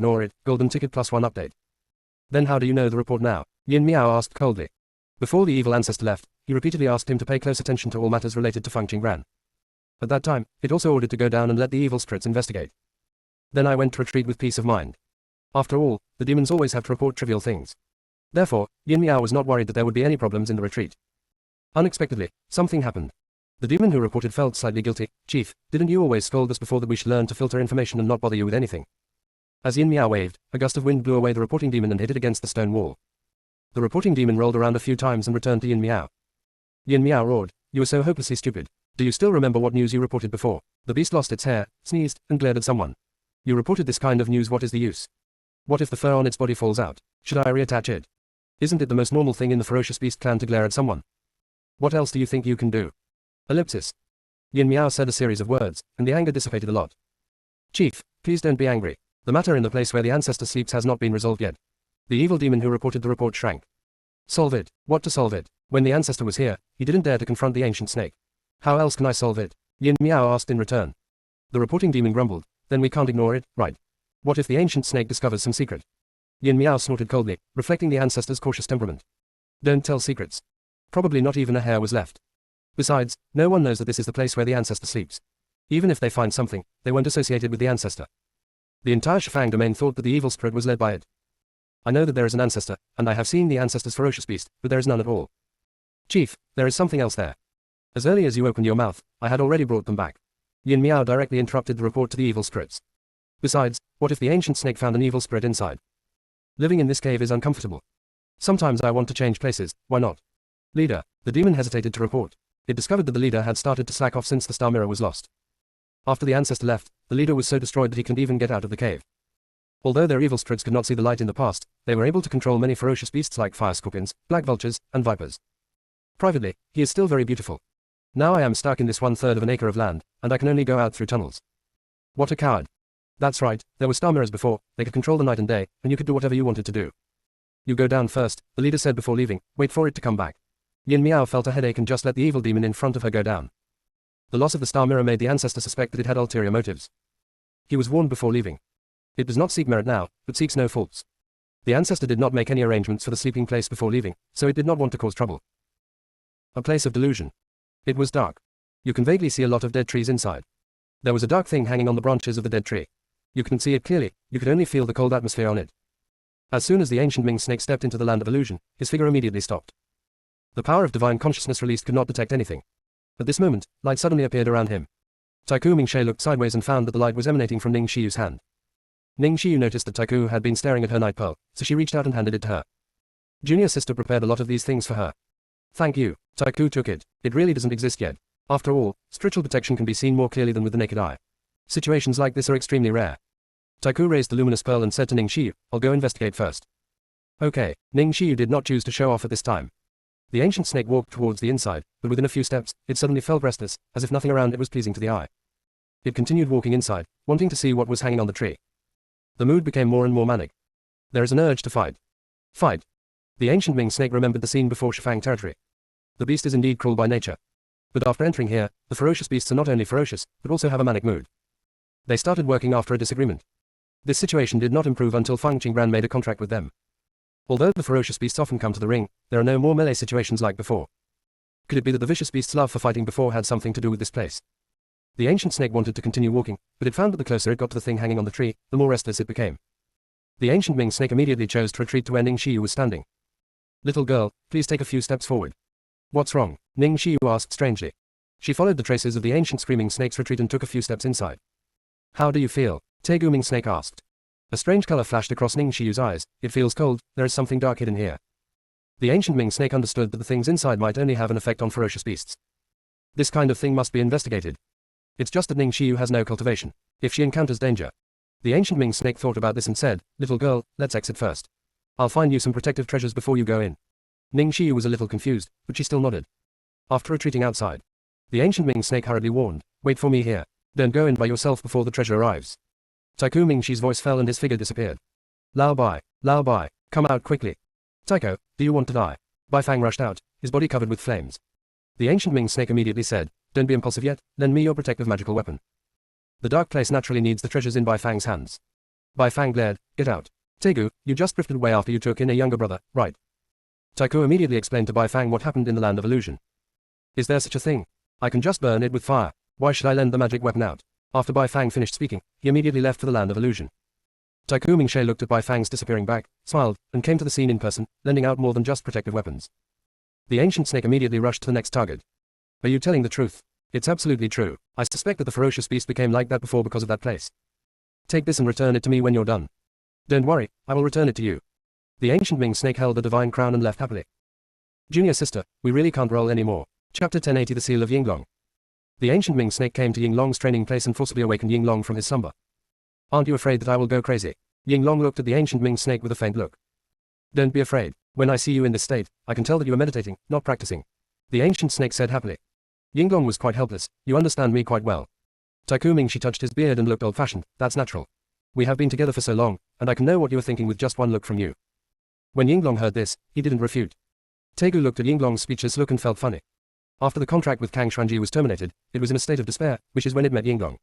Ignore it. Golden ticket +1 update. Then how do you know the report now? Yin Miao asked coldly. Before the evil ancestor left, he repeatedly asked him to pay close attention to all matters related to Feng Qinggran. At that time, it also ordered to go down and let the evil spirits investigate. Then I went to retreat with peace of mind. After all, the demons always have to report trivial things. Therefore, Yin Miao was not worried that there would be any problems in the retreat. Unexpectedly, something happened. The demon who reported felt slightly guilty. Chief, didn't you always scold us before that we should learn to filter information and not bother you with anything? As Yin Miao waved, a gust of wind blew away the reporting demon and hit it against the stone wall. The reporting demon rolled around a few times and returned to Yin Miao. Yin Miao roared, "You are so hopelessly stupid. Do you still remember what news you reported before?" The beast lost its hair, sneezed, and glared at someone. "You reported this kind of news, what is the use? What if the fur on its body falls out? Should I reattach it? Isn't it the most normal thing in the ferocious beast clan to glare at someone? What else do you think you can do?" Ellipsis. Yin Miao said a series of words, and the anger dissipated a lot. "Chief, please don't be angry. The matter in the place where the ancestor sleeps has not been resolved yet." The evil demon who reported the report shrank. "Solve it? What to solve it? When the ancestor was here, he didn't dare to confront the ancient snake. How else can I solve it?" Yin Miao asked in return. The reporting demon grumbled, "Then we can't ignore it, right? What if the ancient snake discovers some secret?" Yin Miao snorted coldly, reflecting the ancestor's cautious temperament. "Don't tell secrets. Probably not even a hair was left. Besides, no one knows that this is the place where the ancestor sleeps. Even if they find something, they won't associate it with the ancestor. The entire Shifang domain thought that the evil spirit was led by it. I know that there is an ancestor, and I have seen the ancestor's ferocious beast, but there is none at all. Chief, there is something else there. As early as you opened your mouth, I had already brought them back." Yin Miao directly interrupted the report to the evil spirits. "Besides, what if the ancient snake found an evil spirit inside? Living in this cave is uncomfortable. Sometimes I want to change places, why not?" "Leader," the demon hesitated to report. It discovered that the leader had started to slack off since the star mirror was lost. After the ancestor left, the leader was so destroyed that he couldn't even get out of the cave. Although their evil spirits could not see the light in the past, they were able to control many ferocious beasts like fire scorpions, black vultures, and vipers. Privately, he is still very beautiful. Now I am stuck in this 1/3 of an acre of land, and I can only go out through tunnels. What a coward. That's right, there were star mirrors before, they could control the night and day, and you could do whatever you wanted to do. You go down first, the leader said before leaving, wait for it to come back. Yin Miao felt a headache and just let the evil demon in front of her go down. The loss of the star mirror made the ancestor suspect that it had ulterior motives. He was warned before leaving. It does not seek merit now, but seeks no faults. The ancestor did not make any arrangements for the sleeping place before leaving, so it did not want to cause trouble. A place of delusion. It was dark. You can vaguely see a lot of dead trees inside. There was a dark thing hanging on the branches of the dead tree. You couldn't see it clearly, you could only feel the cold atmosphere on it. As soon as the ancient Ming snake stepped into the land of illusion, his figure immediately stopped. The power of divine consciousness released could not detect anything. At this moment, light suddenly appeared around him. Taiku Mingshe looked sideways and found that the light was emanating from Ning Shiyu's hand. Ning Shiyu noticed that Taiku had been staring at her night pearl, so she reached out and handed it to her. Junior sister prepared a lot of these things for her. Thank you. Taiku took it. It really doesn't exist yet. After all, spiritual protection can be seen more clearly than with the naked eye. Situations like this are extremely rare. Taiku raised the luminous pearl and said to Ning Shiyu, I'll go investigate first. Okay. Ning Shiyu did not choose to show off at this time. The ancient snake walked towards the inside, but within a few steps, it suddenly felt restless, as if nothing around it was pleasing to the eye. It continued walking inside, wanting to see what was hanging on the tree. The mood became more and more manic. There is an urge to fight. Fight. The ancient Ming snake remembered the scene before Shifang territory. The beast is indeed cruel by nature. But after entering here, the ferocious beasts are not only ferocious, but also have a manic mood. They started working after a disagreement. This situation did not improve until Feng Qinggran made a contract with them. Although the ferocious beasts often come to the ring, there are no more melee situations like before. Could it be that the vicious beast's love for fighting before had something to do with this place? The ancient snake wanted to continue walking, but it found that the closer it got to the thing hanging on the tree, the more restless it became. The ancient Ming snake immediately chose to retreat to where Ning Shiyu was standing. Little girl, please take a few steps forward. What's wrong? Ning Shiyu asked strangely. She followed the traces of the ancient screaming snake's retreat and took a few steps inside. How do you feel? Tegu Ming snake asked. A strange color flashed across Ning Shiyu's eyes. It feels cold, there is something dark hidden here. The ancient Ming snake understood that the things inside might only have an effect on ferocious beasts. This kind of thing must be investigated. It's just that Ning Shiyu has no cultivation. If she encounters danger. The ancient Ming snake thought about this and said, little girl, let's exit first. I'll find you some protective treasures before you go in. Ning Shiyu was a little confused, but she still nodded. After retreating outside, the ancient Ming snake hurriedly warned, wait for me here. Don't go in by yourself before the treasure arrives. Taiku Mingshi's voice fell and his figure disappeared. Lao Bai, come out quickly. Taiko, do you want to die? Bai Fang rushed out, his body covered with flames. The ancient Ming snake immediately said, don't be impulsive yet, lend me your protective magical weapon. The dark place naturally needs the treasures in Bai Fang's hands. Bai Fang glared, "Get out. Tegu, you just drifted away after you took in a younger brother, right?" Taiku immediately explained to Bai Fang what happened in the land of illusion. "Is there such a thing? I can just burn it with fire. Why should I lend the magic weapon out?" After Bai Fang finished speaking, he immediately left for the land of illusion. Taiku Mingshe looked at Bai Fang's disappearing back, smiled, and came to the scene in person, lending out more than just protective weapons. The ancient snake immediately rushed to the next target. "Are you telling the truth?" "It's absolutely true. I suspect that the ferocious beast became like that before because of that place. Take this and return it to me when you're done." "Don't worry, I will return it to you." The ancient Ming snake held the divine crown and left happily. "Junior sister, we really can't roll anymore." Chapter 1080 The Seal of Yinglong. The ancient Ming snake came to Yinglong's training place and forcibly awakened Yinglong from his slumber. "Aren't you afraid that I will go crazy?" Yinglong looked at the ancient Ming snake with a faint look. "Don't be afraid. When I see you in this state, I can tell that you are meditating, not practicing," the ancient snake said happily. Yinglong was quite helpless. "You understand me quite well." Taiku Ming she touched his beard and looked old-fashioned. "That's natural. We have been together for so long, and I can know what you are thinking with just one look from you." When Yinglong heard this, he didn't refute. Tegu looked at Yinglong's speechless look and felt funny. After the contract with Kang Xuanji was terminated, it was in a state of despair, which is when it met Yinglong.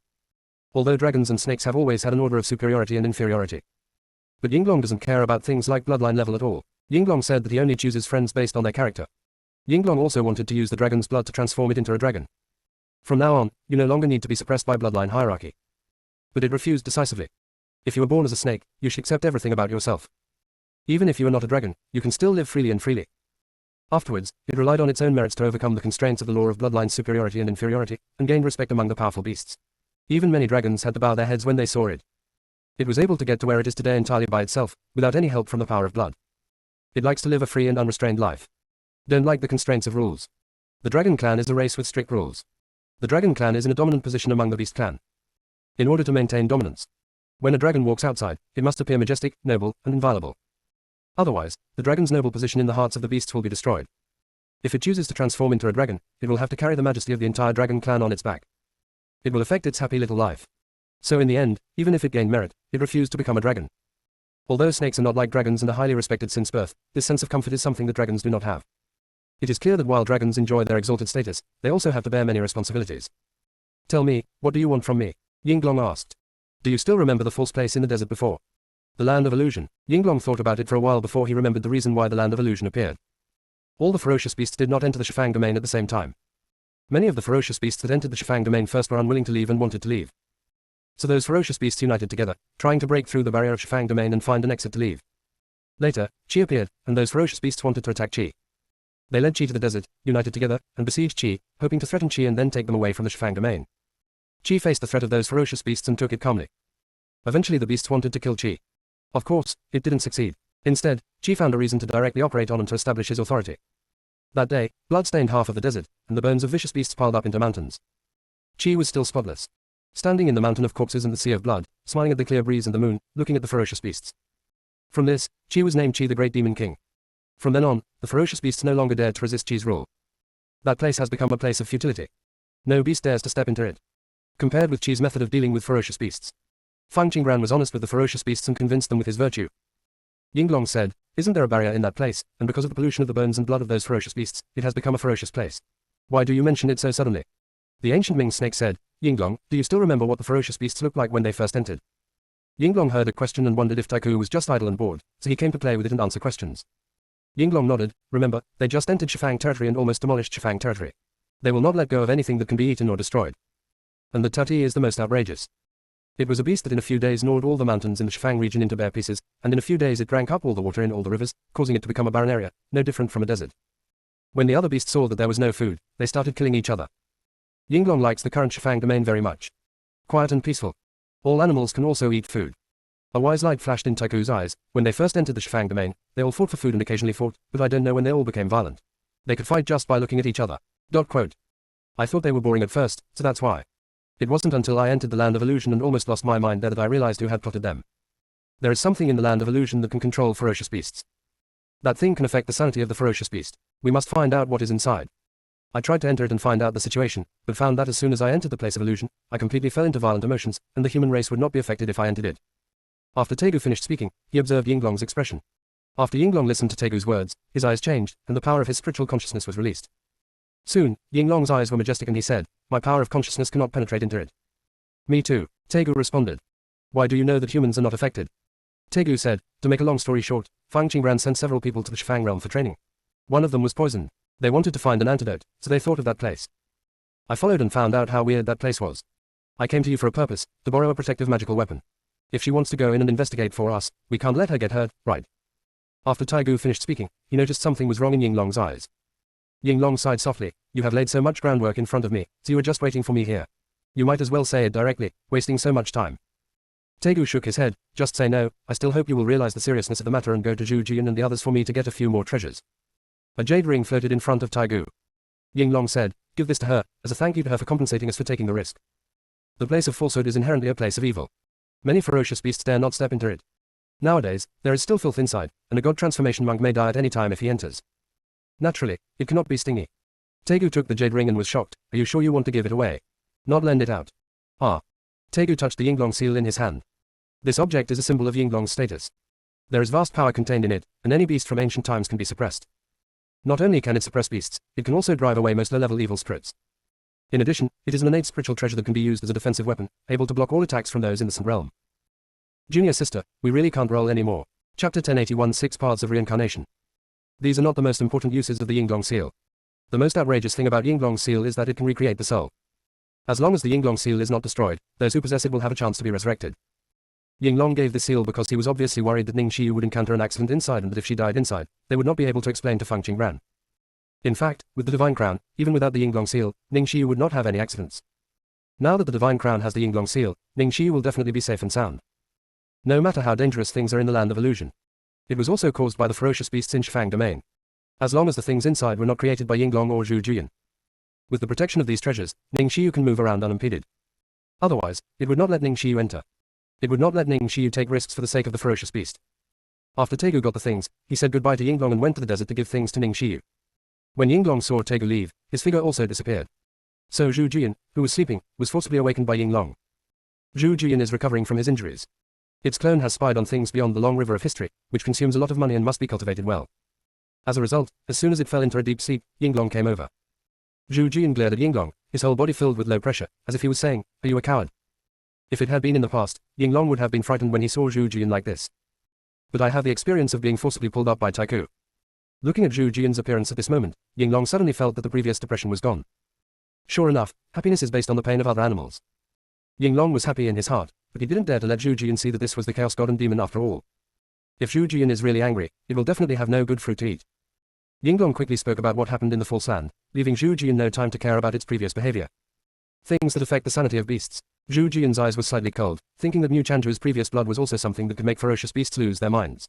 Although dragons and snakes have always had an order of superiority and inferiority. But Yinglong doesn't care about things like bloodline level at all. Yinglong said that he only chooses friends based on their character. Yinglong also wanted to use the dragon's blood to transform it into a dragon. From now on, you no longer need to be suppressed by bloodline hierarchy. But it refused decisively. If you were born as a snake, you should accept everything about yourself. Even if you are not a dragon, you can still live freely and freely. Afterwards, it relied on its own merits to overcome the constraints of the law of bloodline superiority and inferiority, and gained respect among the powerful beasts. Even many dragons had to bow their heads when they saw it. It was able to get to where it is today entirely by itself, without any help from the power of blood. It likes to live a free and unrestrained life. Don't like the constraints of rules. The dragon clan is a race with strict rules. The dragon clan is in a dominant position among the beast clan. In order to maintain dominance, when a dragon walks outside, it must appear majestic, noble, and inviolable. Otherwise, the dragon's noble position in the hearts of the beasts will be destroyed. If it chooses to transform into a dragon, it will have to carry the majesty of the entire dragon clan on its back. It will affect its happy little life. So in the end, even if it gained merit, it refused to become a dragon. Although snakes are not like dragons and are highly respected since birth, this sense of comfort is something that dragons do not have. It is clear that while dragons enjoy their exalted status, they also have to bear many responsibilities. "Tell me, what do you want from me?" Yinglong asked. "Do you still remember the false place in the desert before? The land of illusion." Yinglong thought about it for a while before he remembered the reason why the land of illusion appeared. All the ferocious beasts did not enter the Shifang domain at the same time. Many of the ferocious beasts that entered the Shifang domain first were unwilling to leave and wanted to leave. So those ferocious beasts united together, trying to break through the barrier of Shifang domain and find an exit to leave. Later, Qi appeared, and those ferocious beasts wanted to attack Qi. They led Qi to the desert, united together, and besieged Qi, hoping to threaten Qi and then take them away from the Shifang domain. Qi faced the threat of those ferocious beasts and took it calmly. Eventually the beasts wanted to kill Qi. Of course, it didn't succeed. Instead, Qi found a reason to directly operate on and to establish his authority. That day, blood stained half of the desert, and the bones of vicious beasts piled up into mountains. Qi was still spotless. Standing in the mountain of corpses and the sea of blood, smiling at the clear breeze and the moon, looking at the ferocious beasts. From this, Qi was named Qi the Great Demon King. From then on, the ferocious beasts no longer dared to resist Qi's rule. That place has become a place of futility. No beast dares to step into it. Compared with Qi's method of dealing with ferocious beasts, Fang Qingran was honest with the ferocious beasts and convinced them with his virtue. Yinglong said, "Isn't there a barrier in that place, and because of the pollution of the bones and blood of those ferocious beasts, it has become a ferocious place? Why do you mention it so suddenly?" The ancient Ming snake said, "Yinglong, do you still remember what the ferocious beasts looked like when they first entered?" Yinglong heard a question and wondered if Taiku was just idle and bored, so he came to play with it and answer questions. Yinglong nodded. "Remember, they just entered Shifang territory and almost demolished Shifang territory. They will not let go of anything that can be eaten or destroyed. And the Tati is the most outrageous. It was a beast that in a few days gnawed all the mountains in the Shifang region into bare pieces, and in a few days it drank up all the water in all the rivers, causing it to become a barren area, no different from a desert. When the other beasts saw that there was no food, they started killing each other. Yinglong likes the current Shifang domain very much. Quiet and peaceful. All animals can also eat food." A wise light flashed in Taiku's eyes. When they first entered the Shifang domain, they all fought for food and occasionally fought, but I don't know when they all became violent. They could fight just by looking at each other. I thought they were boring at first, so that's why. It wasn't until I entered the land of illusion and almost lost my mind there that I realized who had plotted them. There is something in the land of illusion that can control ferocious beasts. That thing can affect the sanity of the ferocious beast. We must find out what is inside. I tried to enter it and find out the situation, but found that as soon as I entered the place of illusion, I completely fell into violent emotions, and the human race would not be affected if I entered it." After Tegu finished speaking, he observed Yinglong's expression. After Yinglong listened to Tegu's words, his eyes changed, and the power of his spiritual consciousness was released. Soon, Yinglong's eyes were majestic and he said, "My power of consciousness cannot penetrate into it." "Me too," Tegu responded. Why do you know that humans are not affected? Tegu said, to make a long story short, Fang Qingran sent several people to the Shifang realm for training. One of them was poisoned. They wanted to find an antidote, so they thought of that place. I followed and found out how weird that place was. I came to you for a purpose, to borrow a protective magical weapon. If she wants to go in and investigate for us, we can't let her get hurt, right? After Taigu finished speaking, he noticed something was wrong in Yinglong's eyes. Yinglong sighed softly, you have laid so much groundwork in front of me, so you are just waiting for me here. You might as well say it directly, wasting so much time. Tegu shook his head, just say no, I still hope you will realize the seriousness of the matter and go to Zhu Jian and the others for me to get a few more treasures. A jade ring floated in front of Taigu. Yinglong said, give this to her, as a thank you to her for compensating us for taking the risk. The place of falsehood is inherently a place of evil. Many ferocious beasts dare not step into it. Nowadays, there is still filth inside, and a god transformation monk may die at any time if he enters. Naturally, it cannot be stingy. Tegu took the jade ring and was shocked, are you sure you want to give it away? Not lend it out. Ah. Tegu touched the Yinglong seal in his hand. This object is a symbol of Yinglong's status. There is vast power contained in it, and any beast from ancient times can be suppressed. Not only can it suppress beasts, it can also drive away most low-level evil spirits. In addition, it is an innate spiritual treasure that can be used as a defensive weapon, able to block all attacks from those in the Sun realm. Junior sister, we really can't roll anymore. Chapter 1081 6 Paths of Reincarnation. These are not the most important uses of the Yinglong seal. The most outrageous thing about Yinglong's seal is that it can recreate the soul. As long as the Yinglong seal is not destroyed, those who possess it will have a chance to be resurrected. Yinglong gave the seal because he was obviously worried that Ning Xiyu would encounter an accident inside and that if she died inside, they would not be able to explain to Fang Qingran. In fact, with the Divine Crown, even without the Yinglong seal, Ning Xiyu would not have any accidents. Now that the Divine Crown has the Yinglong seal, Ning Xiyu will definitely be safe and sound. No matter how dangerous things are in the land of illusion. It was also caused by the ferocious beasts in Shifang domain. As long as the things inside were not created by Yinglong or Zhu Jian. With the protection of these treasures, Ning Xiyu can move around unimpeded. Otherwise, it would not let Ning Xiyu enter. It would not let Ning Xiyu take risks for the sake of the ferocious beast. After Tegu got the things, he said goodbye to Yinglong and went to the desert to give things to Ning Xiyu. When Yinglong saw Tegu leave, his figure also disappeared. So Zhu Jian, who was sleeping, was forcibly awakened by Yinglong. Zhu Jian is recovering from his injuries. Its clone has spied on things beyond the long river of history, which consumes a lot of money and must be cultivated well. As a result, as soon as it fell into a deep sleep, Yinglong came over. Zhu Jian glared at Yinglong, his whole body filled with low pressure, as if he was saying, are you a coward? If it had been in the past, Yinglong would have been frightened when he saw Zhu Jian like this. But I have the experience of being forcibly pulled up by Taiku. Looking at Zhu Jian's appearance at this moment, Yinglong suddenly felt that the previous depression was gone. Sure enough, happiness is based on the pain of other animals. Yinglong was happy in his heart, but he didn't dare to let Zhu Jian see that this was the Chaos God and Demon after all. If Zhu Jian is really angry, it will definitely have no good fruit to eat. Yinglong quickly spoke about what happened in the false land, leaving Zhu Jian no time to care about its previous behavior. Things that affect the sanity of beasts. Zhu Jian's eyes were slightly cold, thinking that Mu Chanju's previous blood was also something that could make ferocious beasts lose their minds.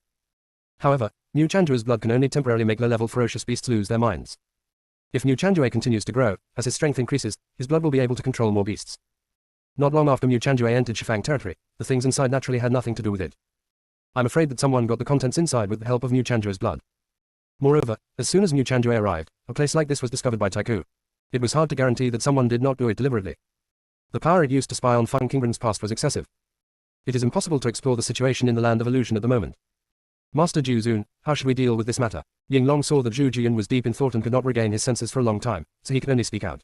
However, Mu Chanju's blood can only temporarily make low-level ferocious beasts lose their minds. If Mu Chanjue continues to grow, as his strength increases, his blood will be able to control more beasts. Not long after Mu Chanjue entered Shifang territory, the things inside naturally had nothing to do with it. I'm afraid that someone got the contents inside with the help of Mu Chanjue's blood. Moreover, as soon as Mu Chanjue arrived, a place like this was discovered by Taiku. It was hard to guarantee that someone did not do it deliberately. The power it used to spy on Fang Qingran's past was excessive. It is impossible to explore the situation in the land of illusion at the moment. Master Zhu Zun, how should we deal with this matter? Yinglong saw that Zhu Jian was deep in thought and could not regain his senses for a long time, so he could only speak out.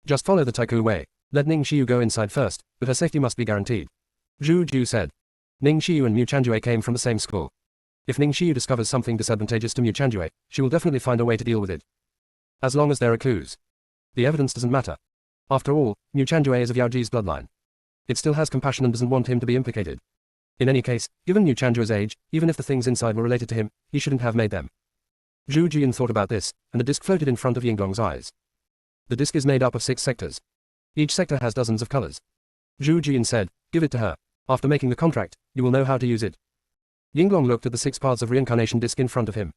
Just follow the Taiku way. Let Ning Xiyu go inside first, but her safety must be guaranteed. Zhu Ju said. Ning Xiyu and Mu Chanjue came from the same school. If Ning Xiyu discovers something disadvantageous to Mu Chanjue, she will definitely find a way to deal with it. As long as there are clues. The evidence doesn't matter. After all, Mu Chanjue is of Yao Ji's bloodline. It still has compassion and doesn't want him to be implicated. In any case, given Mu Chanjue's age, even if the things inside were related to him, he shouldn't have made them. Zhu Jian thought about this, and a disc floated in front of Yinglong's eyes. The disc is made up of 6 sectors. Each sector has dozens of colors. Zhu Jian said, give it to her. After making the contract, you will know how to use it. Yinglong looked at the 6 paths of reincarnation disc in front of him.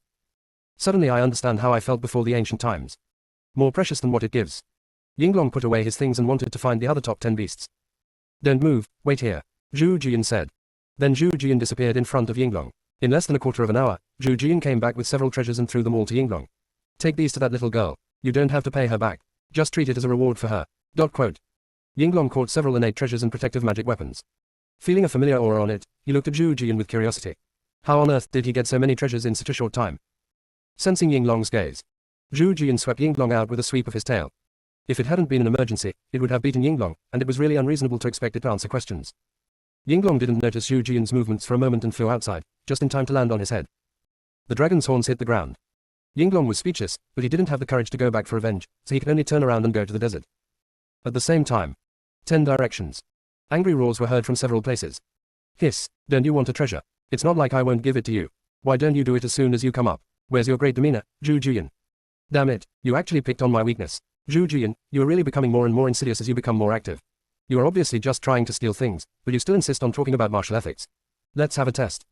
Suddenly I understand how I felt before the ancient times. More precious than what it gives. Yinglong put away his things and wanted to find the other top 10 beasts. Don't move, wait here. Zhu Jian said. Then Zhu Jian disappeared in front of Yinglong. In less than a quarter of an hour, Zhu Jian came back with several treasures and threw them all to Yinglong. Take these to that little girl. You don't have to pay her back. Just treat it as a reward for her. Yinglong caught several innate treasures and protective magic weapons. Feeling a familiar aura on it, he looked at Zhu Jian with curiosity. How on earth did he get so many treasures in such a short time? Sensing Yinglong's gaze, Zhu Jian swept Yinglong out with a sweep of his tail. If it hadn't been an emergency, it would have beaten Yinglong, and it was really unreasonable to expect it to answer questions. Yinglong didn't notice Zhu Jian's movements for a moment and flew outside, just in time to land on his head. The dragon's horns hit the ground. Yinglong was speechless, but he didn't have the courage to go back for revenge, so he could only turn around and go to the desert. At the same time, 10 directions. Angry roars were heard from several places. Hiss, don't you want a treasure? It's not like I won't give it to you. Why don't you do it as soon as you come up? Where's your great demeanor, Zhu Jian? Damn it, you actually picked on my weakness. Zhu Jian, you are really becoming more and more insidious as you become more active. You are obviously just trying to steal things, but you still insist on talking about martial ethics. Let's have a test.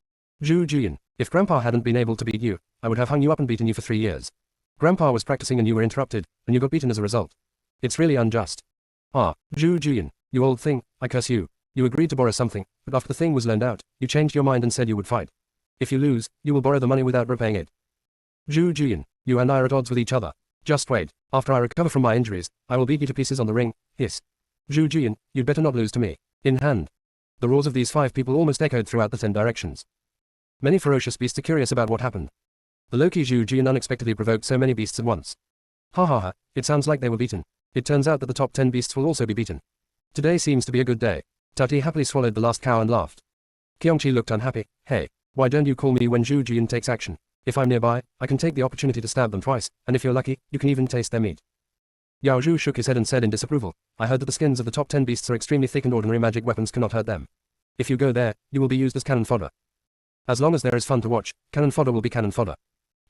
Zhu Jian, if Grandpa hadn't been able to beat you, I would have hung you up and beaten you for 3 years. Grandpa was practicing and you were interrupted, and you got beaten as a result. It's really unjust. Ah, Zhu Jian, you old thing, I curse you. You agreed to borrow something, but after the thing was loaned out, you changed your mind and said you would fight. If you lose, you will borrow the money without repaying it. Zhu Jian, you and I are at odds with each other. Just wait, after I recover from my injuries, I will beat you to pieces on the ring. Hiss. Zhu Jian, you'd better not lose to me. In hand. The roars of these 5 people almost echoed throughout the 10 directions. Many ferocious beasts are curious about what happened. The low-key Zhu Jian unexpectedly provoked so many beasts at once. Ha ha ha, it sounds like they were beaten. It turns out that the top 10 beasts will also be beaten. Today seems to be a good day. Tati happily swallowed the last cow and laughed. Kyongchi looked unhappy. Hey, why don't you call me when Zhu Jian takes action? If I'm nearby, I can take the opportunity to stab them twice, and if you're lucky, you can even taste their meat. Yao Zhu shook his head and said in disapproval, I heard that the skins of the top 10 beasts are extremely thick and ordinary magic weapons cannot hurt them. If you go there, you will be used as cannon fodder. As long as there is fun to watch, cannon fodder will be cannon fodder.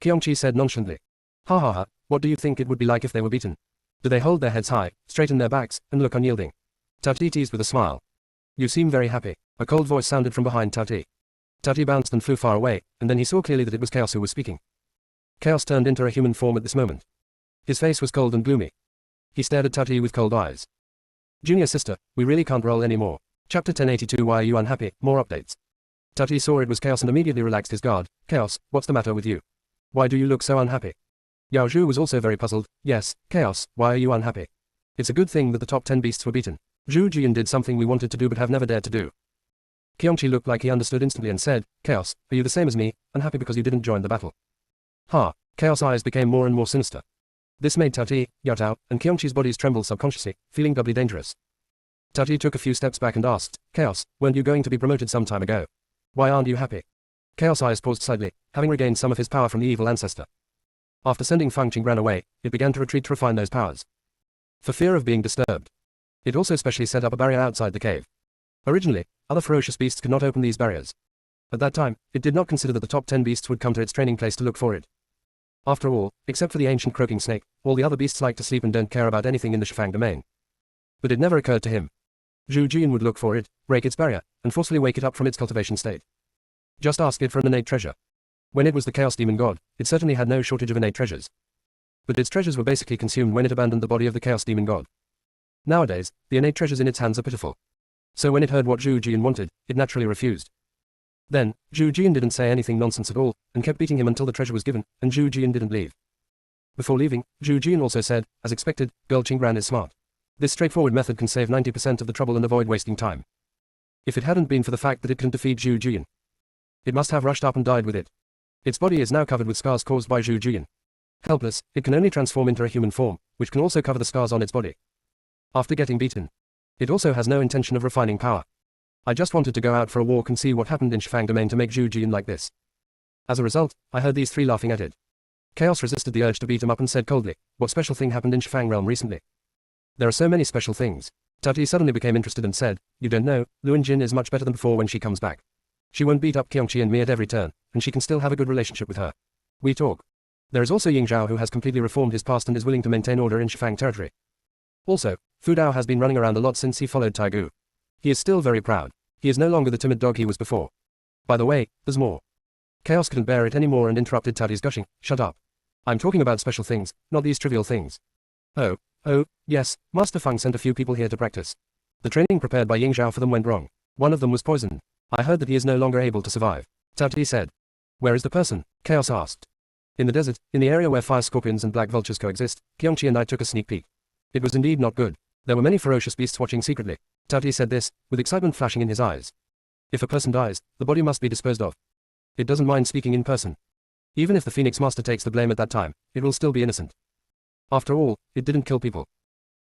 Kyongchi said nonchalantly. Ha ha ha, what do you think it would be like if they were beaten? Do they hold their heads high, straighten their backs, and look unyielding? Tati teased with a smile. You seem very happy. A cold voice sounded from behind Tati. Tati bounced and flew far away, and then he saw clearly that it was Chaos who was speaking. Chaos turned into a human form at this moment. His face was cold and gloomy. He stared at Tati with cold eyes. Junior sister, we really can't roll anymore. Chapter 1082 Why are you unhappy? More updates. Tati saw it was Chaos and immediately relaxed his guard. Chaos, what's the matter with you? Why do you look so unhappy? Yao Zhu was also very puzzled. Yes, Chaos, why are you unhappy? It's a good thing that the top 10 beasts were beaten. Zhu Jian did something we wanted to do but have never dared to do. Kyongchi looked like he understood instantly and said, Chaos, are you the same as me, unhappy because you didn't join the battle? Ha, Chaos' eyes became more and more sinister. This made Tati, Yao and Kyongchi's bodies tremble subconsciously, feeling doubly dangerous. Tati took a few steps back and asked, Chaos, weren't you going to be promoted some time ago? Why aren't you happy? Chaos' eyes paused slightly, having regained some of his power from the evil ancestor. After sending Feng Qinggran away, it began to retreat to refine those powers. For fear of being disturbed. It also specially set up a barrier outside the cave. Originally, other ferocious beasts could not open these barriers. At that time, it did not consider that the top 10 beasts would come to its training place to look for it. After all, except for the ancient croaking snake, all the other beasts like to sleep and don't care about anything in the Shifang domain. But it never occurred to him. Zhu Jian would look for it, break its barrier, and forcefully wake it up from its cultivation state. Just ask it for an innate treasure. When it was the Chaos Demon God, it certainly had no shortage of innate treasures. But its treasures were basically consumed when it abandoned the body of the Chaos Demon God. Nowadays, the innate treasures in its hands are pitiful. So when it heard what Zhu Jian wanted, it naturally refused. Then, Zhu Jian didn't say anything nonsense at all, and kept beating him until the treasure was given, and Zhu Jian didn't leave. Before leaving, Zhu Jian also said, as expected, Girl Qinggran is smart. This straightforward method can save 90% of the trouble and avoid wasting time. If it hadn't been for the fact that it couldn't defeat Zhu Jian, it must have rushed up and died with it. Its body is now covered with scars caused by Zhu Jian. Helpless, it can only transform into a human form, which can also cover the scars on its body. After getting beaten, it also has no intention of refining power. I just wanted to go out for a walk and see what happened in Shifang domain to make Zhu Jian like this. As a result, I heard these 3 laughing at it. Chaos resisted the urge to beat him up and said coldly, what special thing happened in Shifang realm recently? There are so many special things. Tati suddenly became interested and said, you don't know, Luan Jin is much better than before when she comes back. She won't beat up Kyongchi and me at every turn, and she can still have a good relationship with her. We talk. There is also Ying Zhao who has completely reformed his past and is willing to maintain order in Shifang territory. Also, Fu Dao has been running around a lot since he followed Taigu. He is still very proud. He is no longer the timid dog he was before. By the way, there's more. Chaos couldn't bear it anymore and interrupted Tati's gushing. Shut up. I'm talking about special things, not these trivial things. Oh, yes, Master Feng sent a few people here to practice. The training prepared by Ying Zhao for them went wrong. One of them was poisoned. I heard that he is no longer able to survive. Tati said. Where is the person? Chaos asked. In the desert, in the area where fire scorpions and black vultures coexist, Kyongchi and I took a sneak peek. It was indeed not good. There were many ferocious beasts watching secretly. Tati said this, with excitement flashing in his eyes. If a person dies, the body must be disposed of. It doesn't mind speaking in person. Even if the Phoenix Master takes the blame at that time, it will still be innocent. After all, it didn't kill people.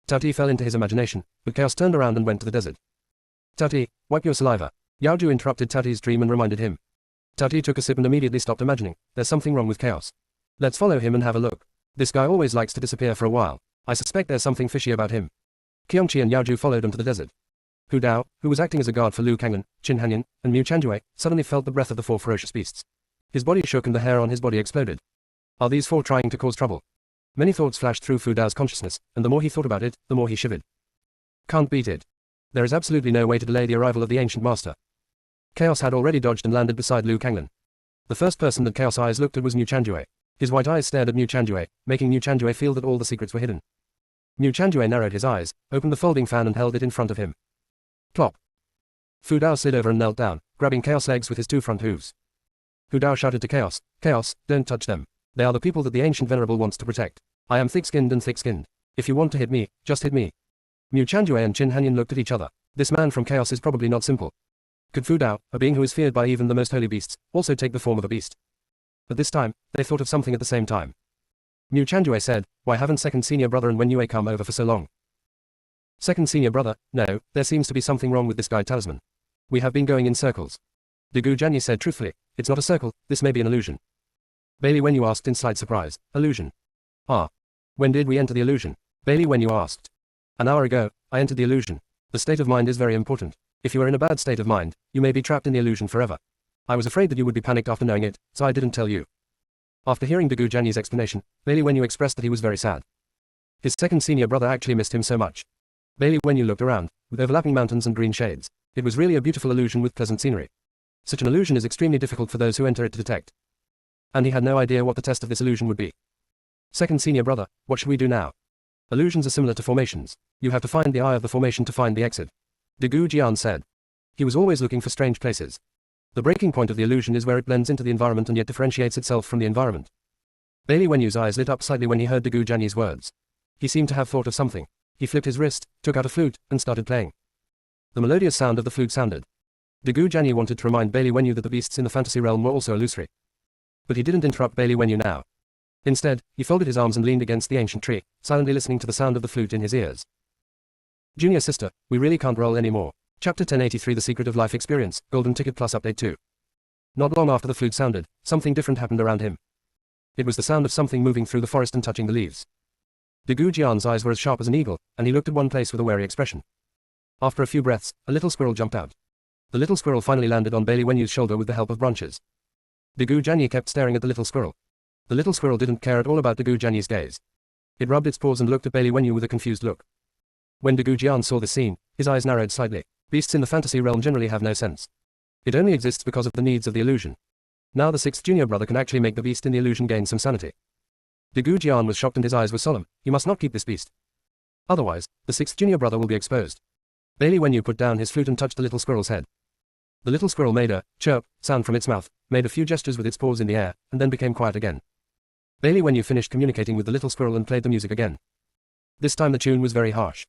Tati fell into his imagination, but Chaos turned around and went to the desert. Tati, wipe your saliva. Yao Ju interrupted Tati's dream and reminded him. Tati took a sip and immediately stopped imagining. There's something wrong with chaos. Let's follow him and have a look. This guy always likes to disappear for a while. I suspect there's something fishy about him. Qiongqi and Yao Ju followed him to the desert. Hu Dao, who was acting as a guard for Lu Kanglan, Qin Hanyan, and Mu Chanjue, suddenly felt the breath of the 4 ferocious beasts. His body shook and the hair on his body exploded. Are these 4 trying to cause trouble? Many thoughts flashed through Fu Dao's consciousness, and the more he thought about it, the more he shivered. Can't beat it. There is absolutely no way to delay the arrival of the ancient master. Chaos had already dodged and landed beside Lu Kanglan. The first person that Chaos eyes looked at was Mu Chanjue. His white eyes stared at Mu Chanjue, making Mu Chanjue feel that all the secrets were hidden. Mu Chanjue narrowed his eyes, opened the folding fan and held it in front of him. Plop. Fu Dao slid over and knelt down, grabbing Chaos' legs with his 2 front hooves. Hu Dao shouted to Chaos, Chaos, don't touch them. They are the people that the ancient venerable wants to protect. I am thick-skinned and thick-skinned. If you want to hit me, just hit me. Mu Chanjue and Qin Hanyan looked at each other. This man from Chaos is probably not simple. Could Fu Dao, a being who is feared by even the most holy beasts, also take the form of a beast? But this time, they thought of something at the same time. Mu Chanjue said, why haven't second senior brother and Wen Yue come over for so long? Second senior brother, no, there seems to be something wrong with this guide talisman. We have been going in circles. Degu Jianyi said truthfully, it's not a circle, this may be an illusion. Bailey Wenyu asked in slight surprise, illusion? Ah. When did we enter the illusion? Bailey Wenyu asked. An hour ago, I entered the illusion. The state of mind is very important. If you are in a bad state of mind, you may be trapped in the illusion forever. I was afraid that you would be panicked after knowing it, so I didn't tell you. After hearing Degu Jianyi's explanation, Bailey Wenyu expressed that he was very sad. His second senior brother actually missed him so much. Bailey Wenyu looked around, with overlapping mountains and green shades. It was really a beautiful illusion with pleasant scenery. Such an illusion is extremely difficult for those who enter it to detect. And he had no idea what the test of this illusion would be. Second senior brother, what should we do now? Illusions are similar to formations. You have to find the eye of the formation to find the exit. Degu Jian said. He was always looking for strange places. The breaking point of the illusion is where it blends into the environment and yet differentiates itself from the environment. Bailey Wenyu's eyes lit up slightly when he heard Degu Jianyi's words. He seemed to have thought of something. He flipped his wrist, took out a flute, and started playing. The melodious sound of the flute sounded. Degu Jianyi wanted to remind Bailey Wenyu that the beasts in the fantasy realm were also illusory. But he didn't interrupt Bailey Wenyu now. Instead, he folded his arms and leaned against the ancient tree, silently listening to the sound of the flute in his ears. Junior sister, we really can't roll anymore. Chapter 1083 The Secret of Life Experience, Golden Ticket Plus Update 2. Not long after the flute sounded, something different happened around him. It was the sound of something moving through the forest and touching the leaves. Degu Jian's eyes were as sharp as an eagle, and he looked at one place with a wary expression. After a few breaths, a little squirrel jumped out. The little squirrel finally landed on Bailey Wenyu's shoulder with the help of branches. Degu Jianyi kept staring at the little squirrel. The little squirrel didn't care at all about Degu Jianyi's gaze. It rubbed its paws and looked at Bailey Wenyu with a confused look. When Degu Jian saw this scene, his eyes narrowed slightly. Beasts in the fantasy realm generally have no sense. It only exists because of the needs of the illusion. Now the sixth junior brother can actually make the beast in the illusion gain some sanity. Degu Jian was shocked and his eyes were solemn. He must not keep this beast. Otherwise, the sixth junior brother will be exposed. Bailey Wenyu put down his flute and touched the little squirrel's head. The little squirrel made a chirp sound from its mouth, made a few gestures with its paws in the air, and then became quiet again. Bailey Wenyu finished communicating with the little squirrel and played the music again. This time the tune was very harsh.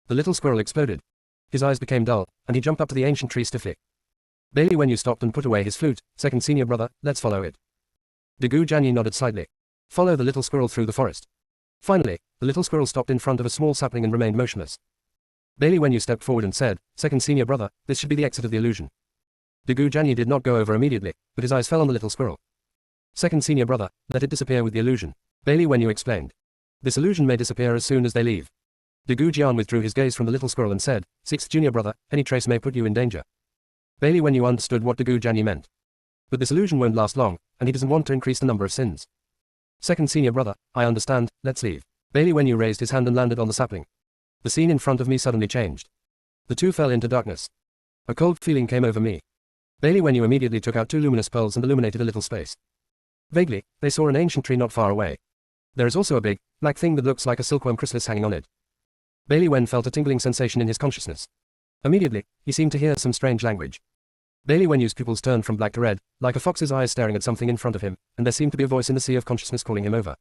The little squirrel exploded. His eyes became dull, and he jumped up to the ancient tree stiffly. Bailey Wenyu stopped and put away his flute. Second senior brother, let's follow it. Degu Jianyi nodded slightly. Follow the little squirrel through the forest. Finally, the little squirrel stopped in front of a small sapling and remained motionless. Bailey Wenyu stepped forward and said, second senior brother, this should be the exit of the illusion. Degu Jianyi did not go over immediately, but his eyes fell on the little squirrel. Second senior brother, let it disappear with the illusion. Bailey Wenyu explained. This illusion may disappear as soon as they leave. Degu Jian withdrew his gaze from the little squirrel and said, sixth junior brother, any trace may put you in danger. Bailey Wenyu understood what Degu Jianyi meant. But this illusion won't last long, and he doesn't want to increase the number of sins. Second senior brother, I understand, let's leave. Bailey Wenyu raised his hand and landed on the sapling. The scene in front of me suddenly changed. The two fell into darkness. A cold feeling came over me. Bailey Wenyu immediately took out two luminous pearls and illuminated a little space. Vaguely, they saw an ancient tree not far away. There is also a big, black thing that looks like a silkworm chrysalis hanging on it. Bailey Wen felt a tingling sensation in his consciousness. Immediately, he seemed to hear some strange language. Bailey Wenyu's pupils turned from black to red, like a fox's eyes staring at something in front of him, and there seemed to be a voice in the sea of consciousness calling him over.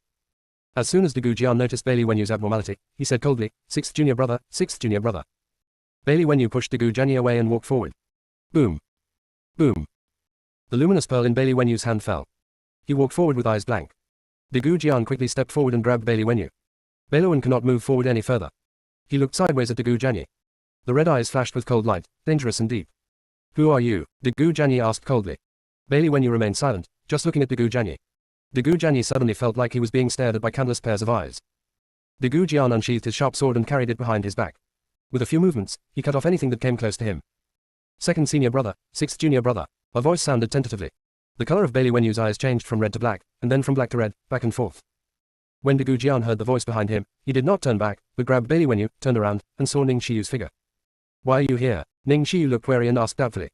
As soon as Degu Jian noticed Bailey Wenyu's abnormality, he said coldly, sixth junior brother, sixth junior brother. Bailey Wenyu pushed Degu Jianyi away and walked forward. Boom. Boom. The luminous pearl in Bailey Wenyu's hand fell. He walked forward with eyes blank. Degu Jian quickly stepped forward and grabbed Bailey Wenyu. Bailey Wen cannot move forward any further. He looked sideways at Degu Jianyi. The red eyes flashed with cold light, dangerous and deep. Who are you? Dagu Janyi asked coldly. Bailey Wenyu remained silent, just looking at Dagu Janyi. Dagu Janyi suddenly felt like he was being stared at by countless pairs of eyes. Dagu Jian unsheathed his sharp sword and carried it behind his back. With a few movements, he cut off anything that came close to him. Second senior brother, sixth junior brother. A voice sounded tentatively. The color of Bailey Wenyu's eyes changed from red to black, and then from black to red, back and forth. When Dagu Jian heard the voice behind him, he did not turn back, but grabbed Bailey Wenyu, turned around, and saw Ning Shiyu's figure. Why are you here? Ning Shiyu looked wary and asked doubtfully.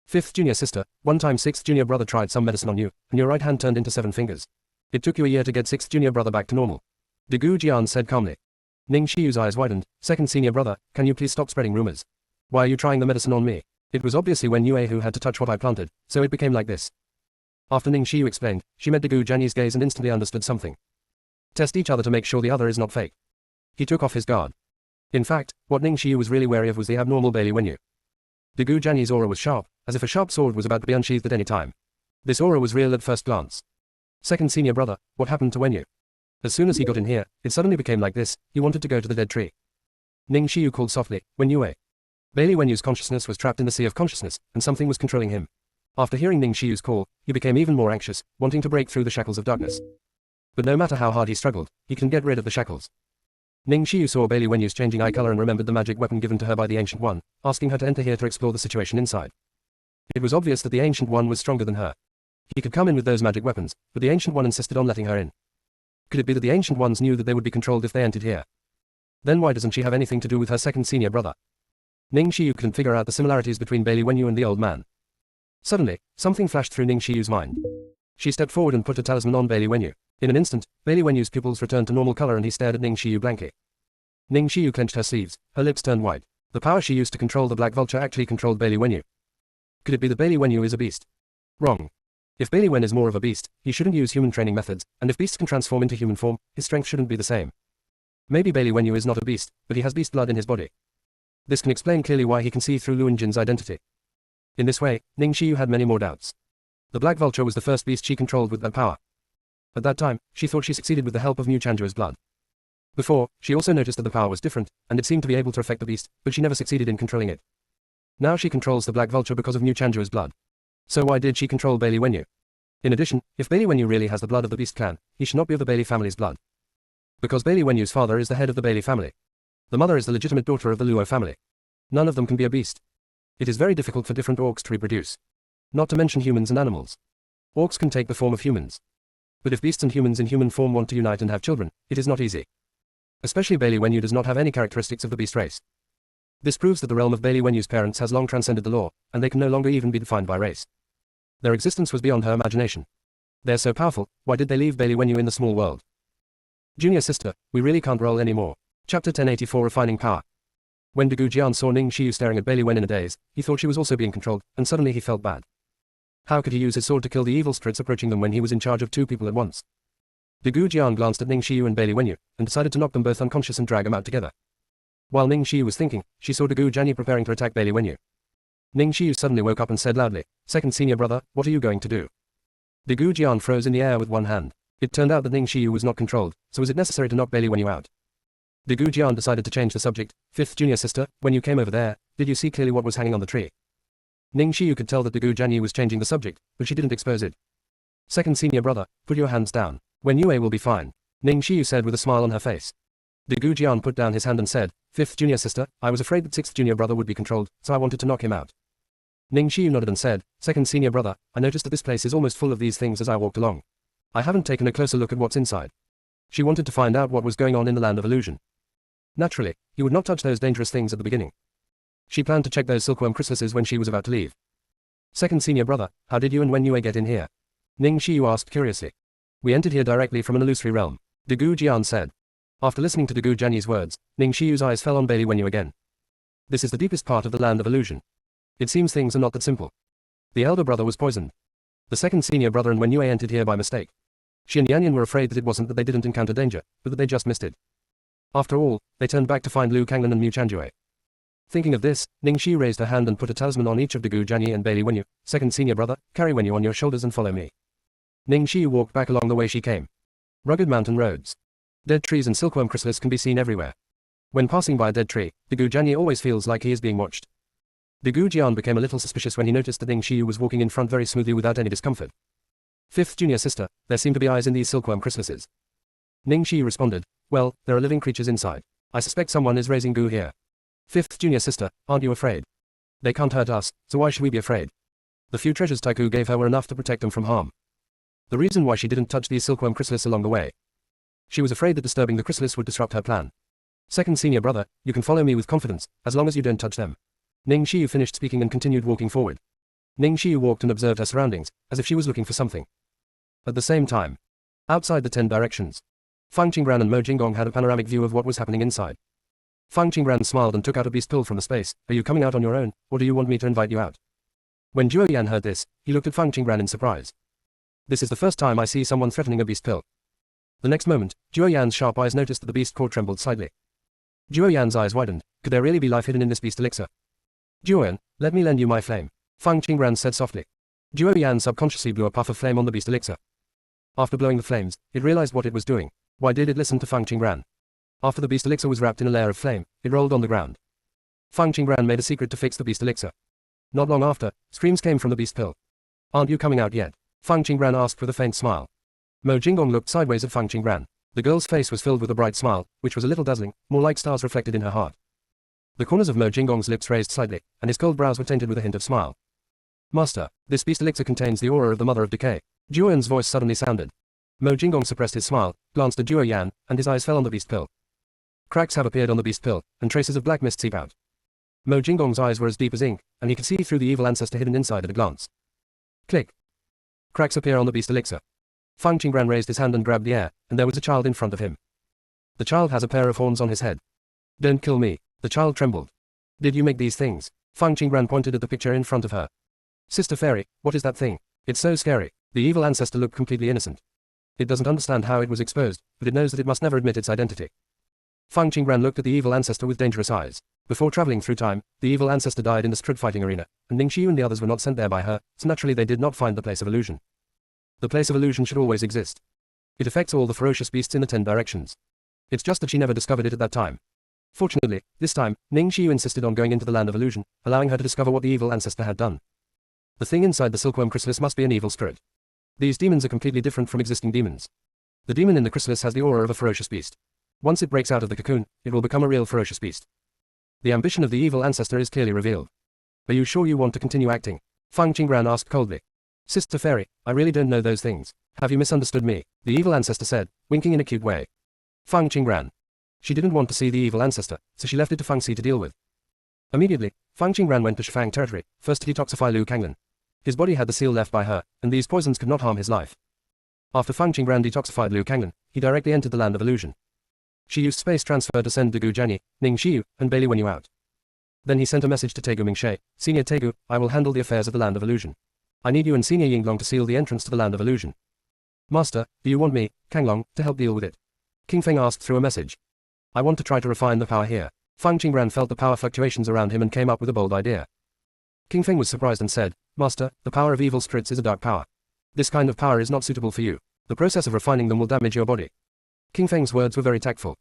Fifth junior sister, one time sixth junior brother tried some medicine on you, and your right hand turned into 7 fingers. It took you a year to get sixth junior brother back to normal. Dagu Jian said calmly. Ning Shiyu's eyes widened. Second senior brother, can you please stop spreading rumors? Why are you trying the medicine on me? It was obviously Wen Yue who had to touch what I planted, so it became like this. After Ning Shiyu explained, she met Dagu Janyi's gaze and instantly understood something. Test each other to make sure the other is not fake. He took off his guard. In fact, what Ning Shiyu was really wary of was the abnormal Bailey Wenyu. Dagu Janyi's aura was sharp, as if a sharp sword was about to be unsheathed at any time. This aura was real at first glance. Second senior brother, what happened to Wenyu? As soon as he got in here, it suddenly became like this. He wanted to go to the dead tree. Ning Shiyu called softly, Wen Yue. Bailey Wenyu's consciousness was trapped in the sea of consciousness, and something was controlling him. After hearing Ning Shiyu's call, he became even more anxious, wanting to break through the shackles of darkness. But no matter how hard he struggled, he couldn't get rid of the shackles. Ning Shiyu saw Bailey Wenyu's changing eye color and remembered the magic weapon given to her by the Ancient One, asking her to enter here to explore the situation inside. It was obvious that the Ancient One was stronger than her. He could come in with those magic weapons, but the Ancient One insisted on letting her in. Could it be that the Ancient Ones knew that they would be controlled if they entered here? Then why doesn't she have anything to do with her second senior brother? Ning Shiyu couldn't figure out the similarities between Bailey Wenyu and the old man. Suddenly, something flashed through Ning Shiyu's mind. She stepped forward and put a talisman on Bailey Wenyu. In an instant, Bailey Wenyu's pupils returned to normal color and he stared at Ning Shiyu blankly. Ning Shiyu clenched her sleeves, her lips turned white. The power she used to control the Black Vulture actually controlled Bailey Wenyu. Could it be that Bailey Wenyu is a beast? Wrong. If Bailey Wen is more of a beast, he shouldn't use human training methods, and if beasts can transform into human form, his strength shouldn't be the same. Maybe Bailey Wenyu is not a beast, but he has beast blood in his body. This can explain clearly why he can see through Luan Jin's identity. In this way, Ning Shiyu had many more doubts. The Black Vulture was the first beast she controlled with that power. At that time, she thought she succeeded with the help of Mu Chanjua's blood. Before, she also noticed that the power was different, and it seemed to be able to affect the beast, but she never succeeded in controlling it. Now she controls the Black Vulture because of Mu Chanjua's blood. So why did she control Bailey Wenyu? In addition, if Bailey Wenyu really has the blood of the Beast clan, he should not be of the Bailey family's blood. Because Bailey Wenyu's father is the head of the Bailey family. The mother is the legitimate daughter of the Luo family. None of them can be a beast. It is very difficult for different orcs to reproduce. Not to mention humans and animals. Orcs can take the form of humans. But if beasts and humans in human form want to unite and have children, it is not easy. Especially Bailey Wenyu does not have any characteristics of the beast race. This proves that the realm of Bailey Wenyu's parents has long transcended the law, and they can no longer even be defined by race. Their existence was beyond her imagination. They're so powerful, why did they leave Bailey Wenyu in the small world? Junior sister, we really can't roll anymore. Chapter 1084 Refining Power. When Dagu Jian saw Ning Shiyu staring at Bailey Wen in a daze, he thought she was also being controlled, and suddenly he felt bad. How could he use his sword to kill the evil spirits approaching them when he was in charge of 2 people at once? Dagu Jian glanced at Ning Shiyu and Bailey Wenyu, and decided to knock them both unconscious and drag them out together. While Ning Shiyu was thinking, she saw Dagu Janyi preparing to attack Bailey Wenyu. Ning Shiyu suddenly woke up and said loudly, Second senior brother, what are you going to do? Dagu Jian froze in the air with one hand. It turned out that Ning Shiyu was not controlled, so was it necessary to knock Bailey Wenyu out? Dagu Jian decided to change the subject. Fifth junior sister, when you came over there, did you see clearly what was hanging on the tree? Ning Shiyu could tell that Dagu Janyi was changing the subject, but she didn't expose it. Second senior brother, put your hands down. Wen Yue will be fine. Ning Shiyu said with a smile on her face. Dagu Jian put down his hand and said, Fifth junior sister, I was afraid that sixth junior brother would be controlled, so I wanted to knock him out. Ning Shiyu nodded and said, Second senior brother, I noticed that this place is almost full of these things as I walked along. I haven't taken a closer look at what's inside. She wanted to find out what was going on in the land of illusion. Naturally, he would not touch those dangerous things at the beginning. She planned to check those silkworm chrysalises when she was about to leave. Second senior brother, how did you and Wen Yue get in here? Ning Shiyu asked curiously. We entered here directly from an illusory realm, Dagu Jian said. After listening to Dagu Janyi's words, Ning Shiyu's eyes fell on Bailey Wenyu again. This is the deepest part of the land of illusion. It seems things are not that simple. The elder brother was poisoned. The second senior brother and Wen Yue entered here by mistake. She and Yanyan were afraid that it wasn't that they didn't encounter danger, but that they just missed it. After all, they turned back to find Liu Kanglan and Mu Chanjue. Thinking of this, Ning Shiyu raised her hand and put a talisman on each of Dagu Janyi and Bailey Wenyu. Second senior brother, carry Wenyu on your shoulders and follow me. Ning Shiyu walked back along the way she came. Rugged mountain roads. Dead trees and silkworm chrysalis can be seen everywhere. When passing by a dead tree, Dagu Janyi always feels like he is being watched. De Gu Jian became a little suspicious when he noticed that Ning Xiyu was walking in front very smoothly without any discomfort. Fifth junior sister, there seem to be eyes in these silkworm chrysalises. Ning Xiyu responded, well, there are living creatures inside. I suspect someone is raising goo here. Fifth junior sister, aren't you afraid? They can't hurt us, so why should we be afraid? The few treasures Taiku gave her were enough to protect them from harm. The reason why she didn't touch these silkworm chrysalises along the way. She was afraid that disturbing the chrysalis would disrupt her plan. Second senior brother, you can follow me with confidence, as long as you don't touch them. Ning Xiyu finished speaking and continued walking forward. Ning Xiyu walked and observed her surroundings, as if she was looking for something. At the same time, outside the 10 directions, Fang Qingran and Mo Jinggong had a panoramic view of what was happening inside. Fang Qingran smiled and took out a beast pill from the space. Are you coming out on your own, or do you want me to invite you out? When Zhuo Yan heard this, he looked at Fang Qingran in surprise. This is the first time I see someone threatening a beast pill. The next moment, Zhuo Yan's sharp eyes noticed that the beast core trembled slightly. Zhuo Yan's eyes widened. Could there really be life hidden in this beast elixir? Zhuo Yan, let me lend you my flame, Fang Qingran said softly. Zhuo Yan subconsciously blew a puff of flame on the beast elixir. After blowing the flames, it realized what it was doing. Why did it listen to Fang Qingran? After the beast elixir was wrapped in a layer of flame, it rolled on the ground. Fang Qingran made a secret to fix the beast elixir. Not long after, screams came from the beast pill. Aren't you coming out yet? Fang Qingran asked with a faint smile. Mo Jinggong looked sideways at Fang Qingran. The girl's face was filled with a bright smile, which was a little dazzling, more like stars reflected in her heart. The corners of Mo Jinggong's lips raised slightly, and his cold brows were tainted with a hint of smile. Master, this beast elixir contains the aura of the Mother of Decay. Zhuo Yan's voice suddenly sounded. Mo Jinggong suppressed his smile, glanced at Zhuo Yan, and his eyes fell on the beast pill. Cracks have appeared on the beast pill, and traces of black mist seep out. Mo Jinggong's eyes were as deep as ink, and he could see through the evil ancestor hidden inside at a glance. Click. Cracks appear on the beast elixir. Fang Qingran raised his hand and grabbed the air, and there was a child in front of him. The child has a pair of horns on his head. Don't kill me. The child trembled. Did you make these things? Fang Qingran pointed at the picture in front of her. Sister Fairy, what is that thing? It's so scary. The evil ancestor looked completely innocent. It doesn't understand how it was exposed, but it knows that it must never admit its identity. Fang Qingran looked at the evil ancestor with dangerous eyes. Before traveling through time, the evil ancestor died in the street fighting arena, and Ning Xiyu and the others were not sent there by her, so naturally they did not find the place of illusion. The place of illusion should always exist. It affects all the ferocious beasts in the 10 directions. It's just that she never discovered it at that time. Fortunately, this time, Ning Xiyu insisted on going into the land of illusion, allowing her to discover what the evil ancestor had done. The thing inside the silkworm chrysalis must be an evil spirit. These demons are completely different from existing demons. The demon in the chrysalis has the aura of a ferocious beast. Once it breaks out of the cocoon, it will become a real ferocious beast. The ambition of the evil ancestor is clearly revealed. Are you sure you want to continue acting? Fang Qingran asked coldly. Sister Fairy, I really don't know those things. Have you misunderstood me? The evil ancestor said, winking in a cute way. Fang Qingran. She didn't want to see the evil ancestor, so she left it to Fang Si to deal with. Immediately, Fang Qingran went to Shifang territory, first to detoxify Liu Kanglan. His body had the seal left by her, and these poisons could not harm his life. After Fang Qingran detoxified Liu Kanglan, he directly entered the land of illusion. She used space transfer to send De Gu Jianyi, Ning Xiyu, and Bailey Wenyu out. Then he sent a message to Tegu Mingshe, Senior Tegu, I will handle the affairs of the land of illusion. I need you and Senior Yinglong to seal the entrance to the land of illusion. Master, do you want me, Kanglong, to help deal with it? King Feng asked through a message. I want to try to refine the power here. Fang Qingran felt the power fluctuations around him and came up with a bold idea. King Feng was surprised and said, Master, the power of evil spirits is a dark power. This kind of power is not suitable for you. The process of refining them will damage your body. King Feng's words were very tactful.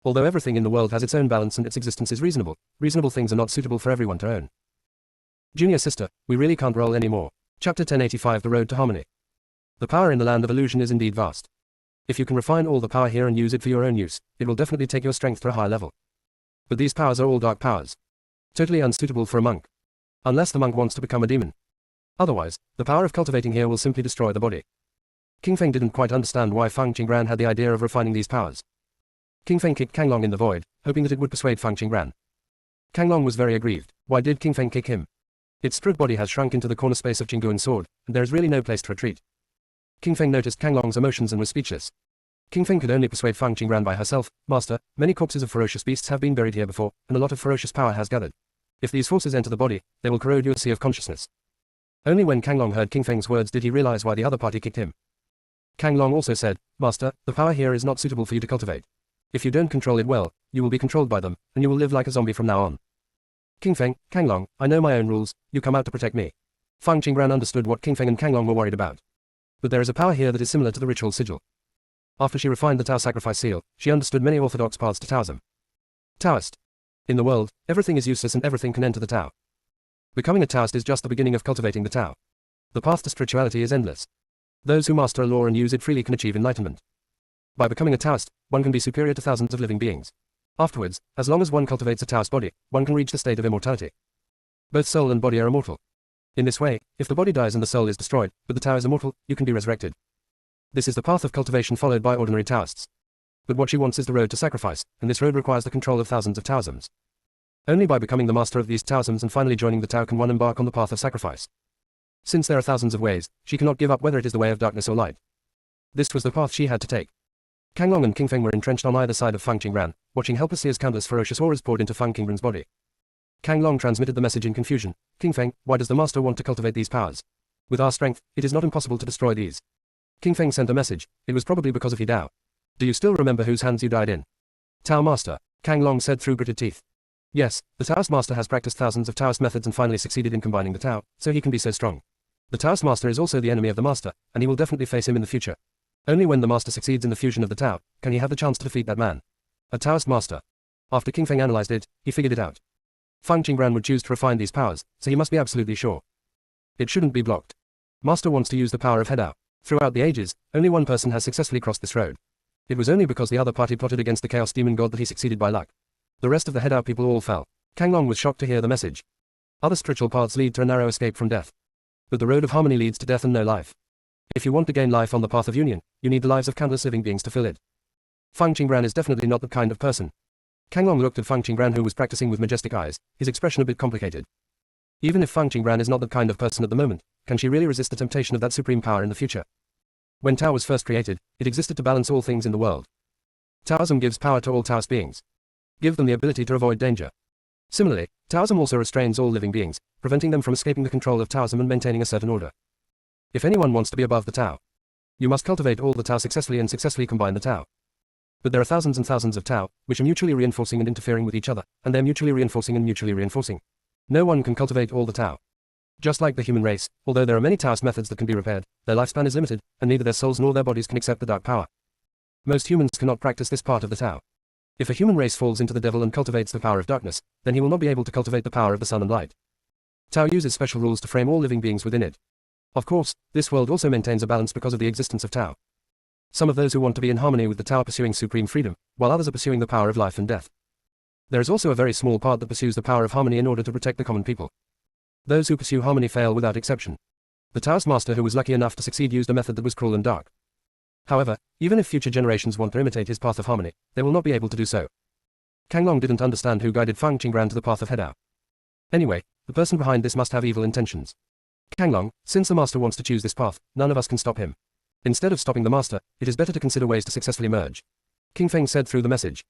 Although everything in the world has its own balance and its existence is reasonable, reasonable things are not suitable for everyone to own. Junior sister, we really can't roll anymore. Chapter 1085 The Road to Harmony. The power in the land of illusion is indeed vast. If you can refine all the power here and use it for your own use, it will definitely take your strength to a high level. But these powers are all dark powers. Totally unsuitable for a monk. Unless the monk wants to become a demon. Otherwise, the power of cultivating here will simply destroy the body. King Feng didn't quite understand why Fang Qingran had the idea of refining these powers. King Feng kicked Kanglong in the void, hoping that it would persuade Fang Qingran. Kanglong was very aggrieved. Why did King Feng kick him? Its spirit body has shrunk into the corner space of Jingguan's sword, and there is really no place to retreat. King Feng noticed Kanglong's emotions and was speechless. King Feng could only persuade Fang Qingran by herself. Master, many corpses of ferocious beasts have been buried here before, and a lot of ferocious power has gathered. If these forces enter the body, they will corrode your sea of consciousness. Only when Kanglong heard King Feng's words did he realize why the other party kicked him. Kanglong also said, Master, the power here is not suitable for you to cultivate. If you don't control it well, you will be controlled by them, and you will live like a zombie from now on. King Feng, Kanglong, I know my own rules, you come out to protect me. Fang Qingran understood what King Feng and Kanglong were worried about. But there is a power here that is similar to the ritual sigil. After she refined the Tao sacrifice seal, she understood many orthodox paths to Taoism. Taoist. In the world, everything is useless and everything can enter the Tao. Becoming a Taoist is just the beginning of cultivating the Tao. The path to spirituality is endless. Those who master a law and use it freely can achieve enlightenment. By becoming a Taoist, one can be superior to thousands of living beings. Afterwards, as long as one cultivates a Taoist body, one can reach the state of immortality. Both soul and body are immortal. In this way, if the body dies and the soul is destroyed, but the Tao is immortal, you can be resurrected. This is the path of cultivation followed by ordinary Taoists. But what she wants is the road to sacrifice, and this road requires the control of thousands of Taoisms. Only by becoming the master of these Taoisms and finally joining the Tao can one embark on the path of sacrifice. Since there are thousands of ways, she cannot give up whether it is the way of darkness or light. This was the path she had to take. Kang Long and King Feng were entrenched on either side of Fang Qingran, watching helplessly as countless ferocious auras poured into Fang Qingran's body. Kang Long transmitted the message in confusion. King Feng, why does the master want to cultivate these powers? With our strength, it is not impossible to destroy these. King Feng sent a message. It was probably because of He Dao. Do you still remember whose hands you died in? Tao Master, Kang Long said through gritted teeth. Yes, the Taoist Master has practiced thousands of Taoist methods and finally succeeded in combining the Tao, so he can be so strong. The Taoist Master is also the enemy of the Master, and he will definitely face him in the future. Only when the Master succeeds in the fusion of the Tao, can he have the chance to defeat that man. A Taoist Master. After King Feng analyzed it, he figured it out. Fang Qingran would choose to refine these powers, so he must be absolutely sure. It shouldn't be blocked. Master wants to use the power of He Dao. Throughout the ages, only one person has successfully crossed this road. It was only because the other party plotted against the Chaos Demon God that he succeeded by luck. The rest of the He Dao people all fell. Kang Long was shocked to hear the message. Other spiritual paths lead to a narrow escape from death. But the road of harmony leads to death and no life. If you want to gain life on the path of union, you need the lives of countless living beings to fill it. Fang Qingran is definitely not that kind of person. Kang Long looked at Fang Qingran who was practicing with majestic eyes, his expression a bit complicated. Even if Fang Qingran is not that kind of person at the moment, can she really resist the temptation of that supreme power in the future? When Tao was first created, it existed to balance all things in the world. Taoism gives power to all Taoist beings. Give them the ability to avoid danger. Similarly, Taoism also restrains all living beings, preventing them from escaping the control of Taoism and maintaining a certain order. If anyone wants to be above the Tao, you must cultivate all the Tao successfully and successfully combine the Tao. But there are thousands and thousands of Tao, which are mutually reinforcing and interfering with each other, and they're mutually reinforcing and mutually reinforcing. No one can cultivate all the Tao. Just like the human race, although there are many Taoist methods that can be repaired, their lifespan is limited, and neither their souls nor their bodies can accept the dark power. Most humans cannot practice this part of the Tao. If a human race falls into the devil and cultivates the power of darkness, then he will not be able to cultivate the power of the sun and light. Tao uses special rules to frame all living beings within it. Of course, this world also maintains a balance because of the existence of Tao. Some of those who want to be in harmony with the Tao are pursuing supreme freedom, while others are pursuing the power of life and death. There is also a very small part that pursues the power of harmony in order to protect the common people. Those who pursue harmony fail without exception. The Taoist master who was lucky enough to succeed used a method that was cruel and dark. However, even if future generations want to imitate his path of harmony, they will not be able to do so. Kang Long didn't understand who guided Fang Qingran to the path of He Dao. Anyway, the person behind this must have evil intentions. Kang Long, since the master wants to choose this path, none of us can stop him. Instead of stopping the master, it is better to consider ways to successfully merge. King Feng said through the message.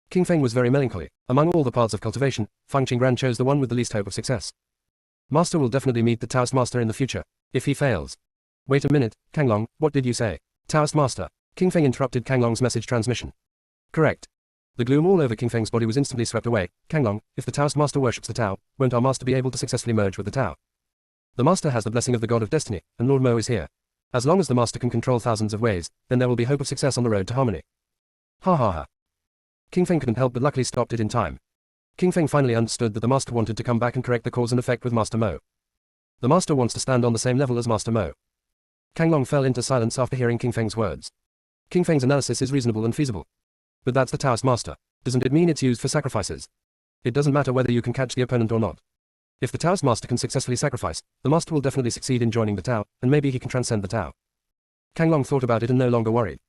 King Feng was very melancholy. Among all the paths of cultivation, Fang Qingran chose the one with the least hope of success. Master will definitely meet the Taoist master in the future, if he fails. Wait a minute, Kang Long, what did you say? Taoist master. King Feng interrupted Kang Long's message transmission. Correct. The gloom all over King Feng's body was instantly swept away. Kang Long, if the Taoist master worships the Tao, won't our master be able to successfully merge with the Tao? The master has the blessing of the god of destiny, and Lord Mo is here. As long as the master can control thousands of ways, then there will be hope of success on the road to harmony. Ha ha ha. King Feng couldn't help but luckily stopped it in time. King Feng finally understood that the master wanted to come back and correct the cause and effect with Master Mo. The master wants to stand on the same level as Master Mo. Kang Long fell into silence after hearing King Feng's words. King Feng's analysis is reasonable and feasible. But that's the Taoist master. Doesn't it mean it's used for sacrifices? It doesn't matter whether you can catch the opponent or not. If the Taoist master can successfully sacrifice, the master will definitely succeed in joining the Tao, and maybe he can transcend the Tao. Kang Long thought about it and no longer worried.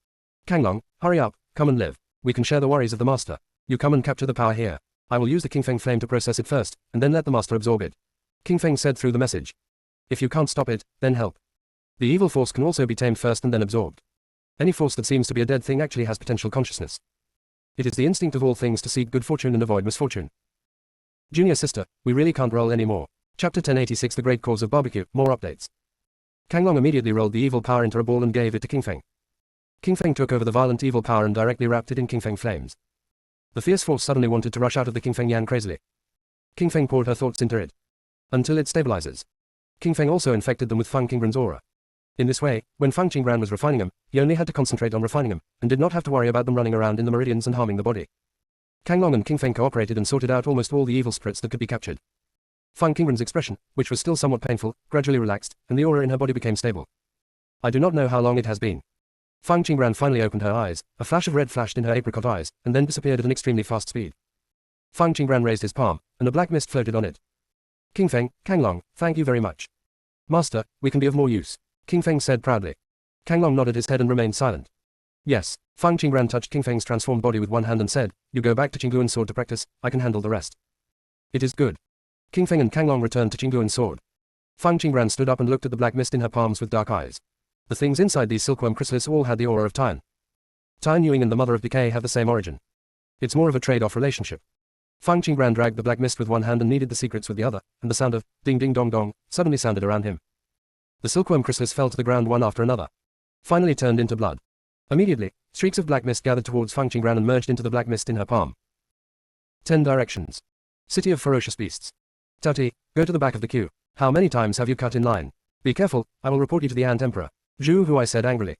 Kang Long, hurry up, come and live. We can share the worries of the master. You come and capture the power here. I will use the King Feng flame to process it first, and then let the master absorb it. King Feng said through the message. If you can't stop it, then help. The evil force can also be tamed first and then absorbed. Any force that seems to be a dead thing actually has potential consciousness. It is the instinct of all things to seek good fortune and avoid misfortune. Junior sister, we really can't roll anymore. Chapter 1086 The Great Cause of Barbecue, more updates. Kang Long immediately rolled the evil power into a ball and gave it to King Feng. King Feng took over the violent evil power and directly wrapped it in King Feng flames. The fierce force suddenly wanted to rush out of the King Feng Yan crazily. King Feng poured her thoughts into it. Until it stabilizes. King Feng also infected them with Fang Qingran's aura. In this way, when Fang Qingran was refining them, he only had to concentrate on refining them, and did not have to worry about them running around in the meridians and harming the body. Kang Long and King Feng cooperated and sorted out almost all the evil spirits that could be captured. Fang Qingren's expression, which was still somewhat painful, gradually relaxed, and the aura in her body became stable. I do not know how long it has been. Fang Qingren finally opened her eyes, a flash of red flashed in her apricot eyes, and then disappeared at an extremely fast speed. Fang Qingren raised his palm, and a black mist floated on it. King Feng, Kanglong, thank you very much. Master, we can be of more use, King Feng said proudly. Kanglong nodded his head and remained silent. Yes, Fang Qingren touched King Feng's transformed body with one hand and said, you go back to Qingluan's sword to practice, I can handle the rest. It is good. King Feng and Kanglong returned to Qingluan's sword. Fang Qingren stood up and looked at the black mist in her palms with dark eyes. The things inside these silkworm chrysalises all had the aura of Tian. Tian Yuing and the Mother of Decay have the same origin. It's more of a trade-off relationship. Fang Qingren dragged the black mist with one hand and kneaded the secrets with the other, and the sound of ding ding dong dong suddenly sounded around him. The silkworm chrysalis fell to the ground one after another. Finally turned into blood. Immediately, streaks of black mist gathered towards Fang Qingren and merged into the black mist in her palm. 10 directions. City of ferocious beasts. Tauti, go to the back of the queue. How many times have you cut in line? Be careful, I will report you to the Ant Emperor. Zhu Huai said angrily.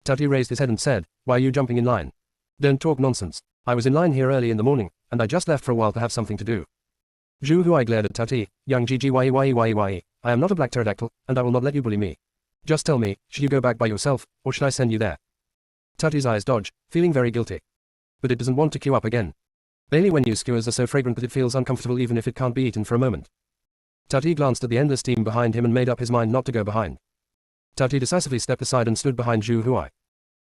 Tauti raised his head and said, why are you jumping in line? Don't talk nonsense. I was in line here early in the morning, and I just left for a while to have something to do. Zhu Huai glared at Tauti, young Ggye, I am not a black pterodactyl, and I will not let you bully me. Just tell me, should you go back by yourself, or should I send you there? Tauti's eyes dodged, feeling very guilty. But it doesn't want to queue up again. Bailey Wenyu's skewers are so fragrant that it feels uncomfortable even if it can't be eaten for a moment. Tauti glanced at the endless steam behind him and made up his mind not to go behind. Tauti decisively stepped aside and stood behind Zhu Huai.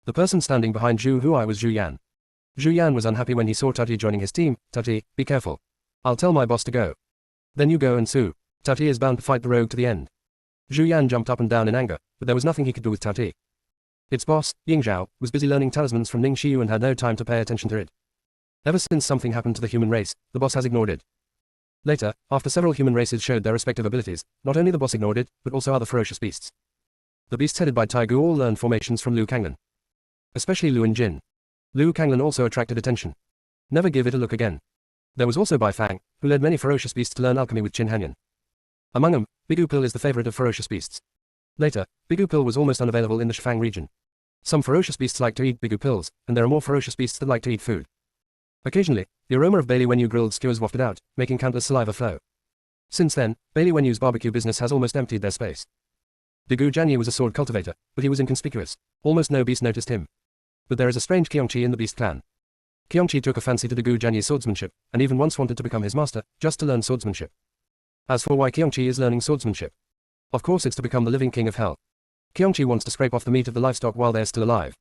The person standing behind Zhu Huai was Zhu Yan. Zhu Yan was unhappy when he saw Tauti joining his team. Tauti, be careful. I'll tell my boss to go. Then you go and sue. Tauti is bound to fight the rogue to the end. Zhu Yan jumped up and down in anger, but there was nothing he could do with Tauti. Its boss, Ying Zhao, was busy learning talismans from Ning Xiu and had no time to pay attention to it. Ever since something happened to the human race, the boss has ignored it. Later, after several human races showed their respective abilities, not only the boss ignored it, but also other ferocious beasts. The beasts headed by Taigu all learned formations from Liu Kanglan. Especially Lu and Jin. Liu Kanglan also attracted attention. Never give it a look again. There was also Bai Fang, who led many ferocious beasts to learn alchemy with Qin Hanyan. Among them, Bigu Pil is the favorite of ferocious beasts. Later, Bigu Pil was almost unavailable in the Shifang region. Some ferocious beasts like to eat Bigu Pils, and there are more ferocious beasts that like to eat food. Occasionally, the aroma of Bailey Wenyu grilled skewers wafted out, making countless saliva flow. Since then, Bailey Wenyu's barbecue business has almost emptied their space. Digu Janyi was a sword cultivator, but he was inconspicuous. Almost no beast noticed him. But there is a strange Qiongqi in the beast clan. Qiongqi took a fancy to Digu Janyi's swordsmanship, and even once wanted to become his master, just to learn swordsmanship. As for why Qiongqi is learning swordsmanship, of course it's to become the living king of hell. Qiongqi wants to scrape off the meat of the livestock while they're still alive.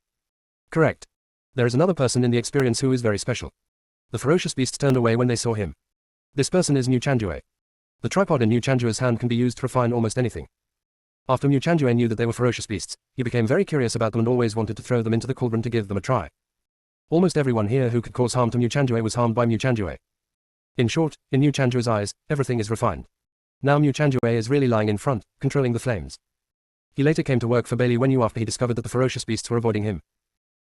Correct. There is another person in the experience who is very special. The ferocious beasts turned away when they saw him. This person is Mu Chanjue. The tripod in Mu Chanjue's hand can be used to refine almost anything. After Mu Chanjue knew that they were ferocious beasts, he became very curious about them and always wanted to throw them into the cauldron to give them a try. Almost everyone here who could cause harm to Mu Chanjue was harmed by Mu Chanjue. In short, in Mu Chanjue's eyes, everything is refined. Now Mu Chanjue is really lying in front, controlling the flames. He later came to work for Bailey Wenyu after he discovered that the ferocious beasts were avoiding him.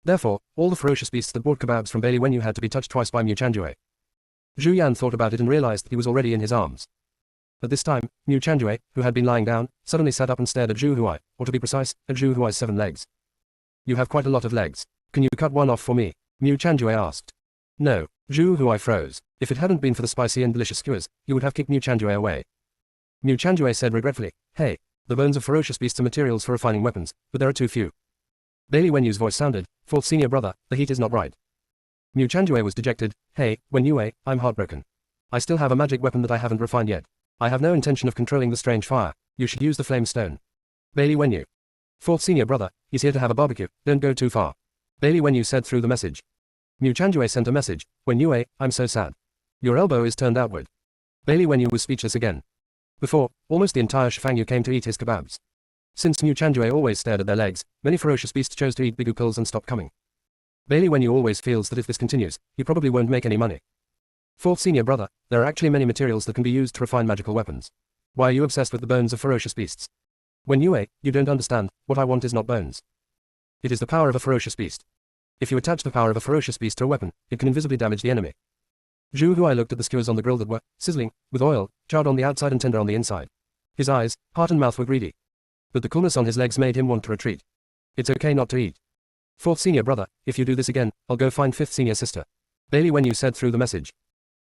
Therefore, all the ferocious beasts that bought kebabs from Bailey Wenyu had to be touched twice by Mu Chanjue. Zhu Yan thought about it and realized that he was already in his arms. At this time, Mu Chanjue, who had been lying down, suddenly sat up and stared at Zhu Huai, or to be precise, at Zhu Huai's 7 legs. You have quite a lot of legs. Can you cut one off for me? Mu Chanjue asked. No. Zhu Huai froze. If it hadn't been for the spicy and delicious skewers, he would have kicked Mu Chanjue away. Mu Chanjue said regretfully, hey, the bones of ferocious beasts are materials for refining weapons, but there are too few. Bailey Wenyu's voice sounded, fourth senior brother, the heat is not right. Mu Chanjue was dejected, hey, Wenyue, I'm heartbroken. I still have a magic weapon that I haven't refined yet. I have no intention of controlling the strange fire. You should use the flame stone. Bailey Wenyu. Fourth senior brother, he's here to have a barbecue, don't go too far. Bailey Wenyu said through the message. Mu Chanjue sent a message, Wenyue, I'm so sad. Your elbow is turned outward. Bailey Wenyu was speechless again. Before, almost the entire Shifangyu came to eat his kebabs. Since Mu Chanjue always stared at their legs, many ferocious beasts chose to eat Bigu Pils and stopped coming. Bailey Wenyu always feels that if this continues, he probably won't make any money. Fourth senior brother, there are actually many materials that can be used to refine magical weapons. Why are you obsessed with the bones of ferocious beasts? Wenyue, you don't understand, what I want is not bones. It is the power of a ferocious beast. If you attach the power of a ferocious beast to a weapon, it can invisibly damage the enemy. Zhu Huai looked at the skewers on the grill that were, sizzling, with oil, charred on the outside and tender on the inside. His eyes, heart and mouth were greedy. But the coolness on his legs made him want to retreat. It's okay not to eat. Fourth senior brother, if you do this again, I'll go find fifth senior sister. Bailey Wenyu said through the message.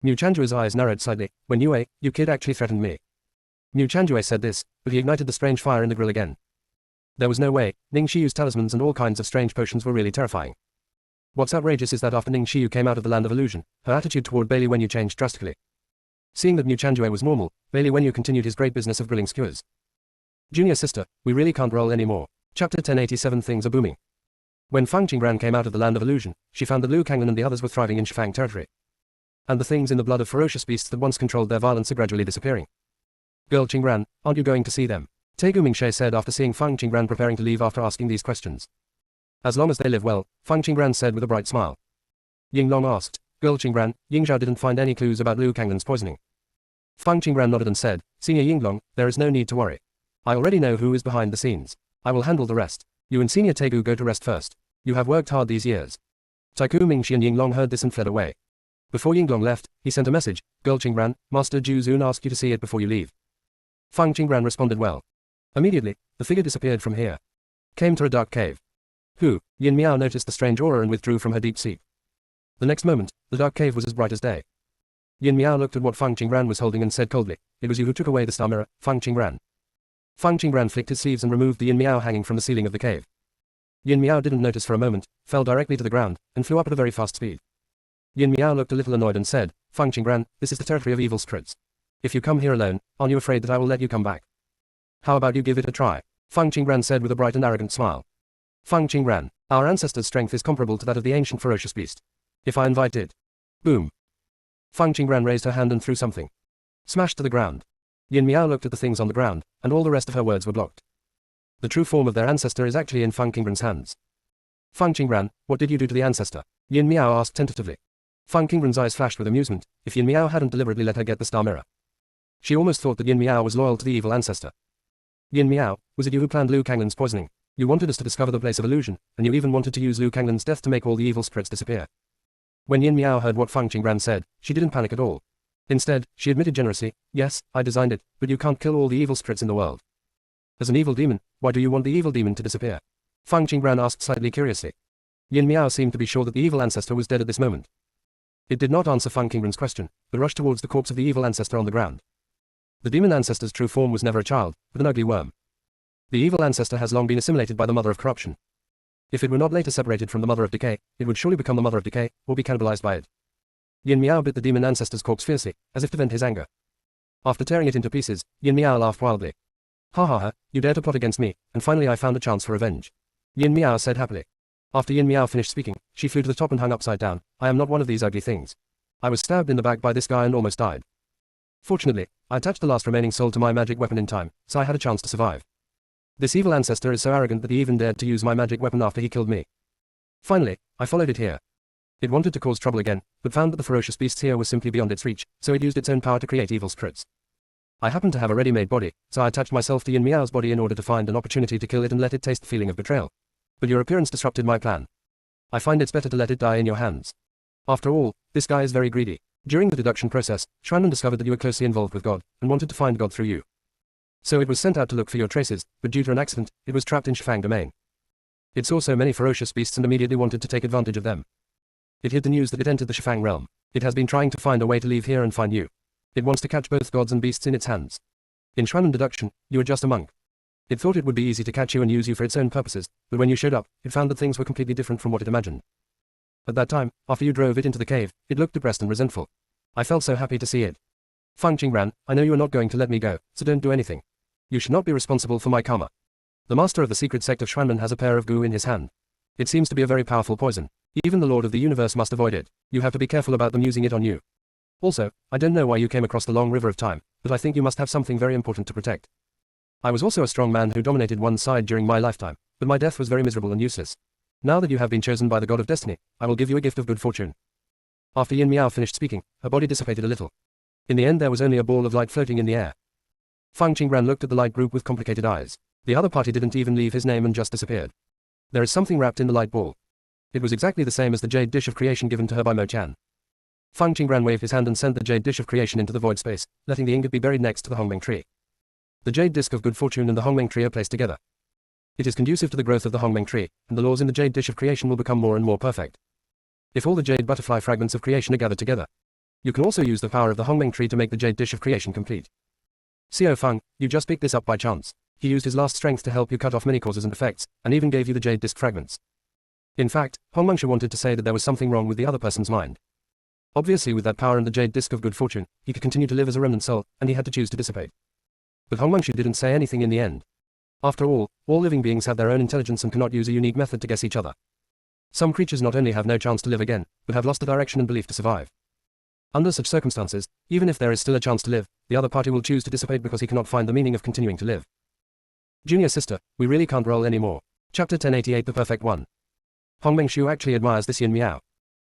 Mu Chanjue's eyes narrowed slightly. When you kid actually threatened me. Mu Chanjue said this, but he ignited the strange fire in the grill again. There was no way. Ning Shiyu's talismans and all kinds of strange potions were really terrifying. What's outrageous is that after Ning Shiyu came out of the land of illusion, her attitude toward Bailey Wenyu changed drastically. Seeing that Mu Chanjue was normal, Bailey Wenyu continued his great business of grilling skewers. Junior sister, we really can't roll anymore. Chapter 1087 Things are booming. When Fang Qingran came out of the land of illusion, she found that Liu Kanglan and the others were thriving in Shifang territory. And the things in the blood of ferocious beasts that once controlled their violence are gradually disappearing. Girl Qingran, aren't you going to see them? Tegu Mingshe said after seeing Fang Qingran preparing to leave after asking these questions. As long as they live well, Fang Qingran said with a bright smile. Yinglong asked, Girl Qingran, Yingzhao didn't find any clues about Liu Kanglan's poisoning. Fang Qingran nodded and said, Senior Yinglong, there is no need to worry. I already know who is behind the scenes. I will handle the rest. You and Senior Tegu go to rest first. You have worked hard these years. Taiku Mingxi and Yinglong heard this and fled away. Before Yinglong left, he sent a message, Girl Qingran, Master Ju Zun asked you to see it before you leave. Fang Qingran responded well. Immediately, the figure disappeared from here. Came to a dark cave. Yin Miao noticed the strange aura and withdrew from her deep sleep. The next moment, the dark cave was as bright as day. Yin Miao looked at what Fang Qingran was holding and said coldly, It was you who took away the star mirror, Fang Qingran. Fang Qingran flicked his sleeves and removed the Yin Miao hanging from the ceiling of the cave. Yin Miao didn't notice for a moment, fell directly to the ground, and flew up at a very fast speed. Yin Miao looked a little annoyed and said, Fang Qingran, this is the territory of evil spirits. If you come here alone, aren't you afraid that I will let you come back? How about you give it a try? Fang Qingran said with a bright and arrogant smile. Fang Qingran, our ancestors' strength is comparable to that of the ancient ferocious beast. If I invite it. Boom. Fang Qingran raised her hand and threw something. Smashed to the ground. Yin Miao looked at the things on the ground, and all the rest of her words were blocked. The true form of their ancestor is actually in Fang Qingran's hands. Fang Qingran, what did you do to the ancestor? Yin Miao asked tentatively. Fang Qingran's eyes flashed with amusement, if Yin Miao hadn't deliberately let her get the star mirror. She almost thought that Yin Miao was loyal to the evil ancestor. Yin Miao, was it you who planned Liu Kanglan's poisoning? You wanted us to discover the place of illusion, and you even wanted to use Liu Kanglan's death to make all the evil spirits disappear. When Yin Miao heard what Fang Qingran said, she didn't panic at all. Instead, she admitted generously, yes, I designed it, but you can't kill all the evil spirits in the world. As an evil demon, why do you want the evil demon to disappear? Fang Qingran asked slightly curiously. Yin Miao seemed to be sure that the evil ancestor was dead at this moment. It did not answer Fang Qingran's question, but rushed towards the corpse of the evil ancestor on the ground. The demon ancestor's true form was never a child, but an ugly worm. The evil ancestor has long been assimilated by the mother of corruption. If it were not later separated from the mother of decay, it would surely become the mother of decay, or be cannibalized by it. Yin Miao bit the demon ancestor's corpse fiercely, as if to vent his anger. After tearing it into pieces, Yin Miao laughed wildly. Ha ha ha, you dare to plot against me, and finally I found a chance for revenge. Yin Miao said happily. After Yin Miao finished speaking, she flew to the top and hung upside down. I am not one of these ugly things. I was stabbed in the back by this guy and almost died. Fortunately, I attached the last remaining soul to my magic weapon in time, so I had a chance to survive. This evil ancestor is so arrogant that he even dared to use my magic weapon after he killed me. Finally, I followed it here. It wanted to cause trouble again, but found that the ferocious beasts here were simply beyond its reach, so it used its own power to create evil spirits. I happened to have a ready-made body, so I attached myself to Yin Miao's body in order to find an opportunity to kill it and let it taste the feeling of betrayal. But your appearance disrupted my plan. I find it's better to let it die in your hands. After all, this guy is very greedy. During the deduction process, Xuanren discovered that you were closely involved with God, and wanted to find God through you. So it was sent out to look for your traces, but due to an accident, it was trapped in Shifang domain. It saw so many ferocious beasts and immediately wanted to take advantage of them. It hid the news that it entered the Shifang realm. It has been trying to find a way to leave here and find you. It wants to catch both gods and beasts in its hands. In Xuanren deduction, you were just a monk. It thought it would be easy to catch you and use you for its own purposes, but when you showed up, it found that things were completely different from what it imagined. At that time, after you drove it into the cave, it looked depressed and resentful. I felt so happy to see it. Fang Qingran, I know you are not going to let me go, so don't do anything. You should not be responsible for my karma. The master of the secret sect of Xuanren has a pair of goo in his hand. It seems to be a very powerful poison. Even the Lord of the Universe must avoid it. You have to be careful about them using it on you. Also, I don't know why you came across the long river of time, but I think you must have something very important to protect. I was also a strong man who dominated one side during my lifetime, but my death was very miserable and useless. Now that you have been chosen by the god of destiny, I will give you a gift of good fortune. After Yin Miao finished speaking, her body dissipated a little. In the end there was only a ball of light floating in the air. Fang Qingran looked at the light group with complicated eyes. The other party didn't even leave his name and just disappeared. There is something wrapped in the light ball. It was exactly the same as the jade dish of creation given to her by Mo Chan. Fang Qingran waved his hand and sent the jade dish of creation into the void space, letting the ingot be buried next to the Hongmeng tree. The jade disc of good fortune and the Hongmeng tree are placed together. It is conducive to the growth of the Hongmeng tree, and the laws in the jade dish of creation will become more and more perfect. If all the jade butterfly fragments of creation are gathered together, You can also use the power of the Hongmeng tree to make the jade dish of creation complete. Xiao Feng, you just picked this up by chance. He used his last strength to help you cut off many causes and effects, and even gave you the jade disc fragments. In fact, Hongmengshu wanted to say that there was something wrong with the other person's mind. Obviously, with that power and the jade disc of good fortune, he could continue to live as a remnant soul, and he had to choose to dissipate. But Hongmengshu didn't say anything in the end. After all living beings have their own intelligence and cannot use a unique method to guess each other. Some creatures not only have no chance to live again, but have lost the direction and belief to survive. Under such circumstances, even if there is still a chance to live, the other party will choose to dissipate because he cannot find the meaning of continuing to live. Junior sister, we really can't roll anymore. Chapter 1088 The Perfect One. Hongmengshu actually admires this Yin Miao.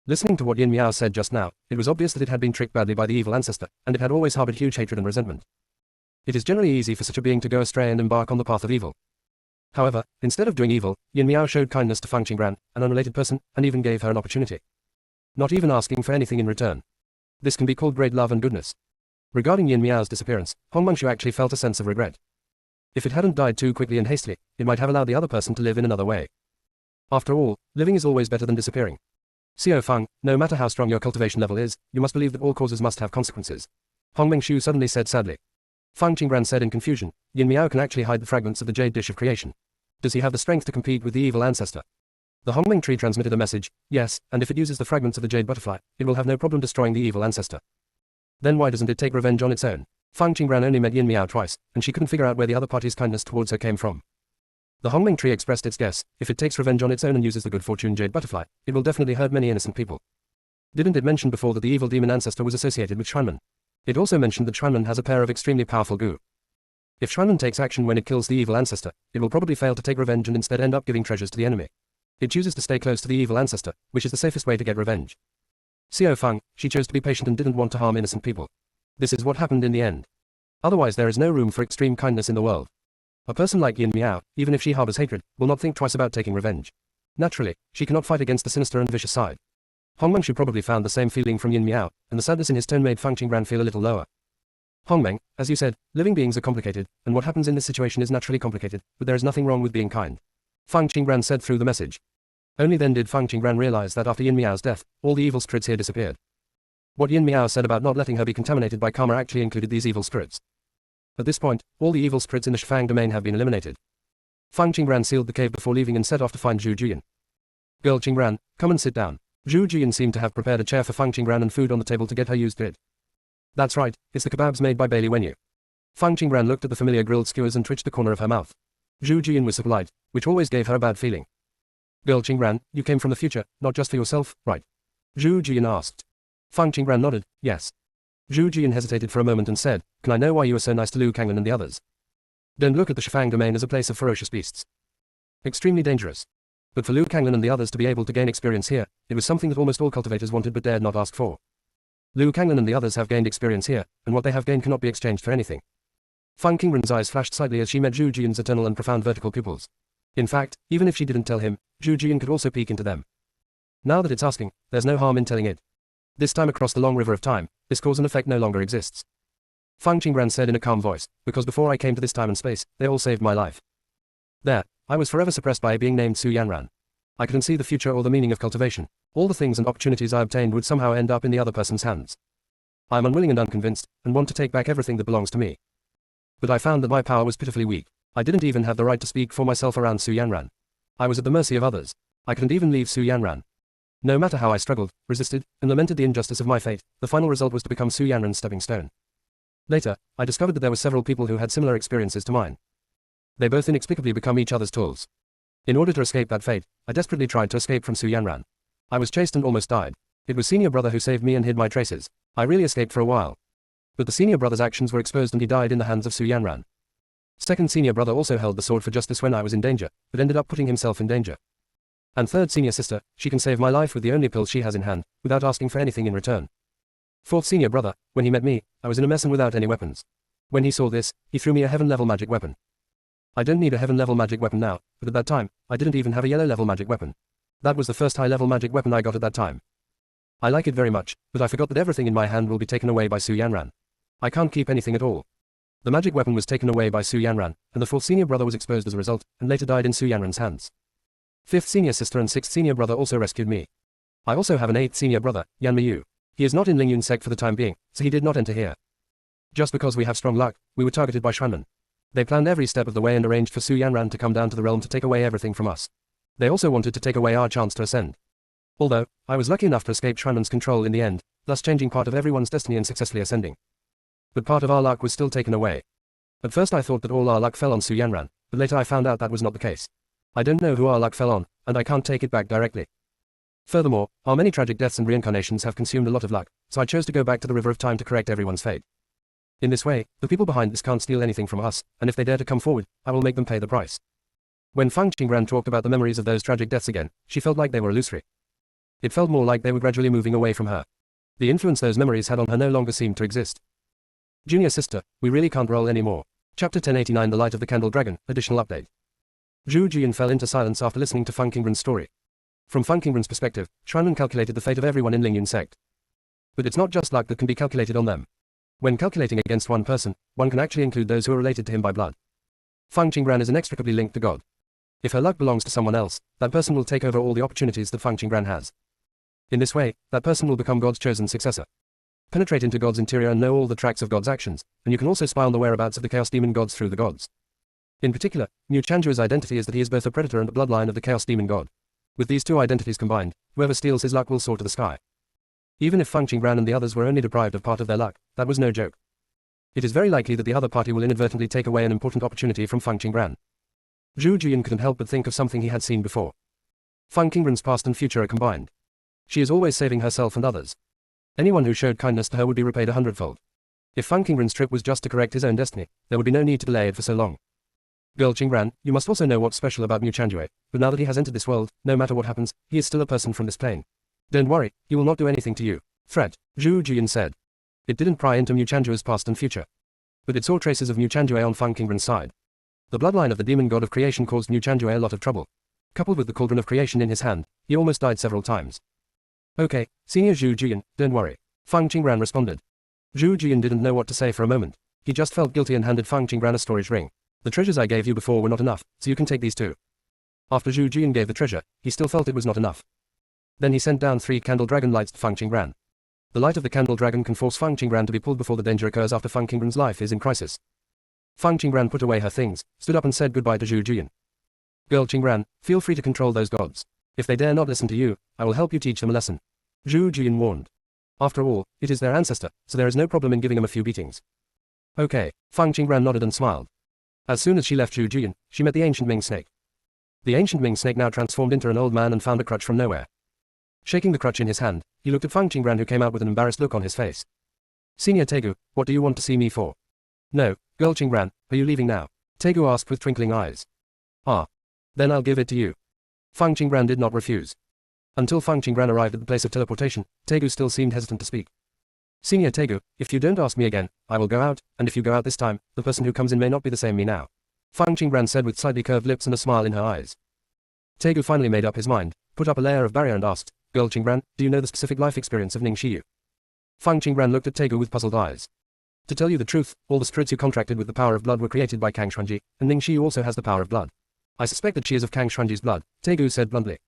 Listening to what Yin Miao said just now, it was obvious that it had been tricked badly by the evil ancestor, and it had always harbored huge hatred and resentment. It is generally easy for such a being to go astray and embark on the path of evil. However, instead of doing evil, Yin Miao showed kindness to Fang Qingran, an unrelated person, and even gave her an opportunity. Not even asking for anything in return. This can be called great love and goodness. Regarding Yin Miao's disappearance, Hongmengshu actually felt a sense of regret. If it hadn't died too quickly and hastily, it might have allowed the other person to live in another way. After all, living is always better than disappearing. Xiao Feng, no matter how strong your cultivation level is, you must believe that all causes must have consequences. Hongmengshu suddenly said sadly. Fang Qingran said in confusion, Yin Miao can actually hide the fragments of the jade dish of creation. Does he have the strength to compete with the evil ancestor? The Hongmeng tree transmitted a message, yes, and if it uses the fragments of the jade butterfly, it will have no problem destroying the evil ancestor. Then why doesn't it take revenge on its own? Fang Qingran only met Yin Miao twice, and she couldn't figure out where the other party's kindness towards her came from. The Hongmeng tree expressed its guess, if it takes revenge on its own and uses the good fortune jade butterfly, it will definitely hurt many innocent people. Didn't it mention before that the evil demon ancestor was associated with Shuanmen? It also mentioned that Shuanmen has a pair of extremely powerful gu. If Shuanmen takes action when it kills the evil ancestor, it will probably fail to take revenge and instead end up giving treasures to the enemy. It chooses to stay close to the evil ancestor, which is the safest way to get revenge. Xiao Feng, she chose to be patient and didn't want to harm innocent people. This is what happened in the end. Otherwise there is no room for extreme kindness in the world. A person like Yin Miao, even if she harbors hatred, will not think twice about taking revenge. Naturally, she cannot fight against the sinister and vicious side. Hongmengshu probably found the same feeling from Yin Miao, and the sadness in his tone made Fang Qingran feel a little lower. Hongmeng, as you said, living beings are complicated, and what happens in this situation is naturally complicated, but there is nothing wrong with being kind. Fang Qingran said through the message. Only then did Fang Qingran realize that after Yin Miao's death, all the evil spirits here disappeared. What Yin Miao said about not letting her be contaminated by karma actually included these evil spirits. At this point, all the evil spirits in the Shifang domain have been eliminated. Fang Qingran sealed the cave before leaving and set off to find Zhu Juyin. Girl Qingran, come and sit down. Zhu Juyin seemed to have prepared a chair for Fang Qingran and food on the table to get her used to it. That's right, it's the kebabs made by Bailey Wenyu. Fang Qingran looked at the familiar grilled skewers and twitched the corner of her mouth. Zhu Juyin was so polite, which always gave her a bad feeling. Girl Qingran, you came from the future, not just for yourself, right? Zhu Juyin asked. Fang Qingran nodded, yes. Zhu Juyin hesitated for a moment and said, can I know why you were so nice to Liu Kanglan and the others? Don't look at the Shifang domain as a place of ferocious beasts. Extremely dangerous. But for Liu Kanglan and the others to be able to gain experience here, it was something that almost all cultivators wanted but dared not ask for. Liu Kanglan and the others have gained experience here, and what they have gained cannot be exchanged for anything. Fang Qingran's eyes flashed slightly as she met Zhu Jiyin's eternal and profound vertical pupils. In fact, even if she didn't tell him, Zhu Jiyin could also peek into them. Now that it's asking, there's no harm in telling it. This time across the long river of time, this cause and effect no longer exists. Fang Qingran said in a calm voice, because before I came to this time and space, they all saved my life. There, I was forever suppressed by a being named Su Yanran. I couldn't see the future or the meaning of cultivation. All the things and opportunities I obtained would somehow end up in the other person's hands. I am unwilling and unconvinced, and want to take back everything that belongs to me. But I found that my power was pitifully weak. I didn't even have the right to speak for myself around Su Yanran. I was at the mercy of others. I couldn't even leave Su Yanran. No matter how I struggled, resisted, and lamented the injustice of my fate, the final result was to become Su Yanran's stepping stone. Later, I discovered that there were several people who had similar experiences to mine. They both inexplicably become each other's tools. In order to escape that fate, I desperately tried to escape from Su Yanran. I was chased and almost died. It was senior brother who saved me and hid my traces. I really escaped for a while. But the senior brother's actions were exposed and he died in the hands of Su Yanran. Second senior brother also held the sword for justice when I was in danger, but ended up putting himself in danger. And third senior sister, she can save my life with the only pill she has in hand, without asking for anything in return. Fourth senior brother, when he met me, I was in a mess and without any weapons. When he saw this, he threw me a heaven-level magic weapon. I don't need a heaven-level magic weapon now, but at that time, I didn't even have a yellow-level magic weapon. That was the first high-level magic weapon I got at that time. I like it very much, but I forgot that everything in my hand will be taken away by Su Yanran. I can't keep anything at all. The magic weapon was taken away by Su Yanran, and the fourth senior brother was exposed as a result, and later died in Su Yanran's hands. Fifth senior sister and sixth senior brother also rescued me. I also have an eighth senior brother, Yan Miyu. He is not in Lingyun's sect for the time being, so he did not enter here. Just because we have strong luck, we were targeted by Xuanmen. They planned every step of the way and arranged for Su Yanran to come down to the realm to take away everything from us. They also wanted to take away our chance to ascend. Although, I was lucky enough to escape Xuanmen's control in the end, thus changing part of everyone's destiny and successfully ascending. But part of our luck was still taken away. At first I thought that all our luck fell on Su Yanran, but later I found out that was not the case. I don't know who our luck fell on, and I can't take it back directly. Furthermore, our many tragic deaths and reincarnations have consumed a lot of luck, so I chose to go back to the River of Time to correct everyone's fate. In this way, the people behind this can't steal anything from us, and if they dare to come forward, I will make them pay the price. When Fang Qingran talked about the memories of those tragic deaths again, she felt like they were illusory. It felt more like they were gradually moving away from her. The influence those memories had on her no longer seemed to exist. Junior sister, we really can't roll anymore. Chapter 1089 The Light of the Candle Dragon, additional update. Zhu Jian fell into silence after listening to Fang Qingran's story. From Fang Qingran's perspective, Xuanmen calculated the fate of everyone in Lingyun sect. But it's not just luck that can be calculated on them. When calculating against one person, one can actually include those who are related to him by blood. Fang Qingran is inextricably linked to God. If her luck belongs to someone else, that person will take over all the opportunities that Fang Qingran has. In this way, that person will become God's chosen successor. Penetrate into God's interior and know all the tracks of God's actions, and you can also spy on the whereabouts of the Chaos Demon Gods through the gods. In particular, Mu Chanju's identity is that he is both a predator and a bloodline of the Chaos Demon God. With these two identities combined, whoever steals his luck will soar to the sky. Even if Fang Qingran and the others were only deprived of part of their luck, that was no joke. It is very likely that the other party will inadvertently take away an important opportunity from Fang Qingran. Zhu Jian couldn't help but think of something he had seen before. Fang Qingran's past and future are combined. She is always saving herself and others. Anyone who showed kindness to her would be repaid 100-fold. If Fang Qingran's trip was just to correct his own destiny, there would be no need to delay it for so long. Girl Qingran, you must also know what's special about Mu Chanjue, but now that he has entered this world, no matter what happens, he is still a person from this plane. Don't worry, he will not do anything to you. Threat, Zhu Jian said. It didn't pry into Mu Chanjue's past and future. But it saw traces of Mu Chanjue on Fang Qingran's side. The bloodline of the demon god of creation caused Mu Chanjue a lot of trouble. Coupled with the cauldron of creation in his hand, he almost died several times. Okay, Senior Zhu Jian, don't worry. Fang Qingran responded. Zhu Jian didn't know what to say for a moment. He just felt guilty and handed Fang Qingran a storage ring. The treasures I gave you before were not enough, so you can take these too. After Zhu Jian gave the treasure, he still felt it was not enough. Then he sent down 3 candle dragon lights to Fang Qingran. The light of the candle dragon can force Fang Qingran to be pulled before the danger occurs after Fang Qingran's life is in crisis. Fang Qingran put away her things, stood up and said goodbye to Zhu Jian. Girl Qingran, feel free to control those gods. If they dare not listen to you, I will help you teach them a lesson. Zhu Jian warned. After all, it is their ancestor, so there is no problem in giving them a few beatings. Okay, Fang Qingran nodded and smiled. As soon as she left Zhu Jian, she met the ancient Ming snake. The ancient Ming snake now transformed into an old man and found a crutch from nowhere. Shaking the crutch in his hand, he looked at Fang Qingran, who came out with an embarrassed look on his face. Senior Tegu, what do you want to see me for? No, Girl Qingran, are you leaving now? Tegu asked with twinkling eyes. Ah. Then I'll give it to you. Fang Qingran did not refuse. Until Fang Qingran arrived at the place of teleportation, Tegu still seemed hesitant to speak. Senior Tegu, if you don't ask me again, I will go out, and if you go out this time, the person who comes in may not be the same me now. Fang Qingran said with slightly curved lips and a smile in her eyes. Tegu finally made up his mind, put up a layer of barrier and asked, Girl Qingran, do you know the specific life experience of Ning Shiyu? Fang Qingran looked at Tegu with puzzled eyes. To tell you the truth, all the spirits who contracted with the power of blood were created by Kang Xuanji, and Ning Shiyu also has the power of blood. I suspect that she is of Kang Xuanji's blood, Tegu said bluntly.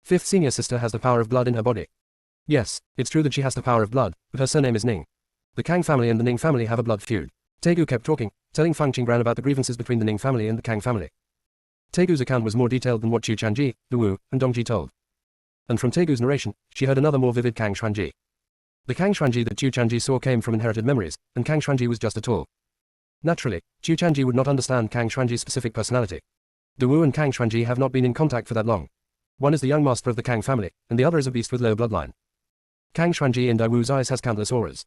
Fifth senior sister has the power of blood in her body. Yes, it's true that she has the power of blood, but her surname is Ning. The Kang family and the Ning family have a blood feud. Tegu kept talking, telling Fang Qingran about the grievances between the Ning family and the Kang family. Tegu's account was more detailed than what Chu Chanji, Du Wu, and Dongji told. And from Tegu's narration, she heard another more vivid Kang Xuanji. The Kang Xuanji that Chu Chanji saw came from inherited memories, and Kang Xuanji was just a tool. Naturally, Chu Chanji would not understand Kang Xuanji's specific personality. Du Wu and Kang Xuanji have not been in contact for that long. One is the young master of the Kang family, and the other is a beast with low bloodline. Kang Xuanji in Dai Wu's eyes has countless auras.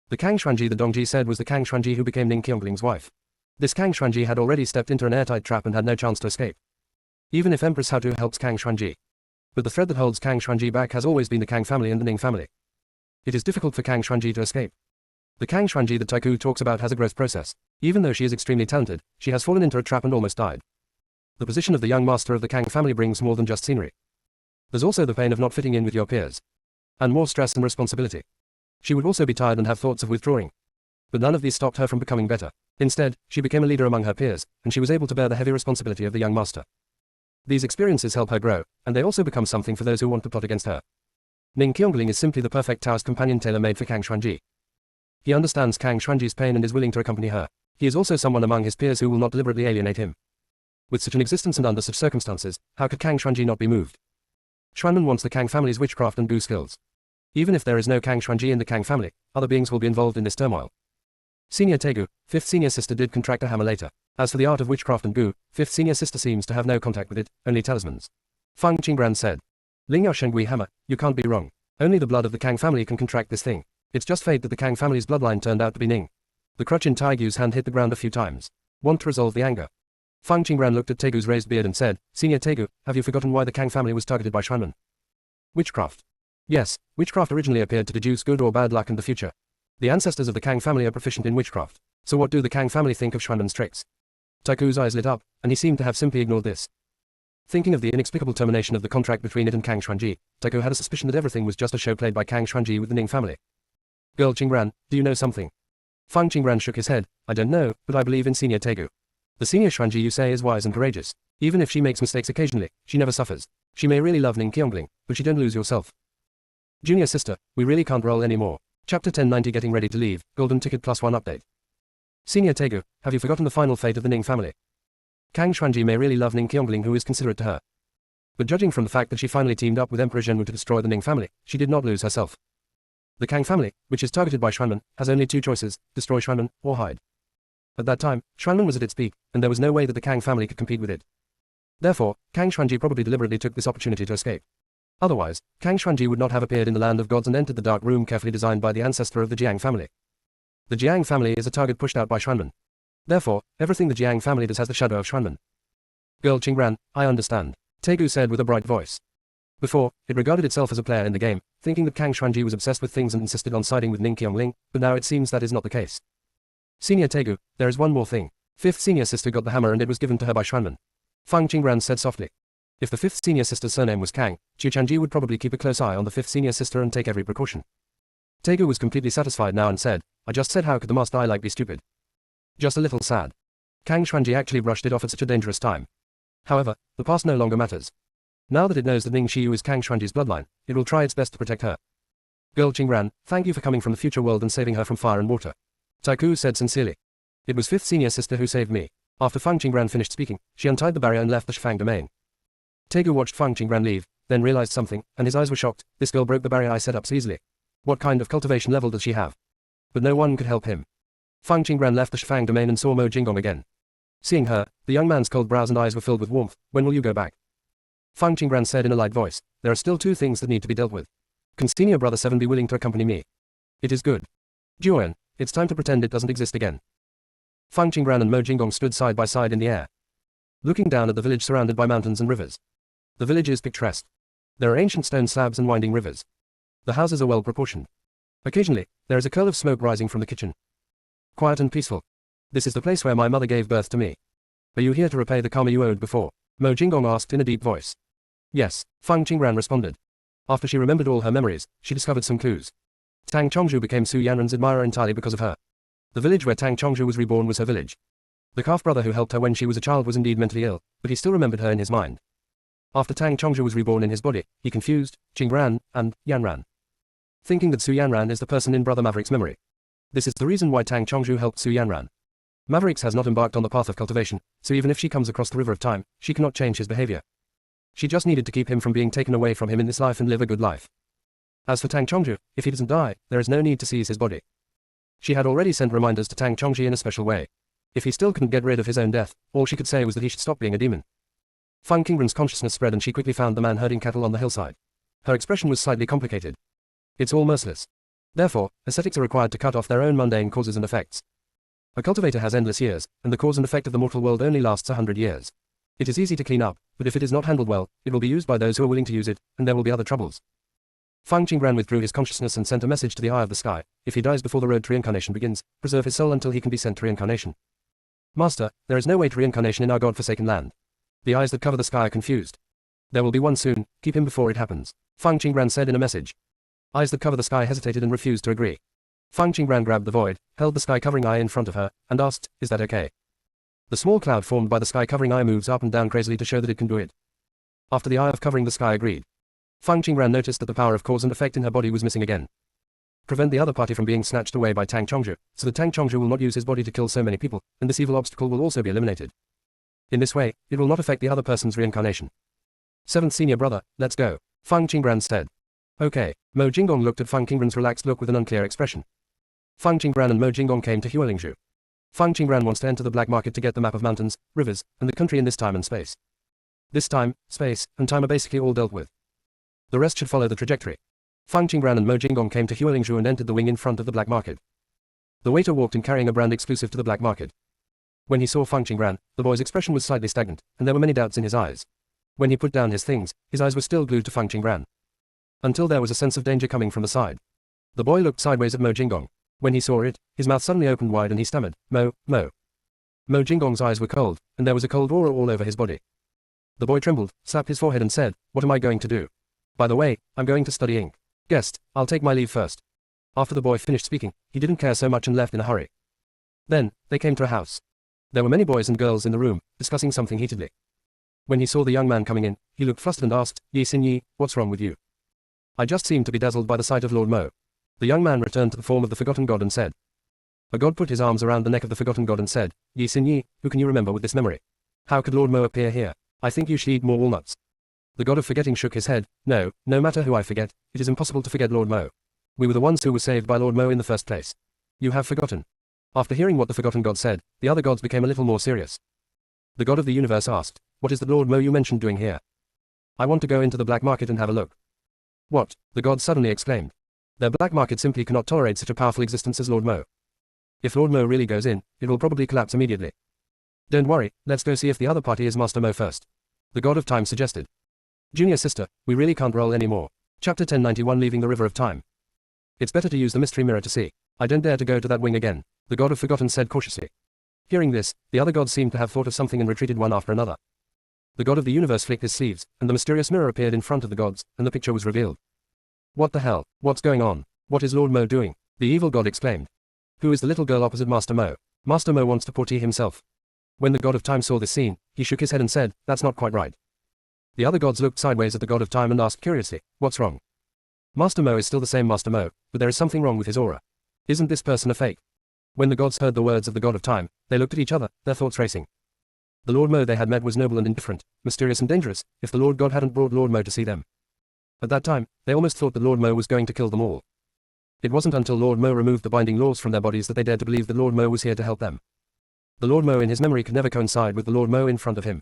The Kang Xuanji that Dongji said was the Kang Xuanji who became Ning Qiangling's wife. This Kang Xuanji had already stepped into an airtight trap and had no chance to escape. Even if Empress Haotu helps Kang Xuanji. But the thread that holds Kang Xuanji back has always been the Kang family and the Ning family. It is difficult for Kang Xuanji to escape. The Kang Xuanji that Taiku talks about has a growth process. Even though she is extremely talented, she has fallen into a trap and almost died. The position of the young master of the Kang family brings more than just scenery. There's also the pain of not fitting in with your peers. And more stress and responsibility. She would also be tired and have thoughts of withdrawing. But none of these stopped her from becoming better. Instead, she became a leader among her peers, and she was able to bear the heavy responsibility of the young master. These experiences help her grow, and they also become something for those who want to plot against her. Ning Qiongling is simply the perfect Taoist companion tailor-made for Kang Xuanji. He understands Kang Xuanji's pain and is willing to accompany her. He is also someone among his peers who will not deliberately alienate him. With such an existence and under such circumstances, how could Kang Xuanji not be moved? Xuanmen wants the Kang family's witchcraft and Gu skills. Even if there is no Kang Xuanji in the Kang family, other beings will be involved in this turmoil. Senior Tegu, fifth senior sister, did contract a hammer later. As for the art of witchcraft and Gu, fifth senior sister seems to have no contact with it, only talismans. Feng Qingbran said. Ling Yao Shengui hammer, you can't be wrong. Only the blood of the Kang family can contract this thing. It's just fate that the Kang family's bloodline turned out to be Ning. The crutch in Taigu's hand hit the ground a few times. Want to resolve the anger. Feng Qingbran looked at Tegu's raised beard and said, Senior Tegu, have you forgotten why the Kang family was targeted by Xuanmen? Witchcraft. Yes, witchcraft originally appeared to deduce good or bad luck in the future. The ancestors of the Kang family are proficient in witchcraft. So what do the Kang family think of Xuanmen's tricks? Taiku's eyes lit up, and he seemed to have simply ignored this. Thinking of the inexplicable termination of the contract between it and Kang Xuanji, Taiku had a suspicion that everything was just a show played by Kang Xuanji with the Ning family. Girl Qingbran, do you know something? Feng Qingbran shook his head. I don't know, but I believe in Senior Tegu. The Senior Xuanji you say is wise and courageous. Even if she makes mistakes occasionally, she never suffers. She may really love Ning Qiongling, but you don't lose yourself. Junior sister, we really can't roll anymore. Chapter 1090 Getting ready to leave, Golden Ticket +1 update. Senior Tegu, have you forgotten the final fate of the Ning family? Kang Xuanji may really love Ning Qiongling, who is considerate to her. But judging from the fact that she finally teamed up with Emperor Zhenwu to destroy the Ning family, she did not lose herself. The Kang family, which is targeted by Xuanmen, has only two choices, destroy Xuanmen, or hide. At that time, Xuanmen was at its peak, and there was no way that the Kang family could compete with it. Therefore, Kang Xuanji probably deliberately took this opportunity to escape. Otherwise, Kang Xuanji would not have appeared in the land of gods and entered the dark room carefully designed by the ancestor of the Jiang family. The Jiang family is a target pushed out by Xuanmen. Therefore, everything the Jiang family does has the shadow of Xuanmen. Girl Qingbran, I understand, Tegu said with a bright voice. Before, it regarded itself as a player in the game, thinking that Kang Xuanji was obsessed with things and insisted on siding with Ning Qiongling, but now it seems that is not the case. Senior Tegu, there is one more thing. Fifth senior sister got the hammer and it was given to her by Xuanmen. Feng Qingbran said softly. If the fifth senior sister's surname was Kang, Qiu Chanji would probably keep a close eye on the fifth senior sister and take every precaution. Tegu was completely satisfied now and said, I just said how could the master eye like be stupid? Just a little sad. Kang Xuanji actually brushed it off at such a dangerous time. However, the past no longer matters. Now that it knows that Ning Xiyu is Kang Xuanji's bloodline, it will try its best to protect her. Girl Qingbran, thank you for coming from the future world and saving her from fire and water. Taiku said sincerely. It was fifth senior sister who saved me. After Feng Qingbran finished speaking, she untied the barrier and left the Shifang domain. Tegu watched Feng Qingbran leave, then realized something, and his eyes were shocked. This girl broke the barrier I set up so easily. What kind of cultivation level does she have? But no one could help him. Feng Qingbran left the Shifang domain and saw Mo Jinggong again. Seeing her, the young man's cold brows and eyes were filled with warmth. When will you go back? Feng Qingbran said in a light voice, there are still two things that need to be dealt with. Can senior brother 7 be willing to accompany me? It is good. Juan, it's time to pretend it doesn't exist again. Feng Qingbran and Mo Jinggong stood side by side in the air, looking down at the village surrounded by mountains and rivers. The village is picturesque. There are ancient stone slabs and winding rivers. The houses are well proportioned. Occasionally, there is a curl of smoke rising from the kitchen. Quiet and peaceful. This is the place where my mother gave birth to me. Are you here to repay the karma you owed before? Mo Jinggong asked in a deep voice. Yes, Feng Qingbran responded. After she remembered all her memories, she discovered some clues. Tang Chongzhu became Su Yanran's admirer entirely because of her. The village where Tang Chongzhu was reborn was her village. The calf-brother who helped her when she was a child was indeed mentally ill, but he still remembered her in his mind. After Tang Chongzhu was reborn in his body, he confused Qingran and Yanran, thinking that Su Yanran is the person in Brother Maverick's memory. This is the reason why Tang Chongzhu helped Su Yanran. Mavericks has not embarked on the path of cultivation, so even if she comes across the river of time, she cannot change his behavior. She just needed to keep him from being taken away from him in this life and live a good life. As for Tang Chongzhu, if he doesn't die, there is no need to seize his body. She had already sent reminders to Tang Chongzhi in a special way. If he still couldn't get rid of his own death, all she could say was that he should stop being a demon. Feng Qingbran's consciousness spread and she quickly found the man herding cattle on the hillside. Her expression was slightly complicated. It's all merciless. Therefore, ascetics are required to cut off their own mundane causes and effects. A cultivator has endless years, and the cause and effect of the mortal world only lasts 100 years. It is easy to clean up, but if it is not handled well, it will be used by those who are willing to use it, and there will be other troubles. Feng Qingbran withdrew his consciousness and sent a message to the Eye of the Sky. If he dies before the road to reincarnation begins, preserve his soul until he can be sent to reincarnation. Master, there is no way to reincarnation in our god-forsaken land. The eyes that cover the sky are confused. There will be one soon, keep him before it happens. Feng Qingbran said in a message. Eyes that cover the sky hesitated and refused to agree. Feng Qingbran grabbed the void, held the sky-covering eye in front of her, and asked, is that okay? The small cloud formed by the sky-covering eye moves up and down crazily to show that it can do it. After the eye of covering the sky agreed. Fang Qingran noticed that the power of cause and effect in her body was missing again. Prevent the other party from being snatched away by Tang Chongzhu, so that Tang Chongzhu will not use his body to kill so many people, and this evil obstacle will also be eliminated. In this way, it will not affect the other person's reincarnation. Seventh senior brother, let's go, Fang Qingran said. Okay. Mo Jinggong looked at Fang Qingran's relaxed look with an unclear expression. Fang Qingran and Mo Jinggong came to Huolingzhu. Fang Qingran wants to enter the black market to get the map of mountains, rivers, and the country in this time and space. This time, space, and time are basically all dealt with. The rest should follow the trajectory. Fang Qingran and Mo Jinggong came to Huolingzhu and entered the wing in front of the black market. The waiter walked in carrying a brand exclusive to the black market. When he saw Fang Qingran, the boy's expression was slightly stagnant, and there were many doubts in his eyes. When he put down his things, his eyes were still glued to Fang Qingran. Until there was a sense of danger coming from the side. The boy looked sideways at Mo Jinggong. When he saw it, his mouth suddenly opened wide and he stammered, Mo. Mo Jinggong's eyes were cold, and there was a cold aura all over his body. The boy trembled, slapped his forehead and said, what am I going to do? By the way, I'm going to study ink. Guest, I'll take my leave first. After the boy finished speaking, he didn't care so much and left in a hurry. Then, they came to a house. There were many boys and girls in the room, discussing something heatedly. When he saw the young man coming in, he looked flustered and asked, Yi Xin Yi, what's wrong with you? I just seemed to be dazzled by the sight of Lord Mo. The young man returned to the form of the forgotten god and said. A god put his arms around the neck of the forgotten god and said, Yi Xin Yi, who can you remember with this memory? How could Lord Mo appear here? I think you should eat more walnuts. The god of forgetting shook his head. No matter who I forget, it is impossible to forget Lord Mo. We were the ones who were saved by Lord Mo in the first place. You have forgotten. After hearing what the forgotten god said, the other gods became a little more serious. The god of the universe asked, what is the Lord Mo you mentioned doing here? I want to go into the black market and have a look. What? The god suddenly exclaimed. Their black market simply cannot tolerate such a powerful existence as Lord Mo. If Lord Mo really goes in, it will probably collapse immediately. Don't worry, let's go see if the other party is Master Mo first. The god of time suggested. Junior sister, we really can't roll anymore. Chapter 1091 Leaving the River of Time. It's better to use the mystery mirror to see. I don't dare to go to that wing again, the god of forgotten said cautiously. Hearing this, the other gods seemed to have thought of something and retreated one after another. The god of the universe flicked his sleeves, and the mysterious mirror appeared in front of the gods, and the picture was revealed. What the hell? What's going on? What is Lord Mo doing? The evil god exclaimed. Who is the little girl opposite Master Mo? Master Mo wants to portray himself. When the god of time saw this scene, he shook his head and said, that's not quite right. The other gods looked sideways at the god of time and asked curiously, what's wrong? Master Mo is still the same Master Mo, but there is something wrong with his aura. Isn't this person a fake? When the gods heard the words of the god of time, they looked at each other, their thoughts racing. The Lord Mo they had met was noble and indifferent, mysterious and dangerous, if the Lord God hadn't brought Lord Mo to see them. At that time, they almost thought that Lord Mo was going to kill them all. It wasn't until Lord Mo removed the binding laws from their bodies that they dared to believe that Lord Mo was here to help them. The Lord Mo in his memory could never coincide with the Lord Mo in front of him.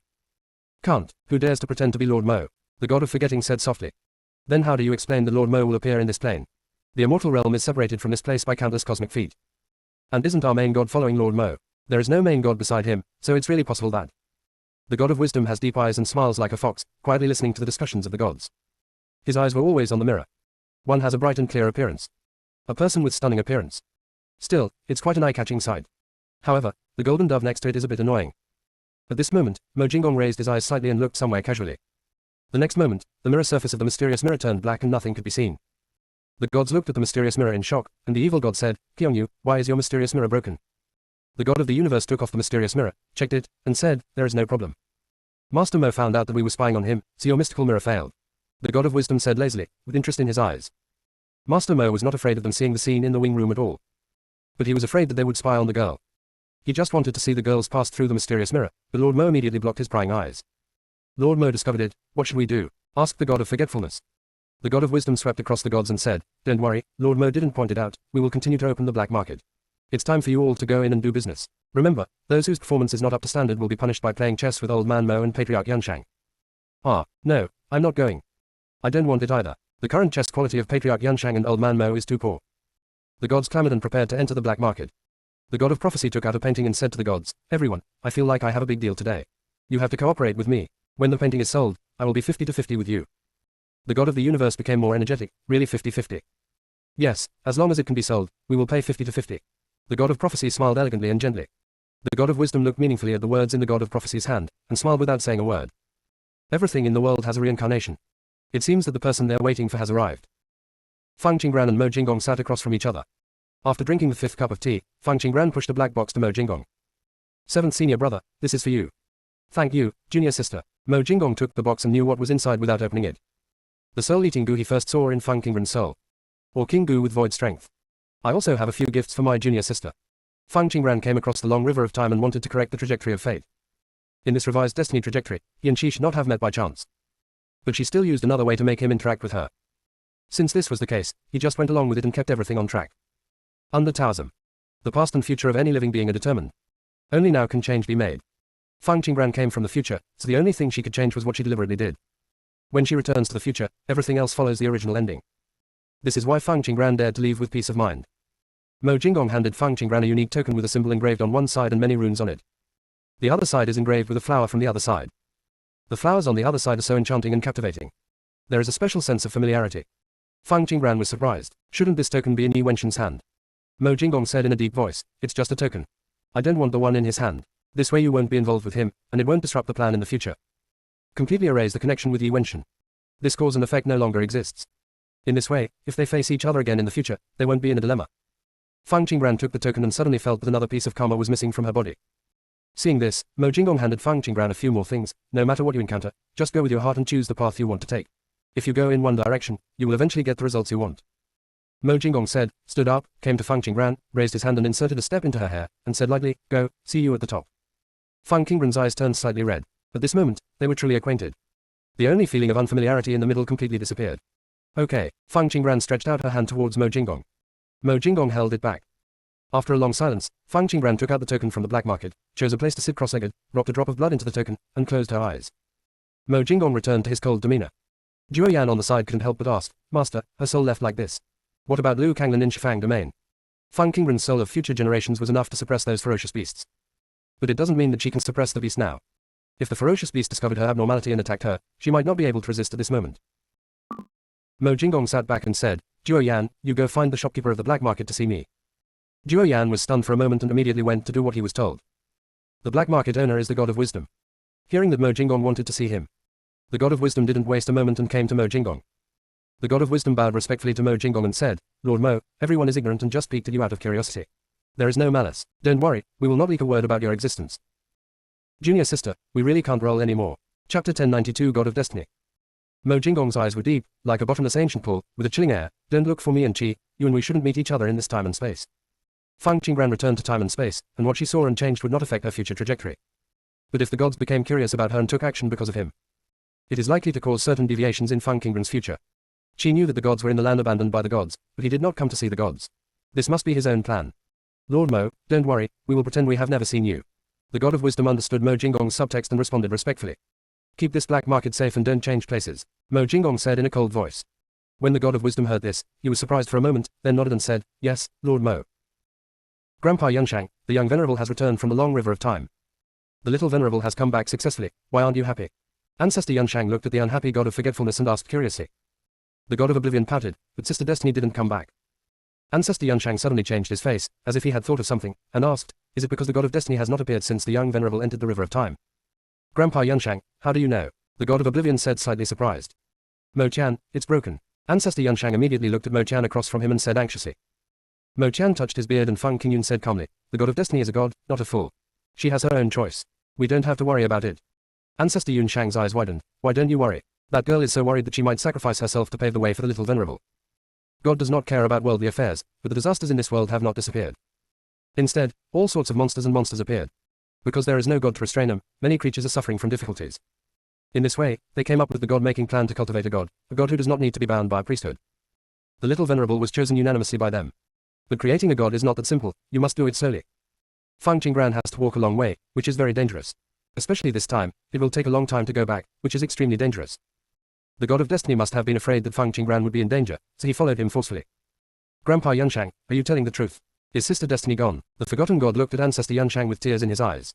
Can't. Who dares to pretend to be Lord Mo? The god of forgetting said softly. Then how do you explain that Lord Mo will appear in this plane? The immortal realm is separated from this place by countless cosmic feet. And isn't our main god following Lord Mo? There is no main god beside him, so it's really possible that. The god of wisdom has deep eyes and smiles like a fox, quietly listening to the discussions of the gods. His eyes were always on the mirror. One has a bright and clear appearance. A person with stunning appearance. Still, it's quite an eye-catching sight. However, the golden dove next to it is a bit annoying. At this moment, Mo Jinggong raised his eyes slightly and looked somewhere casually. The next moment, the mirror surface of the mysterious mirror turned black and nothing could be seen. The gods looked at the mysterious mirror in shock, and the evil god said, Kyongyu, why is your mysterious mirror broken? The god of the universe took off the mysterious mirror, checked it, and said, there is no problem. Master Mo found out that we were spying on him, so your mystical mirror failed. The god of wisdom said lazily, with interest in his eyes. Master Mo was not afraid of them seeing the scene in the wing room at all. But he was afraid that they would spy on the girl. He just wanted to see the girls pass through the mysterious mirror, but Lord Mo immediately blocked his prying eyes. Lord Mo discovered it. What should we do? Asked the god of forgetfulness. The god of wisdom swept across the gods and said, don't worry, Lord Mo didn't point it out, we will continue to open the black market. It's time for you all to go in and do business. Remember, those whose performance is not up to standard will be punished by playing chess with Old Man Mo and Patriarch Yanshang. Ah, no, I'm not going. I don't want it either. The current chess quality of Patriarch Yanshang and Old Man Mo is too poor. The gods clamored and prepared to enter the black market. The god of prophecy took out a painting and said to the gods, everyone, I feel like I have a big deal today. You have to cooperate with me. When the painting is sold, I will be 50-50 with you. The god of the universe became more energetic, really 50-50. Yes, as long as it can be sold, we will pay 50-50. The god of prophecy smiled elegantly and gently. The god of wisdom looked meaningfully at the words in the god of prophecy's hand, and smiled without saying a word. Everything in the world has a reincarnation. It seems that the person they're waiting for has arrived. Fang Qingran and Mo Jinggong sat across from each other. After drinking the 5th cup of tea, Fang Qingran pushed a black box to Mo Jinggong. 7th senior brother, this is for you. Thank you, junior sister. Mo Jinggong took the box and knew what was inside without opening it. The soul-eating goo he first saw in Feng Qingren's soul. Or King Goo with void strength. I also have a few gifts for my junior sister. Feng Qingren came across the long river of time and wanted to correct the trajectory of fate. In this revised destiny trajectory, he and she should not have met by chance. But she still used another way to make him interact with her. Since this was the case, he just went along with it and kept everything on track. Under Taoism, the past and future of any living being are determined. Only now can change be made. Feng Qingren came from the future, so the only thing she could change was what she deliberately did. When she returns to the future, everything else follows the original ending. This is why Feng Qingren dared to leave with peace of mind. Mo Jinggong handed Feng Qingren a unique token with a symbol engraved on one side and many runes on it. The other side is engraved with a flower from the other side. The flowers on the other side are so enchanting and captivating. There is a special sense of familiarity. Feng Qingren was surprised. Shouldn't this token be in Yi Wenshun's hand? Mo Jinggong said in a deep voice, it's just a token. I don't want the one in his hand. This way you won't be involved with him, and it won't disrupt the plan in the future. Completely erase the connection with Yi Wenshun. This cause and effect no longer exists. In this way, if they face each other again in the future, they won't be in a dilemma. Feng Qingren took the token and suddenly felt that another piece of karma was missing from her body. Seeing this, Mo Jinggong handed Feng Qingren a few more things. No matter what you encounter, just go with your heart and choose the path you want to take. If you go in one direction, you will eventually get the results you want. Mo Jinggong said, stood up, came to Feng Qingren, raised his hand and inserted a step into her hair, and said lightly, go, see you at the top. Feng Qingren's eyes turned slightly red. At this moment, they were truly acquainted. The only feeling of unfamiliarity in the middle completely disappeared. Okay, Feng Qingren stretched out her hand towards Mo Jinggong. Mo Jinggong held it back. After a long silence, Feng Qingren took out the token from the black market, chose a place to sit cross-legged, dropped a drop of blood into the token, and closed her eyes. Mo Jinggong returned to his cold demeanor. Zhuo Yan on the side couldn't help but ask, Master, her soul left like this. What about Lu Kanglin in Shifang domain? Feng Qingren's soul of future generations was enough to suppress those ferocious beasts. But it doesn't mean that she can suppress the beast now. If the ferocious beast discovered her abnormality and attacked her, she might not be able to resist at this moment. Mo Jinggong sat back and said, Zhuo Yan, you go find the shopkeeper of the black market to see me. Zhuo Yan was stunned for a moment and immediately went to do what he was told. The black market owner is the god of wisdom. Hearing that Mo Jinggong wanted to see him, the god of wisdom didn't waste a moment and came to Mo Jinggong. The god of wisdom bowed respectfully to Mo Jinggong and said, Lord Mo, everyone is ignorant and just speak to you out of curiosity. There is no malice. Don't worry, we will not leak a word about your existence. Junior sister, we really can't roll anymore. Chapter 1092 God of Destiny. Mo Jinggong's eyes were deep, like a bottomless ancient pool, with a chilling air. Don't look for me and Qi, you and we shouldn't meet each other in this time and space. Feng Qingren returned to time and space, and what she saw and changed would not affect her future trajectory. But if the gods became curious about her and took action because of him, it is likely to cause certain deviations in Feng Qingren's future. Qi knew that the gods were in the land abandoned by the gods, but he did not come to see the gods. This must be his own plan. Lord Mo, don't worry, we will pretend we have never seen you. The god of wisdom understood Mo Jinggong's subtext and responded respectfully. Keep this black market safe and don't change places, Mo Jinggong said in a cold voice. When the god of wisdom heard this, he was surprised for a moment, then nodded and said, yes, Lord Mo. Grandpa Yunshang, the young venerable has returned from the long river of time. The little venerable has come back successfully, why aren't you happy? Ancestor Yunshang looked at the unhappy god of forgetfulness and asked curiously. The god of oblivion pouted, but Sister Destiny didn't come back. Ancestor Yunshang suddenly changed his face, as if he had thought of something, and asked, is it because the god of destiny has not appeared since the young venerable entered the river of time? Grandpa Yunshang, how do you know? The god of oblivion said slightly surprised. Mo Qian, it's broken. Ancestor Yunshang immediately looked at Mo Qian across from him and said anxiously. Mo Qian touched his beard and Feng Qingyun said calmly, the god of destiny is a god, not a fool. She has her own choice. We don't have to worry about it. Ancestor Yunshang's eyes widened, why don't you worry? That girl is so worried that she might sacrifice herself to pave the way for the little venerable. God does not care about worldly affairs, but the disasters in this world have not disappeared. Instead, all sorts of monsters appeared. Because there is no God to restrain them, many creatures are suffering from difficulties. In this way, they came up with the God-making plan to cultivate a god who does not need to be bound by a priesthood. The little venerable was chosen unanimously by them. But creating a god is not that simple, you must do it slowly. Feng Qingren has to walk a long way, which is very dangerous. Especially this time, it will take a long time to go back, which is extremely dangerous. The god of destiny must have been afraid that Feng Qingren would be in danger, so he followed him forcefully. Grandpa Yunshang, are you telling the truth? Is Sister Destiny gone? The forgotten god looked at Ancestor Yunshang with tears in his eyes.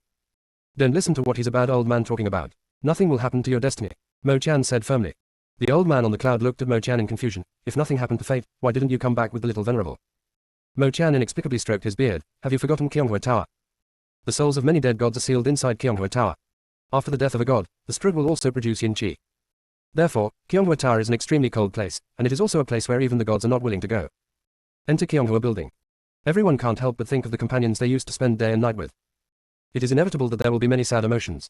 Don't listen to what he's a bad old man talking about. Nothing will happen to your destiny, Mo Qian said firmly. The old man on the cloud looked at Mo Qian in confusion. If nothing happened to fate, why didn't you come back with the little venerable? Mo Qian inexplicably stroked his beard. Have you forgotten Qionghua Tower? The souls of many dead gods are sealed inside Qionghua Tower. After the death of a god, the spirit will also produce yin qi. Therefore, Qionghua Tower is an extremely cold place, and it is also a place where even the gods are not willing to go. Enter Qionghua building. Everyone can't help but think of the companions they used to spend day and night with. It is inevitable that there will be many sad emotions.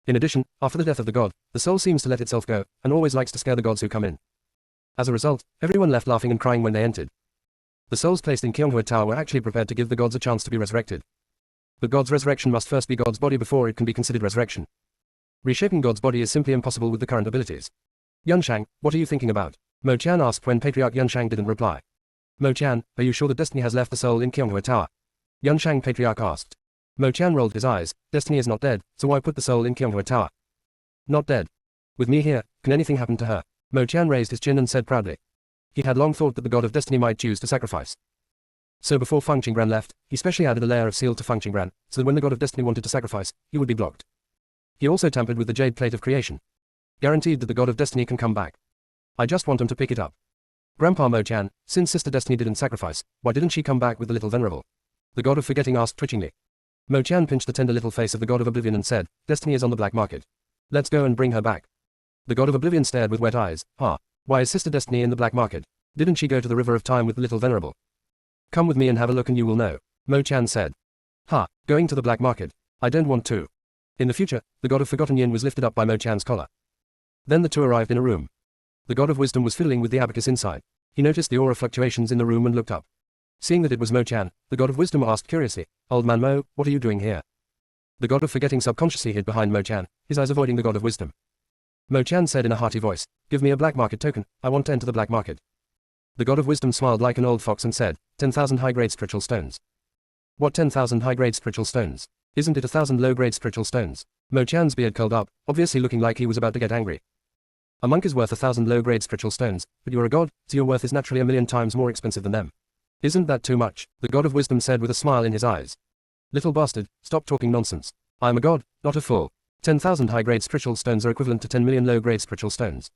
In addition, after the death of the god, the soul seems to let itself go, and always likes to scare the gods who come in. As a result, everyone left laughing and crying when they entered. The souls placed in Kyonghwa Tower were actually prepared to give the gods a chance to be resurrected. But God's resurrection must first be God's body before it can be considered resurrection. Reshaping God's body is simply impossible with the current abilities. Yunshang, what are you thinking about? Mo Chan asked when Patriarch Yunshang didn't reply. Mo Chan, are you sure that destiny has left the soul in Kyonghwa Tower? Yunshang Patriarch asked. Mo Chan rolled his eyes. Destiny is not dead, so why put the soul in Kyonghwa Tower? Not dead. With me here, can anything happen to her? Mo Chan raised his chin and said proudly. He had long thought that the god of destiny might choose to sacrifice. So before Feng Qinggran left, he specially added a layer of seal to Feng Qinggran, so that when the god of destiny wanted to sacrifice, he would be blocked. He also tampered with the jade plate of creation. Guaranteed that the god of destiny can come back. I just want him to pick it up. Grandpa Mo Chan, since Sister Destiny didn't sacrifice, why didn't she come back with the little venerable? The god of forgetting asked twitchingly. Mo Chan pinched the tender little face of the god of oblivion and said, Destiny is on the black market. Let's go and bring her back. The god of oblivion stared with wet eyes. Why is Sister Destiny in the black market? Didn't she go to the river of time with the little venerable? Come with me and have a look and you will know, Mo Chan said. Going to the black market. I don't want to. In the future, the god of forgotten yin was lifted up by Mo Chan's collar. Then the two arrived in a room. The god of wisdom was fiddling with the abacus inside. He noticed the aura fluctuations in the room and looked up. Seeing that it was Mo Chan, the god of wisdom asked curiously, Old man Mo, what are you doing here? The god of forgetting subconsciously hid behind Mo Chan, his eyes avoiding the god of wisdom. Mo Chan said in a hearty voice, Give me a black market token, I want to enter the black market. The god of wisdom smiled like an old fox and said, 10,000 high-grade spiritual stones. What 10,000 high-grade spiritual stones? Isn't it 1,000 low-grade spiritual stones? Mo Chan's beard curled up, obviously looking like he was about to get angry. A monk is worth 1,000 low-grade spiritual stones, but you're a god, so your worth is naturally 1,000,000 times more expensive than them. Isn't that too much? The god of wisdom said with a smile in his eyes. Little bastard, stop talking nonsense. I am a god, not a fool. 10,000 high-grade spiritual stones are equivalent to 10 million low-grade spiritual stones.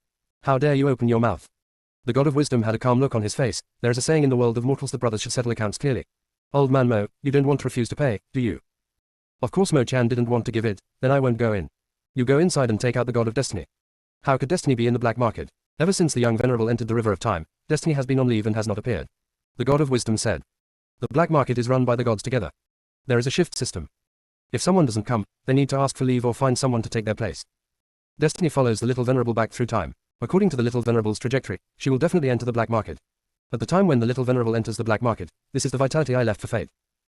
How dare you open your mouth? The god of wisdom had a calm look on his face. There is a saying in the world of mortals that brothers should settle accounts clearly. Old man Mo, you don't want to refuse to pay, do you? Of course Mo Chan didn't want to give it. Then I won't go in. You go inside and take out the god of destiny. How could destiny be in the black market? Ever since the young venerable entered the river of time, destiny has been on leave and has not appeared. The god of wisdom said. The black market is run by the gods together. There is a shift system. If someone doesn't come, they need to ask for leave or find someone to take their place. Destiny follows the little venerable back through time. According to the little venerable's trajectory, she will definitely enter the black market. At the time when the little venerable enters the black market, this is the vitality I left for fate.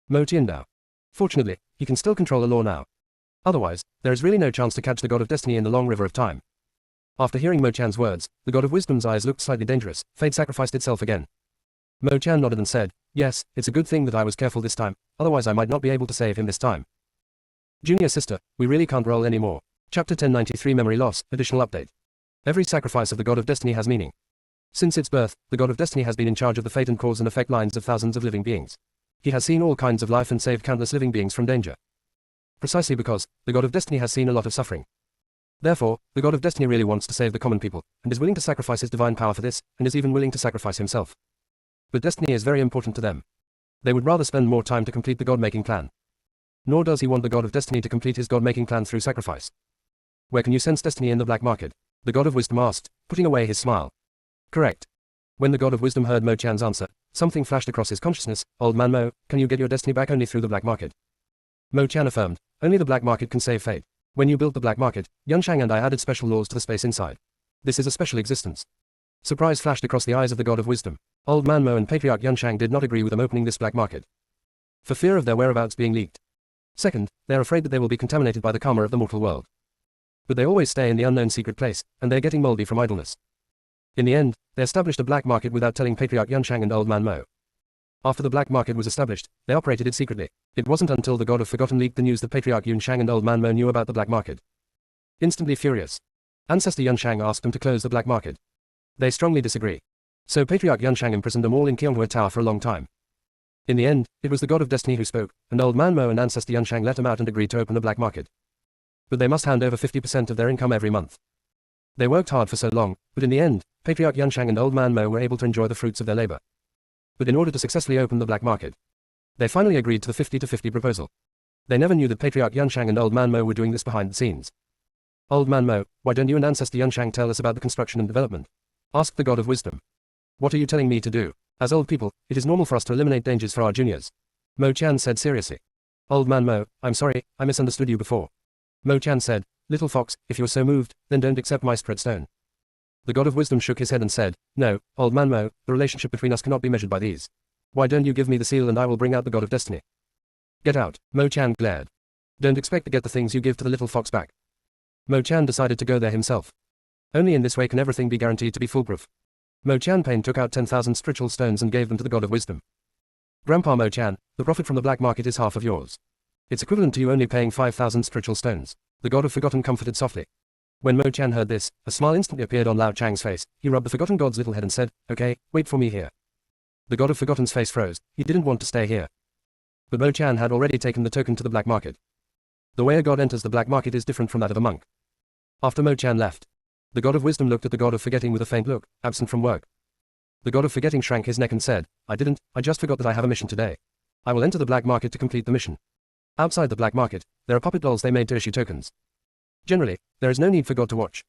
Mo Tiandao. Fortunately, he can still control the law now. Otherwise, there is really no chance to catch the god of destiny in the long river of time. After hearing Mo Chan's words, the god of wisdom's eyes looked slightly dangerous. Fate sacrificed itself again. Mo Chan nodded and said, Yes, it's a good thing that I was careful this time, otherwise I might not be able to save him this time. Junior sister, we really can't roll anymore. Chapter 1093 Memory Loss, Additional Update. Every sacrifice of the god of destiny has meaning. Since its birth, the god of destiny has been in charge of the fate and cause and effect lines of thousands of living beings. He has seen all kinds of life and saved countless living beings from danger. Precisely because, the god of destiny has seen a lot of suffering. Therefore, the god of destiny really wants to save the common people, and is willing to sacrifice his divine power for this, and is even willing to sacrifice himself. But destiny is very important to them. They would rather spend more time to complete the god-making plan. Nor does he want the god of destiny to complete his god-making plan through sacrifice. Where can you sense destiny in the black market? The god of wisdom asked, putting away his smile. Correct. When the god of wisdom heard Mo Chan's answer, something flashed across his consciousness. Old man Mo, can you get your destiny back only through the black market? Mo Chan affirmed, only the black market can save fate. When you built the black market, Yunshang and I added special laws to the space inside. This is a special existence. Surprise flashed across the eyes of the god of wisdom. Old man Mo and Patriarch Yunshang did not agree with them opening this black market. For fear of their whereabouts being leaked. Second, they are afraid that they will be contaminated by the karma of the mortal world. But they always stay in the unknown secret place, and they're getting moldy from idleness. In the end, they established a black market without telling Patriarch Yunshang and Old Man Mo. After the black market was established, they operated it secretly. It wasn't until the god of forgotten leaked the news that Patriarch Yunshang and Old Man Mo knew about the black market. Instantly furious, Ancestor Yunshang asked them to close the black market. They strongly disagree. So Patriarch Yunshang imprisoned them all in Kyonghwa Tower for a long time. In the end, it was the god of destiny who spoke, and Old Man Mo and Ancestor Yunshang let him out and agreed to open the black market. But they must hand over 50% of their income every month. They worked hard for so long, but in the end, Patriarch Yunshang and Old Man Mo were able to enjoy the fruits of their labor. But in order to successfully open the black market, they finally agreed to the 50-50 proposal. They never knew that Patriarch Yunshang and Old Man Mo were doing this behind the scenes. Old Man Mo, why don't you and Ancestor Yunshang tell us about the construction and development? Asked the god of wisdom. What are you telling me to do? As old people, it is normal for us to eliminate dangers for our juniors. Mo Chan said seriously. Old Man Mo, I'm sorry, I misunderstood you before. Mo Chan said, Little fox, if you're so moved, then don't accept my spread stone. The god of wisdom shook his head and said, "No, old man Mo, the relationship between us cannot be measured by these. Why don't you give me the seal and I will bring out the god of destiny?" "Get out," Mo Chan glared. "Don't expect to get the things you give to the little fox back." Mo Chan decided to go there himself. Only in this way can everything be guaranteed to be foolproof. Mo Chan Pain took out 10,000 spiritual stones and gave them to the god of wisdom. "Grandpa Mo Chan, the profit from the black market is half of yours. It's equivalent to you only paying 5,000 spiritual stones," the god of forgotten comforted softly. When Mo Chan heard this, a smile instantly appeared on Lao Chang's face. He rubbed the forgotten god's little head and said, "Okay, wait for me here." The god of forgotten's face froze. He didn't want to stay here. But Mo Chan had already taken the token to the black market. The way a god enters the black market is different from that of a monk. After Mo Chan left, the god of wisdom looked at the god of forgetting with a faint look, absent from work. The god of forgetting shrank his neck and said, I just forgot that I have a mission today. I will enter the black market to complete the mission." Outside the black market, there are puppet dolls they made to issue tokens. Generally, there is no need for God to watch.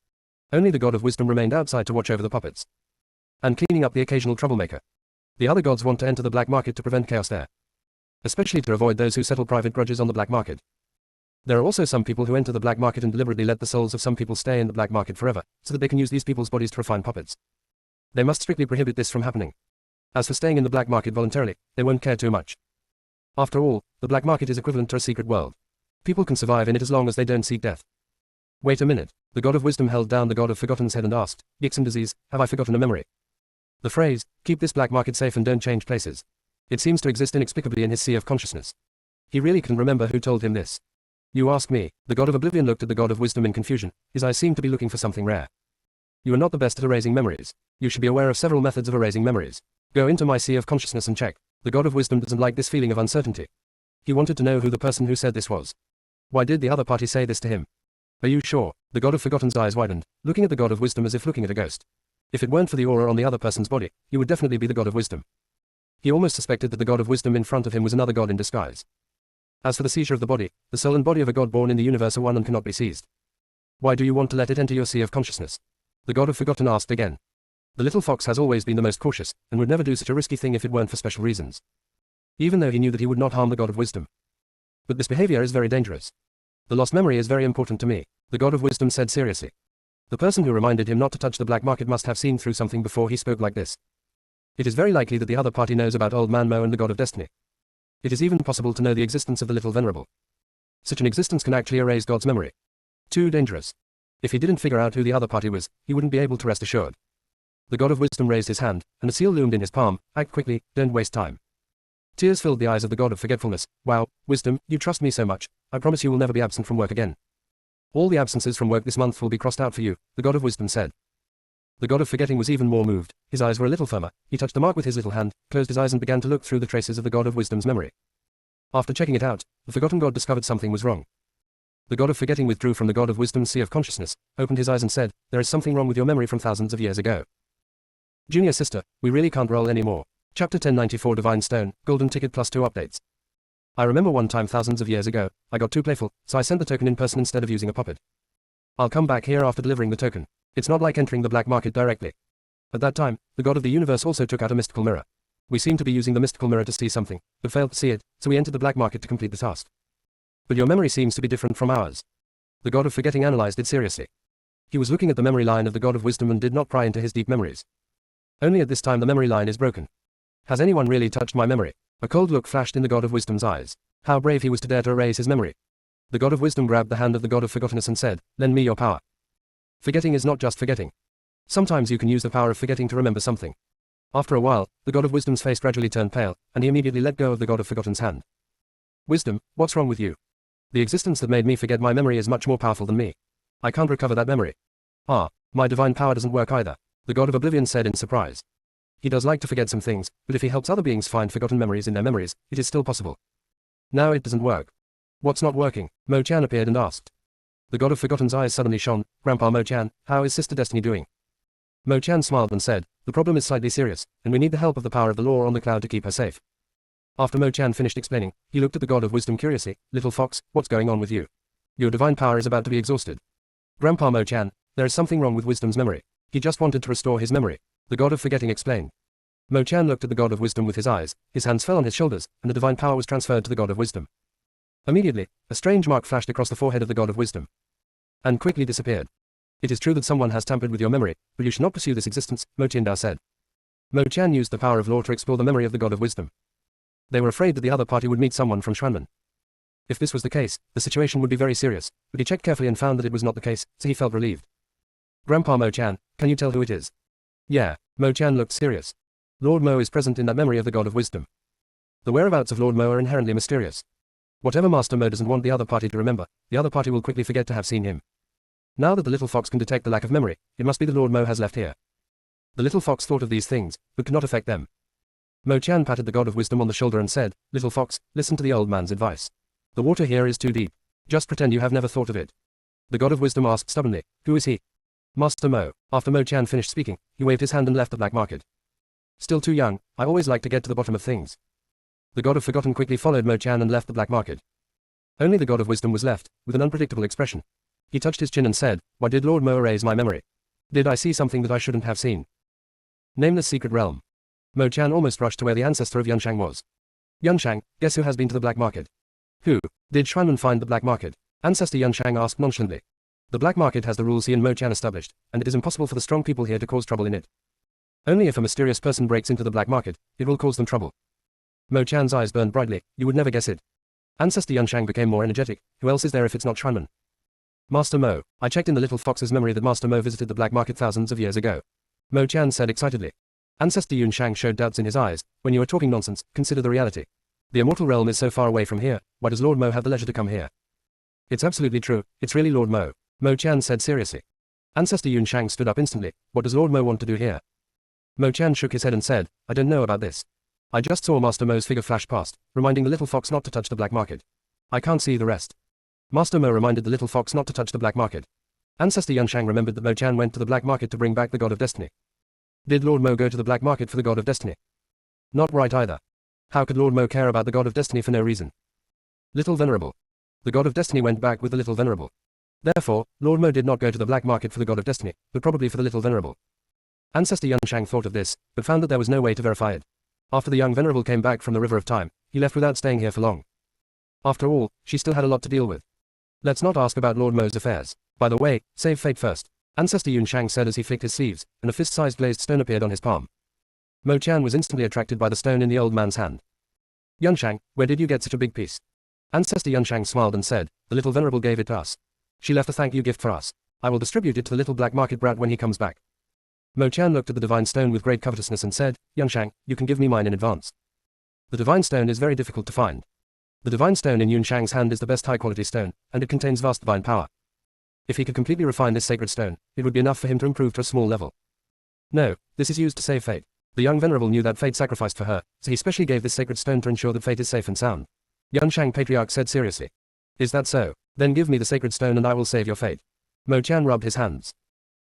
Only the god of wisdom remained outside to watch over the puppets. And cleaning up the occasional troublemaker. The other gods want to enter the black market to prevent chaos there. Especially to avoid those who settle private grudges on the black market. There are also some people who enter the black market and deliberately let the souls of some people stay in the black market forever, so that they can use these people's bodies to refine puppets. They must strictly prohibit this from happening. As for staying in the black market voluntarily, they won't care too much. After all, the black market is equivalent to a secret world. People can survive in it as long as they don't seek death. "Wait a minute." The god of wisdom held down the god of forgotten's head and asked, "Yixin disease, have I forgotten a memory?" The phrase, "keep this black market safe and don't change places." It seems to exist inexplicably in his sea of consciousness. He really couldn't remember who told him this. "You ask me." The god of oblivion looked at the god of wisdom in confusion. His eyes seemed to be looking for something rare. "You are not the best at erasing memories. You should be aware of several methods of erasing memories. Go into my sea of consciousness and check." The god of wisdom doesn't like this feeling of uncertainty. He wanted to know who the person who said this was. Why did the other party say this to him? "Are you sure?" The god of forgotten's eyes widened, looking at the god of wisdom as if looking at a ghost. If it weren't for the aura on the other person's body, he would definitely be the god of wisdom. He almost suspected that the god of wisdom in front of him was another god in disguise. As for the seizure of the body, the soul and body of a god born in the universe are one and cannot be seized. Why do you want to let it enter your sea of consciousness? The god of forgotten asked again. The little fox has always been the most cautious, and would never do such a risky thing if it weren't for special reasons. Even though he knew that he would not harm the god of wisdom. But this behavior is very dangerous. The lost memory is very important to me, the god of wisdom said seriously. The person who reminded him not to touch the black market must have seen through something before he spoke like this. It is very likely that the other party knows about Old Man Mo and the god of destiny. It is even possible to know the existence of the little venerable. Such an existence can actually erase God's memory. Too dangerous. If he didn't figure out who the other party was, he wouldn't be able to rest assured. The god of wisdom raised his hand, and a seal loomed in his palm. "Act quickly, don't waste time." Tears filled the eyes of the god of forgetfulness. "Wow, wisdom, you trust me so much. I promise you will never be absent from work again. All the absences from work this month will be crossed out for you," the god of wisdom said. The god of forgetting was even more moved. His eyes were a little firmer. He touched the mark with his little hand, closed his eyes and began to look through the traces of the god of wisdom's memory. After checking it out, the forgotten god discovered something was wrong. The god of forgetting withdrew from the god of wisdom's sea of consciousness, opened his eyes and said, "There is something wrong with your memory from thousands of years ago. Junior sister, we really can't roll anymore." Chapter 1094 Divine Stone, Golden Ticket plus 2 updates. I remember one time thousands of years ago, I got too playful, so I sent the token in person instead of using a puppet. I'll come back here after delivering the token. It's not like entering the black market directly. At that time, the god of the universe also took out a mystical mirror. We seemed to be using the mystical mirror to see something, but failed to see it, so we entered the black market to complete the task. But your memory seems to be different from ours. The god of forgetting analyzed it seriously. He was looking at the memory line of the god of wisdom and did not pry into his deep memories. Only at this time the memory line is broken. Has anyone really touched my memory? A cold look flashed in the god of wisdom's eyes. How brave he was to dare to erase his memory. The god of wisdom grabbed the hand of the god of forgottenness and said, "Lend me your power." Forgetting is not just forgetting. Sometimes you can use the power of forgetting to remember something. After a while, the god of wisdom's face gradually turned pale, and he immediately let go of the god of forgotten's hand. "Wisdom, what's wrong with you? The existence that made me forget my memory is much more powerful than me. I can't recover that memory." "Ah, my divine power doesn't work either," the god of oblivion said in surprise. He does like to forget some things, but if he helps other beings find forgotten memories in their memories, it is still possible. Now it doesn't work. What's not working? Mo Chan appeared and asked. The god of forgotten's eyes suddenly shone. "Grandpa Mo Chan, how is Sister Destiny doing?" Mo Chan smiled and said, "The problem is slightly serious, and we need the help of the power of the law on the cloud to keep her safe." After Mo Chan finished explaining, he looked at the god of wisdom curiously. "Little fox, what's going on with you? Your divine power is about to be exhausted." "Grandpa Mo Chan, there is something wrong with wisdom's memory. He just wanted to restore his memory," the god of forgetting explained. Mo Chan looked at the god of wisdom with his eyes, his hands fell on his shoulders, and the divine power was transferred to the god of wisdom. Immediately, a strange mark flashed across the forehead of the god of wisdom. And quickly disappeared. It is true that someone has tampered with your memory, but you should not pursue this existence, Mo Tiandao said. Mo Chan used the power of law to explore the memory of the God of Wisdom. They were afraid that the other party would meet someone from Xuanmen. If this was the case, the situation would be very serious, but he checked carefully and found that it was not the case, so he felt relieved. Grandpa Mo Chan, can you tell who it is? Yeah, Mo Chan looked serious. Lord Mo is present in that memory of the God of Wisdom. The whereabouts of Lord Mo are inherently mysterious. Whatever Master Mo doesn't want the other party to remember, the other party will quickly forget to have seen him. Now that the little fox can detect the lack of memory, it must be the Lord Mo has left here. The little fox thought of these things, but could not affect them. Mo Chan patted the God of Wisdom on the shoulder and said, Little fox, listen to the old man's advice. The water here is too deep. Just pretend you have never thought of it. The God of Wisdom asked stubbornly, Who is he? Master Mo. After Mo Chan finished speaking, he waved his hand and left the black market. Still too young, I always like to get to the bottom of things. The God of Forgotten quickly followed Mo Chan and left the black market. Only the God of Wisdom was left, with an unpredictable expression. He touched his chin and said, Why did Lord Mo erase my memory? Did I see something that I shouldn't have seen? Nameless secret realm. Mo Chan almost rushed to where the ancestor of Yunshang was. Yunshang, guess who has been to the black market? Who? Did Xuanmen find the black market? Ancestor Yunshang asked nonchalantly. The black market has the rules he and Mo Chan established, and it is impossible for the strong people here to cause trouble in it. Only if a mysterious person breaks into the black market, it will cause them trouble. Mo Chan's eyes burned brightly, you would never guess it. Ancestor Yunshang became more energetic, who else is there if it's not Xuanmen? Master Mo, I checked in the little fox's memory that Master Mo visited the black market thousands of years ago. Mo Chan said excitedly. Ancestor Yunshang showed doubts in his eyes, when you are talking nonsense, consider the reality. The immortal realm is so far away from here, why does Lord Mo have the leisure to come here? It's absolutely true, it's really Lord Mo, Mo Chan said seriously. Ancestor Yunshang stood up instantly, what does Lord Mo want to do here? Mo Chan shook his head and said, I don't know about this. I just saw Master Mo's figure flash past, reminding the little fox not to touch the black market. I can't see the rest. Master Mo reminded the little fox not to touch the black market. Ancestor Yunshang remembered that Mo Chan went to the black market to bring back the God of Destiny. Did Lord Mo go to the black market for the God of Destiny? Not right either. How could Lord Mo care about the God of Destiny for no reason? Little Venerable. The God of Destiny went back with the Little Venerable. Therefore, Lord Mo did not go to the black market for the God of Destiny, but probably for the Little Venerable. Ancestor Yunshang thought of this, but found that there was no way to verify it. After the young Venerable came back from the River of Time, he left without staying here for long. After all, she still had a lot to deal with. Let's not ask about Lord Mo's affairs. By the way, save fate first. Ancestor Yunshang said as he flicked his sleeves, and a fist-sized glazed stone appeared on his palm. Mo Chan was instantly attracted by the stone in the old man's hand. Yunshang, where did you get such a big piece? Ancestor Yunshang smiled and said, the Little Venerable gave it to us. She left a thank you gift for us. I will distribute it to the little black market brat when he comes back. Mo Chan looked at the divine stone with great covetousness and said, Yunshang, you can give me mine in advance. The divine stone is very difficult to find. The divine stone in Yunshang's hand is the best high-quality stone, and it contains vast divine power. If he could completely refine this sacred stone, it would be enough for him to improve to a small level. No, this is used to save Fate. The young Venerable knew that Fate sacrificed for her, so he specially gave this sacred stone to ensure that Fate is safe and sound. Yunshang Patriarch said seriously. Is that so? Then give me the sacred stone and I will save your fate. Mo Chan rubbed his hands.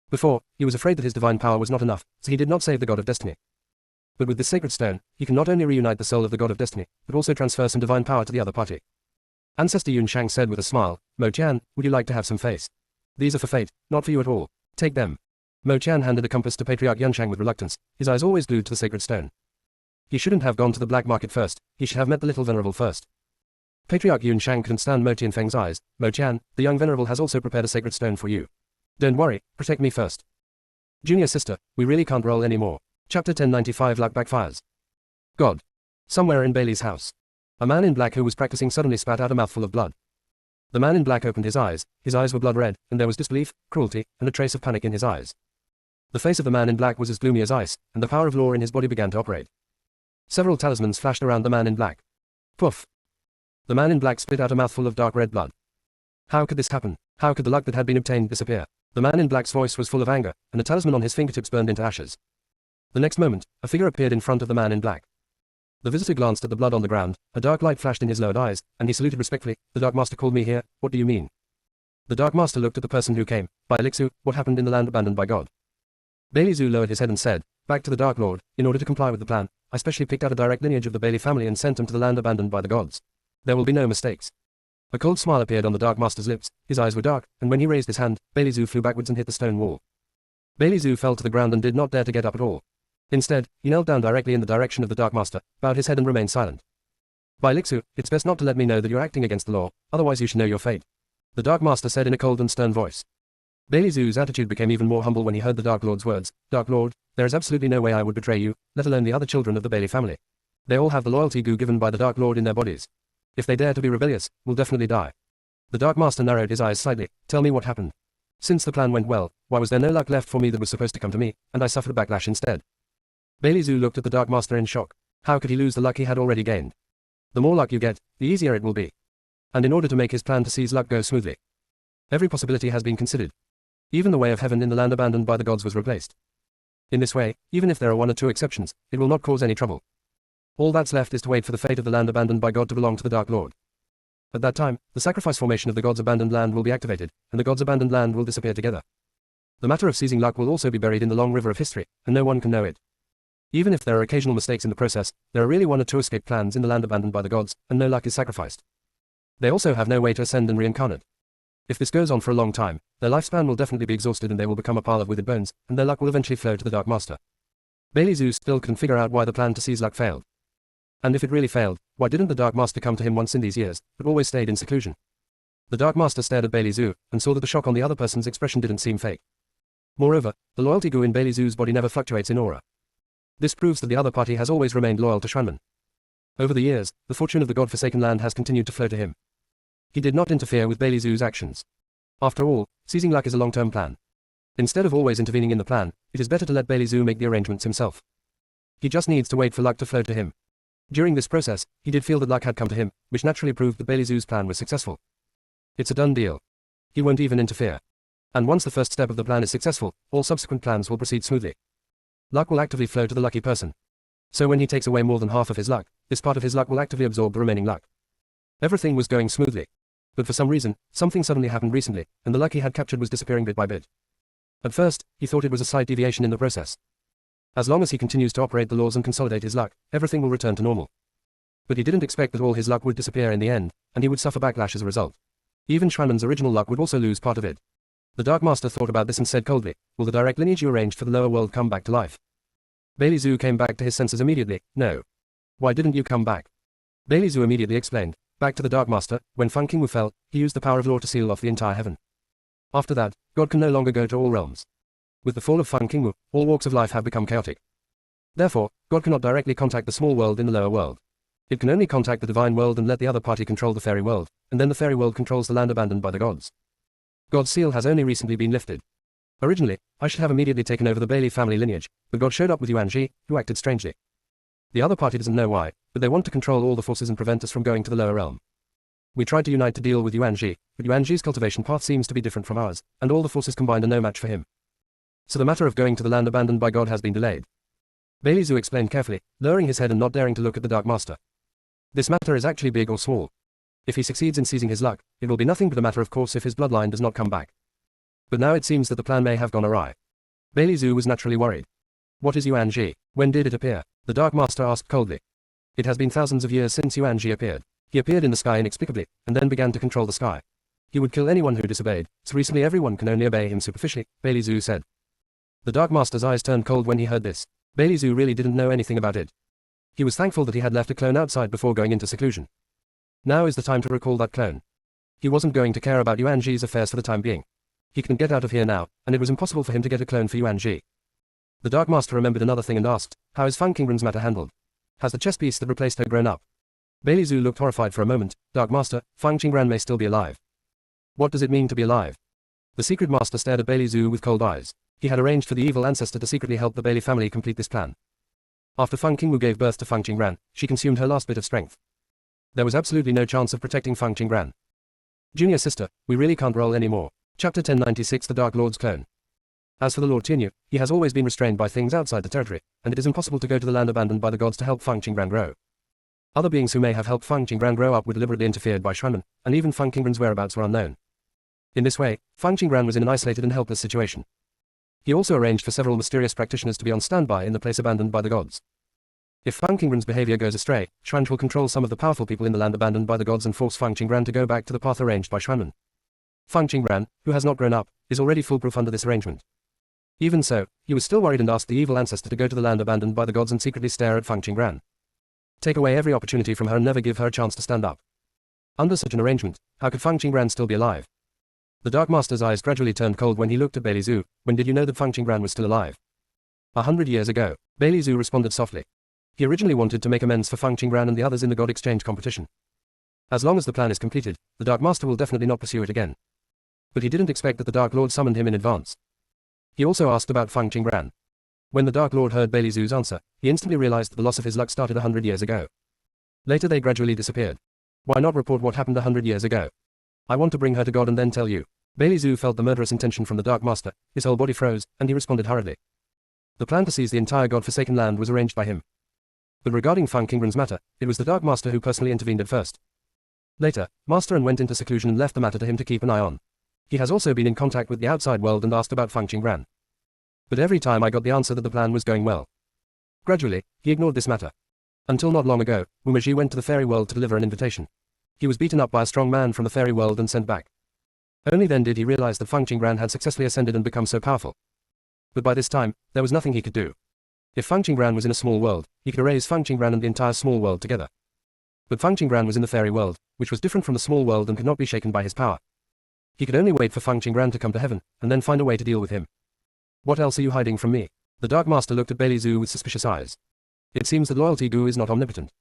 Before, he was afraid that his divine power was not enough, so he did not save the God of Destiny. But with this sacred stone, he can not only reunite the soul of the God of Destiny, but also transfer some divine power to the other party. Ancestor Yunshang said with a smile, Mo Chan, would you like to have some face? These are for Fate, not for you at all. Take them. Mo Chan handed a compass to Patriarch Yunshang with reluctance, his eyes always glued to the sacred stone. He shouldn't have gone to the black market first, he should have met the little Venerable first. Patriarch Yunshang couldn't stand Mo Tianfeng's eyes. Mo Chan, the young Venerable has also prepared a sacred stone for you. Don't worry, protect me first. Junior sister, we really can't roll anymore. Chapter 1095 Luck backfires. God. Somewhere in Bailey's house. A man in black who was practicing suddenly spat out a mouthful of blood. The man in black opened his eyes were blood red, and there was disbelief, cruelty, and a trace of panic in his eyes. The face of the man in black was as gloomy as ice, and the power of law in his body began to operate. Several talismans flashed around the man in black. Poof. The man in black spit out a mouthful of dark red blood. How could this happen? How could the luck that had been obtained disappear? The man in black's voice was full of anger, and the talisman on his fingertips burned into ashes. The next moment, a figure appeared in front of the man in black. The visitor glanced at the blood on the ground, a dark light flashed in his lowered eyes, and he saluted respectfully. The Dark Master called me here, what do you mean? The Dark Master looked at the person who came. By Elixir, what happened in the land abandoned by God? Bailey Zhu lowered his head and said, back to the Dark Lord, in order to comply with the plan, I specially picked out a direct lineage of the Bailey family and sent them to the land abandoned by the gods. There will be no mistakes. A cold smile appeared on the Dark Master's lips, his eyes were dark, and when he raised his hand, Bailey Zhu flew backwards and hit the stone wall. Bailey Zhu fell to the ground and did not dare to get up at all. Instead, he knelt down directly in the direction of the Dark Master, bowed his head and remained silent. By Lixu, it's best not to let me know that you're acting against the law, otherwise you should know your fate. The Dark Master said in a cold and stern voice. Bailey Zhu's attitude became even more humble when he heard the Dark Lord's words. Dark Lord, there is absolutely no way I would betray you, let alone the other children of the Bailey family. They all have the loyalty goo given by the Dark Lord in their bodies. If they dare to be rebellious, will definitely die. The Dark Master narrowed his eyes slightly. Tell me what happened. Since the plan went well, why was there no luck left for me that was supposed to come to me, and I suffered a backlash instead? Bailey Zhu looked at the Dark Master in shock. How could he lose the luck he had already gained? The more luck you get, the easier it will be. And in order to make his plan to seize luck go smoothly, every possibility has been considered. Even the way of heaven in the land abandoned by the gods was replaced. In this way, even if there are one or two exceptions, it will not cause any trouble. All that's left is to wait for the fate of the land abandoned by God to belong to the Dark Lord. At that time, the sacrifice formation of the gods' abandoned land will be activated, and the gods' abandoned land will disappear together. The matter of seizing luck will also be buried in the long river of history, and no one can know it. Even if there are occasional mistakes in the process, there are really one or two escape plans in the land abandoned by the gods, and no luck is sacrificed. They also have no way to ascend and reincarnate. If this goes on for a long time, their lifespan will definitely be exhausted and they will become a pile of withered bones, and their luck will eventually flow to the Dark Master. Bailey Zhu still couldn't figure out why the plan to seize luck failed. And if it really failed, why didn't the Dark Master come to him once in these years, but always stayed in seclusion? The Dark Master stared at Bailey Zhu, and saw that the shock on the other person's expression didn't seem fake. Moreover, the loyalty goo in Bailey Zhu's body never fluctuates in aura. This proves that the other party has always remained loyal to Xuanmen. Over the years, the fortune of the god-forsaken land has continued to flow to him. He did not interfere with Bailey Zhu's actions. After all, seizing luck is a long-term plan. Instead of always intervening in the plan, it is better to let Bailey Zhu make the arrangements himself. He just needs to wait for luck to flow to him. During this process, he did feel that luck had come to him, which naturally proved that Bailey Zhu's plan was successful. It's a done deal. He won't even interfere. And once the first step of the plan is successful, all subsequent plans will proceed smoothly. Luck will actively flow to the lucky person. So when he takes away more than half of his luck, this part of his luck will actively absorb the remaining luck. Everything was going smoothly. But for some reason, something suddenly happened recently, and the luck he had captured was disappearing bit by bit. At first, he thought it was a slight deviation in the process. As long as he continues to operate the laws and consolidate his luck, everything will return to normal. But he didn't expect that all his luck would disappear in the end, and he would suffer backlash as a result. Even Xuanmen's original luck would also lose part of it. The Dark Master thought about this and said coldly, will the direct lineage you arranged for the lower world come back to life? Bailey Zhu came back to his senses immediately. No. Why didn't you come back? Bailey Zhu immediately explained. Back to the Dark Master, when Feng Qingwu fell, he used the power of law to seal off the entire heaven. After that, God can no longer go to all realms. With the fall of Feng Qingwu, all walks of life have become chaotic. Therefore, God cannot directly contact the small world in the lower world. It can only contact the divine world and let the other party control the fairy world, and then the fairy world controls the land abandoned by the gods. God's seal has only recently been lifted. Originally, I should have immediately taken over the Bailey family lineage, but God showed up with Yuan Ji, who acted strangely. The other party doesn't know why, but they want to control all the forces and prevent us from going to the lower realm. We tried to unite to deal with Yuan Ji, but Yuan Ji's cultivation path seems to be different from ours, and all the forces combined are no match for him. So the matter of going to the land abandoned by God has been delayed. Bailey Zhu explained carefully, lowering his head and not daring to look at the Dark Master. This matter is actually big or small. If he succeeds in seizing his luck, it will be nothing but a matter of course if his bloodline does not come back. But now it seems that the plan may have gone awry. Bailey Zhu was naturally worried. What is Yuan Ji? When did it appear? The Dark Master asked coldly. It has been thousands of years since Yuan Ji appeared. He appeared in the sky inexplicably, and then began to control the sky. He would kill anyone who disobeyed, so recently everyone can only obey him superficially, Bailey Zhu said. The Dark Master's eyes turned cold when he heard this. Bailey Zhu really didn't know anything about it. He was thankful that he had left a clone outside before going into seclusion. Now is the time to recall that clone. He wasn't going to care about Yuan Ji's affairs for the time being. He couldn't get out of here now, and it was impossible for him to get a clone for Yuan Ji. The Dark Master remembered another thing and asked, how is Fang Qingren's matter handled? Has the chess piece that replaced her grown up? Bailey Zhu looked horrified for a moment. Dark Master, Fang Qingren may still be alive. What does it mean to be alive? The Secret Master stared at Bailey Zhu with cold eyes. He had arranged for the evil ancestor to secretly help the Bailey family complete this plan. After Feng Qingwu gave birth to Fang Qingren, she consumed her last bit of strength. There was absolutely no chance of protecting Fang Qingren. Junior sister, we really can't roll anymore. Chapter 1096 The Dark Lord's Clone. As for the Lord Tianyu, he has always been restrained by things outside the territory, and it is impossible to go to the land abandoned by the gods to help Fang Qingren grow. Other beings who may have helped Fang Qingren grow up were deliberately interfered by Xuanmen, and even Fang Qingren's whereabouts were unknown. In this way, Fang Qingren was in an isolated and helpless situation. He also arranged for several mysterious practitioners to be on standby in the place abandoned by the gods. If Fang Qingren's behavior goes astray, Xuan will control some of the powerful people in the land abandoned by the gods and force Fang Qingren to go back to the path arranged by Xuanmen. Fang Qingren, who has not grown up, is already foolproof under this arrangement. Even so, he was still worried and asked the evil ancestor to go to the land abandoned by the gods and secretly stare at Fang Qingren. Take away every opportunity from her and never give her a chance to stand up. Under such an arrangement, how could Fang Qingren still be alive? The Dark Master's eyes gradually turned cold when he looked at Bailey Zhu. When did you know that Feng Qingbran was still alive? 100 years ago. Bailey Zhu responded softly. He originally wanted to make amends for Feng Qingbran and the others in the God Exchange competition. As long as the plan is completed, the Dark Master will definitely not pursue it again. But he didn't expect that the Dark Lord summoned him in advance. He also asked about Feng Qingbran. When the Dark Lord heard Bailey Zhu's answer, he instantly realized that the loss of his luck started 100 years ago. Later they gradually disappeared. Why not report what happened 100 years ago? I want to bring her to God and then tell you. Bailey Zhu felt the murderous intention from the Dark Master, his whole body froze, and he responded hurriedly. The plan to seize the entire God-forsaken land was arranged by him. But regarding Feng Qingbran's matter, it was the Dark Master who personally intervened at first. Later, Master An went into seclusion and left the matter to him to keep an eye on. He has also been in contact with the outside world and asked about Feng Qingbran. But every time I got the answer that the plan was going well. Gradually, he ignored this matter. Until not long ago, Wumaji went to the fairy world to deliver an invitation. He was beaten up by a strong man from the fairy world and sent back. Only then did he realize that Feng Qingbran had successfully ascended and become so powerful. But by this time, there was nothing he could do. If Feng Qingbran was in a small world, he could erase Feng Qingbran and the entire small world together. But Feng Qingbran was in the fairy world, which was different from the small world and could not be shaken by his power. He could only wait for Feng Qingbran to come to heaven, and then find a way to deal with him. What else are you hiding from me? The Dark Master looked at Bailey Zhu with suspicious eyes. It seems that Loyalty Gu is not omnipotent.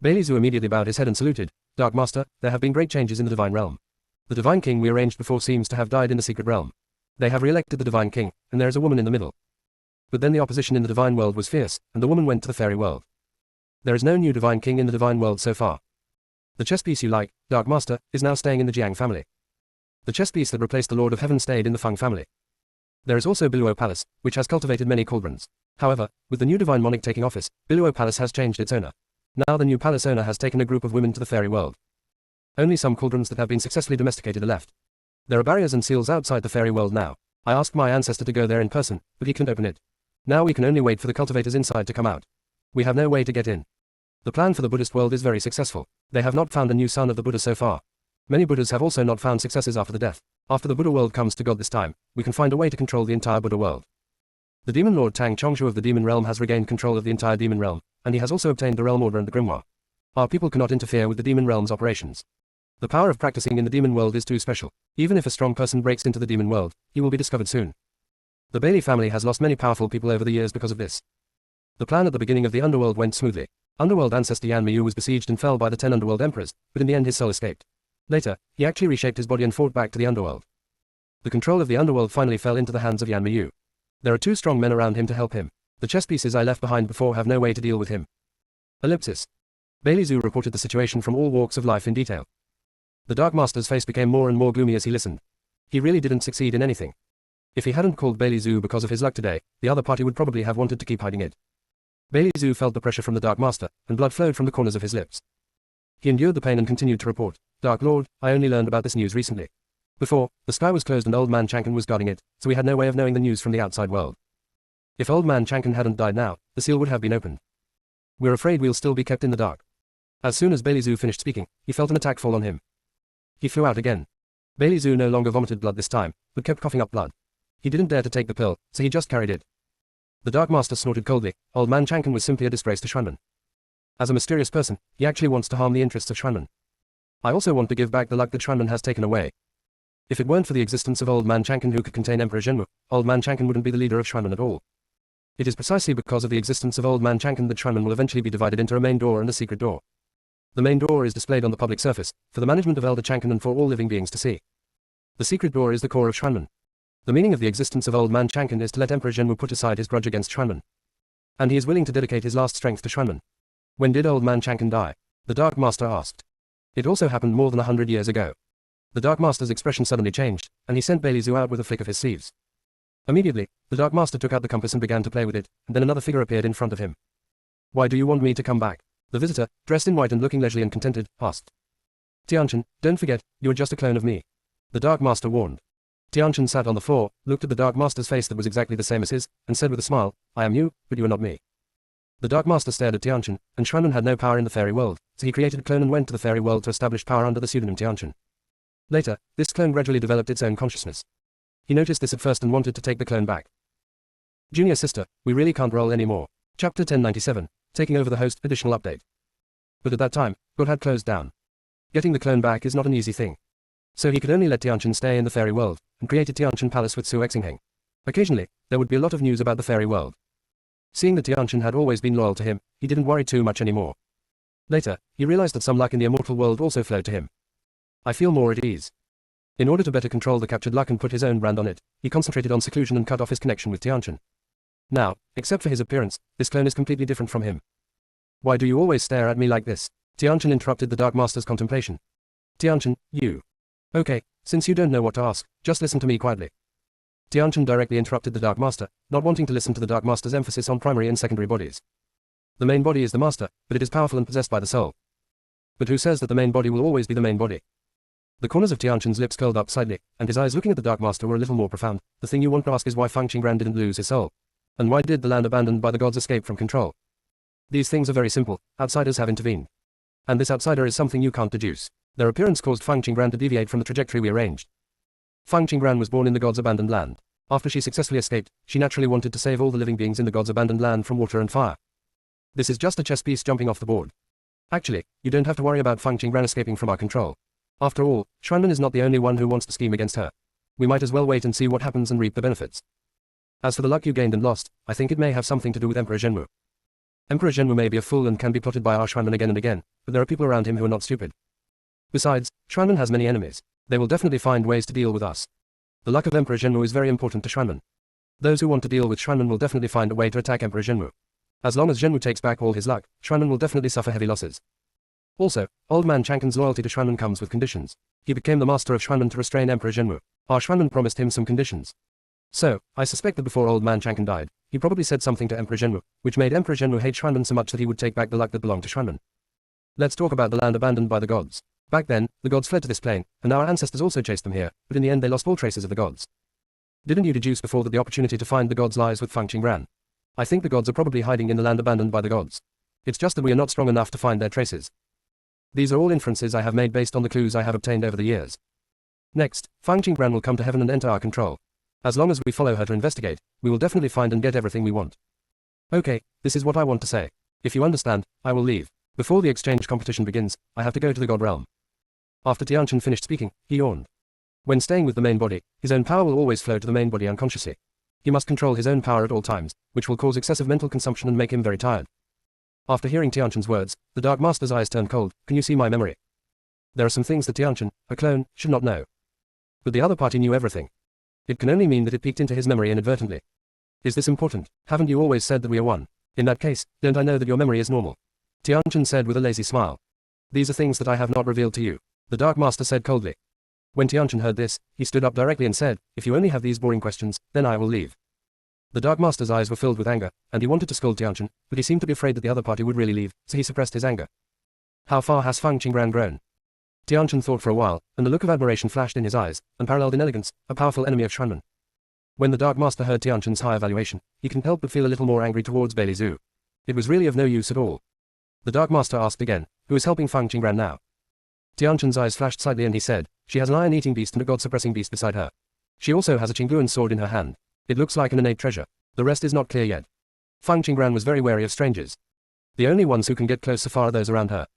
Bailey Zhu immediately bowed his head and saluted. Dark Master, there have been great changes in the Divine Realm. The Divine King we arranged before seems to have died in the Secret Realm. They have re-elected the Divine King, and there is a woman in the middle. But then the opposition in the Divine World was fierce, and the woman went to the Fairy World. There is no new Divine King in the Divine World so far. The chess piece you like, Dark Master, is now staying in the Jiang family. The chess piece that replaced the Lord of Heaven stayed in the Feng family. There is also Biluo Palace, which has cultivated many cauldrons. However, with the new Divine Monarch taking office, Biluo Palace has changed its owner. Now the new palace owner has taken a group of women to the Fairy World. Only some cauldrons that have been successfully domesticated are left. There are barriers and seals outside the Fairy World now. I asked my ancestor to go there in person, but he couldn't open it. Now we can only wait for the cultivators inside to come out. We have no way to get in. The plan for the Buddhist world is very successful. They have not found a new son of the Buddha so far. Many Buddhas have also not found successors after the death. After the Buddha world comes to God this time, we can find a way to control the entire Buddha world. The Demon Lord Tang Chongshu of the Demon Realm has regained control of the entire Demon Realm, and he has also obtained the Realm Order and the Grimoire. Our people cannot interfere with the Demon Realm's operations. The power of practicing in the Demon world is too special. Even if a strong person breaks into the Demon world, he will be discovered soon. The Bailey family has lost many powerful people over the years because of this. The plan at the beginning of the Underworld went smoothly. Underworld ancestor Yan Miyu was besieged and fell by the 10 Underworld Emperors, but in the end his soul escaped. Later, he actually reshaped his body and fought back to the Underworld. The control of the Underworld finally fell into the hands of Yan Miyu. There are 2 strong men around him to help him. The chess pieces I left behind before have no way to deal with him. Ellipsis. Bailey Zhu reported the situation from all walks of life in detail. The Dark Master's face became more and more gloomy as he listened. He really didn't succeed in anything. If he hadn't called Bailey Zhu because of his luck today, the other party would probably have wanted to keep hiding it. Bailey Zhu felt the pressure from the Dark Master, and blood flowed from the corners of his lips. He endured the pain and continued to report. Dark Lord, I only learned about this news recently. Before, the sky was closed and Old Man Chankin was guarding it, so we had no way of knowing the news from the outside world. If Old Man Chankin hadn't died now, the seal would have been opened. We're afraid we'll still be kept in the dark. As soon as Bailey Zhu finished speaking, he felt an attack fall on him. He flew out again. Bailey Zhu no longer vomited blood this time, but kept coughing up blood. He didn't dare to take the pill, so he just carried it. The Dark Master snorted coldly. Old Man Chankin was simply a disgrace to Xuanmen. As a mysterious person, he actually wants to harm the interests of Xuanmen. I also want to give back the luck that Xuanmen has taken away. If it weren't for the existence of Old Man Chankin who could contain Emperor Zhenwu, Old Man Chankin wouldn't be the leader of Xuanmen at all. It is precisely because of the existence of Old Man Chankin that Xuanmen will eventually be divided into a main door and a secret door. The main door is displayed on the public surface, for the management of Elder Chankin and for all living beings to see. The secret door is the core of Xuanmen. The meaning of the existence of Old Man Chankin is to let Emperor Zhenwu put aside his grudge against Xuanmen. And he is willing to dedicate his last strength to Xuanmen. When did Old Man Chankin die? The Dark Master asked. It also happened more than 100 years ago. The Dark Master's expression suddenly changed, and he sent Bailey Zhu out with a flick of his sleeves. Immediately, the Dark Master took out the compass and began to play with it, and then another figure appeared in front of him. Why do you want me to come back? The visitor, dressed in white and looking leisurely and contented, asked. Tianchen, don't forget, you are just a clone of me. The Dark Master warned. Tianchen sat on the floor, looked at the Dark Master's face that was exactly the same as his, and said with a smile, I am you, but you are not me. The Dark Master stared at Tianchen, and Xuanmen had no power in the fairy world, so he created a clone and went to the fairy world to establish power under the pseudonym Tianchen. Later, this clone gradually developed its own consciousness. He noticed this at first and wanted to take the clone back. Junior sister, we really can't roll anymore. Chapter 1097, taking over the host, additional update. But at that time, God had closed down. Getting the clone back is not an easy thing. So he could only let Tianchen stay in the fairy world, and created Tianchen Palace with Su Exingheng. Occasionally, there would be a lot of news about the fairy world. Seeing that Tianchen had always been loyal to him, he didn't worry too much anymore. Later, he realized that some luck in the immortal world also flowed to him. I feel more at ease. In order to better control the captured luck and put his own brand on it, he concentrated on seclusion and cut off his connection with Tianchen. Now, except for his appearance, this clone is completely different from him. Why do you always stare at me like this? Tianchen interrupted the Dark Master's contemplation. Tianchen, you. Okay, since you don't know what to ask, just listen to me quietly. Tianchen directly interrupted the Dark Master, not wanting to listen to the Dark Master's emphasis on primary and secondary bodies. The main body is the master, but it is powerful and possessed by the soul. But who says that the main body will always be the main body? The corners of Tianchen's lips curled up slightly, and his eyes looking at the Dark Master were a little more profound. The thing you want to ask is why Fang Qingran didn't lose his soul. And why did the land abandoned by the gods escape from control? These things are very simple, outsiders have intervened. And this outsider is something you can't deduce. Their appearance caused Fang Qingran to deviate from the trajectory we arranged. Fang Qingran was born in the gods' abandoned land. After she successfully escaped, she naturally wanted to save all the living beings in the gods' abandoned land from water and fire. This is just a chess piece jumping off the board. Actually, you don't have to worry about Fang Qingran escaping from our control. After all, Xuanmen is not the only one who wants to scheme against her. We might as well wait and see what happens and reap the benefits. As for the luck you gained and lost, I think it may have something to do with Emperor Zhenwu. Emperor Zhenwu may be a fool and can be plotted by our Xuanmen again and again, but there are people around him who are not stupid. Besides, Xuanmen has many enemies. They will definitely find ways to deal with us. The luck of Emperor Zhenwu is very important to Xuanmen. Those who want to deal with Xuanmen will definitely find a way to attack Emperor Zhenwu. As long as Zhenwu takes back all his luck, Xuanmen will definitely suffer heavy losses. Also, Old Man Chang'en's loyalty to Xuanmen comes with conditions. He became the master of Xuanmen to restrain Emperor Zhenwu. Our Xuanmen promised him some conditions. So, I suspect that before Old Man Chang'en died, he probably said something to Emperor Zhenwu, which made Emperor Zhenwu hate Xuanmen so much that he would take back the luck that belonged to Xuanmen. Let's talk about the land abandoned by the gods. Back then, the gods fled to this plane, and our ancestors also chased them here, but in the end they lost all traces of the gods. Didn't you deduce before that the opportunity to find the gods lies with Fang Qingran? I think the gods are probably hiding in the land abandoned by the gods. It's just that we are not strong enough to find their traces. These are all inferences I have made based on the clues I have obtained over the years. Next, Fang Qingran will come to heaven and enter our control. As long as we follow her to investigate, we will definitely find and get everything we want. Okay, this is what I want to say. If you understand, I will leave. Before the exchange competition begins, I have to go to the god realm. After Tianchen finished speaking, he yawned. When staying with the main body, his own power will always flow to the main body unconsciously. He must control his own power at all times, which will cause excessive mental consumption and make him very tired. After hearing Tianchen's words, the Dark Master's eyes turned cold. Can you see my memory? There are some things that Tianchen, a clone, should not know. But the other party knew everything. It can only mean that it peeked into his memory inadvertently. Is this important? Haven't you always said that we are one? In that case, don't I know that your memory is normal? Tianchen said with a lazy smile. These are things that I have not revealed to you, the Dark Master said coldly. When Tianchen heard this, he stood up directly and said, if you only have these boring questions, then I will leave. The Dark Master's eyes were filled with anger, and he wanted to scold Tianchen, but he seemed to be afraid that the other party would really leave, so he suppressed his anger. How far has Fang Qingran grown? Tianchen thought for a while, and the look of admiration flashed in his eyes, unparalleled in elegance, a powerful enemy of Xuanmen. When the Dark Master heard Tianchen's high evaluation, he couldn't help but feel a little more angry towards Bailey Zhu. It was really of no use at all. The Dark Master asked again, who is helping Fang Qingran now? Tianchen's eyes flashed slightly and he said, she has an iron-eating beast and a god-suppressing beast beside her. She also has a Qingguan sword in her hand. It looks like an innate treasure. The rest is not clear yet. Fang Qingran was very wary of strangers. The only ones who can get close so far are those around her.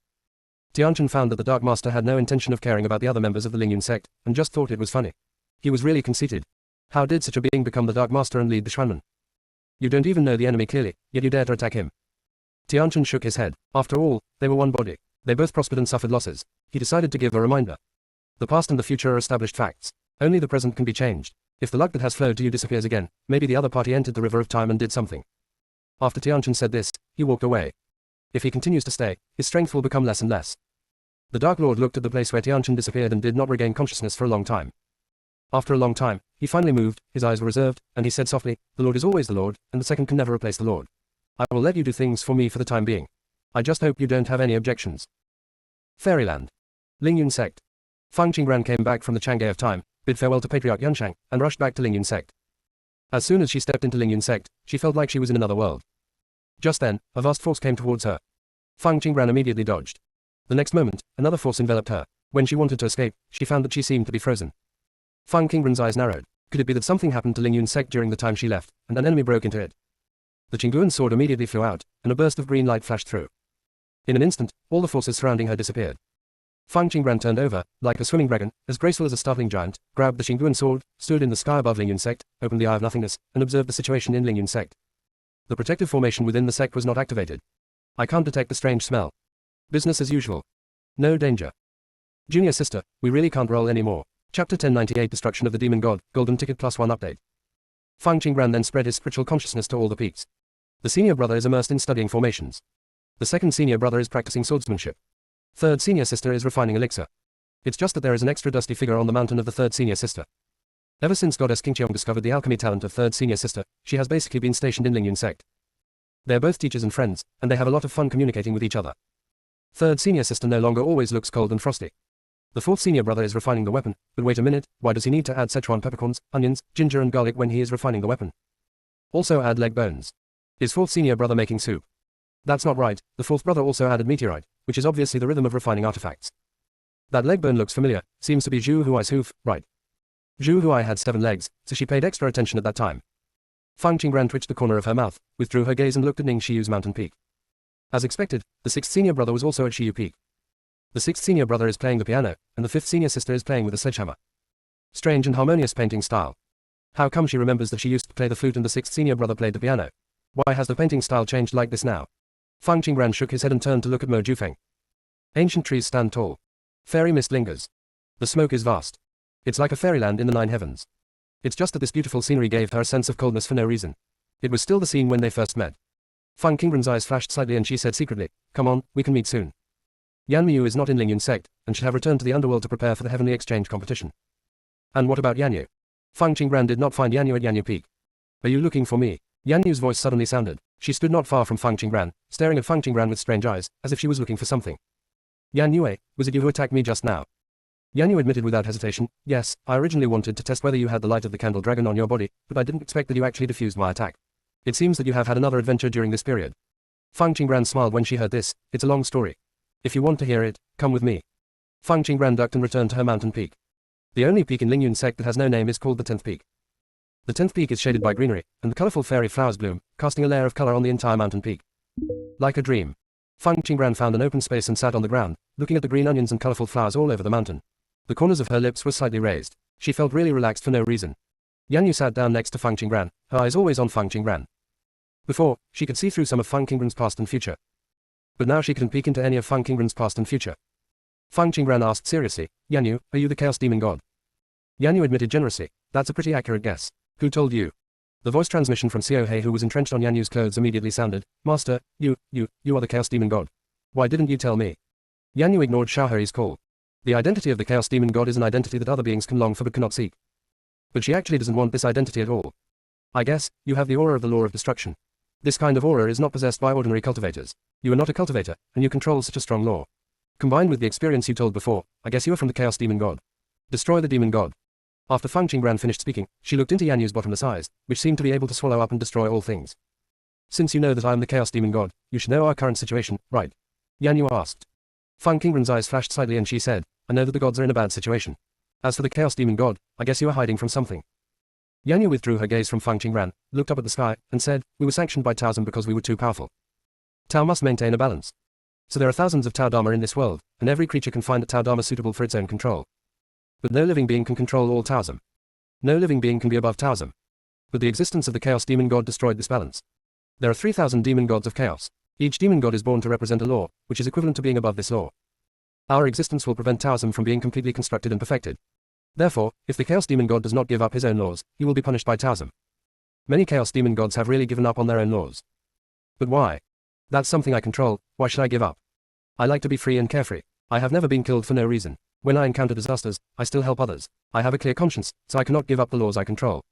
Tianchen found that the Dark Master had no intention of caring about the other members of the Lingyun sect, and just thought it was funny. He was really conceited. How did such a being become the Dark Master and lead the Xuanmen? You don't even know the enemy clearly, yet you dare to attack him. Tianchen shook his head. After all, they were one body. They both prospered and suffered losses. He decided to give a reminder. The past and the future are established facts. Only the present can be changed. If the luck that has flowed to you disappears again, maybe the other party entered the river of time and did something. After Tianchen said this, he walked away. If he continues to stay, his strength will become less and less. The Dark Lord looked at the place where Tianchen disappeared and did not regain consciousness for a long time. After a long time, he finally moved, his eyes were reserved, and he said softly, the Lord is always the Lord, and the second can never replace the Lord. I will let you do things for me for the time being. I just hope you don't have any objections. Fairyland. Lingyun sect. Fang Qingran came back from the Chang'e of time, bid farewell to Patriarch Yunshang, and rushed back to Lingyun sect. As soon as she stepped into Lingyun sect, she felt like she was in another world. Just then, a vast force came towards her. Fang Qingran immediately dodged. The next moment, another force enveloped her. When she wanted to escape, she found that she seemed to be frozen. Fang Qingran's eyes narrowed. Could it be that something happened to Lingyun sect during the time she left, and an enemy broke into it? The Qingguan sword immediately flew out, and a burst of green light flashed through. In an instant, all the forces surrounding her disappeared. Fang Qingran turned over, like a swimming dragon, as graceful as a startling giant, grabbed the Xingguan sword, stood in the sky above Lingyun sect, opened the Eye of Nothingness, and observed the situation in Lingyun sect. The protective formation within the sect was not activated. I can't detect the strange smell. Business as usual. No danger. Junior sister, we really can't roll anymore. Chapter 1098 Destruction of the Demon God, Golden Ticket +1 update. Fang Qingran then spread his spiritual consciousness to all the peaks. The senior brother is immersed in studying formations. The second senior brother is practicing swordsmanship. Third senior sister is refining elixir. It's just that there is an extra dusty figure on the mountain of the third senior sister. Ever since Goddess Qingqiong discovered the alchemy talent of third senior sister, she has basically been stationed in Lingyun sect. They're both teachers and friends, and they have a lot of fun communicating with each other. Third senior sister no longer always looks cold and frosty. The fourth senior brother is refining the weapon, but wait a minute, why does he need to add Szechuan peppercorns, onions, ginger and garlic when he is refining the weapon? Also add leg bones. Is fourth senior brother making soup? That's not right, the fourth brother also added meteorite, which is obviously the rhythm of refining artifacts. That leg bone looks familiar, seems to be Zhu Huai's hoof, right. Zhu Huai had 7 legs, so she paid extra attention at that time. Fang Qingran twitched the corner of her mouth, withdrew her gaze and looked at Ning Shiyu's mountain peak. As expected, the sixth senior brother was also at Shiyu Peak. The sixth senior brother is playing the piano, and the fifth senior sister is playing with a sledgehammer. Strange and harmonious painting style. How come she remembers that she used to play the flute and the sixth senior brother played the piano? Why has the painting style changed like this now? Fang Qingran shook his head and turned to look at Mo Jufeng. Ancient trees stand tall. Fairy mist lingers. The smoke is vast. It's like a fairyland in the 9 heavens. It's just that this beautiful scenery gave her a sense of coldness for no reason. It was still the scene when they first met. Fang Qingran's eyes flashed slightly and she said secretly, "Come on, we can meet soon." Yan Miu is not in Lingyun sect, and should have returned to the underworld to prepare for the heavenly exchange competition. And what about Yan Yu? Fang Qingran did not find Yan Yu at Yan Yu Peak. Are you looking for me? Yan Yu's voice suddenly sounded. She stood not far from Fang Qingran, staring at Fang Qingran with strange eyes, as if she was looking for something. Yan Yue, was it you who attacked me just now? Yan Yu admitted without hesitation, yes, I originally wanted to test whether you had the light of the candle dragon on your body, but I didn't expect that you actually defused my attack. It seems that you have had another adventure during this period. Fang Qingran smiled when she heard this. It's a long story. If you want to hear it, come with me. Fang Qingran ducked and returned to her mountain peak. The only peak in Lingyun sect that has no name is called the 10th peak. The 10th peak is shaded by greenery, and the colorful fairy flowers bloom, casting a layer of color on the entire mountain peak. Like a dream. Fang Qingran found an open space and sat on the ground, looking at the green onions and colorful flowers all over the mountain. The corners of her lips were slightly raised. She felt really relaxed for no reason. Yan Yu sat down next to Fang Qingran, her eyes always on Fang Qingran. Before, she could see through some of Fang Qingran's past and future. But now she couldn't peek into any of Fang Qingran's past and future. Fang Qingran asked seriously, Yan Yu, are you the Chaos Demon God? Yan Yu admitted generously, that's a pretty accurate guess. Who told you? The voice transmission from Xiao Hei who was entrenched on Yan Yu's clothes immediately sounded, Master, you are the Chaos Demon God. Why didn't you tell me? Yan Yu ignored Xiao Hei's call. The identity of the Chaos Demon God is an identity that other beings can long for but cannot seek. But she actually doesn't want this identity at all. I guess, you have the aura of the law of destruction. This kind of aura is not possessed by ordinary cultivators. You are not a cultivator, and you control such a strong law. Combined with the experience you told before, I guess you are from the Chaos Demon God. Destroy the Demon God. After Fang Qingran finished speaking, she looked into Yan Yu's bottomless eyes, which seemed to be able to swallow up and destroy all things. Since you know that I am the Chaos Demon God, you should know our current situation, right? Yan Yu asked. Fang Qingran's eyes flashed slightly and she said, I know that the gods are in a bad situation. As for the Chaos Demon God, I guess you are hiding from something. Yan Yu withdrew her gaze from Fang Qingran, looked up at the sky, and said, we were sanctioned by Taoism because we were too powerful. Tao must maintain a balance. So there are thousands of Tao Dharma in this world, and every creature can find a Tao Dharma suitable for its own control. But no living being can control all Taoism. No living being can be above Taoism. But the existence of the Chaos Demon God destroyed this balance. There are 3,000 demon gods of chaos. Each demon god is born to represent a law, which is equivalent to being above this law. Our existence will prevent Taoism from being completely constructed and perfected. Therefore, if the Chaos Demon God does not give up his own laws, he will be punished by Taoism. Many Chaos Demon gods have really given up on their own laws. But why? That's something I control, why should I give up? I like to be free and carefree. I have never been killed for no reason. When I encounter disasters, I still help others. I have a clear conscience, so I cannot give up the laws I control.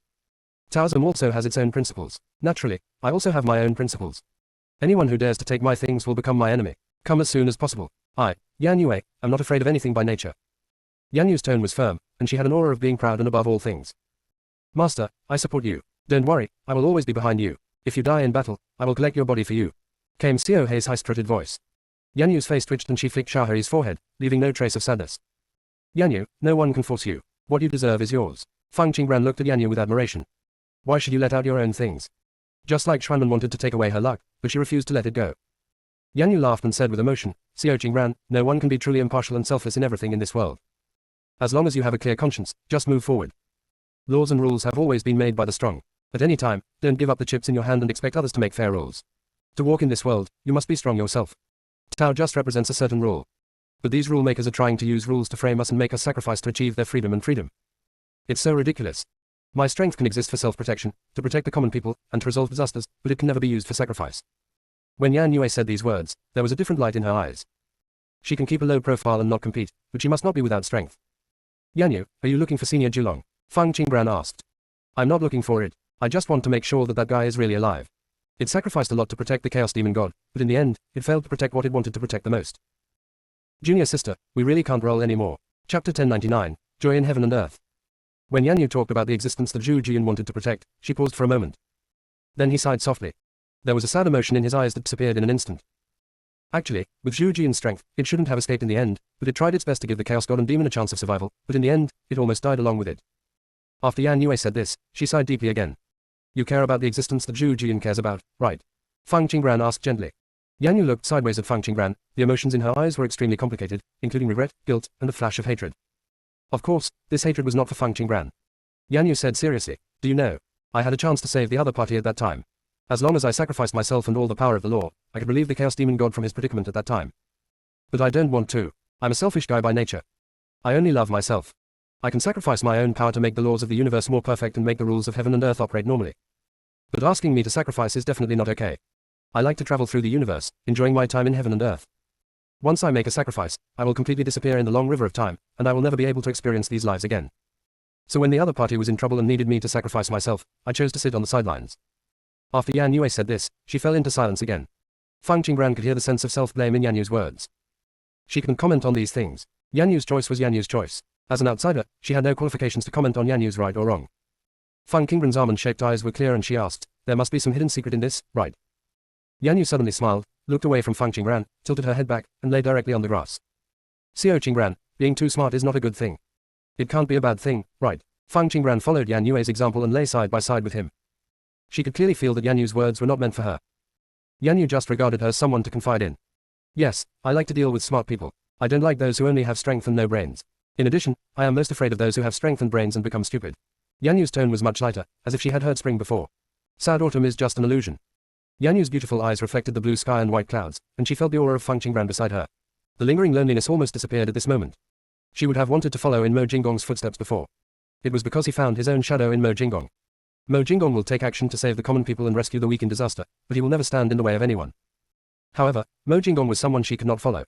Taoism also has its own principles. Naturally, I also have my own principles. Anyone who dares to take my things will become my enemy. Come as soon as possible. I, Yan Yue, am not afraid of anything by nature. Yan Yu's tone was firm, and she had an aura of being proud and above all things. Master, I support you. Don't worry, I will always be behind you. If you die in battle, I will collect your body for you. Came Xiao Hei's high-throated voice. Yan Yu's face twitched and she flicked Xiao Hei's forehead, leaving no trace of sadness. Yan Yu, no one can force you. What you deserve is yours. Fang Qingran looked at Yan Yu with admiration. Why should you let out your own things? Just like Xuanmen wanted to take away her luck, but she refused to let it go. Yan Yu laughed and said with emotion, Xiao Qingran, no one can be truly impartial and selfless in everything in this world. As long as you have a clear conscience, just move forward. Laws and rules have always been made by the strong. At any time, don't give up the chips in your hand and expect others to make fair rules. To walk in this world, you must be strong yourself. Tao just represents a certain rule. But these rule makers are trying to use rules to frame us and make us sacrifice to achieve their freedom and freedom. It's so ridiculous. My strength can exist for self-protection, to protect the common people, and to resolve disasters, but it can never be used for sacrifice. When Yan Yue said these words, there was a different light in her eyes. She can keep a low profile and not compete, but she must not be without strength. Yan Yu, are you looking for Senior Julong? Fang Qingbran asked. I'm not looking for it. I just want to make sure that that guy is really alive. It sacrificed a lot to protect the Chaos Demon God, but in the end, it failed to protect what it wanted to protect the most. Junior sister, we really can't roll anymore. Chapter 1099, Joy in Heaven and Earth. When Yan Yu talked about the existence that Zhu Jian wanted to protect, she paused for a moment. Then he sighed softly. There was a sad emotion in his eyes that disappeared in an instant. Actually, with Zhu Jian's strength, it shouldn't have escaped in the end, but it tried its best to give the Chaos God and Demon a chance of survival, but in the end, it almost died along with it. After Yan Yue said this, she sighed deeply again. You care about the existence that Zhu Jian cares about, right? Fang Qingbran asked gently. Yan Yu looked sideways at Fang Qingbran. The emotions in her eyes were extremely complicated, including regret, guilt, and a flash of hatred. Of course, this hatred was not for Fang Qingbran. Yan Yu said seriously, do you know? I had a chance to save the other party at that time. As long as I sacrificed myself and all the power of the law, I could relieve the Chaos Demon God from his predicament at that time. But I don't want to. I'm a selfish guy by nature. I only love myself. I can sacrifice my own power to make the laws of the universe more perfect and make the rules of heaven and earth operate normally. But asking me to sacrifice is definitely not okay. I like to travel through the universe, enjoying my time in heaven and earth. Once I make a sacrifice, I will completely disappear in the long river of time, and I will never be able to experience these lives again. So when the other party was in trouble and needed me to sacrifice myself, I chose to sit on the sidelines. After Yan Yue said this, she fell into silence again. Fang Qingbran could hear the sense of self-blame in Yan Yu's words. She couldn't comment on these things. Yan Yu's choice was Yan Yu's choice. As an outsider, she had no qualifications to comment on Yan Yu's right or wrong. Fang Qingbran's almond-shaped eyes were clear and she asked, there must be some hidden secret in this, right? Yan Yu suddenly smiled, looked away from Fang Qingbran, tilted her head back, and lay directly on the grass. Xiao Qingbran, being too smart is not a good thing. It can't be a bad thing, right? Fang Qingbran followed Yan Yue's example and lay side by side with him. She could clearly feel that Yan Yu's words were not meant for her. Yan Yu just regarded her as someone to confide in. Yes, I like to deal with smart people. I don't like those who only have strength and no brains. In addition, I am most afraid of those who have strength and brains and become stupid. Yan Yu's tone was much lighter, as if she had heard spring before. Sad autumn is just an illusion. Yan Yu's beautiful eyes reflected the blue sky and white clouds, and she felt the aura of Fang Qingbran beside her. The lingering loneliness almost disappeared at this moment. She would have wanted to follow in Mo Jinggong's footsteps before. It was because he found his own shadow in Mo Jinggong. Mo Jinggong will take action to save the common people and rescue the weak in disaster, but he will never stand in the way of anyone. However, Mo Jinggong was someone she could not follow.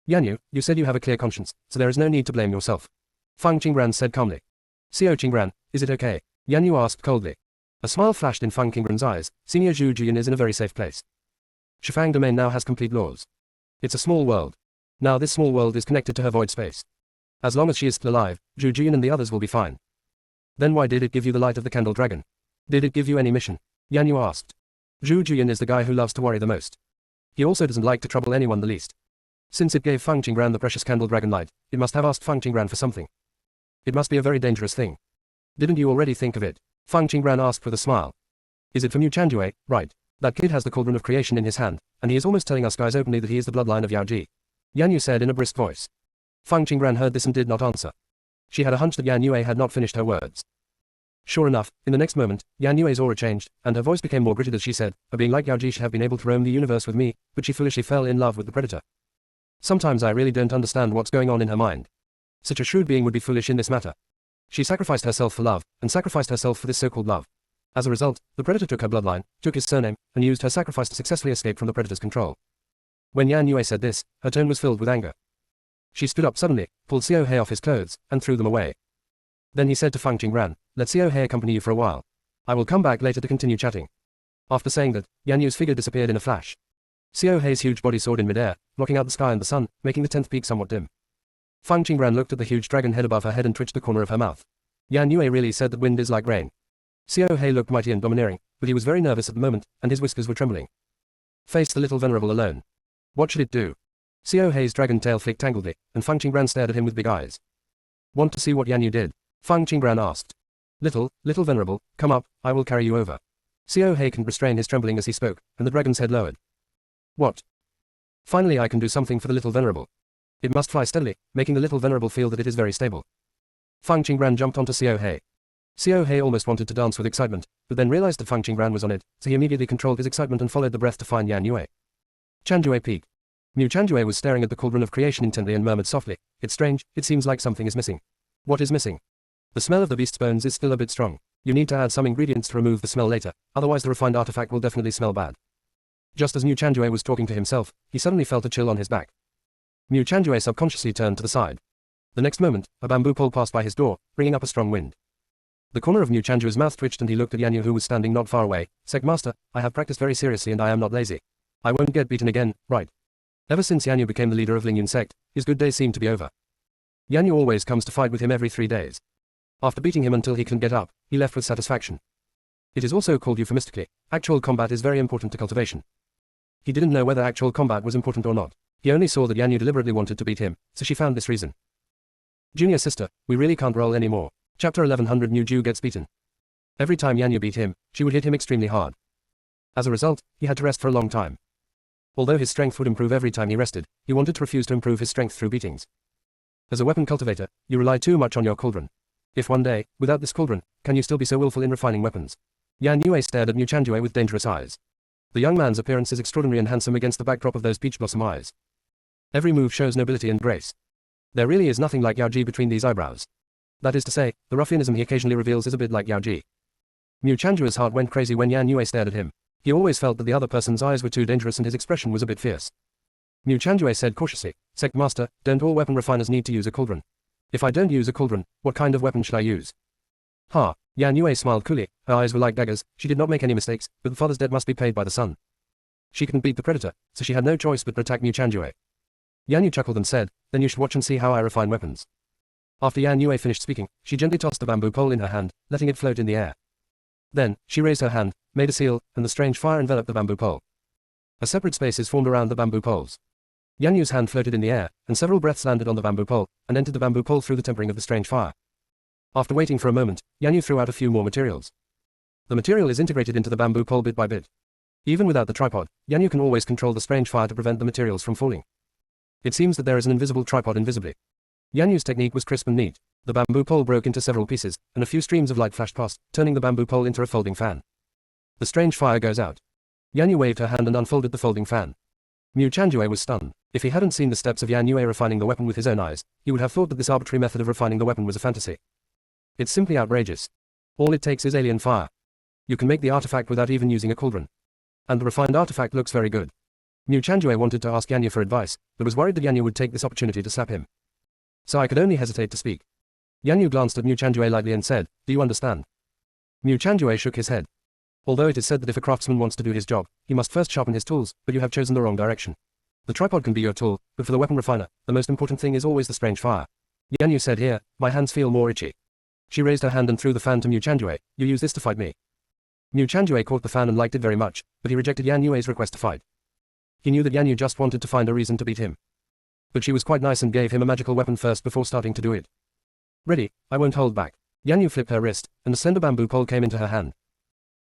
Yan Yu, you said you have a clear conscience, so there is no need to blame yourself. Fang Qingbran said calmly. Xiao Qingbran, is it okay? Yan Yu asked coldly. A smile flashed in Fang Qingbran's eyes. Senior Zhu Jian is in a very safe place. Shifang Domain now has complete laws. It's a small world. Now this small world is connected to her void space. As long as she is still alive, Zhu Jian and the others will be fine. Then why did it give you the light of the candle dragon? Did it give you any mission? Yan Yu asked. Zhu Jian is the guy who loves to worry the most. He also doesn't like to trouble anyone the least. Since it gave Fang Qingbran the precious candle dragon light, it must have asked Fang Qingbran for something. It must be a very dangerous thing. Didn't you already think of it? Fang Qingbran asked with a smile. Is it from Yu Chanjue, right? That kid has the cauldron of creation in his hand, and he is almost telling us guys openly that he is the bloodline of Yao Ji. Yan Yu said in a brisk voice. Fang Qingbran heard this and did not answer. She had a hunch that Yan Yue had not finished her words. Sure enough, in the next moment, Yan Yue's aura changed, and her voice became more gritted as she said, a being like Yao Ji should have been able to roam the universe with me, but she foolishly fell in love with the predator. Sometimes I really don't understand what's going on in her mind. Such a shrewd being would be foolish in this matter. She sacrificed herself for love, and sacrificed herself for this so-called love. As a result, the predator took her bloodline, took his surname, and used her sacrifice to successfully escape from the predator's control. When Yan Yue said this, her tone was filled with anger. She stood up suddenly, pulled Xiao He off his clothes, and threw them away. Then he said to Fang Qingbran, let Xiao He accompany you for a while. I will come back later to continue chatting. After saying that, Yan Yu's figure disappeared in a flash. Xiao He's huge body soared in midair, blocking out the sky and the sun, making the 10th peak somewhat dim. Fang Qingbran looked at the huge dragon head above her head and twitched the corner of her mouth. Yan Yue really said that wind is like rain. Xiao He looked mighty and domineering, but he was very nervous at the moment, and his whiskers were trembling. Face the little venerable alone. What should it do? Xiao He's dragon tail flicked angrily, and Fang Qingbran stared at him with big eyes. Want to see what Yan Yu did? Fang Qingbran asked. Little venerable, come up, I will carry you over. Xiao He couldn't restrain his trembling as he spoke, and the dragon's head lowered. What? Finally I can do something for the little venerable. It must fly steadily, making the little venerable feel that it is very stable. Feng Qingran jumped onto Xiao He. Xiao He almost wanted to dance with excitement, but then realized that Feng Qingran was on it, so he immediately controlled his excitement and followed the breath to find Yan Yue. Chanjue peeked. Mu Chanjue was staring at the cauldron of creation intently and murmured softly, "It's strange, it seems like something is missing." "What is missing?" "The smell of the beast's bones is still a bit strong. You need to add some ingredients to remove the smell later, otherwise the refined artifact will definitely smell bad." Just as Mu Chanjue was talking to himself, he suddenly felt a chill on his back. Mu Chanjue subconsciously turned to the side. The next moment, a bamboo pole passed by his door, bringing up a strong wind. The corner of Mu Chanjue's mouth twitched and he looked at Yanyu who was standing not far away. "Sect Master, I have practiced very seriously and I am not lazy. I won't get beaten again, right?" Ever since Yanyu became the leader of Lingyun sect, his good days seemed to be over. Yanyu always comes to fight with him every 3 days. After beating him until he can get up, he left with satisfaction. It is also called euphemistically, actual combat is very important to cultivation. He didn't know whether actual combat was important or not. He only saw that Yanyu deliberately wanted to beat him, so she found this reason. Junior sister, we really can't roll anymore. Chapter 1100 New Ju gets beaten. Every time Yanyu beat him, she would hit him extremely hard. As a result, he had to rest for a long time. Although his strength would improve every time he rested, he wanted to refuse to improve his strength through beatings. As a weapon cultivator, you rely too much on your cauldron. If one day, without this cauldron, can you still be so willful in refining weapons? Yan Yue stared at Mu Chanjue with dangerous eyes. The young man's appearance is extraordinary and handsome against the backdrop of those peach blossom eyes. Every move shows nobility and grace. There really is nothing like Yaoji between these eyebrows. That is to say, the ruffianism he occasionally reveals is a bit like Yaoji. Mu Chanjue's heart went crazy when Yan Yue stared at him. He always felt that the other person's eyes were too dangerous and his expression was a bit fierce. Mu Chanjue said cautiously, "Sect Master, don't all weapon refiners need to use a cauldron? If I don't use a cauldron, what kind of weapon should I use?" "Ha." Yan Yue smiled coolly, her eyes were like daggers, she did not make any mistakes, but the father's debt must be paid by the son. She couldn't beat the predator, so she had no choice but to attack Mu Chanjue. Yan Yu chuckled and said, "Then you should watch and see how I refine weapons." After Yan Yue finished speaking, she gently tossed the bamboo pole in her hand, letting it float in the air. Then, she raised her hand, made a seal, and the strange fire enveloped the bamboo pole. A separate space is formed around the bamboo poles. Yan Yu's hand floated in the air, and several breaths landed on the bamboo pole, and entered the bamboo pole through the tempering of the strange fire. After waiting for a moment, Yan Yu threw out a few more materials. The material is integrated into the bamboo pole bit by bit. Even without the tripod, Yan Yu can always control the strange fire to prevent the materials from falling. It seems that there is an invisible tripod invisibly. Yan Yu's technique was crisp and neat. The bamboo pole broke into several pieces, and a few streams of light flashed past, turning the bamboo pole into a folding fan. The strange fire goes out. Yan Yu waved her hand and unfolded the folding fan. Mu Chanjue was stunned. If he hadn't seen the steps of Yan Yue refining the weapon with his own eyes, he would have thought that this arbitrary method of refining the weapon was a fantasy. It's simply outrageous. All it takes is alien fire. You can make the artifact without even using a cauldron. And the refined artifact looks very good. Mu Chanjue wanted to ask Yan Yu for advice, but was worried that Yan Yu would take this opportunity to slap him. So I could only hesitate to speak. Yan Yu glanced at Mu Chanjue lightly and said, "Do you understand?" Mu Chanjue shook his head. Although it is said that if a craftsman wants to do his job, he must first sharpen his tools, but you have chosen the wrong direction. The tripod can be your tool, but for the weapon refiner, the most important thing is always the strange fire. Yan Yu said, "Here, my hands feel more itchy." She raised her hand and threw the fan to Mu Chanjue. "You use this to fight me." Mu Chanjue caught the fan and liked it very much, but he rejected Yan Yue's request to fight. He knew that Yan Yu just wanted to find a reason to beat him. But she was quite nice and gave him a magical weapon first before starting to do it. "Ready, I won't hold back." Yan Yu flipped her wrist, and a slender bamboo pole came into her hand.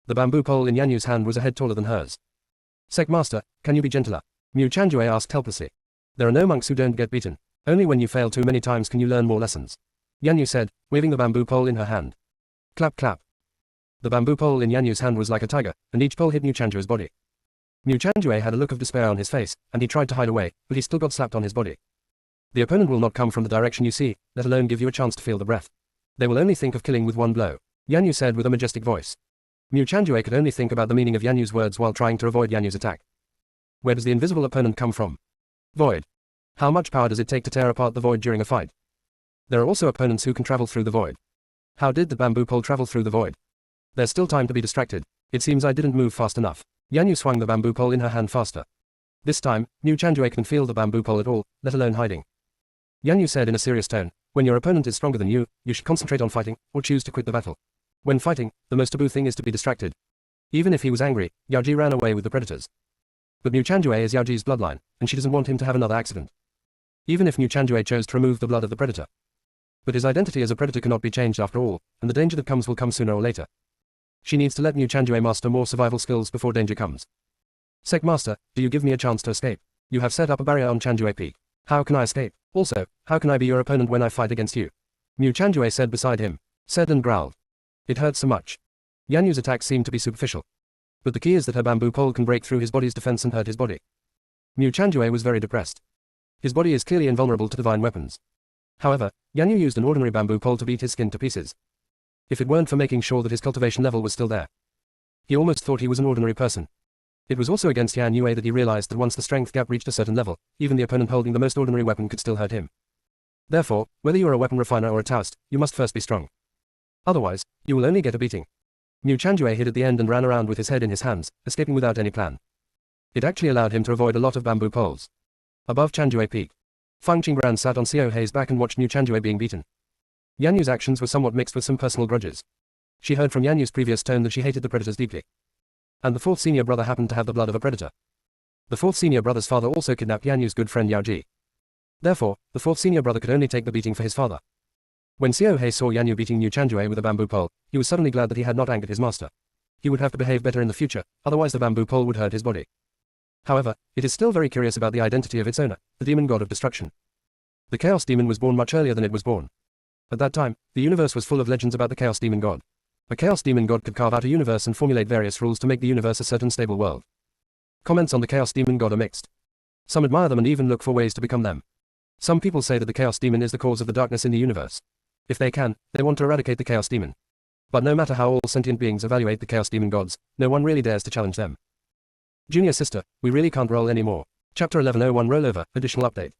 The bamboo pole in Yan Yu's hand was a head taller than hers. "Sect Master, can you be gentler?" Mu Chanjue asked helplessly. "There are no monks who don't get beaten. Only when you fail too many times can you learn more lessons," Yan Yu said, waving the bamboo pole in her hand. Clap clap. The bamboo pole in Yan Yu's hand was like a tiger, and each pole hit Mu Chanjue's body. Mu Chanjue had a look of despair on his face, and he tried to hide away, but he still got slapped on his body. The opponent will not come from the direction you see, let alone give you a chance to feel the breath. They will only think of killing with one blow, Yan Yu said with a majestic voice. Mu Chanjue could only think about the meaning of Yan Yu's words while trying to avoid Yan Yu's attack. Where does the invisible opponent come from? Void. How much power does it take to tear apart the void during a fight? There are also opponents who can travel through the void. How did the bamboo pole travel through the void? There's still time to be distracted. It seems I didn't move fast enough. Yan Yu swung the bamboo pole in her hand faster. This time, Mu Chanjue can feel the bamboo pole at all, let alone hiding. Yan Yu said in a serious tone, "When your opponent is stronger than you should concentrate on fighting, or choose to quit the battle. When fighting, the most taboo thing is to be distracted." Even if he was angry, Yaoji ran away with the predators. But Mu Chanjue is Yaoji's bloodline, and she doesn't want him to have another accident. Even if Mu Chanjue chose to remove the blood of the predator. But his identity as a predator cannot be changed after all, and the danger that comes will come sooner or later. She needs to let Mu Chanjue master more survival skills before danger comes. "Sect Master, do you give me a chance to escape?" You have set up a barrier on Chanjue Peak. How can I escape? Also, how can I be your opponent when I fight against you? Mu Chanjue said beside him. Said and growled. It hurt so much. Yan Yu's attack seemed to be superficial. But the key is that her bamboo pole can break through his body's defense and hurt his body. Mu Chanjue was very depressed. His body is clearly invulnerable to divine weapons. However, Yan Yu used an ordinary bamboo pole to beat his skin to pieces. If it weren't for making sure that his cultivation level was still there, he almost thought he was an ordinary person. It was also against Yan Yue that he realized that once the strength gap reached a certain level, even the opponent holding the most ordinary weapon could still hurt him. Therefore, whether you are a weapon refiner or a Taoist, you must first be strong. Otherwise, you will only get a beating. Mu Chanjue hid at the end and ran around with his head in his hands, escaping without any plan. It actually allowed him to avoid a lot of bamboo poles. Above Chanjue Peak, Fang Qinggran sat on Xiao Hei's back and watched Mu Chanjue being beaten. Yan Yu's actions were somewhat mixed with some personal grudges. She heard from Yan Yu's previous tone that she hated the predators deeply. And the fourth senior brother happened to have the blood of a predator. The fourth senior brother's father also kidnapped Yan Yu's good friend Yao Ji. Therefore, the fourth senior brother could only take the beating for his father. When Xiao Hei saw Yan Yu beating Mu Chanjue with a bamboo pole, he was suddenly glad that he had not angered his master. He would have to behave better in the future, otherwise the bamboo pole would hurt his body. However, it is still very curious about the identity of its owner, the demon god of destruction. The Chaos Demon was born much earlier than it was born. At that time, the universe was full of legends about the Chaos Demon god. A Chaos Demon god could carve out a universe and formulate various rules to make the universe a certain stable world. Comments on the Chaos Demon god are mixed. Some admire them and even look for ways to become them. Some people say that the Chaos Demon is the cause of the darkness in the universe. If they can, they want to eradicate the Chaos Demon. But no matter how all sentient beings evaluate the Chaos Demon gods, no one really dares to challenge them. Junior sister, we really can't roll anymore. Chapter 1101 Rollover, additional update.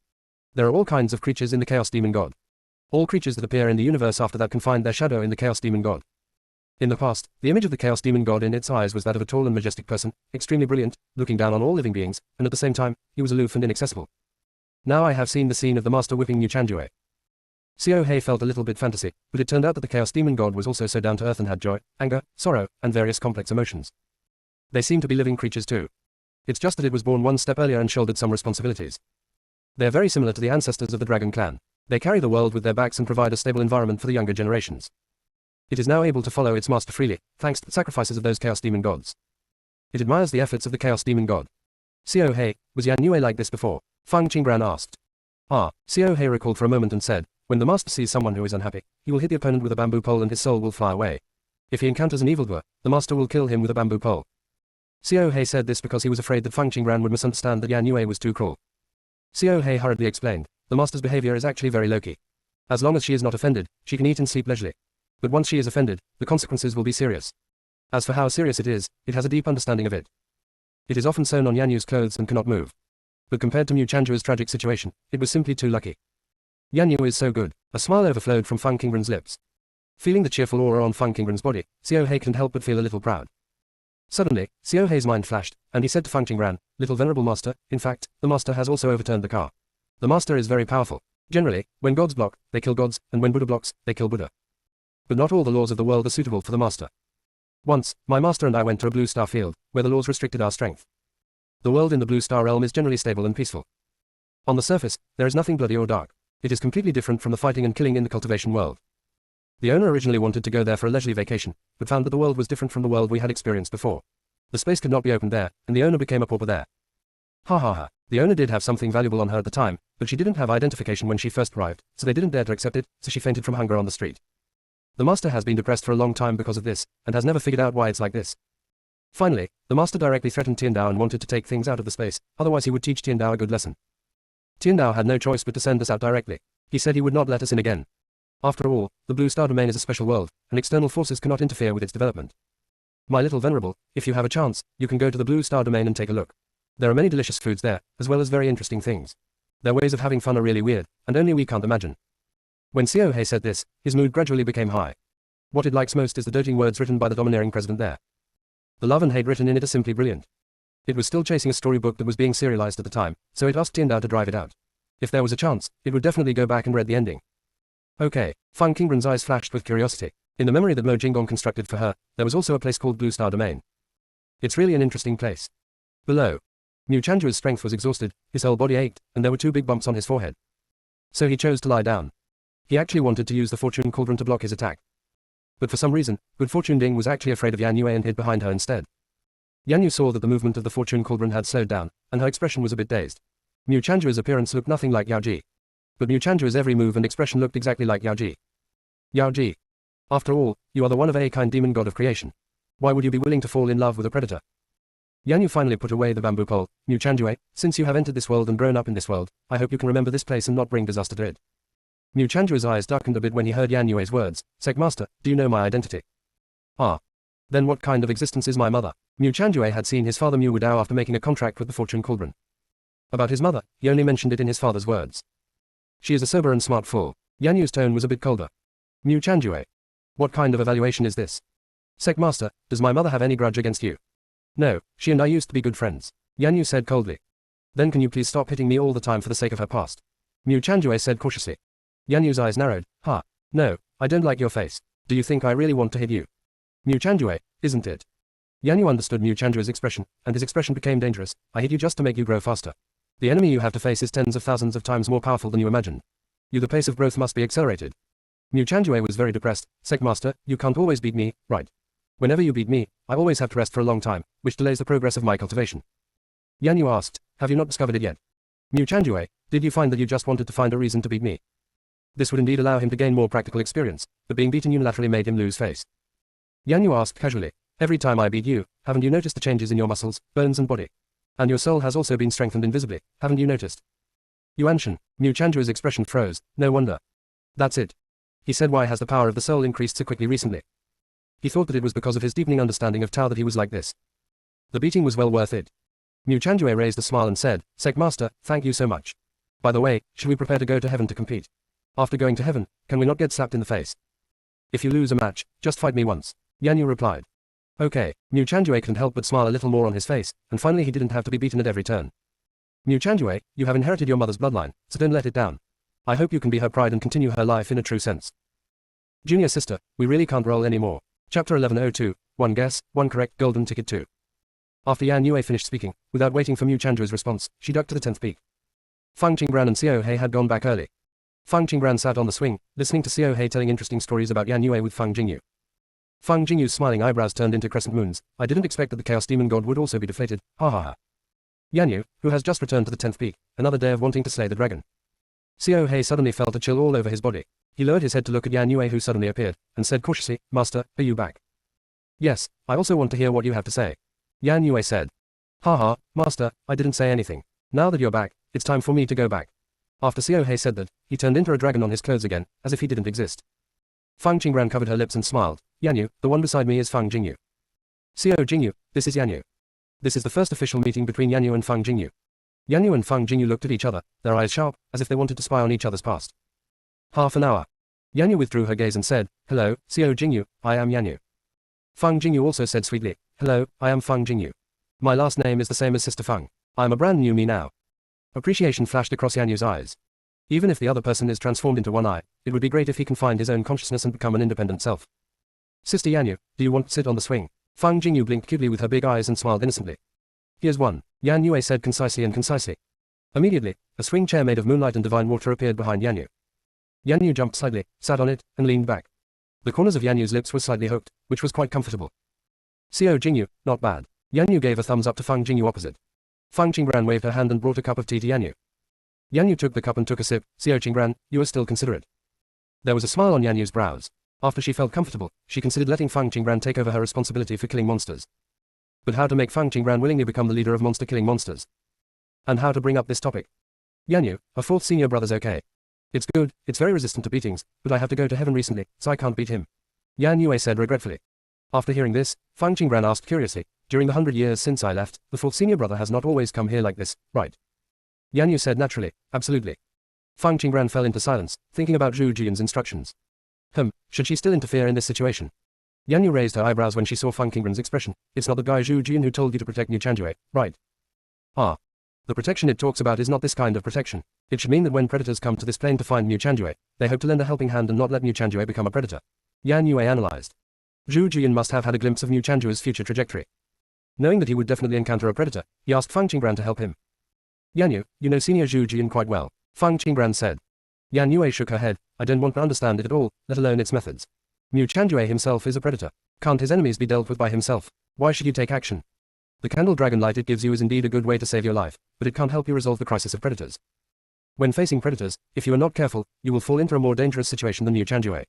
There are all kinds of creatures in the Chaos Demon god. All creatures that appear in the universe after that can find their shadow in the Chaos Demon god. In the past, the image of the Chaos Demon god in its eyes was that of a tall and majestic person, extremely brilliant, looking down on all living beings, and at the same time, he was aloof and inaccessible. Now I have seen the scene of the master whipping Mu Chanjue. Xiao Hei felt a little bit fantasy, but it turned out that the Chaos Demon god was also so down to earth and had joy, anger, sorrow, and various complex emotions. They seem to be living creatures too. It's just that it was born one step earlier and shouldered some responsibilities. They are very similar to the ancestors of the Dragon Clan. They carry the world with their backs and provide a stable environment for the younger generations. It is now able to follow its master freely, thanks to the sacrifices of those Chaos Demon gods. It admires the efforts of the Chaos Demon god. Xiao Hei, was Yan Yue like this before? Fang Qinggran asked. Xiao Hei recalled for a moment and said, when the master sees someone who is unhappy, he will hit the opponent with a bamboo pole and his soul will fly away. If he encounters an evildoer, the master will kill him with a bamboo pole. Xiao Hei said this because he was afraid that Fang Qinggran would misunderstand that Yan Yue was too cruel. Xiao Hei hurriedly explained, the master's behavior is actually very low-key. As long as she is not offended, she can eat and sleep leisurely. But once she is offended, the consequences will be serious. As for how serious it has a deep understanding of it. It is often sewn on Yan Yu's clothes and cannot move. But compared to Mu Chanjue's tragic situation, it was simply too lucky. Yan Yu is so good. A smile overflowed from Fang Qinggran's lips. Feeling the cheerful aura on Fang Qinggran's body, Xiao Hei couldn't help but feel a little proud. Suddenly, Xiao Hei's mind flashed, and he said to Fang Qinggran, little venerable master, in fact, the master has also overturned the car. The master is very powerful. Generally, when gods block, they kill gods, and when Buddha blocks, they kill Buddha. But not all the laws of the world are suitable for the master. Once, my master and I went to a blue star field, where the laws restricted our strength. The world in the blue star realm is generally stable and peaceful. On the surface, there is nothing bloody or dark. It is completely different from the fighting and killing in the cultivation world. The owner originally wanted to go there for a leisurely vacation, but found that the world was different from the world we had experienced before. The space could not be opened there, and the owner became a pauper there. Ha ha ha. The owner did have something valuable on her at the time, but she didn't have identification when she first arrived, so they didn't dare to accept it, so she fainted from hunger on the street. The master has been depressed for a long time because of this, and has never figured out why it's like this. Finally, the master directly threatened Tiandao and wanted to take things out of the space, otherwise he would teach Tiandao a good lesson. Tiandao had no choice but to send us out directly. He said he would not let us in again. After all, the Blue Star Domain is a special world, and external forces cannot interfere with its development. My little venerable, if you have a chance, you can go to the Blue Star Domain and take a look. There are many delicious foods there, as well as very interesting things. Their ways of having fun are really weird, and only we can't imagine. When Xiao Hei said this, his mood gradually became high. What it likes most is the doting words written by the domineering president there. The love and hate written in it are simply brilliant. It was still chasing a storybook that was being serialized at the time, so it asked Tiandao to drive it out. If there was a chance, it would definitely go back and read the ending. Okay, Fang Qinggran's eyes flashed with curiosity. In the memory that Mo Jinggong constructed for her, there was also a place called Blue Star Domain. It's really an interesting place. Below, Mu Chanjue's strength was exhausted, his whole body ached, and there were 2 big bumps on his forehead. So he chose to lie down. He actually wanted to use the fortune cauldron to block his attack. But for some reason, Good Fortune Ding was actually afraid of Yan Yue and hid behind her instead. Yan Yu saw that the movement of the fortune cauldron had slowed down, and her expression was a bit dazed. Mu Chanjua's appearance looked nothing like Yao Ji. But Mu Chanjua's every move and expression looked exactly like Yao Ji. Yao Ji. After all, you are the one of a kind demon god of creation. Why would you be willing to fall in love with a predator? Yan Yu finally put away the bamboo pole. Mu Chanjue, since you have entered this world and grown up in this world, I hope you can remember this place and not bring disaster to it. Mu Chanjue's eyes darkened a bit when he heard Yan Yue's words. Sekmaster, do you know my identity? Ah. Then what kind of existence is my mother? Mu Chanjue had seen his father Mu Wudao after making a contract with the Fortune Cauldron. About his mother, he only mentioned it in his father's words. She is a sober and smart fool. Yan Yu's tone was a bit colder. Mu Chanjue. What kind of evaluation is this? Sekmaster, does my mother have any grudge against you? No, she and I used to be good friends. Yan Yu said coldly. Then can you please stop hitting me all the time for the sake of her past? Mu Chanjue said cautiously. Yan Yu's eyes narrowed. Ha. No, I don't like your face. Do you think I really want to hit you? Mu Chanjue, isn't it? Yan Yu understood Mu Chanjue's expression, and his expression became dangerous. I hit you just to make you grow faster. The enemy you have to face is tens of thousands of times more powerful than you imagined. The pace of growth must be accelerated. Mu Chanjue was very depressed. Sekmaster, you can't always beat me, right? Whenever you beat me, I always have to rest for a long time, which delays the progress of my cultivation. Yan Yu asked, have you not discovered it yet? Mu Chanjue, did you find that you just wanted to find a reason to beat me? This would indeed allow him to gain more practical experience, but being beaten unilaterally made him lose face. Yan Yu asked casually, every time I beat you, haven't you noticed the changes in your muscles, bones and body? And your soul has also been strengthened invisibly, haven't you noticed? Yuanshan, Mu Chanjue's expression froze, no wonder. That's it. He said, why has the power of the soul increased so quickly recently? He thought that it was because of his deepening understanding of Tao that he was like this. The beating was well worth it. Mu Chanjue raised a smile and said, Sekmaster, thank you so much. By the way, should we prepare to go to heaven to compete? After going to heaven, can we not get slapped in the face? If you lose a match, just fight me once. Yan Yu replied. Okay. Mu Chanjue couldn't help but smile a little more on his face, and finally he didn't have to be beaten at every turn. Mu Chanjue, you have inherited your mother's bloodline, so don't let it down. I hope you can be her pride and continue her life in a true sense. Junior sister, we really can't roll anymore. Chapter 1102, one guess, one correct, golden ticket 2. After Yan Yue finished speaking, without waiting for Mu Chanjue's response, she ducked to the 10th peak. Fang Qingbran and Xiao He had gone back early. Fang Qingbran sat on the swing, listening to Xiao He telling interesting stories about Yan Yue with Fang Jingyu. Fang Jingyu's smiling eyebrows turned into crescent moons. I didn't expect that the Chaos Demon God would also be deflated, ha ha ha. Yan Yu, who has just returned to the 10th peak, another day of wanting to slay the dragon. Xiao He suddenly felt a chill all over his body. He lowered his head to look at Yan Yue who suddenly appeared, and said cautiously, Master, are you back? Yes, I also want to hear what you have to say. Yan Yue said. Ha, Master, I didn't say anything. Now that you're back, it's time for me to go back. After Xiao He said that, he turned into a dragon on his clothes again, as if he didn't exist. Fang Qingbran covered her lips and smiled. Yan Yu, the one beside me is Fang Jingyu. Xiao Jingyu, this is Yan Yu. This is the first official meeting between Yan Yu and Fang Jingyu. Yan Yu and Fang Jingyu looked at each other, their eyes sharp, as if they wanted to spy on each other's past. Half an hour. Yan Yu withdrew her gaze and said, Hello, Xiao Jingyu, I am Yan Yu. Fang Jingyu also said sweetly, Hello, I am Fang Jingyu. My last name is the same as Sister Fang. I am a brand new me now. Appreciation flashed across Yan Yu's eyes. Even if the other person is transformed into one eye, it would be great if he can find his own consciousness and become an independent self. Sister Yan Yu, do you want to sit on the swing? Fang Jingyu blinked cutely with her big eyes and smiled innocently. Here's one, Yan Yue said concisely and concisely. Immediately, a swing chair made of moonlight and divine water appeared behind Yan Yu. Yan Yu jumped slightly, sat on it, and leaned back. The corners of Yan Yu's lips were slightly hooked, which was quite comfortable. Xiao Jingyu, not bad. Yan Yu gave a thumbs up to Fang Jingyu opposite. Fang Qingbran waved her hand and brought a cup of tea to Yan Yu. Yan Yu took the cup and took a sip. Xiao Qingbran, you are still considerate. There was a smile on Yan Yu's brows. After she felt comfortable, she considered letting Fang Qingbran take over her responsibility for killing monsters. But how to make Fang Qingbran willingly become the leader of monster-killing monsters? And how to bring up this topic? Yan Yu, her fourth senior brother's okay. It's good, it's very resistant to beatings, but I have to go to heaven recently, so I can't beat him. Yan Yue said regretfully. After hearing this, Fang Qingbran asked curiously, during the 100 years since I left, the fourth senior brother has not always come here like this, right? Yan Yu said naturally, absolutely. Fang Qingbran fell into silence, thinking about Zhu Jian's instructions. Should she still interfere in this situation? Yan Yu raised her eyebrows when she saw Fang Qingbran's expression. It's not the guy Zhu Jian who told you to protect Mu Chanjue, right? Ah. The protection it talks about is not this kind of protection. It should mean that when predators come to this plane to find Mu Chanjue, they hope to lend a helping hand and not let Mu Chanjue become a predator. Yan Yue analyzed. Zhu Jian must have had a glimpse of Mu Chanjue's future trajectory. Knowing that he would definitely encounter a predator, he asked Fang Qingbran to help him. Yan Yu, you know senior Zhu Jian quite well, Fang Qingbran said. Yan Yue shook her head. I don't want to understand it at all, let alone its methods. Mu Chanjue himself is a predator. Can't his enemies be dealt with by himself? Why should you take action? The candle dragon light it gives you is indeed a good way to save your life, but it can't help you resolve the crisis of predators. When facing predators, if you are not careful, you will fall into a more dangerous situation than Mu Chanjue.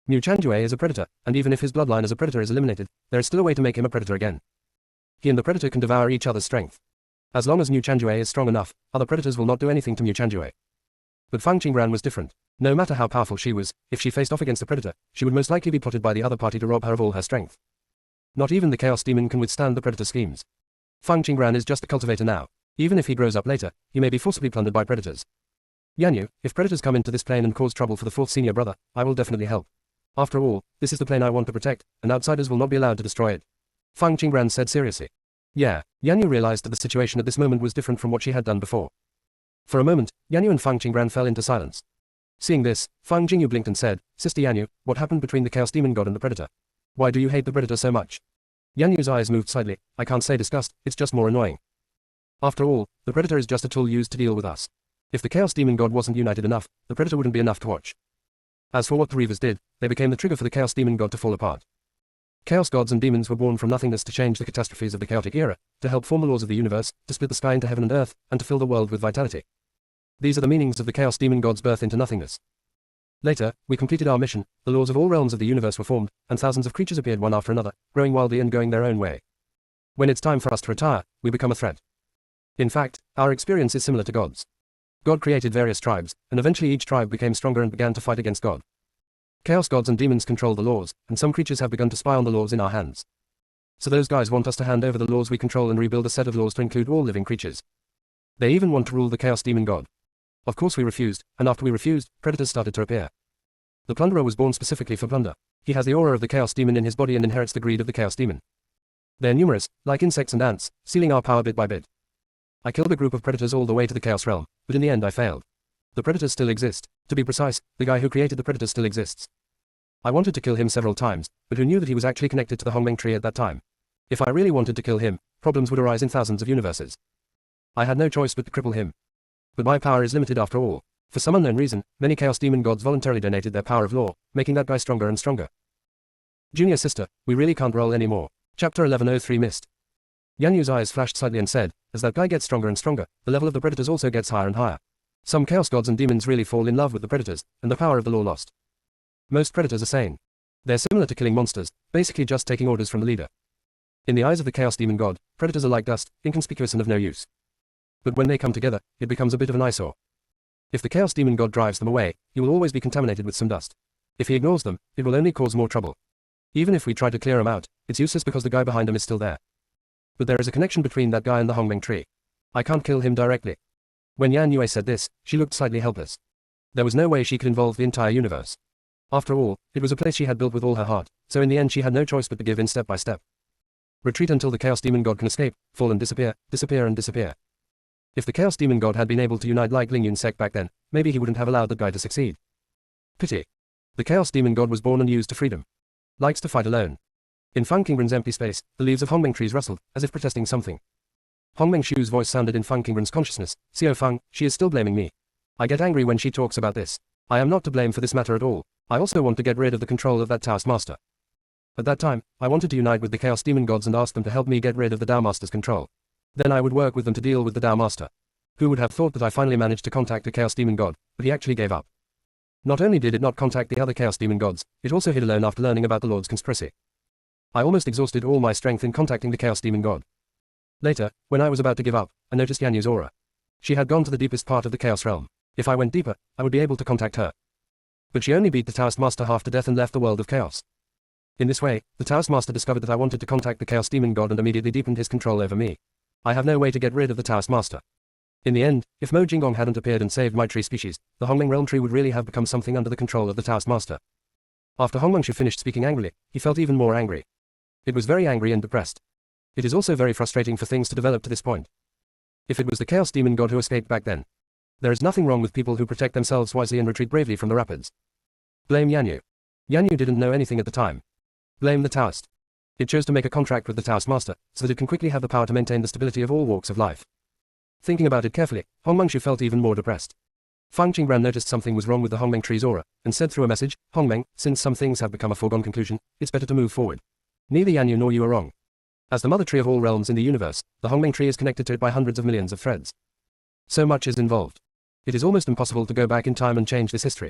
Mu Chanjue is a predator, and even if his bloodline as a predator is eliminated, there is still a way to make him a predator again. He and the predator can devour each other's strength. As long as Mu Chanjue is strong enough, other predators will not do anything to Mu Chanjue. But Fang Qingran was different. No matter how powerful she was, if she faced off against a predator, she would most likely be plotted by the other party to rob her of all her strength. Not even the Chaos Demon can withstand the predator schemes. Fang Qingran is just a cultivator now. Even if he grows up later, he may be forcibly plundered by predators. Yanyu, if predators come into this plane and cause trouble for the fourth senior brother, I will definitely help. After all, this is the plane I want to protect, and outsiders will not be allowed to destroy it. Fang Qingran said seriously. Yeah, Yanyu realized that the situation at this moment was different from what she had done before. For a moment, Yanyu and Fang Qingran fell into silence. Seeing this, Fang Jingyu blinked and said, Sister Yanyu, what happened between the Chaos Demon God and the Predator? Why do you hate the Predator so much? Yanyu's eyes moved slightly. I can't say disgust, it's just more annoying. After all, the Predator is just a tool used to deal with us. If the Chaos Demon God wasn't united enough, the Predator wouldn't be enough to watch. As for what the Reavers did, they became the trigger for the Chaos Demon God to fall apart. Chaos gods and demons were born from nothingness to change the catastrophes of the chaotic era, to help form the laws of the universe, to split the sky into heaven and earth, and to fill the world with vitality. These are the meanings of the Chaos Demon God's birth into nothingness. Later, we completed our mission, the laws of all realms of the universe were formed, and thousands of creatures appeared one after another, growing wildly and going their own way. When it's time for us to retire, we become a threat. In fact, our experience is similar to God's. God created various tribes, and eventually each tribe became stronger and began to fight against God. Chaos gods and demons control the laws, and some creatures have begun to spy on the laws in our hands. So those guys want us to hand over the laws we control and rebuild a set of laws to include all living creatures. They even want to rule the Chaos Demon God. Of course we refused, and after we refused, predators started to appear. The Plunderer was born specifically for plunder. He has the aura of the Chaos Demon in his body and inherits the greed of the Chaos Demon. They're numerous, like insects and ants, sealing our power bit by bit. I killed a group of predators all the way to the Chaos Realm, but in the end I failed. The predators still exist. To be precise, the guy who created the predators still exists. I wanted to kill him several times, but who knew that he was actually connected to the Hongmeng tree at that time? If I really wanted to kill him, problems would arise in thousands of universes. I had no choice but to cripple him. But my power is limited after all. For some unknown reason, many Chaos Demon gods voluntarily donated their power of law, making that guy stronger and stronger. Junior sister, we really can't roll anymore. Chapter 1103 Missed. Yanyu's eyes flashed slightly and said, as that guy gets stronger and stronger, the level of the predators also gets higher and higher. Some chaos gods and demons really fall in love with the predators, and the power of the law lost. Most predators are sane. They're similar to killing monsters, basically just taking orders from the leader. In the eyes of the Chaos Demon God, predators are like dust, inconspicuous and of no use. But when they come together, it becomes a bit of an eyesore. If the Chaos Demon God drives them away, he will always be contaminated with some dust. If he ignores them, it will only cause more trouble. Even if we try to clear him out, it's useless because the guy behind him is still there. But there is a connection between that guy and the Hongmeng tree. I can't kill him directly. When Yan Yue said this, she looked slightly helpless. There was no way she could involve the entire universe. After all, it was a place she had built with all her heart, so in the end she had no choice but to give in step by step. Retreat until the Chaos Demon God can escape, fall and disappear, disappear and disappear. If the Chaos Demon God had been able to unite like Ling Yun Sek back then, maybe he wouldn't have allowed that guy to succeed. Pity. The Chaos Demon God was born and used to freedom. Likes to fight alone. In Fang Qingran's empty space, the leaves of Hongmeng trees rustled, as if protesting something. Hongmeng Shu's voice sounded in Fang Qingran's consciousness. Xiao Fang, she is still blaming me. I get angry when she talks about this. I am not to blame for this matter at all. I also want to get rid of the control of that Taoist master. At that time, I wanted to unite with the Chaos Demon gods and ask them to help me get rid of the Tao master's control. Then I would work with them to deal with the Tao master. Who would have thought that I finally managed to contact the Chaos Demon god, but he actually gave up. Not only did it not contact the other Chaos Demon gods, it also hid alone after learning about the Lord's conspiracy. I almost exhausted all my strength in contacting the Chaos Demon god. Later, when I was about to give up, I noticed Yanyu's aura. She had gone to the deepest part of the Chaos realm. If I went deeper, I would be able to contact her. But she only beat the Taoist master half to death and left the world of chaos. In this way, the Taoist master discovered that I wanted to contact the Chaos Demon god and immediately deepened his control over me. I have no way to get rid of the Taoist master. In the end, if Mo Jinggong hadn't appeared and saved my tree species, the Hongmeng realm tree would really have become something under the control of the Taoist master. After Hongmengshu finished speaking angrily, he felt even more angry. It was very angry and depressed. It is also very frustrating for things to develop to this point. If it was the Chaos Demon god who escaped back then. There is nothing wrong with people who protect themselves wisely and retreat bravely from the rapids. Blame Yanyu. Yanyu didn't know anything at the time. Blame the Taoist. It chose to make a contract with the Taoist master, so that it can quickly have the power to maintain the stability of all walks of life. Thinking about it carefully, Hongmengshu felt even more depressed. Fang Qingran noticed something was wrong with the Hongmeng tree's aura, and said through a message, Hongmeng, since some things have become a foregone conclusion, it's better to move forward. Neither Yanyu nor you are wrong. As the mother tree of all realms in the universe, the Hongmeng tree is connected to it by hundreds of millions of threads. So much is involved. It is almost impossible to go back in time and change this history.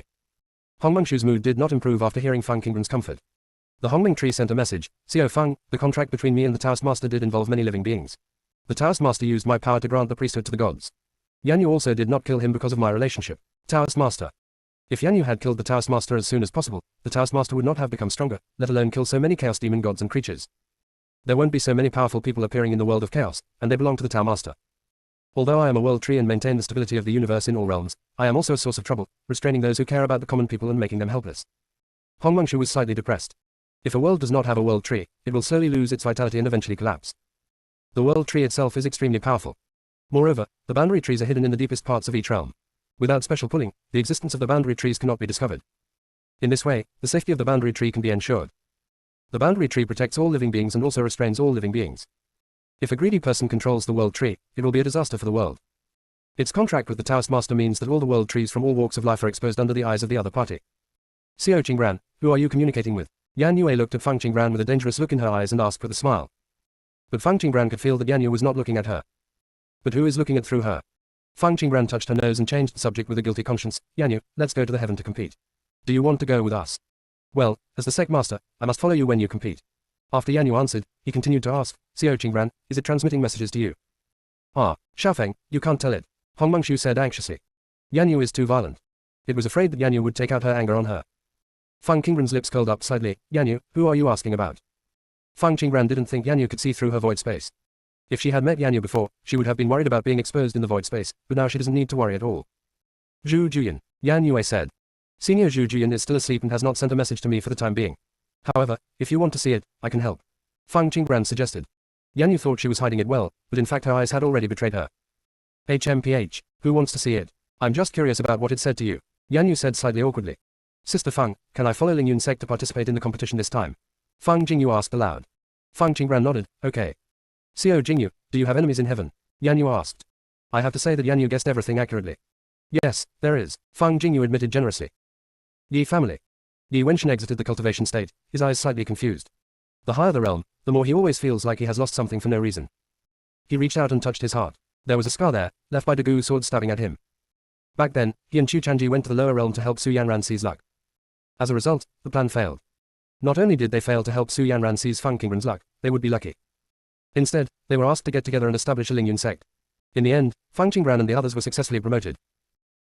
Hongmengshu's mood did not improve after hearing Feng Qingren's comfort. The Hongmeng tree sent a message, Xiao Feng, the contract between me and the Taoist master did involve many living beings. The Taoist master used my power to grant the priesthood to the gods. Yan Yu also did not kill him because of my relationship. Taoist master. If Yan Yu had killed the Taoist master as soon as possible, the Taoist master would not have become stronger, let alone kill so many chaos demon gods and creatures. There won't be so many powerful people appearing in the world of chaos, and they belong to the Tao master. Although I am a world tree and maintain the stability of the universe in all realms, I am also a source of trouble, restraining those who care about the common people and making them helpless. Hongmengshu was slightly depressed. If a world does not have a world tree, it will slowly lose its vitality and eventually collapse. The world tree itself is extremely powerful. Moreover, the boundary trees are hidden in the deepest parts of each realm. Without special pulling, the existence of the boundary trees cannot be discovered. In this way, the safety of the boundary tree can be ensured. The boundary tree protects all living beings and also restrains all living beings. If a greedy person controls the world tree, it will be a disaster for the world. Its contract with the Taoist master means that all the world trees from all walks of life are exposed under the eyes of the other party. Xiao Qingran, who are you communicating with? Yan Yue looked at Feng Qingran with a dangerous look in her eyes and asked with a smile. But Feng Qingran could feel that Yan Yu was not looking at her. But who is looking at through her? Feng Qingran touched her nose and changed the subject with a guilty conscience. Yan Yu, let's go to the heaven to compete. Do you want to go with us? Well, as the sect master, I must follow you when you compete. After Yan Yu answered, he continued to ask, Xiao Qingran, is it transmitting messages to you? Ah, Xiaofeng, you can't tell it. Hongmengshu said anxiously. Yan Yu is too violent. It was afraid that Yan Yu would take out her anger on her. Feng Qingran's lips curled up slightly. Yan Yu, who are you asking about? Feng Qingran didn't think Yan Yu could see through her void space. If she had met Yan Yu before, she would have been worried about being exposed in the void space, but now she doesn't need to worry at all. Zhu Juyan, Yan Yue said. Senior Zhu Juyan is still asleep and has not sent a message to me for the time being. However, if you want to see it, I can help. Feng Qingran suggested. Yan Yu thought she was hiding it well, but in fact her eyes had already betrayed her. HMPH, who wants to see it? I'm just curious about what it said to you. Yan Yu said slightly awkwardly. Sister Feng, can I follow Ling Yun sect to participate in the competition this time? Feng Jingyu asked aloud. Feng Qingran nodded, okay. Xiao Jingyu, do you have enemies in heaven? Yan Yu asked. I have to say that Yan Yu guessed everything accurately. Yes, there is, Feng Jingyu admitted generously. Yi family. Yi Wenshan exited the cultivation state, his eyes slightly confused. The higher the realm, the more he always feels like he has lost something for no reason. He reached out and touched his heart. There was a scar there, left by Dagu's sword stabbing at him. Back then, he and Chu Chanji went to the lower realm to help Su Yanran seize luck. As a result, the plan failed. Not only did they fail to help Su Yanran seize Feng Qingren's luck, they would be lucky. Instead, they were asked to get together and establish a Ling Yun sect. In the end, Feng Qingran and the others were successfully promoted.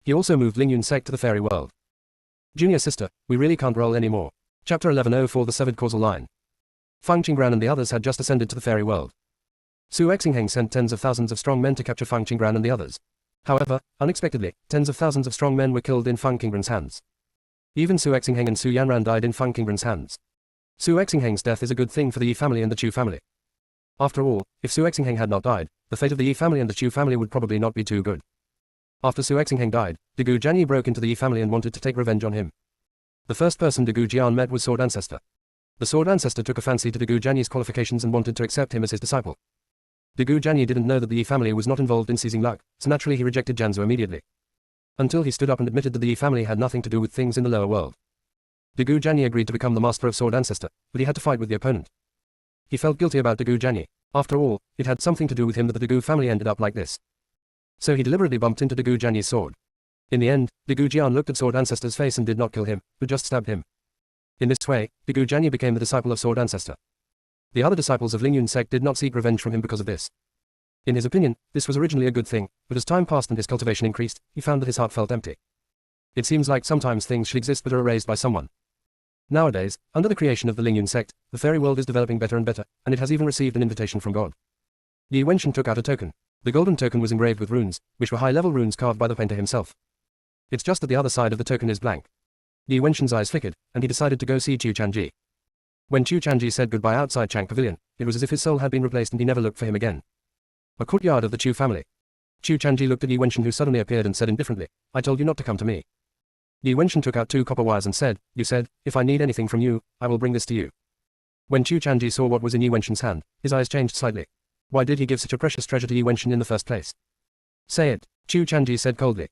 He also moved Ling Yun sect to the fairy world. Junior sister, we really can't roll anymore. Chapter 1104 The Severed Causal Line. Feng Qingran and the others had just ascended to the fairy world. Su Exingheng sent tens of thousands of strong men to capture Feng Qingran and the others. However, unexpectedly, tens of thousands of strong men were killed in Feng Qingren's hands. Even Su Exingheng and Su Yanran died in Feng Qingren's hands. Su Exingheng's death is a good thing for the Yi family and the Chu family. After all, if Su Exingheng had not died, the fate of the Yi family and the Chu family would probably not be too good. After Su Exingheng died, Dagu Jianyi broke into the Yi family and wanted to take revenge on him. The first person Dagu Jian met was Sword Ancestor. The Sword Ancestor took a fancy to Dagu Jianyi's qualifications and wanted to accept him as his disciple. Dagu Jianyi didn't know that the Yi family was not involved in seizing luck, so naturally he rejected Janzu immediately. Until he stood up and admitted that the Yi family had nothing to do with things in the lower world. Dagu Jianyi agreed to become the master of Sword Ancestor, but he had to fight with the opponent. He felt guilty about Dagu Jianyi. After all, it had something to do with him that the Dagu family ended up like this. So he deliberately bumped into Dagu Jianyi's sword. In the end, Dagu Jian looked at Sword Ancestor's face and did not kill him, but just stabbed him. In this way, Dagu Jianyi became the disciple of Sword Ancestor. The other disciples of Ling Yun sect did not seek revenge from him because of this. In his opinion, this was originally a good thing, but as time passed and his cultivation increased, he found that his heart felt empty. It seems like sometimes things should exist but are erased by someone. Nowadays, under the creation of the Ling Yun sect, the fairy world is developing better and better, and it has even received an invitation from God. Yi Wenshan took out a token. The golden token was engraved with runes, which were high-level runes carved by the painter himself. It's just that the other side of the token is blank. Yi Wenshan's eyes flickered, and he decided to go see Chu Chanji. When Chu Chanji said goodbye outside Chang Pavilion, it was as if his soul had been replaced and he never looked for him again. A courtyard of the Chu family. Chu Chanji looked at Yi Wenshan who suddenly appeared and said indifferently, I told you not to come to me. Yi Wenshan took out 2 copper wires and said, you said, if I need anything from you, I will bring this to you. When Chu Chanji saw what was in Yi Wenshan's hand, his eyes changed slightly. Why did he give such a precious treasure to Yi Wenshan in the first place? Say it, Chu Chanji said coldly.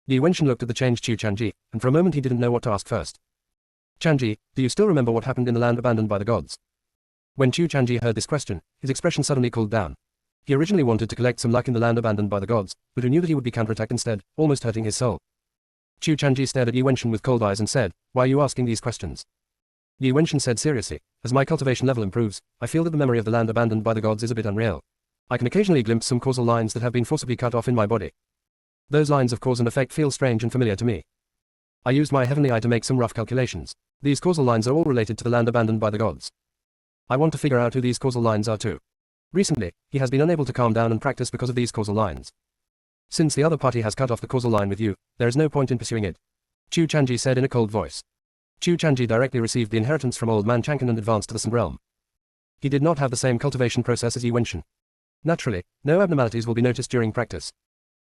Yi Wenshan looked at the changed Chu Chanji, and for a moment he didn't know what to ask first. Chanji, do you still remember what happened in the land abandoned by the gods? When Chu Chanji heard this question, his expression suddenly cooled down. He originally wanted to collect some luck in the land abandoned by the gods, but who knew that he would be counterattacked instead, almost hurting his soul. Chu Chanji stared at Yi Wenshan with cold eyes and said, "Why are you asking these questions?" Yi Wenshan said seriously, "As my cultivation level improves, I feel that the memory of the land abandoned by the gods is a bit unreal. I can occasionally glimpse some causal lines that have been forcibly cut off in my body. Those lines of cause and effect feel strange and familiar to me. I used my heavenly eye to make some rough calculations. These causal lines are all related to the land abandoned by the gods. I want to figure out who these causal lines are too." Recently, he has been unable to calm down and practice because of these causal lines. "Since the other party has cut off the causal line with you, there is no point in pursuing it," Chu Chanji said in a cold voice. Chu Chanji directly received the inheritance from old man Chankan and advanced to the Sun realm. He did not have the same cultivation process as Yi Wenshan. Naturally, no abnormalities will be noticed during practice.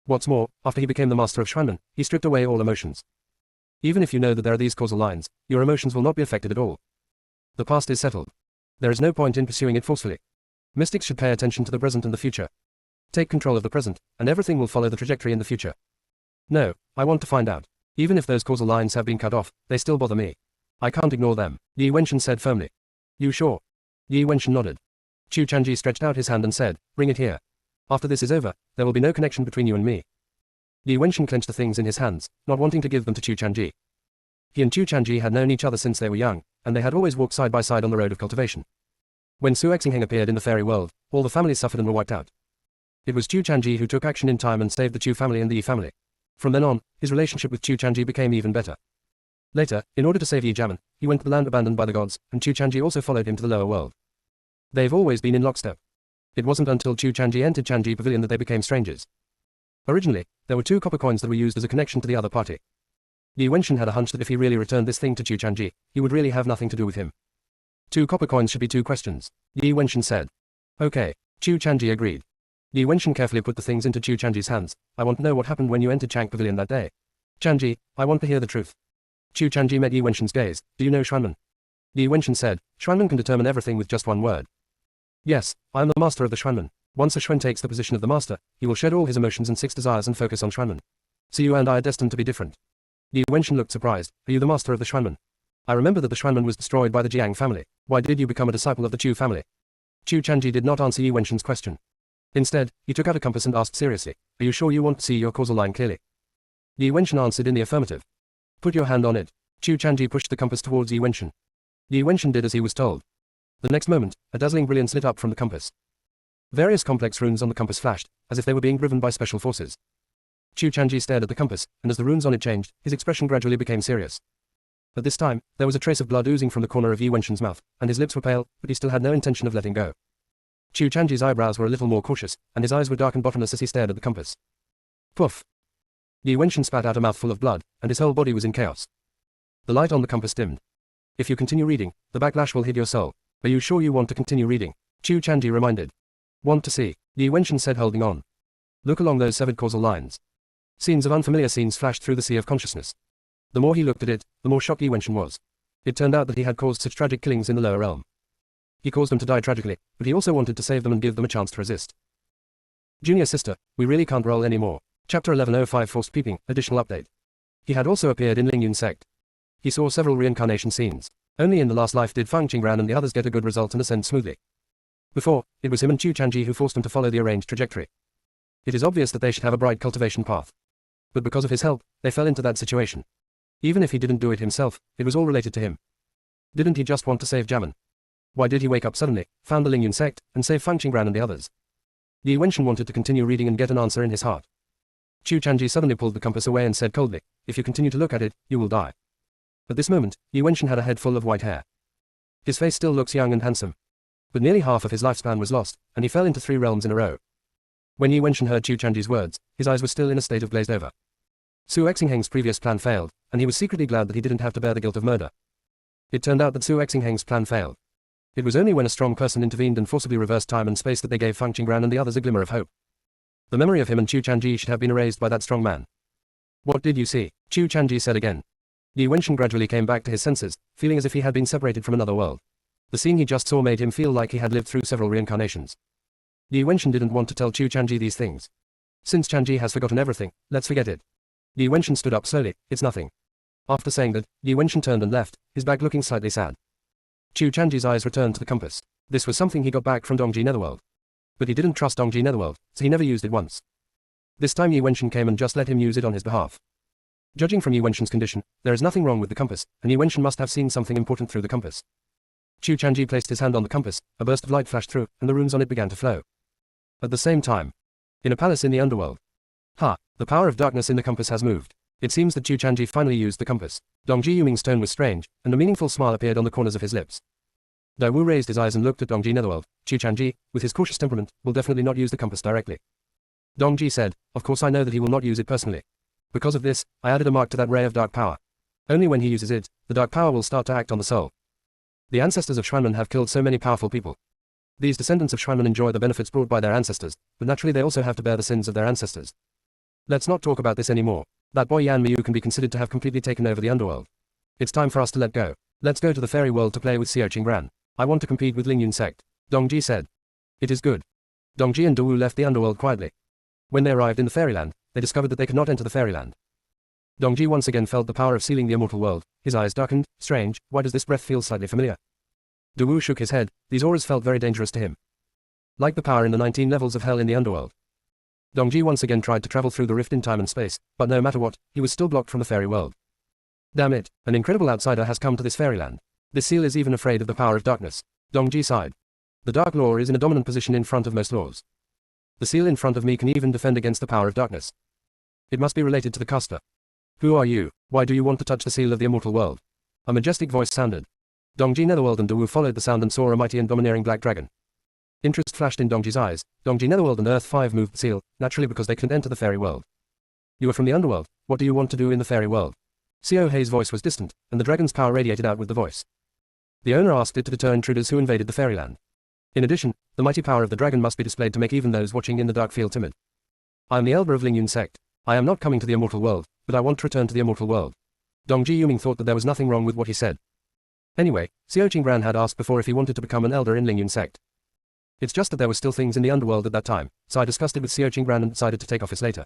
What's more, after he became the master of Xuanmen, he stripped away all emotions. Even if you know that there are these causal lines, your emotions will not be affected at all. The past is settled. There is no point in pursuing it forcefully. Mystics should pay attention to the present and the future. Take control of the present, and everything will follow the trajectory in the future. No, I want to find out. Even if those causal lines have been cut off, they still bother me. I can't ignore them," Yi Wenshan said firmly. "You sure?" Yi Wenshan nodded. Chu Chanji stretched out his hand and said, "Bring it here. After this is over, there will be no connection between you and me." Yi Wenshan clenched the things in his hands, not wanting to give them to Chu Chanji. He and Chu Chanji had known each other since they were young, and they had always walked side by side on the road of cultivation. When Su Exingheng appeared in the fairy world, all the families suffered and were wiped out. It was Chu Chanji who took action in time and saved the Chu family and the Yi family. From then on, his relationship with Chu Chanji became even better. Later, in order to save Yi Jamin, he went to the land abandoned by the gods, and Chu Chanji also followed him to the lower world. They've always been in lockstep. It wasn't until Chu Chanji entered Chanji Pavilion that they became strangers. Originally, there were 2 copper coins that were used as a connection to the other party. Yi Wenshan had a hunch that if he really returned this thing to Chu Chanji, he would really have nothing to do with him. 2 copper coins should be 2 questions, Yi Wenshan said. Okay, Chu Chanji agreed. Yi Wenshan carefully put the things into Chu Chanji's hands. "I want to know what happened when you entered Chang Pavilion that day. Chanji, I want to hear the truth." Chu Chanji met Yi Wenshan's gaze. "Do you know Xuanmen?" Yi Wenshan said, "Xuanmen can determine everything with just one word." "Yes, I am the master of the Xuanmen. Once a Xuan takes the position of the master, he will shed all his emotions and 6 desires and focus on Xuanmen. So you and I are destined to be different." Yi Wenshan looked surprised. "Are you the master of the Xuanmen? I remember that the Xuanmen was destroyed by the Jiang family. Why did you become a disciple of the Chu family?" Chu Chanji did not answer Yi Wenshan's question. Instead, he took out a compass and asked seriously, "Are you sure you want to see your causal line clearly?" Yi Wenshan answered in the affirmative. "Put your hand on it." Chu Chanji pushed the compass towards Yi Wenshan. Yi Wenshan did as he was told. The next moment, a dazzling brilliance lit up from the compass. Various complex runes on the compass flashed, as if they were being driven by special forces. Chu Chanji stared at the compass, and as the runes on it changed, his expression gradually became serious. At this time, there was a trace of blood oozing from the corner of Yi Wenshan's mouth, and his lips were pale, but he still had no intention of letting go. Chu Chanji's eyebrows were a little more cautious, and his eyes were dark and bottomless as he stared at the compass. Poof! Yi Wenshan spat out a mouthful of blood, and his whole body was in chaos. The light on the compass dimmed. "If you continue reading, the backlash will hit your soul. Are you sure you want to continue reading?" Chu Chanji reminded. "Want to see," Yi Wenshan said, holding on. "Look along those severed causal lines." Scenes of unfamiliar scenes flashed through the sea of consciousness. The more he looked at it, the more shocked Yi Wenshan was. It turned out that he had caused such tragic killings in the lower realm. He caused them to die tragically, but he also wanted to save them and give them a chance to resist. Junior sister, we really can't roll anymore. Chapter 1105 Forced Peeping, additional update. He had also appeared in Lingyun sect. He saw several reincarnation scenes. Only in the last life did Fang Qingran and the others get a good result and ascend smoothly. Before, it was him and Chu Chanji who forced him to follow the arranged trajectory. It is obvious that they should have a bright cultivation path. But because of his help, they fell into that situation. Even if he didn't do it himself, it was all related to him. Didn't he just want to save Jamin? Why did he wake up suddenly, found the Lingyun sect, and save Fang Qingran and the others? Yi Wenshan wanted to continue reading and get an answer in his heart. Chu Chanji suddenly pulled the compass away and said coldly, "If you continue to look at it, you will die." At this moment, Yi Wenshan had a head full of white hair. His face still looks young and handsome. But nearly half of his lifespan was lost, and he fell into 3 realms in a row. When Yi Wenshan heard Chu Chanji's words, his eyes were still in a state of glazed over. Su Exingheng's previous plan failed, and he was secretly glad that he didn't have to bear the guilt of murder. It turned out that Su Exingheng's plan failed. It was only when a strong person intervened and forcibly reversed time and space that they gave Fang Qingran and the others a glimmer of hope. The memory of him and Chu Chanji should have been erased by that strong man. "What did you see?" Chu Chanji said again. Yi Wenshan gradually came back to his senses, feeling as if he had been separated from another world. The scene he just saw made him feel like he had lived through several reincarnations. Yi Wenshan didn't want to tell Chu Chanji these things. Since Chanji has forgotten everything, let's forget it. Yi Wenshan stood up slowly. "It's nothing." After saying that, Yi Wenshan turned and left, his back looking slightly sad. Chu Chanji's eyes returned to the compass. This was something he got back from Dongji Netherworld. But he didn't trust Dongji Netherworld, so he never used it once. This time Yi Wenshan came and just let him use it on his behalf. Judging from Yi Wenshan's condition, there is nothing wrong with the compass, and Yi Wenshan must have seen something important through the compass. Chu Chanji placed his hand on the compass, a burst of light flashed through, and the runes on it began to flow. At the same time, in a palace in the underworld. The power of darkness in the compass has moved. It seems that Chu Chanji finally used the compass. Dongji Yuming's tone was strange, and a meaningful smile appeared on the corners of his lips. Dawu raised his eyes and looked at Dongji Netherworld. Chu Chanji, with his cautious temperament, will definitely not use the compass directly. Dongji said, of course I know that he will not use it personally. Because of this, I added a mark to that ray of dark power. Only when he uses it, the dark power will start to act on the soul. The ancestors of Xuanmen have killed so many powerful people. These descendants of Xuanmen enjoy the benefits brought by their ancestors, but naturally they also have to bear the sins of their ancestors. Let's not talk about this anymore. That boy Yan Miu can be considered to have completely taken over the underworld. It's time for us to let go. Let's go to the fairy world to play with Xiao Qingran. I want to compete with Lingyun sect. Dongji said. It is good. Dongji and Dawu left the underworld quietly. When they arrived in the fairyland, they discovered that they could not enter the fairyland. Dongji once again felt the power of sealing the immortal world. His eyes darkened. Strange, why does this breath feel slightly familiar? Dawu shook his head. These auras felt very dangerous to him. Like the power in the 19 levels of hell in the underworld. Dongji once again tried to travel through the rift in time and space, but no matter what, he was still blocked from the fairy world. Damn it, an incredible outsider has come to this fairyland. This seal is even afraid of the power of darkness. Dongji sighed. The dark law is in a dominant position in front of most laws. The seal in front of me can even defend against the power of darkness. It must be related to the caster. Who are you? Why do you want to touch the seal of the immortal world? A majestic voice sounded. Dongji Netherworld and Dawu followed the sound and saw a mighty and domineering black dragon. Interest flashed in Dongji's eyes. Dongji Netherworld and Earth 5 moved the seal, naturally because they couldn't enter the fairy world. You are from the underworld. What do you want to do in the fairy world? Xiao Hei's voice was distant, and the dragon's power radiated out with the voice. The owner asked it to deter intruders who invaded the fairyland. In addition, the mighty power of the dragon must be displayed to make even those watching in the dark feel timid. I am the elder of Lingyun sect. I am not coming to the immortal world, but I want to return to the immortal world. Dongji Yuming thought that there was nothing wrong with what he said. Anyway, Xiao Qingran had asked before if he wanted to become an elder in Lingyun sect. It's just that there were still things in the underworld at that time, so I discussed it with Xiao Qingran and decided to take office later.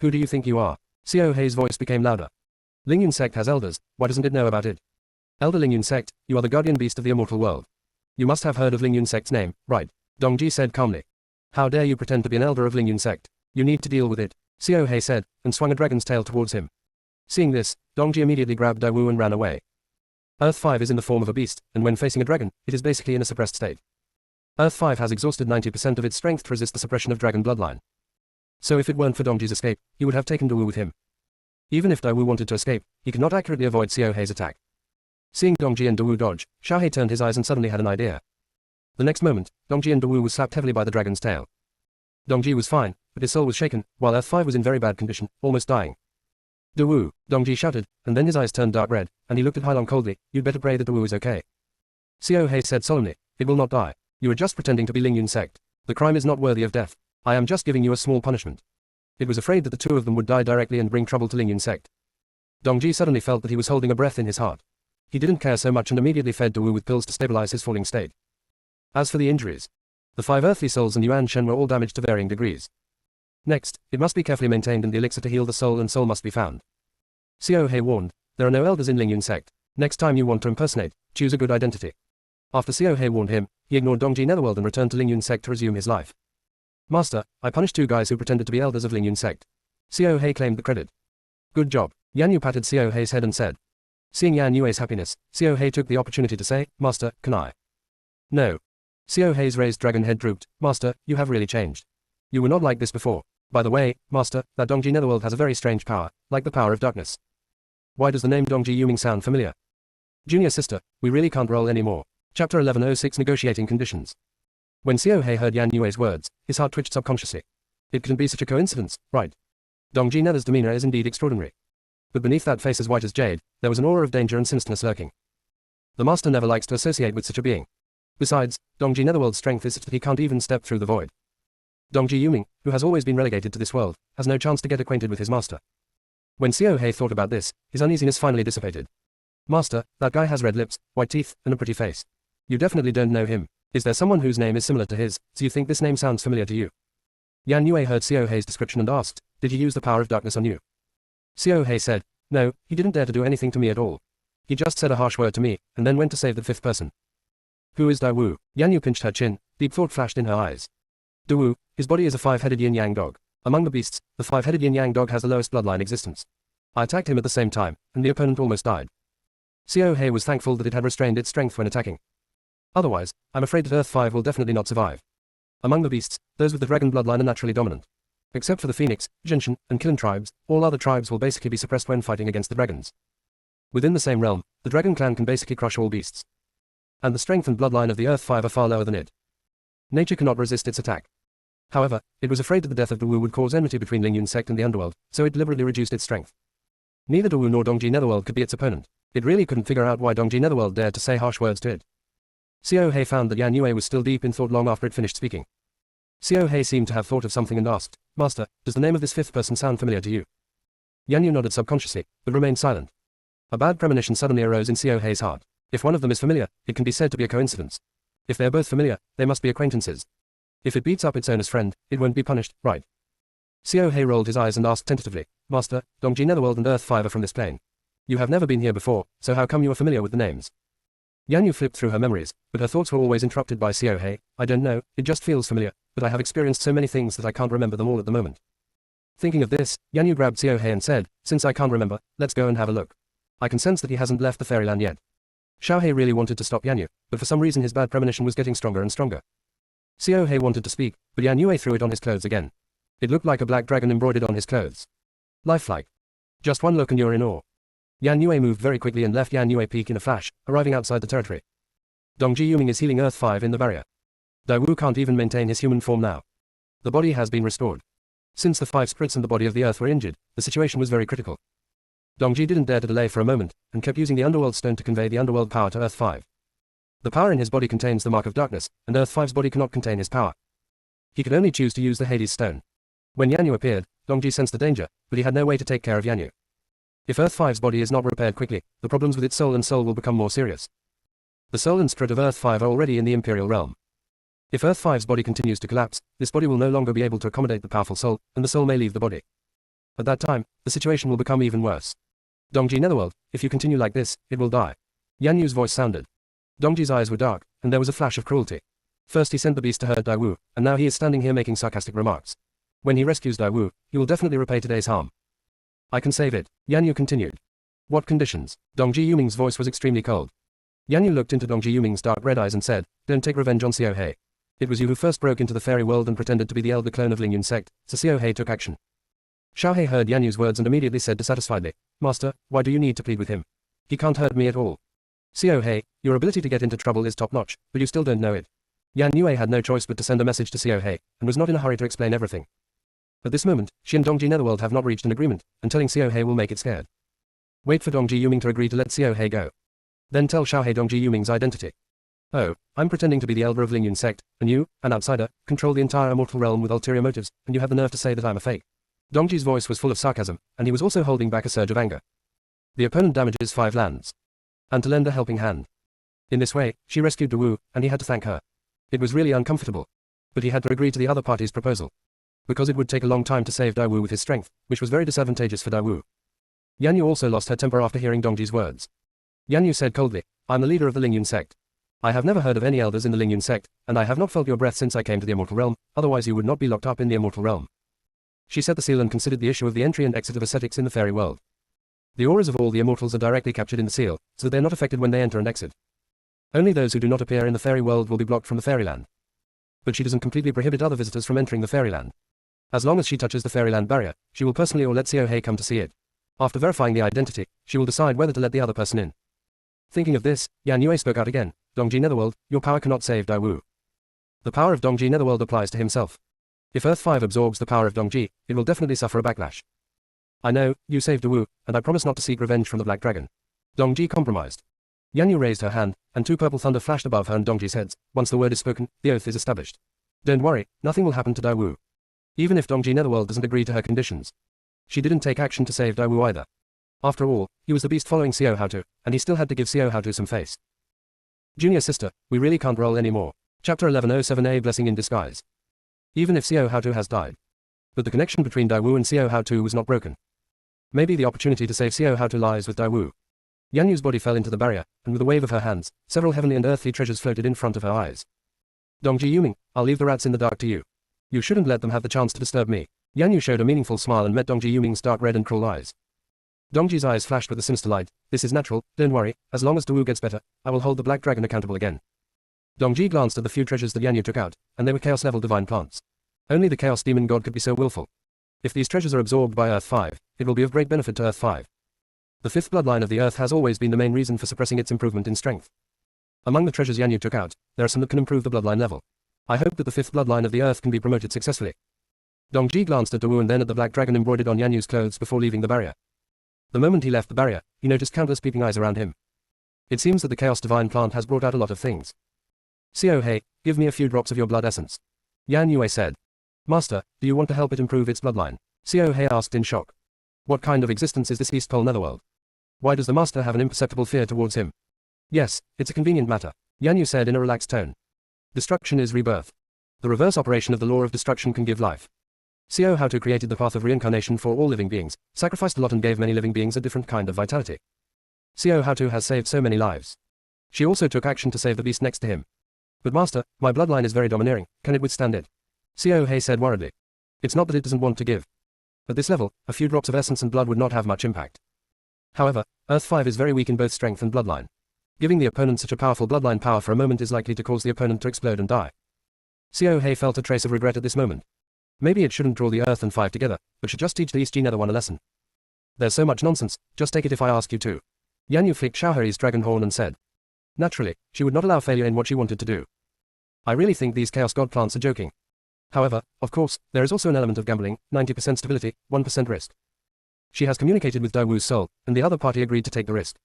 Who do you think you are? Xiao Hei's voice became louder. Lingyun sect has elders, why doesn't it know about it? Elder Lingyun sect, you are the guardian beast of the immortal world. You must have heard of Lingyun sect's name, right? Dongji said calmly. How dare you pretend to be an elder of Lingyun sect? You need to deal with it, Xiao Hei said, and swung a dragon's tail towards him. Seeing this, Dongji immediately grabbed Dawu and ran away. Earth 5 is in the form of a beast, and when facing a dragon, it is basically in a suppressed state. Earth 5 has exhausted 90% of its strength to resist the suppression of dragon bloodline. So if it weren't for Dongji's escape, he would have taken Dawu with him. Even if Dawu wanted to escape, he could not accurately avoid Xiao Hei's attack. Seeing Dongji and Dawu dodge, Xiao Hei turned his eyes and suddenly had an idea. The next moment, Dongji and Dawu was slapped heavily by the dragon's tail. Dongji was fine, but his soul was shaken, while Earth 5 was in very bad condition, almost dying. Dawu, Dongji shouted, and then his eyes turned dark red, and he looked at Hailong coldly. You'd better pray that Dawu is okay. Xiao Hei said solemnly, it will not die. You are just pretending to be Lingyun sect. The crime is not worthy of death. I am just giving you a small punishment. It was afraid that the two of them would die directly and bring trouble to Lingyun sect. Dongji suddenly felt that he was holding a breath in his heart. He didn't care so much and immediately fed Dawu with pills to stabilize his falling state. As for the injuries, the 5 earthly souls and Yuan Shen were all damaged to varying degrees. Next, it must be carefully maintained and the elixir to heal the soul and soul must be found. Xiao Hei warned, there are no elders in Lingyun sect. Next time you want to impersonate, choose a good identity. After Xiao Hei warned him, he ignored Dongji Netherworld and returned to Lingyun sect to resume his life. Master, I punished 2 guys who pretended to be elders of Lingyun sect. Xiao Hei claimed the credit. Good job. Yan Yu patted Xiao Hei's head and said. Seeing Yan Yue's happiness, Xiao Hei took the opportunity to say, Master, can I? No. Xiao Hei's raised dragon head drooped. Master, you have really changed. You were not like this before. By the way, Master, that Dongji Netherworld has a very strange power, like the power of darkness. Why does the name Dongji Yuming sound familiar? Junior sister, we really can't roll anymore. Chapter 1106 Negotiating Conditions. When Xiao Hei heard Yan Yue's words, his heart twitched subconsciously. It couldn't be such a coincidence, right? Dongji Nether's demeanor is indeed extraordinary. But beneath that face as white as jade, there was an aura of danger and sinisterness lurking. The master never likes to associate with such a being. Besides, Dongji Netherworld's strength is such that he can't even step through the void. Dongji Yuming, who has always been relegated to this world, has no chance to get acquainted with his master. When Xiao Hei thought about this, his uneasiness finally dissipated. Master, that guy has red lips, white teeth, and a pretty face. You definitely don't know him. Is there someone whose name is similar to his, so you think this name sounds familiar to you? Yan Yue heard Xiao Hei's description and asked, did he use the power of darkness on you? Xiao Hei said, no, he didn't dare to do anything to me at all. He just said a harsh word to me, and then went to save the 5th person. Who is Dawu? Yan Yu pinched her chin, deep thought flashed in her eyes. Dawu, his body is a 5-headed yin-yang dog. Among the beasts, the 5-headed yin-yang dog has the lowest bloodline existence. I attacked him at the same time, and the opponent almost died. Xiao Hei was thankful that it had restrained its strength when attacking. Otherwise, I'm afraid that Earth 5 will definitely not survive. Among the beasts, those with the dragon bloodline are naturally dominant. Except for the Phoenix, Genshin, and Kiln tribes, all other tribes will basically be suppressed when fighting against the dragons. Within the same realm, the dragon clan can basically crush all beasts. And the strength and bloodline of the Earth 5 are far lower than it. Nature cannot resist its attack. However, it was afraid that the death of Dawu would cause enmity between Lingyun sect and the underworld, so it deliberately reduced its strength. Neither Dawu nor Dongji Netherworld could be its opponent. It really couldn't figure out why Dongji Netherworld dared to say harsh words to it. Xiao Hei found that Yan Yue was still deep in thought long after it finished speaking. Xiao Hei seemed to have thought of something and asked, Master, does the name of this fifth person sound familiar to you? Yan Yu nodded subconsciously, but remained silent. A bad premonition suddenly arose in Xiao Hei's heart. If one of them is familiar, it can be said to be a coincidence. If they are both familiar, they must be acquaintances. If it beats up its owner's friend, it won't be punished, right? Xiao Hei rolled his eyes and asked tentatively, Master, Dongji Netherworld and Earth 5 are from this plane. You have never been here before, so how come you are familiar with the names? Yan Yu flipped through her memories, but her thoughts were always interrupted by Xiao Hei. I don't know, it just feels familiar, but I have experienced so many things that I can't remember them all at the moment. Thinking of this, Yan Yu grabbed Xiao Hei and said, since I can't remember, let's go and have a look. I can sense that he hasn't left the fairyland yet. Xiao Hei really wanted to stop Yan Yu, but for some reason his bad premonition was getting stronger and stronger. Xiao Hei wanted to speak, but Yan Yue threw it on his clothes again. It looked like a black dragon embroidered on his clothes. Lifelike. Just one look and you're in awe. Yan Yue moved very quickly and left Yan Yue Peak in a flash, arriving outside the territory. Dongji Yuming is healing Earth 5 in the barrier. Dawu can't even maintain his human form now. The body has been restored. Since the 5 spirits and the body of the Earth were injured, the situation was very critical. Dongji didn't dare to delay for a moment, and kept using the Underworld Stone to convey the Underworld power to Earth 5. The power in his body contains the Mark of Darkness, and Earth 5's body cannot contain his power. He could only choose to use the Hades Stone. When Yanyu appeared, Dongji sensed the danger, but he had no way to take care of Yanyu. If Earth 5's body is not repaired quickly, the problems with its soul and soul will become more serious. The soul and spirit of Earth 5 are already in the Imperial realm. If Earth 5's body continues to collapse, this body will no longer be able to accommodate the powerful soul, and the soul may leave the body. At that time, the situation will become even worse. Dongji Netherworld, if you continue like this, it will die. Yanyu's voice sounded. Dongji's eyes were dark, and there was a flash of cruelty. First he sent the beast to hurt Dawu, and now he is standing here making sarcastic remarks. When he rescues Dawu, he will definitely repay today's harm. I can save it, Yanyu continued. What conditions? Dongji Yuming's voice was extremely cold. Yanyu looked into Dongji Yuming's dark red eyes and said, don't take revenge on Xiao Hei. It was you who first broke into the fairy world and pretended to be the elder clone of Lingyun sect, so Xiao Hei took action. Xiao Hei heard Yanyu's words and immediately said dissatisfiedly, Master, why do you need to plead with him? He can't hurt me at all. Xiao Hei, your ability to get into trouble is top-notch, but you still don't know it. Yan Yue had no choice but to send a message to Xiao Hei, and was not in a hurry to explain everything. At this moment, she and Dongji Netherworld have not reached an agreement, and telling Xiao Hei will make it scared. Wait for Dongji Yuming to agree to let Xiao Hei go. Then tell Xiao Hei Dongji Yuming's identity. Oh, I'm pretending to be the elder of Lingyun sect, and you, an outsider, control the entire immortal realm with ulterior motives, and you have the nerve to say that I'm a fake. Dongji's voice was full of sarcasm, and he was also holding back a surge of anger. The opponent damages 5 lands. And to lend a helping hand. In this way, she rescued Dawu, and he had to thank her. It was really uncomfortable. But he had to agree to the other party's proposal. Because it would take a long time to save Dawu with his strength, which was very disadvantageous for Dawu. Yanyu also lost her temper after hearing Dongji's words. Yanyu said coldly, I'm the leader of the Lingyun sect. I have never heard of any elders in the Lingyun sect, and I have not felt your breath since I came to the immortal realm, otherwise you would not be locked up in the immortal realm. She set the seal and considered the issue of the entry and exit of ascetics in the fairy world. The auras of all the immortals are directly captured in the seal, so they are not affected when they enter and exit. Only those who do not appear in the fairy world will be blocked from the fairyland. But she doesn't completely prohibit other visitors from entering the fairyland. As long as she touches the fairyland barrier, she will personally or let Xiao Hei come to see it. After verifying the identity, she will decide whether to let the other person in. Thinking of this, Yan Yue spoke out again, Dongji Netherworld, your power cannot save Dawu. The power of Dongji Netherworld applies to himself. If Earth 5 absorbs the power of Dongji, it will definitely suffer a backlash. I know, you saved Dawu, and I promise not to seek revenge from the Black Dragon. Dongji compromised. Yanyu raised her hand, and 2 purple thunder flashed above her and Dongji's heads. Once the word is spoken, the oath is established. Don't worry, nothing will happen to Dawu. Even if Dongji Netherworld doesn't agree to her conditions. She didn't take action to save Dawu either. After all, he was the beast following Xiao Haotu, and he still had to give Xiao Haotu some face. Junior sister, we really can't roll anymore. Chapter 1107A Blessing in Disguise. Even if Xiao Haotu has died. But the connection between Dawu and Xiao Haotu was not broken. Maybe the opportunity to save Xiao Haotu lies with Dawu. Yan Yu's body fell into the barrier, and with a wave of her hands, several heavenly and earthly treasures floated in front of her eyes. Dongji Yuming, I'll leave the rats in the dark to you. You shouldn't let them have the chance to disturb me. Yan Yu showed a meaningful smile and met Dongji Yuming's dark red and cruel eyes. Dongji's eyes flashed with a sinister light. This is natural, don't worry, as long as Dawu gets better, I will hold the Black Dragon accountable again. Dongji glanced at the few treasures that Yan Yu took out, and they were chaos-level divine plants. Only the Chaos Demon God could be so willful. If these treasures are absorbed by Earth 5, it will be of great benefit to Earth 5. The fifth bloodline of the Earth has always been the main reason for suppressing its improvement in strength. Among the treasures Yan Yu took out, there are some that can improve the bloodline level. I hope that the fifth bloodline of the Earth can be promoted successfully. Dongji glanced at Dawu and then at the Black Dragon embroidered on Yan Yu's clothes before leaving the barrier. The moment he left the barrier, he noticed countless peeping eyes around him. It seems that the Chaos Divine plant has brought out a lot of things. Xiao Hei, give me a few drops of your blood essence. Yan Yue said. Master, do you want to help it improve its bloodline? Xiao Hei asked in shock. What kind of existence is this East Pole Netherworld? Why does the master have an imperceptible fear towards him? Yes, it's a convenient matter, Yan Yu said in a relaxed tone. Destruction is rebirth. The reverse operation of the law of destruction can give life. Xiao Hao created the path of reincarnation for all living beings, sacrificed a lot and gave many living beings a different kind of vitality. Xiao Hao has saved so many lives. She also took action to save the beast next to him. But master, my bloodline is very domineering, can it withstand it? Xiao Hei said worriedly. It's not that it doesn't want to give. At this level, a few drops of essence and blood would not have much impact. However, Earth 5 is very weak in both strength and bloodline. Giving the opponent such a powerful bloodline power for a moment is likely to cause the opponent to explode and die. Xiao Hei felt a trace of regret at this moment. Maybe it shouldn't draw the Earth and 5 together, but should just teach the East Nether one a lesson. There's so much nonsense, just take it if I ask you to. Yan Yu flicked Xiaohei's dragon horn and said. Naturally, she would not allow failure in what she wanted to do. I really think these Chaos God plants are joking. However, of course, there is also an element of gambling, 90% stability, 1% risk. She has communicated with Dawu's soul, and the other party agreed to take the risk.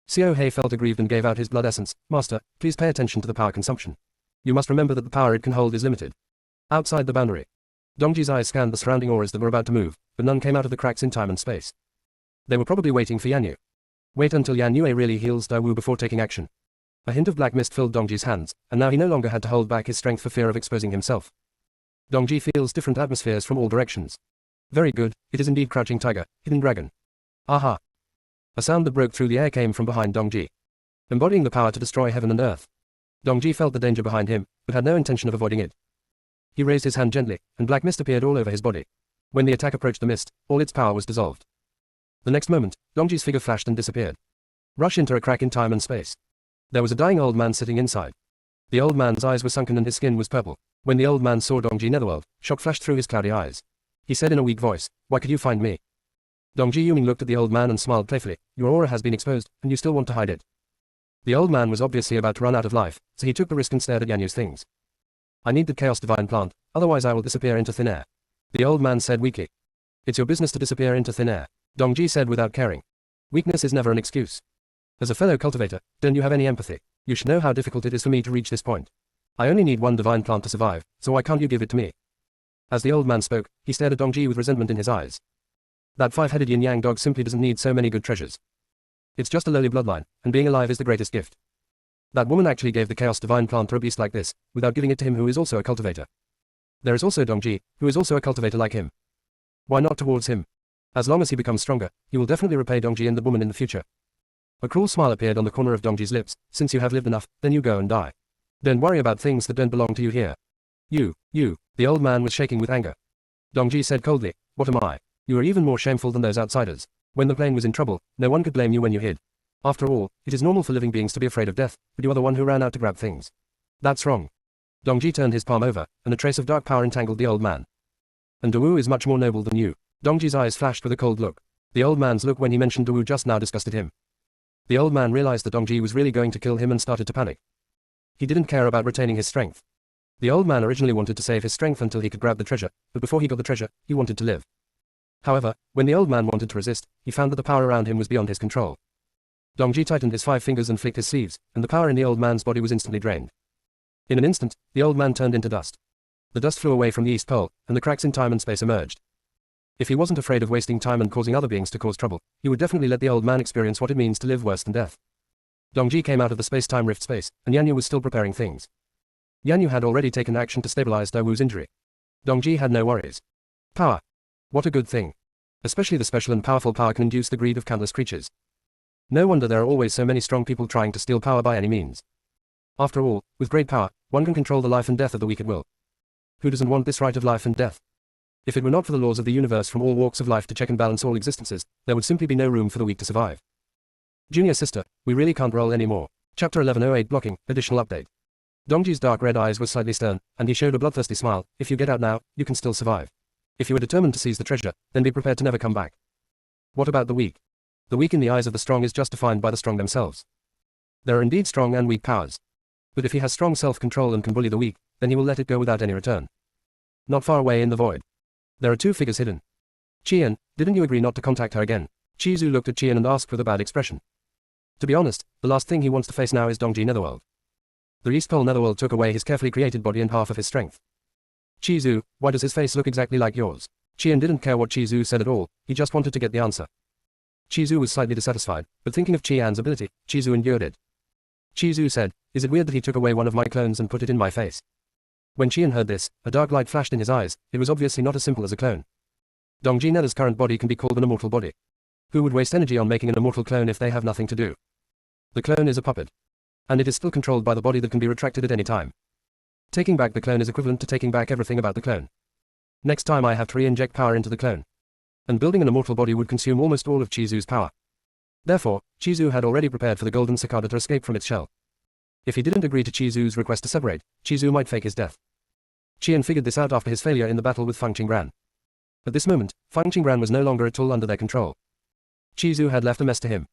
Xiao Hei felt aggrieved and gave out his blood essence. Master, please pay attention to the power consumption. You must remember that the power it can hold is limited. Outside the boundary. Dongji's eyes scanned the surrounding auras that were about to move, but none came out of the cracks in time and space. They were probably waiting for Yan Yu. Wait until Yan Yue really heals Dawu before taking action. A hint of black mist filled Dongji's hands, and now he no longer had to hold back his strength for fear of exposing himself. Dongji feels different atmospheres from all directions. Very good, it is indeed Crouching Tiger, Hidden Dragon. Aha! A sound that broke through the air came from behind Dongji. Embodying the power to destroy heaven and earth. Dongji felt the danger behind him, but had no intention of avoiding it. He raised his hand gently, and black mist appeared all over his body. When the attack approached the mist, all its power was dissolved. The next moment, Dongji's figure flashed and disappeared. Rush into a crack in time and space. There was a dying old man sitting inside. The old man's eyes were sunken and his skin was purple. When the old man saw Dongji Netherworld, shock flashed through his cloudy eyes. He said in a weak voice, why could you find me? Dongji Yuming looked at the old man and smiled playfully. Your aura has been exposed, and you still want to hide it. The old man was obviously about to run out of life, so he took the risk and stared at Yan Yu's things. I need the Chaos Divine plant, otherwise I will disappear into thin air. The old man said weakly. It's your business to disappear into thin air, Dongji said without caring. Weakness is never an excuse. As a fellow cultivator, don't you have any empathy? You should know how difficult it is for me to reach this point. I only need one divine plant to survive, so why can't you give it to me? As the old man spoke, he stared at Dongji with resentment in his eyes. That five-headed yin-yang dog simply doesn't need so many good treasures. It's just a lowly bloodline, and being alive is the greatest gift. That woman actually gave the Chaos Divine plant to a beast like this, without giving it to him who is also a cultivator. There is also Dongji, who is also a cultivator like him. Why not towards him? As long as he becomes stronger, he will definitely repay Dongji and the woman in the future. A cruel smile appeared on the corner of Dongji's lips. Since you have lived enough, then you go and die. Don't worry about things that don't belong to you here. You. The old man was shaking with anger. Dongji said coldly, what am I? You are even more shameful than those outsiders. When the plane was in trouble, no one could blame you when you hid. After all, it is normal for living beings to be afraid of death, but you are the one who ran out to grab things. That's wrong. Dongji turned his palm over, and a trace of dark power entangled the old man. And Dawu is much more noble than you. Dongji's eyes flashed with a cold look. The old man's look when he mentioned Dawu just now disgusted him. The old man realized that Dongji was really going to kill him and started to panic. He didn't care about retaining his strength. The old man originally wanted to save his strength until he could grab the treasure, but before he got the treasure, he wanted to live. However, when the old man wanted to resist, he found that the power around him was beyond his control. Dongji tightened his 5 fingers and flicked his sleeves, and the power in the old man's body was instantly drained. In an instant, the old man turned into dust. The dust flew away from the East Pole, and the cracks in time and space emerged. If he wasn't afraid of wasting time and causing other beings to cause trouble, he would definitely let the old man experience what it means to live worse than death. Dongji came out of the space-time rift space, and Yan Yu was still preparing things. Yan Yu had already taken action to stabilize Dawu's injury. Dongji had no worries. Power. What a good thing. Especially the special and powerful power can induce the greed of countless creatures. No wonder there are always so many strong people trying to steal power by any means. After all, with great power, one can control the life and death of the weak at will. Who doesn't want this right of life and death? If it were not for the laws of the universe from all walks of life to check and balance all existences, there would simply be no room for the weak to survive. Junior sister, we really can't roll anymore. Chapter 1108 Blocking, additional update. Dongji's dark red eyes were slightly stern, and he showed a bloodthirsty smile. If you get out now, you can still survive. If you are determined to seize the treasure, then be prepared to never come back. What about the weak? The weak in the eyes of the strong is just defined by the strong themselves. There are indeed strong and weak powers. But if he has strong self-control and can bully the weak, then he will let it go without any return. Not far away in the void. There are two figures hidden. Qian, didn't you agree not to contact her again? Chizu looked at Qian and asked with a bad expression. To be honest, the last thing he wants to face now is Dongji Netherworld. The East Pole Netherworld took away his carefully created body and half of his strength. Chizu, why does his face look exactly like yours? Qian didn't care what Chizu said at all, he just wanted to get the answer. Chizu was slightly dissatisfied, but thinking of Qian's ability, Chizu endured it. Chizu said, is it weird that he took away one of my clones and put it in my face? When Qian heard this, a dark light flashed in his eyes. It was obviously not as simple as a clone. Dongji Nether's current body can be called an immortal body. Who would waste energy on making an immortal clone if they have nothing to do? The clone is a puppet. And it is still controlled by the body that can be retracted at any time. Taking back the clone is equivalent to taking back everything about the clone. Next time I have to re-inject power into the clone. And building an immortal body would consume almost all of Chizu's power. Therefore, Chizu had already prepared for the golden cicada to escape from its shell. If he didn't agree to Chizu's request to separate, Chizu might fake his death. Qian figured this out after his failure in the battle with Feng Qingran. At this moment, Feng Qingran was no longer at all under their control. Chizu had left a mess to him.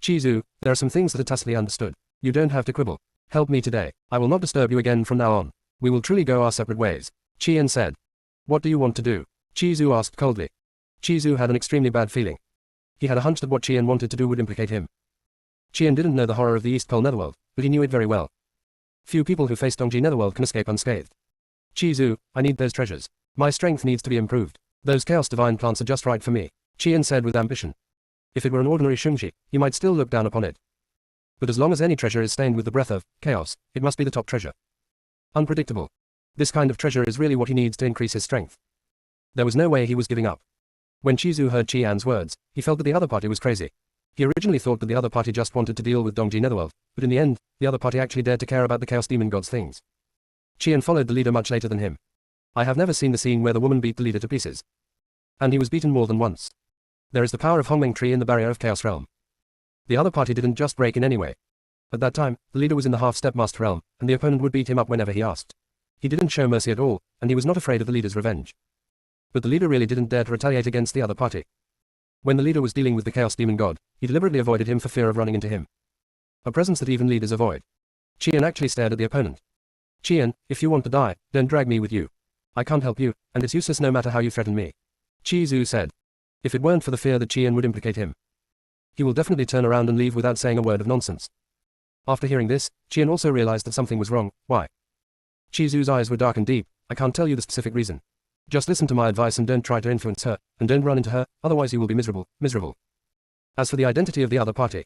Chizu, there are some things that are tacitly understood. You don't have to quibble. Help me today. I will not disturb you again from now on. We will truly go our separate ways. Qian said. What do you want to do? Chizu asked coldly. Chizu had an extremely bad feeling. He had a hunch that what Qian wanted to do would implicate him. Qian didn't know the horror of the East Pole Netherworld, but he knew it very well. Few people who face Dongji Netherworld can escape unscathed. Chizu, I need those treasures. My strength needs to be improved. Those Chaos Divine plants are just right for me, Qian said with ambition. If it were an ordinary Shungji, he might still look down upon it. But as long as any treasure is stained with the breath of chaos, it must be the top treasure. Unpredictable. This kind of treasure is really what he needs to increase his strength. There was no way he was giving up. When Chizu heard Qian's words, he felt that the other party was crazy. He originally thought that the other party just wanted to deal with Dongji Netherworld, but in the end, the other party actually dared to care about the Chaos Demon God's things. Qian followed the leader much later than him. I have never seen the scene where the woman beat the leader to pieces. And he was beaten more than once. There is the power of Hongmeng Tree in the barrier of Chaos Realm. The other party didn't just break in anyway. At that time, the leader was in the half-step master realm, and the opponent would beat him up whenever he asked. He didn't show mercy at all, and he was not afraid of the leader's revenge. But the leader really didn't dare to retaliate against the other party. When the leader was dealing with the Chaos Demon God, he deliberately avoided him for fear of running into him. A presence that even leaders avoid. Qian actually stared at the opponent. Qian, if you want to die, don't drag me with you. I can't help you, and it's useless no matter how you threaten me. Chizu said. If it weren't for the fear that Qian would implicate him, he will definitely turn around and leave without saying a word of nonsense. After hearing this, Qian also realized that something was wrong. Why? Chizu's eyes were dark and deep. I can't tell you the specific reason. Just listen to my advice and don't try to influence her, and don't run into her, otherwise you will be miserable, miserable. As for the identity of the other party,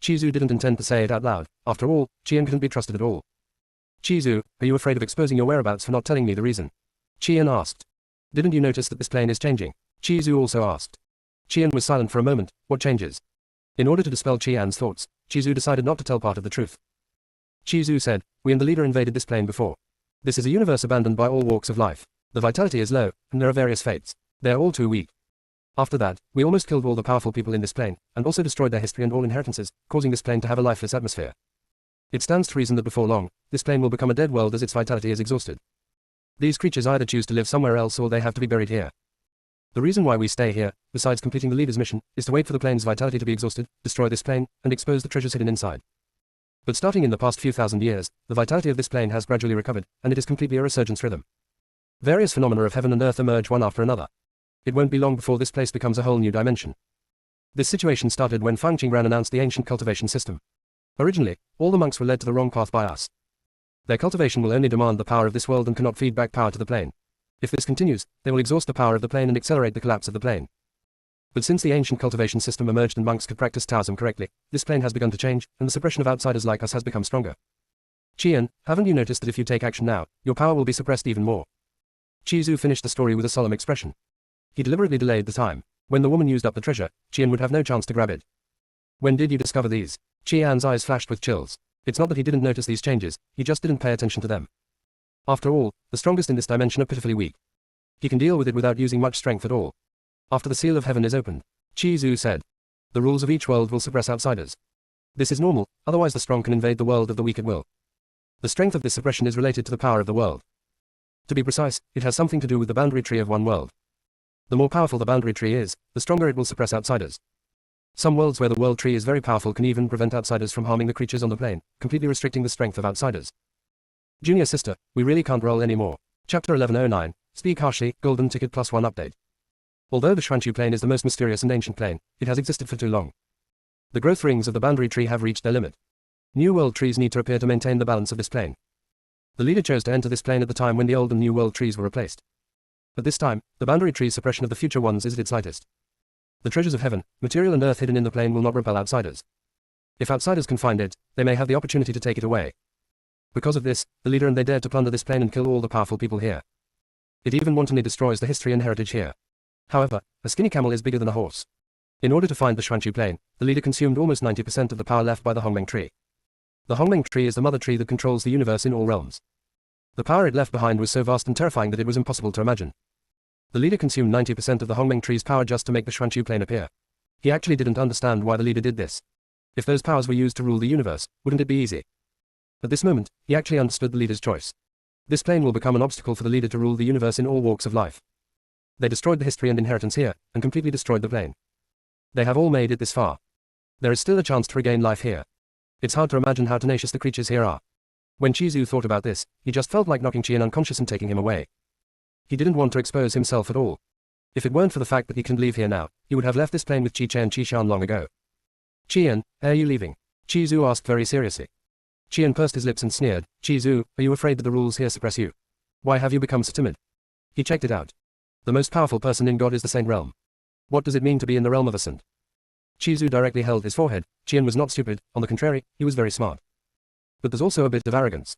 Chizu didn't intend to say it out loud. After all, Qian couldn't be trusted at all. Chizu, are you afraid of exposing your whereabouts for not telling me the reason? Qian asked. Didn't you notice that this plane is changing? Chizu also asked. Qian was silent for a moment. What changes? In order to dispel Qian's thoughts, Chizu decided not to tell part of the truth. Chizu said, we and the leader invaded this plane before. This is a universe abandoned by all walks of life. The vitality is low, and there are various fates. They are all too weak. After that, we almost killed all the powerful people in this plane, and also destroyed their history and all inheritances, causing this plane to have a lifeless atmosphere. It stands to reason that before long, this plane will become a dead world as its vitality is exhausted. These creatures either choose to live somewhere else or they have to be buried here. The reason why we stay here, besides completing the leader's mission, is to wait for the plane's vitality to be exhausted, destroy this plane, and expose the treasures hidden inside. But starting in the past few thousand years, the vitality of this plane has gradually recovered, and it is completely a resurgence rhythm. Various phenomena of heaven and earth emerge one after another. It won't be long before this place becomes a whole new dimension. This situation started when Feng Qingran announced the ancient cultivation system. Originally, all the monks were led to the wrong path by us. Their cultivation will only demand the power of this world and cannot feed back power to the plane. If this continues, they will exhaust the power of the plane and accelerate the collapse of the plane. But since the ancient cultivation system emerged and monks could practice Taoism correctly, this plane has begun to change, and the suppression of outsiders like us has become stronger. Qian, haven't you noticed that if you take action now, your power will be suppressed even more? Chizu finished the story with a solemn expression. He deliberately delayed the time. When the woman used up the treasure, Qian would have no chance to grab it. When did you discover these? Qian's eyes flashed with chills. It's not that he didn't notice these changes, he just didn't pay attention to them. After all, the strongest in this dimension are pitifully weak. He can deal with it without using much strength at all. After the seal of heaven is opened, Qi Zu said, the rules of each world will suppress outsiders. This is normal, otherwise the strong can invade the world of the weak at will. The strength of this suppression is related to the power of the world. To be precise, it has something to do with the boundary tree of one world. The more powerful the boundary tree is, the stronger it will suppress outsiders. Some worlds where the world tree is very powerful can even prevent outsiders from harming the creatures on the plane, completely restricting the strength of outsiders. Junior sister, we really can't roll anymore. Chapter 1109, Speak Harshly, Golden Ticket +1 update. Although the Xuanchu plane is the most mysterious and ancient plane, it has existed for too long. The growth rings of the boundary tree have reached their limit. New world trees need to appear to maintain the balance of this plane. The leader chose to enter this plane at the time when the old and new world trees were replaced. At this time, the boundary tree's suppression of the future ones is at its lightest. The treasures of heaven, material and earth hidden in the plane will not repel outsiders. If outsiders can find it, they may have the opportunity to take it away. Because of this, the leader and they dared to plunder this plane and kill all the powerful people here. It even wantonly destroys the history and heritage here. However, a skinny camel is bigger than a horse. In order to find the Xuanchu plane, the leader consumed almost 90% of the power left by the Hongmeng tree. The Hongmeng tree is the mother tree that controls the universe in all realms. The power it left behind was so vast and terrifying that it was impossible to imagine. The leader consumed 90% of the Hongmeng tree's power just to make the Xuanchu plane appear. He actually didn't understand why the leader did this. If those powers were used to rule the universe, wouldn't it be easy? At this moment, he actually understood the leader's choice. This plane will become an obstacle for the leader to rule the universe in all walks of life. They destroyed the history and inheritance here, and completely destroyed the plane. They have all made it this far. There is still a chance to regain life here. It's hard to imagine how tenacious the creatures here are. When Qi Zu thought about this, he just felt like knocking Qian unconscious and taking him away. He didn't want to expose himself at all. If it weren't for the fact that he can leave here now, he would have left this plane with Qi Che and Qi Shan long ago. Qian, are you leaving? Qi Zu asked very seriously. Qian pursed his lips and sneered, Qi Zu, are you afraid that the rules here suppress you? Why have you become so timid? He checked it out. The most powerful person in God is the Saint realm. What does it mean to be in the realm of a saint? Qi Zu directly held his forehead. Qian was not stupid, on the contrary, he was very smart. But there's also a bit of arrogance.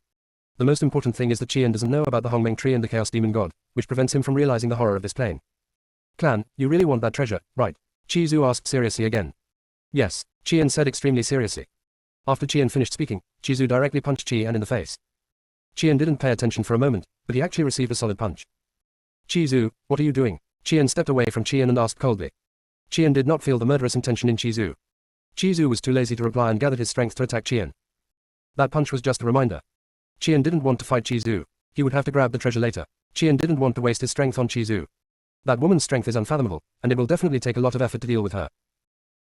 The most important thing is that Qian doesn't know about the Hongmeng tree and the Chaos Demon God, which prevents him from realizing the horror of this plane. Clan, you really want that treasure, right? Qi Zu asked seriously again. Yes, Qian said extremely seriously. After Qian finished speaking, Qi Zu directly punched Qian in the face. Qian didn't pay attention for a moment, but he actually received a solid punch. Qi Zu, what are you doing? Qian stepped away from Qian and asked coldly. Qian did not feel the murderous intention in Qi Zu. Qi Zu was too lazy to reply and gathered his strength to attack Qian. That punch was just a reminder. Qian didn't want to fight Qi Zu. He would have to grab the treasure later. Qian didn't want to waste his strength on Qi Zu. That woman's strength is unfathomable, and it will definitely take a lot of effort to deal with her.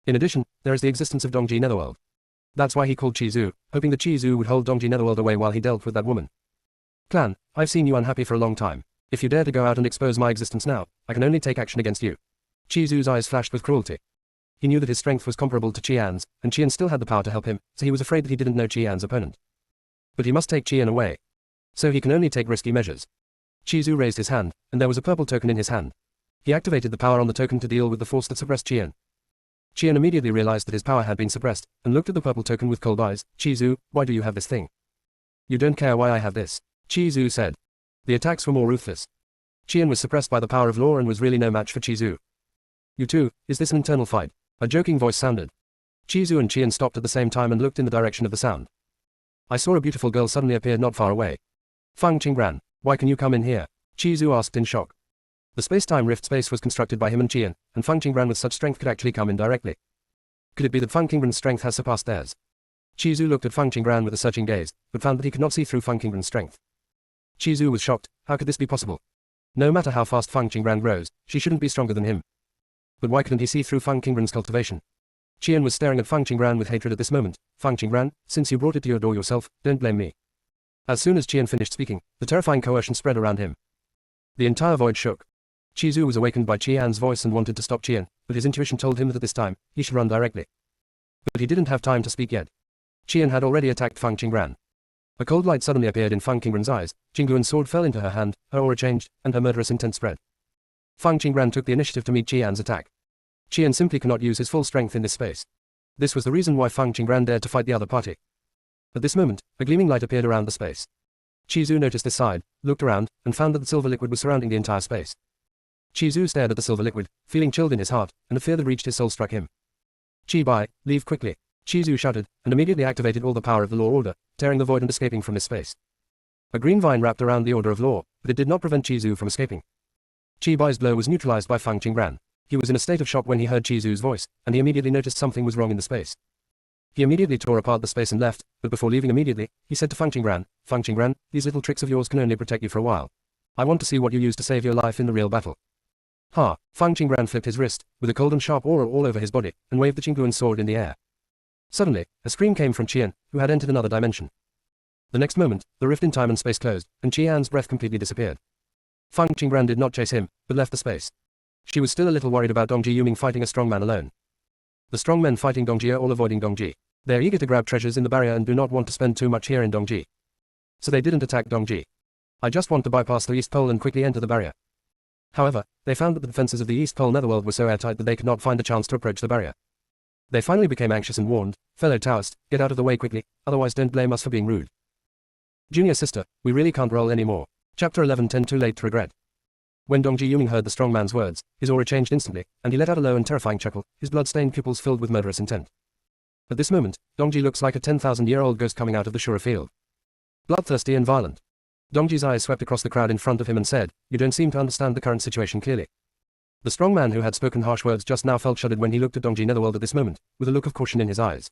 In addition, there is the existence of Dongji Netherworld. That's why he called Qi Zu, hoping that Qi Zu would hold Dongji Netherworld away while he dealt with that woman. Clan, I've seen you unhappy for a long time. If you dare to go out and expose my existence now, I can only take action against you. Qi Zu's eyes flashed with cruelty. He knew that his strength was comparable to Qian's, and Qian still had the power to help him, so he was afraid that he didn't know Qian's opponent. But he must take Qian away. So he can only take risky measures. Qi Zu raised his hand, and there was a purple token in his hand. He activated the power on the token to deal with the force that suppressed Qian. Qian immediately realized that his power had been suppressed, and looked at the purple token with cold eyes. Qi Zu, why do you have this thing? You don't care why I have this, Qi Zu said. The attacks were more ruthless. Qian was suppressed by the power of law and was really no match for Qi Zu. You two, is this an internal fight? A joking voice sounded. Qi Zu and Qian stopped at the same time and looked in the direction of the sound. I saw a beautiful girl suddenly appear not far away. Fang Qingran, why can you come in here? Qi Zu asked in shock. The space-time rift space was constructed by him and Qian, and Fang Qingran with such strength could actually come in directly. Could it be that Fang Qingran's strength has surpassed theirs? Qi Zu looked at Fang Qingran with a searching gaze, but found that he could not see through Fang Qingran's strength. Qi Zu was shocked. How could this be possible? No matter how fast Fang Qingran grows, she shouldn't be stronger than him. But why couldn't he see through Fang Qingran's cultivation? Qian was staring at Fang Qingran with hatred at this moment. Fang Qingran, since you brought it to your door yourself, don't blame me. As soon as Qian finished speaking, the terrifying coercion spread around him. The entire void shook. Qi Zu was awakened by Qian's voice and wanted to stop Qian, but his intuition told him that at this time, he should run directly. But he didn't have time to speak yet. Qian had already attacked Fang Qingran. A cold light suddenly appeared in Fang Qingran's eyes, Jingguan's sword fell into her hand, her aura changed, and her murderous intent spread. Fang Qingran took the initiative to meet Qian's attack. Qian simply cannot use his full strength in this space. This was the reason why Fang Qingran dared to fight the other party. At this moment, a gleaming light appeared around the space. Qi Zu noticed this side, looked around, and found that the silver liquid was surrounding the entire space. Qi Zu stared at the silver liquid, feeling chilled in his heart, and a fear that reached his soul struck him. Chi Bai, leave quickly. Chi Zhu shouted, and immediately activated all the power of the law order, tearing the void and escaping from this space. A green vine wrapped around the order of law, but it did not prevent Chi Zhu from escaping. Chi Bai's blow was neutralized by Fang Qingran. He was in a state of shock when he heard Chi Zhu's voice, and he immediately noticed something was wrong in the space. He immediately tore apart the space and left, but before leaving immediately, he said to Fang Qingran, these little tricks of yours can only protect you for a while. I want to see what you use to save your life in the real battle. Ha! Fang Qingran flipped his wrist, with a cold and sharp aura all over his body, and waved the Qingluan sword in the air. Suddenly, a scream came from Qian, who had entered another dimension. The next moment, the rift in time and space closed, and Qian's breath completely disappeared. Fang Qingran did not chase him, but left the space. She was still a little worried about Dongji Yuming fighting a strong man alone. The strong men fighting Dongji are all avoiding Dongji. They are eager to grab treasures in the barrier and do not want to spend too much here in Dongji. So they didn't attack Dongji. I just want to bypass the East Pole and quickly enter the barrier. However, they found that the defenses of the East Pole Netherworld were so airtight that they could not find a chance to approach the barrier. They finally became anxious and warned, fellow Taoist, get out of the way quickly, otherwise don't blame us for being rude. Junior sister, we really can't roll anymore. Chapter 11 10 Too late to regret. When Dongji Yuming heard the strong man's words, his aura changed instantly, and he let out a low and terrifying chuckle, his blood-stained pupils filled with murderous intent. At this moment, Dongji looks like a 10,000-year-old ghost coming out of the Shura field. Bloodthirsty and violent. Dongji's eyes swept across the crowd in front of him and said, you don't seem to understand the current situation clearly. The strong man who had spoken harsh words just now felt shuddered when he looked at Dongji Netherworld at this moment, with a look of caution in his eyes.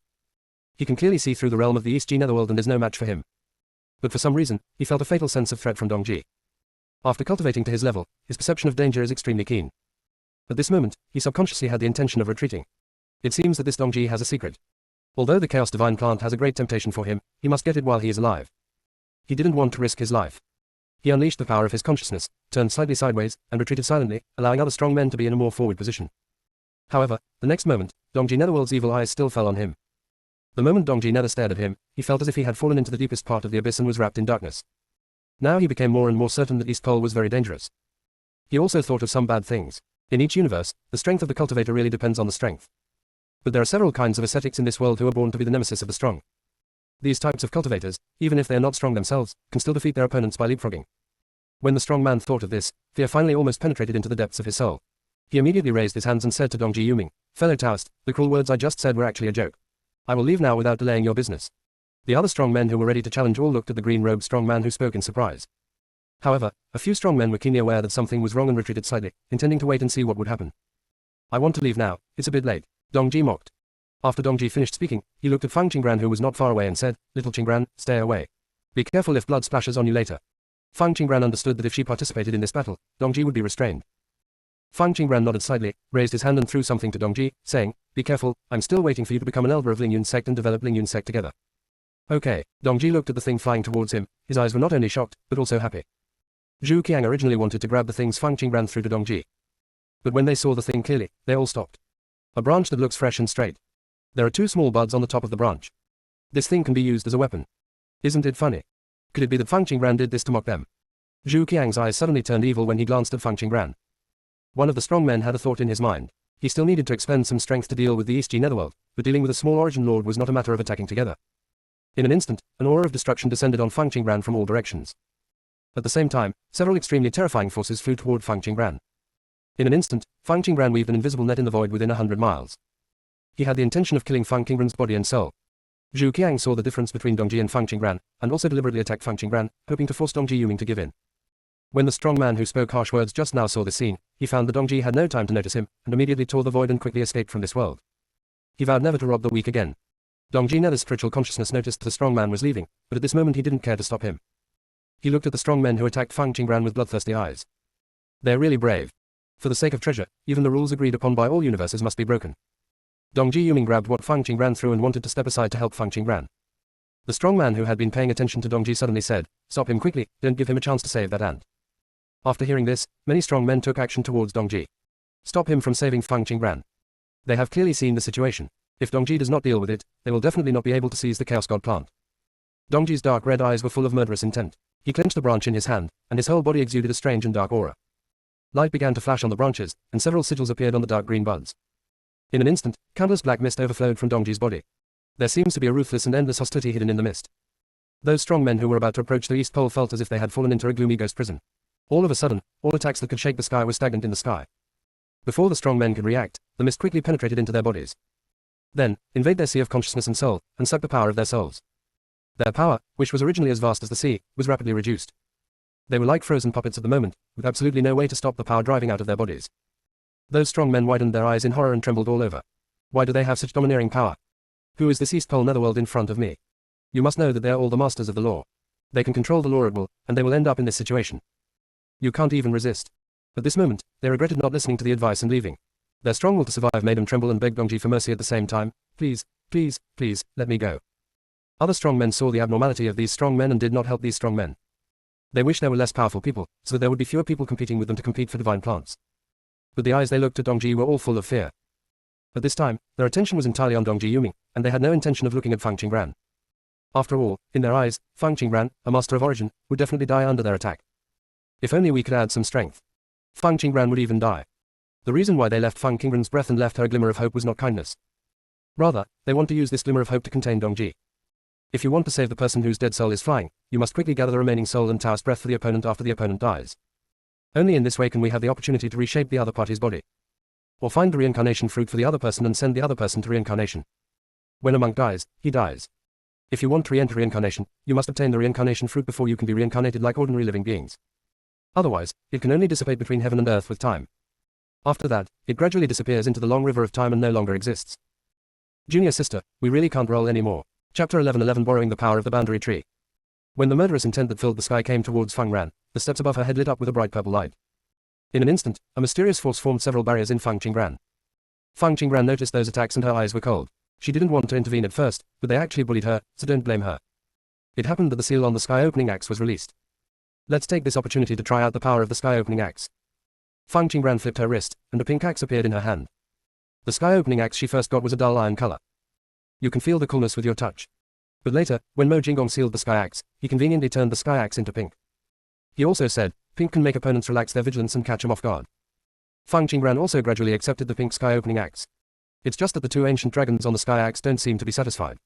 He can clearly see through the realm of the East G Netherworld and is no match for him. But for some reason, he felt a fatal sense of threat from Dongji. After cultivating to his level, his perception of danger is extremely keen. At this moment, he subconsciously had the intention of retreating. It seems that this Dongji has a secret. Although the Chaos Divine plant has a great temptation for him, he must get it while he is alive. He didn't want to risk his life. He unleashed the power of his consciousness, turned slightly sideways, and retreated silently, allowing other strong men to be in a more forward position. However, the next moment, Dongji Netherworld's evil eyes still fell on him. The moment Dongji Nether stared at him, he felt as if he had fallen into the deepest part of the abyss and was wrapped in darkness. Now he became more and more certain that East Pole was very dangerous. He also thought of some bad things. In each universe, the strength of the cultivator really depends on the strength. But there are several kinds of ascetics in this world who are born to be the nemesis of the strong. These types of cultivators, even if they are not strong themselves, can still defeat their opponents by leapfrogging. When the strong man thought of this, fear finally almost penetrated into the depths of his soul. He immediately raised his hands and said to Dongji Yuming, fellow Taoist, the cruel words I just said were actually a joke. I will leave now without delaying your business. The other strong men who were ready to challenge all looked at the green-robed strong man who spoke in surprise. However, a few strong men were keenly aware that something was wrong and retreated slightly, intending to wait and see what would happen. I want to leave now, it's a bit late. Dongji mocked. After Dongji finished speaking, he looked at Fang Qingran who was not far away and said, little Qingran, stay away. Be careful if blood splashes on you later. Fang Qingran understood that if she participated in this battle, Dongji would be restrained. Fang Qingran nodded slightly, raised his hand and threw something to Dongji, saying, be careful, I'm still waiting for you to become an elder of Lingyun sect and develop Lingyun sect together. Okay. Dongji looked at the thing flying towards him, his eyes were not only shocked, but also happy. Zhu Qiang originally wanted to grab the things Fang Qingran threw to Dongji. But when they saw the thing clearly, they all stopped. A branch that looks fresh and straight. There are two small buds on the top of the branch. This thing can be used as a weapon. Isn't it funny? Could it be that Fang Qingran did this to mock them? Zhu Qiang's eyes suddenly turned evil when he glanced at Fang Qingran. One of the strong men had a thought in his mind. He still needed to expend some strength to deal with the East G Netherworld, but dealing with a small origin lord was not a matter of attacking together. In an instant, an aura of destruction descended on Fang Qingran from all directions. At the same time, several extremely terrifying forces flew toward Fang Qingran. In an instant, Fang Qingran weaved an invisible net in the void within 100 miles. He had the intention of killing Fang Qingran's body and soul. Zhu Qiang saw the difference between Dongji and Fang Qingran, and also deliberately attacked Fang Qingran, hoping to force Dongji Yuming to give in. When the strong man who spoke harsh words just now saw this scene, he found that Dongji had no time to notice him, and immediately tore the void and quickly escaped from this world. He vowed never to rob the weak again. Dongji Nether's spiritual consciousness noticed that the strong man was leaving, but at this moment he didn't care to stop him. He looked at the strong men who attacked Fang Qingran with bloodthirsty eyes. They're really brave. For the sake of treasure, even the rules agreed upon by all universes must be broken. Dongji Yuming grabbed what Fang Qingran threw and wanted to step aside to help Fang Qingran. The strong man who had been paying attention to Dongji suddenly said, stop him quickly, don't give him a chance to save that ant. After hearing this, many strong men took action towards Dongji. Stop him from saving Fang Qingran. They have clearly seen the situation. If Dongji does not deal with it, they will definitely not be able to seize the Chaos God plant. Dongji's dark red eyes were full of murderous intent. He clenched the branch in his hand, and his whole body exuded a strange and dark aura. Light began to flash on the branches, and several sigils appeared on the dark green buds. In an instant, countless black mist overflowed from Dongji's body. There seems to be a ruthless and endless hostility hidden in the mist. Those strong men who were about to approach the East Pole felt as if they had fallen into a gloomy ghost prison. All of a sudden, all attacks that could shake the sky were stagnant in the sky. Before the strong men could react, the mist quickly penetrated into their bodies. Then, invade their sea of consciousness and soul, and suck the power of their souls. Their power, which was originally as vast as the sea, was rapidly reduced. They were like frozen puppets at the moment, with absolutely no way to stop the power driving out of their bodies. Those strong men widened their eyes in horror and trembled all over. Why do they have such domineering power? Who is this East Pole Netherworld in front of me? You must know that they are all the masters of the law. They can control the law at will, and they will end up in this situation. You can't even resist. At this moment, they regretted not listening to the advice and leaving. Their strong will to survive made them tremble and beg Dongji for mercy at the same time. Please, please, please, let me go. Other strong men saw the abnormality of these strong men and did not help these strong men. They wished there were less powerful people, so that there would be fewer people competing with them to compete for divine plants. But the eyes they looked at Dongji were all full of fear. At this time, their attention was entirely on Dongji Yuming, and they had no intention of looking at Fang Qingran. After all, in their eyes, Fang Qingran, a master of origin, would definitely die under their attack. If only we could add some strength. Fang Qingran would even die. The reason why they left Fang Qingran's breath and left her a glimmer of hope was not kindness. Rather, they want to use this glimmer of hope to contain Dongji. If you want to save the person whose dead soul is flying, you must quickly gather the remaining soul and Taoist breath for the opponent after the opponent dies. Only in this way can we have the opportunity to reshape the other party's body. Or find the reincarnation fruit for the other person and send the other person to reincarnation. When a monk dies, he dies. If you want to re-enter reincarnation, you must obtain the reincarnation fruit before you can be reincarnated like ordinary living beings. Otherwise, it can only dissipate between heaven and earth with time. After that, it gradually disappears into the long river of time and no longer exists. Junior sister, we really can't roll anymore. Chapter 11:11 Borrowing the Power of the Boundary Tree. When the murderous intent that filled the sky came towards Fang Ran, the steps above her head lit up with a bright purple light. In an instant, a mysterious force formed several barriers in Fang Qingran. Fang Qingran noticed those attacks and her eyes were cold. She didn't want to intervene at first, but they actually bullied her, so don't blame her. It happened that the seal on the sky opening axe was released. Let's take this opportunity to try out the power of the sky opening axe. Fang Qingran flipped her wrist, and a pink axe appeared in her hand. The sky opening axe she first got was a dull iron color. You can feel the coolness with your touch. But later, when Mo Jinggong sealed the sky axe, he conveniently turned the sky axe into pink. He also said, pink can make opponents relax their vigilance and catch them off guard. Fang Qingran also gradually accepted the pink sky opening axe. It's just that the two ancient dragons on the sky axe don't seem to be satisfied.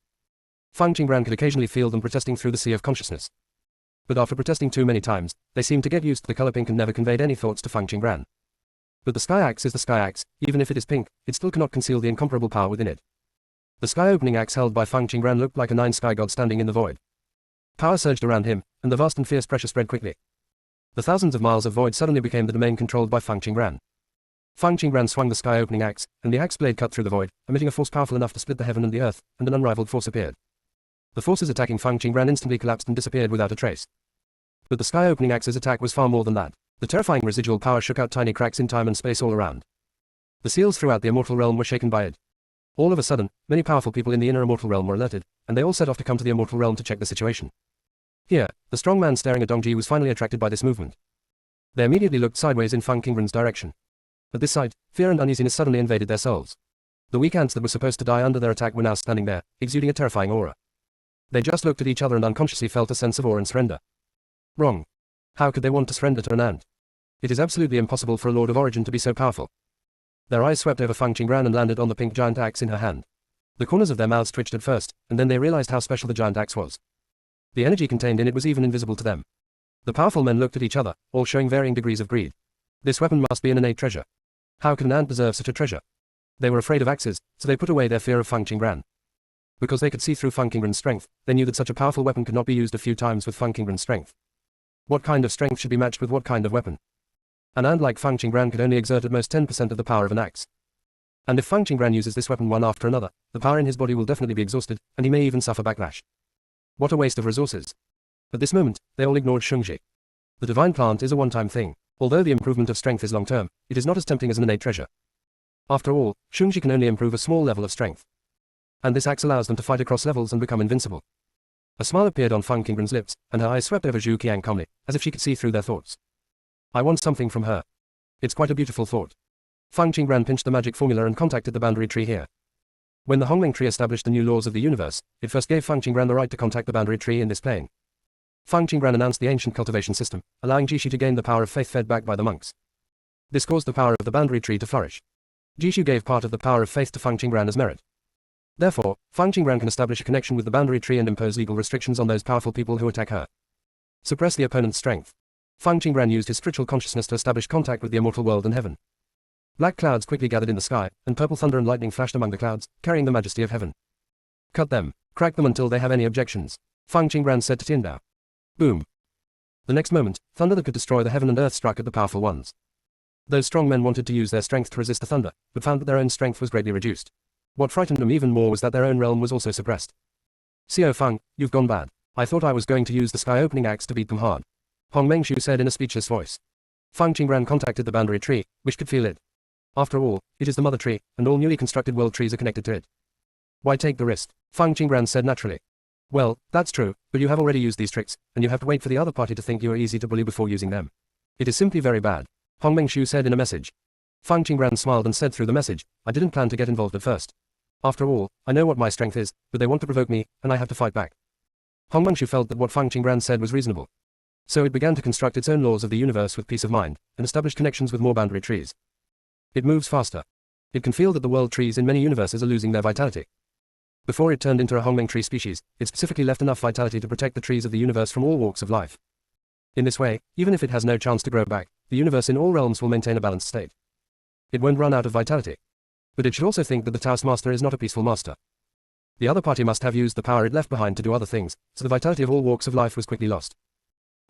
Fang Qingran could occasionally feel them protesting through the sea of consciousness. But after protesting too many times, they seemed to get used to the color pink and never conveyed any thoughts to Fang Qingran. But the sky axe is the sky axe, even if it is pink, it still cannot conceal the incomparable power within it. The sky opening axe held by Fang Qingran looked like a nine sky god standing in the void. Power surged around him, and the vast and fierce pressure spread quickly. The thousands of miles of void suddenly became the domain controlled by Fang Qingran. Fang Qingran swung the sky opening axe, and the axe blade cut through the void, emitting a force powerful enough to split the heaven and the earth, and an unrivaled force appeared. The forces attacking Fang Qingran instantly collapsed and disappeared without a trace. But the sky opening axe's attack was far more than that. The terrifying residual power shook out tiny cracks in time and space all around. The seals throughout the immortal realm were shaken by it. All of a sudden, many powerful people in the inner immortal realm were alerted, and they all set off to come to the immortal realm to check the situation. Here, the strong man staring at Dongji was finally attracted by this movement. They immediately looked sideways in Fang Qingran's direction. At this sight, fear and uneasiness suddenly invaded their souls. The weak ants that were supposed to die under their attack were now standing there, exuding a terrifying aura. They just looked at each other and unconsciously felt a sense of awe and surrender. Wrong. How could they want to surrender to an ant? It is absolutely impossible for a Lord of Origin to be so powerful. Their eyes swept over Fang Qingran and landed on the pink giant axe in her hand. The corners of their mouths twitched at first, and then they realized how special the giant axe was. The energy contained in it was even invisible to them. The powerful men looked at each other, all showing varying degrees of greed. This weapon must be an innate treasure. How could an ant deserve such a treasure? They were afraid of axes, so they put away their fear of Fang Qingran. Because they could see through Fang Qingran's strength, they knew that such a powerful weapon could not be used a few times with Fang Qingran's strength. What kind of strength should be matched with what kind of weapon? An ant like Fang Qingran could only exert at most 10% of the power of an axe. And if Fang Qingran uses this weapon one after another, the power in his body will definitely be exhausted, and he may even suffer backlash. What a waste of resources. At this moment, they all ignored Shungji. The divine plant is a one-time thing. Although the improvement of strength is long-term, it is not as tempting as an innate treasure. After all, Shungji can only improve a small level of strength. And this axe allows them to fight across levels and become invincible. A smile appeared on Fang Qingran's lips, and her eyes swept over Zhu Qiang calmly, as if she could see through their thoughts. I want something from her. It's quite a beautiful thought. Fang Qingran pinched the magic formula and contacted the boundary tree here. When the Hongling tree established the new laws of the universe, it first gave Fang Qingran the right to contact the boundary tree in this plane. Fang Qingran announced the ancient cultivation system, allowing Jishu to gain the power of faith fed back by the monks. This caused the power of the boundary tree to flourish. Jishu gave part of the power of faith to Fang Qingran as merit. Therefore, Fang Qingran can establish a connection with the boundary tree and impose legal restrictions on those powerful people who attack her. Suppress the opponent's strength. Fang Qingran used his spiritual consciousness to establish contact with the immortal world and heaven. Black clouds quickly gathered in the sky, and purple thunder and lightning flashed among the clouds, carrying the majesty of heaven. Cut them. Crack them until they have any objections, Fang Qingran said to Tianbao. Boom. The next moment, thunder that could destroy the heaven and earth struck at the powerful ones. Those strong men wanted to use their strength to resist the thunder, but found that their own strength was greatly reduced. What frightened them even more was that their own realm was also suppressed. Xiao Fang, you've gone bad. I thought I was going to use the sky-opening axe to beat them hard, Hong Mengshu said in a speechless voice. Fang Qingran contacted the boundary tree, which could feel it. After all, it is the mother tree, and all newly constructed world trees are connected to it. Why take the risk? Fang Qingran said naturally. Well, that's true, but you have already used these tricks, and you have to wait for the other party to think you are easy to bully before using them. It is simply very bad, Hong Mengshu said in a message. Fang Qingran smiled and said through the message, I didn't plan to get involved at first. After all, I know what my strength is, but they want to provoke me, and I have to fight back. Hong Mengshu felt that what Fang Qingran said was reasonable. So it began to construct its own laws of the universe with peace of mind, and establish connections with more boundary trees. It moves faster. It can feel that the world trees in many universes are losing their vitality. Before it turned into a Hongmeng tree species, it specifically left enough vitality to protect the trees of the universe from all walks of life. In this way, even if it has no chance to grow back, the universe in all realms will maintain a balanced state. It won't run out of vitality. But it should also think that the Taoist master is not a peaceful master. The other party must have used the power it left behind to do other things, so the vitality of all walks of life was quickly lost.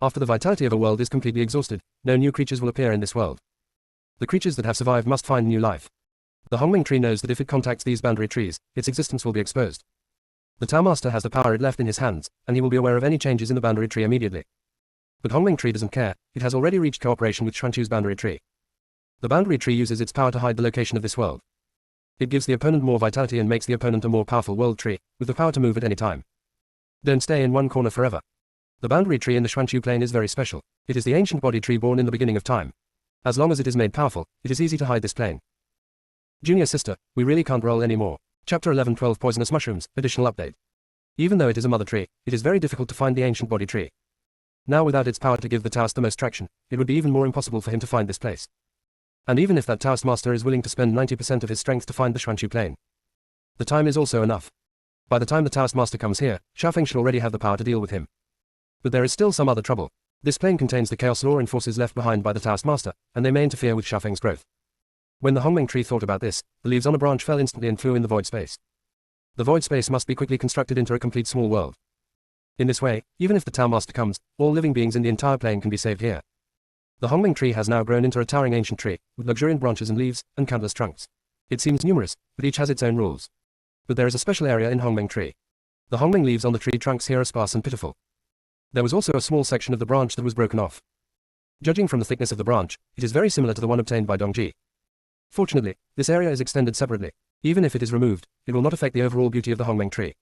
After the vitality of a world is completely exhausted, no new creatures will appear in this world. The creatures that have survived must find new life. The Hongmeng tree knows that if it contacts these boundary trees, its existence will be exposed. The Tao Master has the power it left in his hands, and he will be aware of any changes in the boundary tree immediately. But Hongmeng tree doesn't care, it has already reached cooperation with Xuanchu's boundary tree. The boundary tree uses its power to hide the location of this world. It gives the opponent more vitality and makes the opponent a more powerful world tree, with the power to move at any time. Don't stay in one corner forever. The boundary tree in the Xuanchu plane is very special. It is the ancient body tree born in the beginning of time. As long as it is made powerful, it is easy to hide this plane. Junior sister, we really can't roll anymore. Chapter 11-12 Poisonous Mushrooms, additional update. Even though it is a mother tree, it is very difficult to find the ancient body tree. Now without its power to give the Taoist the most traction, it would be even more impossible for him to find this place. And even if that Taoist master is willing to spend 90% of his strength to find the Xuanchu plane, the time is also enough. By the time the Taoist master comes here, Xiaofeng should already have the power to deal with him. But there is still some other trouble. This plane contains the chaos law and forces left behind by the Taoist master, and they may interfere with Xiaofeng's growth. When the Hongmeng tree thought about this, the leaves on a branch fell instantly and flew in the void space. The void space must be quickly constructed into a complete small world. In this way, even if the Tao Master comes, all living beings in the entire plane can be saved here. The Hongmeng tree has now grown into a towering ancient tree, with luxuriant branches and leaves, and countless trunks. It seems numerous, but each has its own rules. But there is a special area in Hongmeng tree. The Hongmeng leaves on the tree trunks here are sparse and pitiful. There was also a small section of the branch that was broken off. Judging from the thickness of the branch, it is very similar to the one obtained by Dongji. Fortunately, this area is extended separately. Even if it is removed, it will not affect the overall beauty of the Hongmeng tree.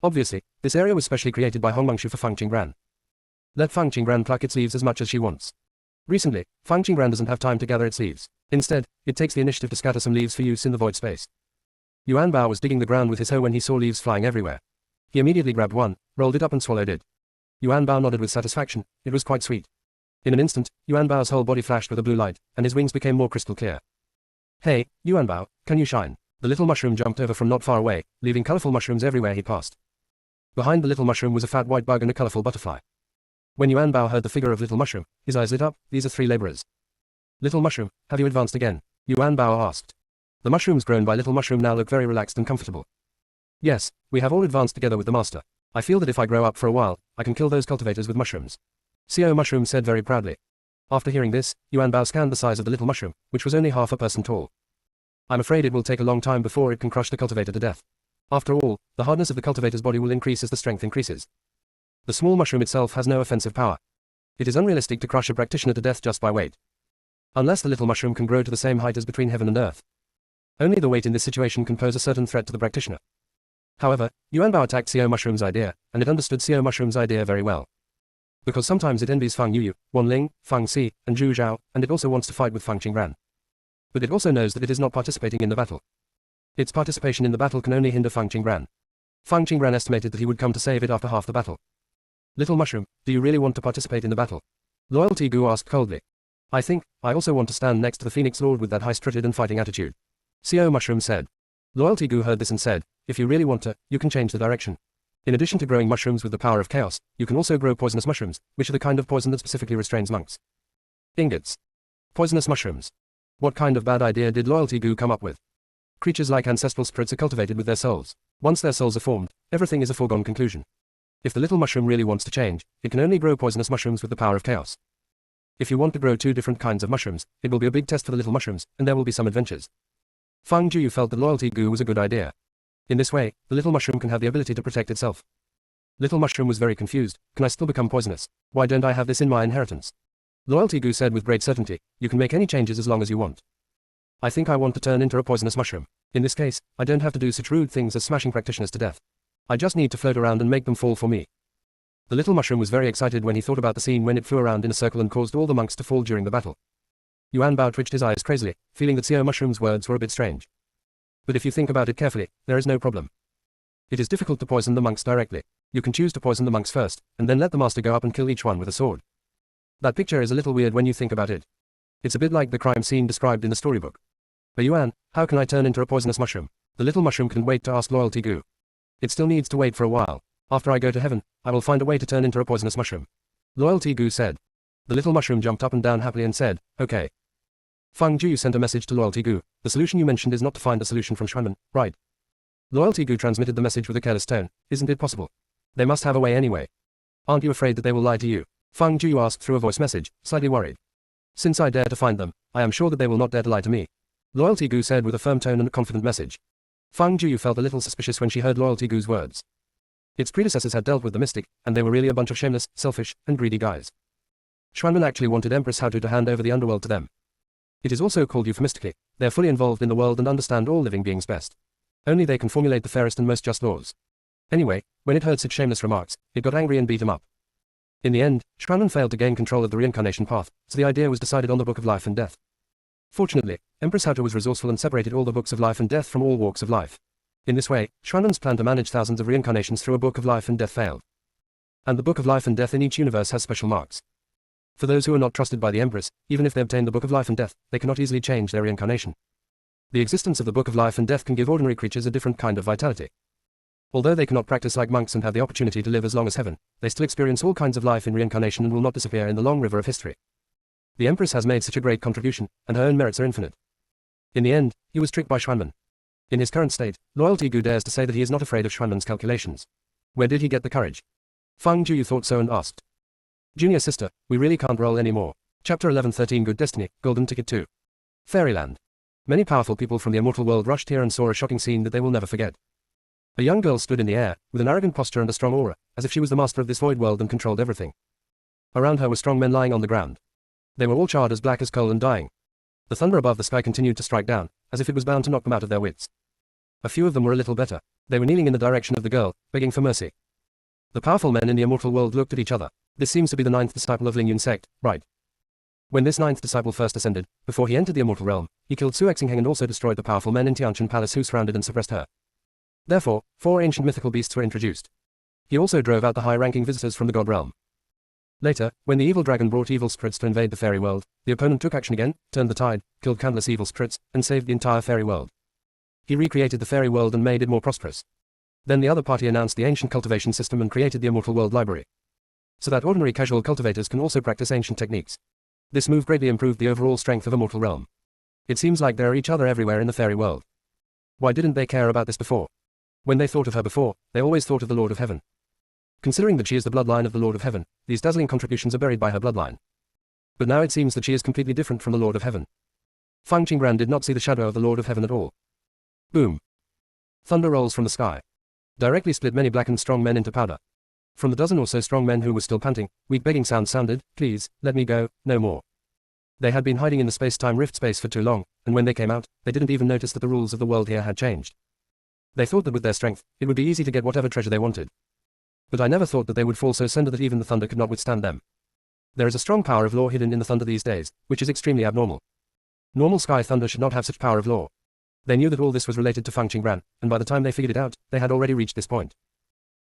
Obviously, this area was specially created by Hong Mengshu for Fang Qingran. Let Fang Qingran pluck its leaves as much as she wants. Recently, Fang Qingran doesn't have time to gather its leaves. Instead, it takes the initiative to scatter some leaves for use in the void space. Yuan Bao was digging the ground with his hoe when he saw leaves flying everywhere. He immediately grabbed one, rolled it up and swallowed it. Yuan Bao nodded with satisfaction, it was quite sweet. In an instant, Yuan Bao's whole body flashed with a blue light, and his wings became more crystal clear. Hey, Yuan Bao, can you shine? The little mushroom jumped over from not far away, leaving colorful mushrooms everywhere he passed. Behind the little mushroom was a fat white bug and a colorful butterfly. When Yuan Bao heard the figure of little mushroom, his eyes lit up. These are 3 laborers. Little mushroom, have you advanced again? Yuan Bao asked. The mushrooms grown by little mushroom now look very relaxed and comfortable. Yes, we have all advanced together with the master. I feel that if I grow up for a while, I can kill those cultivators with mushrooms. Xiao Mushroom said very proudly. After hearing this, Yuan Bao scanned the size of the little mushroom, which was only half a person tall. I'm afraid it will take a long time before it can crush the cultivator to death. After all, the hardness of the cultivator's body will increase as the strength increases. The small mushroom itself has no offensive power. It is unrealistic to crush a practitioner to death just by weight. Unless the little mushroom can grow to the same height as between heaven and earth. Only the weight in this situation can pose a certain threat to the practitioner. However, Yuan Bao attacked Xiao Mushroom's idea, and it understood Xiao Mushroom's idea very well. Because sometimes it envies Fang Yuyu, Wan Ling, Fang Si, and Zhu Zhao, and it also wants to fight with Fang Qingran. But it also knows that it is not participating in the battle. Its participation in the battle can only hinder Fang Qingran. Fang Qingran estimated that he would come to save it after half the battle. Little mushroom, do you really want to participate in the battle? Loyalty Gu asked coldly. I think, I also want to stand next to the Phoenix Lord with that high-spirited and fighting attitude. Xiao Mushroom said. Loyalty Gu heard this and said, if you really want to, you can change the direction. In addition to growing mushrooms with the power of chaos, you can also grow poisonous mushrooms, which are the kind of poison that specifically restrains monks. Ingots. Poisonous mushrooms. What kind of bad idea did Loyalty Goo come up with? Creatures like ancestral spirits are cultivated with their souls. Once their souls are formed, everything is a foregone conclusion. If the little mushroom really wants to change, it can only grow poisonous mushrooms with the power of chaos. If you want to grow 2 different kinds of mushrooms, it will be a big test for the little mushrooms, and there will be some adventures. Fang Jiu felt that Loyalty Goo was a good idea. In this way, the little mushroom can have the ability to protect itself. Little mushroom was very confused. Can I still become poisonous? Why don't I have this in my inheritance? Loyalty Goo said with great certainty, you can make any changes as long as you want. I think I want to turn into a poisonous mushroom. In this case, I don't have to do such rude things as smashing practitioners to death. I just need to float around and make them fall for me. The little mushroom was very excited when he thought about the scene when it flew around in a circle and caused all the monks to fall during the battle. Yuan Bao twitched his eyes crazily, feeling that Xiao Mushroom's words were a bit strange. But if you think about it carefully, there is no problem. It is difficult to poison the monks directly. You can choose to poison the monks first, and then let the master go up and kill each one with a sword. That picture is a little weird when you think about it. It's a bit like the crime scene described in the storybook. But Yuan, how can I turn into a poisonous mushroom? The little mushroom couldn't wait to ask Loyalty Goo. It still needs to wait for a while. After I go to heaven, I will find a way to turn into a poisonous mushroom. Loyalty Goo said. The little mushroom jumped up and down happily and said, okay. Fang Jiu sent a message to Loyalty Goo. The solution you mentioned is not to find a solution from Xuanmen, right? Loyalty Goo transmitted the message with a careless tone. Isn't it possible? They must have a way anyway. Aren't you afraid that they will lie to you? Fang Jiu asked through a voice message, slightly worried. Since I dare to find them, I am sure that they will not dare to lie to me. Loyalty Goo said with a firm tone and a confident message. Fang Jiu felt a little suspicious when she heard Loyalty Goo's words. Its predecessors had dealt with the mystic, and they were really a bunch of shameless, selfish, and greedy guys. Xuanmen actually wanted Empress Hao to hand over the underworld to them. It is also called euphemistically, they are fully involved in the world and understand all living beings best. Only they can formulate the fairest and most just laws. Anyway, when it heard such shameless remarks, it got angry and beat him up. In the end, Xuanmen failed to gain control of the reincarnation path, so the idea was decided on the Book of Life and Death. Fortunately, Empress Hao was resourceful and separated all the books of life and death from all walks of life. In this way, Xuanmen's plan to manage thousands of reincarnations through a Book of Life and Death failed. And the Book of Life and Death in each universe has special marks. For those who are not trusted by the Empress, even if they obtain the Book of Life and Death, they cannot easily change their reincarnation. The existence of the Book of Life and Death can give ordinary creatures a different kind of vitality. Although they cannot practice like monks and have the opportunity to live as long as heaven, they still experience all kinds of life in reincarnation and will not disappear in the long river of history. The Empress has made such a great contribution, and her own merits are infinite. In the end, he was tricked by Xuanmen. In his current state, Loyalty Goo dares to say that he is not afraid of Xuanmen's calculations. Where did he get the courage? Fang Jiu thought so and asked. Junior sister, we really can't roll anymore. Chapter 11-13 Good Destiny, Golden Ticket 2. Fairyland. Many powerful people from the immortal world rushed here and saw a shocking scene that they will never forget. A young girl stood in the air, with an arrogant posture and a strong aura, as if she was the master of this void world and controlled everything. Around her were strong men lying on the ground. They were all charred as black as coal and dying. The thunder above the sky continued to strike down, as if it was bound to knock them out of their wits. A few of them were a little better. They were kneeling in the direction of the girl, begging for mercy. The powerful men in the immortal world looked at each other. This seems to be the 9th disciple of Lingyun sect, right? When this 9th disciple first ascended, before he entered the immortal realm, he killed Su Xingheng and also destroyed the powerful men in Tianqian Palace who surrounded and suppressed her. Therefore, 4 ancient mythical beasts were introduced. He also drove out the high-ranking visitors from the god realm. Later, when the evil dragon brought evil spirits to invade the fairy world, the opponent took action again, turned the tide, killed countless evil spirits, and saved the entire fairy world. He recreated the fairy world and made it more prosperous. Then the other party announced the ancient cultivation system and created the immortal world library. So that ordinary casual cultivators can also practice ancient techniques. This move greatly improved the overall strength of immortal realm. It seems like there are each other everywhere in the fairy world. Why didn't they care about this before? When they thought of her before, they always thought of the Lord of Heaven. Considering that she is the bloodline of the Lord of Heaven, these dazzling contributions are buried by her bloodline. But now it seems that she is completely different from the Lord of Heaven. Fang Qingran did not see the shadow of the Lord of Heaven at all. Boom. Thunder rolls from the sky. Directly split many blackened strong men into powder. From the dozen or so strong men who were still panting, weak begging sounds sounded, please, let me go, no more. They had been hiding in the space-time rift space for too long, and when they came out, they didn't even notice that the rules of the world here had changed. They thought that with their strength, it would be easy to get whatever treasure they wanted. But I never thought that they would fall so slender that even the thunder could not withstand them. There is a strong power of law hidden in the thunder these days, which is extremely abnormal. Normal sky thunder should not have such power of law. They knew that all this was related to Fang Qingran, and by the time they figured it out, they had already reached this point.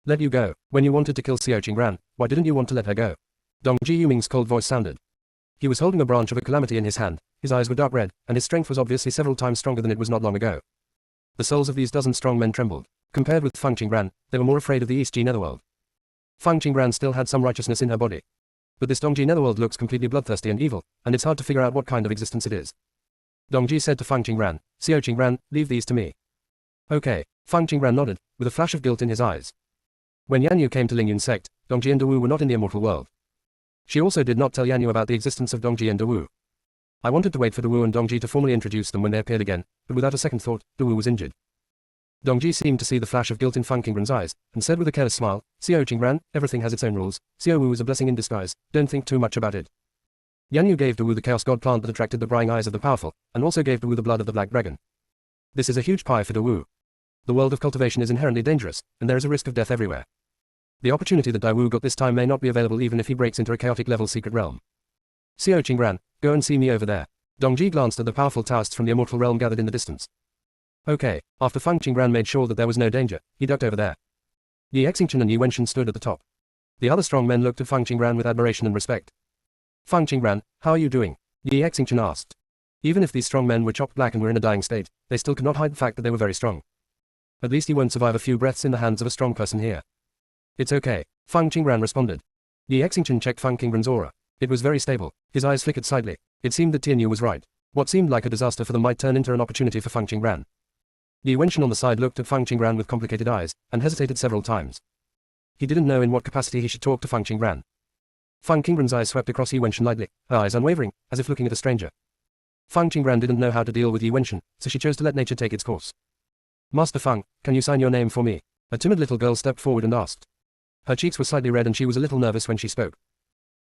Let you go. When you wanted to kill Xiao Qingran, why didn't you want to let her go? Dong Ji Yuming's cold voice sounded. He was holding a branch of a calamity in his hand, his eyes were dark red, and his strength was obviously several times stronger than it was not long ago. The souls of these dozen strong men trembled. Compared with Fang Qingran, they were more afraid of the East Ji Netherworld. Fang Qingran still had some righteousness in her body. But this Dongji Netherworld looks completely bloodthirsty and evil, and it's hard to figure out what kind of existence it is. Dongji said to Feng Qingran, Xiao Qingran, leave these to me. Okay, Feng Qingran nodded, with a flash of guilt in his eyes. When Yan Yu came to Lingyun sect, Dongji and Dawu were not in the immortal world. She also did not tell Yan Yu about the existence of Dongji and Dawu. I wanted to wait for Dawu and Dongji to formally introduce them when they appeared again, but without a second thought, Dawu was injured. Dongji seemed to see the flash of guilt in Feng Qingran's eyes, and said with a careless smile, Xiao Qingran, everything has its own rules, Xiao Wu is a blessing in disguise, don't think too much about it. Yan Yu gave Dawu the Chaos God plant that attracted the prying eyes of the powerful, and also gave Dawu the blood of the Black Dragon. This is a huge pie for Dawu. The world of cultivation is inherently dangerous, and there is a risk of death everywhere. The opportunity that Dawu got this time may not be available even if he breaks into a chaotic level secret realm. Xiao Qingran, go and see me over there. Dongji glanced at the powerful Taoists from the immortal realm gathered in the distance. Okay, after Feng Qingran made sure that there was no danger, he ducked over there. Yi Xingchen and Yi Wenchen stood at the top. The other strong men looked at Feng Qingran with admiration and respect. Feng Qingran, how are you doing? Yi Xingchen asked. Even if these strong men were chopped black and were in a dying state, they still could not hide the fact that they were very strong. At least he won't survive a few breaths in the hands of a strong person here. It's okay, Feng Qingran responded. Yi Xingchen checked Feng Qingran's aura. It was very stable. His eyes flickered slightly. It seemed that Tianyu was right. What seemed like a disaster for them might turn into an opportunity for Feng Qingran. Yi Wenchen on the side looked at Feng Qingran with complicated eyes, and hesitated several times. He didn't know in what capacity he should talk to Feng Qingran. Feng Qingran's eyes swept across Yi Wenchen lightly, her eyes unwavering, as if looking at a stranger. Feng Qingran didn't know how to deal with Yi Wenchen, so she chose to let nature take its course. Master Feng, can you sign your name for me? A timid little girl stepped forward and asked. Her cheeks were slightly red and she was a little nervous when she spoke.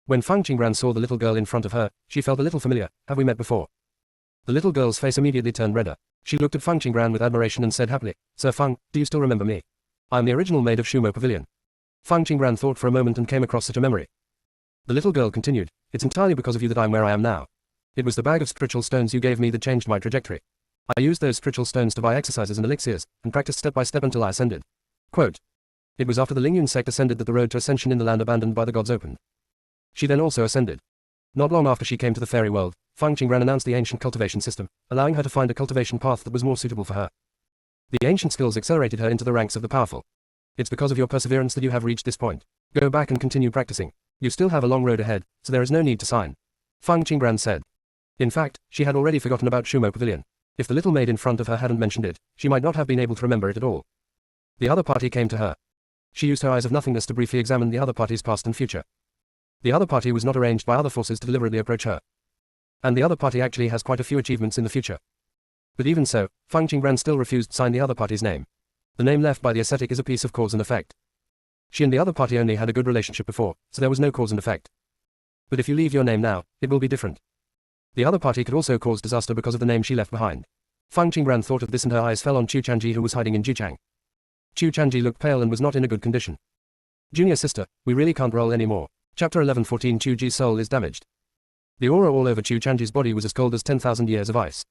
When Feng Qingran saw the little girl in front of her, she felt a little familiar. Have we met before? The little girl's face immediately turned redder. She looked at Feng Qingran with admiration and said happily, Sir Feng, do you still remember me? I am the original maid of Shumo Pavilion. Feng Qingran thought for a moment and came across such a memory. The little girl continued, it's entirely because of you that I'm where I am now. It was the bag of spiritual stones you gave me that changed my trajectory. I used those spiritual stones to buy exercises and elixirs, and practiced step by step until I ascended. Quote. It was after the Lingyun sect ascended that the road to ascension in the land abandoned by the gods opened. She then also ascended. Not long after she came to the fairy world, Feng Qingran announced the ancient cultivation system, allowing her to find a cultivation path that was more suitable for her. The ancient skills accelerated her into the ranks of the powerful. It's because of your perseverance that you have reached this point. Go back and continue practicing. You still have a long road ahead, so there is no need to sign. Feng Qingran said. In fact, she had already forgotten about Shumo Pavilion. If the little maid in front of her hadn't mentioned it, she might not have been able to remember it at all. The other party came to her. She used her eyes of nothingness to briefly examine the other party's past and future. The other party was not arranged by other forces to deliberately approach her. And the other party actually has quite a few achievements in the future. But even so, Feng Qingran still refused to sign the other party's name. The name left by the ascetic is a piece of cause and effect. She and the other party only had a good relationship before, so there was no cause and effect. But if you leave your name now, it will be different. The other party could also cause disaster because of the name she left behind. Feng Qingran thought of this and her eyes fell on Chu Chanji who was hiding in Juchang. Chu Chanji looked pale and was not in a good condition. Junior sister, we really can't roll anymore. Chapter 11:14 Chu Ji's soul is damaged. The aura all over Chu Chanji's body was as cold as 10,000 years of ice.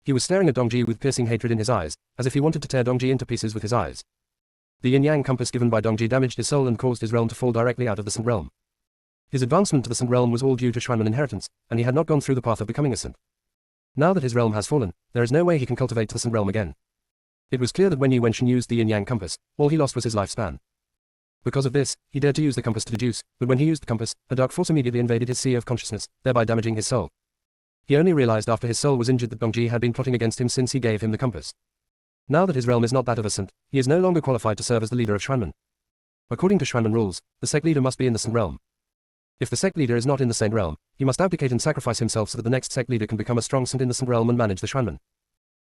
He was staring at Dongji with piercing hatred in his eyes, as if he wanted to tear Dongji into pieces with his eyes. The yin-yang compass given by Dongji damaged his soul and caused his realm to fall directly out of the Sant realm. His advancement to the Sant realm was all due to Xuanmen inheritance, and he had not gone through the path of becoming a Sant. Now that his realm has fallen, there is no way he can cultivate to the Sant realm again. It was clear that when Yi Wenchen used the yin-yang compass, all he lost was his lifespan. Because of this, he dared to use the compass to deduce, but when he used the compass, a dark force immediately invaded his sea of consciousness, thereby damaging his soul. He only realized after his soul was injured that Dongji had been plotting against him since he gave him the compass. Now that his realm is not that of a Sant, he is no longer qualified to serve as the leader of Xuanmen. According to Xuanmen rules, the sect leader must be in the Sant realm. If the sect leader is not in the same realm, he must abdicate and sacrifice himself so that the next sect leader can become a strong Sant in the Sant realm and manage the Xuanmen.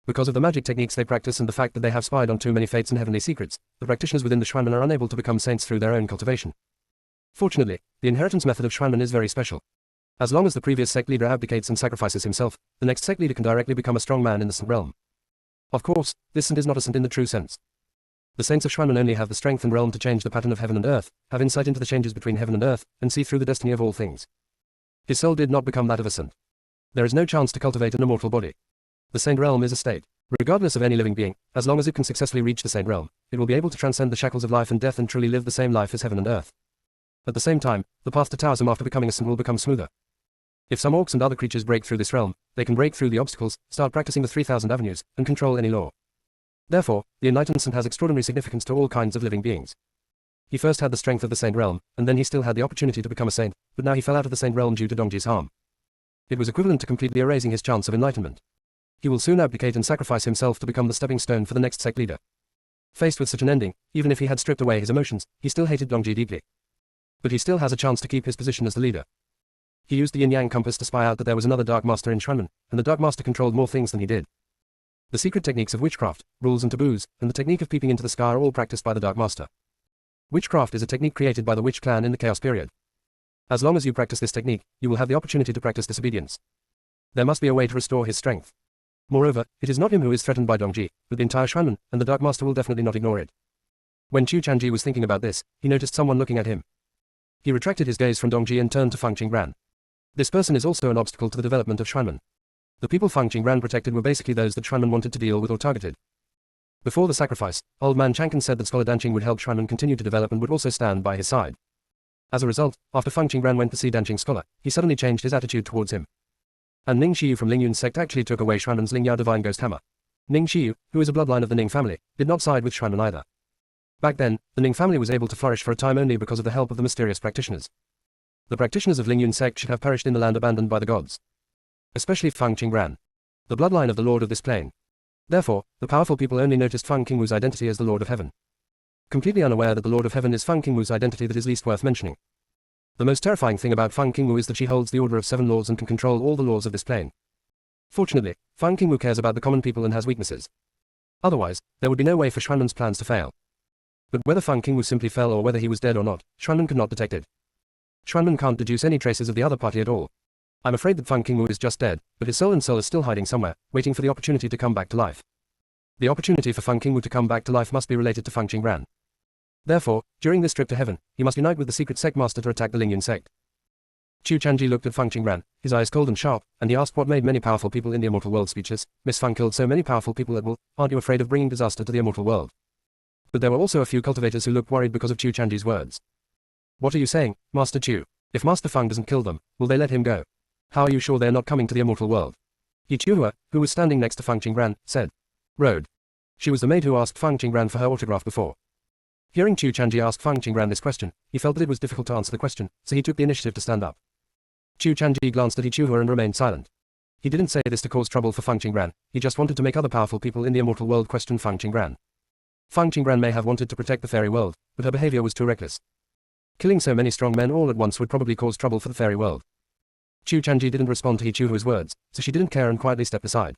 Because of the magic techniques they practice and the fact that they have spied on too many fates and heavenly secrets, the practitioners within the Xuanmen are unable to become saints through their own cultivation. Fortunately, the inheritance method of Xuanmen is very special. As long as the previous sect leader abdicates and sacrifices himself, the next sect leader can directly become a strong man in the Sant realm. Of course, this Sant is not a Sant in the true sense. The saints of Xuanmen only have the strength and realm to change the pattern of heaven and earth, have insight into the changes between heaven and earth, and see through the destiny of all things. His soul did not become that of a Sant. There is no chance to cultivate an immortal body. The saint realm is a state. Regardless of any living being, as long as it can successfully reach the saint realm, it will be able to transcend the shackles of life and death and truly live the same life as heaven and earth. At the same time, the path to Taoism after becoming a saint will become smoother. If some orcs and other creatures break through this realm, they can break through the obstacles, start practicing the 3,000 avenues, and control any law. Therefore, the enlightened saint has extraordinary significance to all kinds of living beings. He first had the strength of the saint realm, and then he still had the opportunity to become a saint, but now he fell out of the saint realm due to Dongji's harm. It was equivalent to completely erasing his chance of enlightenment. he will soon abdicate and sacrifice himself to become the stepping stone for the next sect leader. Faced with such an ending, even if he had stripped away his emotions, he still hated Dongji deeply. But he still has a chance to keep his position as the leader. He used the yin-yang compass to spy out that there was another Dark Master in Xuanmen, and the Dark Master controlled more things than he did. The secret techniques of witchcraft, rules and taboos, and the technique of peeping into the sky are all practiced by the Dark Master. Witchcraft is a technique created by the witch clan in the Chaos period. As long as you practice this technique, you will have the opportunity to practice disobedience. There must be a way to restore his strength. Moreover, it is not him who is threatened by Dongji, but the entire Xuanmen, and the Dark Master will definitely not ignore it. When Chu Chanji was thinking about this, he noticed someone looking at him. He retracted his gaze from Dongji and turned to Feng Qingran. This person is also an obstacle to the development of Xuanmen. The people Feng Qingran protected were basically those that Xuanmen wanted to deal with or targeted. Before the sacrifice, Old Man Chang'an said that Scholar Danqing would help Xuanmen continue to develop and would also stand by his side. As a result, after Feng Qingran went to see Danqing Scholar, he suddenly changed his attitude towards him. And Ning Xiyu from Lingyun's sect actually took away Xuanmen's Lingyao Divine Ghost Hammer. Ning Xiyu, who is a bloodline of the Ning family, did not side with Xuanmen either. Back then, the Ning family was able to flourish for a time only because of the help of the mysterious practitioners. The practitioners of Lingyun's sect should have perished in the land abandoned by the gods. Especially Feng Qingran, the bloodline of the Lord of this plane. Therefore, the powerful people only noticed Feng Qingwu's identity as the Lord of Heaven. Completely unaware that the Lord of Heaven is Feng Qingwu's identity that is least worth mentioning. The most terrifying thing about Feng Qingwu is that she holds the order of 7 laws and can control all the laws of this plane. Fortunately, Feng Qingwu cares about the common people and has weaknesses. Otherwise, there would be no way for Xuanmen's plans to fail. But whether Feng Qingwu simply fell or whether he was dead or not, Xuanmen could not detect it. Xuanmen can't deduce any traces of the other party at all. I'm afraid that Feng Qingwu is just dead, but his soul and soul is still hiding somewhere, waiting for the opportunity to come back to life. The opportunity for Feng Qingwu to come back to life must be related to Feng Qingran. Therefore, during this trip to heaven, he must unite with the secret sect master to attack the Lingyun sect. Chu Chanji looked at Feng Qingran, his eyes cold and sharp, and he asked what made many powerful people in the immortal world speechless. Miss Feng killed so many powerful people at will, aren't you afraid of bringing disaster to the immortal world? But there were also a few cultivators who looked worried because of Chu Chanji's words. What are you saying, Master Chu? If Master Feng doesn't kill them, will they let him go? How are you sure they're not coming to the immortal world? Yi Chuhua, who was standing next to Feng Qingran, said. Road. She was the maid who asked Feng Qingran for her autograph before. Hearing Chu Chanji ask Feng Qingran this question, he felt that it was difficult to answer the question, so he took the initiative to stand up. Chu Chanji glanced at Yi Chuhua and remained silent. He didn't say this to cause trouble for Feng Qingran, he just wanted to make other powerful people in the immortal world question Feng Qingran. Feng Qingran may have wanted to protect the fairy world, but her behavior was too reckless. Killing so many strong men all at once would probably cause trouble for the fairy world. Chu Chanji didn't respond to Yi Chuhua's words, so she didn't care and quietly stepped aside.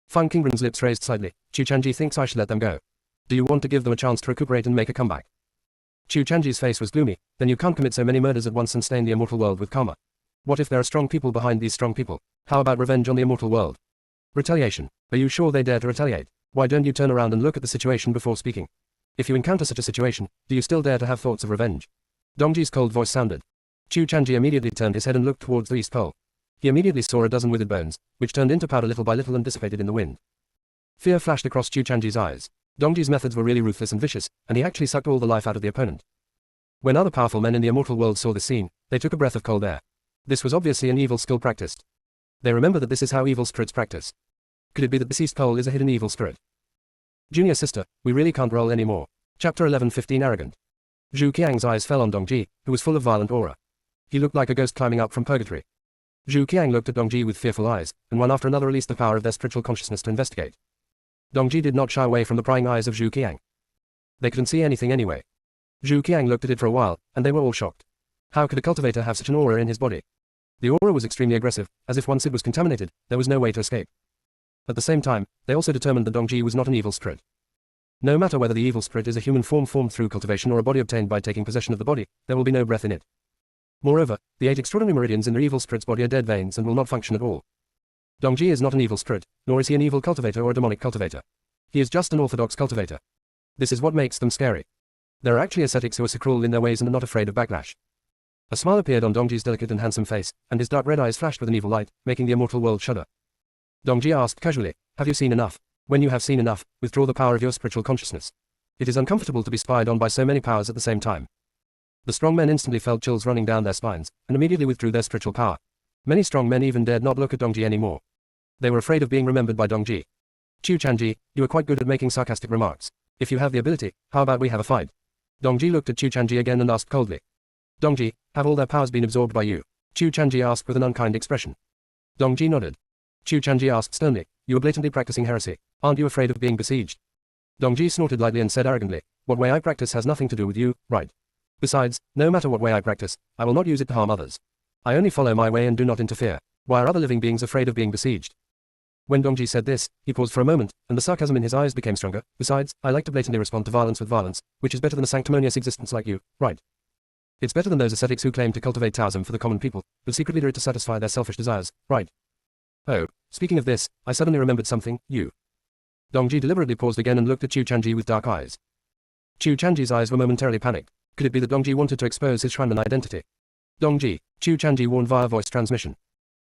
Feng Qingran's lips raised slightly. Chu Chanji thinks I should let them go. Do you want to give them a chance to recuperate and make a comeback? Chu Chanji's face was gloomy. Then you can't commit so many murders at once and stain the immortal world with karma. What if there are strong people behind these strong people? How about revenge on the immortal world? Retaliation. Are you sure they dare to retaliate? Why don't you turn around and look at the situation before speaking? If you encounter such a situation, do you still dare to have thoughts of revenge? Dongji's cold voice sounded. Chu Chanji immediately turned his head and looked towards the east pole. He immediately saw a dozen withered bones, which turned into powder little by little and dissipated in the wind. Fear flashed across Chu Chanji's eyes. Dongji's methods were really ruthless and vicious, and he actually sucked all the life out of the opponent. When other powerful men in the immortal world saw this scene, they took a breath of cold air. This was obviously an evil skill practiced. They remember that this is how evil spirits practice. Could it be that this east pole is a hidden evil spirit? Junior sister, we really can't roll anymore. Chapter 11:15 Arrogant. Zhu Qiang's eyes fell on Dongji, who was full of violent aura. He looked like a ghost climbing up from purgatory. Zhu Qiang looked at Dongji with fearful eyes, and one after another released the power of their spiritual consciousness to investigate. Dongji did not shy away from the prying eyes of Zhu Qiang. They couldn't see anything anyway. Zhu Qiang looked at it for a while, and they were all shocked. How could a cultivator have such an aura in his body? The aura was extremely aggressive, as if once it was contaminated, there was no way to escape. At the same time, they also determined that Dongji was not an evil spirit. No matter whether the evil spirit is a human form formed through cultivation or a body obtained by taking possession of the body, there will be no breath in it. Moreover, the 8 extraordinary meridians in the evil spirit's body are dead veins and will not function at all. Dongji is not an evil spirit, nor is he an evil cultivator or a demonic cultivator. He is just an orthodox cultivator. This is what makes them scary. There are actually ascetics who are so cruel in their ways and are not afraid of backlash. A smile appeared on Dongji's delicate and handsome face, and his dark red eyes flashed with an evil light, making the immortal world shudder. Dongji asked casually, have you seen enough? When you have seen enough, withdraw the power of your spiritual consciousness. It is uncomfortable to be spied on by so many powers at the same time. The strong men instantly felt chills running down their spines, and immediately withdrew their spiritual power. Many strong men even dared not look at Dongji anymore. They were afraid of being remembered by Dongji. Chu Chanji, you are quite good at making sarcastic remarks. If you have the ability, how about we have a fight? Dongji looked at Chu Chanji again and asked coldly. Dongji, have all their powers been absorbed by you? Chu Chanji asked with an unkind expression. Dongji nodded. Chu Chanji asked sternly, you are blatantly practicing heresy. Aren't you afraid of being besieged? Dongji snorted lightly and said arrogantly, what way I practice has nothing to do with you, right? Besides, no matter what way I practice, I will not use it to harm others. I only follow my way and do not interfere. Why are other living beings afraid of being besieged? When Dongji said this, he paused for a moment, and the sarcasm in his eyes became stronger. Besides, I like to blatantly respond to violence with violence, which is better than a sanctimonious existence like you, right? It's better than those ascetics who claim to cultivate Taoism for the common people, but secretly do it to satisfy their selfish desires, right? Oh, speaking of this, I suddenly remembered something, you. Dongji deliberately paused again and looked at Chu Chanji with dark eyes. Chu Chanji's eyes were momentarily panicked. Could it be that Dongji wanted to expose his Shuanman identity? Dongji, Chu Chanji warned via voice transmission.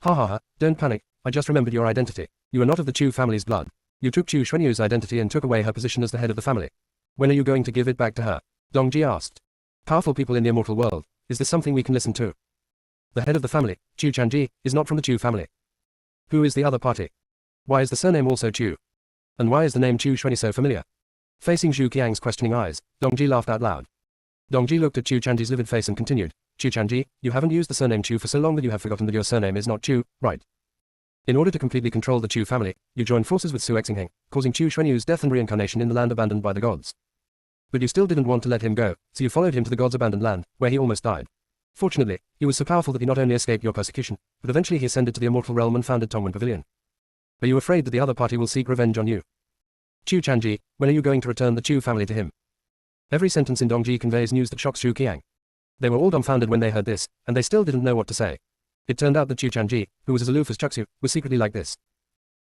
Ha ha ha, don't panic, I just remembered your identity. You are not of the Chu family's blood. You took Chu Xuanyu's identity and took away her position as the head of the family. When are you going to give it back to her? Dongji asked. Powerful people in the immortal world, is this something we can listen to? The head of the family, Chu Chanji, is not from the Chu family. Who is the other party? Why is the surname also Chu? And why is the name Chu Xuanyu so familiar? Facing Zhu Qiang's questioning eyes, Dongji laughed out loud. Dongji looked at Chu Chanji's livid face and continued, Chu Chanji, you haven't used the surname Chu for so long that you have forgotten that your surname is not Chu, right? In order to completely control the Chu family, you joined forces with Su Exingheng, causing Chu Xuanyu's death and reincarnation in the land abandoned by the gods. But you still didn't want to let him go, so you followed him to the gods' abandoned land, where he almost died. Fortunately, he was so powerful that he not only escaped your persecution, but eventually he ascended to the immortal realm and founded Tongwen Pavilion. Are you afraid that the other party will seek revenge on you? Chu Chanji, when are you going to return the Chu family to him? Every sentence in Dongji conveys news that shocks Zhu Qiang. They were all dumbfounded when they heard this, and they still didn't know what to say. It turned out that Chu Chanji, who was as aloof as Chuxu, was secretly like this.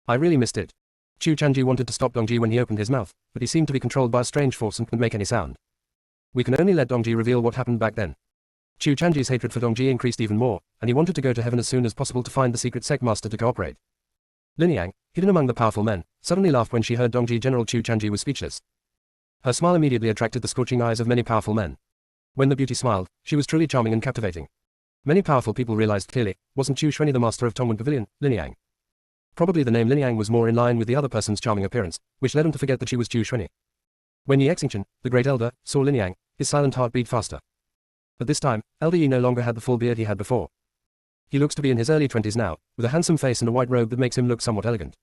I really missed it. Chu Chanji wanted to stop Dongji when he opened his mouth, but he seemed to be controlled by a strange force and couldn't make any sound. We can only let Dongji reveal what happened back then. Chu Chanji's hatred for Dongji increased even more, and he wanted to go to heaven as soon as possible to find the secret sect master to cooperate. Lin Yang, hidden among the powerful men, suddenly laughed when she heard Dongji. General Chu Chanji was speechless. Her smile immediately attracted the scorching eyes of many powerful men. When the beauty smiled, she was truly charming and captivating. Many powerful people realized clearly, wasn't Chu Xuanyu the master of Tongwen Pavilion, Lin Yang? Probably the name Lin Yang was more in line with the other person's charming appearance, which led him to forget that she was Chu Xuanyu. When Yi Exingchen, the great elder, saw Lin Yang, his silent heart beat faster. But this time, Elder Yi no longer had the full beard he had before. He looks to be in his early 20s now, with a handsome face and a white robe that makes him look somewhat elegant.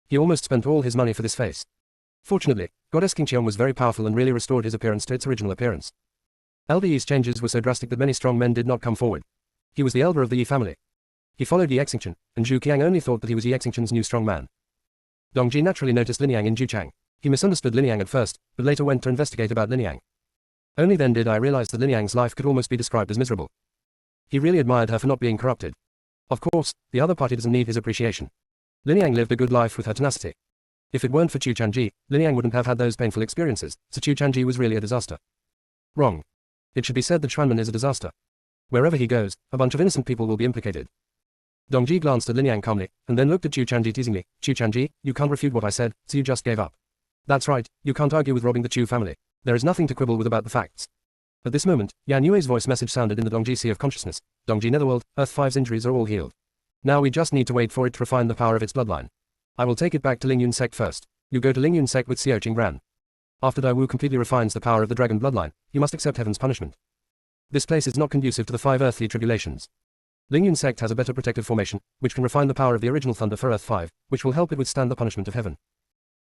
He almost spent all his money for this face. Fortunately, Goddess Qingqiang was very powerful and really restored his appearance to its original appearance. Elder Yi's changes were so drastic that many strong men did not come forward. He was the elder of the Yi family. He followed Yi Exingchen, and Zhu Qiang only thought that he was Yi Exingchen's new strong man. Dongji naturally noticed Lin Yang in Zhu Chang. He misunderstood Lin Yang at first, but later went to investigate about Lin Yang. Only then did I realize that Lin Yang's life could almost be described as miserable. He really admired her for not being corrupted. Of course, the other party doesn't need his appreciation. Lin Yang lived a good life with her tenacity. If it weren't for Chu Chanji, Lin Yang wouldn't have had those painful experiences, so Chu Chanji was really a disaster. Wrong. It should be said that Shuanman is a disaster. Wherever he goes, a bunch of innocent people will be implicated. Dongji glanced at Lin Yang calmly, and then looked at Chu Chanji teasingly. Chu Chanji, you can't refute what I said, so you just gave up. That's right, you can't argue with robbing the Chu family. There is nothing to quibble with about the facts. At this moment, Yan Yue's voice message sounded in the Dongji Sea of Consciousness. Dongji Netherworld, Earth 5's injuries are all healed. Now we just need to wait for it to refine the power of its bloodline. I will take it back to Lingyun sect first. You go to Lingyun sect with Xiao Qingran. After Daiwu completely refines the power of the dragon bloodline, you must accept heaven's punishment. This place is not conducive to the 5 earthly tribulations. Lingyun sect has a better protective formation, which can refine the power of the original thunder for Earth 5, which will help it withstand the punishment of heaven.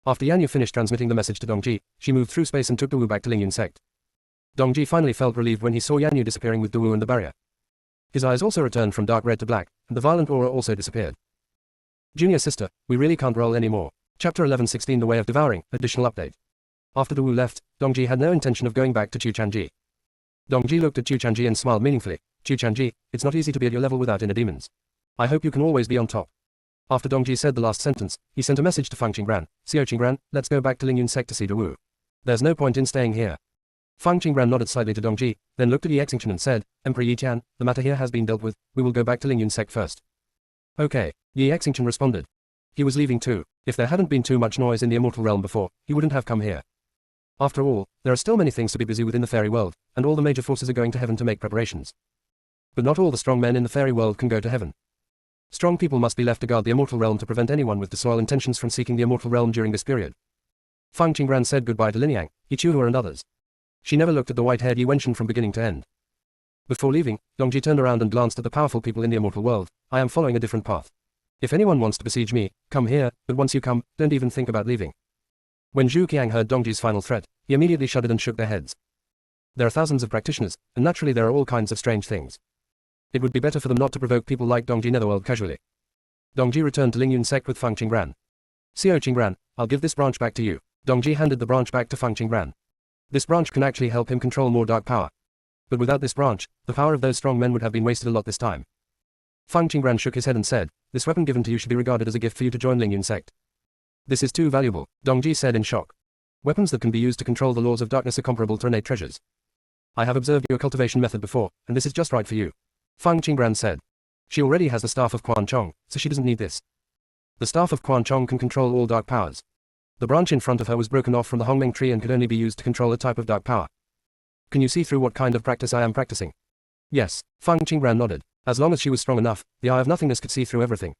After Yan Yu finished transmitting the message to Dongji, she moved through space and took Dawu back to Lingyun sect. Dongji finally felt relieved when he saw Yan Yu disappearing with Dawu and the barrier. His eyes also returned from dark red to black, and the violent aura also disappeared. Junior sister, we really can't roll anymore. Chapter 11:16 The Way of Devouring, additional update. After Dawu left, Dongji had no intention of going back to Chu Chanji. Dongji looked at Chu Chanji and smiled meaningfully. Chu Chanji, it's not easy to be at your level without inner demons. I hope you can always be on top. After Dongji said the last sentence, he sent a message to Fang Qingran. Xiao Qingran, let's go back to Lingyun sect to see Dawu. There's no point in staying here. Fang Qingran nodded slightly to Dongji, then looked at Yi Exingchen and said, Emperor Yi Tian, the matter here has been dealt with, we will go back to Lingyun sect first. Okay, Yi Exingchen responded. He was leaving too. If there hadn't been too much noise in the immortal realm before, he wouldn't have come here. After all, there are still many things to be busy with in the fairy world, and all the major forces are going to heaven to make preparations. But not all the strong men in the fairy world can go to heaven. Strong people must be left to guard the immortal realm to prevent anyone with disloyal intentions from seeking the immortal realm during this period. Fang Qingran said goodbye to Lin Yang, Yi Chuhua and others. She never looked at the white-haired Yi Wenshan from beginning to end. Before leaving, Dongji turned around and glanced at the powerful people in the immortal world. I am following a different path. If anyone wants to besiege me, come here, but once you come, don't even think about leaving. When Zhu Qiang heard Dongji's final threat, he immediately shuddered and shook their heads. There are thousands of practitioners, and naturally there are all kinds of strange things. It would be better for them not to provoke people like Dongji Netherworld casually. Dongji returned to Lingyun sect with Feng Qingran. Xiao Qingran, I'll give this branch back to you. Dongji handed the branch back to Feng Qingran. This branch can actually help him control more dark power. But without this branch, the power of those strong men would have been wasted a lot this time. Feng Qingran shook his head and said, this weapon given to you should be regarded as a gift for you to join Lingyun sect. This is too valuable, Dongji said in shock. Weapons that can be used to control the laws of darkness are comparable to innate treasures. I have observed your cultivation method before, and this is just right for you. Feng Qingran said. She already has the staff of Quan Chong, so she doesn't need this. The staff of Quan Chong can control all dark powers. The branch in front of her was broken off from the Hongmeng tree and could only be used to control a type of dark power. Can you see through what kind of practice I am practicing? Yes, Feng Qingran nodded. As long as she was strong enough, the Eye of Nothingness could see through everything.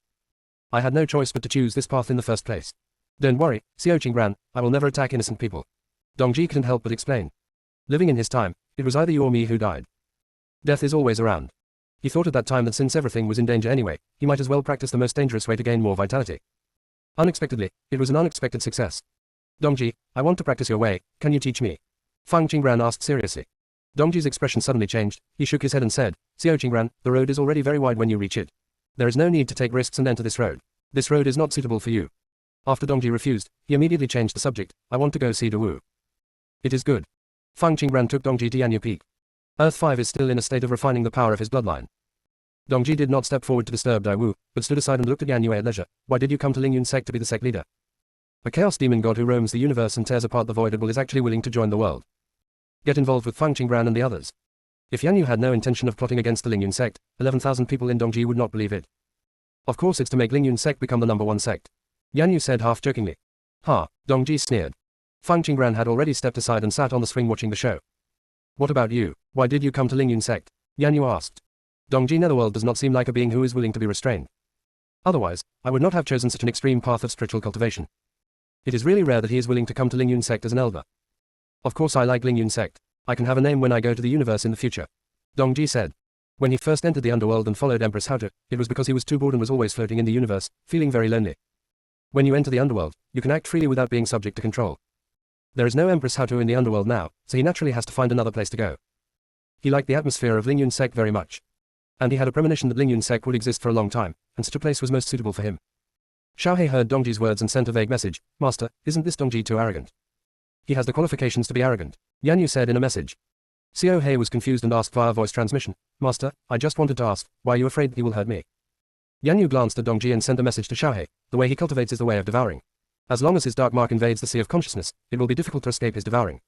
I had no choice but to choose this path in the first place. Don't worry, Xiao Qingran, I will never attack innocent people. Dongji couldn't help but explain. Living in his time, it was either you or me who died. Death is always around. He thought at that time that since everything was in danger anyway, he might as well practice the most dangerous way to gain more vitality. Unexpectedly, it was an unexpected success. Dongji, I want to practice your way, can you teach me? Feng Qingran asked seriously. Dongji's expression suddenly changed, he shook his head and said, Xiao Qingran, the road is already very wide when you reach it. There is no need to take risks and enter this road. This road is not suitable for you. After Dongji refused, he immediately changed the subject, I want to go see Dawu. It is good. Feng Qingran took Dongji to Yanyu Peak. Earth 5 is still in a state of refining the power of his bloodline. Dongji did not step forward to disturb Dawu, but stood aside and looked at Yanyu at leisure. Why did you come to Lingyun sect to be the sect leader? A chaos demon god who roams the universe and tears apart the void at will is actually willing to join the world. Get involved with Feng Qingran and the others. If Yanyu had no intention of plotting against the Lingyun sect, 11,000 people in Dongji would not believe it. Of course it's to make Lingyun sect become the #1 sect. Yanyu said half-jokingly. Ha, Dongji sneered. Feng Qingran had already stepped aside and sat on the swing watching the show. What about you? Why did you come to Lingyun sect? Yanyu asked. Dongji Netherworld does not seem like a being who is willing to be restrained. Otherwise, I would not have chosen such an extreme path of spiritual cultivation. It is really rare that he is willing to come to Lingyun sect as an elder. Of course I like Lingyun sect. I can have a name when I go to the universe in the future. Dongji said. When he first entered the underworld and followed Empress Haotu, it was because he was too bored and was always floating in the universe, feeling very lonely. When you enter the underworld, you can act freely without being subject to control. There is no Empress Haotu in the underworld now, so he naturally has to find another place to go. He liked the atmosphere of Lingyun sect very much. And he had a premonition that Lingyun sect would exist for a long time, and such a place was most suitable for him. Xiaohei heard Dongji's words and sent a vague message, Master, isn't this Dongji too arrogant? He has the qualifications to be arrogant, Yanyu said in a message. Xiaohei was confused and asked via voice transmission, Master, I just wanted to ask, why are you afraid that he will hurt me? Yanyu glanced at Dongji and sent a message to Xiaohei, the way he cultivates is the way of devouring. As long as his dark mark invades the sea of consciousness, it will be difficult to escape his devouring.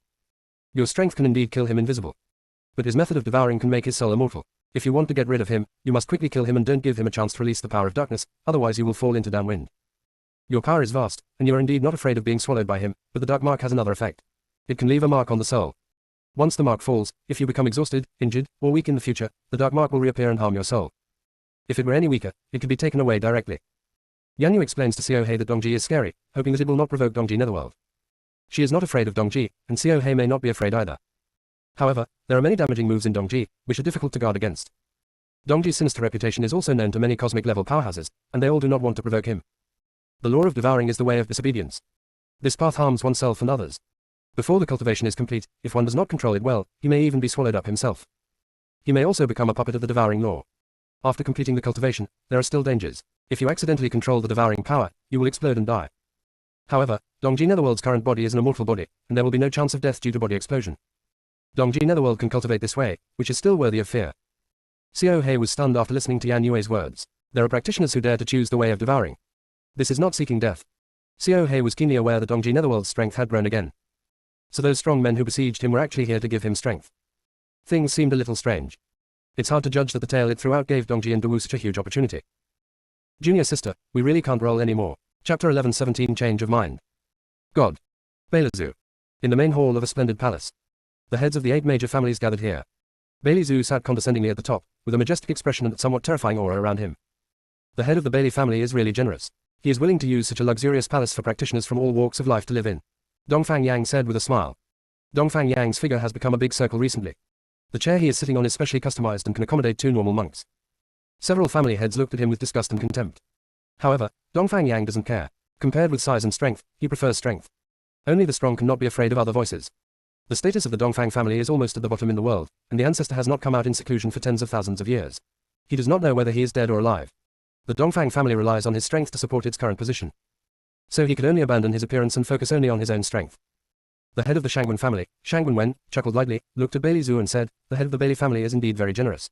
Your strength can indeed kill him invisible. But his method of devouring can make his soul immortal. If you want to get rid of him, you must quickly kill him and don't give him a chance to release the power of darkness, otherwise you will fall into downwind. Your power is vast, and you are indeed not afraid of being swallowed by him, but the dark mark has another effect. It can leave a mark on the soul. Once the mark falls, if you become exhausted, injured, or weak in the future, the dark mark will reappear and harm your soul. If it were any weaker, it could be taken away directly. Yanyu explains to Xiaohei that Dongji is scary, hoping that it will not provoke Dongji Netherworld. She is not afraid of Dongji, and Xiaohei may not be afraid either. However, there are many damaging moves in Dongji, which are difficult to guard against. Dongji's sinister reputation is also known to many cosmic-level powerhouses, and they all do not want to provoke him. The law of devouring is the way of disobedience. This path harms oneself and others. Before the cultivation is complete, if one does not control it well, he may even be swallowed up himself. He may also become a puppet of the devouring law. After completing the cultivation, there are still dangers. If you accidentally control the devouring power, you will explode and die. However, Dongji Netherworld's current body is an immortal body, and there will be no chance of death due to body explosion. Dongji Netherworld can cultivate this way, which is still worthy of fear. Xiaohei was stunned after listening to Yan Yue's words. There are practitioners who dare to choose the way of devouring. This is not seeking death. Xiaohei was keenly aware that Dongji Netherworld's strength had grown again. So those strong men who besieged him were actually here to give him strength. Things seemed a little strange. It's hard to judge that the tale it threw out gave Dongji and Dawu such a huge opportunity. Junior sister, we really can't roll anymore. Chapter 11-17 Change of Mind. God. Beilezu. In the main hall of a splendid palace. The heads of the 8 major families gathered here. Bailey Zhu sat condescendingly at the top, with a majestic expression and a somewhat terrifying aura around him. The head of the Bailey family is really generous. He is willing to use such a luxurious palace for practitioners from all walks of life to live in. Dongfang Yang said with a smile. Dongfang Yang's figure has become a big circle recently. The chair he is sitting on is specially customized and can accommodate 2 normal monks. Several family heads looked at him with disgust and contempt. However, Dongfang Yang doesn't care. Compared with size and strength, he prefers strength. Only the strong cannot be afraid of other voices. The status of the Dongfang family is almost at the bottom in the world, and the ancestor has not come out in seclusion for tens of thousands of years. He does not know whether he is dead or alive. The Dongfang family relies on his strength to support its current position. So he could only abandon his appearance and focus only on his own strength. The head of the Shangwen family, Shangwen Wen, chuckled lightly, looked at Bailey Zhu and said, "The head of the Bailey family is indeed very generous.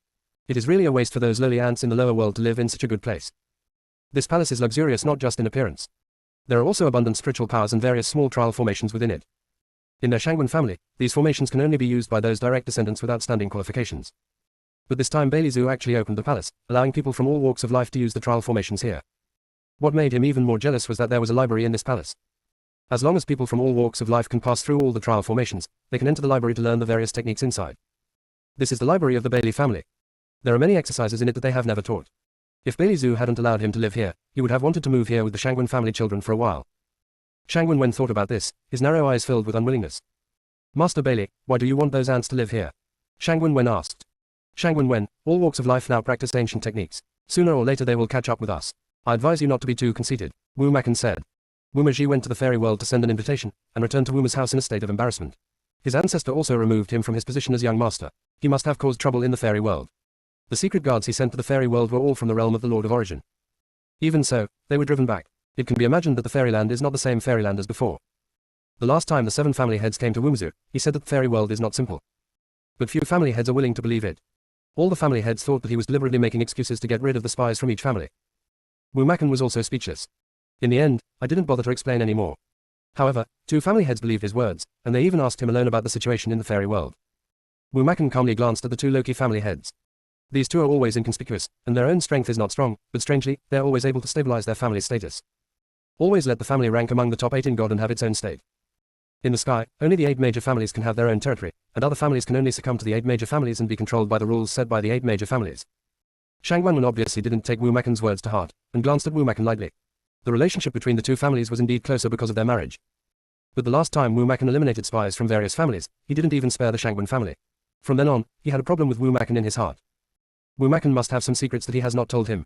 It is really a waste for those lowly ants in the lower world to live in such a good place. This palace is luxurious not just in appearance. There are also abundant spiritual powers and various small trial formations within it. In their Shangwen family, these formations can only be used by those direct descendants with outstanding qualifications." But this time Bailey Zhu actually opened the palace, allowing people from all walks of life to use the trial formations here. What made him even more jealous was that there was a library in this palace. As long as people from all walks of life can pass through all the trial formations, they can enter the library to learn the various techniques inside. This is the library of the Bailey family. There are many exercises in it that they have never taught. If Bailey Zhu hadn't allowed him to live here, he would have wanted to move here with the Shangwen family children for a while. Shangwen Wen thought about this, his narrow eyes filled with unwillingness. "Master Bailey, why do you want those ants to live here?" Shangwen Wen asked. "Shangwen Wen, all walks of life now practice ancient techniques. Sooner or later they will catch up with us. I advise you not to be too conceited," Wu Makan said. Wu Maji went to the fairy world to send an invitation, and returned to Wu Ma's house in a state of embarrassment. His ancestor also removed him from his position as young master. He must have caused trouble in the fairy world. The secret guards he sent to the fairy world were all from the realm of the Lord of Origin. Even so, they were driven back. It can be imagined that the fairyland is not the same fairyland as before. The last time the 7 family heads came to Wumazu, he said that the fairy world is not simple. But few family heads are willing to believe it. All the family heads thought that he was deliberately making excuses to get rid of the spies from each family. Wu Makan was also speechless. In the end, I didn't bother to explain any more. However, 2 family heads believed his words, and they even asked him alone about the situation in the fairy world. Wu Makan calmly glanced at the 2 Loki family heads. These 2 are always inconspicuous, and their own strength is not strong, but strangely, they are always able to stabilize their family's status. Always let the family rank among the top 8 in God and have its own state. In the sky, only the 8 major families can have their own territory, and other families can only succumb to the 8 major families and be controlled by the rules set by the 8 major families. Shangwan obviously didn't take Wu Makan's words to heart, and glanced at Wu Makan lightly. The relationship between the 2 families was indeed closer because of their marriage. But the last time Wu Makan eliminated spies from various families, he didn't even spare the Shangwan family. From then on, he had a problem with Wu Makan in his heart. Wu Makan must have some secrets that he has not told him.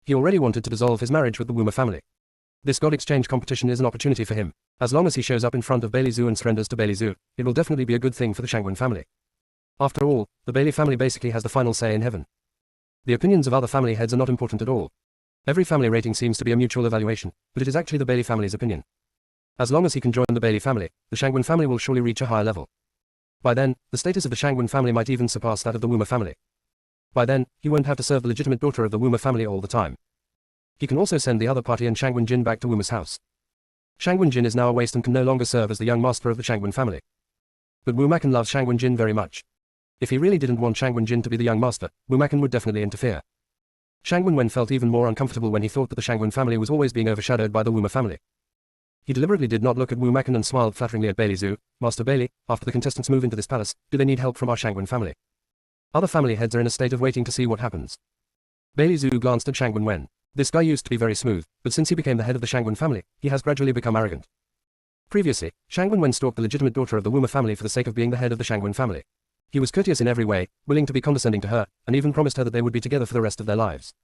He already wanted to dissolve his marriage with the Wuma family. This god exchange competition is an opportunity for him. As long as he shows up in front of Bailey Zhu and surrenders to Bailey Zhu, it will definitely be a good thing for the Shangwan family. After all, the Bailey family basically has the final say in heaven. The opinions of other family heads are not important at all. Every family rating seems to be a mutual evaluation, but it is actually the Bailey family's opinion. As long as he can join the Bailey family, the Shangwan family will surely reach a higher level. By then, the status of the Shangwan family might even surpass that of the Wuma family. By then, he won't have to serve the legitimate daughter of the Wuma family all the time. He can also send the other party and Shangwan Jin back to Wuma's house. Shangwan Jin is now a waste and can no longer serve as the young master of the Shangwan family. But Wu Makan loves Shangwan Jin very much. If he really didn't want Shangwan Jin to be the young master, Wu Makan would definitely interfere. Shangwan Wen felt even more uncomfortable when he thought that the Shangwan family was always being overshadowed by the Wuma family. He deliberately did not look at Wu Makan and smiled flatteringly at Bailey Zhu. "Master Bailey, after the contestants move into this palace, do they need help from our Shangwan family?" Other family heads are in a state of waiting to see what happens. Bailey Zhu glanced at Shangwan Wen. This guy used to be very smooth, but since he became the head of the Shangwan family, he has gradually become arrogant. Previously, Shangwan Wen stalked the legitimate daughter of the Wuma family for the sake of being the head of the Shangwan family. He was courteous in every way, willing to be condescending to her, and even promised her that they would be together for the rest of their lives.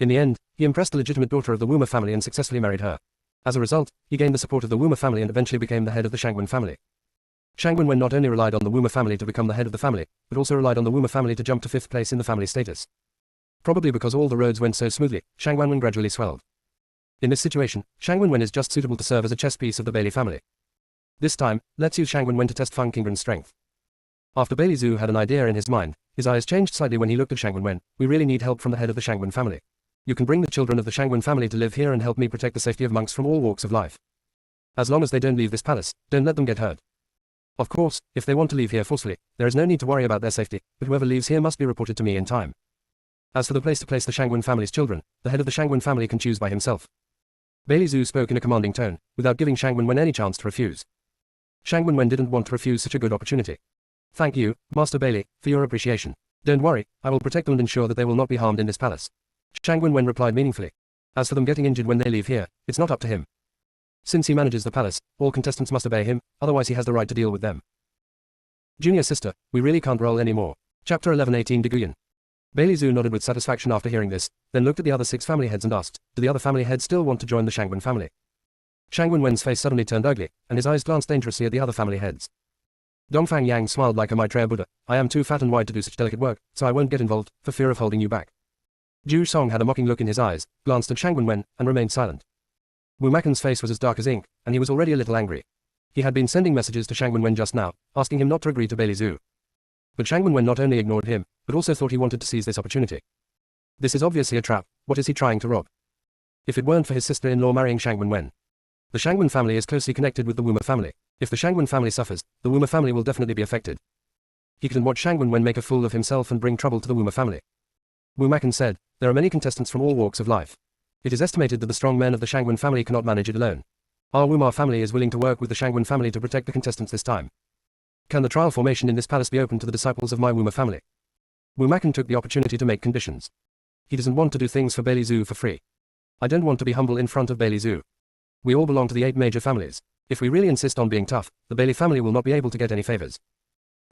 In the end, he impressed the legitimate daughter of the Wuma family and successfully married her. As a result, he gained the support of the Wuma family and eventually became the head of the Shangwan family. Shangwan Wen not only relied on the Wuma family to become the head of the family, but also relied on the Wuma family to jump to 5th place in the family status. Probably because all the roads went so smoothly, Shangwan Wen gradually swelled. In this situation, Shangwan Wen is just suitable to serve as a chess piece of the Bailey family. This time, let's use Shangwan Wen to test Feng Qingren's strength. After Bailey Zhu had an idea in his mind, his eyes changed slightly when he looked at Shangwan Wen. "We really need help from the head of the Shangwan family. You can bring the children of the Shangwan family to live here and help me protect the safety of monks from all walks of life. As long as they don't leave this palace, don't let them get hurt. Of course, if they want to leave here forcefully, there is no need to worry about their safety, but whoever leaves here must be reported to me in time. As for the place to place the Shangwan family's children, the head of the Shangwan family can choose by himself." Bailey Zhu spoke in a commanding tone, without giving Shangwan Wen any chance to refuse. Shangwan Wen didn't want to refuse such a good opportunity. "Thank you, Master Bailey, for your appreciation. Don't worry, I will protect them and ensure that they will not be harmed in this palace." Shangwan Wen replied meaningfully. As for them getting injured when they leave here, it's not up to him. Since he manages the palace, all contestants must obey him, otherwise he has the right to deal with them. Junior sister, we really can't roll anymore. Chapter 11:18 Deguyen. Bailey Zhu nodded with satisfaction after hearing this, then looked at the other 6 family heads and asked, do the other family heads still want to join the Shangwen family? Shangwen Wen's face suddenly turned ugly, and his eyes glanced dangerously at the other family heads. Dongfang Yang smiled like a Maitreya Buddha. I am too fat and wide to do such delicate work, so I won't get involved, for fear of holding you back. Zhu Song had a mocking look in his eyes, glanced at Shangwen Wen, and remained silent. Wu Makan's face was as dark as ink, and he was already a little angry. He had been sending messages to Shangwen Wen just now, asking him not to agree to Bailey Zhu. But Shangwen Wen not only ignored him, but also thought he wanted to seize this opportunity. This is obviously a trap. What is he trying to rob? If it weren't for his sister-in-law marrying Shangwen Wen. The Shangwen family is closely connected with the Wuma family. If the Shangwen family suffers, the Wuma family will definitely be affected. He couldn't watch Shangwen Wen make a fool of himself and bring trouble to the Wuma family. Wu Makan said, there are many contestants from all walks of life. It is estimated that the strong men of the Shangwen family cannot manage it alone. Our Wuma family is willing to work with the Shangwen family to protect the contestants this time. Can the trial formation in this palace be open to the disciples of my Wuma family? Wu Makan took the opportunity to make conditions. He doesn't want to do things for Bailey Zhu for free. I don't want to be humble in front of Bailey Zhu. We all belong to the 8 major families. If we really insist on being tough, the Bailey family will not be able to get any favors.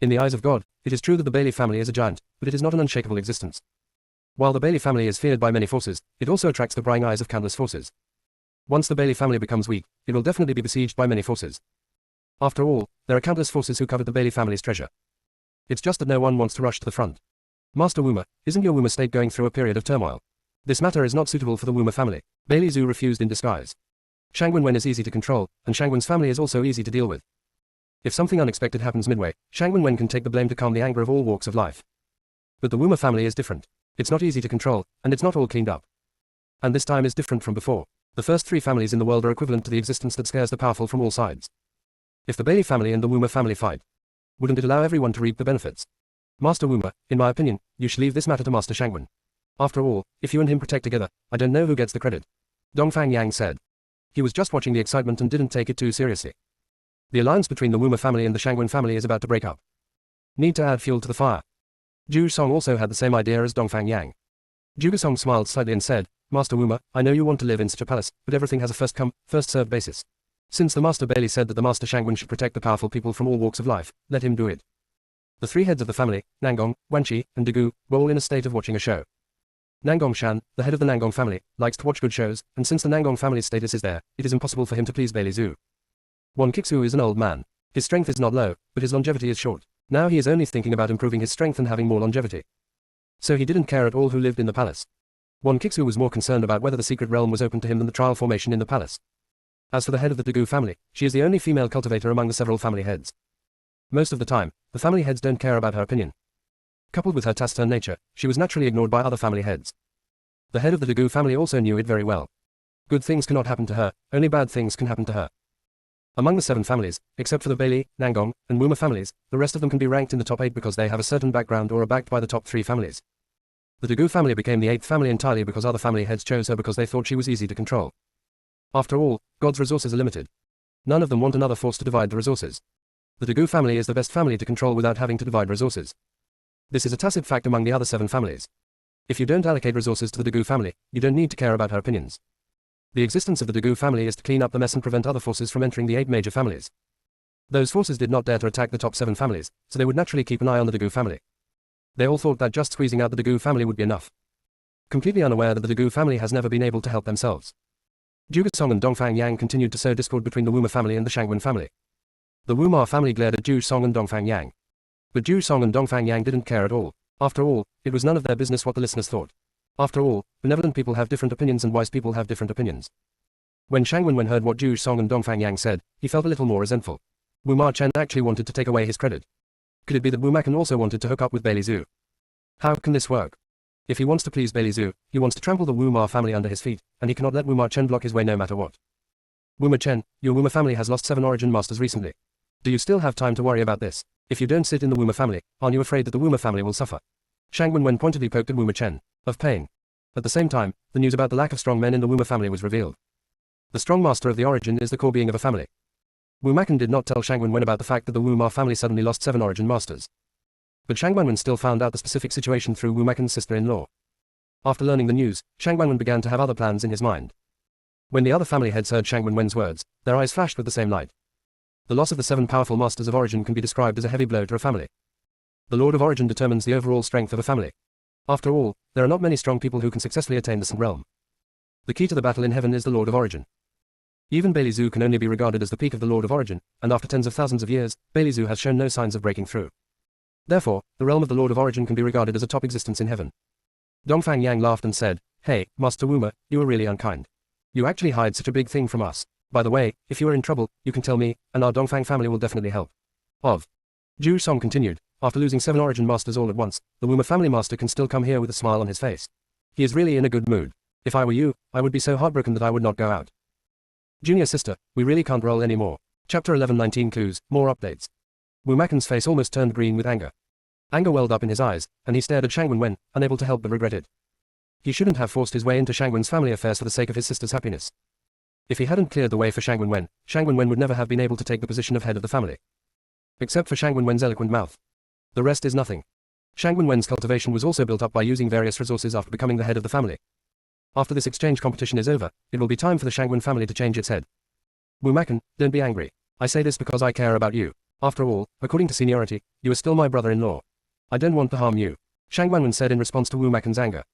In the eyes of God, it is true that the Bailey family is a giant, but it is not an unshakable existence. While the Bailey family is feared by many forces, it also attracts the prying eyes of countless forces. Once the Bailey family becomes weak, it will definitely be besieged by many forces. After all, there are countless forces who covet the Bailey family's treasure. It's just that no one wants to rush to the front. Master Wuma, isn't your Wuma state going through a period of turmoil? This matter is not suitable for the Wuma family. Bailey Zhu refused in disguise. Shangwen Wen is easy to control, and Shangwen's family is also easy to deal with. If something unexpected happens midway, Shangwen Wen can take the blame to calm the anger of all walks of life. But the Wuma family is different. It's not easy to control, and it's not all cleaned up. And this time is different from before. The first 3 families in the world are equivalent to the existence that scares the powerful from all sides. If the Bailey family and the Wuma family fight, wouldn't it allow everyone to reap the benefits? Master Wuma, in my opinion, you should leave this matter to Master Shangwen. After all, if you and him protect together, I don't know who gets the credit. Dongfang Yang said. He was just watching the excitement and didn't take it too seriously. The alliance between the Wuma family and the Shangwen family is about to break up. Need to add fuel to the fire. Zhu Song also had the same idea as Dongfang Yang. Zhuge Song smiled slightly and said, Master Wuma, I know you want to live in such a palace, but everything has a first come, first served basis. Since the Master Bailey said that the Master Shangwen should protect the powerful people from all walks of life, let him do it. The 3 heads of the family, Nangong, Wanqi, and Degu, were all in a state of watching a show. Nangong Shan, the head of the Nangong family, likes to watch good shows, and since the Nangong family's status is there, it is impossible for him to please Bailey Zhu. Wan Kixu is an old man. His strength is not low, but his longevity is short. Now he is only thinking about improving his strength and having more longevity. So he didn't care at all who lived in the palace. Wan Kixu was more concerned about whether the secret realm was open to him than the trial formation in the palace. As for the head of the Degu family, she is the only female cultivator among the several family heads. Most of the time, the family heads don't care about her opinion. Coupled with her taciturn nature, she was naturally ignored by other family heads. The head of the Degu family also knew it very well. Good things cannot happen to her, only bad things can happen to her. Among the 7 families, except for the Bailey, Nangong, and Wuma families, the rest of them can be ranked in the top 8 because they have a certain background or are backed by the top 3 families. The Degu family became the 8th family entirely because other family heads chose her because they thought she was easy to control. After all, God's resources are limited. None of them want another force to divide the resources. The Degu family is the best family to control without having to divide resources. This is a tacit fact among the other 7 families. If you don't allocate resources to the Degu family, you don't need to care about her opinions. The existence of the Degu family is to clean up the mess and prevent other forces from entering the 8 major families. Those forces did not dare to attack the top 7 families, so they would naturally keep an eye on the Degu family. They all thought that just squeezing out the Degu family would be enough. Completely unaware that the Degu family has never been able to help themselves. Zhuge Song and Dongfang Yang continued to sow discord between the Wuma family and the Shangwen family. The Wuma family glared at Zhu Song and Dongfang Yang. But Zhu Song and Dongfang Yang didn't care at all. After all, it was none of their business what the listeners thought. After all, benevolent people have different opinions and wise people have different opinions. When Shangwen Wen heard what Zhu Song and Dongfang Yang said, he felt a little more resentful. Wu Ma Chen actually wanted to take away his credit. Could it be that Wu Makan also wanted to hook up with Bailey Zhu? How can this work? If he wants to please Bailey Zhu, he wants to trample the Wu Ma family under his feet, and he cannot let Wu Ma Chen block his way no matter what. Wu Ma Chen, your Wuma family has lost 7 origin masters recently. Do you still have time to worry about this? If you don't sit in the Wuma family, aren't you afraid that the Wuma family will suffer? Shangwen Wen pointedly poked at Wu Ma Chen. Of pain. At the same time, the news about the lack of strong men in the Wuma family was revealed. The strong master of the origin is the core being of a family. Wu Makan did not tell Shangwen Wen about the fact that the Wu Ma family suddenly lost 7 origin masters. But Shangwen Wen still found out the specific situation through Wu Makan's sister-in-law. After learning the news, Shangwen Wen began to have other plans in his mind. When the other family heads heard Shangwen Wen's words, their eyes flashed with the same light. The loss of the 7 powerful masters of origin can be described as a heavy blow to a family. The Lord of Origin determines the overall strength of a family. After all, there are not many strong people who can successfully attain the Sun realm. The key to the battle in heaven is the Lord of Origin. Even Bailey Zhu can only be regarded as the peak of the Lord of Origin, and after tens of thousands of years, Bailey Zhu has shown no signs of breaking through. Therefore, the realm of the Lord of Origin can be regarded as a top existence in heaven. Dongfang Yang laughed and said, "Hey, Master Wuma, you are really unkind. You actually hide such a big thing from us. By the way, if you are in trouble, you can tell me, and our Dongfang family will definitely help." Zhu Song continued, "After losing 7 Origin Masters all at once, the Wuma family master can still come here with a smile on his face. He is really in a good mood. If I were you, I would be so heartbroken that I would not go out. Junior sister, we really can't roll anymore." Chapter 11:19 Clues, more updates. Wu Makan's face almost turned green with anger. Anger welled up in his eyes, and he stared at Shang Wen, unable to help but regret it. He shouldn't have forced his way into Shang Wen's family affairs for the sake of his sister's happiness. If he hadn't cleared the way for Shang Wen would never have been able to take the position of head of the family. Except for Shang Wen's eloquent mouth. The rest is nothing. Shang Wen's cultivation was also built up by using various resources after becoming the head of the family. After this exchange competition is over, it will be time for the Shang Wen family to change its head. Wu Makan, don't be angry. I say this because I care about you. After all, according to seniority, you are still my brother-in-law. I don't want to harm you. Shang Wanwen said in response to Wu Makan's anger.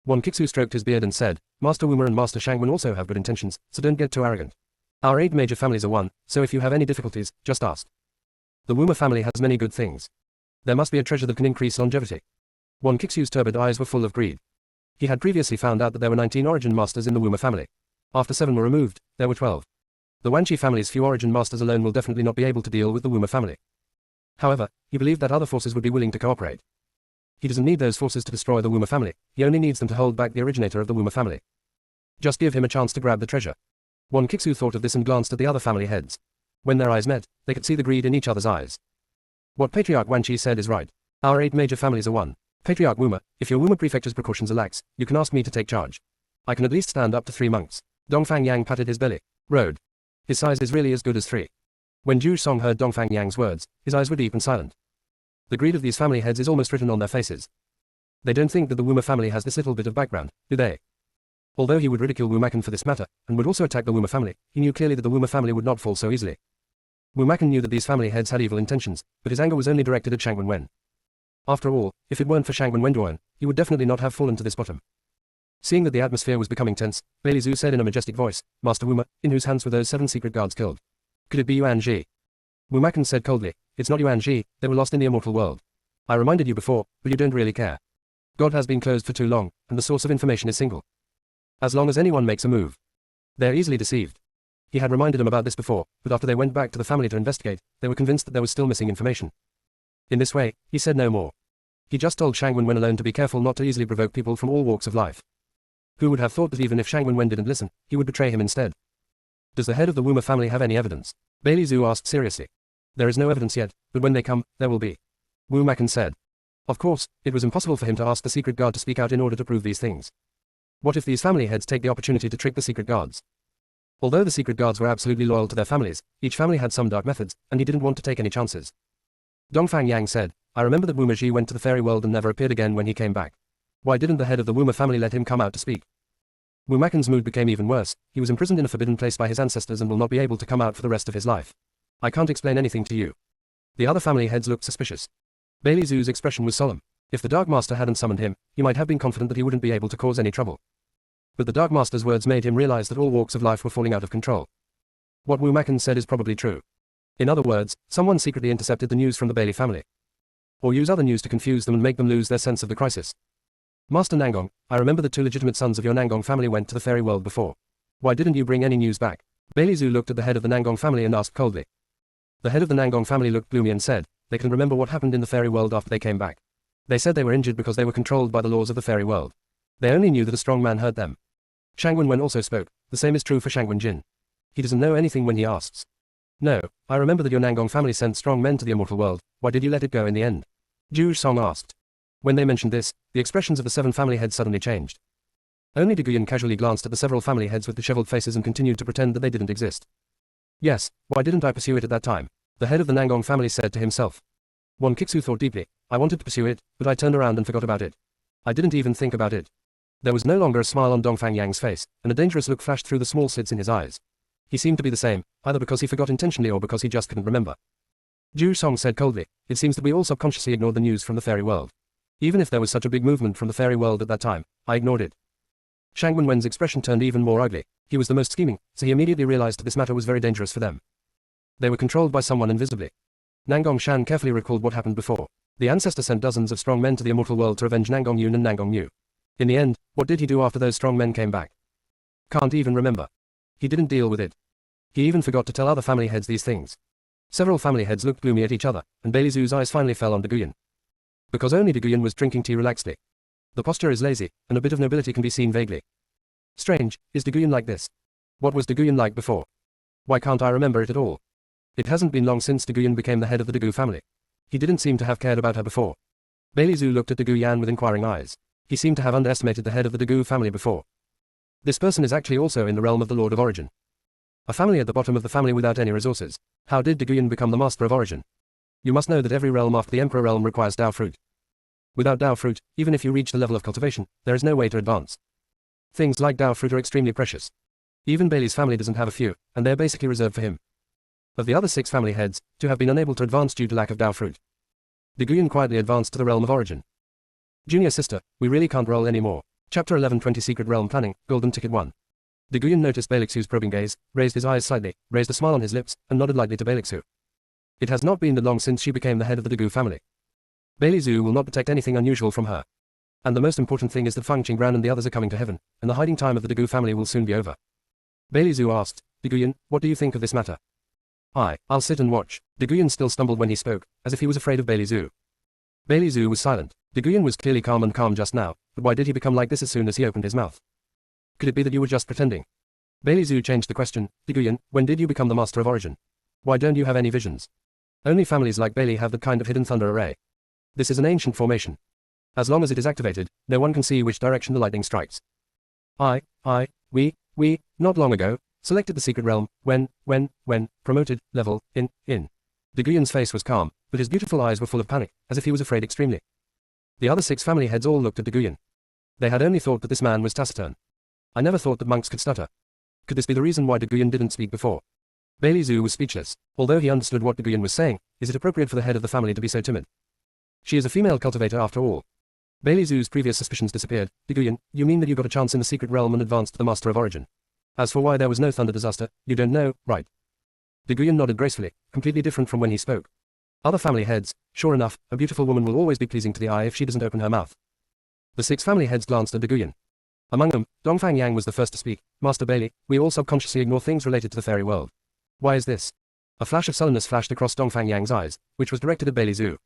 Wan Kixu stroked his beard and said, Master Wuma and Master Shang Wen also have good intentions, so don't get too arrogant. Our 8 major families are one, so if you have any difficulties, just ask. The Wuma family has many good things. There must be a treasure that can increase longevity. Wan Kixu's turbid eyes were full of greed. He had previously found out that there were 19 origin masters in the Wuma family. After 7 were removed, there were 12. The Wanchi family's few origin masters alone will definitely not be able to deal with the Wuma family. However, he believed that other forces would be willing to cooperate. He doesn't need those forces to destroy the Wuma family, he only needs them to hold back the originator of the Wuma family. Just give him a chance to grab the treasure. Wan Kixu thought of this and glanced at the other family heads. When their eyes met, they could see the greed in each other's eyes. What Patriarch Wanchi said is right. Our 8 major families are one. Patriarch Wuma, if your Wuma prefecture's precautions are lax, you can ask me to take charge. I can at least stand up to 3 monks. Dongfang Yang patted his belly. Road. His size is really as good as 3. When Zhu Song heard Dongfang Yang's words, his eyes were deep and silent. The greed of these family heads is almost written on their faces. They don't think that the Wuma family has this little bit of background, do they? Although he would ridicule Wu Makan for this matter, and would also attack the Wuma family, he knew clearly that the Wuma family would not fall so easily. Wu Makan knew that these family heads had evil intentions, but his anger was only directed at Shang Wen. After all, if it weren't for Shang Wen, he would definitely not have fallen to this bottom. Seeing that the atmosphere was becoming tense, Bailey Zhu said in a majestic voice, Master Wuma, in whose hands were those 7 secret guards killed? Could it be Yuan Ji? Wu Makan said coldly, it's not Yuan Ji, they were lost in the immortal world. I reminded you before, but you don't really care. God has been closed for too long, and the source of information is single. As long as anyone makes a move, they're easily deceived. He had reminded them about this before, but after they went back to the family to investigate, they were convinced that there was still missing information. In this way, he said no more. He just told Shang Wen alone to be careful not to easily provoke people from all walks of life. Who would have thought that even if Shang Wen didn't listen, he would betray him instead? Does the head of the Wuma family have any evidence? Bailey Zhu asked seriously. There is no evidence yet, but when they come, there will be. Wu Makan said. Of course, it was impossible for him to ask the secret guard to speak out in order to prove these things. What if these family heads take the opportunity to trick the secret guards? Although the secret guards were absolutely loyal to their families, each family had some dark methods, and he didn't want to take any chances. Dongfang Yang said, I remember that Wuma Ji went to the fairy world and never appeared again when he came back. Why didn't the head of the Wuma family let him come out to speak? Wu Makan's mood became even worse. He was imprisoned in a forbidden place by his ancestors and will not be able to come out for the rest of his life. I can't explain anything to you. The other family heads looked suspicious. Bailey Zhu's expression was solemn. If the Dark Master hadn't summoned him, he might have been confident that he wouldn't be able to cause any trouble. But the Dark Master's words made him realize that all walks of life were falling out of control. What Wu Makan said is probably true. In other words, someone secretly intercepted the news from the Bailey family. Or use other news to confuse them and make them lose their sense of the crisis. Master Nangong, I remember the 2 legitimate sons of your Nangong family went to the fairy world before. Why didn't you bring any news back? Bailey Zhu looked at the head of the Nangong family and asked coldly. The head of the Nangong family looked gloomy and said, they can remember what happened in the fairy world after they came back. They said they were injured because they were controlled by the laws of the fairy world. They only knew that a strong man hurt them. Shang Wen also spoke. The same is true for Shang Wen Jin. He doesn't know anything when he asks. No, I remember that your Nangong family sent strong men to the immortal world. Why did you let it go in the end? Zhu Song asked. When they mentioned this, the expressions of the 7 family heads suddenly changed. Only De Guyan casually glanced at the several family heads with disheveled faces and continued to pretend that they didn't exist. Yes, why didn't I pursue it at that time? The head of the Nangong family said to himself. Wan Kixu thought deeply. I wanted to pursue it, but I turned around and forgot about it. I didn't even think about it. There was no longer a smile on Dongfang Yang's face, and a dangerous look flashed through the small slits in his eyes. He seemed to be the same, either because he forgot intentionally or because he just couldn't remember. Zhu Song said coldly, it seems that we all subconsciously ignored the news from the fairy world. Even if there was such a big movement from the fairy world at that time, I ignored it. Shang Wenwen's expression turned even more ugly. He was the most scheming, so he immediately realized that this matter was very dangerous for them. They were controlled by someone invisibly. Nangong Shan carefully recalled what happened before. The ancestor sent dozens of strong men to the immortal world to avenge Nangong Yun and Nangong Yu. In the end, what did he do after those strong men came back? Can't even remember. He didn't deal with it. He even forgot to tell other family heads these things. Several family heads looked gloomy at each other, and Bailey Zhu's eyes finally fell on De Guyan. Because only De Guyan was drinking tea relaxedly. The posture is lazy, and a bit of nobility can be seen vaguely. Strange, is De Guyan like this? What was De Guyan like before? Why can't I remember it at all? It hasn't been long since De Guyan became the head of the De Gu family. He didn't seem to have cared about her before. Bailey Zhu looked at De Guyan with inquiring eyes. He seemed to have underestimated the head of the De Gu family before. This person is actually also in the realm of the Lord of Origin. A family at the bottom of the family without any resources. How did De Guyan become the Master of Origin? You must know that every realm after the Emperor realm requires Dao fruit. Without Dao fruit, even if you reach the level of cultivation, there is no way to advance. Things like Dao fruit are extremely precious. Even Bailey's family doesn't have a few, and they are basically reserved for him. Of the other 6 family heads, 2 have been unable to advance due to lack of Dao fruit. De Guyan quietly advanced to the realm of origin. Junior sister, we really can't roll anymore. Chapter 11:20 Secret Realm Planning, Golden Ticket 1. De Guyan noticed Bailixu's probing gaze, raised his eyes slightly, raised a smile on his lips, and nodded lightly to Bailixu. It has not been that long since she became the head of the De Gu family. Bailey Zhu will not detect anything unusual from her. And the most important thing is that Feng Qingran and the others are coming to heaven, and the hiding time of the De Gu family will soon be over. Bailey Zhu asked, De Guyan, what do you think of this matter? I'll sit and watch. De Guyan still stumbled when he spoke, as if he was afraid of Bailey Zhu. Bailey Zhu was silent. De Guyan was clearly calm just now, but why did he become like this as soon as he opened his mouth? Could it be that you were just pretending? Bailey Zhu changed the question, De Guyan, when did you become the Master of Origin? Why don't you have any visions? Only families like Bailey have that kind of hidden thunder array. This is an ancient formation. As long as it is activated, no one can see which direction the lightning strikes. We, not long ago, selected the secret realm, when, promoted, level, in. De Guyan's face was calm, but his beautiful eyes were full of panic, as if he was afraid extremely. The other 6 family heads all looked at De Guyan. They had only thought that this man was taciturn. I never thought that monks could stutter. Could this be the reason why De Guyan didn't speak before? Bailey Zhu was speechless. Although he understood what De Guyan was saying, is it appropriate for the head of the family to be so timid? She is a female cultivator after all. Bailey Zhu's previous suspicions disappeared. De Guyan, you mean that you got a chance in the secret realm and advanced to the Master of Origin? As for why there was no thunder disaster, you don't know, right? De Guyan nodded gracefully, completely different from when he spoke. Other family heads, sure enough, a beautiful woman will always be pleasing to the eye if she doesn't open her mouth. The 6 family heads glanced at De Guyan. Among them, Dongfang Yang was the first to speak. Master Bailey, we all subconsciously ignore things related to the fairy world. Why is this? A flash of sullenness flashed across Dongfang Yang's eyes, which was directed at Bailey Zhu.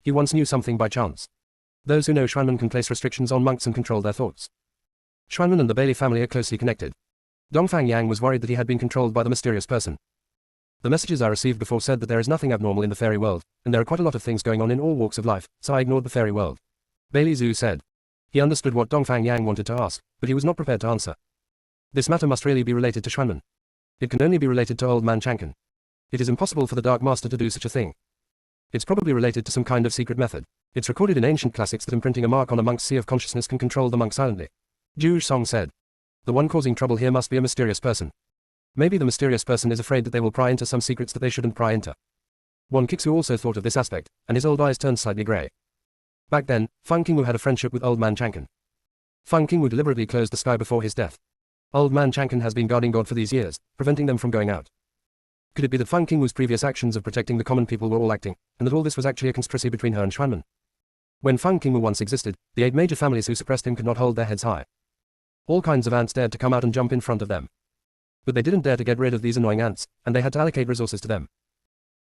He once knew something by chance. Those who know Xuanmen can place restrictions on monks and control their thoughts. Xuanmen and the Bailey family are closely connected. Dongfang Yang was worried that he had been controlled by the mysterious person. The messages I received before said that there is nothing abnormal in the fairy world, and there are quite a lot of things going on in all walks of life, so I ignored the fairy world. Bailey Zhu said. He understood what Dongfang Yang wanted to ask, but he was not prepared to answer. This matter must really be related to Xuanmen. It can only be related to Old Man Chanken. It is impossible for the Dark Master to do such a thing. It's probably related to some kind of secret method. It's recorded in ancient classics that imprinting a mark on a monk's sea of consciousness can control the monk silently. Zhu Song said. The one causing trouble here must be a mysterious person. Maybe the mysterious person is afraid that they will pry into some secrets that they shouldn't pry into. Wan Kixu also thought of this aspect, and his old eyes turned slightly grey. Back then, Feng Qingwu had a friendship with Old Man Chanken. Feng Qingwu deliberately closed the sky before his death. Old Man Chanken has been guarding God for these years, preventing them from going out. Could it be that Feng Qingwu's previous actions of protecting the common people were all acting, and that all this was actually a conspiracy between her and Xuanmen? When Feng Qingwu once existed, the 8 major families who suppressed him could not hold their heads high. All kinds of ants dared to come out and jump in front of them. But they didn't dare to get rid of these annoying ants, and they had to allocate resources to them.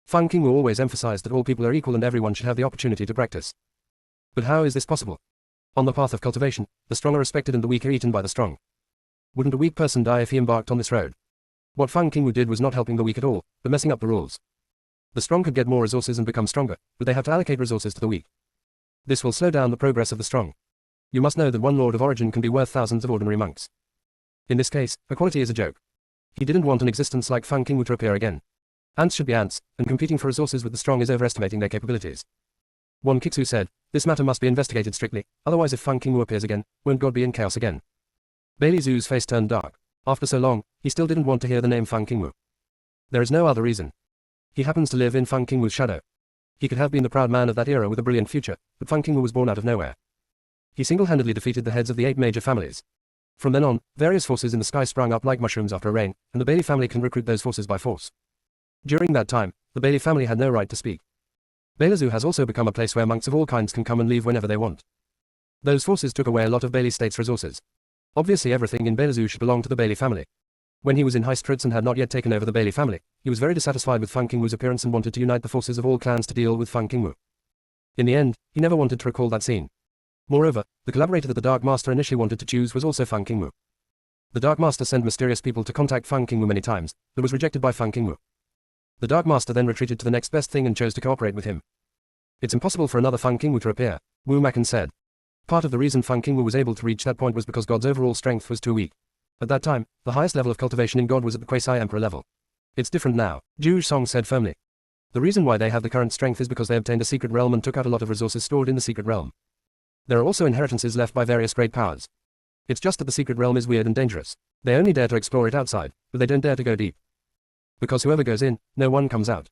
Feng Qingwu always emphasized that all people are equal and everyone should have the opportunity to practice. But how is this possible? On the path of cultivation, the strong are respected and the weak are eaten by the strong. Wouldn't a weak person die if he embarked on this road? What Feng Qingwu did was not helping the weak at all, but messing up the rules. The strong could get more resources and become stronger, but they have to allocate resources to the weak. This will slow down the progress of the strong. You must know that one Lord of Origin can be worth thousands of ordinary monks. In this case, equality is a joke. He didn't want an existence like Feng Qingwu to appear again. Ants should be ants, and competing for resources with the strong is overestimating their capabilities. Wan Kixu said, this matter must be investigated strictly, otherwise if Feng Qingwu appears again, won't God be in chaos again? Bailey Zhu's face turned dark. After so long, he still didn't want to hear the name Feng Qingwu. There is no other reason. He happens to live in Feng Qingwu's shadow. He could have been the proud man of that era with a brilliant future, but Feng Qingwu was born out of nowhere. He single-handedly defeated the heads of the 8 major families. From then on, various forces in the sky sprang up like mushrooms after a rain, and the Bailey family can recruit those forces by force. During that time, the Bailey family had no right to speak. Bailey has also become a place where monks of all kinds can come and leave whenever they want. Those forces took away a lot of Bailey state's resources. Obviously everything in Bailey should belong to the Bailey family. When he was in high spirits and had not yet taken over the Bailey family, he was very dissatisfied with Feng Qingwu's appearance and wanted to unite the forces of all clans to deal with Feng Qingwu. In the end, he never wanted to recall that scene. Moreover, the collaborator that the Dark Master initially wanted to choose was also Feng Qingwu. The Dark Master sent mysterious people to contact Feng Qingwu many times, but was rejected by Feng Qingwu. The Dark Master then retreated to the next best thing and chose to cooperate with him. It's impossible for another Feng Qingwu to appear, Wu Makan said. Part of the reason Feng Qingwu was able to reach that point was because God's overall strength was too weak. At that time, the highest level of cultivation in God was at the Quasi-Emperor level. It's different now, Zhu Song said firmly. The reason why they have the current strength is because they obtained a secret realm and took out a lot of resources stored in the secret realm. There are also inheritances left by various great powers. It's just that the secret realm is weird and dangerous. They only dare to explore it outside, but they don't dare to go deep. Because whoever goes in, no one comes out.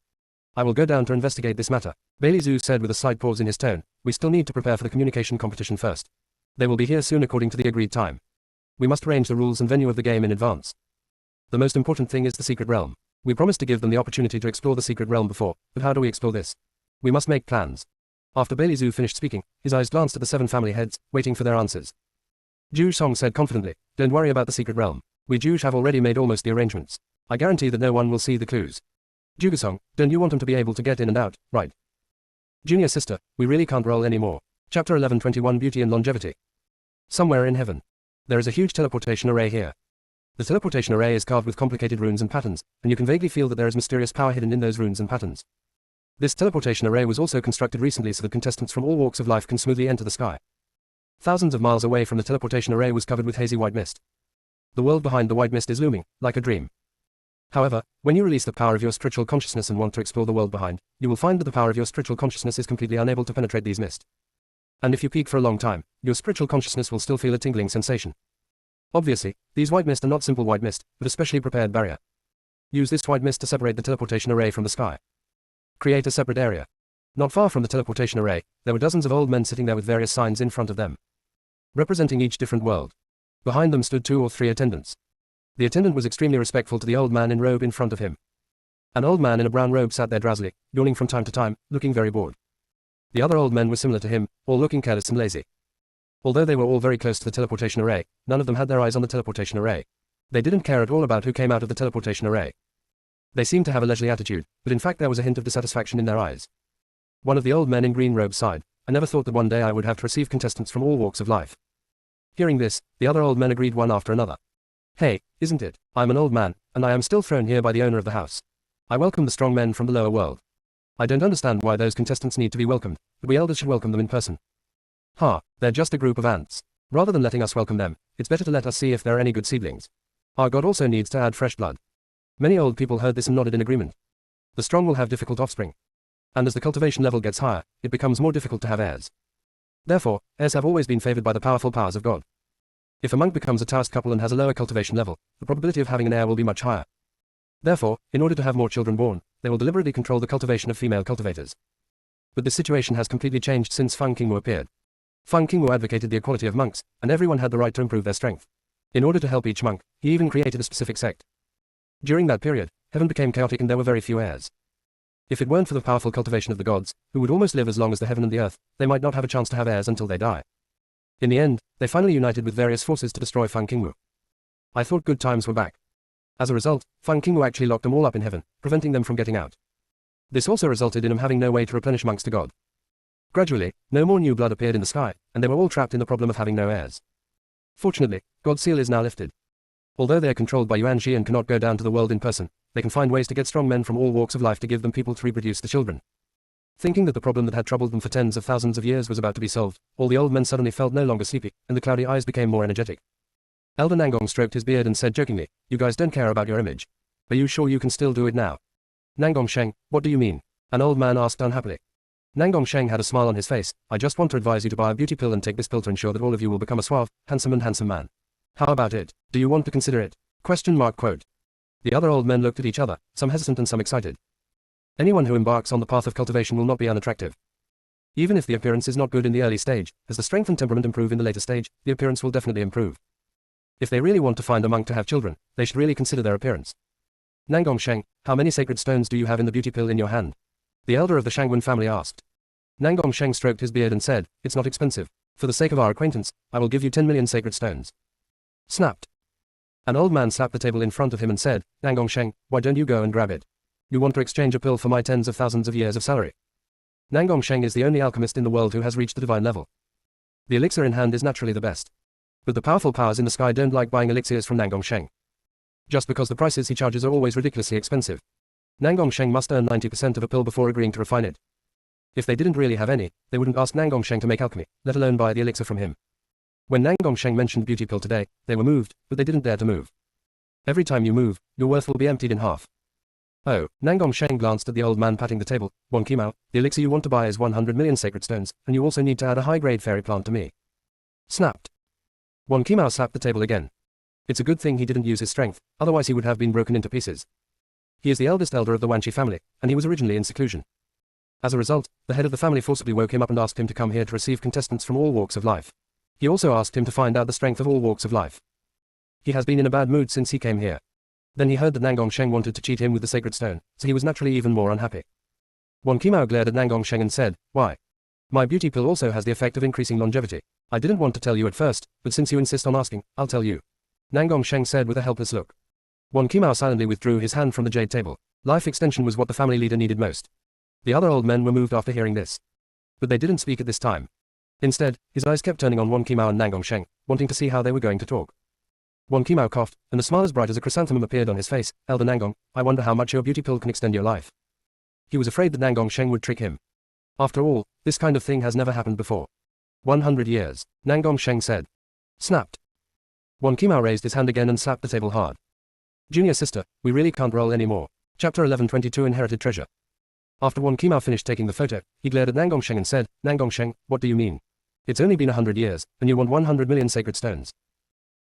I will go down to investigate this matter, Bailey Zhu said with a slight pause in his tone. We still need to prepare for the communication competition first. They will be here soon according to the agreed time. We must arrange the rules and venue of the game in advance. The most important thing is the secret realm. We promised to give them the opportunity to explore the secret realm before, but how do we explore this? We must make plans. After Bailey Zhu finished speaking, his eyes glanced at the 7 family heads, waiting for their answers. Zhu Song said confidently, don't worry about the secret realm. We Zhu have already made almost the arrangements. I guarantee that no one will see the clues. Zhuge-song, don't you want them to be able to get in and out, right? Junior sister, we really can't roll anymore. Chapter 11:21 Beauty and Longevity. Somewhere in heaven. There is a huge teleportation array here. The teleportation array is carved with complicated runes and patterns, and you can vaguely feel that there is mysterious power hidden in those runes and patterns. This teleportation array was also constructed recently so that contestants from all walks of life can smoothly enter the sky. Thousands of miles away from the teleportation array was covered with hazy white mist. The world behind the white mist is looming, like a dream. However, when you release the power of your spiritual consciousness and want to explore the world behind, you will find that the power of your spiritual consciousness is completely unable to penetrate these mist. And if you peek for a long time, your spiritual consciousness will still feel a tingling sensation. Obviously, these white mist are not simple white mist, but a specially prepared barrier. Use this white mist to separate the teleportation array from the sky. Create a separate area. Not far from the teleportation array, there were dozens of old men sitting there with various signs in front of them, representing each different world. Behind them stood 2 or 3 attendants. The attendant was extremely respectful to the old man in robe in front of him. An old man in a brown robe sat there drowsily, yawning from time to time, looking very bored. The other old men were similar to him, all looking careless and lazy. Although they were all very close to the teleportation array, none of them had their eyes on the teleportation array. They didn't care at all about who came out of the teleportation array. They seemed to have a leisurely attitude, but in fact there was a hint of dissatisfaction in their eyes. One of the old men in green robes sighed. I never thought that one day I would have to receive contestants from all walks of life. Hearing this, the other old men agreed one after another. Hey, isn't it? I'm an old man, and I am still thrown here by the owner of the house. I welcome the strong men from the lower world. I don't understand why those contestants need to be welcomed, but we elders should welcome them in person. They're just a group of ants. Rather than letting us welcome them, it's better to let us see if there are any good seedlings. Our god also needs to add fresh blood. Many old people heard this and nodded in agreement. The strong will have difficult offspring. And as the cultivation level gets higher, it becomes more difficult to have heirs. Therefore, heirs have always been favored by the powerful powers of God. If a monk becomes a Taoist couple and has a lower cultivation level, the probability of having an heir will be much higher. Therefore, in order to have more children born, they will deliberately control the cultivation of female cultivators. But this situation has completely changed since Feng Qingwu appeared. Feng Qingwu advocated the equality of monks, and everyone had the right to improve their strength. In order to help each monk, he even created a specific sect. During that period, heaven became chaotic and there were very few heirs. If it weren't for the powerful cultivation of the gods, who would almost live as long as the heaven and the earth, they might not have a chance to have heirs until they die. In the end, they finally united with various forces to destroy Feng Qingwu. I thought good times were back. As a result, Feng Qingwu actually locked them all up in heaven, preventing them from getting out. This also resulted in them having no way to replenish monks to God. Gradually, no more new blood appeared in the sky, and they were all trapped in the problem of having no heirs. Fortunately, God's seal is now lifted. Although they are controlled by Yuan Shi and cannot go down to the world in person, they can find ways to get strong men from all walks of life to give them people to reproduce the children. Thinking that the problem that had troubled them for tens of thousands of years was about to be solved, all the old men suddenly felt no longer sleepy, and the cloudy eyes became more energetic. Elder Nangong stroked his beard and said jokingly, "You guys don't care about your image. Are you sure you can still do it now?" Nangong Sheng, what do you mean? An old man asked unhappily. Nangong Sheng had a smile on his face. I just want to advise you to buy a beauty pill and take this pill to ensure that all of you will become a suave, handsome man. How about it? Do you want to consider it? Quote. The other old men looked at each other, some hesitant and some excited. Anyone who embarks on the path of cultivation will not be unattractive. Even if the appearance is not good in the early stage, as the strength and temperament improve in the later stage, the appearance will definitely improve. If they really want to find a monk to have children, they should really consider their appearance. Nangong Sheng, how many sacred stones do you have in the beauty pill in your hand? The elder of the Shangwen family asked. Nangong Sheng stroked his beard and said, it's not expensive. For the sake of our acquaintance, I will give you 10 million sacred stones. Snapped. An old man slapped the table in front of him and said, Nangong Sheng, why don't you go and grab it? You want to exchange a pill for my tens of thousands of years of salary. Nangong Sheng is the only alchemist in the world who has reached the divine level. The elixir in hand is naturally the best. But the powerful powers in the sky don't like buying elixirs from Nangong Sheng. Just because the prices he charges are always ridiculously expensive. Nangong Sheng must earn 90% of a pill before agreeing to refine it. If they didn't really have any, they wouldn't ask Nangong Sheng to make alchemy, let alone buy the elixir from him. When Nangong Sheng mentioned beauty pill today, they were moved, but they didn't dare to move. Every time you move, your worth will be emptied in half. Oh, Nangong Sheng glanced at the old man patting the table. Wan Qimao, the elixir you want to buy is 100 million sacred stones, and you also need to add a high-grade fairy plant to me. Snapped. Wan Qimao slapped the table again. It's a good thing he didn't use his strength, otherwise he would have been broken into pieces. He is the eldest elder of the Wanqi family, and he was originally in seclusion. As a result, the head of the family forcibly woke him up and asked him to come here to receive contestants from all walks of life. He also asked him to find out the strength of all walks of life. He has been in a bad mood since he came here. Then he heard that Nangong Sheng wanted to cheat him with the sacred stone, so he was naturally even more unhappy. Wan Qimao glared at Nangong Sheng and said, why? My beauty pill also has the effect of increasing longevity. I didn't want to tell you at first, but since you insist on asking, I'll tell you. Nangong Sheng said with a helpless look. Wan Qimao silently withdrew his hand from the jade table. Life extension was what the family leader needed most. The other old men were moved after hearing this. But they didn't speak at this time. Instead, his eyes kept turning on Wan Qimao and Nangong Sheng, wanting to see how they were going to talk. Wan Qimao coughed, and a smile as bright as a chrysanthemum appeared on his face. Elder Nangong, I wonder how much your beauty pill can extend your life. He was afraid that Nangong Sheng would trick him. After all, this kind of thing has never happened before. 100 years, Nangong Sheng said. Snapped. Wan Qimao raised his hand again and slapped the table hard. Junior sister, we really can't roll anymore. Chapter 1122 Inherited Treasure. After Wan Qimao finished taking the photo, he glared at Nangong Sheng and said, Nangong Sheng, what do you mean? It's only been 100 years, and you want 100 million sacred stones.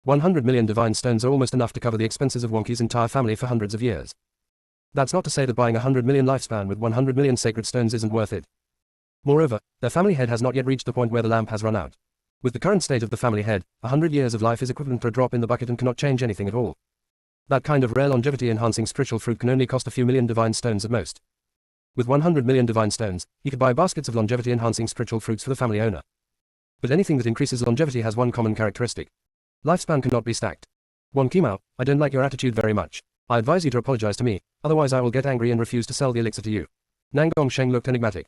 100 million divine stones are almost enough to cover the expenses of Wanqi's entire family for hundreds of years. That's not to say that buying 100 million lifespan with 100 million sacred stones isn't worth it. Moreover, their family head has not yet reached the point where the lamp has run out. With the current state of the family head, 100 years of life is equivalent to a drop in the bucket and cannot change anything at all. That kind of rare longevity-enhancing spiritual fruit can only cost a few million divine stones at most. With 100 million divine stones, he could buy baskets of longevity-enhancing spiritual fruits for the family owner. But anything that increases longevity has one common characteristic. Lifespan cannot be stacked. Wan Qimao, I don't like your attitude very much. I advise you to apologize to me, otherwise I will get angry and refuse to sell the elixir to you. Nangong Sheng looked enigmatic.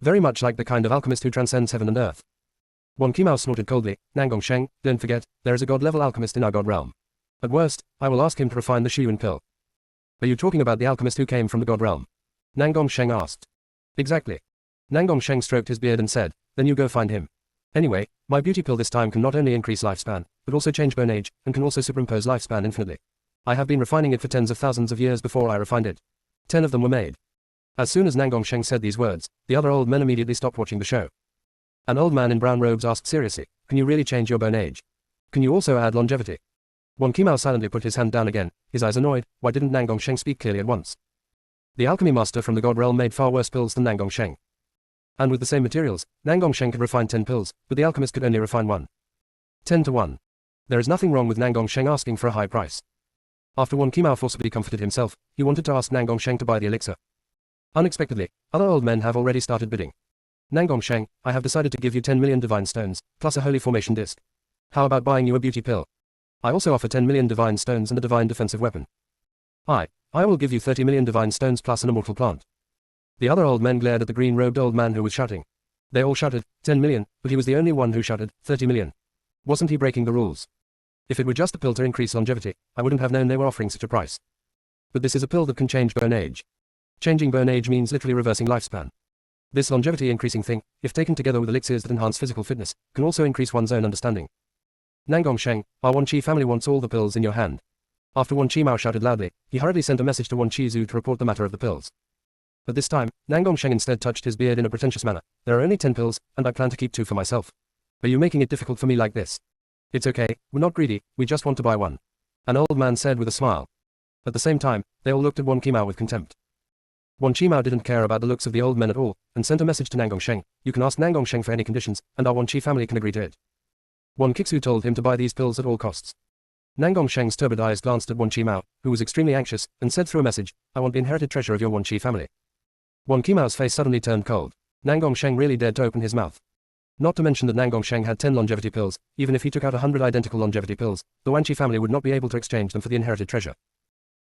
Very much like the kind of alchemist who transcends heaven and earth. Wan Qimao snorted coldly, Nangong Sheng, don't forget, there is a god-level alchemist in our god realm. At worst, I will ask him to refine the Shuyuan pill. Are you talking about the alchemist who came from the god realm? Nangong Sheng asked. Exactly. Nangong Sheng stroked his beard and said, then you go find him. Anyway, my beauty pill this time can not only increase lifespan, but also change bone age, and can also superimpose lifespan infinitely. I have been refining it for tens of thousands of years before I refined it. 10 of them were made. As soon as Nangong Sheng said these words, the other old men immediately stopped watching the show. An old man in brown robes asked seriously, can you really change your bone age? Can you also add longevity? Wan Qimao silently put his hand down again, his eyes annoyed. Why didn't Nangong Sheng speak clearly at once? The alchemy master from the god realm made far worse pills than Nangong Sheng. And with the same materials, Nangong Sheng could refine 10 pills, but the alchemist could only refine 1. 10 to 1. There is nothing wrong with Nangong Sheng asking for a high price. After Wan Qimao forcibly comforted himself, he wanted to ask Nangong Sheng to buy the elixir. Unexpectedly, other old men have already started bidding. Nangong Sheng, I have decided to give you 10 million divine stones, plus a holy formation disc. How about buying you a beauty pill? I also offer 10 million divine stones and a divine defensive weapon. I will give you 30 million divine stones plus an immortal plant. The other old men glared at the green-robed old man who was shouting. They all shouted, 10 million, but he was the only one who shouted, 30 million. Wasn't he breaking the rules? If it were just a pill to increase longevity, I wouldn't have known they were offering such a price. But this is a pill that can change bone age. Changing bone age means literally reversing lifespan. This longevity-increasing thing, if taken together with elixirs that enhance physical fitness, can also increase one's own understanding. Nangong Sheng, our Wanqi family wants all the pills in your hand. After Wan Qimao shouted loudly, he hurriedly sent a message to Wan Qizu to report the matter of the pills. But this time, Nangong Sheng instead touched his beard in a pretentious manner. There are only 10 pills, and I plan to keep 2 for myself. Are you making it difficult for me like this? It's okay, we're not greedy, we just want to buy one. An old man said with a smile. At the same time, they all looked at Wan Qimao with contempt. Wan Qimao didn't care about the looks of the old men at all, and sent a message to Nangongsheng. You can ask Nangongsheng for any conditions, and our Wan Qi family can agree to it. Wan Kixu told him to buy these pills at all costs. Nangongsheng's turbid eyes glanced at Wan Qimao, who was extremely anxious, and said through a message, I want the inherited treasure of your Wan Qi family. Wan Qimao's face suddenly turned cold. Nangongsheng really dared to open his mouth. Not to mention that Nangongsheng had 10 longevity pills. Even if he took out 100 identical longevity pills, the Wan Qi family would not be able to exchange them for the inherited treasure.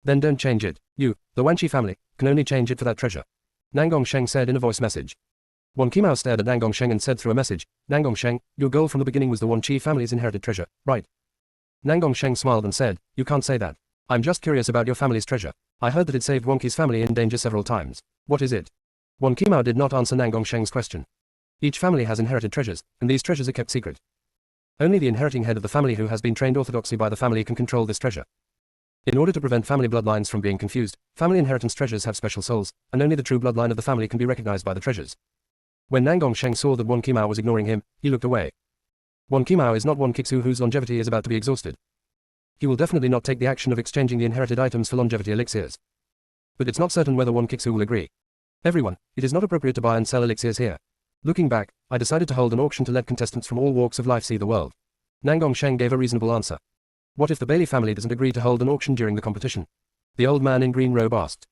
Then don't change it. You, the Wan Qi family, can only change it for that treasure. Nangongsheng said in a voice message. Wan Qimao stared at Nangongsheng and said through a message, Nangongsheng, your goal from the beginning was the Wan Qi family's inherited treasure, right? Nangongsheng smiled and said, you can't say that. I'm just curious about your family's treasure. I heard that it saved Wan Qi's family in danger several times. What is it? Wan Qimao did not answer Nangongsheng's question. Each family has inherited treasures, and these treasures are kept secret. Only the inheriting head of the family who has been trained orthodoxly by the family can control this treasure. In order to prevent family bloodlines from being confused, family inheritance treasures have special souls, and only the true bloodline of the family can be recognized by the treasures. When Nangongsheng saw that Wan Qimao was ignoring him, he looked away. Wan Qimao is not Wan Kixu whose longevity is about to be exhausted. He will definitely not take the action of exchanging the inherited items for longevity elixirs. But it's not certain whether Wan Kixu will agree. Everyone, it is not appropriate to buy and sell elixirs here. Looking back, I decided to hold an auction to let contestants from all walks of life see the world. Nangongsheng gave a reasonable answer. What if the Bailey family doesn't agree to hold an auction during the competition? The old man in green robe asked.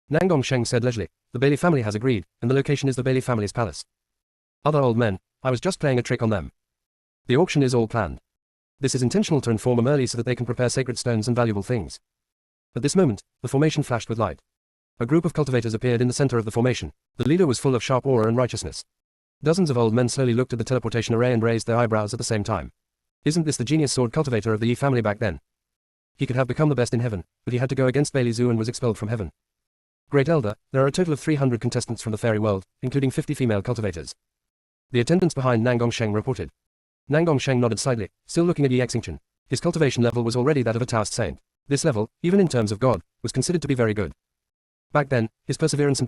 Nangongsheng said leisurely, the Bailey family has agreed, and the location is the Bailey family's palace. Other old men, I was just playing a trick on them. The auction is all planned. This is intentional to inform them early so that they can prepare sacred stones and valuable things. At this moment, the formation flashed with light. A group of cultivators appeared in the center of the formation. The leader was full of sharp aura and righteousness. Dozens of old men slowly looked at the teleportation array and raised their eyebrows at the same time. Isn't this the genius sword cultivator of the Yi family back then? He could have become the best in heaven, but he had to go against Bailey Zhu and was expelled from heaven. Great Elder, there are a total of 300 contestants from the fairy world, including 50 female cultivators. The attendants behind Nangongsheng reported. Nangongsheng nodded slightly, still looking at Yi Xingchen. His cultivation level was already that of a Taoist saint. This level, even in terms of God, was considered to be very good. Back then, his perseverance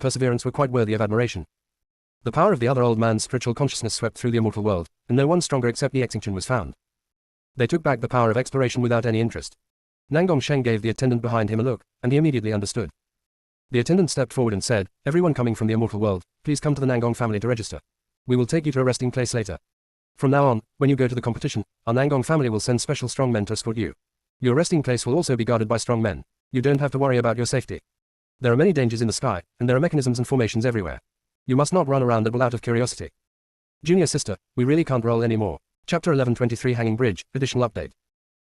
were quite worthy of admiration. The power of the other old man's spiritual consciousness swept through the immortal world, and no one stronger except Yi Xingchen was found. They took back the power of exploration without any interest. Nangongsheng gave the attendant behind him a look, and he immediately understood. The attendant stepped forward and said, everyone coming from the immortal world, please come to the Nangong family to register. We will take you to a resting place later. From now on, when you go to the competition, our Nangong family will send special strong men to escort you. Your resting place will also be guarded by strong men. You don't have to worry about your safety. There are many dangers in the sky, and there are mechanisms and formations everywhere. You must not run around at will out of curiosity. Junior sister, we really can't roll anymore. Chapter 1123 Hanging Bridge, additional update.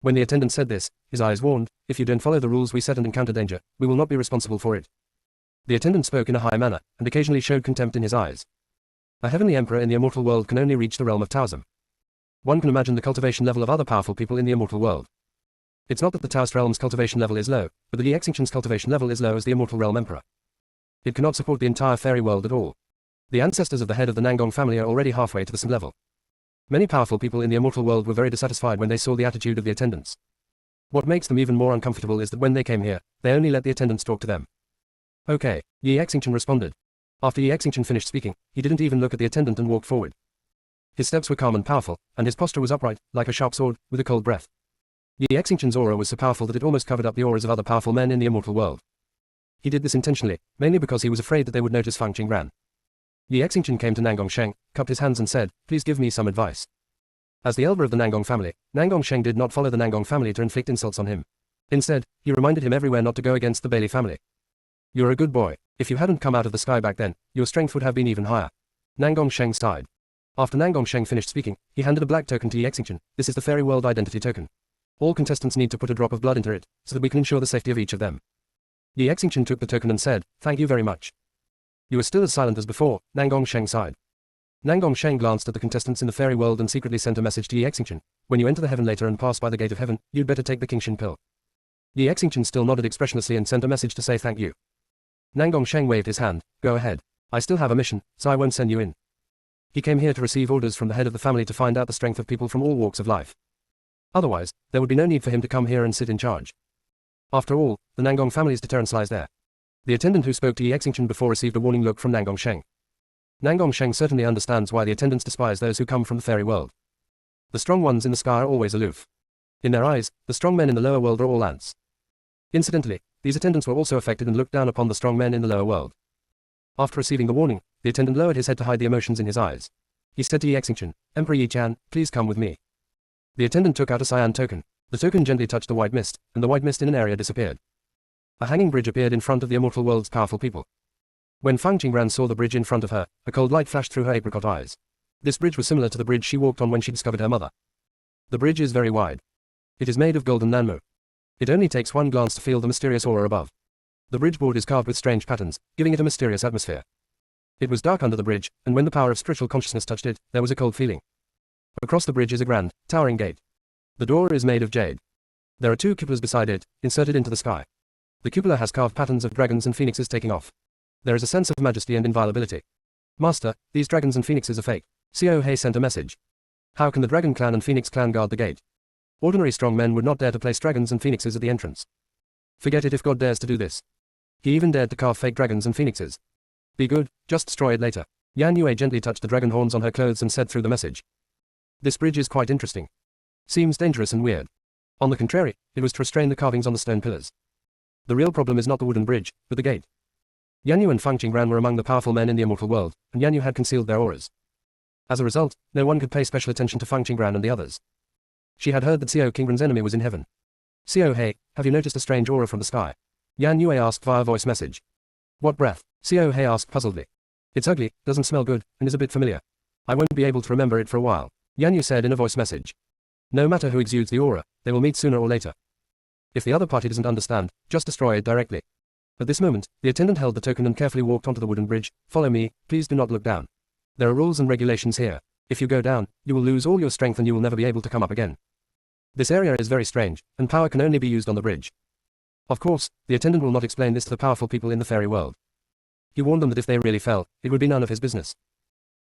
When the attendant said this, his eyes warned, if you don't follow the rules we set and encounter danger, we will not be responsible for it. The attendant spoke in a high manner, and occasionally showed contempt in his eyes. A heavenly emperor in the immortal world can only reach the realm of Taoism. One can imagine the cultivation level of other powerful people in the immortal world. It's not that the Taoist realm's cultivation level is low, but that Yi Xingchen's cultivation level is low as the immortal realm emperor. It cannot support the entire fairy world at all. The ancestors of the head of the Nangong family are already halfway to the same level. Many powerful people in the immortal world were very dissatisfied when they saw the attitude of the attendants. What makes them even more uncomfortable is that when they came here, they only let the attendants talk to them. Okay, Yi Xingchen responded. After Yi Xingchen finished speaking, he didn't even look at the attendant and walked forward. His steps were calm and powerful, and his posture was upright, like a sharp sword, with a cold breath. Yi Xingchen's aura was so powerful that it almost covered up the auras of other powerful men in the immortal world. He did this intentionally, mainly because he was afraid that they would notice Fang Qingran. Yi Xingchen came to Nangongsheng, cupped his hands and said, please give me some advice. As the elder of the Nangong family, Nangongsheng did not follow the Nangong family to inflict insults on him. Instead, he reminded him everywhere not to go against the Bailey family. You're a good boy. If you hadn't come out of the sky back then, your strength would have been even higher. Nangongsheng sighed. After Nangongsheng finished speaking, he handed a black token to Yi Xingchen. This is the fairy world identity token. All contestants need to put a drop of blood into it, so that we can ensure the safety of each of them. Yi Xingchen took the token and said, thank you very much. You are still as silent as before, Nangongsheng sighed. Nangongsheng glanced at the contestants in the fairy world and secretly sent a message to Yi Xingchen. When you enter the heaven later and pass by the gate of heaven, you'd better take the Qingshin pill. Yi Xingchen still nodded expressionlessly and sent a message to say thank you. Nangongsheng waved his hand. Go ahead. I still have a mission, so I won't send you in. He came here to receive orders from the head of the family to find out the strength of people from all walks of life. Otherwise, there would be no need for him to come here and sit in charge. After all, the Nangong family's deterrence lies there. The attendant who spoke to Yi Xingchen before received a warning look from Nangongsheng. Nangongsheng certainly understands why the attendants despise those who come from the fairy world. The strong ones in the sky are always aloof. In their eyes, the strong men in the lower world are all ants. Incidentally, these attendants were also affected and looked down upon the strong men in the lower world. After receiving the warning, the attendant lowered his head to hide the emotions in his eyes. He said to Yi Xingchen, Emperor Yi Chan, please come with me. The attendant took out a cyan token. The token gently touched the white mist, and the white mist in an area disappeared. A hanging bridge appeared in front of the immortal world's powerful people. When Fang Qingran saw the bridge in front of her, a cold light flashed through her apricot eyes. This bridge was similar to the bridge she walked on when she discovered her mother. The bridge is very wide. It is made of golden nanmo. It only takes one glance to feel the mysterious aura above. The bridge board is carved with strange patterns, giving it a mysterious atmosphere. It was dark under the bridge, and when the power of spiritual consciousness touched it, there was a cold feeling. Across the bridge is a grand, towering gate. The door is made of jade. There are two cupolas beside it, inserted into the sky. The cupola has carved patterns of dragons and phoenixes taking off. There is a sense of majesty and inviolability. Master, these dragons and phoenixes are fake. Xiao He sent a message. How can the Dragon Clan and Phoenix Clan guard the gate? Ordinary strong men would not dare to place dragons and phoenixes at the entrance. Forget it if God dares to do this. He even dared to carve fake dragons and phoenixes. Be good, just destroy it later. Yan Yue gently touched the dragon horns on her clothes and said through the message. This bridge is quite interesting. Seems dangerous and weird. On the contrary, it was to restrain the carvings on the stone pillars. The real problem is not the wooden bridge, but the gate. Yan Yu and Fang Qingran were among the powerful men in the immortal world, and Yan Yu had concealed their auras. As a result, no one could pay special attention to Fang Qingran and the others. She had heard that Xiao Qingran's enemy was in heaven. Xiao He, have you noticed a strange aura from the sky? Yan Yue asked via voice message. What breath? Xiao He asked puzzledly. It's ugly, doesn't smell good, and is a bit familiar. I won't be able to remember it for a while. Yan Yu said in a voice message. No matter who exudes the aura, they will meet sooner or later. If the other party doesn't understand, just destroy it directly. At this moment, the attendant held the token and carefully walked onto the wooden bridge. Follow me, please do not look down. There are rules and regulations here. If you go down, you will lose all your strength and you will never be able to come up again. This area is very strange, and power can only be used on the bridge. Of course, the attendant will not explain this to the powerful people in the fairy world. He warned them that if they really fell, it would be none of his business.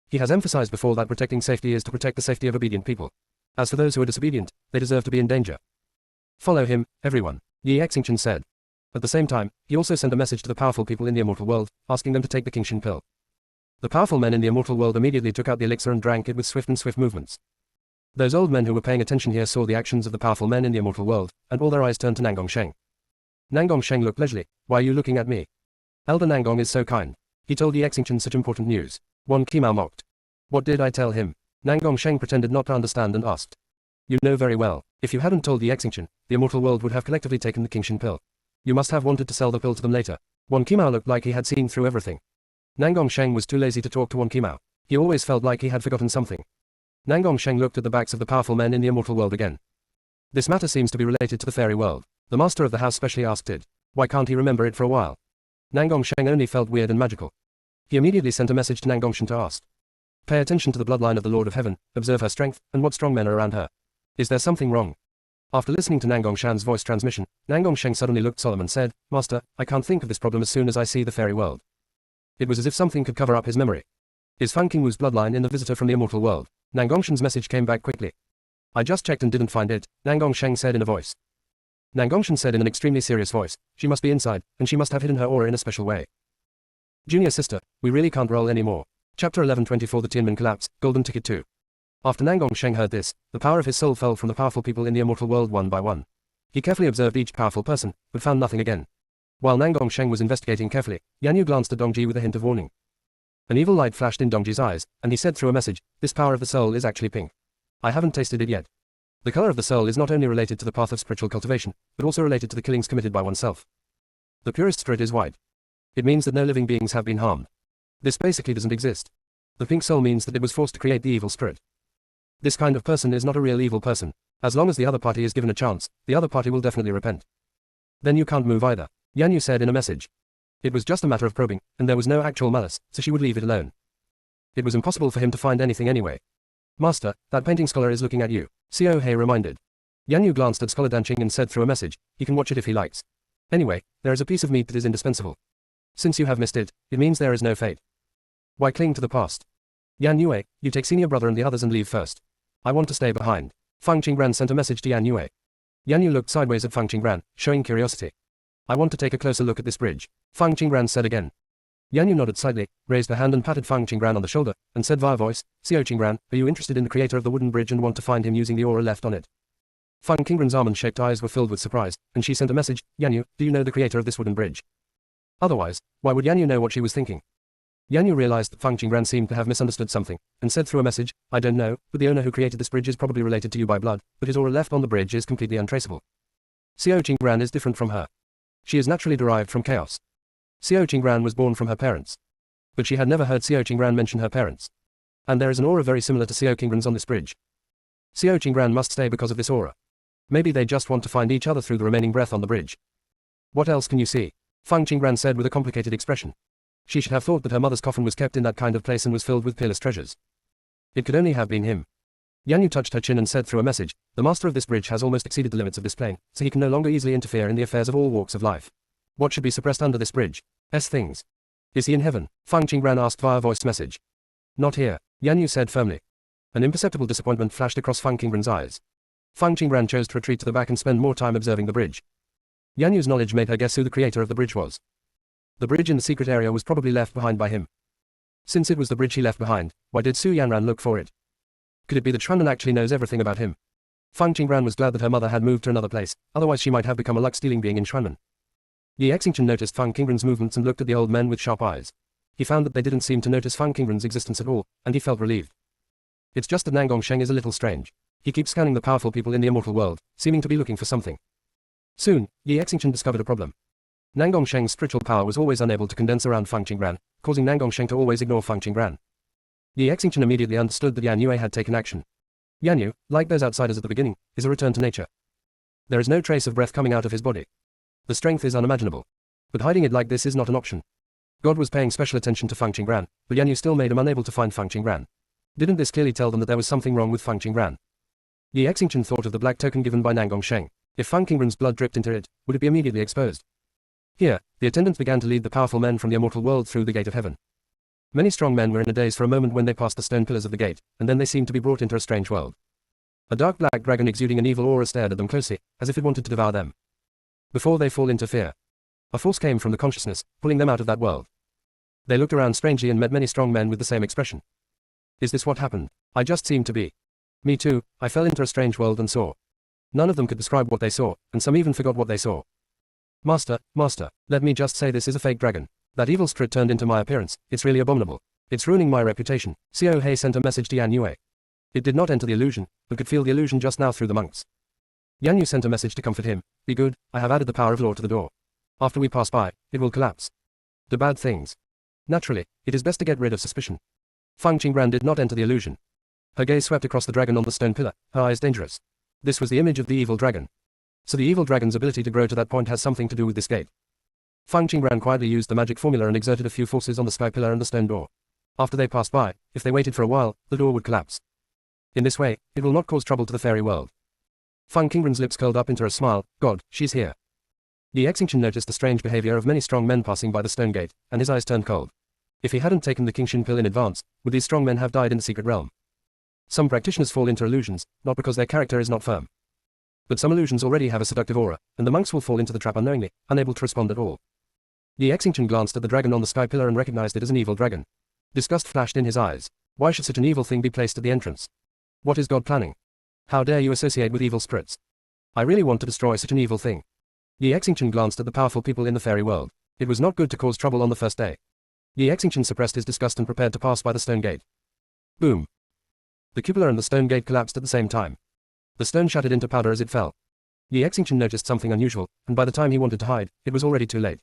He has emphasized before that protecting safety is to protect the safety of obedient people. As for those who are disobedient, they deserve to be in danger. Follow him, everyone, Yi Xingchen said. At the same time, he also sent a message to the powerful people in the immortal world, asking them to take the Qingshin pill. The powerful men in the immortal world immediately took out the elixir and drank it with swift movements. Those old men who were paying attention here saw the actions of the powerful men in the immortal world, and all their eyes turned to Nangong Sheng. Nangong Sheng looked leisurely. Why are you looking at me? Elder Nangong is so kind. He told Yi Xingchen such important news. Wan Qimao mocked. What did I tell him? Nangong Sheng pretended not to understand and asked. You know very well, if you hadn't told Yi Xingchen, the immortal world would have collectively taken the Qingshin pill. You must have wanted to sell the pill to them later. Wan Qimao looked like he had seen through everything. Nangong Sheng was too lazy to talk to Wan Qimao. He always felt like he had forgotten something. Nangong Sheng looked at the backs of the powerful men in the immortal world again. This matter seems to be related to the fairy world. The master of the house specially asked it. Why can't he remember it for a while? Nangong Sheng only felt weird and magical. He immediately sent a message to Nangong Shen to ask. Pay attention to the bloodline of the Lord of Heaven, observe her strength, and what strong men are around her. Is there something wrong? After listening to Nangong Shan's voice transmission, Nangong Sheng suddenly looked solemn and said, Master, I can't think of this problem as soon as I see the fairy world. It was as if something could cover up his memory. Is Fan Qingwu's bloodline in the visitor from the immortal world? Nangong Shen's message came back quickly. I just checked and didn't find it, Nangong Sheng said in a voice. Nangong Shen said in an extremely serious voice, she must be inside, and she must have hidden her aura in a special way. Junior sister, we really can't roll anymore. Chapter 1124 The Tianmen Collapse, Golden Ticket 2. After Nangong Sheng heard this, the power of his soul fell from the powerful people in the immortal world one by one. He carefully observed each powerful person, but found nothing again. While Nangong Sheng was investigating carefully, Yan Yu glanced at Dongji with a hint of warning. An evil light flashed in Dongji's eyes, and he said through a message, this power of the soul is actually pink. I haven't tasted it yet. The color of the soul is not only related to the path of spiritual cultivation, but also related to the killings committed by oneself. The purest spirit is white. It means that no living beings have been harmed. This basically doesn't exist. The pink soul means that it was forced to create the evil spirit. This kind of person is not a real evil person. As long as the other party is given a chance, the other party will definitely repent. Then you can't move either, Yan Yu said in a message. It was just a matter of probing, and there was no actual malice, so she would leave it alone. It was impossible for him to find anything anyway. Master, that painting scholar is looking at you, Xiao He reminded. Yan Yu glanced at Scholar Danqing and said through a message, he can watch it if he likes. Anyway, there is a piece of meat that is indispensable. Since you have missed it, it means there is no fate. Why cling to the past? Yan Yue, you take senior brother and the others and leave first. I want to stay behind. Fang Qingran sent a message to Yan Yue. Yan Yu looked sideways at Fang Qingran, showing curiosity. I want to take a closer look at this bridge, Fang Qingran said again. Yan Yu nodded slightly, raised her hand and patted Fang Qingran on the shoulder, and said via voice, Xiao Qingran, are you interested in the creator of the wooden bridge and want to find him using the aura left on it? Fang Qingran's almond-shaped eyes were filled with surprise, and she sent a message, Yan Yu, do you know the creator of this wooden bridge? Otherwise, why would Yan Yu know what she was thinking? Yan Yu realized that Feng Qingran seemed to have misunderstood something, and said through a message, I don't know, but the owner who created this bridge is probably related to you by blood, but his aura left on the bridge is completely untraceable. Xiao Qingran is different from her. She is naturally derived from chaos. Xiao Qingran was born from her parents. But she had never heard Xiao Qingran mention her parents. And there is an aura very similar to Xiao Qingran's on this bridge. Xiao Qingran must stay because of this aura. Maybe they just want to find each other through the remaining breath on the bridge. What else can you see? Feng Qingran said with a complicated expression. She should have thought that her mother's coffin was kept in that kind of place and was filled with peerless treasures. It could only have been him. Yan Yu touched her chin and said through a message, the master of this bridge has almost exceeded the limits of this plane, so he can no longer easily interfere in the affairs of all walks of life. What should be suppressed under this bridge? Things. Is he in heaven? Feng Qingran asked via voice message. Not here, Yan Yu said firmly. An imperceptible disappointment flashed across Feng Qingran's eyes. Feng Qingran chose to retreat to the back and spend more time observing the bridge. Yan Yu's knowledge made her guess who the creator of the bridge was. The bridge in the secret area was probably left behind by him. Since it was the bridge he left behind, why did Su Yanran look for it? Could it be that Xuanren actually knows everything about him? Feng Qingran was glad that her mother had moved to another place, otherwise she might have become a luck-stealing being in Xuanren. Yi Xingchen noticed Feng Qingran's movements and looked at the old men with sharp eyes. He found that they didn't seem to notice Feng Qingran's existence at all, and he felt relieved. It's just that Nangong Sheng is a little strange. He keeps scanning the powerful people in the immortal world, seeming to be looking for something. Soon, Yi Xingchen discovered a problem. Nangong Sheng's spiritual power was always unable to condense around Feng Qingran, causing Nangong Sheng to always ignore Feng Qingran. Yi Xingchen immediately understood that Yan Yue had taken action. Yan Yu, like those outsiders at the beginning, is a return to nature. There is no trace of breath coming out of his body. The strength is unimaginable. But hiding it like this is not an option. God was paying special attention to Feng Qingran, but Yan Yu still made him unable to find Feng Qingran. Didn't this clearly tell them that there was something wrong with Feng Qingran? Yi Xingchen thought of the black token given by Nangong Sheng. If Feng Qingran's blood dripped into it, would it be immediately exposed? Here, the attendants began to lead the powerful men from the immortal world through the gate of heaven. Many strong men were in a daze for a moment when they passed the stone pillars of the gate, and then they seemed to be brought into a strange world. A dark black dragon exuding an evil aura stared at them closely, as if it wanted to devour them. Before they fall into fear, a force came from the consciousness, pulling them out of that world. They looked around strangely and met many strong men with the same expression. Is this what happened? I just seemed to be. Me too, I fell into a strange world and saw. None of them could describe what they saw, and some even forgot what they saw. Master, let me just say this is a fake dragon. That evil spirit turned into my appearance, it's really abominable. It's ruining my reputation. Xiao Hei sent a message to Yan Yue. It did not enter the illusion, but could feel the illusion just now through the monks. Yan Yu sent a message to comfort him. Be good, I have added the power of law to the door. After we pass by, it will collapse. Do bad things. Naturally, it is best to get rid of suspicion. Feng Qingran did not enter the illusion. Her gaze swept across the dragon on the stone pillar, her eyes dangerous. This was the image of the evil dragon. So the evil dragon's ability to grow to that point has something to do with this gate. Feng Qingran quietly used the magic formula and exerted a few forces on the sky pillar and the stone door. After they passed by, if they waited for a while, the door would collapse. In this way, it will not cause trouble to the fairy world. Feng Qingran's lips curled up into a smile. God, she's here. Yi Xingchen noticed the strange behavior of many strong men passing by the stone gate, and his eyes turned cold. If he hadn't taken the Qingshin pill in advance, would these strong men have died in the secret realm? Some practitioners fall into illusions, not because their character is not firm. But some illusions already have a seductive aura, and the monks will fall into the trap unknowingly, unable to respond at all. Yi Xingchen glanced at the dragon on the sky pillar and recognized it as an evil dragon. Disgust flashed in his eyes. Why should such an evil thing be placed at the entrance? What is God planning? How dare you associate with evil spirits? I really want to destroy such an evil thing. Yi Xingchen glanced at the powerful people in the fairy world. It was not good to cause trouble on the first day. Yi Xingchen suppressed his disgust and prepared to pass by the stone gate. Boom. The cupola and the stone gate collapsed at the same time. The stone shattered into powder as it fell. Yi Xingchen noticed something unusual, and by the time he wanted to hide, it was already too late.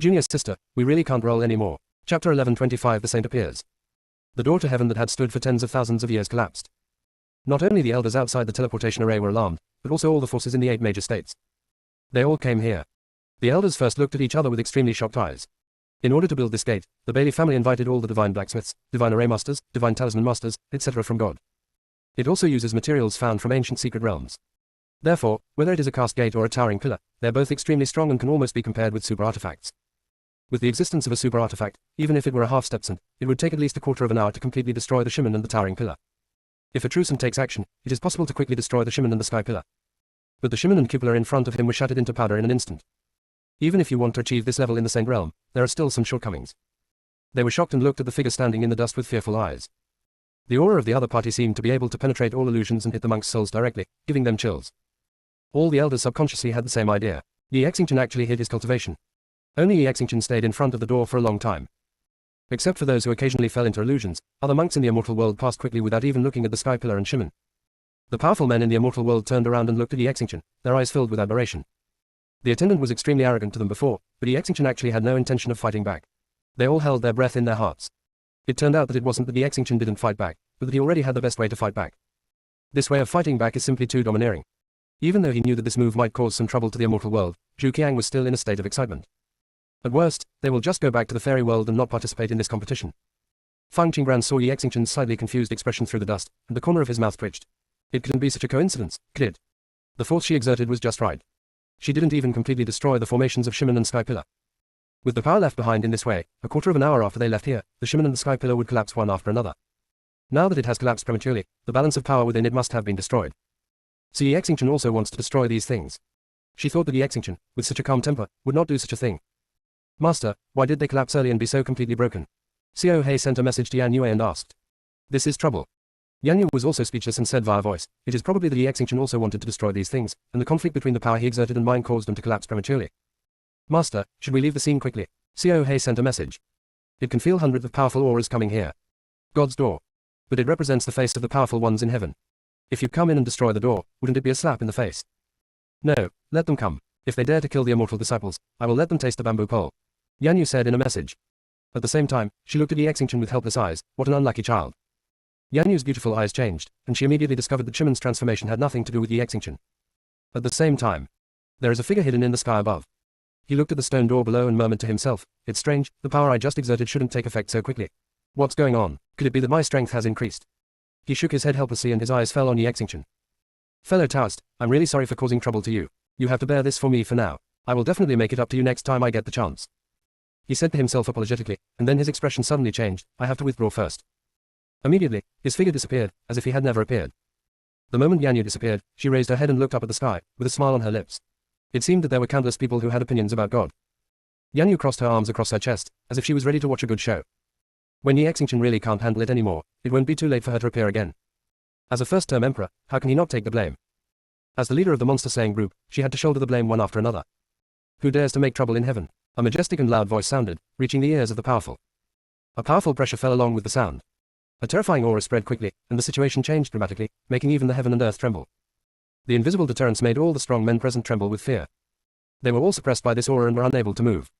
Junior sister, we really can't roll anymore. Chapter 1125 The Saint appears. The door to heaven that had stood for tens of thousands of years collapsed. Not only the elders outside the teleportation array were alarmed, but also all the forces in the 8 major states. They all came here. The elders first looked at each other with extremely shocked eyes. In order to build this gate, the Bailey family invited all the divine blacksmiths, divine array masters, divine talisman masters, etc. from God. It also uses materials found from ancient secret realms. Therefore, whether it is a cast gate or a towering pillar, they're both extremely strong and can almost be compared with super artifacts. With the existence of a super artifact, even if it were a half-step Saint, it would take at least a quarter of an hour to completely destroy the Shaman and the towering pillar. If a true Saint takes action, it is possible to quickly destroy the Shaman and the sky pillar. But the Shaman and cupola in front of him were shattered into powder in an instant. Even if you want to achieve this level in the Saint realm, there are still some shortcomings. They were shocked and looked at the figure standing in the dust with fearful eyes. The aura of the other party seemed to be able to penetrate all illusions and hit the monks' souls directly, giving them chills. All the elders subconsciously had the same idea. Yi Xingchen actually hid his cultivation. Only Yi Xingchen stayed in front of the door for a long time. Except for those who occasionally fell into illusions, other monks in the immortal world passed quickly without even looking at the sky pillar and Shimon. The powerful men in the immortal world turned around and looked at Extinction, their eyes filled with admiration. The attendant was extremely arrogant to them before, but Extinction actually had no intention of fighting back. They all held their breath in their hearts. It turned out that it wasn't that Extinction didn't fight back, but that he already had the best way to fight back. This way of fighting back is simply too domineering. Even though he knew that this move might cause some trouble to the immortal world, Zhu Qiang was still in a state of excitement. At worst, they will just go back to the fairy world and not participate in this competition. Fang Qinggran saw Extinction's slightly confused expression through the dust, and the corner of his mouth twitched. It couldn't be such a coincidence, could it? The force she exerted was just right. She didn't even completely destroy the formations of Shimon and Sky Pillar. With the power left behind in this way, a quarter of an hour after they left here, the Shimon and the Sky Pillar would collapse one after another. Now that it has collapsed prematurely, the balance of power within it must have been destroyed. So Extinction also wants to destroy these things. She thought that Extinction, with such a calm temper, would not do such a thing. Master, why did they collapse early and be so completely broken? Xiao He sent a message to Yan Yue and asked. This is trouble. Yan Yue was also speechless and said via voice, it is probably that Extinction also wanted to destroy these things, and the conflict between the power he exerted and mine caused them to collapse prematurely. Master, should we leave the scene quickly? Xiao He sent a message. It can feel hundreds of powerful auras coming here. God's door. But it represents the face of the powerful ones in heaven. If you come in and destroy the door, wouldn't it be a slap in the face? No, let them come. If they dare to kill the immortal disciples, I will let them taste the bamboo pole. Yan Yu said in a message. At the same time, she looked at Extinction with helpless eyes. What an unlucky child. Yan Yu's beautiful eyes changed, and she immediately discovered that Shimon's transformation had nothing to do with Extinction. At the same time, there is a figure hidden in the sky above. He looked at the stone door below and murmured to himself, it's strange, the power I just exerted shouldn't take effect so quickly. What's going on? Could it be that my strength has increased? He shook his head helplessly and his eyes fell on Extinction. Fellow Taoist, I'm really sorry for causing trouble to you. You have to bear this for me for now. I will definitely make it up to you next time I get the chance. He said to himself apologetically, and then his expression suddenly changed. I have to withdraw first. Immediately, his figure disappeared, as if he had never appeared. The moment Yan Yu disappeared, she raised her head and looked up at the sky, with a smile on her lips. It seemed that there were countless people who had opinions about God. Yan Yu crossed her arms across her chest, as if she was ready to watch a good show. When Extinction really can't handle it anymore, it won't be too late for her to appear again. As a first-term emperor, how can he not take the blame? As the leader of the monster-slaying group, she had to shoulder the blame one after another. Who dares to make trouble in heaven? A majestic and loud voice sounded, reaching the ears of the powerful. A powerful pressure fell along with the sound. A terrifying aura spread quickly, and the situation changed dramatically, making even the heaven and earth tremble. The invisible deterrence made all the strong men present tremble with fear. They were all suppressed by this aura and were unable to move.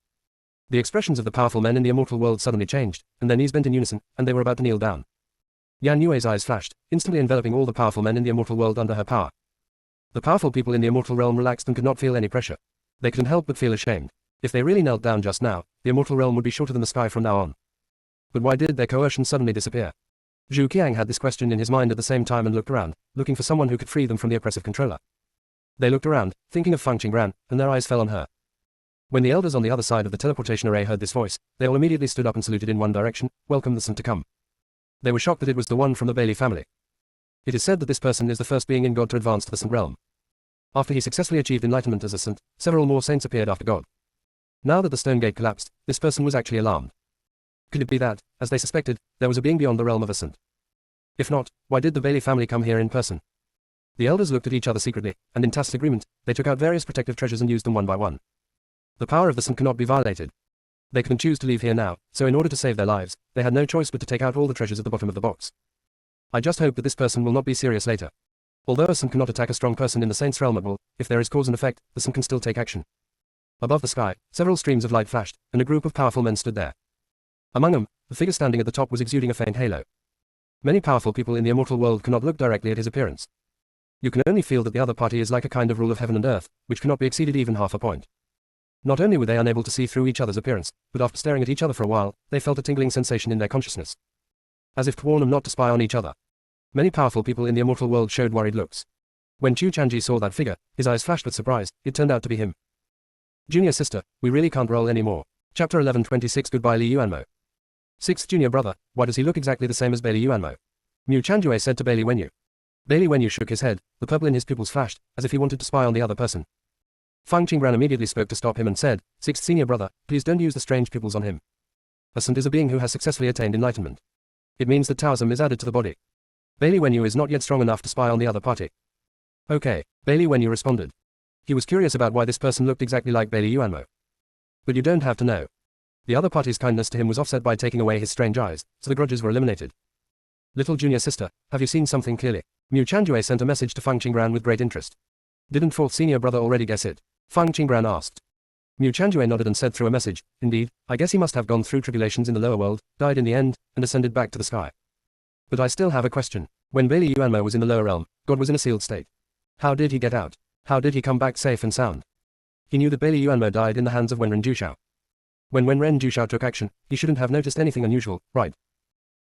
The expressions of the powerful men in the immortal world suddenly changed, and their knees bent in unison, and they were about to kneel down. Yan Yue's eyes flashed, instantly enveloping all the powerful men in the immortal world under her power. The powerful people in the immortal realm relaxed and could not feel any pressure. They couldn't help but feel ashamed. If they really knelt down just now, the immortal realm would be shorter than the sky from now on. But why did their coercion suddenly disappear? Zhu Qiang had this question in his mind at the same time and looked around, looking for someone who could free them from the oppressive controller. They looked around, thinking of Fang Qinggran, and their eyes fell on her. When the elders on the other side of the teleportation array heard this voice, they all immediately stood up and saluted in one direction, welcomed the son to come. They were shocked that it was the one from the Bailey family. It is said that this person is the first being in God to advance to the saint realm. After he successfully achieved enlightenment as a saint, several more saints appeared after God. Now that the stone gate collapsed, this person was actually alarmed. Could it be that, as they suspected, there was a being beyond the realm of a saint? If not, why did the Bailey family come here in person? The elders looked at each other secretly, and in tacit agreement, they took out various protective treasures and used them one by one. The power of the saint cannot be violated. They couldn't choose to leave here now, so in order to save their lives, they had no choice but to take out all the treasures at the bottom of the box. I just hope that this person will not be serious later. Although a saint cannot attack a strong person in the saint's realm at will, if there is cause and effect, the saint can still take action. Above the sky, several streams of light flashed, and a group of powerful men stood there. Among them, the figure standing at the top was exuding a faint halo. Many powerful people in the immortal world cannot look directly at his appearance. You can only feel that the other party is like a kind of rule of heaven and earth, which cannot be exceeded even half a point. Not only were they unable to see through each other's appearance, but after staring at each other for a while, they felt a tingling sensation in their consciousness. As if to warn them not to spy on each other. Many powerful people in the immortal world showed worried looks. When Chu Chanji saw that figure, his eyes flashed with surprise. It turned out to be him. Junior sister, we really can't roll anymore. Chapter 11:26 Goodbye Li Yuanmo. Sixth junior brother, why does he look exactly the same as Bailey Yuanmo? Mu Chanjue said to Bailey Wenyu. Bailey Wenyu shook his head, the purple in his pupils flashed, as if he wanted to spy on the other person. Fang Qinggran immediately spoke to stop him and said, Sixth senior brother, please don't use the strange pupils on him. A saint is a being who has successfully attained enlightenment. It means that Taoism is added to the body. Bailey Wenyu is not yet strong enough to spy on the other party. Okay, Bailey Wenyu responded. He was curious about why this person looked exactly like Bailey Yuanmo. But you don't have to know. The other party's kindness to him was offset by taking away his strange eyes, so the grudges were eliminated. Little junior sister, have you seen something clearly? Mu Changjue sent a message to Feng Qinggran with great interest. Didn't fourth senior brother already guess it? Feng Qinggran asked. Mu Changjue nodded and said through a message, indeed, I guess he must have gone through tribulations in the lower world, died in the end, and ascended back to the sky. But I still have a question. When Bailey Yuanmo was in the lower realm, God was in a sealed state. How did he get out? How did he come back safe and sound? He knew that Bailey Yuanmo died in the hands of Wenren Jushao. When Wenren Jushao took action, he shouldn't have noticed anything unusual, right?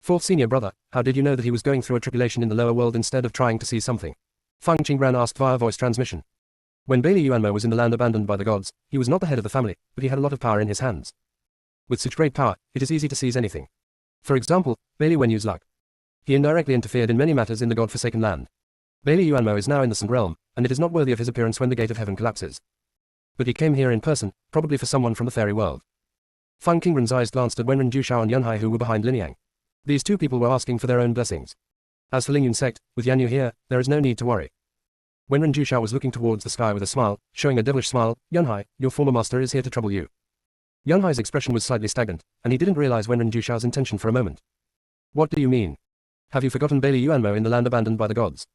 Fourth senior brother, how did you know that he was going through a tribulation in the lower world instead of trying to see something? Feng Qinggran asked via voice transmission. When Bailey Yuanmo was in the land abandoned by the gods, he was not the head of the family, but he had a lot of power in his hands. With such great power, it is easy to seize anything. For example, Bailey Wenyu's luck. He indirectly interfered in many matters in the god-forsaken land. Bailey Yuanmo is now in the Sun realm, and it is not worthy of his appearance when the gate of heaven collapses. But he came here in person, probably for someone from the fairy world. Feng Qinggran's eyes glanced at Wenren Jushao and Yunhai who were behind Lin Yang. These two people were asking for their own blessings. As for Lingyun sect, with Yanyu here, there is no need to worry. Wenren Jushao was looking towards the sky with a smile, showing a devilish smile. Yunhai, your former master is here to trouble you. Yunhai's expression was slightly stagnant, and he didn't realize Wenren Jushao's intention for a moment. What do you mean? Have you forgotten Bailey Yuanmo in the land abandoned by the gods?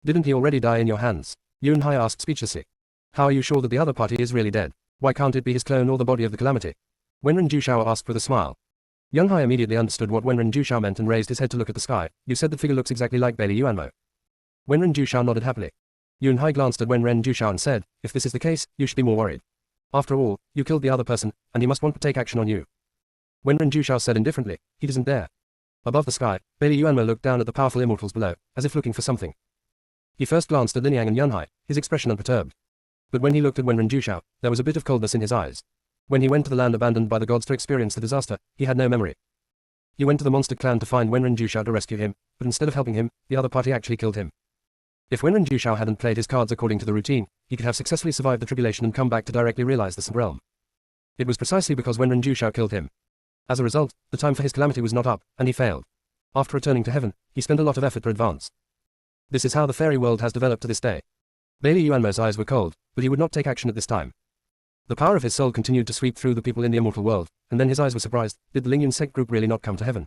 Didn't he already die in your hands? Yunhai asked speechlessly. How are you sure that the other party is really dead? Why can't it be his clone or the body of the calamity? Wenren Jushao asked with a smile. Yunhai immediately understood what Wenren Jushao meant and raised his head to look at the sky. You said that figure looks exactly like Bailey Yuanmo. Wenren Jushao nodded happily. Yunhai glanced at Wenren Jushao and said, if this is the case, you should be more worried. After all, you killed the other person, and he must want to take action on you. Wenren Jushao said indifferently, he doesn't dare. Above the sky, Bailey Yuanmo looked down at the powerful immortals below, as if looking for something. He first glanced at Lin Yang and Yunhai, his expression unperturbed. But when he looked at Wenren Jushao, there was a bit of coldness in his eyes. When he went to the land abandoned by the gods to experience the disaster, he had no memory. He went to the monster clan to find Wenren Jushao to rescue him, but instead of helping him, the other party actually killed him. If Wenren Jushao hadn't played his cards according to the routine, he could have successfully survived the tribulation and come back to directly realize the Sun realm. It was precisely because Wenren Jushao killed him. As a result, the time for his calamity was not up, and he failed. After returning to heaven, he spent a lot of effort to advance. This is how the fairy world has developed to this day. Bailey Yuanmo's eyes were cold, but he would not take action at this time. The power of his soul continued to sweep through the people in the immortal world, and then his eyes were surprised. Did the Lingyun sect group really not come to heaven?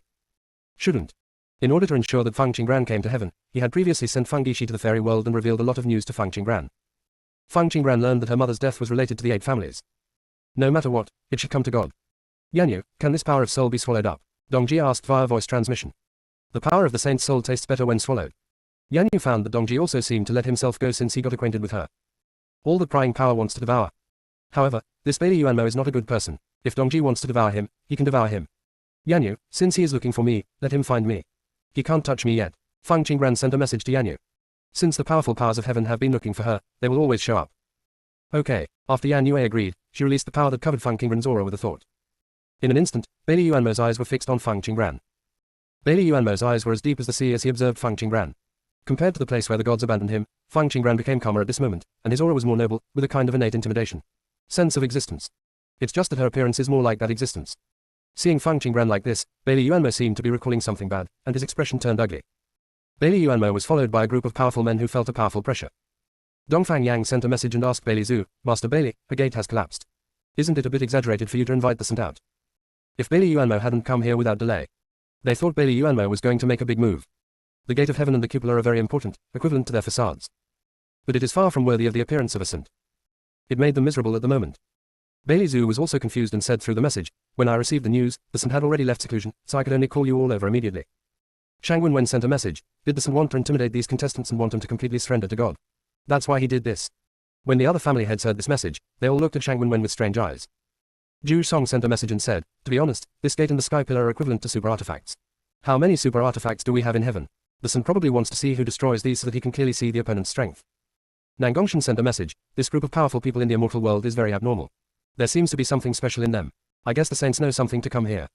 Shouldn't. In order to ensure that Feng Qinggran came to heaven, he had previously sent Feng Yishi to the fairy world and revealed a lot of news to Feng Qinggran. Feng Qinggran learned that her mother's death was related to the 8 families. No matter what, it should come to God. Yanyu, can this power of soul be swallowed up? Dongji asked via voice transmission. The power of the saint's soul tastes better when swallowed. Yanyu found that Dongji also seemed to let himself go since he got acquainted with her. All that prying power wants to devour. However, this Bailey Yuanmo is not a good person. If Dongji wants to devour him, he can devour him. Yanyu, since he is looking for me, let him find me. He can't touch me yet. Feng Qinggran sent a message to Yanyu. Since the powerful powers of heaven have been looking for her, they will always show up. Okay. After Yanyu agreed, she released the power that covered Feng Qinggran's aura with a thought. In an instant, Bailey Yuanmo's eyes were fixed on Feng Qinggran. Bailey Yuanmo's eyes were as deep as the sea as he observed Feng Qinggran. Compared to the place where the gods abandoned him, Feng Qinggran became calmer at this moment, and his aura was more noble, with a kind of innate intimidation. Sense of existence. It's just that her appearance is more like that existence. Seeing Feng Qinggran like this, Bailey Yuanmo seemed to be recalling something bad, and his expression turned ugly. Bailey Yuanmo was followed by a group of powerful men who felt a powerful pressure. Dongfang Yang sent a message and asked Bailey Zhu, Master Bailey, a gate has collapsed. Isn't it a bit exaggerated for you to invite the Sant out? If Bailey Yuanmo hadn't come here without delay. They thought Bailey Yuanmo was going to make a big move. The gate of heaven and the cupola are very important, equivalent to their facades. But it is far from worthy of the appearance of a Sant. It made them miserable at the moment. Bailey Zhu was also confused and said through the message, when I received the news, the Sant had already left seclusion, so I could only call you all over immediately. Shang Wenwen sent a message, did the Sant want to intimidate these contestants and want them to completely surrender to God? That's why he did this. When the other family heads heard this message, they all looked at Shang Wenwen with strange eyes. Ju Song sent a message and said, to be honest, this gate and the sky pillar are equivalent to super artifacts. How many super artifacts do we have in heaven? The Sant probably wants to see who destroys these so that he can clearly see the opponent's strength. Nangongshan sent a message, this group of powerful people in the immortal world is very abnormal. There seems to be something special in them. I guess the saints know something to come here.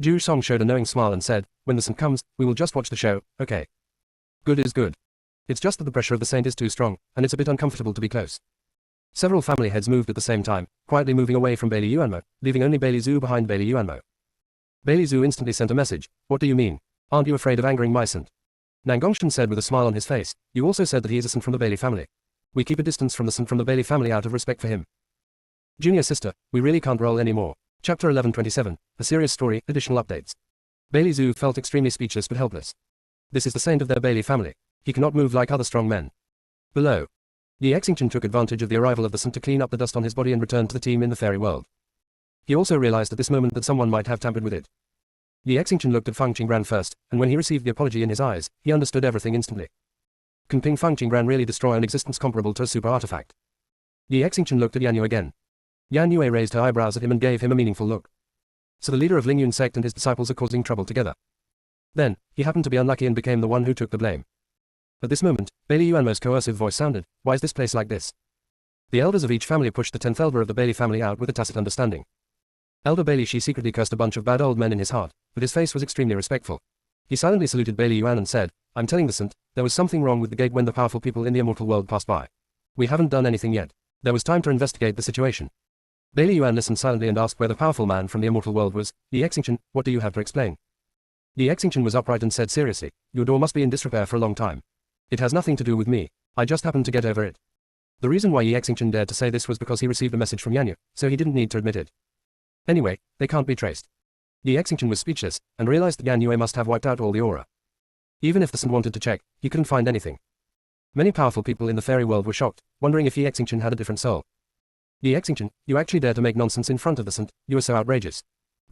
Ju Song showed a knowing smile and said, when the Sant comes, we will just watch the show, okay? Good is good. It's just that the pressure of the saint is too strong, and it's a bit uncomfortable to be close. Several family heads moved at the same time, quietly moving away from Bailey Yuanmo, leaving only Bailey Zhu behind Bailey Yuanmo. Bailey Zhu instantly sent a message, what do you mean? Aren't you afraid of angering my Sant? Nangongshan said with a smile on his face, you also said that he is a Sant from the Bailey family. We keep a distance from the Sant from the Bailey family out of respect for him. Junior sister, we really can't roll anymore. Chapter 1127, A Serious Story, Additional Updates. Bailey Zhu felt extremely speechless but helpless. This is the saint of their Bailey family. He cannot move like other strong men. Below. Yi Xingchen took advantage of the arrival of the saint to clean up the dust on his body and return to the team in the fairy world. He also realized at this moment that someone might have tampered with it. Yi Xingchen looked at Feng Qingran first, and when he received the apology in his eyes, he understood everything instantly. Can Ping Feng Qingran really destroy an existence comparable to a super artifact? Yi Xingchen looked at Yan Yu again. Yan Yue raised her eyebrows at him and gave him a meaningful look. So the leader of Lingyun sect and his disciples are causing trouble together. Then, he happened to be unlucky and became the one who took the blame. At this moment, Bailey Yuanmo's coercive voice sounded, "Why is this place like this?" The elders of each family pushed the 10th elder of the Bailey family out with a tacit understanding. Elder Bailey Shi secretly cursed a bunch of bad old men in his heart, but his face was extremely respectful. He silently saluted Bailey Yuan and said, "I'm telling the saint, there was something wrong with the gate when the powerful people in the immortal world passed by. We haven't done anything yet. There was time to investigate the situation." Bailey Yuan listened silently and asked where the powerful man from the immortal world was. "Yi Xingchen, what do you have to explain?" Yi Xingchen was upright and said seriously, "Your door must be in disrepair for a long time. It has nothing to do with me. I just happened to get over it." The reason why Yi Xingchen dared to say this was because he received a message from Yanyu, so he didn't need to admit it. Anyway, they can't be traced. Yi Xingchen was speechless, and realized that Yanyu must have wiped out all the aura. Even if the saint wanted to check, he couldn't find anything. Many powerful people in the fairy world were shocked, wondering if Yi Xingchen had a different soul. "Yi Xingchen, you actually dare to make nonsense in front of the saint, you are so outrageous."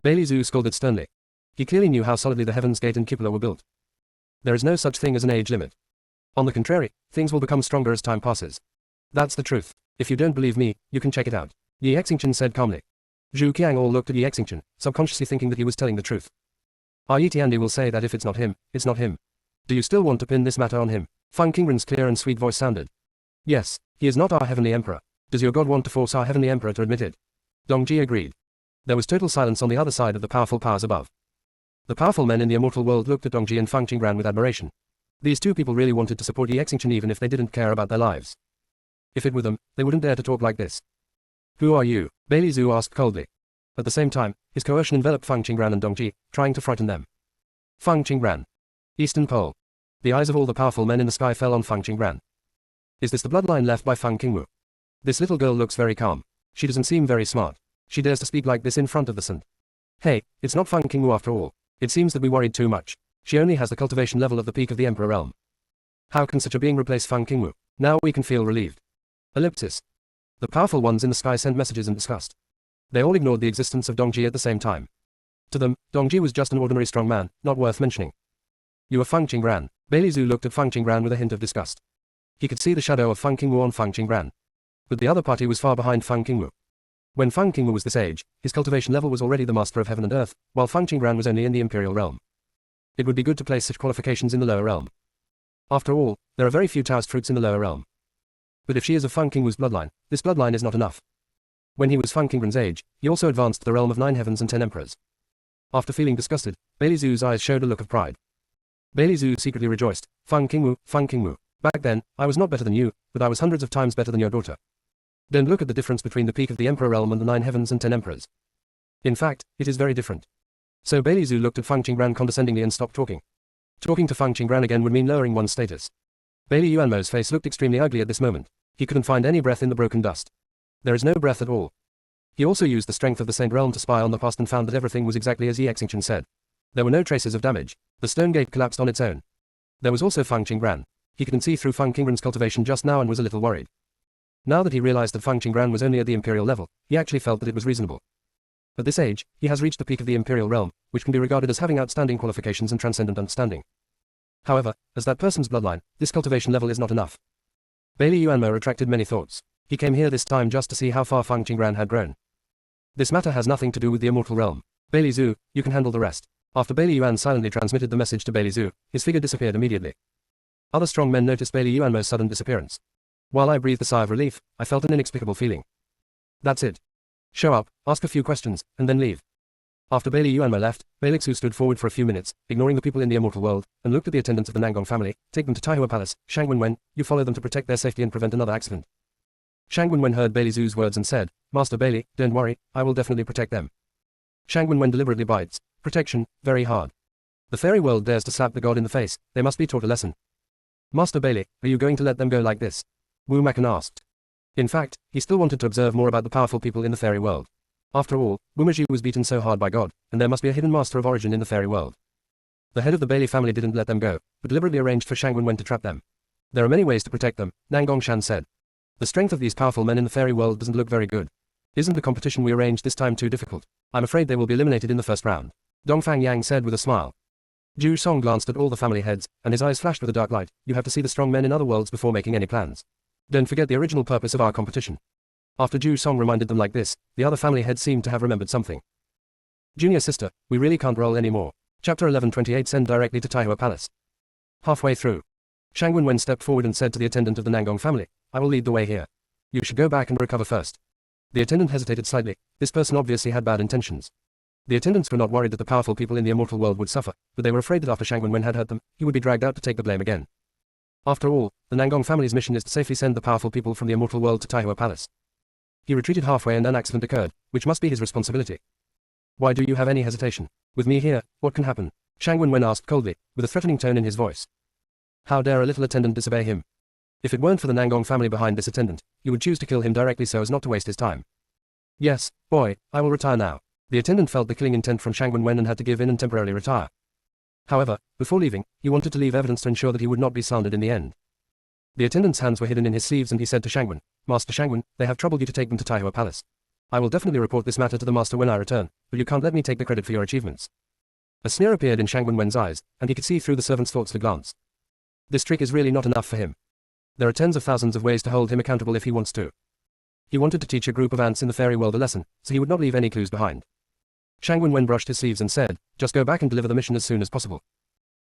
Bailey Zhu scolded sternly. He clearly knew how solidly the Heaven's Gate and Cupola were built. There is no such thing as an age limit. On the contrary, things will become stronger as time passes. That's the truth. If you don't believe me, you can check it out, Yi Xingchen said calmly. Zhu Qiang all looked at Yi Xingchen, subconsciously thinking that he was telling the truth. Yi Tiandi will say that if it's not him, it's not him. Do you still want to pin this matter on him? Feng Qingran's clear and sweet voice sounded. Yes, he is not our heavenly emperor. Does your god want to force our heavenly emperor to admit it? Dongji agreed. There was total silence on the other side of the powerful powers above. The powerful men in the immortal world looked at Dongji and Feng Qingran with admiration. These two people really wanted to support Yi Xingchen even if they didn't care about their lives. If it were them, they wouldn't dare to talk like this. "Who are you?" Bailey Zhu asked coldly. At the same time, his coercion enveloped Feng Qingran and Dongji, trying to frighten them. Feng Qingran. Eastern Pole. The eyes of all the powerful men in the sky fell on Feng Qingran. Is this the bloodline left by Feng Qingwu? This little girl looks very calm. She doesn't seem very smart. She dares to speak like this in front of the saint. Hey, it's not Feng Qingwu after all. It seems that we worried too much. She only has the cultivation level of the peak of the Emperor realm. How can such a being replace Feng Qingwu? Now we can feel relieved. Ellipsis. The powerful ones in the sky sent messages in disgust. They all ignored the existence of Dongji at the same time. To them, Dongji was just an ordinary strong man, not worth mentioning. You are Feng Qingran. Bailey Zhu looked at Feng Qingran with a hint of disgust. He could see the shadow of Feng Qingwu on Feng Qingran. But the other party was far behind Feng Qingwu. When Feng Qingwu was this age, his cultivation level was already the master of heaven and earth, while Feng Qingran was only in the imperial realm. It would be good to place such qualifications in the lower realm. After all, there are very few Taoist fruits in the lower realm. But if she is of Feng Qingwu's bloodline, this bloodline is not enough. When he was Feng Qingran's age, he also advanced to the realm of 9 heavens and 10 emperors. After feeling disgusted, Bailey Zhu's eyes showed a look of pride. Bailey Zhu secretly rejoiced. Feng Qingwu. Back then, I was not better than you, but I was hundreds of times better than your daughter. Don't look at the difference between the peak of the Emperor realm and the 9 heavens and 10 emperors. In fact, it is very different. So Bailey Zhu looked at Feng Qingran condescendingly and stopped talking. Talking to Feng Qingran again would mean lowering one's status. Bailey Yuanmo's face looked extremely ugly at this moment. He couldn't find any breath in the broken dust. There is no breath at all. He also used the strength of the Saint Realm to spy on the past and found that everything was exactly as Yi Xingchen said. There were no traces of damage. The stone gate collapsed on its own. There was also Feng Qingran. He couldn't see through Feng Qingran's cultivation just now and was a little worried. Now that he realized that Feng Qingran was only at the imperial level, he actually felt that it was reasonable. At this age, he has reached the peak of the imperial realm, which can be regarded as having outstanding qualifications and transcendent understanding. However, as that person's bloodline, this cultivation level is not enough. Bailey Yuanmo retracted many thoughts. He came here this time just to see how far Feng Qingran had grown. This matter has nothing to do with the immortal realm. Bailey Zhu, you can handle the rest. After Bailey Yuan silently transmitted the message to Bailey Zhu, his figure disappeared immediately. Other strong men noticed Bailey Yuanmo's sudden disappearance. While I breathed a sigh of relief, I felt an inexplicable feeling. That's it. Show up, ask a few questions, and then leave. After Bailey Yuanmo left, Bailey Xu stood forward for a few minutes, ignoring the people in the immortal world, and looked at the attendants of the Nangong family. Take them to Taihua Palace, Shang Wenwen, you follow them to protect their safety and prevent another accident. Shang Wenwen heard Bailey Xu's words and said, Master Bailey, don't worry, I will definitely protect them. Shang Wenwen deliberately bites. Protection, very hard. The fairy world dares to slap the god in the face, they must be taught a lesson. Master Bailey, are you going to let them go like this? Wu Makan asked. In fact, he still wanted to observe more about the powerful people in the fairy world. After all, Wumaji was beaten so hard by God, and there must be a hidden master of origin in the fairy world. The head of the Bailey family didn't let them go, but deliberately arranged for Shang Wenwen to trap them. There are many ways to protect them, Nan Gongshan said. The strength of these powerful men in the fairy world doesn't look very good. Isn't the competition we arranged this time too difficult? I'm afraid they will be eliminated in the first round. Dongfang Yang said with a smile. Zhu Song glanced at all the family heads, and his eyes flashed with a dark light. You have to see the strong men in other worlds before making any plans. Don't forget the original purpose of our competition. After Zhu Song reminded them like this, the other family heads seemed to have remembered something. Junior sister, we really can't roll anymore. Chapter 11:28 Send directly to Taihua Palace. Halfway through, Shang Wenwen stepped forward and said to the attendant of the Nangong family, I will lead the way here. You should go back and recover first. The attendant hesitated slightly. This person obviously had bad intentions. The attendants were not worried that the powerful people in the immortal world would suffer, but they were afraid that after Shang Wenwen had hurt them, he would be dragged out to take the blame again. After all, the Nangong family's mission is to safely send the powerful people from the immortal world to Taihua Palace. He retreated halfway and an accident occurred, which must be his responsibility. Why do you have any hesitation? With me here, what can happen? Shang Wenwen asked coldly, with a threatening tone in his voice. How dare a little attendant disobey him? If it weren't for the Nangong family behind this attendant, you would choose to kill him directly so as not to waste his time. Yes, boy, I will retire now. The attendant felt the killing intent from Shang Wenwen and had to give in and temporarily retire. However, before leaving, he wanted to leave evidence to ensure that he would not be slandered in the end. The attendant's hands were hidden in his sleeves and he said to Shangwen, Master Shangwen, they have troubled you to take them to Taihua Palace. I will definitely report this matter to the master when I return, but you can't let me take the credit for your achievements. A sneer appeared in Shang Wenwen's eyes, and he could see through the servant's thoughts at a glance. This trick is really not enough for him. There are tens of thousands of ways to hold him accountable if he wants to. He wanted to teach a group of ants in the fairy world a lesson, so he would not leave any clues behind. Shang Wenwen brushed his sleeves and said, just go back and deliver the mission as soon as possible.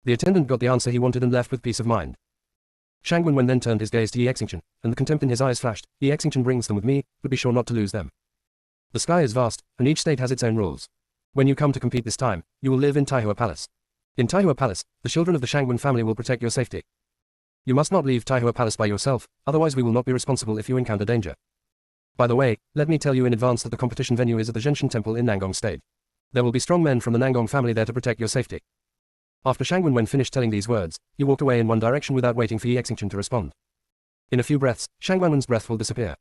The attendant got the answer he wanted and left with peace of mind. Shang Wenwen then turned his gaze to Yi Xingchen, and the contempt in his eyes flashed. Yi Xingchen brings them with me, but be sure not to lose them. The sky is vast, and each state has its own rules. When you come to compete this time, you will live in Taihua Palace. In Taihua Palace, the children of the Shangwen family will protect your safety. You must not leave Taihua Palace by yourself, otherwise we will not be responsible if you encounter danger. By the way, let me tell you in advance that the competition venue is at the Zhenshan Temple in Nangong State. There will be strong men from the Nangong family there to protect your safety. After Shang Wenwen finished telling these words, he walked away in one direction without waiting for Yi Xingchen to respond. In a few breaths, Shang Wenwen's breath will disappear.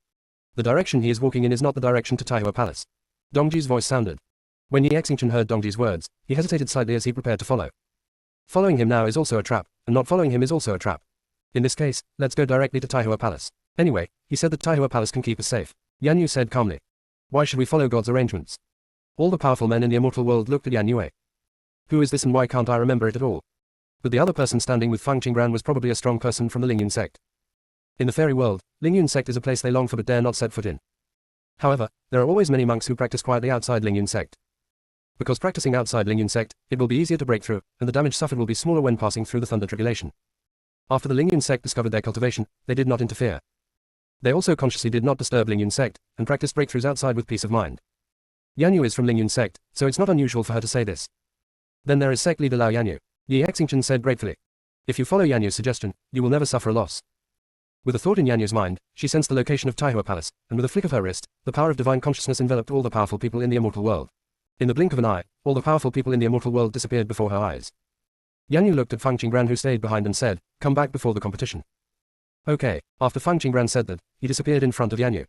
The direction he is walking in is not the direction to Taihua Palace. Dongji's voice sounded. When Yi Xingchen heard Dongji's words, he hesitated slightly as he prepared to follow. Following him now is also a trap, and not following him is also a trap. In this case, let's go directly to Taihua Palace. Anyway, he said that Taihua Palace can keep us safe. Yan Yu said calmly. Why should we follow God's arrangements? All the powerful men in the immortal world looked at Yan Yue. Who is this and why can't I remember it at all? But the other person standing with Feng Qingran was probably a strong person from the Lingyun sect. In the fairy world, Lingyun sect is a place they long for but dare not set foot in. However, there are always many monks who practice quietly outside Lingyun sect. Because practicing outside Lingyun sect, it will be easier to break through, and the damage suffered will be smaller when passing through the Thunder Tribulation. After the Lingyun sect discovered their cultivation, they did not interfere. They also consciously did not disturb Lingyun sect, and practiced breakthroughs outside with peace of mind. Yan Yu is from Lingyun sect, so it's not unusual for her to say this. Then there is sect leader Lao Yan Yu. Yi Xingchen said gratefully. If you follow Yan Yu's suggestion, you will never suffer a loss. With a thought in Yan Yu's mind, she sensed the location of Taihua Palace, and with a flick of her wrist, the power of divine consciousness enveloped all the powerful people in the immortal world. In the blink of an eye, all the powerful people in the immortal world disappeared before her eyes. Yan Yu looked at Feng Qingran who stayed behind and said, come back before the competition. Okay. After Feng Qingran said that, he disappeared in front of Yan Yu.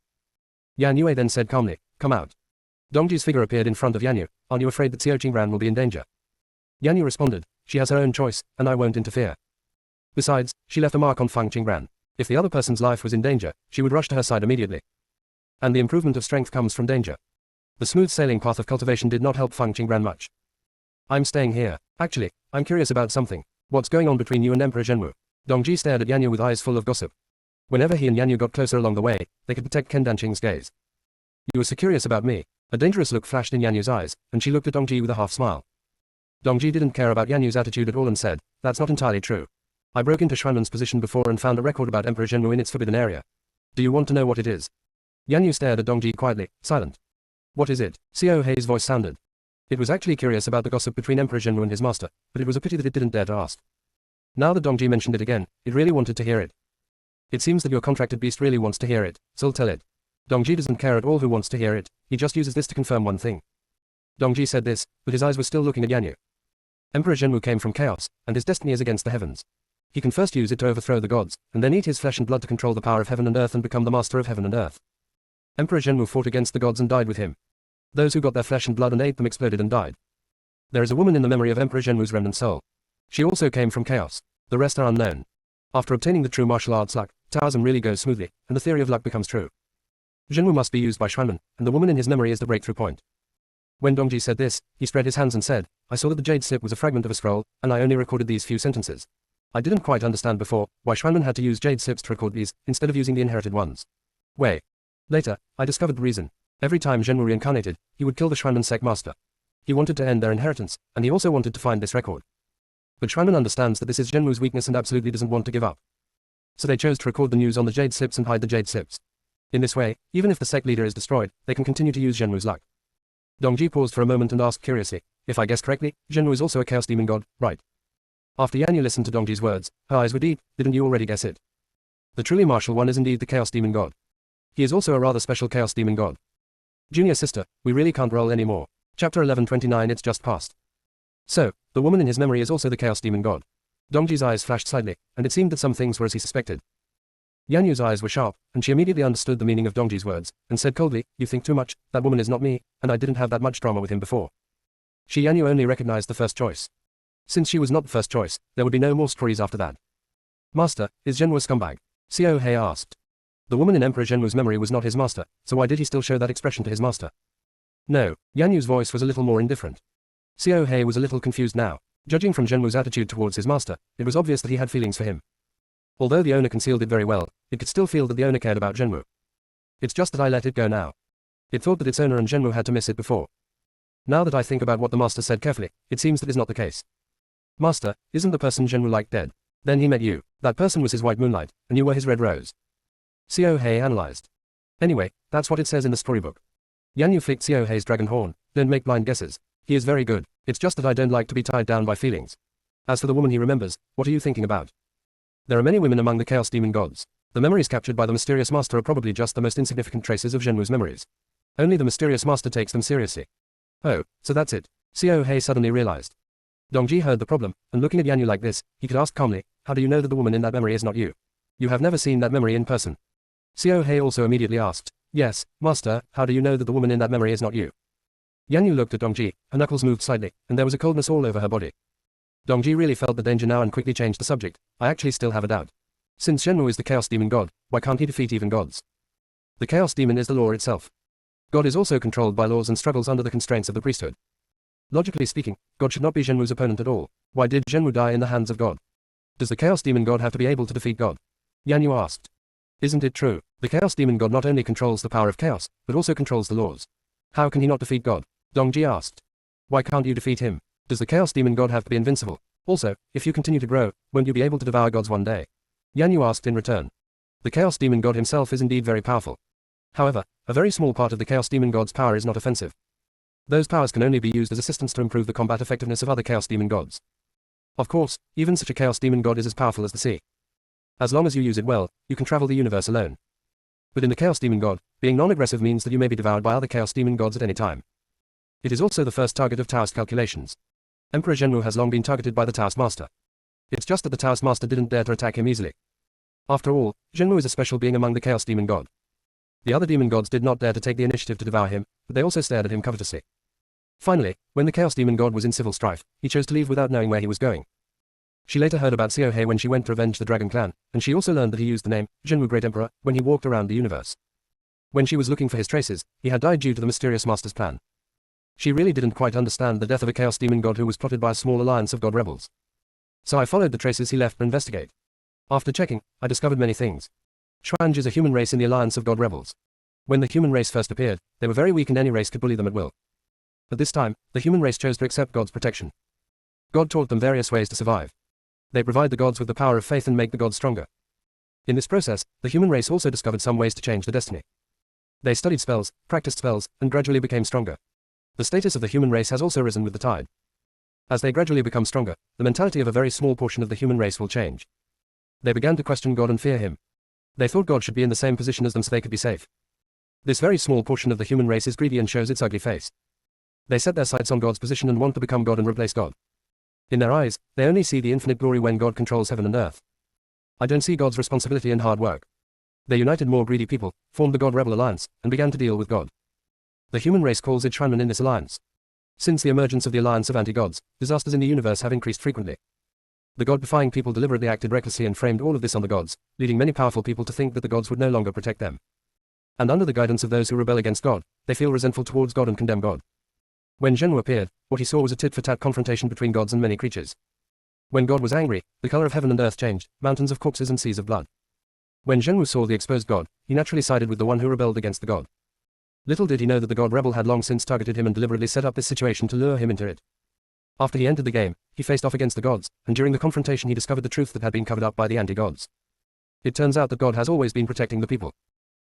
Yan Yue then said calmly, come out. Dongji's figure appeared in front of Yan Yu. Aren't you afraid that Xiao Qingran will be in danger? Yan Yu responded, she has her own choice, and I won't interfere. Besides, she left a mark on Feng Qingran. If the other person's life was in danger, she would rush to her side immediately. And the improvement of strength comes from danger. The smooth sailing path of cultivation did not help Feng Qingran much. I'm staying here. Actually, I'm curious about something. What's going on between you and Emperor Zhenwu? Dongji stared at Yan Yu with eyes full of gossip. Whenever he and Yan Yu got closer along the way, they could detect Ken Danqing's gaze. You were so curious about me. A dangerous look flashed in Yan Yu's eyes, and she looked at Dongji with a half smile. Dongji didn't care about Yan Yu's attitude at all and said, that's not entirely true. I broke into Xuanlun's position before and found a record about Emperor Zhenwu in its forbidden area. Do you want to know what it is? Yan Yu stared at Dongji quietly, silent. What is it? Xiao Hei's voice sounded. It was actually curious about the gossip between Emperor Zhenwu and his master, but it was a pity that it didn't dare to ask. Now that Dongji mentioned it again, it really wanted to hear it. It seems that your contracted beast really wants to hear it, so I'll tell it. Dongji doesn't care at all who wants to hear it, he just uses this to confirm one thing. Dongji said this, but his eyes were still looking at Yan Yu. Emperor Zhenwu came from chaos, and his destiny is against the heavens. He can first use it to overthrow the gods, and then eat his flesh and blood to control the power of heaven and earth and become the master of heaven and earth. Emperor Zhenwu fought against the gods and died with him. Those who got their flesh and blood and ate them exploded and died. There is a woman in the memory of Emperor Zhenwu's remnant soul. She also came from chaos. The rest are unknown. After obtaining the true martial arts luck, Taoism really goes smoothly, and the theory of luck becomes true. Zhenwu must be used by Xuanmen, and the woman in his memory is the breakthrough point. When Dongji said this, he spread his hands and said, I saw that the jade slip was a fragment of a scroll, and I only recorded these few sentences. I didn't quite understand before why Xuanmen had to use jade slips to record these, instead of using the inherited ones. Later, I discovered the reason. Every time Zhenwu reincarnated, he would kill the Xuanmen sect master. He wanted to end their inheritance, and he also wanted to find this record. But Xuanmen understands that this is Zhenwu's weakness and absolutely doesn't want to give up. So they chose to record the news on the jade slips and hide the jade slips. In this way, even if the sect leader is destroyed, they can continue to use Zhenwu's luck. Dongji paused for a moment and asked curiously, if I guessed correctly, Zhenwu is also a chaos demon god, right? After Yanyu listened to Dongji's words, her eyes were deep. Didn't you already guess it? The truly martial one is indeed the chaos demon god. He is also a rather special chaos demon god. Junior sister, we really can't roll anymore. Chapter 11:29. It's just passed. So, the woman in his memory is also the chaos demon god. Dongji's eyes flashed slightly, and it seemed that some things were as he suspected. Yanyu's eyes were sharp, and she immediately understood the meaning of Dongji's words, and said coldly, you think too much, that woman is not me, and I didn't have that much drama with him before. Yanyu only recognized the first choice. Since she was not the first choice, there would be no more stories after that. Master, is Zhenwu a scumbag? Xiao Hei asked. The woman in Emperor Zhenwu's memory was not his master, so why did he still show that expression to his master? No, Yanyu's voice was a little more indifferent. Xiao Hei was a little confused now. Judging from Zhenwu's attitude towards his master, it was obvious that he had feelings for him. Although the owner concealed it very well, it could still feel that the owner cared about Zhenwu. It's just that I let it go now. It thought that its owner and Zhenwu had to miss it before. Now that I think about what the master said carefully, it seems that is not the case. Master, isn't the person Zhenwu liked dead? Then he met you. That person was his white moonlight, and you were his red rose. Xiao Hei analyzed. Anyway, that's what it says in the storybook. Yanyu flicked Xiao Hei's dragon horn. Don't make blind guesses. He is very good. It's just that I don't like to be tied down by feelings. As for the woman he remembers, what are you thinking about? There are many women among the chaos demon gods. The memories captured by the mysterious master are probably just the most insignificant traces of Zhenwu's memories. Only the mysterious master takes them seriously. Oh, so that's it. Xiao Hei suddenly realized. Dongji heard the problem, and looking at Yanyu like this, he could ask calmly, how do you know that the woman in that memory is not you? You have never seen that memory in person. Xiao Hei also immediately asked, yes, master, how do you know that the woman in that memory is not you? Yanyu looked at Dongji, her knuckles moved slightly, and there was a coldness all over her body. Dongji really felt the danger now and quickly changed the subject. I actually still have a doubt. Since Zhenwu is the chaos demon god, why can't he defeat even gods? The chaos demon is the law itself. God is also controlled by laws and struggles under the constraints of the priesthood. Logically speaking, God should not be Zhenwu's opponent at all. Why did Zhenwu die in the hands of God? Does the chaos demon god have to be able to defeat God? Yanyu asked. Isn't it true? The chaos demon god not only controls the power of chaos, but also controls the laws. How can he not defeat God? Dongji asked. Why can't you defeat him? Does the chaos demon god have to be invincible? Also, if you continue to grow, won't you be able to devour gods one day? Yanyu asked in return. The chaos demon god himself is indeed very powerful. However, a very small part of the chaos demon god's power is not offensive. Those powers can only be used as assistance to improve the combat effectiveness of other chaos demon gods. Of course, even such a chaos demon god is as powerful as the sea. As long as you use it well, you can travel the universe alone. But in the chaos demon god, being non-aggressive means that you may be devoured by other chaos demon gods at any time. It is also the first target of Taoist calculations. Emperor Zhenwu has long been targeted by the Taoist master. It's just that the Taoist master didn't dare to attack him easily. After all, Zhenwu is a special being among the chaos demon god. The other demon gods did not dare to take the initiative to devour him, but they also stared at him covetously. Finally, when the chaos demon god was in civil strife, he chose to leave without knowing where he was going. She later heard about Xiao Hei when she went to revenge the Dragon Clan, and she also learned that he used the name, Zhenwu Great Emperor, when he walked around the universe. When she was looking for his traces, he had died due to the mysterious master's plan. She really didn't quite understand the death of a chaos demon god who was plotted by a small alliance of god rebels. So I followed the traces he left to investigate. After checking, I discovered many things. Xuanj is a human race in the alliance of god rebels. When the human race first appeared, they were very weak and any race could bully them at will. But this time, the human race chose to accept God's protection. God taught them various ways to survive. They provide the gods with the power of faith and make the gods stronger. In this process, the human race also discovered some ways to change the destiny. They studied spells, practiced spells, and gradually became stronger. The status of the human race has also risen with the tide. As they gradually become stronger, the mentality of a very small portion of the human race will change. They began to question God and fear him. They thought God should be in the same position as them so they could be safe. This very small portion of the human race is greedy and shows its ugly face. They set their sights on God's position and want to become God and replace God. In their eyes, they only see the infinite glory when God controls heaven and earth. I don't see God's responsibility in hard work. They united more greedy people, formed the God Rebel Alliance, and began to deal with God. The human race calls it Shranman in this alliance. Since the emergence of the alliance of anti-gods, disasters in the universe have increased frequently. The god-defying people deliberately acted recklessly and framed all of this on the gods, leading many powerful people to think that the gods would no longer protect them. And under the guidance of those who rebel against God, they feel resentful towards God and condemn God. When Zhenwu appeared, what he saw was a tit-for-tat confrontation between gods and many creatures. When God was angry, the color of heaven and earth changed, mountains of corpses and seas of blood. When Zhenwu saw the exposed god, he naturally sided with the one who rebelled against the god. Little did he know that the god rebel had long since targeted him and deliberately set up this situation to lure him into it. After he entered the game, he faced off against the gods, and during the confrontation he discovered the truth that had been covered up by the anti-gods. It turns out that God has always been protecting the people.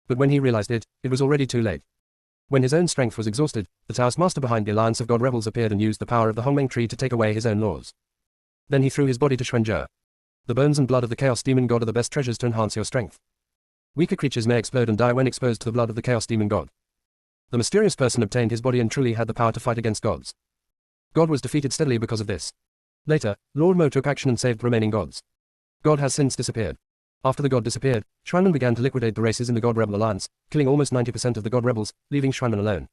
But when he realized it, it was already too late. When his own strength was exhausted, the Taoist master behind the alliance of god rebels appeared and used the power of the Hongmeng tree to take away his own laws. Then he threw his body to Xuanzhe. The bones and blood of the Chaos Demon God are the best treasures to enhance your strength. Weaker creatures may explode and die when exposed to the blood of the Chaos Demon God. The mysterious person obtained his body and truly had the power to fight against gods. God was defeated steadily because of this. Later, Lord Mo took action and saved the remaining gods. God has since disappeared. After the god disappeared, Xuanmen began to liquidate the races in the God Rebel Alliance, killing almost 90% of the God Rebels, leaving Xuanmen alone.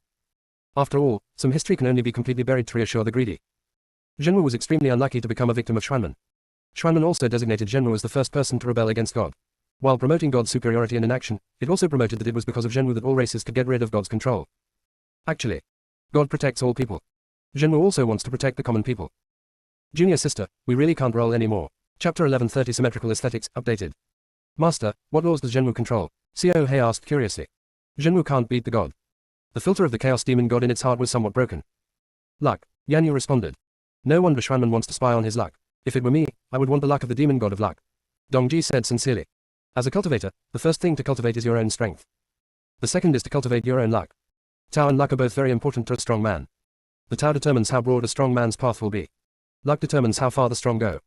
After all, some history can only be completely buried to reassure the greedy. Zhenwu was extremely unlucky to become a victim of Xuanmen. Xuanmen also designated Zhenwu as the first person to rebel against God. While promoting God's superiority and inaction, it also promoted that it was because of Zhenwu that all races could get rid of God's control. Actually, God protects all people. Zhenwu also wants to protect the common people. Junior sister, we really can't roll anymore. Chapter 11:30 Symmetrical Aesthetics, updated. Master, what laws does Zhenwu control? Xiao He asked curiously. Zhenwu can't beat the god. The filter of the Chaos Demon God in its heart was somewhat broken. Luck, Yan Yu responded. No wonder Xuanmen wants to spy on his luck. If it were me, I would want the luck of the demon god of luck. Dongji said sincerely. As a cultivator, the first thing to cultivate is your own strength. The second is to cultivate your own luck. Tao and luck are both very important to a strong man. The Tao determines how broad a strong man's path will be. Luck determines how far the strong go.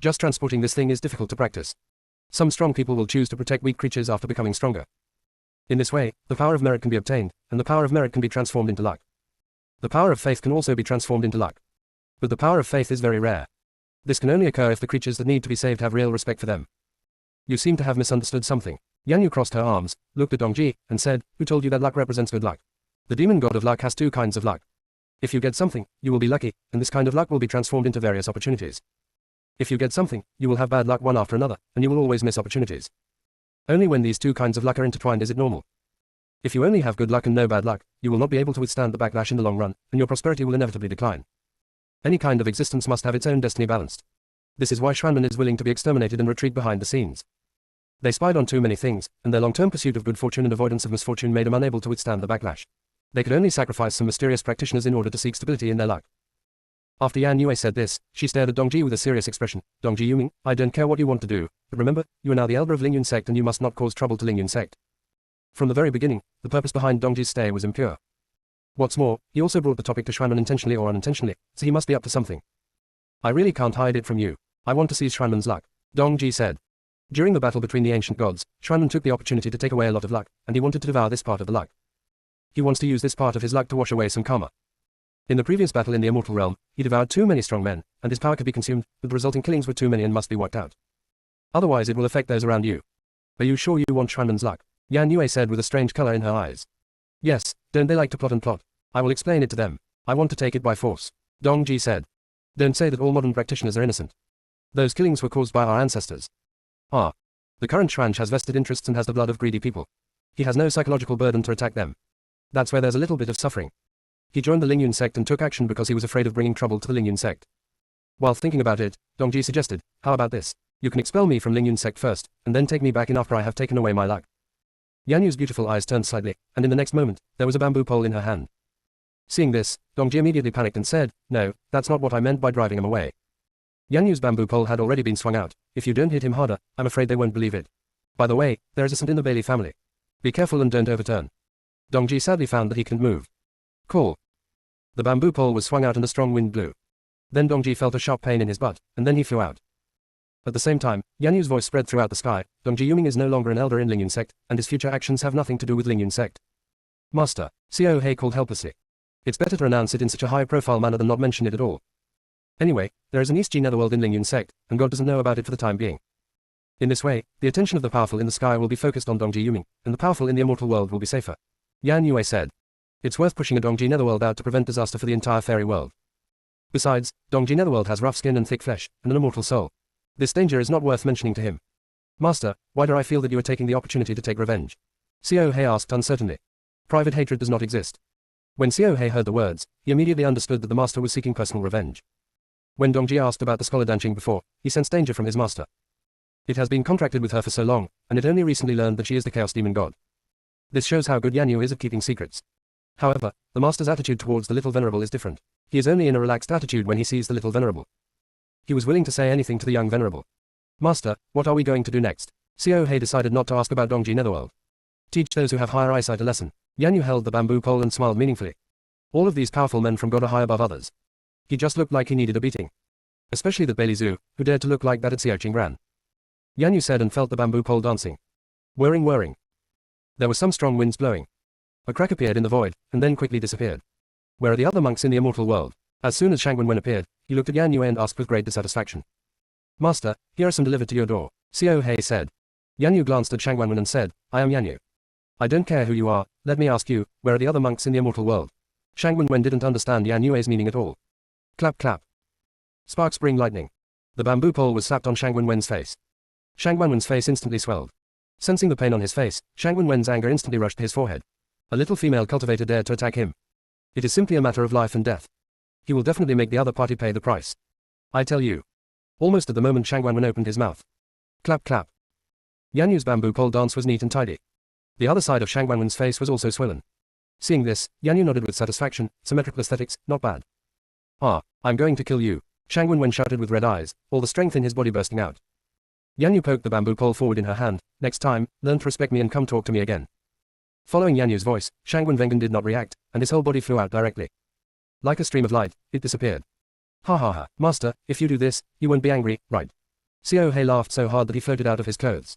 Just transporting this thing is difficult to practice. Some strong people will choose to protect weak creatures after becoming stronger. In this way, the power of merit can be obtained, and the power of merit can be transformed into luck. The power of faith can also be transformed into luck. But the power of faith is very rare. This can only occur if the creatures that need to be saved have real respect for them. You seem to have misunderstood something. Yan Yu crossed her arms, looked at Dongji, and said, who told you that luck represents good luck? The demon god of luck has two kinds of luck. If you get something, you will be lucky, and this kind of luck will be transformed into various opportunities. If you get something, you will have bad luck one after another, and you will always miss opportunities. Only when these two kinds of luck are intertwined is it normal. If you only have good luck and no bad luck, you will not be able to withstand the backlash in the long run, and your prosperity will inevitably decline. Any kind of existence must have its own destiny balanced. This is why Xuanmen is willing to be exterminated and retreat behind the scenes. They spied on too many things, and their long-term pursuit of good fortune and avoidance of misfortune made them unable to withstand the backlash. They could only sacrifice some mysterious practitioners in order to seek stability in their luck. After Yan Yue said this, she stared at Dongji with a serious expression. Dongji Yuming, I don't care what you want to do, but remember, you are now the elder of Lingyun sect and you must not cause trouble to Lingyun sect. From the very beginning, the purpose behind Dongji's stay was impure. What's more, he also brought the topic to Xuanmen intentionally or unintentionally, so he must be up to something. I really can't hide it from you. I want to seize Xuanmen's luck, Dongji said. During the battle between the ancient gods, Xuanmen took the opportunity to take away a lot of luck, and he wanted to devour this part of the luck. He wants to use this part of his luck to wash away some karma. In the previous battle in the immortal realm, he devoured too many strong men, and his power could be consumed, but the resulting killings were too many and must be wiped out. Otherwise it will affect those around you. Are you sure you want Xuanmen's luck? Yan Yue said with a strange color in her eyes. Yes, don't they like to plot and plot? I will explain it to them. I want to take it by force. Dongji said. Don't say that all modern practitioners are innocent. Those killings were caused by our ancestors. Ah. The current Xuanzhe has vested interests and has the blood of greedy people. He has no psychological burden to attack them. That's where there's a little bit of suffering. He joined the Lingyun sect and took action because he was afraid of bringing trouble to the Lingyun sect. While thinking about it, Dongji suggested, how about this? You can expel me from Lingyun sect first, and then take me back in after I have taken away my luck. Yan Yu's beautiful eyes turned slightly, and in the next moment, there was a bamboo pole in her hand. Seeing this, Dongji immediately panicked and said, no, that's not what I meant by driving him away. Yan Yu's bamboo pole had already been swung out. If you don't hit him harder, I'm afraid they won't believe it. By the way, there is a scent in the Bailey family. Be careful and don't overturn. Dongji sadly found that he couldn't move. Call. The bamboo pole was swung out and a strong wind blew. Then Dongji felt a sharp pain in his butt, and then he flew out. At the same time, Yan Yu's voice spread throughout the sky. Dongji Yuming is no longer an elder in Lingyun sect, and his future actions have nothing to do with Lingyun sect. Master, Xiao He called helplessly. It's better to announce it in such a high-profile manner than not mention it at all. Anyway, there is an East G netherworld in Lingyun sect, and God doesn't know about it for the time being. In this way, the attention of the powerful in the sky will be focused on Dongji Yuming, and the powerful in the immortal world will be safer. Yan Yue said. It's worth pushing a Dongji Netherworld out to prevent disaster for the entire fairy world. Besides, Dongji Netherworld has rough skin and thick flesh, and an immortal soul. This danger is not worth mentioning to him. Master, why do I feel that you are taking the opportunity to take revenge? Xiao Hei asked uncertainly. Private hatred does not exist. When Xiao Hei heard the words, he immediately understood that the master was seeking personal revenge. When Dongji asked about the scholar Danqing before, he sensed danger from his master. It has been contracted with her for so long, and it only recently learned that she is the Chaos Demon God. This shows how good Yan Yu is at keeping secrets. However, the master's attitude towards the little venerable is different. He is only in a relaxed attitude when he sees the little venerable. He was willing to say anything to the young venerable. Master, what are we going to do next? Xiao Hei decided not to ask about Dongji Netherworld. Teach those who have higher eyesight a lesson. Yan Yu held the bamboo pole and smiled meaningfully. All of these powerful men from God are high above others. He just looked like he needed a beating. Especially that Bailey Zhu, who dared to look like that at Xiao Qingran. Yan Yu said and felt the bamboo pole dancing. Whirring, whirring. There was some strong winds blowing. A crack appeared in the void, and then quickly disappeared. Where are the other monks in the immortal world? As soon as Shang Wenwen appeared, he looked at Yan Yu and asked with great dissatisfaction. Master, here are some delivered to your door, Xiao Hei said. Yan Yu glanced at Shang Wenwen and said, I am Yan Yu. I don't care who you are, let me ask you, where are the other monks in the immortal world? Shang Wenwen didn't understand Yan Yu's meaning at all. Clap clap. Sparks bring lightning. The bamboo pole was slapped on Shang Wenwen's face. Shang Wenwen's face instantly swelled. Sensing the pain on his face, Shang Wenwen's anger instantly rushed to his forehead. A little female cultivator dared to attack him. It is simply a matter of life and death. He will definitely make the other party pay the price. I tell you. Almost at the moment Shang Wenwen opened his mouth. Clap clap. Yan Yu's bamboo pole dance was neat and tidy. The other side of Shang Wenwen's face was also swollen. Seeing this, Yan Yu nodded with satisfaction. Symmetrical aesthetics, not bad. Ah, I'm going to kill you, Shang Wenwen shouted with red eyes, all the strength in his body bursting out. Yan Yu poked the bamboo pole forward in her hand. Next time, learn to respect me and come talk to me again. Following Yan Yu's voice, Shang Wenwen did not react, and his whole body flew out directly. Like a stream of light, it disappeared. Ha ha ha, master, if you do this, you won't be angry, right? Xiao Hei laughed so hard that he floated out of his clothes.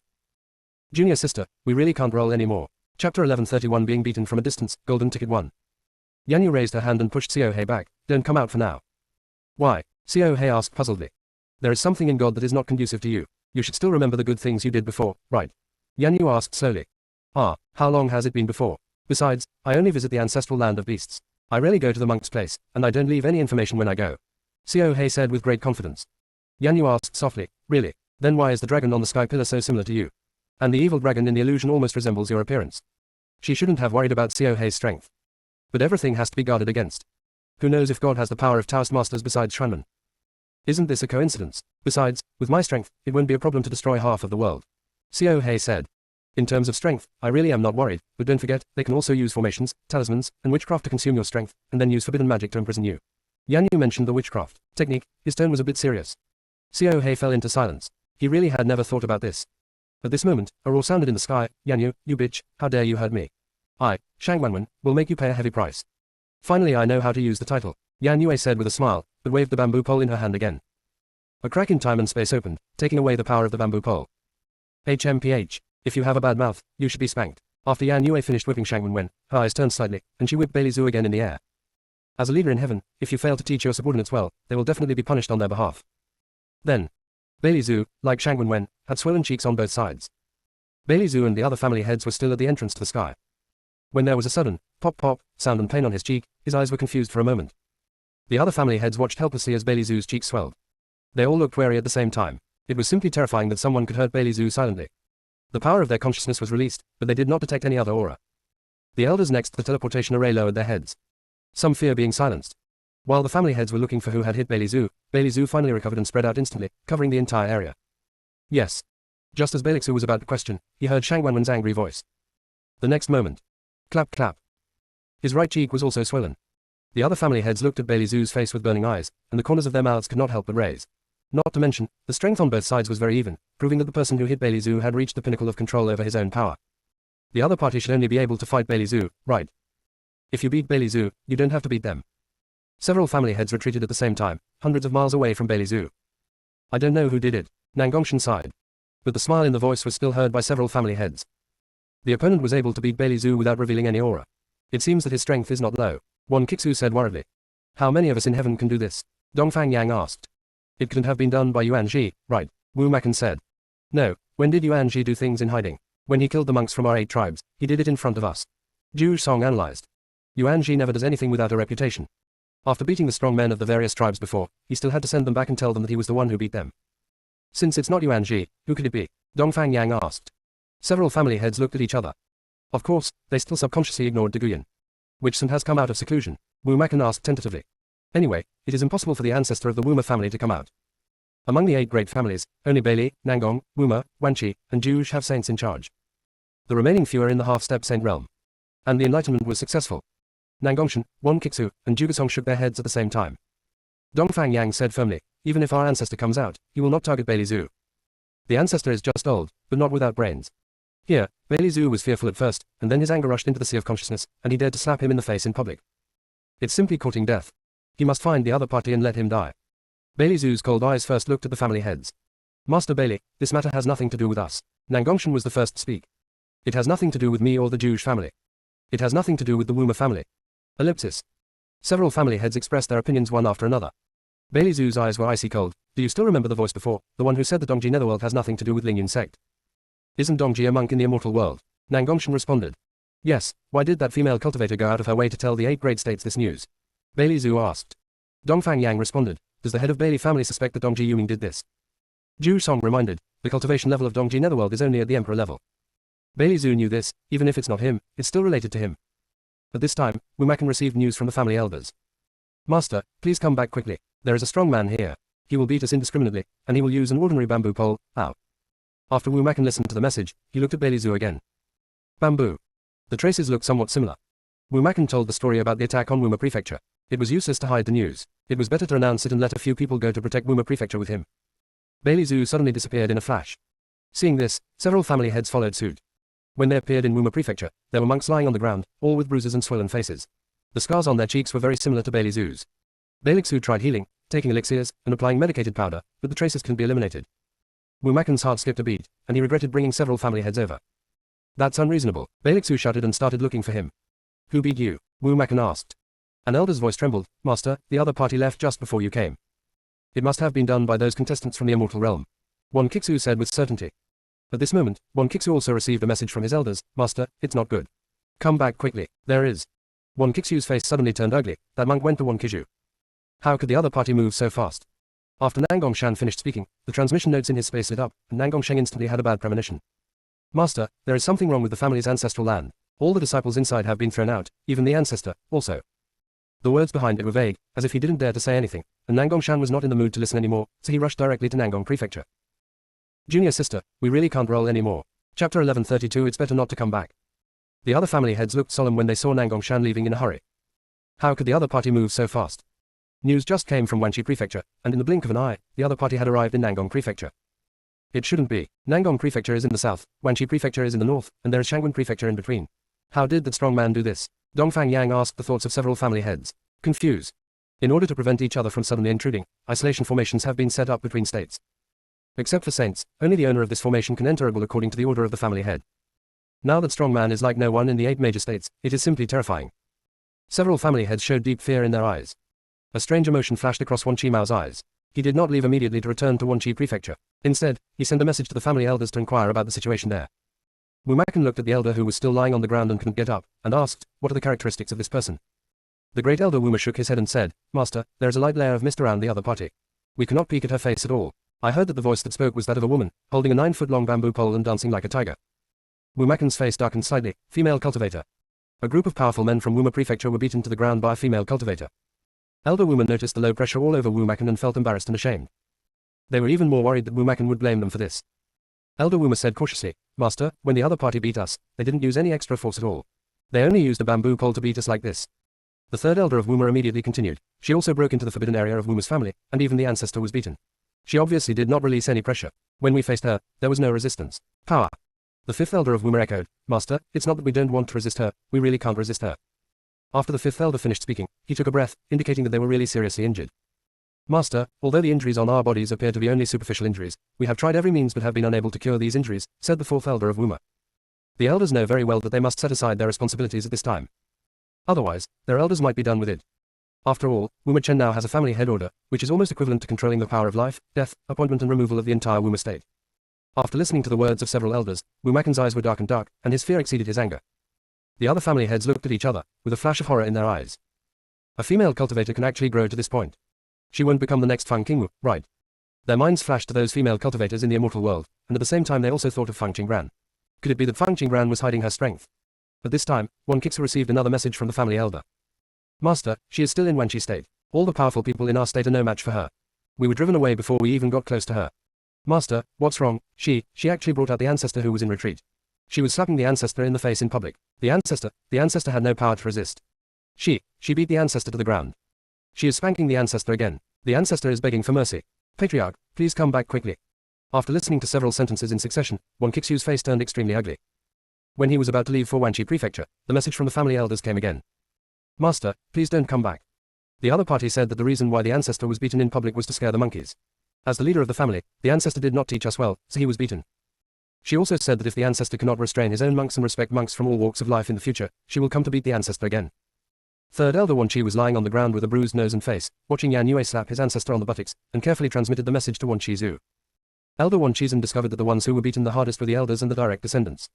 Junior sister, we really can't roll anymore. Chapter 1131 Being beaten from a distance, Golden Ticket 1. Yan Yu raised her hand and pushed Xiao Hei back. Don't come out for now. Why? Xiao Hei asked puzzledly. There is something in God that is not conducive to you. You should still remember the good things you did before, right? Yan Yu asked slowly. Ah, how long has it been before? Besides, I only visit the ancestral land of beasts. I rarely go to the monk's place, and I don't leave any information when I go. Xiao Hei said with great confidence. Yan Yu asked softly, really? Then why is the dragon on the sky pillar so similar to you? And the evil dragon in the illusion almost resembles your appearance. She shouldn't have worried about Xiao Hei's strength. But everything has to be guarded against. Who knows if God has the power of Taoist masters besides Shuanmen? Isn't this a coincidence? Besides, with my strength, it won't be a problem to destroy half of the world. Xiao Hei said. In terms of strength, I really am not worried, but don't forget, they can also use formations, talismans, and witchcraft to consume your strength, and then use forbidden magic to imprison you. Yan Yu mentioned the witchcraft technique. His tone was a bit serious. Xiao Hei fell into silence. He really had never thought about this. At this moment, a roar sounded in the sky. Yan Yu, you bitch, how dare you hurt me? I, Shang Wenwen, will make you pay a heavy price. Finally I know how to use the title, Yan Yu said with a smile, but waved the bamboo pole in her hand again. A crack in time and space opened, taking away the power of the bamboo pole. HMPH. If you have a bad mouth, you should be spanked. After Yan Yu finished whipping Shang Wenwen, her eyes turned slightly, and she whipped Bailey Zhu again in the air. As a leader in heaven, if you fail to teach your subordinates well, they will definitely be punished on their behalf. Then, Bailey Zhu, like Shang Wenwen, had swollen cheeks on both sides. Bailey Zhu and the other family heads were still at the entrance to the sky. When there was a sudden, pop pop, sound and pain on his cheek, his eyes were confused for a moment. The other family heads watched helplessly as Bailey Zhu's cheeks swelled. They all looked wary at the same time. It was simply terrifying that someone could hurt Bailey Zhu silently. The power of their consciousness was released, but they did not detect any other aura. The elders next to the teleportation array lowered their heads. Some fear being silenced. While the family heads were looking for who had hit Bailey Zhu finally recovered and spread out instantly, covering the entire area. Yes. Just as Bailey Zhu was about to question, he heard Shang Wenwen's angry voice. The next moment. Clap clap. His right cheek was also swollen. The other family heads looked at Bailey Zhu's face with burning eyes, and the corners of their mouths could not help but raise. Not to mention, the strength on both sides was very even, proving that the person who hit Bailey Zhu had reached the pinnacle of control over his own power. The other party should only be able to fight Bailey Zhu, right? If you beat Bailey Zhu, you don't have to beat them. Several family heads retreated at the same time, hundreds of miles away from Bailey Zhu. I don't know who did it, Nangongshan sighed. But the smile in the voice was still heard by several family heads. The opponent was able to beat Bailey Zhu without revealing any aura. It seems that his strength is not low. One Kixu said worriedly. How many of us in heaven can do this? Dongfang Yang asked. It couldn't have been done by Yuan Ji, right? Wu Makan said. No, when did Yuan Ji do things in hiding? When he killed the monks from our 8 tribes, he did it in front of us. Zhu Song analyzed. Yuan Ji never does anything without a reputation. After beating the strong men of the various tribes before, he still had to send them back and tell them that he was the one who beat them. Since it's not Yuan Ji, who could it be? Dongfang Yang asked. Several family heads looked at each other. Of course, they still subconsciously ignored De Guyan. Which son has come out of seclusion? Wu Makan asked tentatively. Anyway, it is impossible for the ancestor of the Wuma family to come out. Among the 8 great families, only Bailey, Nangong, Wuma, Wanqi, and Juge have saints in charge. The remaining few are in the half-step saint realm. And the enlightenment was successful. Nangongshan, Wan Kixu, and Jugesong shook their heads at the same time. Dongfang Yang said firmly, even if our ancestor comes out, he will not target Bailey Zhu. The ancestor is just old, but not without brains. Here, Bailey Zhu was fearful at first, and then his anger rushed into the sea of consciousness, and he dared to slap him in the face in public. It's simply courting death. He must find the other party and let him die. Bailey Zhu's cold eyes first looked at the family heads. Master Bailey, this matter has nothing to do with us. Nangongshan was the first to speak. It has nothing to do with me or the Juge family. It has nothing to do with the Wuma family. Ellipsis. Several family heads expressed their opinions one after another. Bailey Zhu's eyes were icy cold. Do you still remember the voice before, the one who said the Dongji Netherworld has nothing to do with Lingyun sect? Isn't Dongji a monk in the immortal world? Nangongshan responded. Yes, why did that female cultivator go out of her way to tell the 8 great states this news? Bailey Zhu asked. Dongfang Yang responded. Does the head of Bailey family suspect that Dongji Yuming did this? Ju Song reminded. The cultivation level of Dongji Netherworld is only at the emperor level. Bailey Zhu knew this, even if it's not him, it's still related to him. At this time, Wu Makan received news from the family elders. Master, please come back quickly. There is a strong man here. He will beat us indiscriminately, and he will use an ordinary bamboo pole. Ow. After Wu Makan listened to the message, he looked at Bailey Zhu again. Bamboo. The traces looked somewhat similar. Wu Makan told the story about the attack on Wuma Prefecture. It was useless to hide the news. It was better to announce it and let a few people go to protect Wuma Prefecture with him. Bailey Zhu suddenly disappeared in a flash. Seeing this, several family heads followed suit. When they appeared in Wuma Prefecture, there were monks lying on the ground, all with bruises and swollen faces. The scars on their cheeks were very similar to Bailey Zhu's. Bailey Zhu tried healing, taking elixirs, and applying medicated powder, but the traces couldn't be eliminated. Wu Makan's heart skipped a beat, and he regretted bringing several family heads over. That's unreasonable. Bailey Zhu shouted and started looking for him. Who beat you? Wu Makan asked. An elder's voice trembled. Master, the other party left just before you came. It must have been done by those contestants from the immortal realm. Wan Kixu said with certainty. At this moment, Wan Kixu also received a message from his elders. Master, it's not good. Come back quickly. There is. Wan Kixu's face suddenly turned ugly. That monk went to Wan Kixu. How could the other party move so fast? After Nangongshan finished speaking, the transmission nodes in his space lit up, and Nangongshan instantly had a bad premonition. Master, there is something wrong with the family's ancestral land. All the disciples inside have been thrown out, even the ancestor, also. The words behind it were vague, as if he didn't dare to say anything, and Nangongshan was not in the mood to listen anymore, so he rushed directly to Nangong Prefecture. Junior sister, we really can't roll anymore. Chapter 1132. It's better not to come back. The other family heads looked solemn when they saw Nangongshan leaving in a hurry. How could the other party move so fast? News just came from Wanqi Prefecture, and in the blink of an eye, the other party had arrived in Nangong Prefecture. It shouldn't be. Nangong Prefecture is in the south, Wanqi Prefecture is in the north, and there is Shangwen Prefecture in between. How did that strong man do this? Dongfang Yang asked the thoughts of several family heads. Confused. In order to prevent each other from suddenly intruding, isolation formations have been set up between states. Except for saints, only the owner of this formation can enter according to the order of the family head. Now that strong man is like no one in the 8 major states, it is simply terrifying. Several family heads showed deep fear in their eyes. A strange emotion flashed across Wan Chimao's eyes. He did not leave immediately to return to Wanqi Prefecture. Instead, he sent a message to the family elders to inquire about the situation there. Wu Makan looked at the elder who was still lying on the ground and couldn't get up, and asked, what are the characteristics of this person? The great elder Wuma shook his head and said, Master, there is a light layer of mist around the other party. We cannot peek at her face at all. I heard that the voice that spoke was that of a woman, holding a 9-foot-long bamboo pole and dancing like a tiger. Wu Makan's face darkened slightly. Female cultivator. A group of powerful men from Wuma Prefecture were beaten to the ground by a female cultivator. Elder Wuma noticed the low pressure all over Wu Makan and felt embarrassed and ashamed. They were even more worried that Wu Makan would blame them for this. Elder Wuma said cautiously, Master, when the other party beat us, they didn't use any extra force at all. They only used a bamboo pole to beat us like this. The third elder of Wuma immediately continued. She also broke into the forbidden area of Wuma's family, and even the ancestor was beaten. She obviously did not release any pressure. When we faced her, there was no resistance. Power. The fifth elder of Wuma echoed, Master, it's not that we don't want to resist her, we really can't resist her. After the fifth elder finished speaking, he took a breath, indicating that they were really seriously injured. Master, although the injuries on our bodies appear to be only superficial injuries, we have tried every means but have been unable to cure these injuries, said the fourth elder of Wuma. The elders know very well that they must set aside their responsibilities at this time. Otherwise, their elders might be done with it. After all, Wuma Chen now has a family head order, which is almost equivalent to controlling the power of life, death, appointment and removal of the entire Wuma state. After listening to the words of several elders, Wu Makan's eyes were dark, and his fear exceeded his anger. The other family heads looked at each other, with a flash of horror in their eyes. A female cultivator can actually grow to this point. She won't become the next Feng Qingwu, right? Their minds flashed to those female cultivators in the immortal world, and at the same time they also thought of Feng Qingran. Could it be that Feng Qingran was hiding her strength? At this time, Wan Kixu received another message from the family elder. Master, she is still in Wanqi state. All the powerful people in our state are no match for her. We were driven away before we even got close to her. Master, what's wrong? She actually brought out the ancestor who was in retreat. She was slapping the ancestor in the face in public. The ancestor had no power to resist. She beat the ancestor to the ground. She is spanking the ancestor again. The ancestor is begging for mercy. Patriarch, please come back quickly. After listening to several sentences in succession, Wan Kixu's face turned extremely ugly. When he was about to leave for Wanqi Prefecture, the message from the family elders came again. Master, please don't come back. The other party said that the reason why the ancestor was beaten in public was to scare the monkeys. As the leader of the family, the ancestor did not teach us well, so he was beaten. She also said that if the ancestor cannot restrain his own monks and respect monks from all walks of life in the future, she will come to beat the ancestor again. Third Elder Wan Qi was lying on the ground with a bruised nose and face, watching Yan Yue slap his ancestor on the buttocks, and carefully transmitted the message to Wan Qizu. Elder Wan Qizhen discovered that the ones who were beaten the hardest were the elders and the direct descendants.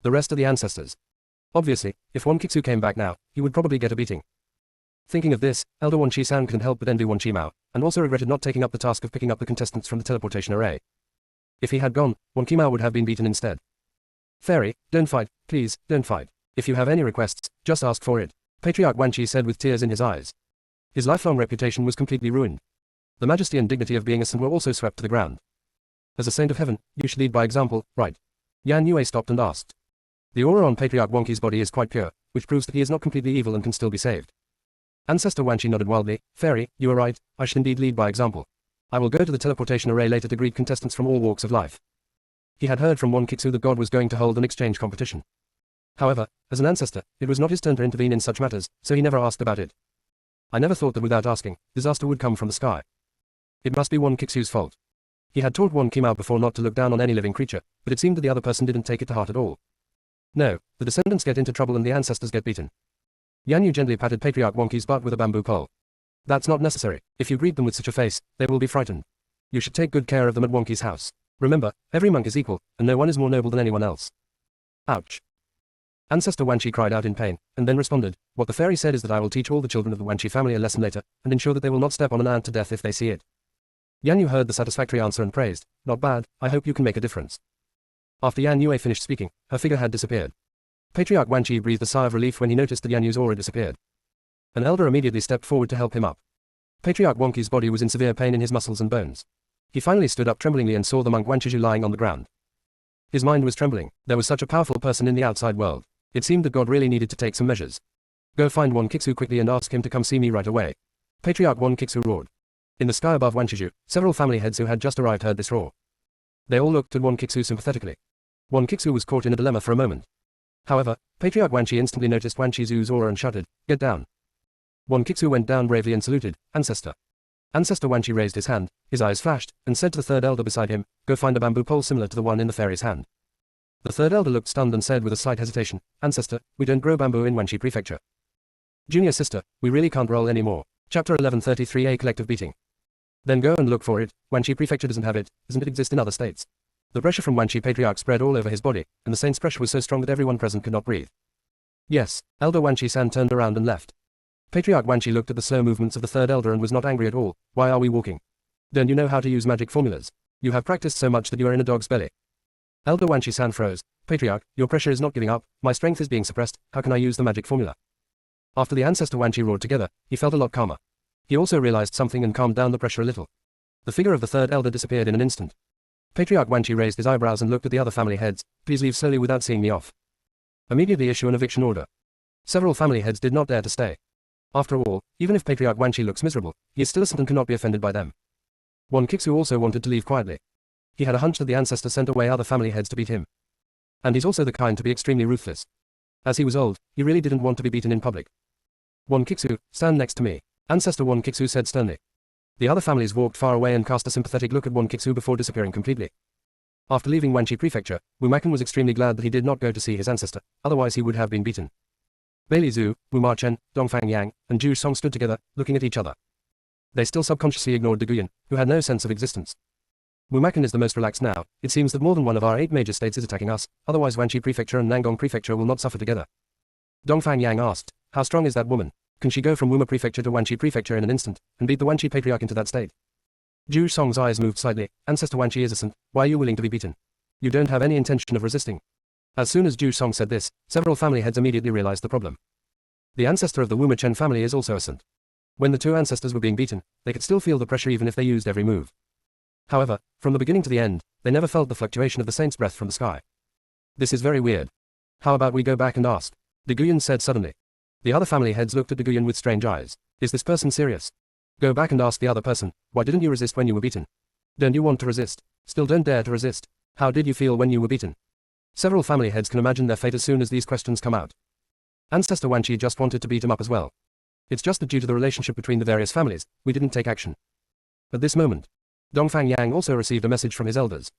The rest are the ancestors. Obviously, if Wan Kixu came back now, he would probably get a beating. Thinking of this, Elder Wan Qi-san couldn't help but envy Wan Qimao, and also regretted not taking up the task of picking up the contestants from the teleportation array. If he had gone, Wan Qimao would have been beaten instead. Fairy, don't fight, please, don't fight. If you have any requests, just ask for it. Patriarch Wan Qi said with tears in his eyes. His lifelong reputation was completely ruined. The majesty and dignity of being a saint were also swept to the ground. As a saint of heaven, you should lead by example, right? Yan Yue stopped and asked. The aura on Patriarch Wan Qi's body is quite pure, which proves that he is not completely evil and can still be saved. Ancestor Wan Qi nodded wildly. Fairy, you are right, I should indeed lead by example. I will go to the teleportation array later to greet contestants from all walks of life. He had heard from Wan Kixu that God was going to hold an exchange competition. However, as an ancestor, it was not his turn to intervene in such matters, so he never asked about it. I never thought that without asking, disaster would come from the sky. It must be Wan Kixu's fault. He had taught Wan Qimao before not to look down on any living creature, but it seemed that the other person didn't take it to heart at all. No, the descendants get into trouble and the ancestors get beaten. Yan Yu gently patted Patriarch Wan Qi's butt with a bamboo pole. That's not necessary. If you greet them with such a face, they will be frightened. You should take good care of them at Wan Qi's house. Remember, every monk is equal, and no one is more noble than anyone else. Ouch. Ancestor Wan Qi cried out in pain, and then responded, what the fairy said is that I will teach all the children of the Wan Qi family a lesson later, and ensure that they will not step on an ant to death if they see it. Yan Yu heard the satisfactory answer and praised, not bad, I hope you can make a difference. After Yan Yue finished speaking, her figure had disappeared. Patriarch Wan Qi breathed a sigh of relief when he noticed that Yan Yu's aura disappeared. An elder immediately stepped forward to help him up. Patriarch Wan Qi's body was in severe pain in his muscles and bones. He finally stood up tremblingly and saw the monk Wan Qizhu lying on the ground. His mind was trembling. There was such a powerful person in the outside world. It seemed that God really needed to take some measures. Go find Wan Kixu quickly and ask him to come see me right away. Patriarch Wan Kixu roared. In the sky above Wan Qizhu, several family heads who had just arrived heard this roar. They all looked at Wan Kixu sympathetically. Wan Kixu was caught in a dilemma for a moment. However, Patriarch Wan Qi instantly noticed Wan Qizu's aura and shouted, get down. Wan Kixu went down bravely and saluted, Ancestor. Ancestor Wan Qi raised his hand, his eyes flashed, and said to the third elder beside him, go find a bamboo pole similar to the one in the fairy's hand. The third elder looked stunned and said with a slight hesitation, Ancestor, we don't grow bamboo in Wanqi Prefecture. Junior sister, we really can't roll anymore. Chapter 1133 A Collective Beating. Then go and look for it. Wanqi Prefecture doesn't have it, doesn't it exist in other states? The pressure from Wanqi Patriarch spread all over his body, and the saint's pressure was so strong that everyone present could not breathe. Yes, Elder Wan Qi-san turned around and left. Patriarch Wan Qi looked at the slow movements of the third elder and was not angry at all. Why are we walking? Don't you know how to use magic formulas? You have practiced so much that you are in a dog's belly. Elder Wan Qi-san froze. Patriarch, your pressure is not giving up, my strength is being suppressed, how can I use the magic formula? After the ancestor Wan Qi roared together, he felt a lot calmer. He also realized something and calmed down the pressure a little. The figure of the third elder disappeared in an instant. Patriarch Wan Qi raised his eyebrows and looked at the other family heads. Please leave slowly without seeing me off. Immediately issue an eviction order. Several family heads did not dare to stay. After all, even if Patriarch Wan Qi looks miserable, he is still a saint and cannot be offended by them. Wan Kixu also wanted to leave quietly. He had a hunch that the ancestor sent away other family heads to beat him. And he's also the kind to be extremely ruthless. As he was old, he really didn't want to be beaten in public. Wan Kixu, stand next to me. Ancestor Wan Kixu said sternly. The other families walked far away and cast a sympathetic look at Wan Kixu before disappearing completely. After leaving Wanqi Prefecture, Wu Makan was extremely glad that he did not go to see his ancestor, otherwise he would have been beaten. Bailey Zhu, Wu Ma Chen, Dongfang Yang, and Zhu Song stood together, looking at each other. They still subconsciously ignored De Guyan, who had no sense of existence. Wu Makan is the most relaxed now. It seems that more than one of our 8 major states is attacking us, otherwise Wanqi Prefecture and Nangong Prefecture will not suffer together. Dongfang Yang asked, how strong is that woman? Can she go from Wuma Prefecture to Wanqi Prefecture in an instant, and beat the Wanqi Patriarch into that state? Zhu Song's eyes moved slightly. Ancestor Wanqi is a saint. Why are you willing to be beaten? You don't have any intention of resisting. As soon as Zhu Song said this, several family heads immediately realized the problem. The ancestor of the Wuma Chen family is also a saint. When the two ancestors were being beaten, they could still feel the pressure even if they used every move. However, from the beginning to the end, they never felt the fluctuation of the saint's breath from the sky. This is very weird. How about we go back and ask? De Guyan said suddenly. The other family heads looked at De Guyan with strange eyes. Is this person serious? Go back and ask the other person, why didn't you resist when you were beaten? Don't you want to resist? Still don't dare to resist. How did you feel when you were beaten? Several family heads can imagine their fate as soon as these questions come out. Ancestor Wanqi just wanted to beat him up as well. It's just that due to the relationship between the various families, we didn't take action. At this moment, Dongfang Yang also received a message from his elders.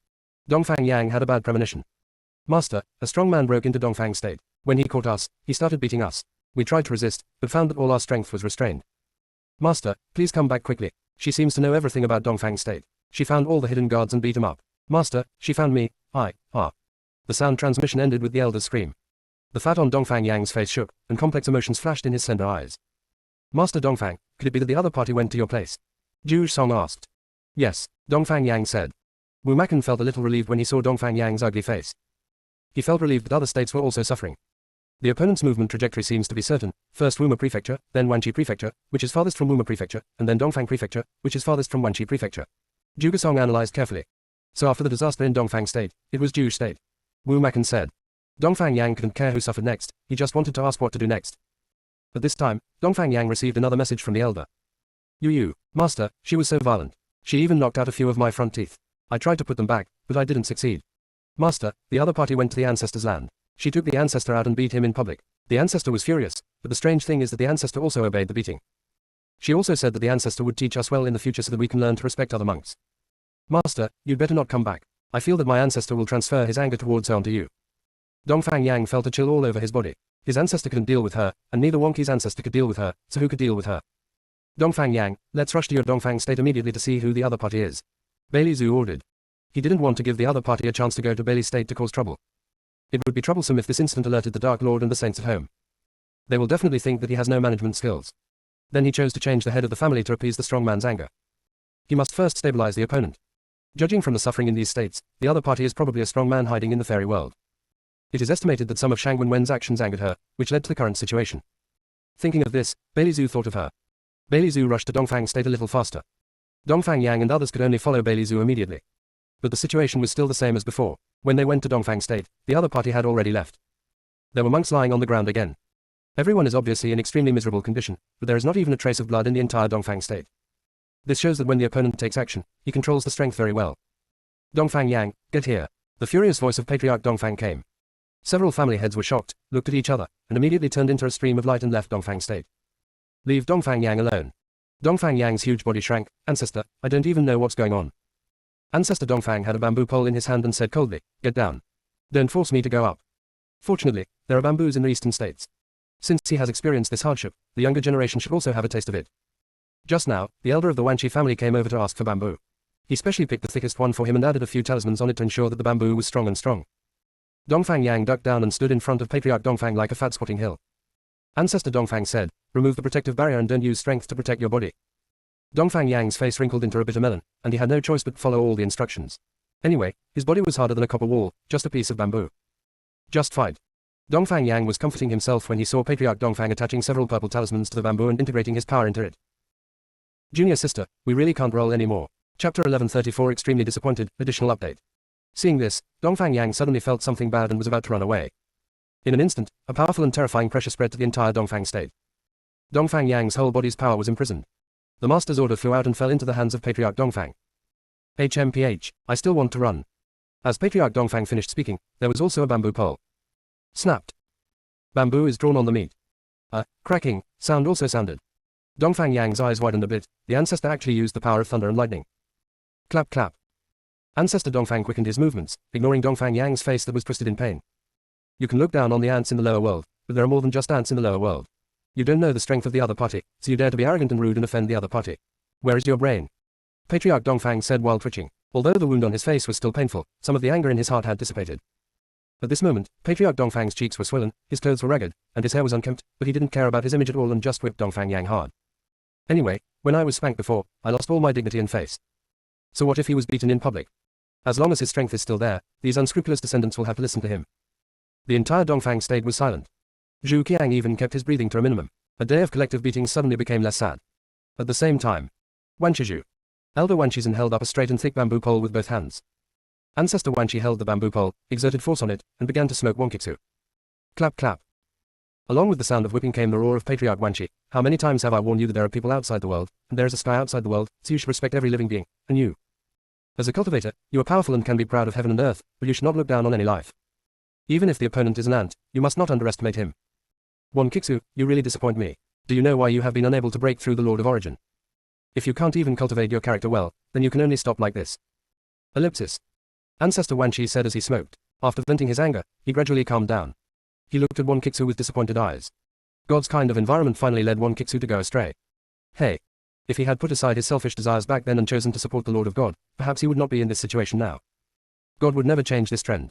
Dongfang Yang had a bad premonition. Master, a strong man broke into Dongfang's state. When he caught us, he started beating us. We tried to resist, but found that all our strength was restrained. Master, please come back quickly. She seems to know everything about Dongfang's state. She found all the hidden guards and beat him up. Master, she found me. The sound transmission ended with the elder's scream. The fat on Dongfang Yang's face shook, and complex emotions flashed in his slender eyes. Master Dongfang, could it be that the other party went to your place? Zhu Song asked. Yes, Dongfang Yang said. Wu Makan felt a little relieved when he saw Dongfang Yang's ugly face. He felt relieved that other states were also suffering. The opponent's movement trajectory seems to be certain, first Wuma Prefecture, then Wanqi Prefecture, which is farthest from Wuma Prefecture, and then Dongfang Prefecture, which is farthest from Wanqi Prefecture. Zhuge Song analyzed carefully. So after the disaster in Dongfang State, it was Zhu State. Wu Makan said. Dongfang Yang couldn't care who suffered next, he just wanted to ask what to do next. At this time, Dongfang Yang received another message from the elder. Yu, Master, she was so violent. She even knocked out a few of my front teeth. I tried to put them back, but I didn't succeed. Master, the other party went to the ancestor's land. She took the ancestor out and beat him in public. The ancestor was furious, but the strange thing is that the ancestor also obeyed the beating. She also said that the ancestor would teach us well in the future so that we can learn to respect other monks. Master, you'd better not come back. I feel that my ancestor will transfer his anger towards her onto you. Dongfang Yang felt a chill all over his body. His ancestor couldn't deal with her, and neither Wanqi's ancestor could deal with her, so who could deal with her? Dongfang Yang, let's rush to your Dongfang state immediately to see who the other party is. Bailey Zhu ordered. He didn't want to give the other party a chance to go to Bailey's state to cause trouble. It would be troublesome if this incident alerted the Dark Lord and the saints at home. They will definitely think that he has no management skills. Then he chose to change the head of the family to appease the strong man's anger. He must first stabilize the opponent. Judging from the suffering in these states, the other party is probably a strong man hiding in the fairy world. It is estimated that some of Shang Wenwen's actions angered her, which led to the current situation. Thinking of this, Bailey Zhu thought of her. Bailey Zhu rushed to Dongfang state a little faster. Dongfang Yang and others could only follow Bailey Zhu immediately. But the situation was still the same as before. When they went to Dongfang state, the other party had already left. There were monks lying on the ground again. Everyone is obviously in extremely miserable condition, but there is not even a trace of blood in the entire Dongfang state. This shows that when the opponent takes action, he controls the strength very well. Dongfang Yang, get here. The furious voice of Patriarch Dongfang came. Several family heads were shocked, looked at each other, and immediately turned into a stream of light and left Dongfang state. Leave Dongfang Yang alone. Dongfang Yang's huge body shrank. Ancestor, I don't even know what's going on. Ancestor Dongfang had a bamboo pole in his hand and said coldly, get down. Don't force me to go up. Fortunately, there are bamboos in the eastern states. Since he has experienced this hardship, the younger generation should also have a taste of it. Just now, the elder of the Wanqi family came over to ask for bamboo. He specially picked the thickest one for him and added a few talismans on it to ensure that the bamboo was strong and strong. Dongfang Yang ducked down and stood in front of Patriarch Dongfang like a fat squatting hill. Ancestor Dongfang said, remove the protective barrier and don't use strength to protect your body. Dongfang Yang's face wrinkled into a bitter melon, and he had no choice but follow all the instructions. Anyway, his body was harder than a copper wall, just a piece of bamboo. Just fight. Dongfang Yang was comforting himself when he saw Patriarch Dongfang attaching several purple talismans to the bamboo and integrating his power into it. Junior sister, we really can't roll anymore. Chapter 1134 Extremely disappointed, additional update. Seeing this, Dongfang Yang suddenly felt something bad and was about to run away. In an instant, a powerful and terrifying pressure spread to the entire Dongfang state. Dongfang Yang's whole body's power was imprisoned. The master's order flew out and fell into the hands of Patriarch Dongfang. HMPH, I still want to run. As Patriarch Dongfang finished speaking, there was also a bamboo pole. Snapped. Bamboo is drawn on the meat. A cracking sound also sounded. Dongfang Yang's eyes widened a bit. The ancestor actually used the power of thunder and lightning. Clap clap. Ancestor Dongfang quickened his movements, ignoring Dongfang Yang's face that was twisted in pain. You can look down on the ants in the lower world, but there are more than just ants in the lower world. You don't know the strength of the other party, so you dare to be arrogant and rude and offend the other party. Where is your brain? Patriarch Dongfang said while twitching. Although the wound on his face was still painful, some of the anger in his heart had dissipated. At this moment, Patriarch Dongfang's cheeks were swollen, his clothes were ragged, and his hair was unkempt, but he didn't care about his image at all and just whipped Dongfang Yang hard. Anyway, when I was spanked before, I lost all my dignity and face. So what if he was beaten in public? As long as his strength is still there, these unscrupulous descendants will have to listen to him. The entire Dongfang state was silent. Zhu Qiang even kept his breathing to a minimum. A day of collective beatings suddenly became less sad. At the same time, Wanshizhu. Elder Wanshizhen held up a straight and thick bamboo pole with both hands. Ancestor Wanshi held the bamboo pole, exerted force on it, and began to smoke Wonkitsu. Clap clap. Along with the sound of whipping came the roar of Patriarch Wanshi. How many times have I warned you that there are people outside the world, and there is a sky outside the world, so you should respect every living being, and you. As a cultivator, you are powerful and can be proud of heaven and earth, but you should not look down on any life. Even if the opponent is an ant, you must not underestimate him. Wonkitsu, you really disappoint me. Do you know why you have been unable to break through the Lord of Origin? If you can't even cultivate your character well, then you can only stop like this. Ellipsis. Ancestor Wanshi said as he smoked. After venting his anger, he gradually calmed down. He looked at Wonkitsu with disappointed eyes. God's kind of environment finally led Wonkitsu to go astray. Hey. If he had put aside his selfish desires back then and chosen to support the Lord of God, perhaps he would not be in this situation now. God would never change this trend.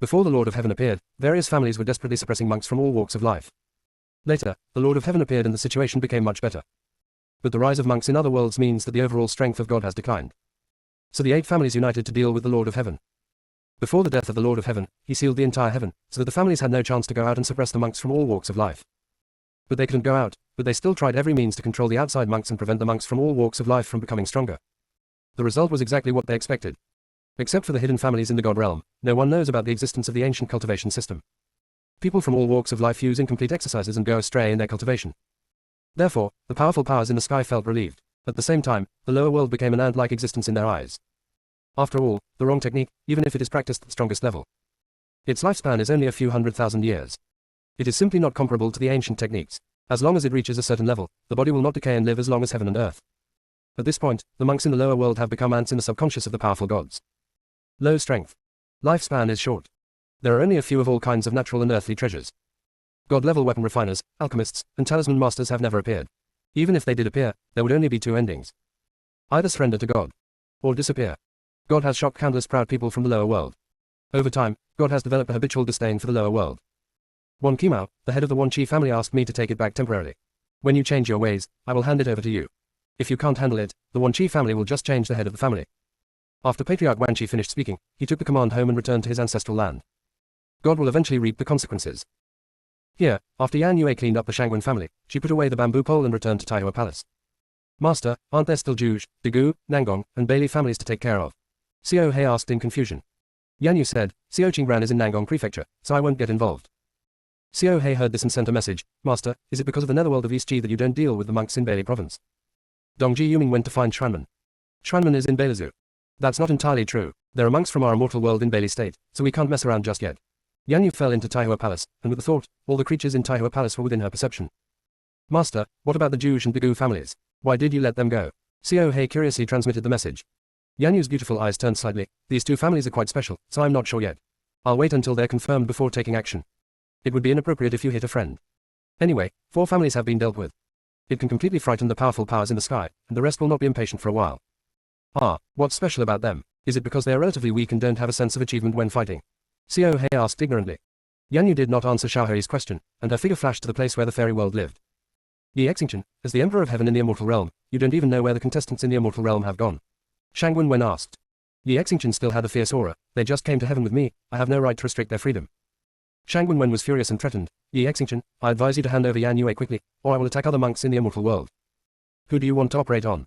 Before the Lord of Heaven appeared, various families were desperately suppressing monks from all walks of life. Later, the Lord of Heaven appeared and the situation became much better. But the rise of monks in other worlds means that the overall strength of God has declined. So the 8 families united to deal with the Lord of Heaven. Before the death of the Lord of Heaven, he sealed the entire heaven, so that the families had no chance to go out and suppress the monks from all walks of life. But they couldn't go out, but they still tried every means to control the outside monks and prevent the monks from all walks of life from becoming stronger. The result was exactly what they expected. Except for the hidden families in the God realm, no one knows about the existence of the ancient cultivation system. People from all walks of life use incomplete exercises and go astray in their cultivation. Therefore, the powerful powers in the sky felt relieved. At the same time, the lower world became an ant-like existence in their eyes. After all, the wrong technique, even if it is practiced at the strongest level. Its lifespan is only a few 100,000 years. It is simply not comparable to the ancient techniques. As long as it reaches a certain level, the body will not decay and live as long as heaven and earth. At this point, the monks in the lower world have become ants in the subconscious of the powerful gods. Low strength. Lifespan is short. There are only a few of all kinds of natural and earthly treasures. God-level weapon refiners, alchemists, and talisman masters have never appeared. Even if they did appear, there would only be 2 endings. Either surrender to God, or disappear. God has shocked countless proud people from the lower world. Over time, God has developed a habitual disdain for the lower world. Wan Qimao, the head of the Wanqi family, asked me to take it back temporarily. When you change your ways, I will hand it over to you. If you can't handle it, the Wanqi family will just change the head of the family. After Patriarch Wanqi finished speaking, he took the command home and returned to his ancestral land. God will eventually reap the consequences. Here, after Yan Yue cleaned up the Shangwen family, she put away the bamboo pole and returned to Taihua Palace. Master, aren't there still Juge, Degu, Nangong, and Bailey families to take care of? Xiao He asked in confusion. Yan Yu said, Xiao Qingran is in Nangong Prefecture, so I won't get involved. Xiao He heard this and sent a message. Master, is it because of the netherworld of East Ji that you don't deal with the monks in Bailey province? Dongji Yuming went to find Shranman. Shranman is in Beilezu. That's not entirely true. There are monks from our immortal world in Bailey State, so we can't mess around just yet. Yan Yu fell into Taihua Palace, and with the thought, all the creatures in Taihua Palace were within her perception. Master, what about the Juge and Bigu families? Why did you let them go? Xiao He curiously transmitted the message. Yan Yu's beautiful eyes turned slightly. These 2 families are quite special, so I'm not sure yet. I'll wait until they're confirmed before taking action. It would be inappropriate if you hit a friend. Anyway, 4 families have been dealt with. It can completely frighten the powerful powers in the sky, and the rest will not be impatient for a while. Ah, what's special about them? Is it because they are relatively weak and don't have a sense of achievement when fighting? Xiao He asked ignorantly. Yan Yu did not answer Xiao Hei's question, and her figure flashed to the place where the fairy world lived. Yi Exingchen, as the Emperor of Heaven in the Immortal Realm, you don't even know where the contestants in the Immortal Realm have gone. Shangwen Wen asked. Yi Exingchen still had a fierce aura. They just came to heaven with me. I have no right to restrict their freedom. Shangwen Wen was furious and threatened. Yi Exingchen, I advise you to hand over Yan Yue quickly, or I will attack other monks in the Immortal World. Who do you want to operate on?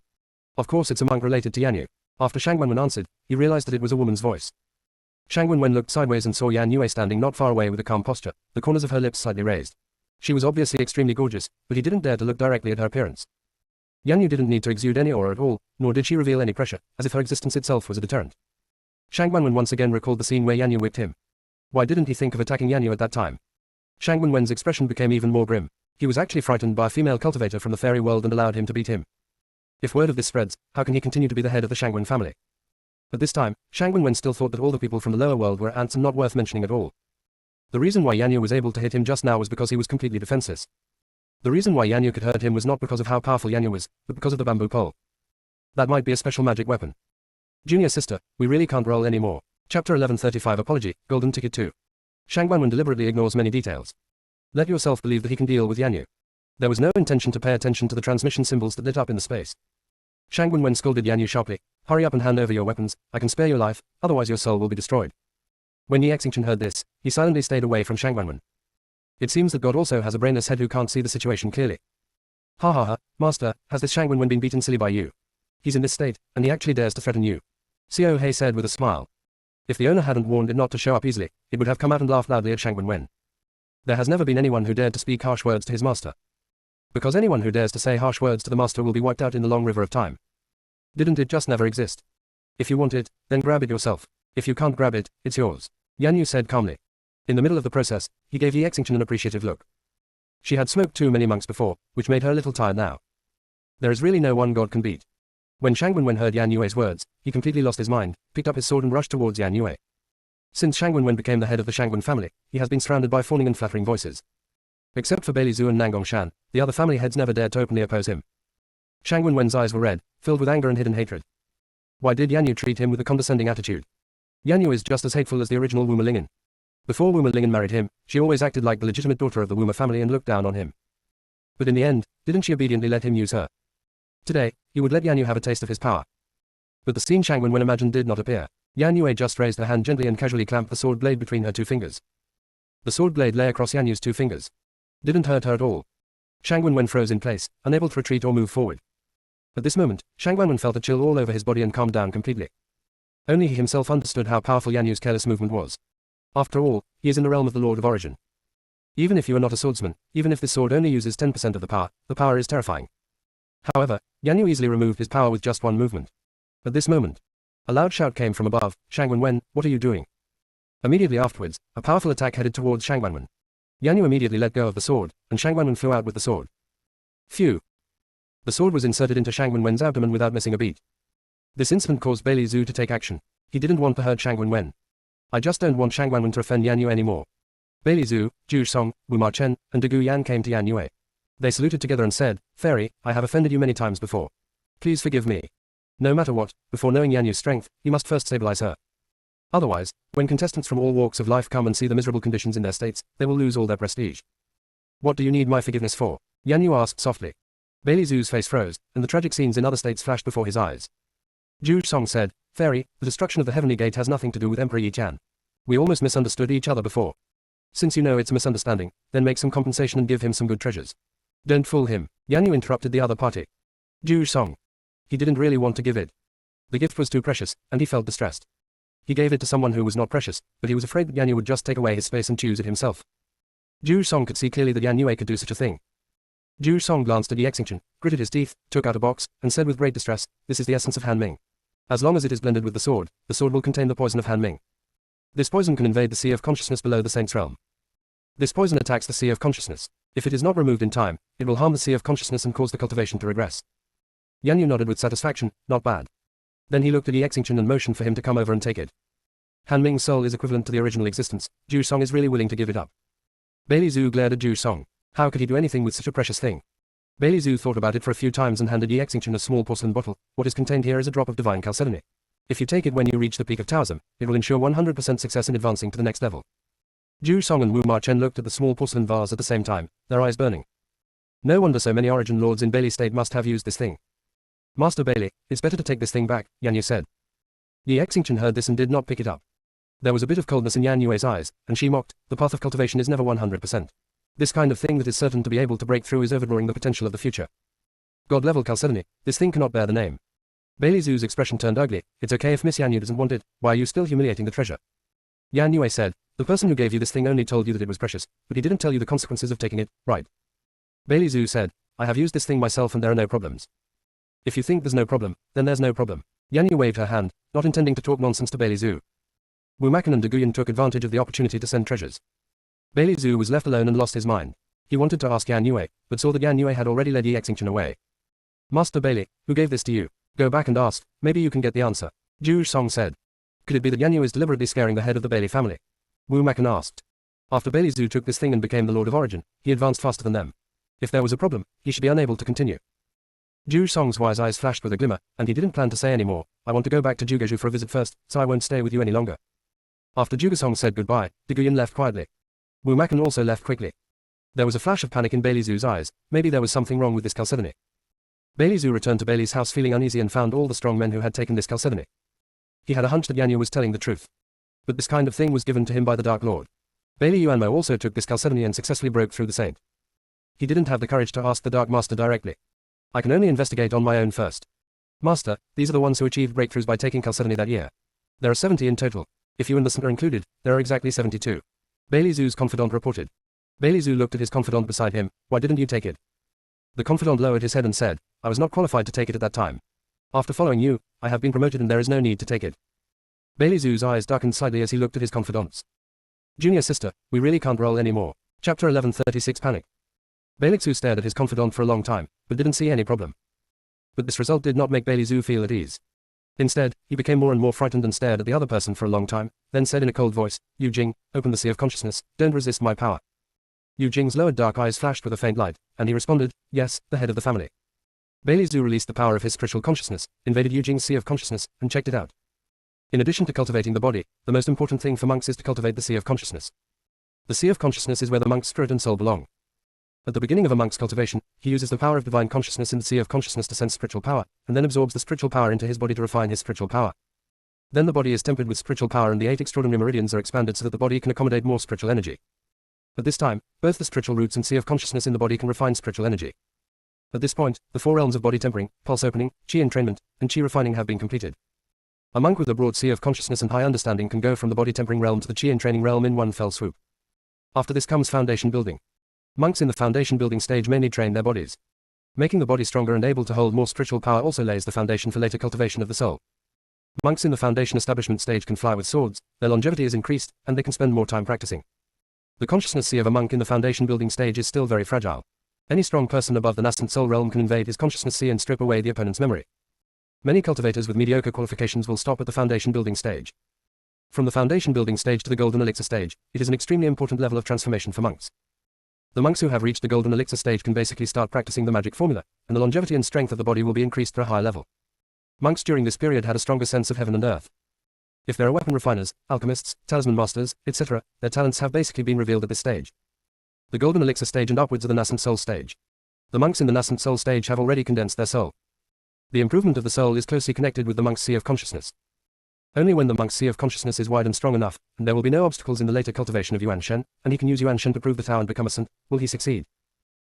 Of course it's a monk related to Yan Yu. After Shangwen Wen answered, he realized that it was a woman's voice. Shangwen Wen looked sideways and saw Yan Yue standing not far away with a calm posture, the corners of her lips slightly raised. She was obviously extremely gorgeous, but he didn't dare to look directly at her appearance. Yan Yu didn't need to exude any aura at all, nor did she reveal any pressure, as if her existence itself was a deterrent. Shangwen Wen once again recalled the scene where Yan Yu whipped him. Why didn't he think of attacking Yan Yu at that time? Shangwen Wen's expression became even more grim. He was actually frightened by a female cultivator from the fairy world and allowed him to beat him. If word of this spreads, how can he continue to be the head of the Shangwen family? At this time, Shangwen Wen still thought that all the people from the lower world were ants and not worth mentioning at all. The reason why Yan Yu was able to hit him just now was because he was completely defenseless. The reason why Yan Yu could hurt him was not because of how powerful Yan Yu was, but because of the bamboo pole. That might be a special magic weapon. Junior sister, we really can't roll anymore. Chapter 1135 Apology, Golden Ticket 2. Shang Guanwen deliberately ignores many details. Let yourself believe that he can deal with Yan Yu. There was no intention to pay attention to the transmission symbols that lit up in the space. Shang Guanwen scolded Yan Yu sharply. Hurry up and hand over your weapons, I can spare your life, otherwise your soul will be destroyed. When Yi Xingchen heard this, he silently stayed away from Shang Guanwen. It seems that God also has a brainless head who can't see the situation clearly. Ha ha ha, Master, has this Shang Guanwen been beaten silly by you? He's in this state, and he actually dares to threaten you. Xiao He said with a smile. If the owner hadn't warned it not to show up easily, it would have come out and laughed loudly at Shang Guanwen. There has never been anyone who dared to speak harsh words to his master. Because anyone who dares to say harsh words to the master will be wiped out in the long river of time. Didn't it just never exist? If you want it, then grab it yourself. If you can't grab it, it's yours. Yan Yu said calmly. In the middle of the process, he gave Yi Xingchen an appreciative look. She had smoked too many monks before, which made her a little tired now. There is really no one God can beat. When Shang Guanwen heard Yan Yue's words, he completely lost his mind, picked up his sword and rushed towards Yan Yue. Since Shang Guanwen became the head of the Shangguan family, he has been surrounded by fawning and flattering voices. Except for Bailey Zhu and Nangong Shan, the other family heads never dared to openly oppose him. Shang Guanwen's eyes were red, filled with anger and hidden hatred. Why did Yan Yu treat him with a condescending attitude? Yan Yu is just as hateful as the original Wu Lingen. Before Wu Lingen married him, she always acted like the legitimate daughter of the Wu family and looked down on him. But in the end, didn't she obediently let him use her? Today, he would let Yan Yu have a taste of his power. But the scene Shang Guanwen imagined did not appear. Yan Yue just raised her hand gently and casually clamped the sword blade between her two fingers. The sword blade lay across Yan Yu's two fingers. Didn't hurt her at all. Shang Guanwen froze in place, unable to retreat or move forward. At this moment, Shang Guanwen felt a chill all over his body and calmed down completely. Only he himself understood how powerful Yan Yu's careless movement was. After all, he is in the realm of the Lord of Origin. Even if you are not a swordsman, even if this sword only uses 10% of the power is terrifying. However, Yan Yu easily removed his power with just one movement. At this moment, a loud shout came from above, Shang Guanwen, what are you doing? Immediately afterwards, a powerful attack headed towards Shang Guanwen. Yan Yu immediately let go of the sword, and Shang Guanwen flew out with the sword. Phew! The sword was inserted into Shang Guanwen's abdomen without missing a beat. This incident caused Bailey Zhu to take action. He didn't want to hurt Shang Guanwen. I just don't want Shang Guanwen to offend Yan Yu anymore. Bailey Zhu, Zhu Song, Wu Ma Chen, and Gu Yan came to Yan Yue. They saluted together and said, Fairy, I have offended you many times before. Please forgive me. No matter what, before knowing Yan Yu's strength, you must first stabilize her. Otherwise, when contestants from all walks of life come and see the miserable conditions in their states, they will lose all their prestige. What do you need my forgiveness for? Yan Yu asked softly. Bailey Zhu's face froze, and the tragic scenes in other states flashed before his eyes. Zhu Song said, Fairy, the destruction of the Heavenly Gate has nothing to do with Emperor Yi Chan. We almost misunderstood each other before. Since you know it's a misunderstanding, then make some compensation and give him some good treasures. Don't fool him. Yan Yu interrupted the other party. Zhu Song. He didn't really want to give it. The gift was too precious, and he felt distressed. He gave it to someone who was not precious, but he was afraid that Yan Yu would just take away his space and choose it himself. Zhu Song could see clearly that Yan Yue could do such a thing. Zhu Song glanced at Yi Xingchen, gritted his teeth, took out a box, and said with great distress, this is the essence of Han Ming. As long as it is blended with the sword will contain the poison of Han Ming. This poison can invade the sea of consciousness below the saint's realm. This poison attacks the sea of consciousness. If it is not removed in time, it will harm the sea of consciousness and cause the cultivation to regress. Yan Yu nodded with satisfaction, not bad. Then he looked at Yi Xingchen and motioned for him to come over and take it. Han Ming's soul is equivalent to the original existence. Zhu Song is really willing to give it up. Bailey Zhu glared at Zhu Song. How could he do anything with such a precious thing? Bailey Zhu thought about it for a few times and handed Yi Xingchen a small porcelain bottle. What is contained here is a drop of divine chalcedony. If you take it when you reach the peak of Taoism, it will ensure 100% success in advancing to the next level. Zhu Song and Wu Ma Chen looked at the small porcelain vase at the same time, their eyes burning. No wonder so many origin lords in Bailey State must have used this thing. Master Bailey, it's better to take this thing back, Yan Yu said. Yi Xingchen heard this and did not pick it up. There was a bit of coldness in Yan Yue's eyes, and she mocked, the path of cultivation is never 100%. This kind of thing that is certain to be able to break through is overdrawing the potential of the future. God-level chalcedony, this thing cannot bear the name. Bailey Zhu's expression turned ugly. It's okay if Miss Yan Yu doesn't want it, why are you still humiliating the treasure? Yan Yue said, the person who gave you this thing only told you that it was precious, but he didn't tell you the consequences of taking it, right? Bailey Zhu said, I have used this thing myself and there are no problems. If you think there's no problem, then there's no problem. Yan Yu waved her hand, not intending to talk nonsense to Bailey Zhu. Wu Makan and De Guyan took advantage of the opportunity to send treasures. Bailey Zhu was left alone and lost his mind. He wanted to ask Yan Yue, but saw that Yan Yue had already led Yi Xingchen away. Master Bailey, who gave this to you? Go back and ask, maybe you can get the answer. Zhu Song said. Could it be that Yan Yu is deliberately scaring the head of the Bailey family? Wu Makan asked. After Bailey Zhu took this thing and became the Lord of Origin, he advanced faster than them. If there was a problem, he should be unable to continue. Zhu Song's wise eyes flashed with a glimmer, and he didn't plan to say any more, I want to go back to Jugeju for a visit first, so I won't stay with you any longer. After Jugasong said goodbye, Diguyan left quietly. Wu Makan also left quickly. There was a flash of panic in Bailey Zhu's eyes. Maybe there was something wrong with this Chalcedony. Bailey Zhu returned to Bailey's house feeling uneasy and found all the strong men who had taken this Chalcedony. He had a hunch that Yanyu was telling the truth. But this kind of thing was given to him by the Dark Lord. Bailey Yuanmo also took this Chalcedony and successfully broke through the saint. He didn't have the courage to ask the Dark Master directly. I can only investigate on my own first. Master, these are the ones who achieved breakthroughs by taking Chalcedony that year. There are 70 in total. If you and the Saint are included, there are exactly 72. Bailey Zhu's confidant reported. Bailey Zhu looked at his confidant beside him. Why didn't you take it? The confidant lowered his head and said, I was not qualified to take it at that time. After following you, I have been promoted and there is no need to take it. Bailey Zhu's eyes darkened slightly as he looked at his confidants. Junior sister, we really can't roll anymore. Chapter 1136 Panic. Bailey Zhu stared at his confidant for a long time, but didn't see any problem. But this result did not make Bailey Zhu feel at ease. Instead, he became more and more frightened and stared at the other person for a long time, then said in a cold voice, Yu Jing, open the sea of consciousness, don't resist my power. Yu Jing's lowered dark eyes flashed with a faint light, and he responded, yes, the head of the family. Bailey Zhu released the power of his spiritual consciousness, invaded Yu Jing's sea of consciousness, and checked it out. In addition to cultivating the body, the most important thing for monks is to cultivate the sea of consciousness. The sea of consciousness is where the monk's spirit and soul belong. At the beginning of a monk's cultivation, he uses the power of divine consciousness in the sea of consciousness to sense spiritual power, and then absorbs the spiritual power into his body to refine his spiritual power. Then the body is tempered with spiritual power and the 8 extraordinary meridians are expanded so that the body can accommodate more spiritual energy. At this time, both the spiritual roots and sea of consciousness in the body can refine spiritual energy. At this point, the 4 realms of body tempering, pulse opening, chi entrainment, and chi refining have been completed. A monk with a broad sea of consciousness and high understanding can go from the body tempering realm to the chi entraining realm in one fell swoop. After this comes foundation building. Monks in the foundation building stage mainly train their bodies. Making the body stronger and able to hold more spiritual power also lays the foundation for later cultivation of the soul. Monks in the foundation establishment stage can fly with swords, their longevity is increased, and they can spend more time practicing. The consciousness sea of a monk in the foundation building stage is still very fragile. Any strong person above the nascent soul realm can invade his consciousness sea and strip away the opponent's memory. Many cultivators with mediocre qualifications will stop at the foundation building stage. From the foundation building stage to the golden elixir stage, it is an extremely important level of transformation for monks. The monks who have reached the golden elixir stage can basically start practicing the magic formula, and the longevity and strength of the body will be increased to a higher level. Monks during this period had a stronger sense of heaven and earth. If there are weapon refiners, alchemists, talisman masters, etc., their talents have basically been revealed at this stage. The golden elixir stage and upwards are the nascent soul stage. The monks in the nascent soul stage have already condensed their soul. The improvement of the soul is closely connected with the monk's sea of consciousness. Only when the monk's sea of consciousness is wide and strong enough, and there will be no obstacles in the later cultivation of Yuan Shen, and he can use Yuan Shen to prove the Tao and become a saint, will he succeed.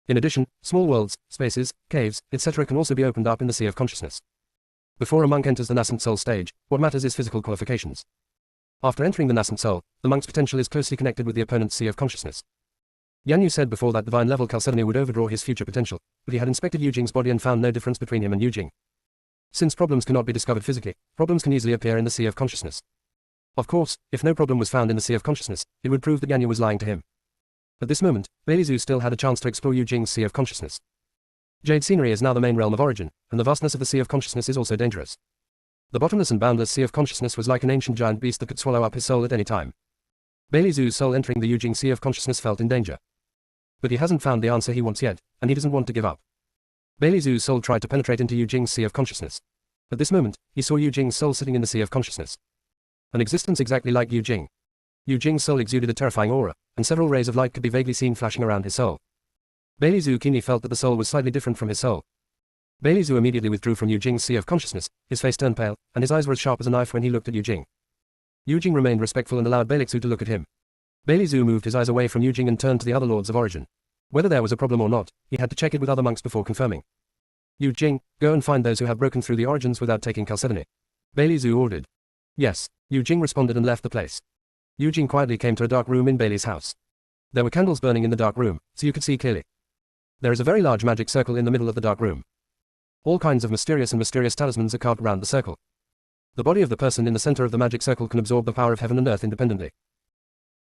In addition, small worlds, spaces, caves, etc. can also be opened up in the sea of consciousness. Before a monk enters the nascent soul stage, what matters is physical qualifications. After entering the nascent soul, the monk's potential is closely connected with the opponent's sea of consciousness. Yanyu said before that divine level Chalcedony would overdraw his future potential, but he had inspected Yu Jing's body and found no difference between him and Yu Jing. Since problems cannot be discovered physically, problems can easily appear in the sea of consciousness. Of course, if no problem was found in the sea of consciousness, it would prove that Yanyu was lying to him. At this moment, Bailey Zhu still had a chance to explore Yu Jing's sea of consciousness. Jade scenery is now the main realm of origin, and the vastness of the sea of consciousness is also dangerous. The bottomless and boundless sea of consciousness was like an ancient giant beast that could swallow up his soul at any time. Bailey Zhu's soul entering the Yu Jing sea of consciousness felt in danger. But he hasn't found the answer he wants yet, and he doesn't want to give up. Bailey Zhu's soul tried to penetrate into Yu Jing's sea of consciousness. At this moment, he saw Yu Jing's soul sitting in the sea of consciousness. An existence exactly like Yu Jing. Yu Jing's soul exuded a terrifying aura, and several rays of light could be vaguely seen flashing around his soul. Bailey Zhu keenly felt that the soul was slightly different from his soul. Bailey Zhu immediately withdrew from Yu Jing's sea of consciousness, his face turned pale, and his eyes were as sharp as a knife when he looked at Yu Jing. Yu Jing remained respectful and allowed Bailey Zhu to look at him. Bailey Zhu moved his eyes away from Yu Jing and turned to the other lords of origin. Whether there was a problem or not, he had to check it with other monks before confirming. Yu Jing, go and find those who have broken through the origins without taking Chalcedony. Bailey Zhu ordered. Yes, Yu Jing responded and left the place. Yu Jing quietly came to a dark room in Bailey's house. There were candles burning in the dark room, so you could see clearly. There is a very large magic circle in the middle of the dark room. All kinds of mysterious talismans are carved around the circle. The body of the person in the center of the magic circle can absorb the power of heaven and earth independently.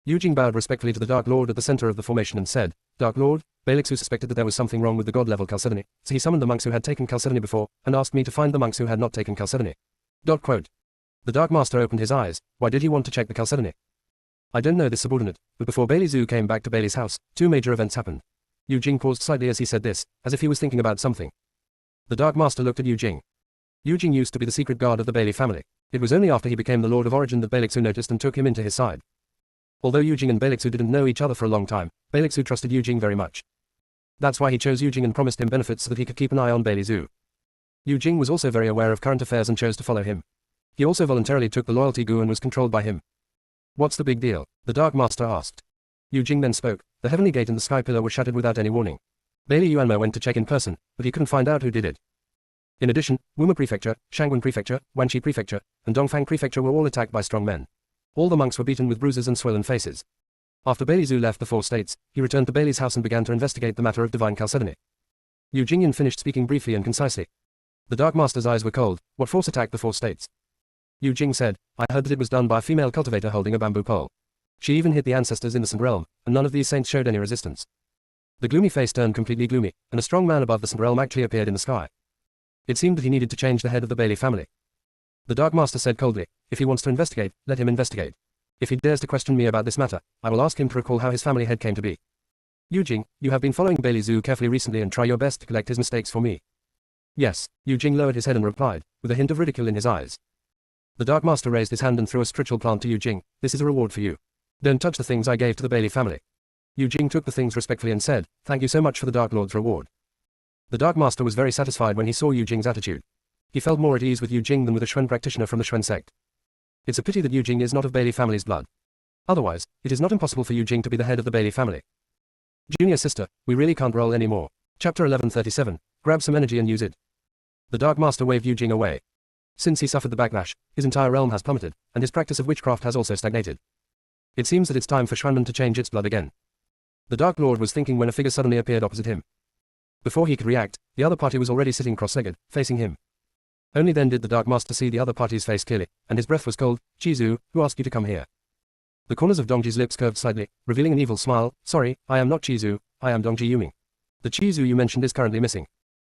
Yu Jing bowed respectfully to the Dark Lord at the center of the formation and said, Dark Lord, Bailey Zhu suspected that there was something wrong with the god-level Chalcedony, so he summoned the monks who had taken Chalcedony before, and asked me to find the monks who had not taken Chalcedony. The Dark Master opened his eyes. Why did he want to check the Chalcedony? I don't know this subordinate, but before Bailey Zhu came back to Bailey's house, 2 major events happened. Yu Jing paused slightly as he said this, as if he was thinking about something. The Dark Master looked at Yu Jing. Yu Jing used to be the secret guard of the Bailey family. It was only after he became the Lord of Origin that Balixu noticed and took him into his side. Although Yujing and Balixu didn't know each other for a long time, Balixu trusted Yujing very much. That's why he chose Yujing and promised him benefits so that he could keep an eye on Balixu. Yujing was also very aware of current affairs and chose to follow him. He also voluntarily took the loyalty goo and was controlled by him. What's the big deal? The Dark Master asked. Yujing then spoke. The heavenly gate and the sky pillar were shattered without any warning. Bailey Yuanmo went to check in person, but he couldn't find out who did it. In addition, Wuma Prefecture, Shangwen Prefecture, Wanqi Prefecture, and Dongfang Prefecture were all attacked by strong men. All the monks were beaten with bruises and swollen faces. After Bailey left the 4 states, he returned to Bailey's house and began to investigate the matter of divine chalcedony. Yu Jingyan finished speaking briefly and concisely. The Dark Master's eyes were cold. What force attacked the 4 states? Yu Jing said, I heard that it was done by a female cultivator holding a bamboo pole. She even hit the ancestors in the Sant realm, and none of these saints showed any resistance. The gloomy face turned completely gloomy, and a strong man above the Sant realm actually appeared in the sky. It seemed that he needed to change the head of the Bailey family. The Dark Master said coldly, if he wants to investigate, let him investigate. If he dares to question me about this matter, I will ask him to recall how his family head came to be. Yu Jing, you have been following Bailey Zhu carefully recently and try your best to collect his mistakes for me. Yes, Yu Jing lowered his head and replied, with a hint of ridicule in his eyes. The Dark Master raised his hand and threw a spiritual plant to Yu Jing. This is a reward for you. Don't touch the things I gave to the Bailey family. Yu Jing took the things respectfully and said, thank you so much for the Dark Lord's reward. The Dark Master was very satisfied when he saw Yu Jing's attitude. He felt more at ease with Yu Jing than with a Xuan practitioner from the Xuan sect. It's a pity that Yu Jing is not of Bailey family's blood. Otherwise, it is not impossible for Yu Jing to be the head of the Bailey family. Junior sister, we really can't roll anymore. Chapter 1137. Grab some energy and use it. The Dark Master waved Yu Jing away. Since he suffered the backlash, his entire realm has plummeted, and his practice of witchcraft has also stagnated. It seems that it's time for Xuanmen to change its blood again. The Dark Lord was thinking when a figure suddenly appeared opposite him. Before he could react, the other party was already sitting cross-legged, facing him. Only then did the Dark Master see the other party's face clearly, and his breath was cold. Chizu, who asked you to come here? The corners of Dongji's lips curved slightly, revealing an evil smile. Sorry, I am not Chizu, I am Dongji Yuming. The Chizu you mentioned is currently missing.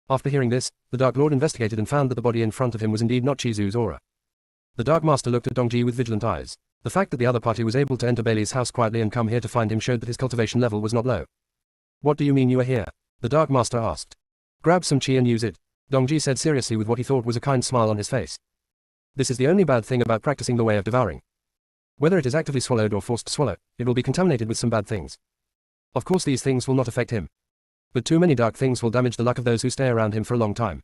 After hearing this, the Dark Lord investigated and found that the body in front of him was indeed not Chizu's aura. The Dark Master looked at Dongji with vigilant eyes. The fact that the other party was able to enter Bailey's house quietly and come here to find him showed that his cultivation level was not low. What do you mean you are here? The Dark Master asked. Grab some chi and use it. Dongji said seriously with what he thought was a kind smile on his face. This is the only bad thing about practicing the way of devouring. Whether it is actively swallowed or forced to swallow, it will be contaminated with some bad things. Of course these things will not affect him. But too many dark things will damage the luck of those who stay around him for a long time.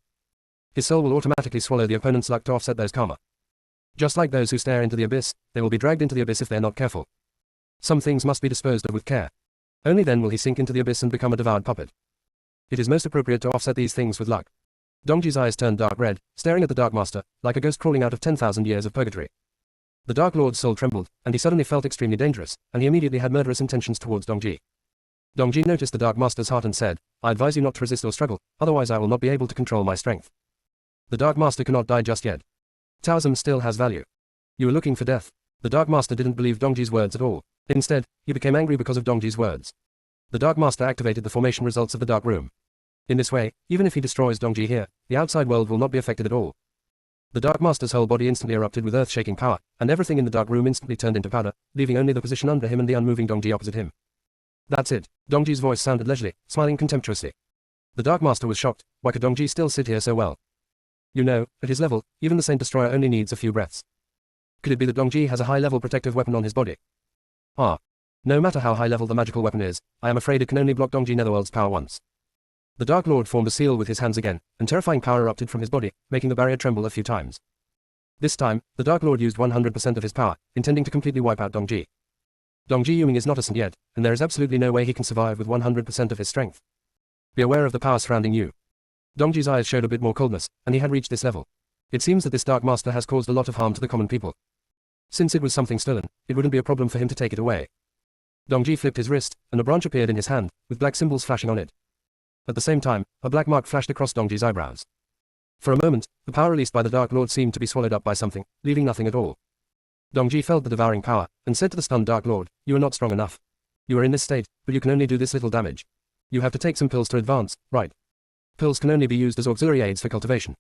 His soul will automatically swallow the opponent's luck to offset those karma. Just like those who stare into the abyss, they will be dragged into the abyss if they are not careful. Some things must be disposed of with care. Only then will he sink into the abyss and become a devoured puppet. It is most appropriate to offset these things with luck. Dongji's eyes turned dark red, staring at the Dark Master, like a ghost crawling out of 10,000 years of purgatory. The Dark Lord's soul trembled, and he suddenly felt extremely dangerous, and he immediately had murderous intentions towards Dongji. Dongji noticed the Dark Master's heart and said, I advise you not to resist or struggle, otherwise I will not be able to control my strength. The Dark Master cannot die just yet. Taoism still has value. You are looking for death. The Dark Master didn't believe Dongji's words at all. Instead, he became angry because of Dongji's words. The Dark Master activated the formation results of the Dark Room. In this way, even if he destroys Dongji here, the outside world will not be affected at all. The Dark Master's whole body instantly erupted with earth-shaking power, and everything in the Dark Room instantly turned into powder, leaving only the position under him and the unmoving Dongji opposite him. That's it. Dongji's voice sounded leisurely, smiling contemptuously. The Dark Master was shocked. Why could Dongji still sit here so well? You know, at his level, even the Saint Destroyer only needs a few breaths. Could it be that Dongji has a high-level protective weapon on his body? Ah. No matter how high-level the magical weapon is, I am afraid it can only block Dongji Netherworld's power once. The Dark Lord formed a seal with his hands again, and terrifying power erupted from his body, making the barrier tremble a few times. This time, the Dark Lord used 100% of his power, intending to completely wipe out Dongji. Dongji Yuming is not a saint yet, and there is absolutely no way he can survive with 100% of his strength. Be aware of the power surrounding you. Dongji's eyes showed a bit more coldness, and he had reached this level. It seems that this Dark Master has caused a lot of harm to the common people. Since it was something stolen, it wouldn't be a problem for him to take it away. Dongji flipped his wrist, and a branch appeared in his hand, with black symbols flashing on it. At the same time, a black mark flashed across Dongji's eyebrows. For a moment, the power released by the Dark Lord seemed to be swallowed up by something, leaving nothing at all. Dongji felt the devouring power, and said to the stunned Dark Lord, you are not strong enough. You are in this state, but you can only do this little damage. You have to take some pills to advance, right? Pills can only be used as auxiliary aids for cultivation.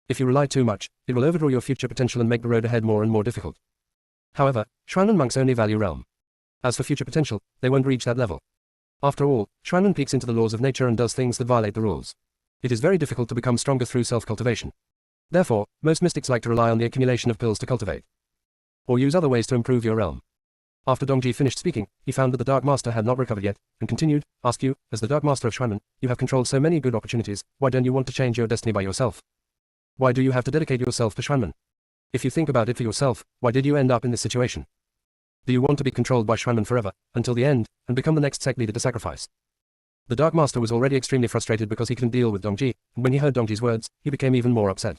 If you rely too much, it will overdraw your future potential and make the road ahead more and more difficult. However, Xuanmen monks only value realm. As for future potential, they won't reach that level. After all, Xuanmen peeks into the laws of nature and does things that violate the rules. It is very difficult to become stronger through self-cultivation. Therefore, most mystics like to rely on the accumulation of pills to cultivate, or use other ways to improve your realm. After Dongji finished speaking, he found that the Dark Master had not recovered yet, and continued, ask you, as the Dark Master of Shuanmen, you have controlled so many good opportunities, why don't you want to change your destiny by yourself? Why do you have to dedicate yourself to Shuanmen? If you think about it for yourself, why did you end up in this situation? Do you want to be controlled by Shuanmen forever, until the end, and become the next sect leader to sacrifice? The Dark Master was already extremely frustrated because he couldn't deal with Dongji, and when he heard Dongji's words, he became even more upset.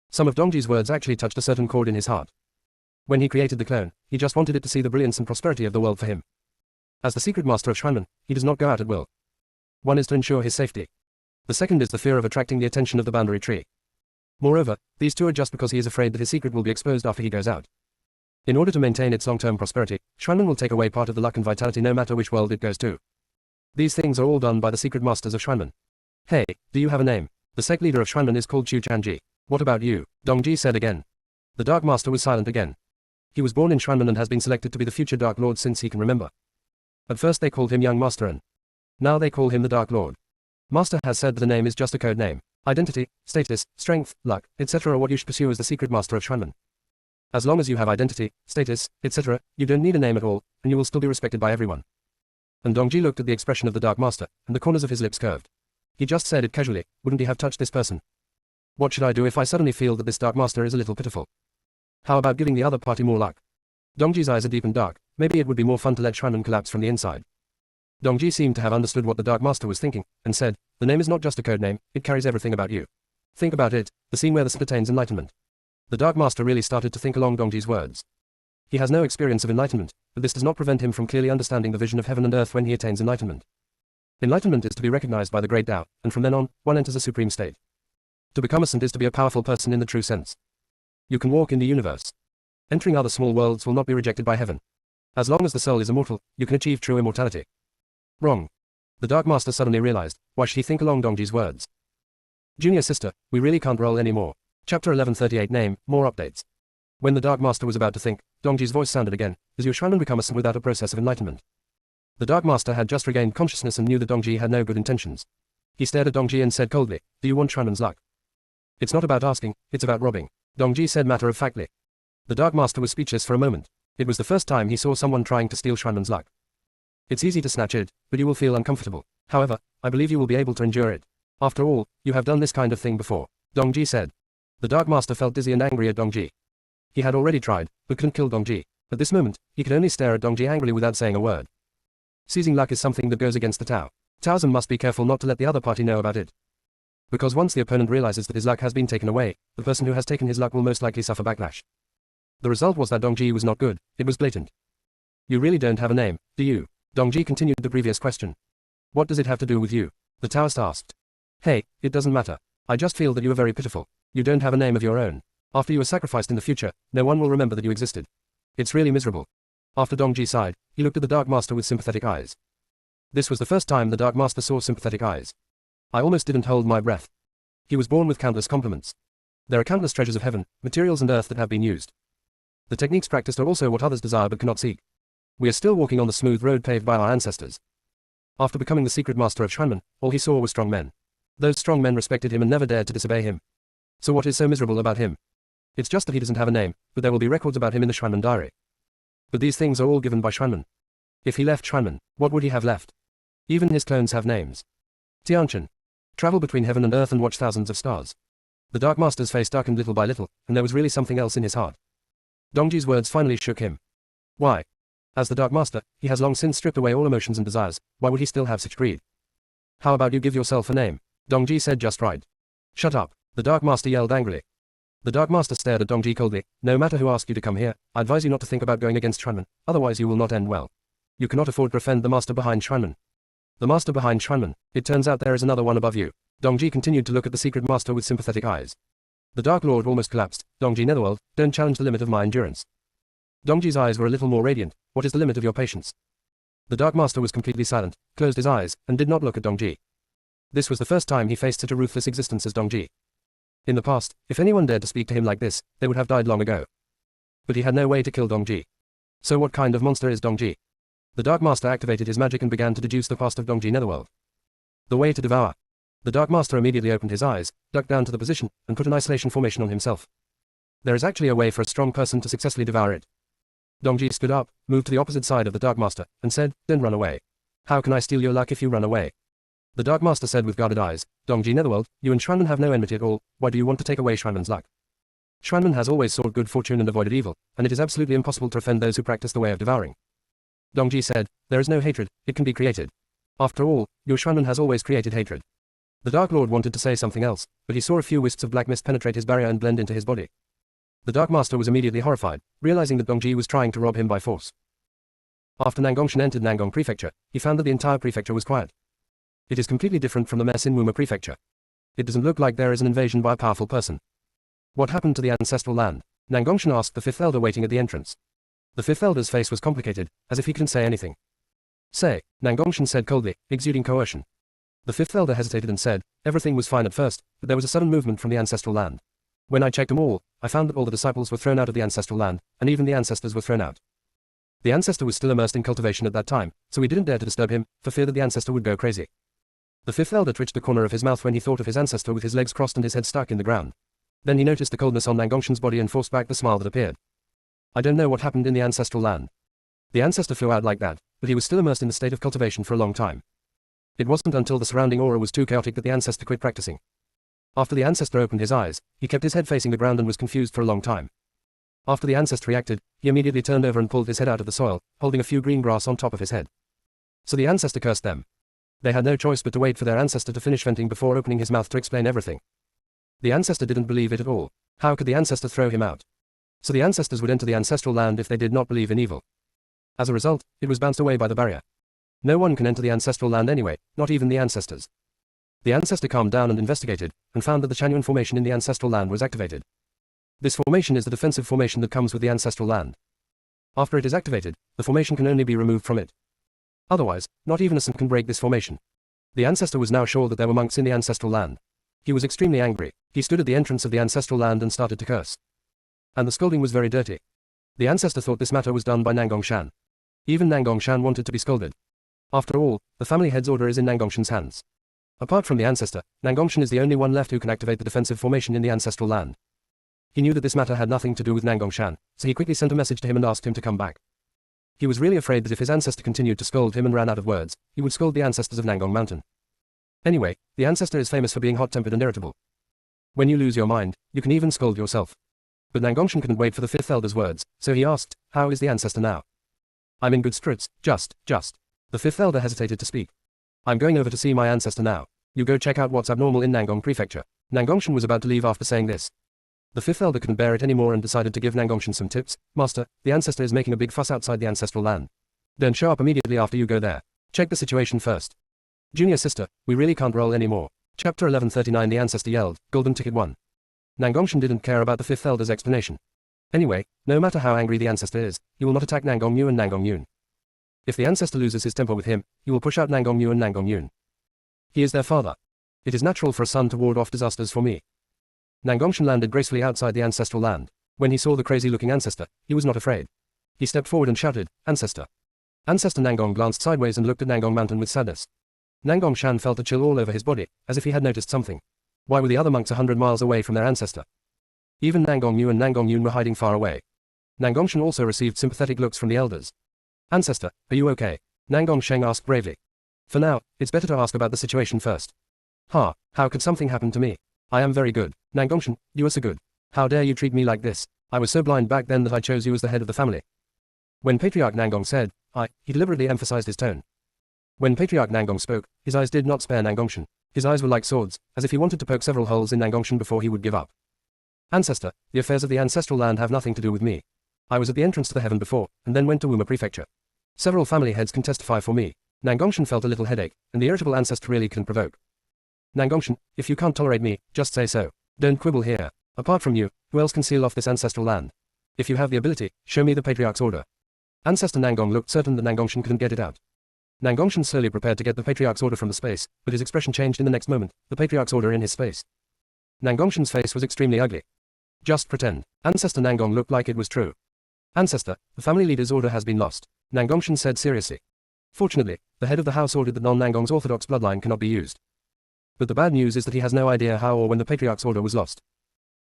Some of Dongji's words actually touched a certain chord in his heart. When he created the clone, he just wanted it to see the brilliance and prosperity of the world for him. As the secret master of Shuanmen, he does not go out at will. One is to ensure his safety. The second is the fear of attracting the attention of the boundary tree. Moreover, these two are just because he is afraid that his secret will be exposed after he goes out. In order to maintain its long-term prosperity, Shuanmen will take away part of the luck and vitality no matter which world it goes to. These things are all done by the secret masters of Shuanmen. Hey, do you have a name? The sect leader of Shuanmen is called Chu Chanji. What about you? Dongji said again. The Dark Master was silent again. He was born in Shuanmen and has been selected to be the future Dark Lord since he can remember. At first they called him Young Master and now they call him the Dark Lord. Master has said that the name is just a code name. Identity, status, strength, luck, etc. are what you should pursue as the secret master of Shuanmen. As long as you have identity, status, etc., you don't need a name at all, and you will still be respected by everyone. And Dongji looked at the expression of the Dark Master, and the corners of his lips curved. He just said it casually, wouldn't he have touched this person? What should I do if I suddenly feel that this Dark Master is a little pitiful? How about giving the other party more luck? Dongji's eyes are deep and dark, maybe it would be more fun to let Shuanmen collapse from the inside. Dongji seemed to have understood what the Dark Master was thinking, and said, the name is not just a code name, it carries everything about you. Think about it, the scene where the Sith attains enlightenment. The Dark Master really started to think along Dongji's words. He has no experience of enlightenment, but this does not prevent him from clearly understanding the vision of heaven and earth when he attains enlightenment. Enlightenment is to be recognized by the great Tao, and from then on, one enters a supreme state. To become a saint is to be a powerful person in the true sense. You can walk in the universe. Entering other small worlds will not be rejected by heaven. As long as the soul is immortal, you can achieve true immortality. Wrong. The Dark Master suddenly realized, why should he think along Dongji's words? Junior sister, we really can't roll anymore. Chapter 1138 Name, more updates. When the Dark Master was about to think, Dongji's voice sounded again, as your Shuanmen become a saint without a process of enlightenment. The Dark Master had just regained consciousness and knew that Dongji had no good intentions. He stared at Dongji and said coldly, do you want Shuanmen's luck? It's not about asking, it's about robbing. Dongji said matter-of-factly. The Dark Master was speechless for a moment. It was the first time he saw someone trying to steal Shuanmen's luck. It's easy to snatch it, but you will feel uncomfortable. However, I believe you will be able to endure it. After all, you have done this kind of thing before. Dongji said. The Dark Master felt dizzy and angry at Dongji. He had already tried, but couldn't kill Dongji. At this moment, he could only stare at Dongji angrily without saying a word. Seizing luck is something that goes against the Tao. Taoism must be careful not to let the other party know about it. Because once the opponent realizes that his luck has been taken away, the person who has taken his luck will most likely suffer backlash. The result was that Dongji was not good, it was blatant. You really don't have a name, do you? Dongji continued the previous question. What does it have to do with you? The Taoist asked. Hey, it doesn't matter. I just feel that you are very pitiful. You don't have a name of your own. After you are sacrificed in the future, no one will remember that you existed. It's really miserable. After Dongji sighed, he looked at the Dark Master with sympathetic eyes. This was the first time the Dark Master saw sympathetic eyes. I almost didn't hold my breath. He was born with countless compliments. There are countless treasures of heaven, materials and earth that have been used. The techniques practiced are also what others desire but cannot seek. We are still walking on the smooth road paved by our ancestors. After becoming the secret master of Shuanmen, all he saw were strong men. Those strong men respected him and never dared to disobey him. So what is so miserable about him? It's just that he doesn't have a name, but there will be records about him in the Shuanmen diary. But these things are all given by Shuanmen. If he left Shuanmen, what would he have left? Even his clones have names. Tianchen. Travel between heaven and earth and watch thousands of stars. The Dark Master's face darkened little by little, and there was really something else in his heart. Dongji's words finally shook him. Why? As the Dark Master, he has long since stripped away all emotions and desires, why would he still have such greed? How about you give yourself a name? Dongji said just right. Shut up, the Dark Master yelled angrily. The Dark Master stared at Dongji coldly. No matter who asked you to come here, I advise you not to think about going against Shuanmen, otherwise you will not end well. You cannot afford to offend the master behind Shuanmen. The master behind Shuanmen, it turns out there is another one above you. Dongji continued to look at the secret master with sympathetic eyes. The Dark Lord almost collapsed. Dongji Netherworld, don't challenge the limit of my endurance. Dongji's eyes were a little more radiant. What is the limit of your patience? The Dark Master was completely silent, closed his eyes, and did not look at Dongji. This was the first time he faced such a ruthless existence as Dongji. In the past, if anyone dared to speak to him like this, they would have died long ago. But he had no way to kill Dongji. So what kind of monster is Dongji? The Dark Master activated his magic and began to deduce the past of Dongji Netherworld. The way to devour. The Dark Master immediately opened his eyes, ducked down to the position, and put an isolation formation on himself. There is actually a way for a strong person to successfully devour it. Dongji stood up, moved to the opposite side of the Dark Master, and said, "Don't run away. How can I steal your luck if you run away?" The Dark Master said with guarded eyes, "Dongji Netherworld, you and Xuanmen have no enmity at all, why do you want to take away Xuanmen's luck? Xuanmen has always sought good fortune and avoided evil, and it is absolutely impossible to offend those who practice the way of devouring." Dongji said, "There is no hatred, it can be created. After all, your Xuanmen has always created hatred." The Dark Lord wanted to say something else, but he saw a few wisps of black mist penetrate his barrier and blend into his body. The Dark Master was immediately horrified, realizing that Dongji was trying to rob him by force. After Nangongshan entered Nangong Prefecture, he found that the entire prefecture was quiet. It is completely different from the mess in Wuma Prefecture. It doesn't look like there is an invasion by a powerful person. What happened to the ancestral land? Nangongshan asked the fifth elder waiting at the entrance. The fifth elder's face was complicated, as if he couldn't say anything. "Say," Nangongshan said coldly, exuding coercion. The fifth elder hesitated and said, "Everything was fine at first, but there was a sudden movement from the ancestral land. When I checked them all, I found that all the disciples were thrown out of the ancestral land, and even the ancestors were thrown out. The ancestor was still immersed in cultivation at that time, so we didn't dare to disturb him, for fear that the ancestor would go crazy." The fifth elder twitched the corner of his mouth when he thought of his ancestor with his legs crossed and his head stuck in the ground. Then he noticed the coldness on Nangongshan's body and forced back the smile that appeared. "I don't know what happened in the ancestral land. The ancestor flew out like that, but he was still immersed in the state of cultivation for a long time. It wasn't until the surrounding aura was too chaotic that the ancestor quit practicing. After the ancestor opened his eyes, he kept his head facing the ground and was confused for a long time. After the ancestor reacted, he immediately turned over and pulled his head out of the soil, holding a few green grass on top of his head. So the ancestor cursed them. They had no choice but to wait for their ancestor to finish venting before opening his mouth to explain everything. The ancestor didn't believe it at all. How could the ancestor throw him out? So the ancestors would enter the ancestral land if they did not believe in evil. As a result, it was bounced away by the barrier. No one can enter the ancestral land anyway, not even the ancestors. The ancestor calmed down and investigated, and found that the Chanyuan formation in the ancestral land was activated. This formation is the defensive formation that comes with the ancestral land. After it is activated, the formation can only be removed from it. Otherwise, not even a son can break this formation. The ancestor was now sure that there were monks in the ancestral land. He was extremely angry. He stood at the entrance of the ancestral land and started to curse. And the scolding was very dirty. The ancestor thought this matter was done by Nangongshan. Even Nangongshan wanted to be scolded. After all, the family head's order is in Nangongshan's hands. Apart from the ancestor, Nangongshan is the only one left who can activate the defensive formation in the ancestral land. He knew that this matter had nothing to do with Nangongshan, so he quickly sent a message to him and asked him to come back. He was really afraid that if his ancestor continued to scold him and ran out of words, he would scold the ancestors of Nangong Mountain. Anyway, the ancestor is famous for being hot-tempered and irritable. When you lose your mind, you can even scold yourself. But Nangongshan couldn't wait for the fifth elder's words, so he asked, "How is the ancestor now?" "I'm in good spirits, just. The fifth elder hesitated to speak. "I'm going over to see my ancestor now. You go check out what's abnormal in Nangong Prefecture." Nangongshan was about to leave after saying this. The fifth elder couldn't bear it anymore and decided to give Nangongshan some tips. "Master, the ancestor is making a big fuss outside the ancestral land. Don't show up immediately after you go there. Check the situation first. Junior sister, we really can't roll anymore." Chapter 1139. The ancestor yelled, "Golden ticket 1. Nangongshan didn't care about the fifth elder's explanation. Anyway, no matter how angry the ancestor is, he will not attack Nangong Yu and Nangong Yun. If the ancestor loses his temper with him, he will push out Nangong Yu and Nangong Yun. He is their father. It is natural for a son to ward off disasters for me." Nangongshan landed gracefully outside the ancestral land. When he saw the crazy-looking ancestor, he was not afraid. He stepped forward and shouted, "Ancestor." Ancestor Nangong glanced sideways and looked at Nangong Mountain with sadness. Nangongshan felt a chill all over his body, as if he had noticed something. Why were the other monks 100 miles away from their ancestor? Even Nangong Yu and Nangong Yun were hiding far away. Nangongshan also received sympathetic looks from the elders. "Ancestor, are you okay?" Nangong Sheng asked bravely. "For now, it's better to ask about the situation first." "Ha, how could something happen to me? I am very good." "Nangongshan, you are so good. How dare you treat me like this? I was so blind back then that I chose you as the head of the family." When Patriarch Nangong said, "I," he deliberately emphasized his tone. When Patriarch Nangong spoke, his eyes did not spare Nangongshan. His eyes were like swords, as if he wanted to poke several holes in Nangongshan before he would give up. "Ancestor, the affairs of the ancestral land have nothing to do with me. I was at the entrance to the heaven before, and then went to Wuma Prefecture. Several family heads can testify for me." Nangongshan felt a little headache, and the irritable ancestor really couldn't provoke. "Nangongshan, if you can't tolerate me, just say so. Don't quibble here. Apart from you, who else can seal off this ancestral land? If you have the ability, show me the Patriarch's order." Ancestor Nangong looked certain that Nangongshan couldn't get it out. Nangongshan slowly prepared to get the Patriarch's order from the space, but his expression changed in the next moment, the Patriarch's order in his space. Nangongshan's face was extremely ugly. "Just pretend." Ancestor Nangong looked like it was true. "Ancestor, the family leader's order has been lost," Nangongshan said seriously. "Fortunately, the head of the house ordered that non-Nangong's orthodox bloodline cannot be used. But the bad news is that he has no idea how or when the Patriarch's order was lost.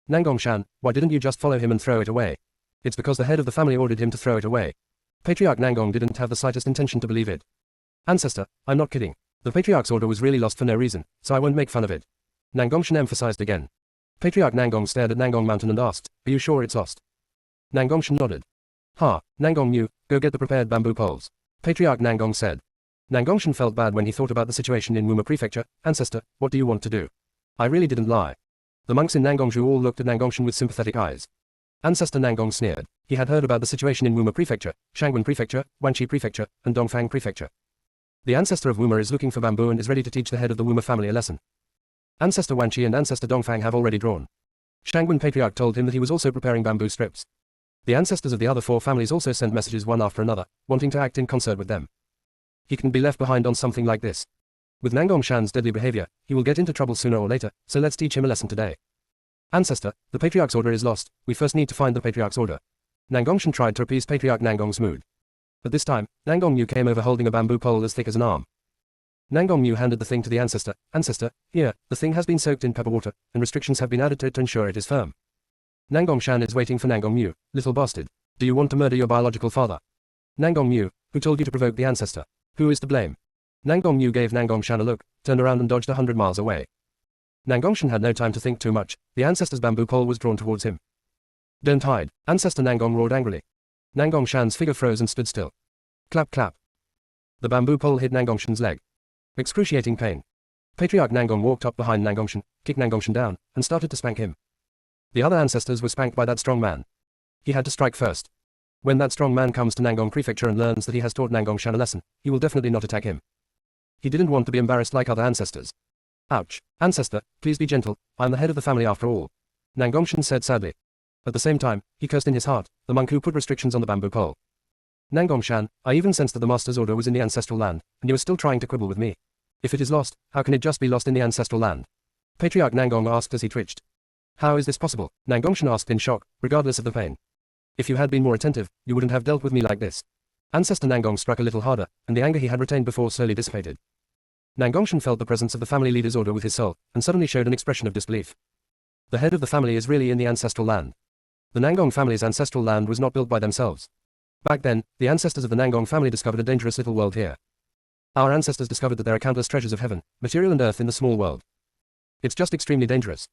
Nangongshan, why didn't you just follow him and throw it away? It's because the head of the family ordered him to throw it away. Patriarch Nangong didn't have the slightest intention to believe it. Ancestor, I'm not kidding. The Patriarch's order was really lost for no reason, so I won't make fun of it. Nangongshan emphasized again. Patriarch Nangong stared at Nangong Mountain and asked, are you sure it's lost? Nangongshan nodded. Nangong knew, go get the prepared bamboo poles. Patriarch Nangong said. Nangongshan felt bad when he thought about the situation in Wuma Prefecture. Ancestor, what do you want to do? I really didn't lie. The monks in Nangongju all looked at Nangongshan with sympathetic eyes. Ancestor Nangong sneered. He had heard about the situation in Wuma Prefecture, Shangwan Prefecture, Wanqi Prefecture, and Dongfang Prefecture. The ancestor of Wuma is looking for bamboo and is ready to teach the head of the Wuma family a lesson. Ancestor Wanqi and Ancestor Dongfang have already drawn. Shangwan Patriarch told him that he was also preparing bamboo strips. The ancestors of the other 4 families also sent messages one after another, wanting to act in concert with them. He can be left behind on something like this. With Nangongshan's deadly behavior, he will get into trouble sooner or later, so let's teach him a lesson today. Ancestor, the Patriarch's order is lost, we first need to find the Patriarch's order. Nangongshan tried to appease Patriarch Nangong's mood. But this time, Nangong Mu came over holding a bamboo pole as thick as an arm. Nangong Mu handed the thing to the ancestor. Ancestor, here, the thing has been soaked in pepper water, and restrictions have been added to it to ensure it is firm. Nangongshan is waiting for Nangong Mu. Little bastard. Do you want to murder your biological father? Nangong Mu, who told you to provoke the ancestor? Who is to blame? Nangong Mu gave Nangongshan a look, turned around and dodged 100 miles away. Nangongshan had no time to think too much. The ancestor's bamboo pole was drawn towards him. Don't hide. Ancestor Nangong roared angrily. Nangongshan's figure froze and stood still. Clap clap. The bamboo pole hit Nangongshan's leg. Excruciating pain. Patriarch Nangong walked up behind Nangongshan, kicked Nangongshan down, and started to spank him. The other ancestors were spanked by that strong man. He had to strike first. When that strong man comes to Nangong Prefecture and learns that he has taught Nangongshan a lesson, he will definitely not attack him. He didn't want to be embarrassed like other ancestors. Ouch. Ancestor, please be gentle, I'm the head of the family after all. Nangongshan said sadly. At the same time, he cursed in his heart, the monk who put restrictions on the bamboo pole. Nangongshan, I even sensed that the master's order was in the ancestral land, and you are still trying to quibble with me. If it is lost, how can it just be lost in the ancestral land? Patriarch Nangong asked as he twitched. How is this possible? Nangongshan asked in shock, regardless of the pain. If you had been more attentive, you wouldn't have dealt with me like this. Ancestor Nangong struck a little harder, and the anger he had retained before slowly dissipated. Nangongshan felt the presence of the family leader's order with his soul, and suddenly showed an expression of disbelief. The head of the family is really in the ancestral land. The Nangong family's ancestral land was not built by themselves. Back then, the ancestors of the Nangong family discovered a dangerous little world here. Our ancestors discovered that there are countless treasures of heaven, material and earth in the small world. It's just extremely dangerous.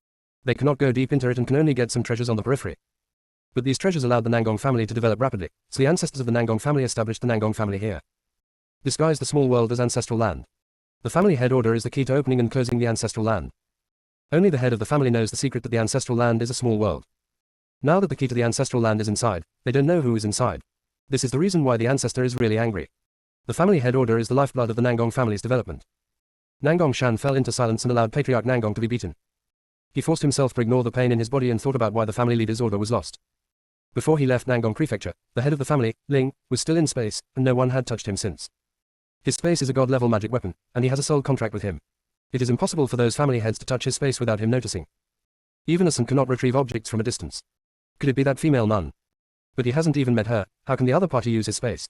They cannot go deep into it and can only get some treasures on the periphery. But these treasures allowed the Nangong family to develop rapidly, so the ancestors of the Nangong family established the Nangong family here. Disguised the small world as ancestral land. The family head order is the key to opening and closing the ancestral land. Only the head of the family knows the secret that the ancestral land is a small world. Now that the key to the ancestral land is inside, they don't know who is inside. This is the reason why the ancestor is really angry. The family head order is the lifeblood of the Nangong family's development. Nangongshan fell into silence and allowed Patriarch Nangong to be beaten. He forced himself to ignore the pain in his body and thought about why the family leader's order was lost. Before he left Nangong Prefecture, the head of the family, Ling, was still in space, and no one had touched him since. His space is a god-level magic weapon, and he has a soul contract with him. It is impossible for those family heads to touch his space without him noticing. Even a son cannot retrieve objects from a distance. Could it be that female nun? But he hasn't even met her, how can the other party use his space?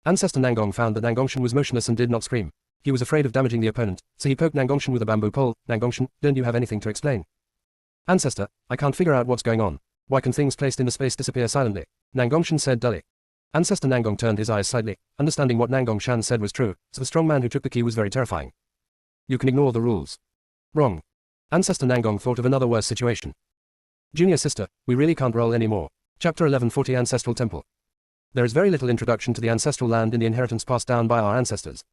Ancestor Nangong found that Nangongshan was motionless and did not scream. He was afraid of damaging the opponent, so he poked Nangongshan with a bamboo pole. Nangongshan, don't you have anything to explain? Ancestor, I can't figure out what's going on. Why can things placed in the space disappear silently? Nangongshan said dully. Ancestor Nangong turned his eyes slightly, understanding what Nangongshan said was true, so the strong man who took the key was very terrifying. You can ignore the rules. Wrong. Ancestor Nangong thought of another worse situation. Junior sister, we really can't roll anymore. Chapter 1140 Ancestral Temple. There is very little introduction to the ancestral land in the inheritance passed down by our ancestors.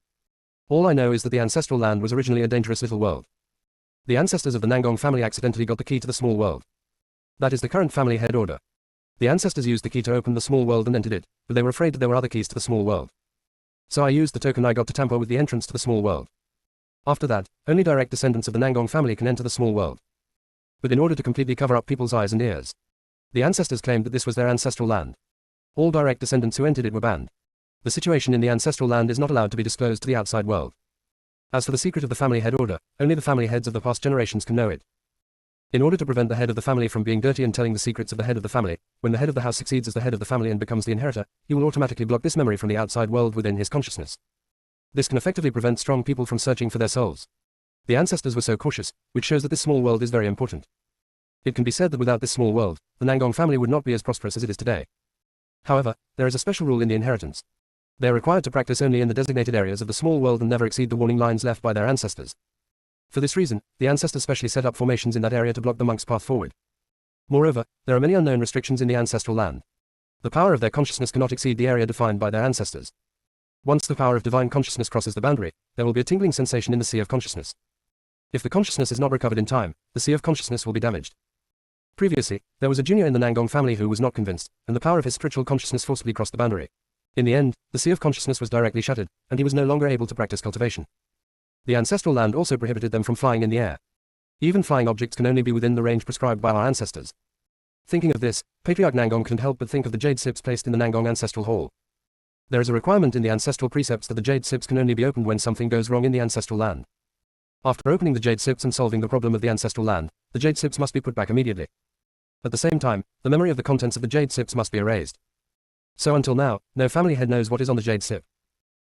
All I know is that the ancestral land was originally a dangerous little world. The ancestors of the Nangong family accidentally got the key to the small world. That is the current family head order. The ancestors used the key to open the small world and entered it, but they were afraid that there were other keys to the small world. So I used the token I got to tamper with the entrance to the small world. After that, only direct descendants of the Nangong family can enter the small world. But in order to completely cover up people's eyes and ears, the ancestors claimed that this was their ancestral land. All direct descendants who entered it were banned. The situation in the ancestral land is not allowed to be disclosed to the outside world. As for the secret of the family head order, only the family heads of the past generations can know it. In order to prevent the head of the family from being dirty and telling the secrets of the head of the family, when the head of the house succeeds as the head of the family and becomes the inheritor, he will automatically block this memory from the outside world within his consciousness. This can effectively prevent strong people from searching for their souls. The ancestors were so cautious, which shows that this small world is very important. It can be said that without this small world, the Nangong family would not be as prosperous as it is today. However, there is a special rule in the inheritance. They are required to practice only in the designated areas of the small world and never exceed the warning lines left by their ancestors. For this reason, the ancestors specially set up formations in that area to block the monk's path forward. Moreover, there are many unknown restrictions in the ancestral land. The power of their consciousness cannot exceed the area defined by their ancestors. Once the power of divine consciousness crosses the boundary, there will be a tingling sensation in the sea of consciousness. If the consciousness is not recovered in time, the sea of consciousness will be damaged. Previously, there was a junior in the Nangong family who was not convinced, and the power of his spiritual consciousness forcibly crossed the boundary. In the end, the sea of consciousness was directly shattered, and he was no longer able to practice cultivation. The ancestral land also prohibited them from flying in the air. Even flying objects can only be within the range prescribed by our ancestors. Thinking of this, Patriarch Nangong couldn't help but think of the jade sips placed in the Nangong ancestral hall. There is a requirement in the ancestral precepts that the jade sips can only be opened when something goes wrong in the ancestral land. After opening the jade sips and solving the problem of the ancestral land, the jade sips must be put back immediately. At the same time, the memory of the contents of the jade sips must be erased. So until now, no family head knows what is on the jade sip.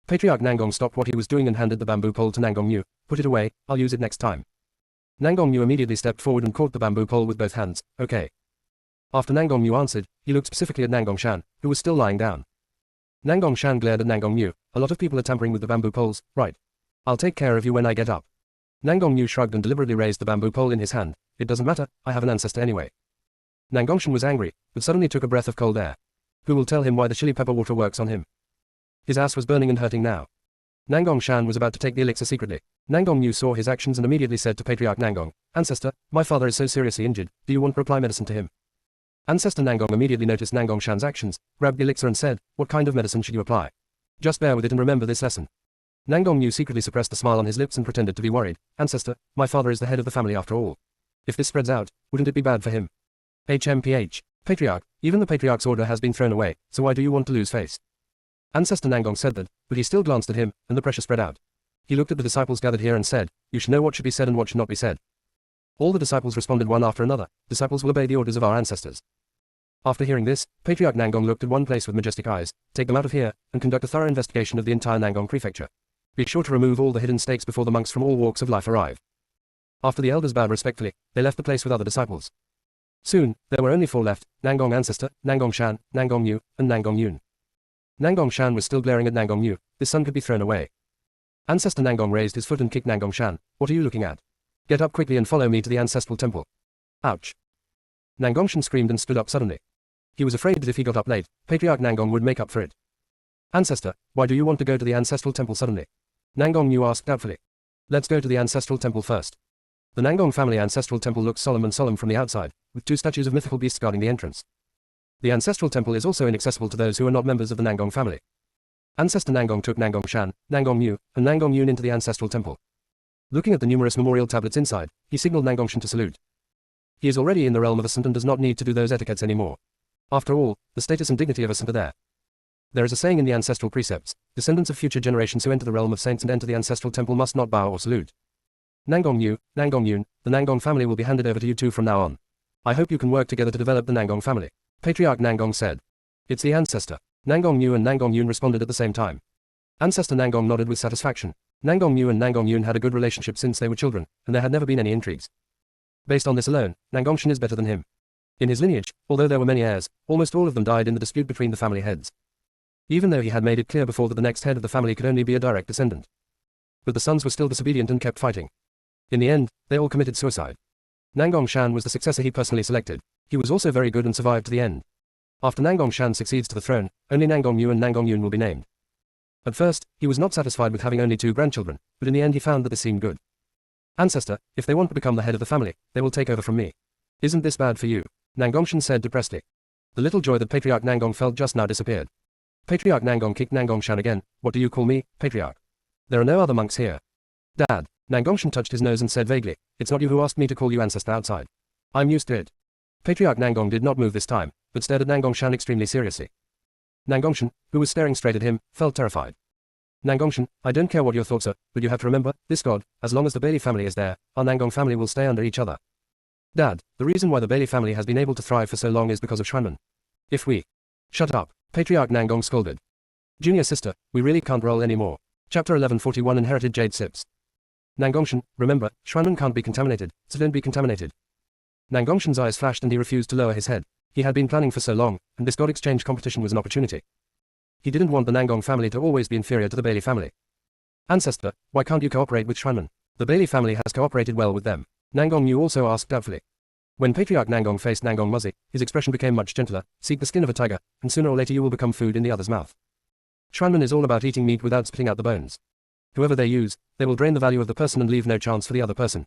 Patriarch Nangong stopped what he was doing and handed the bamboo pole to Nangong Yu. Put it away, I'll use it next time. Nangong Yu immediately stepped forward and caught the bamboo pole with both hands. Okay. After Nangong Yu answered, he looked specifically at Nangong Shan, who was still lying down. Nangong Shan glared at Nangong Yu. A lot of people are tampering with the bamboo poles, right? I'll take care of you when I get up. Nangong Yu shrugged and deliberately raised the bamboo pole in his hand. It doesn't matter, I have an ancestor anyway. Nangong Shan was angry, but suddenly took a breath of cold air. Who will tell him why the chili pepper water works on him? His ass was burning and hurting now. Nangong Shan was about to take the elixir secretly. Nangong Yu saw his actions and immediately said to Patriarch Nangong, Ancestor, my father is so seriously injured, do you want to apply medicine to him? Ancestor Nangong immediately noticed Nangong Shan's actions, grabbed the elixir and said, what kind of medicine should you apply? Just bear with it and remember this lesson. Nangong Yu secretly suppressed a smile on his lips and pretended to be worried. Ancestor, my father is the head of the family after all. If this spreads out, wouldn't it be bad for him? HMPH. Patriarch, even the Patriarch's order has been thrown away, so why do you want to lose face? Ancestor Nangong said that, but he still glanced at him, and the pressure spread out. He looked at the disciples gathered here and said, you should know what should be said and what should not be said. All the disciples responded one after another. Disciples will obey the orders of our ancestors. After hearing this, Patriarch Nangong looked at one place with majestic eyes. Take them out of here, and conduct a thorough investigation of the entire Nangong prefecture. Be sure to remove all the hidden stakes before the monks from all walks of life arrive. After the elders bowed respectfully, they left the place with other disciples. Soon, there were only 4 left, Nangong Ancestor, Nangong Shan, Nangong Yu, and Nangong Yun. Nangong Shan was still glaring at Nangong Yu. This son could be thrown away. Ancestor Nangong raised his foot and kicked Nangong Shan. What are you looking at? Get up quickly and follow me to the ancestral temple. Ouch. Nangong Shan screamed and stood up suddenly. He was afraid that if he got up late, Patriarch Nangong would make up for it. Ancestor, why do you want to go to the ancestral temple suddenly? Nangong Yu asked doubtfully. Let's go to the ancestral temple first. The Nangong family ancestral temple looks solemn from the outside, with 2 statues of mythical beasts guarding the entrance. The ancestral temple is also inaccessible to those who are not members of the Nangong family. Ancestor Nangong took Nangong Shan, Nangong Yu, and Nangong Yun into the ancestral temple. Looking at the numerous memorial tablets inside, he signaled Nangong Shan to salute. He is already in the realm of a saint and does not need to do those etiquettes anymore. After all, the status and dignity of a saint are there. There is a saying in the ancestral precepts, descendants of future generations who enter the realm of saints and enter the ancestral temple must not bow or salute. Nangong Yu, Nangong Yun, the Nangong family will be handed over to you 2 from now on. I hope you can work together to develop the Nangong family. Patriarch Nangong said. It's the ancestor. Nangong Yu and Nangong Yun responded at the same time. Ancestor Nangong nodded with satisfaction. Nangong Yu and Nangong Yun had a good relationship since they were children, and there had never been any intrigues. Based on this alone, Nangong Shan is better than him. In his lineage, although there were many heirs, almost all of them died in the dispute between the family heads. Even though he had made it clear before that the next head of the family could only be a direct descendant. But the sons were still disobedient and kept fighting. In the end, they all committed suicide. Nangong Shan was the successor he personally selected. He was also very good and survived to the end. After Nangong Shan succeeds to the throne, only Nangong Yu and Nangong Yun will be named. At first, he was not satisfied with having only 2 grandchildren, but in the end he found that this seemed good. Ancestor, if they want to become the head of the family, they will take over from me. Isn't this bad for you? Nangong Shan said depressedly. The little joy that Patriarch Nangong felt just now disappeared. Patriarch Nangong kicked Nangong Shan again. What do you call me, Patriarch? There are no other monks here. Dad. Nangong Shan touched his nose and said vaguely, it's not you who asked me to call you ancestor outside. I'm used to it. Patriarch Nangong did not move this time, but stared at Nangong Shan extremely seriously. Nangong Shan, who was staring straight at him, felt terrified. Nangong Shan, I don't care what your thoughts are, but you have to remember, this god, as long as the Bailey family is there, our Nangong family will stay under each other. Dad, the reason why the Bailey family has been able to thrive for so long is because of Shrineman. If we... Shut up, Patriarch Nangong scolded. Junior sister, we really can't roll anymore. Chapter 1141 Inherited Jade Sips. Nangongshan, remember, Shuanmen can't be contaminated, so don't be contaminated. Nangongshan's eyes flashed and he refused to lower his head. He had been planning for so long, and this god exchange competition was an opportunity. He didn't want the Nangong family to always be inferior to the Bailey family. Ancestor, why can't you cooperate with Shuanmen? The Bailey family has cooperated well with them. Nangong Yu also asked doubtfully. When Patriarch Nangong faced Nangong Muzzy, his expression became much gentler. Seek the skin of a tiger, and sooner or later you will become food in the other's mouth. Shuanmen is all about eating meat without spitting out the bones. Whoever they use, they will drain the value of the person and leave no chance for the other person.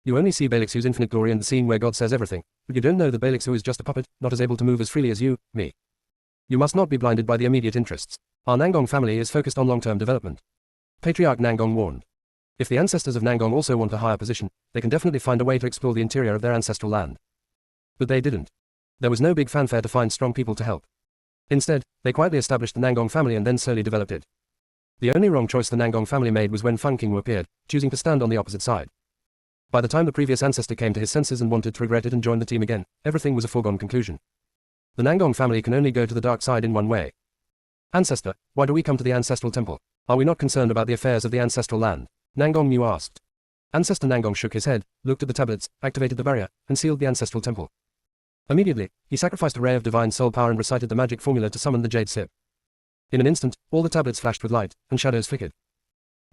You only see Balixu's infinite glory in the scene where God says everything, but you don't know that Balixu is just a puppet, not as able to move as freely as you, me. You must not be blinded by the immediate interests. Our Nangong family is focused on long-term development. Patriarch Nangong warned. If the ancestors of Nangong also want a higher position, they can definitely find a way to explore the interior of their ancestral land. But they didn't. There was no big fanfare to find strong people to help. Instead, they quietly established the Nangong family and then slowly developed it. The only wrong choice the Nangong family made was when Feng King appeared, choosing to stand on the opposite side. By the time the previous ancestor came to his senses and wanted to regret it and join the team again, everything was a foregone conclusion. The Nangong family can only go to the dark side in one way. Ancestor, why do we come to the ancestral temple? Are we not concerned about the affairs of the ancestral land? Nangong Mu asked. Ancestor Nangong shook his head, looked at the tablets, activated the barrier, and sealed the ancestral temple. Immediately, he sacrificed a ray of divine soul power and recited the magic formula to summon the Jade Sip. In an instant, all the tablets flashed with light, and shadows flickered.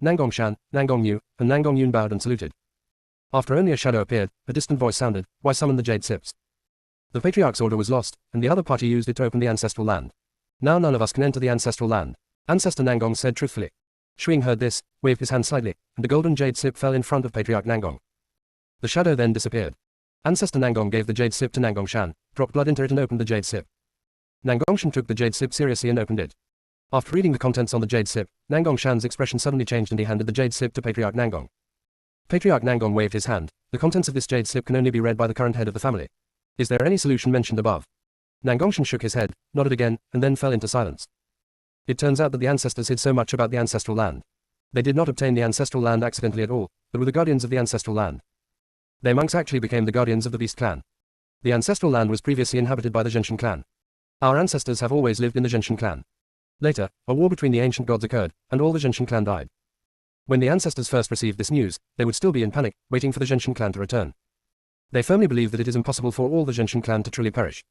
Nangong Shan, Nangong Yu, and Nangong Yun bowed and saluted. After only a shadow appeared, a distant voice sounded, why summon the Jade Sips? The Patriarch's order was lost, and the other party used it to open the ancestral land. Now none of us can enter the ancestral land. Ancestor Nangong said truthfully. Shuing heard this, waved his hand slightly, and a golden Jade Sip fell in front of Patriarch Nangong. The shadow then disappeared. Ancestor Nangong gave the Jade Sip to Nangong Shan, dropped blood into it and opened the Jade Sip. Nangong Shan took the Jade Sip seriously and opened it. After reading the contents on the Jade Sip, Nangong Shan's expression suddenly changed and he handed the Jade Sip to Patriarch Nangong. Patriarch Nangong waved his hand. The contents of this Jade Sip can only be read by the current head of the family. Is there any solution mentioned above? Nangongshan shook his head, nodded again, and then fell into silence. It turns out that the ancestors hid so much about the ancestral land. They did not obtain the ancestral land accidentally at all, but were the guardians of the ancestral land. Their monks actually became the guardians of the Beast clan. The ancestral land was previously inhabited by the Genshin clan. Our ancestors have always lived in the Genshin clan. Later, a war between the ancient gods occurred, and all the Genshin clan died. When the ancestors first received this news, they would still be in panic, waiting for the Genshin clan to return. They firmly believe that it is impossible for all the Genshin clan to truly perish.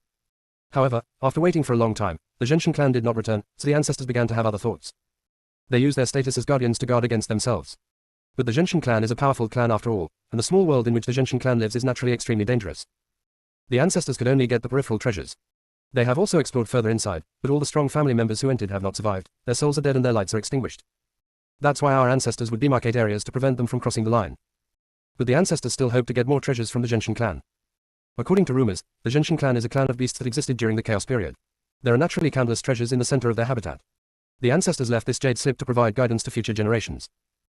However, after waiting for a long time, the Genshin clan did not return, so the ancestors began to have other thoughts. They used their status as guardians to guard against themselves. But the Genshin clan is a powerful clan after all, and the small world in which the Genshin clan lives is naturally extremely dangerous. The ancestors could only get the peripheral treasures. They have also explored further inside, but all the strong family members who entered have not survived, their souls are dead and their lights are extinguished. That's why our ancestors would demarcate areas to prevent them from crossing the line. But the ancestors still hope to get more treasures from the Genshin clan. According to rumors, the Genshin clan is a clan of beasts that existed during the Chaos period. There are naturally countless treasures in the center of their habitat. The ancestors left this Jade Slip to provide guidance to future generations.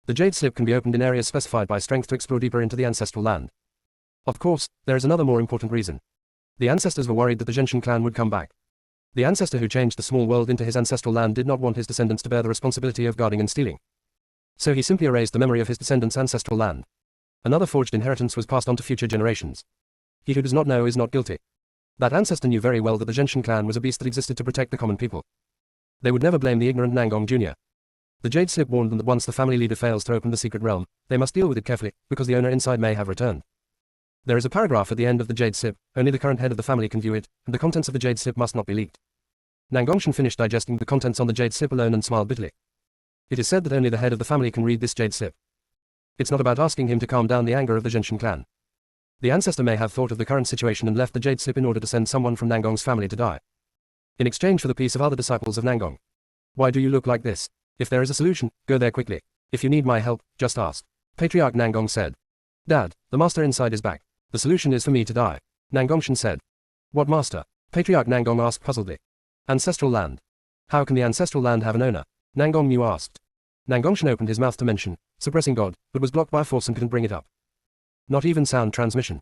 The Jade Slip can be opened in areas specified by strength to explore deeper into the ancestral land. Of course, there is another more important reason. The ancestors were worried that the Genshin clan would come back. The ancestor who changed the small world into his ancestral land did not want his descendants to bear the responsibility of guarding and stealing. So he simply erased the memory of his descendants' ancestral land. Another forged inheritance was passed on to future generations. He who does not know is not guilty. That ancestor knew very well that the Genshin clan was a beast that existed to protect the common people. They would never blame the ignorant Nangong Jr. The Jade Slip warned them that once the family leader fails to open the secret realm, they must deal with it carefully, because the owner inside may have returned. There is a paragraph at the end of the Jade Slip, only the current head of the family can view it, and the contents of the Jade Slip must not be leaked. Nangongshan finished digesting the contents on the Jade Slip alone and smiled bitterly. It is said that only the head of the family can read this Jade Slip. It's not about asking him to calm down the anger of the Genshin clan. The ancestor may have thought of the current situation and left the Jade Slip in order to send someone from Nangong's family to die. In exchange for the peace of other disciples of Nangong. Why do you look like this? If there is a solution, go there quickly. If you need my help, just ask. Patriarch Nangong said. Dad, the master inside is back. The solution is for me to die. Nangongshan said. What master? Patriarch Nangong asked puzzledly. Ancestral land. How can the ancestral land have an owner? Nangong Mu asked. Nangongshan opened his mouth to mention, suppressing God, but was blocked by a force and couldn't bring it up. Not even sound transmission.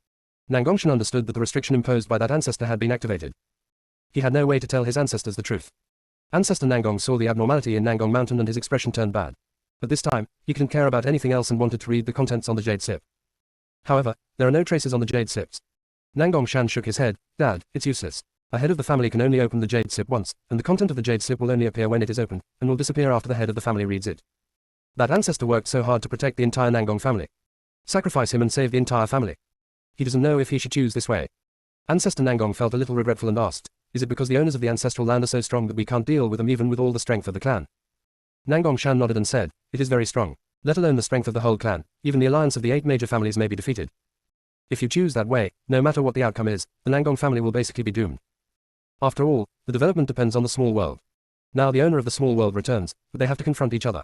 Nangongshan understood that the restriction imposed by that ancestor had been activated. He had no way to tell his ancestors the truth. Ancestor Nangong saw the abnormality in Nangong Mountain and his expression turned bad. But this time, he couldn't care about anything else and wanted to read the contents on the Jade Sip. However, there are no traces on the Jade Sips. Nangong Shan shook his head. Dad, it's useless. A head of the family can only open the Jade Sip once, and the content of the Jade Sip will only appear when it is opened, and will disappear after the head of the family reads it. That ancestor worked so hard to protect the entire Nangong family. Sacrifice him and save the entire family. He doesn't know if he should choose this way. Ancestor Nangong felt a little regretful and asked, is it because the owners of the ancestral land are so strong that we can't deal with them even with all the strength of the clan? Nangong Shan nodded and said, it is very strong. Let alone the strength of the whole clan, even the alliance of the 8 major families may be defeated. If you choose that way, no matter what the outcome is, the Nangong family will basically be doomed. After all, the development depends on the small world. Now the owner of the small world returns, but they have to confront each other.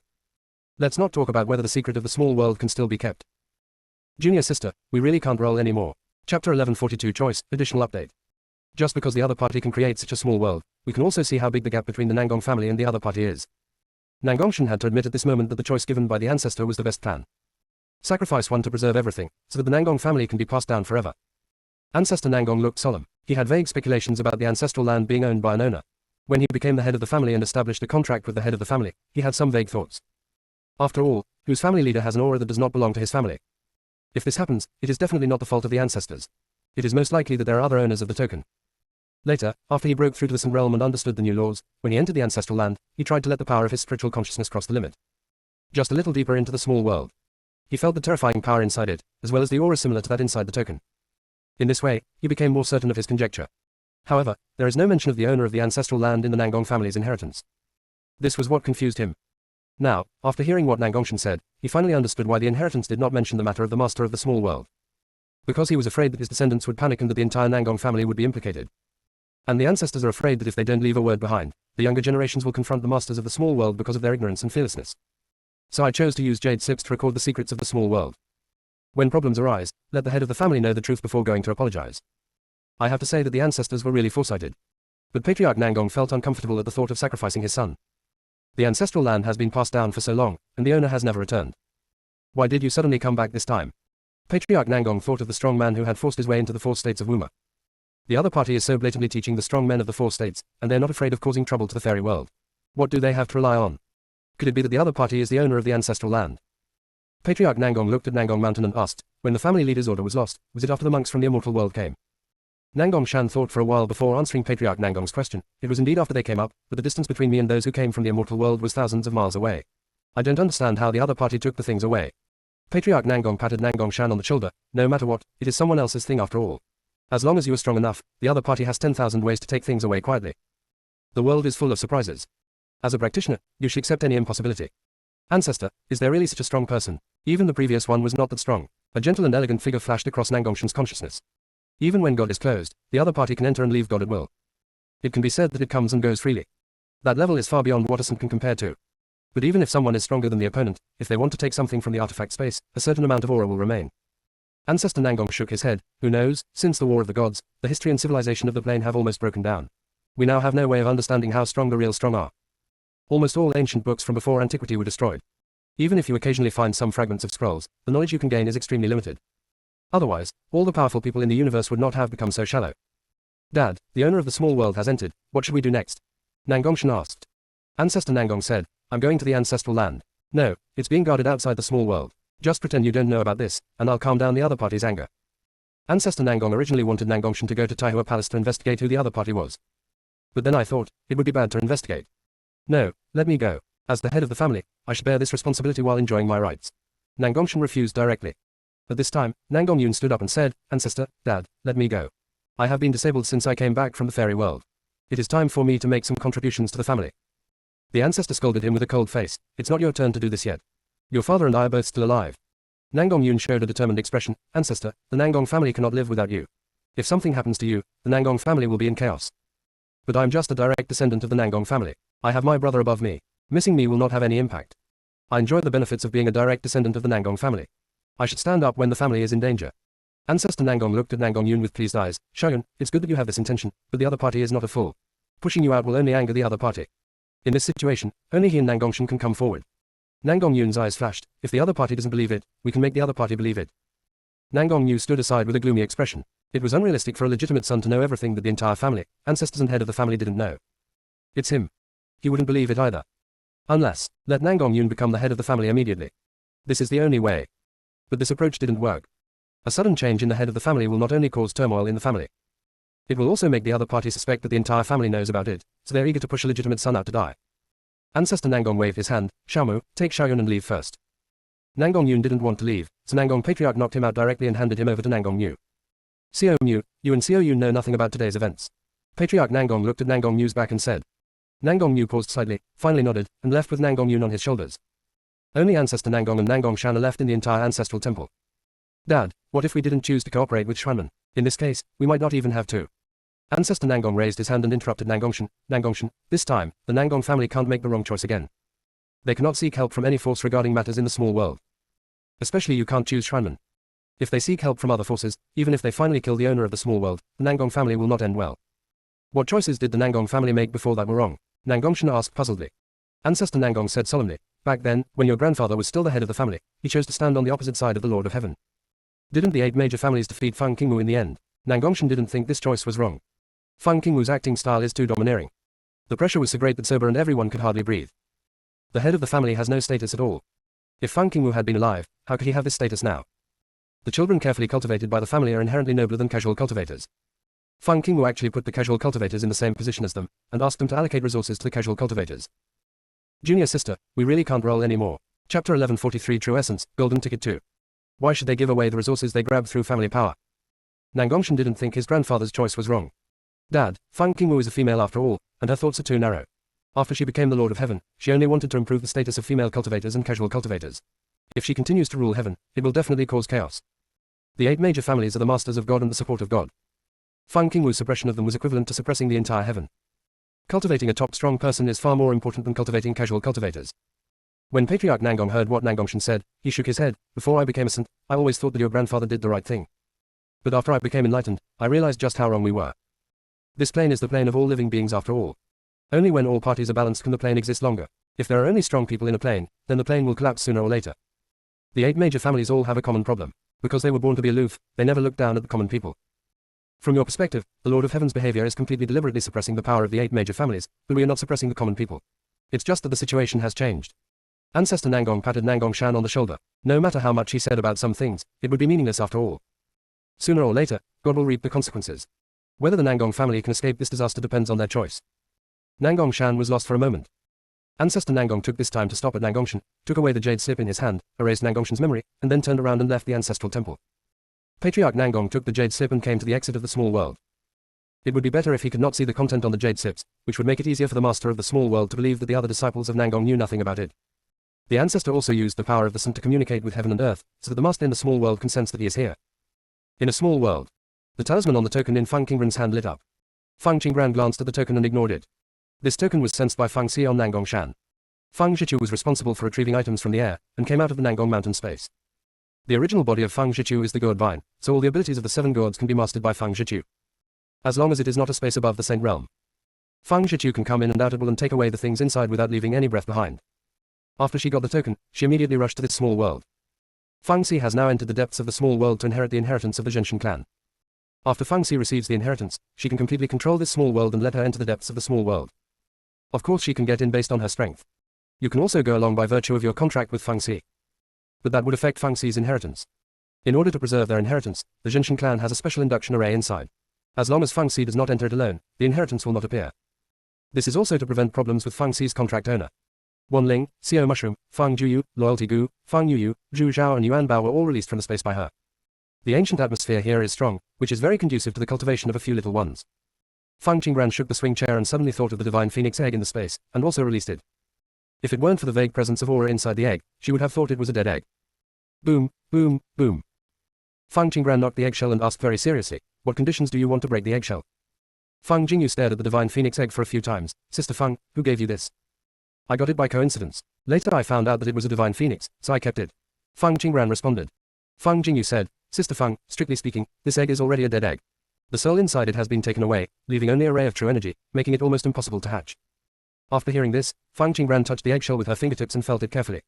Let's not talk about whether the secret of the small world can still be kept. Junior sister, we really can't roll anymore. Chapter 1142 Choice, additional update. Just because the other party can create such a small world, we can also see how big the gap between the Nangong family and the other party is. Nangongshan had to admit at this moment that the choice given by the ancestor was the best plan. Sacrifice one to preserve everything, so that the Nangong family can be passed down forever. Ancestor Nangong looked solemn. He had vague speculations about the ancestral land being owned by an owner. When he became the head of the family and established a contract with the head of the family, he had some vague thoughts. After all, whose family leader has an aura that does not belong to his family? If this happens, it is definitely not the fault of the ancestors. It is most likely that there are other owners of the token. Later, after he broke through to the Sun realm and understood the new laws, when he entered the ancestral land, he tried to let the power of his spiritual consciousness cross the limit. Just a little deeper into the small world. He felt the terrifying power inside it, as well as the aura similar to that inside the token. In this way, he became more certain of his conjecture. However, there is no mention of the owner of the ancestral land in the Nangong family's inheritance. This was what confused him. Now, after hearing what Nangongshan said, he finally understood why the inheritance did not mention the matter of the master of the small world. Because he was afraid that his descendants would panic and that the entire Nangong family would be implicated. And the ancestors are afraid that if they don't leave a word behind, the younger generations will confront the masters of the small world because of their ignorance and fearlessness. So I chose to use jade slips to record the secrets of the small world. When problems arise, let the head of the family know the truth before going to apologize. I have to say that the ancestors were really foresighted. But Patriarch Nangong felt uncomfortable at the thought of sacrificing his son. The ancestral land has been passed down for so long, and the owner has never returned. Why did you suddenly come back this time? Patriarch Nangong thought of the strong man who had forced his way into the 4 states of Wuma. The other party is so blatantly teaching the strong men of the 4 states, and they're not afraid of causing trouble to the fairy world. What do they have to rely on? Could it be that the other party is the owner of the ancestral land? Patriarch Nangong looked at Nangong Mountain and asked, when the family leader's order was lost, was it after the monks from the immortal world came? Nangong Shan thought for a while before answering Patriarch Nangong's question. It was indeed after they came up, but the distance between me and those who came from the immortal world was thousands of miles away. I don't understand how the other party took the things away. Patriarch Nangong patted Nangong Shan on the shoulder. No matter what, it is someone else's thing after all. As long as you are strong enough, the other party has 10,000 ways to take things away quietly. The world is full of surprises. As a practitioner, you should accept any impossibility. Ancestor, is there really such a strong person? Even the previous one was not that strong. A gentle and elegant figure flashed across Nangongshan's consciousness. Even when God is closed, the other party can enter and leave God at will. It can be said that it comes and goes freely. That level is far beyond what a saint can compare to. But even if someone is stronger than the opponent, if they want to take something from the artifact space, a certain amount of aura will remain. Ancestor Nangong shook his head. Who knows, since the War of the Gods, the history and civilization of the plane have almost broken down. We now have no way of understanding how strong the real strong are. Almost all ancient books from before antiquity were destroyed. Even if you occasionally find some fragments of scrolls, the knowledge you can gain is extremely limited. Otherwise, all the powerful people in the universe would not have become so shallow. Dad, the owner of the small world has entered. What should we do next? Nangongshan asked. Ancestor Nangong said, I'm going to the ancestral land. No, it's being guarded outside the small world. Just pretend you don't know about this, and I'll calm down the other party's anger. Ancestor Nangong originally wanted Nangongshan to go to Taihua Palace to investigate who the other party was. But then I thought, it would be bad to investigate. No, let me go. As the head of the family, I should bear this responsibility while enjoying my rights. Nangongshan refused directly. At this time, Nangong Yun stood up and said, Ancestor, Dad, let me go. I have been disabled since I came back from the fairy world. It is time for me to make some contributions to the family. The ancestor scolded him with a cold face. It's not your turn to do this yet. Your father and I are both still alive. Nangong Yun showed a determined expression. Ancestor, the Nangong family cannot live without you. If something happens to you, the Nangong family will be in chaos. But I'm just a direct descendant of the Nangong family. I have my brother above me. Missing me will not have any impact. I enjoy the benefits of being a direct descendant of the Nangong family. I should stand up when the family is in danger. Ancestor Nangong looked at Nangong Yun with pleased eyes. Xiaoyun, it's good that you have this intention, but the other party is not a fool. Pushing you out will only anger the other party. In this situation, only he and Nangongshan can come forward. Nangong Yun's eyes flashed. If the other party doesn't believe it, we can make the other party believe it. Nangong Yu stood aside with a gloomy expression. It was unrealistic for a legitimate son to know everything that the entire family, ancestors and head of the family didn't know. It's him. He wouldn't believe it either. Unless, let Nangong Yun become the head of the family immediately. This is the only way. But this approach didn't work. A sudden change in the head of the family will not only cause turmoil in the family. It will also make the other party suspect that the entire family knows about it, so they're eager to push a legitimate son out to die. Ancestor Nangong waved his hand. Xiaomu, take Xiaoyun and leave first. Nangong Yun didn't want to leave, so Nangong Patriarch knocked him out directly and handed him over to Nangong Yu. Xiao Mu, you and Xiao Yun know nothing about today's events. Patriarch Nangong looked at Nangong Yu's back and said. Nangong Yu paused slightly, finally nodded, and left with Nangong Yun on his shoulders. Only Ancestor Nangong and Nangong Shan are left in the entire ancestral temple. Dad, what if we didn't choose to cooperate with Xuanmen? In this case, we might not even have to. Ancestor Nangong raised his hand and interrupted Nangongshan. Nangongshan, this time, the Nangong family can't make the wrong choice again. They cannot seek help from any force regarding matters in the small world. Especially you can't choose Xuanmen. If they seek help from other forces, even if they finally kill the owner of the small world, the Nangong family will not end well. What choices did the Nangong family make before that were wrong? Nangongshan asked puzzledly. Ancestor Nangong said solemnly, back then, when your grandfather was still the head of the family, he chose to stand on the opposite side of the Lord of Heaven. Didn't the 8 major families defeat Feng Qingwu in the end? Nangongshan didn't think this choice was wrong. Feng Qingwu's acting style is too domineering. The pressure was so great that Sober and everyone could hardly breathe. The head of the family has no status at all. If Feng Qingwu had been alive, how could he have this status now? The children carefully cultivated by the family are inherently nobler than casual cultivators. Feng Qingwu actually put the casual cultivators in the same position as them, and asked them to allocate resources to the casual cultivators. Junior sister, we really can't roll anymore. Chapter 1143 True Essence, Golden Ticket 2. Why should they give away the resources they grabbed through family power? Nangongshan didn't think his grandfather's choice was wrong. Dad, Feng Qingwu is a female after all, and her thoughts are too narrow. After she became the Lord of Heaven, she only wanted to improve the status of female cultivators and casual cultivators. If she continues to rule heaven, it will definitely cause chaos. The 8 major families are the masters of God and the support of God. Feng Qingwu's suppression of them was equivalent to suppressing the entire heaven. Cultivating a top strong person is far more important than cultivating casual cultivators. When Patriarch Nangong heard what Nangongshan said, he shook his head. Before I became a saint, I always thought that your grandfather did the right thing. But after I became enlightened, I realized just how wrong we were. This plane is the plane of all living beings after all. Only when all parties are balanced can the plane exist longer. If there are only strong people in a plane, then the plane will collapse sooner or later. The 8 major families all have a common problem. Because they were born to be aloof, they never look down at the common people. From your perspective, the Lord of Heaven's behavior is completely deliberately suppressing the power of the 8 major families, but we are not suppressing the common people. It's just that the situation has changed. Ancestor Nangong patted Nangong Shan on the shoulder. No matter how much he said about some things, it would be meaningless after all. Sooner or later, God will reap the consequences. Whether the Nangong family can escape this disaster depends on their choice. Nangong Shan was lost for a moment. Ancestor Nangong took this time to stop at Nangongshan, took away the jade slip in his hand, erased Nangongshan's memory, and then turned around and left the ancestral temple. Patriarch Nangong took the jade slip and came to the exit of the small world. It would be better if he could not see the content on the jade slips, which would make it easier for the master of the small world to believe that the other disciples of Nangong knew nothing about it. The ancestor also used the power of the sun to communicate with heaven and earth, so that the master in the small world can sense that he is here. In a small world. The talisman on the token in Feng Qingran's hand lit up. Feng Qingran glanced at the token and ignored it. This token was sensed by Feng Si on Nangong Shan. Feng Zhichu was responsible for retrieving items from the air, and came out of the Nangong mountain space. The original body of Feng Zhichu is the God Vine, so all the abilities of the 7 gods can be mastered by Feng Zhichu. As long as it is not a space above the Saint Realm. Feng Zhichu can come in and out at will and take away the things inside without leaving any breath behind. After she got the token, she immediately rushed to this small world. Feng Si has now entered the depths of the small world to inherit the inheritance of the Zhenshan clan. After Feng Si receives the inheritance, she can completely control this small world and let her enter the depths of the small world. Of course she can get in based on her strength. You can also go along by virtue of your contract with Feng Si. But that would affect Feng Si's inheritance. In order to preserve their inheritance, the Zhenshan clan has a special induction array inside. As long as Feng Si does not enter it alone, the inheritance will not appear. This is also to prevent problems with Feng Si's contract owner. Wanling, Xiao Mushroom, Feng Juyu, Loyalty Gu, Feng Yuyu, Zhu Zhao and Yuan Bao were all released from the space by her. The ancient atmosphere here is strong, which is very conducive to the cultivation of a few little ones. Feng Qingran shook the swing chair and suddenly thought of the divine phoenix egg in the space, and also released it. If it weren't for the vague presence of aura inside the egg, she would have thought it was a dead egg. Boom, boom, boom. Feng Qingran knocked the eggshell and asked very seriously, what conditions do you want to break the eggshell? Feng Jingyu stared at the divine phoenix egg for a few times. Sister Feng, who gave you this? I got it by coincidence. Later I found out that it was a divine phoenix, so I kept it. Feng Qingran responded. Feng Jingyu said, Sister Feng, strictly speaking, this egg is already a dead egg. The soul inside it has been taken away, leaving only a ray of true energy, making it almost impossible to hatch. After hearing this, Feng Qingran touched the eggshell with her fingertips and felt it carefully.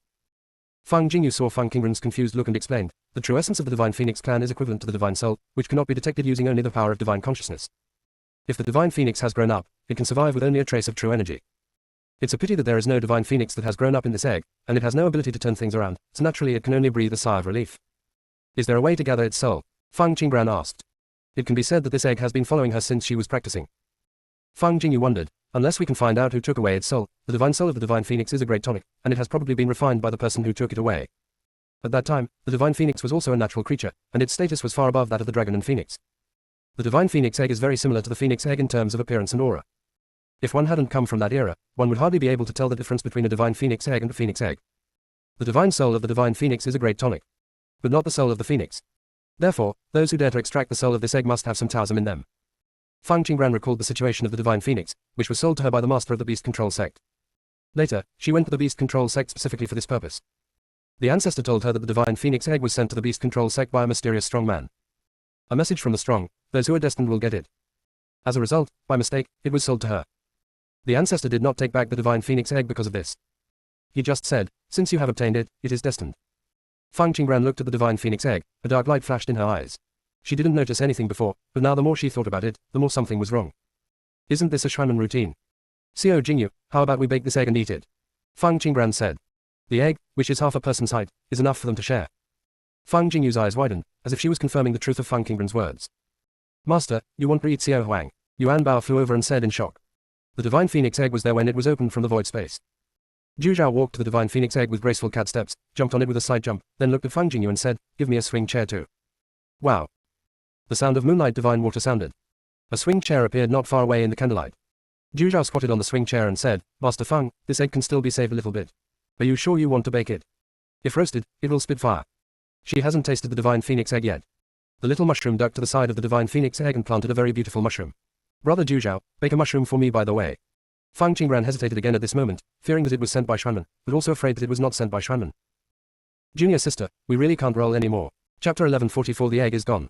Feng Jingyu saw Feng Qingran's confused look and explained, the true essence of the divine phoenix clan is equivalent to the divine soul, which cannot be detected using only the power of divine consciousness. If the divine phoenix has grown up, it can survive with only a trace of true energy. It's a pity that there is no divine phoenix that has grown up in this egg, and it has no ability to turn things around, so naturally it can only breathe a sigh of relief. Is there a way to gather its soul? Feng Qingran asked. It can be said that this egg has been following her since she was practicing. Feng Jingyu wondered, unless we can find out who took away its soul, The divine soul of the divine phoenix is a great tonic, and it has probably been refined by the person who took it away. At that time, the divine phoenix was also a natural creature, and its status was far above that of the dragon and phoenix. The divine phoenix egg is very similar to the phoenix egg in terms of appearance and aura. If one hadn't come from that era, one would hardly be able to tell the difference between a divine phoenix egg and a phoenix egg. The divine soul of the divine phoenix is a great tonic, but not the soul of the phoenix. Therefore, those who dare to extract the soul of this egg must have some Taoism in them. Fang Qingran recalled the situation of the divine phoenix, which was sold to her by the master of the beast control sect. Later, she went to the beast control sect specifically for this purpose. The ancestor told her that the divine phoenix egg was sent to the beast control sect by a mysterious strong man. A message from the strong, those who are destined will get it. As a result, by mistake, it was sold to her. The ancestor did not take back the divine phoenix egg because of this. He just said, since you have obtained it, it is destined. Fang Qingran looked at the divine phoenix egg, a dark light flashed in her eyes. She didn't notice anything before, but now the more she thought about it, the more something was wrong. Isn't this a Xuanmen routine? Xiao Jingyu, how about we bake this egg and eat it? Fang Qingran said. The egg, which is half a person's height, is enough for them to share. Fang Jingyu's eyes widened, as if she was confirming the truth of Fang Qingran's words. Master, you want to eat Xiao Huang? Yuan Bao flew over and said in shock. The divine phoenix egg was there when it was opened from the void space. Zhu Zhao walked to the divine phoenix egg with graceful cat steps, jumped on it with a side jump, then looked at Fang Jingyu and said, give me a swing chair too. Wow. The sound of moonlight divine water sounded. A swing chair appeared not far away in the candlelight. Zhu Zhao squatted on the swing chair and said, Master Fang, this egg can still be saved a little bit. Are you sure you want to bake it? If roasted, it will spit fire. She hasn't tasted the divine phoenix egg yet. The little mushroom ducked to the side of the divine phoenix egg and planted a very beautiful mushroom. Brother Zhu Zhao, bake a mushroom for me by the way. Fang Qingran hesitated again at this moment, fearing that it was sent by Xuanmen, but also afraid that it was not sent by Xuanmen. Junior sister, we really can't roll anymore. Chapter 1144. The egg is gone.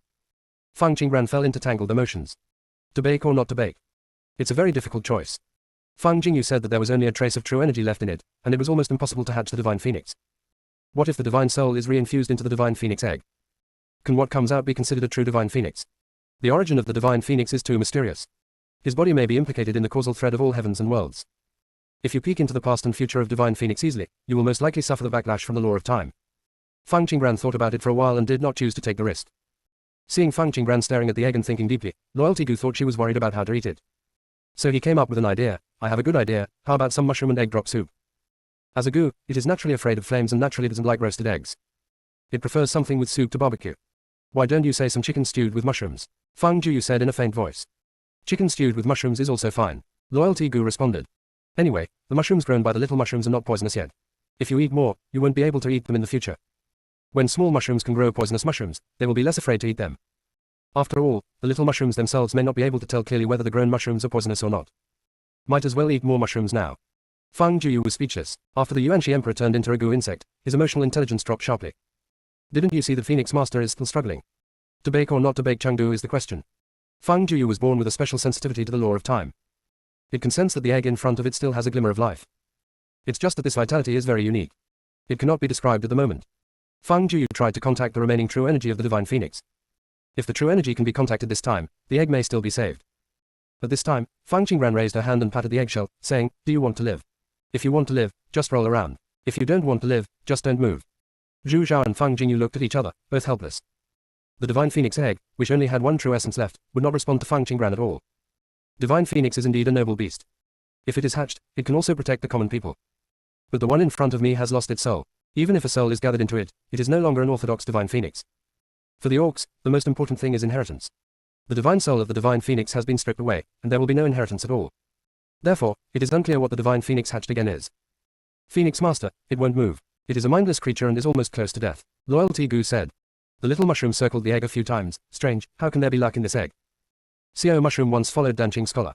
Fang Qingran fell into tangled emotions. To bake or not to bake? It's a very difficult choice. Fang Jingyu said that there was only a trace of true energy left in it, and it was almost impossible to hatch the divine phoenix. What if the divine soul is reinfused into the divine phoenix egg? Can what comes out be considered a true divine phoenix? The origin of the divine phoenix is too mysterious. His body may be implicated in the causal thread of all heavens and worlds. If you peek into the past and future of divine phoenix easily, you will most likely suffer the backlash from the law of time. Fang Qingran thought about it for a while and did not choose to take the risk. Seeing Fang Qingran staring at the egg and thinking deeply, Loyalty Gu thought she was worried about how to eat it. So he came up with an idea. I have a good idea, how about some mushroom and egg drop soup? As a Gu, it is naturally afraid of flames and naturally doesn't like roasted eggs. It prefers something with soup to barbecue. Why don't you say some chicken stewed with mushrooms? Fang Juyu said in a faint voice. Chicken stewed with mushrooms is also fine. Loyalty Gu responded. Anyway, the mushrooms grown by the little mushrooms are not poisonous yet. If you eat more, you won't be able to eat them in the future. When small mushrooms can grow poisonous mushrooms, they will be less afraid to eat them. After all, the little mushrooms themselves may not be able to tell clearly whether the grown mushrooms are poisonous or not. Might as well eat more mushrooms now. Fang Juyu was speechless. After the Yuanxi Emperor turned into a Gu insect, his emotional intelligence dropped sharply. Didn't you see the Phoenix Master is still struggling? To bake or not to bake Chengdu is the question. Fang Juyu was born with a special sensitivity to the law of time. It can sense that the egg in front of it still has a glimmer of life. It's just that this vitality is very unique. It cannot be described at the moment. Fang Juyu tried to contact the remaining true energy of the divine phoenix. If the true energy can be contacted this time, the egg may still be saved. At this time, Fang Qingran raised her hand and patted the eggshell, saying, do you want to live? If you want to live, just roll around. If you don't want to live, just don't move. Zhu Zhao and Fang Jingyu looked at each other, both helpless. The divine phoenix egg, which only had one true essence left, would not respond to Fang Qingran at all. Divine phoenix is indeed a noble beast. If it is hatched, it can also protect the common people. But the one in front of me has lost its soul. Even if a soul is gathered into it, it is no longer an orthodox divine phoenix. For the orcs, the most important thing is inheritance. The divine soul of the divine phoenix has been stripped away, and there will be no inheritance at all. Therefore, it is unclear what the divine phoenix hatched again is. Phoenix Master, it won't move. It is a mindless creature and is almost close to death. Loyalty Gu said. The little mushroom circled the egg a few times. Strange, how can there be luck in this egg? Xiao Mushroom once followed Danqing Scholar.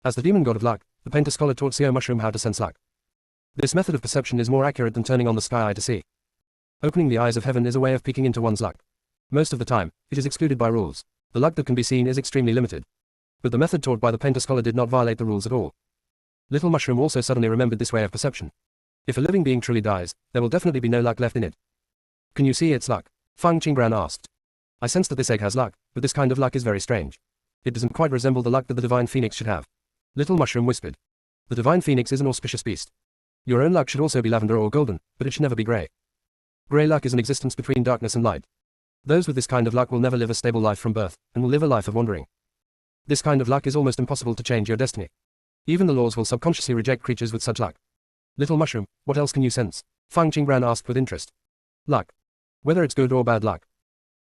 As the demon god of luck, the painter scholar taught Xiao Mushroom how to sense luck. This method of perception is more accurate than turning on the sky eye to see. Opening the eyes of heaven is a way of peeking into one's luck. Most of the time, it is excluded by rules. The luck that can be seen is extremely limited. But the method taught by the painter scholar did not violate the rules at all. Little Mushroom also suddenly remembered this way of perception. If a living being truly dies, there will definitely be no luck left in it. Can you see its luck? Fang Qingran asked. I sense that this egg has luck, but this kind of luck is very strange. It doesn't quite resemble the luck that the divine phoenix should have. Little Mushroom whispered. The divine phoenix is an auspicious beast. Your own luck should also be lavender or golden, but it should never be grey. Grey luck is an existence between darkness and light. Those with this kind of luck will never live a stable life from birth, and will live a life of wandering. This kind of luck is almost impossible to change your destiny. Even the laws will subconsciously reject creatures with such luck. Little mushroom, what else can you sense? Fang Qingran asked with interest. Luck. Whether it's good or bad luck.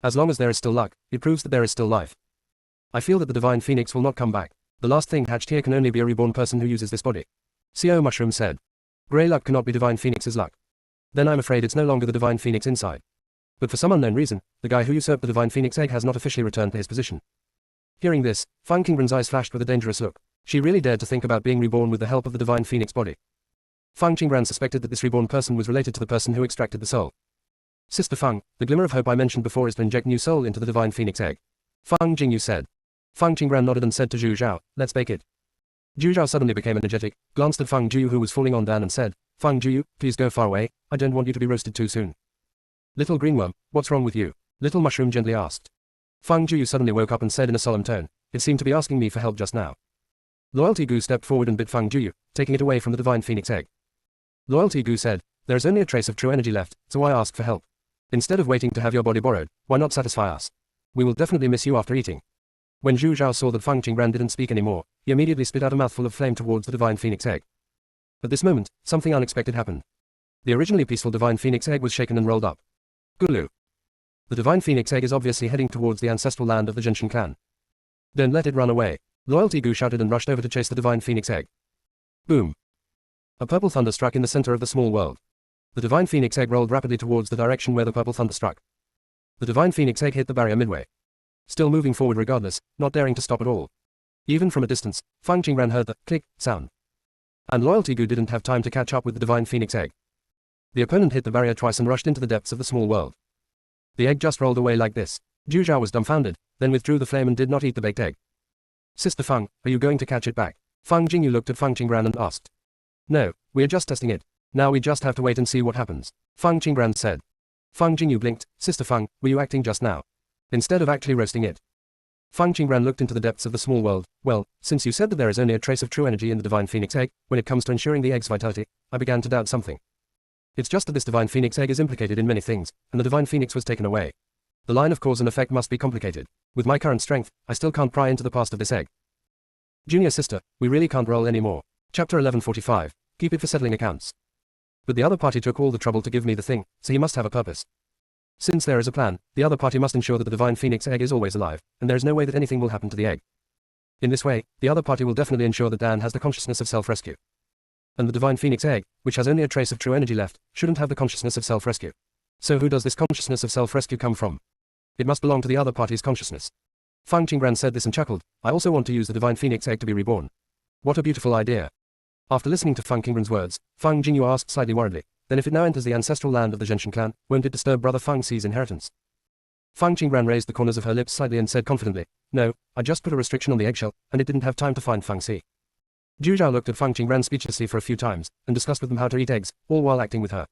As long as there is still luck, it proves that there is still life. I feel that the divine phoenix will not come back. The last thing hatched here can only be a reborn person who uses this body. CO Mushroom said. Grey luck cannot be divine phoenix's luck. Then I'm afraid it's no longer the divine phoenix inside. But for some unknown reason, the guy who usurped the divine phoenix egg has not officially returned to his position. Hearing this, Fang Qingran's eyes flashed with a dangerous look. She really dared to think about being reborn with the help of the divine phoenix body. Fang Qingran suspected that this reborn person was related to the person who extracted the soul. Sister Fang, the glimmer of hope I mentioned before is to inject new soul into the divine phoenix egg. Fang Jingyu said. Fang Qingran nodded and said to Zhu Zhao, let's bake it. Zhu Zhao suddenly became energetic, glanced at Fang Jiu who was falling on Dan and said, Fang Jiu, please go far away, I don't want you to be roasted too soon. Little greenworm, what's wrong with you? Little mushroom gently asked. Fang Jiu suddenly woke up and said in a solemn tone, it seemed to be asking me for help just now. Loyalty Gu stepped forward and bit Fang Jiu, taking it away from the divine phoenix egg. Loyalty Gu said, there is only a trace of true energy left, so I ask for help. Instead of waiting to have your body borrowed, why not satisfy us? We will definitely miss you after eating. When Zhu Zhao saw that Fang Qingran didn't speak anymore, he immediately spit out a mouthful of flame towards the divine phoenix egg. At this moment, something unexpected happened. The originally peaceful divine phoenix egg was shaken and rolled up. Gulu. The divine phoenix egg is obviously heading towards the ancestral land of the Genshin clan. Don't let it run away. Loyalty Gu shouted and rushed over to chase the divine phoenix egg. Boom. A purple thunder struck in the center of the small world. The divine phoenix egg rolled rapidly towards the direction where the purple thunder struck. The divine phoenix egg hit the barrier midway. Still moving forward regardless, not daring to stop at all. Even from a distance, Fang Qingran heard the click sound. And Loyalty Gu didn't have time to catch up with the divine phoenix egg. The opponent hit the barrier twice and rushed into the depths of the small world. The egg just rolled away like this. Zhu Zhao was dumbfounded, then withdrew the flame and did not eat the baked egg. Sister Fang, are you going to catch it back? Fang Jingyu looked at Fang Qingran and asked. No, we are just testing it. Now we just have to wait and see what happens. Fang Qingran said. Fang Jingyu blinked. Sister Fang, were you acting just now? Instead of actually roasting it. Fang Qingran looked into the depths of the small world. Well, since you said that there is only a trace of true energy in the divine phoenix egg, when it comes to ensuring the egg's vitality, I began to doubt something. It's just that this divine phoenix egg is implicated in many things, and the divine phoenix was taken away. The line of cause and effect must be complicated. With my current strength, I still can't pry into the past of this egg. Junior sister, we really can't roll anymore. Chapter 1145. Keep it for settling accounts. But the other party took all the trouble to give me the thing, so he must have a purpose. Since there is a plan, the other party must ensure that the divine phoenix egg is always alive, and there is no way that anything will happen to the egg. In this way, the other party will definitely ensure that Dan has the consciousness of self-rescue. And the divine phoenix egg, which has only a trace of true energy left, shouldn't have the consciousness of self-rescue. So who does this consciousness of self-rescue come from? It must belong to the other party's consciousness. Fang Qingran said this and chuckled. I also want to use the divine phoenix egg to be reborn. What a beautiful idea. After listening to Fang Qingran's words, Fang Jingyu asked slightly worriedly, then if it now enters the ancestral land of the Genshin clan, won't it disturb brother Fang Xi's inheritance? Fang Qingran raised the corners of her lips slightly and said confidently, no, I just put a restriction on the eggshell, and it didn't have time to find Fang Xi. Zhu Zhao looked at Fang Qingran speechlessly for a few times, and discussed with them how to eat eggs, all while acting with her.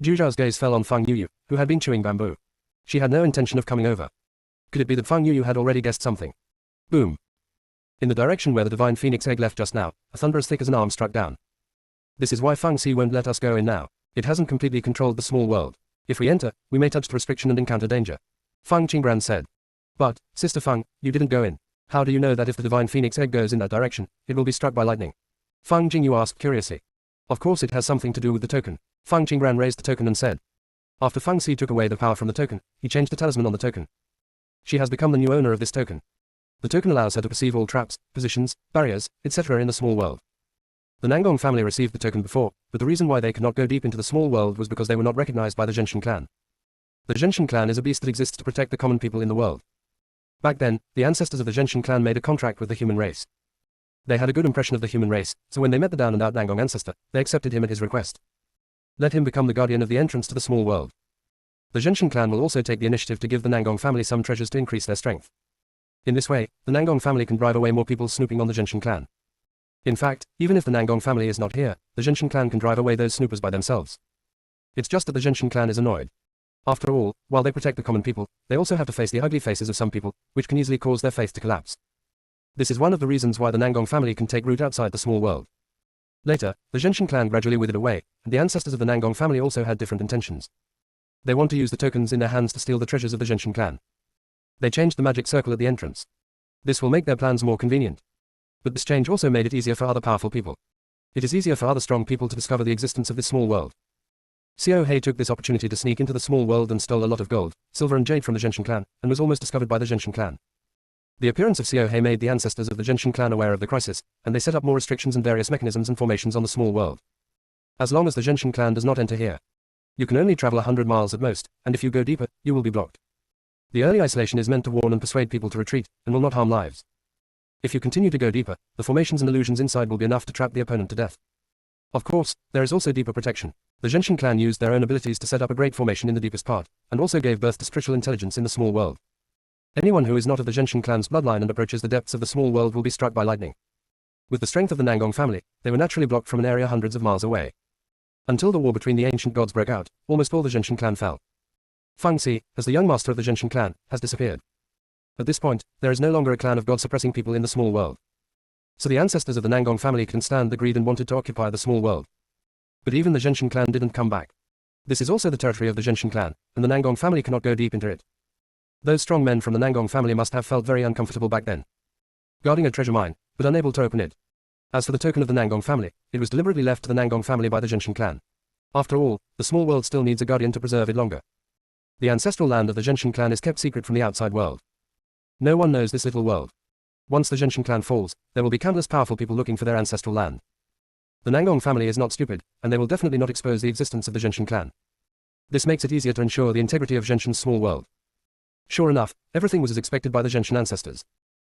Zhu Zhao's gaze fell on Fang Yuyu, who had been chewing bamboo. She had no intention of coming over. Could it be that Fang Yuyu had already guessed something? Boom. In the direction where the divine phoenix egg left just now, a thunder as thick as an arm struck down. This is why Fang Xi won't let us go in now. It hasn't completely controlled the small world. If we enter, we may touch the restriction and encounter danger. Fang Qingran said. But, Sister Fang, you didn't go in. How do you know that if the divine phoenix egg goes in that direction, it will be struck by lightning? Fang Jingyu asked curiously. Of course it has something to do with the token. Fang Qingran raised the token and said. After Fang Xi took away the power from the token, he changed the talisman on the token. She has become the new owner of this token. The token allows her to perceive all traps, positions, barriers, etc. in the small world. The Nangong family received the token before, but the reason why they could not go deep into the small world was because they were not recognized by the Genshin clan. The Genshin clan is a beast that exists to protect the common people in the world. Back then, the ancestors of the Genshin clan made a contract with the human race. They had a good impression of the human race, so when they met the down and out Nangong ancestor, they accepted him at his request. Let him become the guardian of the entrance to the small world. The Genshin clan will also take the initiative to give the Nangong family some treasures to increase their strength. In this way, the Nangong family can drive away more people snooping on the Genshin clan. In fact, even if the Nangong family is not here, the Genshin clan can drive away those snoopers by themselves. It's just that the Genshin clan is annoyed. After all, while they protect the common people, they also have to face the ugly faces of some people, which can easily cause their faith to collapse. This is one of the reasons why the Nangong family can take root outside the small world. Later, the Genshin clan gradually withered away, and the ancestors of the Nangong family also had different intentions. They want to use the tokens in their hands to steal the treasures of the Genshin clan. They changed the magic circle at the entrance. This will make their plans more convenient. But this change also made it easier for other powerful people. It is easier for other strong people to discover the existence of this small world. Xiao Hei took this opportunity to sneak into the small world and stole a lot of gold, silver and jade from the Genshin clan, and was almost discovered by the Genshin clan. The appearance of Xiao Hei made the ancestors of the Genshin clan aware of the crisis, and they set up more restrictions and various mechanisms and formations on the small world. As long as the Genshin clan does not enter here, you can only travel 100 miles at most, and if you go deeper, you will be blocked. The early isolation is meant to warn and persuade people to retreat, and will not harm lives. If you continue to go deeper, the formations and illusions inside will be enough to trap the opponent to death. Of course, there is also deeper protection. The Genshin clan used their own abilities to set up a great formation in the deepest part, and also gave birth to spiritual intelligence in the small world. Anyone who is not of the Genshin clan's bloodline and approaches the depths of the small world will be struck by lightning. With the strength of the Nangong family, they were naturally blocked from an area hundreds of miles away. Until the war between the ancient gods broke out, almost all the Genshin clan fell. Feng Xi, as the young master of the Genshin clan, has disappeared. At this point, there is no longer a clan of god-suppressing people in the small world. So the ancestors of the Nangong family couldn't stand the greed and wanted to occupy the small world. But even the Genshin clan didn't come back. This is also the territory of the Genshin clan, and the Nangong family cannot go deep into it. Those strong men from the Nangong family must have felt very uncomfortable back then. Guarding a treasure mine, but unable to open it. As for the token of the Nangong family, it was deliberately left to the Nangong family by the Genshin clan. After all, the small world still needs a guardian to preserve it longer. The ancestral land of the Genshin clan is kept secret from the outside world. No one knows this little world. Once the Genshin clan falls, there will be countless powerful people looking for their ancestral land. The Nangong family is not stupid, and they will definitely not expose the existence of the Genshin clan. This makes it easier to ensure the integrity of Genshin's small world. Sure enough, everything was as expected by the Genshin ancestors.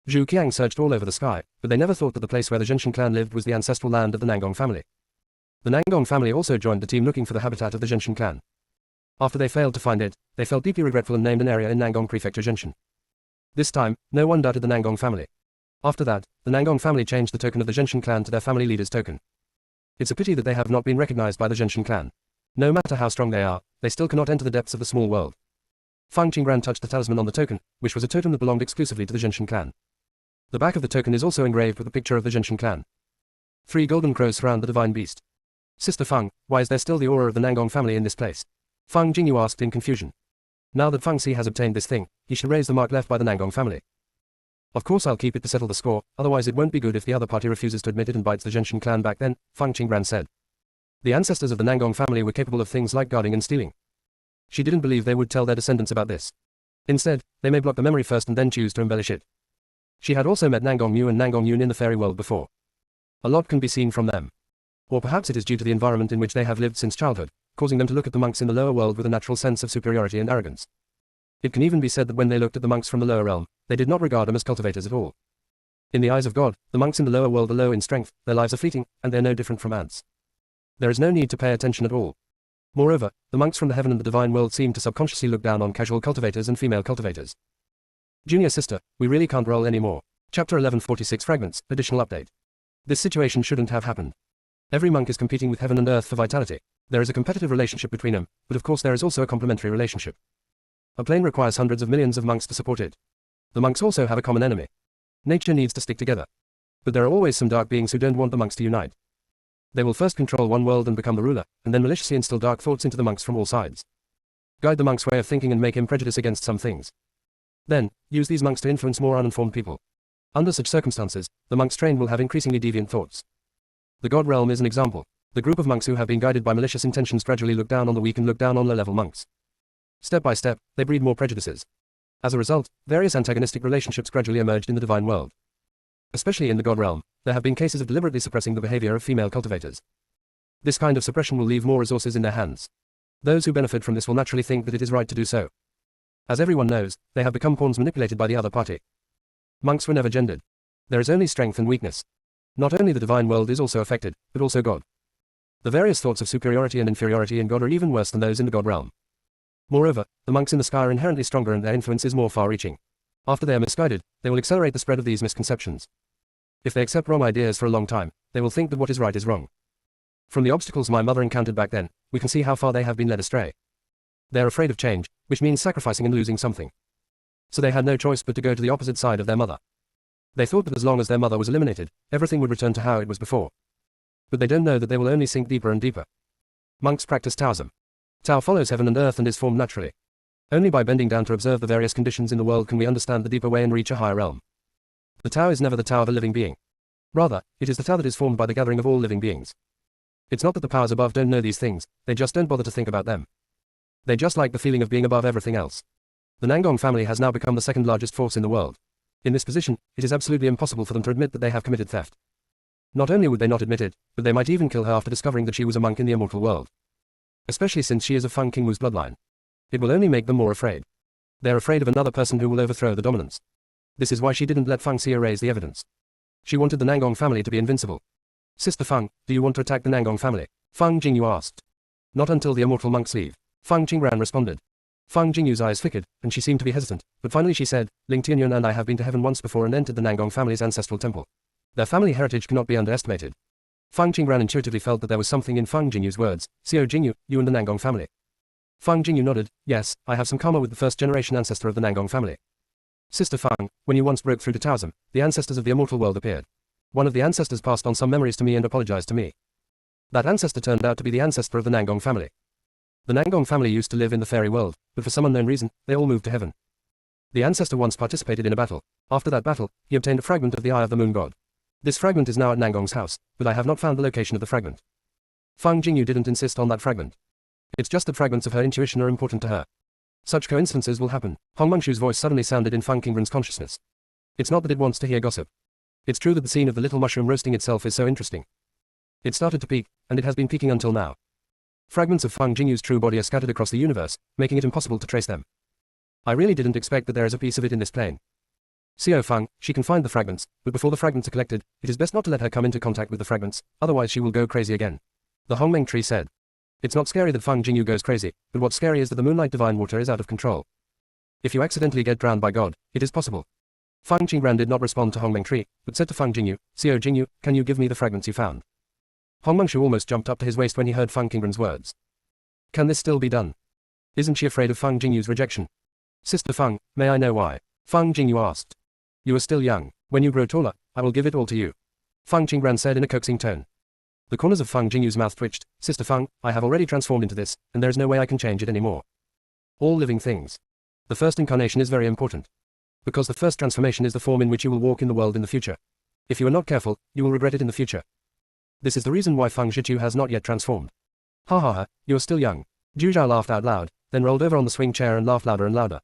Zhu Qiang searched all over the sky, but they never thought that the place where the Genshin clan lived was the ancestral land of the Nangong family. The Nangong family also joined the team looking for the habitat of the Genshin clan. After they failed to find it, they felt deeply regretful and named an area in Nangong Prefecture Genshin. This time, no one doubted the Nangong family. After that, the Nangong family changed the token of the Genshin clan to their family leader's token. It's a pity that they have not been recognized by the Genshin clan. No matter how strong they are, they still cannot enter the depths of the small world. Fang Qingran touched the talisman on the token, which was a totem that belonged exclusively to the Genshin clan. The back of the token is also engraved with a picture of the Genshin clan. 3 golden crows surround the divine beast. Sister Feng, why is there still the aura of the Nangong family in this place? Feng Jingyu asked in confusion. Now that Feng Xi has obtained this thing, he should raise the mark left by the Nangong family. Of course I'll keep it to settle the score, otherwise it won't be good if the other party refuses to admit it and bites the Genshin clan back then, Feng Qingran said. The ancestors of the Nangong family were capable of things like guarding and stealing. She didn't believe they would tell their descendants about this. Instead, they may block the memory first and then choose to embellish it. She had also met Nangong Mu and Nangong Yun in the fairy world before. A lot can be seen from them. Or perhaps it is due to the environment in which they have lived since childhood, causing them to look at the monks in the lower world with a natural sense of superiority and arrogance. It can even be said that when they looked at the monks from the lower realm, they did not regard them as cultivators at all. In the eyes of God, the monks in the lower world are low in strength, their lives are fleeting, and they're no different from ants. There is no need to pay attention at all. Moreover, the monks from the heaven and the divine world seem to subconsciously look down on casual cultivators and female cultivators. Junior sister, we really can't roll anymore. Chapter 1146 Fragments, additional update. This situation shouldn't have happened. Every monk is competing with heaven and earth for vitality. There is a competitive relationship between them, but of course there is also a complementary relationship. A plane requires hundreds of millions of monks to support it. The monks also have a common enemy. Nature needs to stick together. But there are always some dark beings who don't want the monks to unite. They will first control one world and become the ruler, and then maliciously instill dark thoughts into the monks from all sides. Guide the monk's way of thinking and make him prejudice against some things. Then, use these monks to influence more uninformed people. Under such circumstances, the monks trained will have increasingly deviant thoughts. The God realm is an example. The group of monks who have been guided by malicious intentions gradually look down on the weak and look down on low-level monks. Step by step, they breed more prejudices. As a result, various antagonistic relationships gradually emerged in the divine world. Especially in the God realm, there have been cases of deliberately suppressing the behavior of female cultivators. This kind of suppression will leave more resources in their hands. Those who benefit from this will naturally think that it is right to do so. As everyone knows, they have become pawns manipulated by the other party. Monks were never gendered. There is only strength and weakness. Not only the divine world is also affected, but also God. The various thoughts of superiority and inferiority in God are even worse than those in the God realm. Moreover, the monks in the sky are inherently stronger and their influence is more far-reaching. After they are misguided, they will accelerate the spread of these misconceptions. If they accept wrong ideas for a long time, they will think that what is right is wrong. From the obstacles my mother encountered back then, we can see how far they have been led astray. They are afraid of change, which means sacrificing and losing something. So they had no choice but to go to the opposite side of their mother. They thought that as long as their mother was eliminated, everything would return to how it was before. But they don't know that they will only sink deeper and deeper. Monks practice Taoism. Tao follows heaven and earth and is formed naturally. Only by bending down to observe the various conditions in the world can we understand the deeper way and reach a higher realm. The Tao is never the Tao of a living being. Rather, it is the Tao that is formed by the gathering of all living beings. It's not that the powers above don't know these things, they just don't bother to think about them. They just like the feeling of being above everything else. The Nangong family has now become the second largest force in the world. In this position, it is absolutely impossible for them to admit that they have committed theft. Not only would they not admit it, but they might even kill her after discovering that she was a monk in the immortal world. Especially since she is of Feng Qingwu's bloodline. It will only make them more afraid. They are afraid of another person who will overthrow the dominance. This is why she didn't let Feng Xia raise the evidence. She wanted the Nangong family to be invincible. Sister Feng, do you want to attack the Nangong family? Feng Jingyu asked. Not until the immortal monks leave. Feng Qingran responded. Feng Jingyu's eyes flickered, and she seemed to be hesitant, but finally she said, Ling Tianyun and I have been to heaven once before and entered the Nangong family's ancestral temple. Their family heritage cannot be underestimated. Feng Qingran intuitively felt that there was something in Feng Jingyu's words. Xiao Jingyu, you and the Nangong family. Feng Jingyu nodded. Yes, I have some karma with the first-generation ancestor of the Nangong family. Sister Feng, when you once broke through to Taoism, the ancestors of the immortal world appeared. One of the ancestors passed on some memories to me and apologized to me. That ancestor turned out to be the ancestor of the Nangong family. The Nangong family used to live in the fairy world, but for some unknown reason, they all moved to heaven. The ancestor once participated in a battle. After that battle, he obtained a fragment of the Eye of the Moon God. This fragment is now at Nangong's house, but I have not found the location of the fragment. Feng Jingyu didn't insist on that fragment. It's just that fragments of her intuition are important to her. Such coincidences will happen. Hong Mengshu's voice suddenly sounded in Feng Qingran's consciousness. It's not that it wants to hear gossip. It's true that the scene of the little mushroom roasting itself is so interesting. It started to peak, and it has been peaking until now. Fragments of Feng Jingyu's true body are scattered across the universe, making it impossible to trace them. I really didn't expect that there is a piece of it in this plane. Xiao Feng, she can find the fragments, but before the fragments are collected, it is best not to let her come into contact with the fragments, otherwise she will go crazy again. The Hongmeng tree said. It's not scary that Feng Jingyu goes crazy, but what's scary is that the Moonlight Divine Water is out of control. If you accidentally get drowned by God, it is possible. Feng Qingran did not respond to Hongmeng tree, but said to Feng Jingyu, Xiao Jingyu, can you give me the fragments you found? Hong Mengshu almost jumped up to his waist when he heard Feng Qingran's words. Can this still be done? Isn't she afraid of Feng Jingyu's rejection? Sister Feng, may I know why? Feng Jingyu asked. You are still young. When you grow taller, I will give it all to you. Feng Qingran said in a coaxing tone. The corners of Feng Jingyu's mouth twitched. Sister Feng, I have already transformed into this, and there is no way I can change it anymore. All living things. The first incarnation is very important. Because the first transformation is the form in which you will walk in the world in the future. If you are not careful, you will regret it in the future. This is the reason why Feng Zhiqiu has not yet transformed. Ha ha ha, you are still young. Zhu Zhao laughed out loud, then rolled over on the swing chair and laughed louder and louder.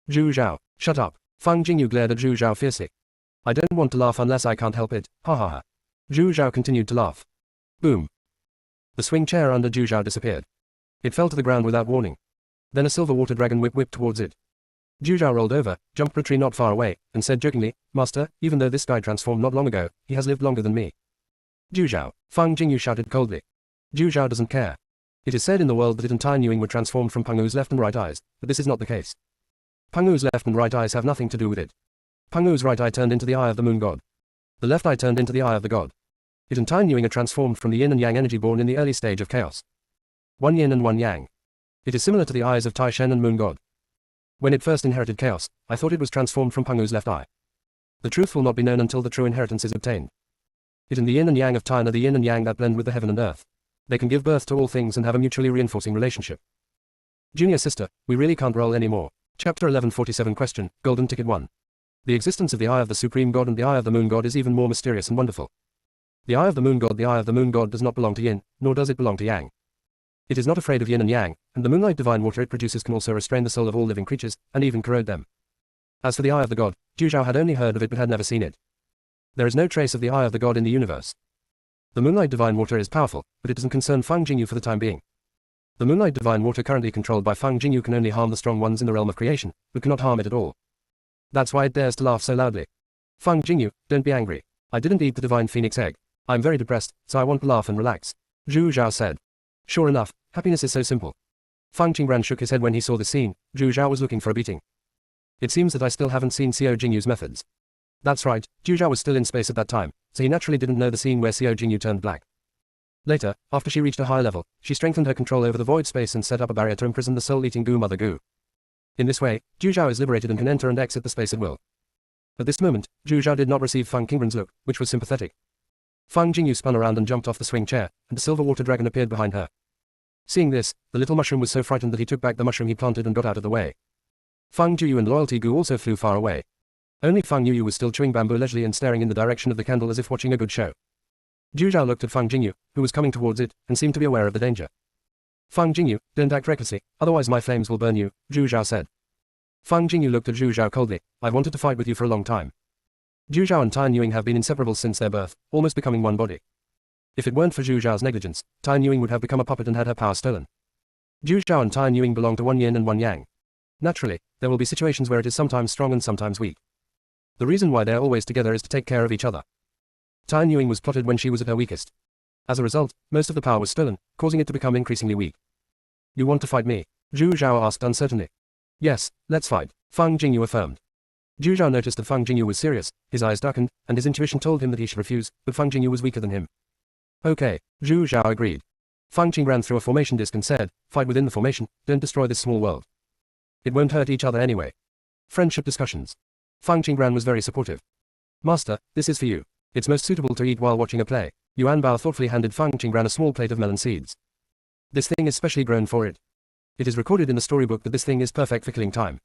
Zhu Zhao, shut up. Feng Jingyu glared at Zhu Zhao fiercely. I don't want to laugh unless I can't help it, ha ha ha. Zhu Zhao continued to laugh. Boom. The swing chair under Zhu Zhao disappeared. It fell to the ground without warning. Then a silver water dragon whipped towards it. Zhu Zhao rolled over, jumped a tree not far away, and said jokingly, Master, even though this guy transformed not long ago, he has lived longer than me. Zhu Zhao, Feng Jingyu shouted coldly. Zhu Zhao doesn't care. It is said in the world that it and Tai Nuing were transformed from Peng Wu's left and right eyes, but this is not the case. Peng Wu's left and right eyes have nothing to do with it. Peng Wu's right eye turned into the eye of the moon god. The left eye turned into the eye of the god. It and Tai Nuing are transformed from the yin and yang energy born in the early stage of chaos. One yin and one yang. It is similar to the eyes of Tai Shen and moon god. When it first inherited chaos, I thought it was transformed from Peng Wu's left eye. The truth will not be known until the true inheritance is obtained. It and the yin and yang of Tai are the yin and yang that blend with the heaven and earth. They can give birth to all things and have a mutually reinforcing relationship. Junior sister, we really can't roll anymore. Chapter 1147 Question, Golden Ticket 1. The existence of the Eye of the Supreme God and the Eye of the Moon God is even more mysterious and wonderful. The Eye of the Moon God does not belong to yin, nor does it belong to yang. It is not afraid of yin and yang, and the moonlight divine water it produces can also restrain the soul of all living creatures, and even corrode them. As for the Eye of the God, Zhu Zhao had only heard of it but had never seen it. There is no trace of the Eye of the God in the universe. The moonlight divine water is powerful, but it doesn't concern Feng Jingyu for the time being. The moonlight divine water currently controlled by Feng Jingyu can only harm the strong ones in the realm of creation, but cannot harm it at all. That's why it dares to laugh so loudly. Feng Jingyu, don't be angry. I didn't eat the divine phoenix egg. I'm very depressed, so I want to laugh and relax. Zhu Zhao said. Sure enough, happiness is so simple. Feng Qingran shook his head when he saw this scene. Zhu Zhao was looking for a beating. It seems that I still haven't seen Xiao Jingyu's methods. That's right, Zhu Zhao was still in space at that time, so he naturally didn't know the scene where Xiao Jingyu turned black. Later, after she reached a high level, she strengthened her control over the void space and set up a barrier to imprison the soul-eating goo Mother Goo. In this way, Zhu Zhao is liberated and can enter and exit the space at will. At this moment, Zhu Zhao did not receive Feng Qingran's look, which was sympathetic. Feng Jingyu spun around and jumped off the swing chair, and a silver water dragon appeared behind her. Seeing this, the little mushroom was so frightened that he took back the mushroom he planted and got out of the way. Feng Jiu and Loyalty Goo also flew far away. Only Fang Yu was still chewing bamboo leisurely and staring in the direction of the candle as if watching a good show. Zhu Zhao looked at Fang Jingyu, who was coming towards it, and seemed to be aware of the danger. Fang Jingyu, don't act recklessly, otherwise my flames will burn you, Zhu Zhao said. Fang Jingyu looked at Zhu Zhao coldly. I've wanted to fight with you for a long time. Zhu Zhao and Tan Yuing have been inseparable since their birth, almost becoming one body. If it weren't for Zhu Zhao's negligence, Tan Yuing would have become a puppet and had her power stolen. Zhu Zhao and Tan Yuing belong to one yin and one yang. Naturally, there will be situations where it is sometimes strong and sometimes weak. The reason why they are always together is to take care of each other. Tan Yuing was plotted when she was at her weakest. As a result, most of the power was stolen, causing it to become increasingly weak. You want to fight me? Zhu Zhao asked uncertainly. Yes, let's fight, Fang Jingyu affirmed. Zhu Zhao noticed that Fang Jingyu was serious, his eyes darkened, and his intuition told him that he should refuse, but Fang Jingyu was weaker than him. Okay, Zhu Zhao agreed. Fang Qing ran through a formation disc and said, fight within the formation, don't destroy this small world. It won't hurt each other anyway. Friendship discussions. Fang Qingran was very supportive. Master, this is for you. It's most suitable to eat while watching a play. Yuan Bao thoughtfully handed Fang Qingran a small plate of melon seeds. This thing is specially grown for it. It is recorded in the storybook that this thing is perfect for killing time.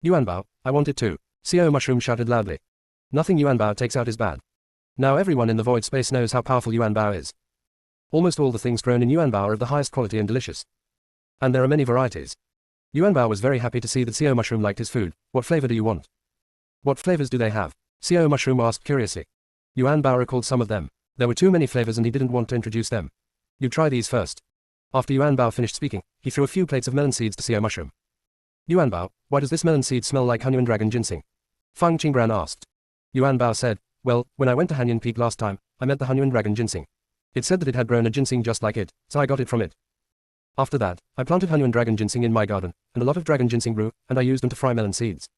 Yuan Bao, I want it too. Xiao Mushroom shouted loudly. Nothing Yuan Bao takes out is bad. Now everyone in the void space knows how powerful Yuan Bao is. Almost all the things grown in Yuan Bao are of the highest quality and delicious. And there are many varieties. Yuan Bao was very happy to see that Xiao Mushroom liked his food. What flavor do you want? What flavors do they have? Xiao Mushroom asked curiously. Yuan Bao recalled some of them. There were too many flavors and he didn't want to introduce them. You try these first. After Yuan Bao finished speaking, he threw a few plates of melon seeds to Xiao Mushroom. Yuan Bao, why does this melon seed smell like Hanyuan Dragon Ginseng? Fang Qingran asked. Yuan Bao said, well, when I went to Hanyuan Peak last time, I met the Hanyuan Dragon Ginseng. It said that it had grown a ginseng just like it, so I got it from it. After that, I planted Hanyuan Dragon Ginseng in my garden, and a lot of dragon ginseng grew, and I used them to fry melon seeds.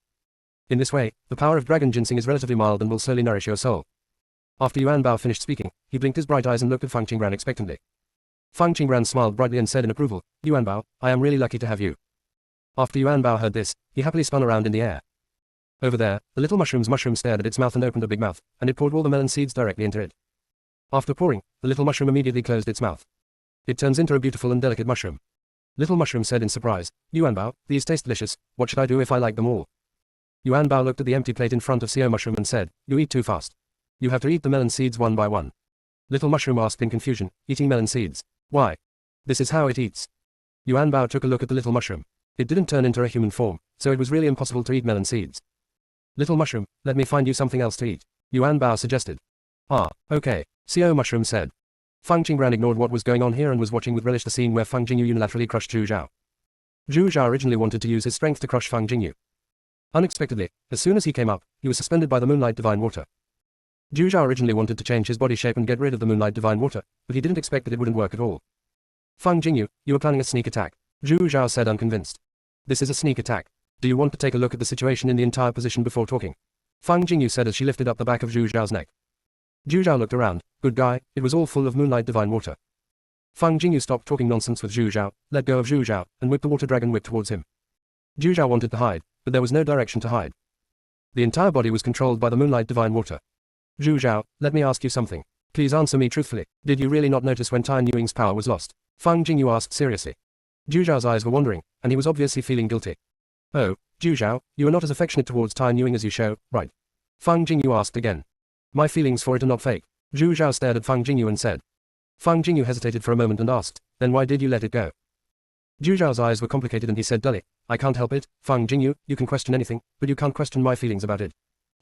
In this way, the power of dragon ginseng is relatively mild and will slowly nourish your soul. After Yuan Bao finished speaking, he blinked his bright eyes and looked at Fang Qingran expectantly. Fang Qingran smiled brightly and said in approval, Yuan Bao, I am really lucky to have you. After Yuan Bao heard this, he happily spun around in the air. Over there, the little mushroom stared at its mouth and opened a big mouth, and it poured all the melon seeds directly into it. After pouring, the little mushroom immediately closed its mouth. It turns into a beautiful and delicate mushroom. Little mushroom said in surprise, Yuan Bao, these taste delicious, what should I do if I like them all? Yuan Bao looked at the empty plate in front of Xiao Mushroom and said, you eat too fast. You have to eat the melon seeds one by one. Little mushroom asked in confusion, eating melon seeds. Why? This is how it eats. Yuan Bao took a look at the little mushroom. It didn't turn into a human form, so it was really impossible to eat melon seeds. Little mushroom, let me find you something else to eat, Yuan Bao suggested. Ah, okay, Xiao Mushroom said. Fang Qingran ignored what was going on here and was watching with relish the scene where Fang Jingyu unilaterally crushed Zhu Zhao. Zhu Zhao originally wanted to use his strength to crush Fang Jingyu. Unexpectedly, as soon as he came up, he was suspended by the Moonlight Divine Water. Zhu Zhao originally wanted to change his body shape and get rid of the Moonlight Divine Water, but he didn't expect that it wouldn't work at all. Fang Jingyu, you are planning a sneak attack, Zhu Zhao said unconvinced. This is a sneak attack. Do you want to take a look at the situation in the entire position before talking? Fang Jingyu said as she lifted up the back of Zhu Zhao's neck. Zhu Zhao looked around. Good guy, it was all full of Moonlight Divine Water. Fang Jingyu stopped talking nonsense with Zhu Zhao, let go of Zhu Zhao, and whipped the water dragon whip towards him. Zhu Zhao wanted to hide, but there was no direction to hide. The entire body was controlled by the Moonlight Divine Water. Zhu Zhao, let me ask you something. Please answer me truthfully. Did you really not notice when Tan Yuing's power was lost? Fang Jingyu asked seriously. Zhu Zhao's eyes were wandering, and he was obviously feeling guilty. Oh, Zhu Zhao, you are not as affectionate towards Tan Yuing as you show, right? Fang Jingyu asked again. My feelings for it are not fake. Zhu Zhao stared at Fang Jingyu and said. Fang Jingyu hesitated for a moment and asked, then why did you let it go? Zhu Zhao's eyes were complicated and he said dully, I can't help it, Fang Jingyu, you can question anything, but you can't question my feelings about it.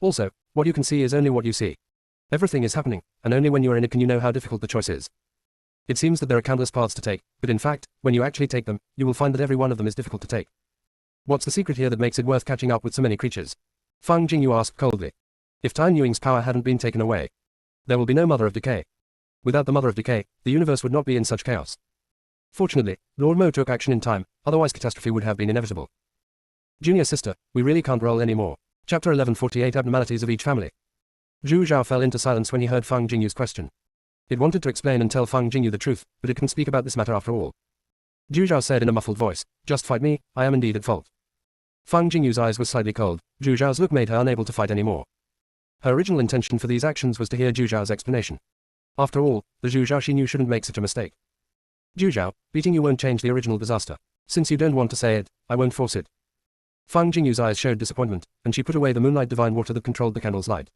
Also, what you can see is only what you see. Everything is happening, and only when you are in it can you know how difficult the choice is. It seems that there are countless paths to take, but in fact, when you actually take them, you will find that every one of them is difficult to take. What's the secret here that makes it worth catching up with so many creatures? Fang Jingyu asked coldly. If Tan Yuing's power hadn't been taken away, there will be no Mother of Decay. Without the Mother of Decay, the universe would not be in such chaos. Fortunately, Lord Mo took action in time, otherwise catastrophe would have been inevitable. Junior sister, we really can't roll anymore. Chapter 1148 Abnormalities of each family. Zhu Zhao fell into silence when he heard Fang Jingyu's question. It wanted to explain and tell Fang Jingyu the truth, but it couldn't speak about this matter after all. Zhu Zhao said in a muffled voice, just fight me, I am indeed at fault. Fang Jingyu's eyes were slightly cold. Zhu Zhao's look made her unable to fight anymore. Her original intention for these actions was to hear Zhu Zhao's explanation. After all, the Zhu Zhao she knew shouldn't make such a mistake. Zhu Zhao, beating you won't change the original disaster. Since you don't want to say it, I won't force it. Fang Jingyu's eyes showed disappointment, and she put away the moonlight divine water that controlled the candle's light.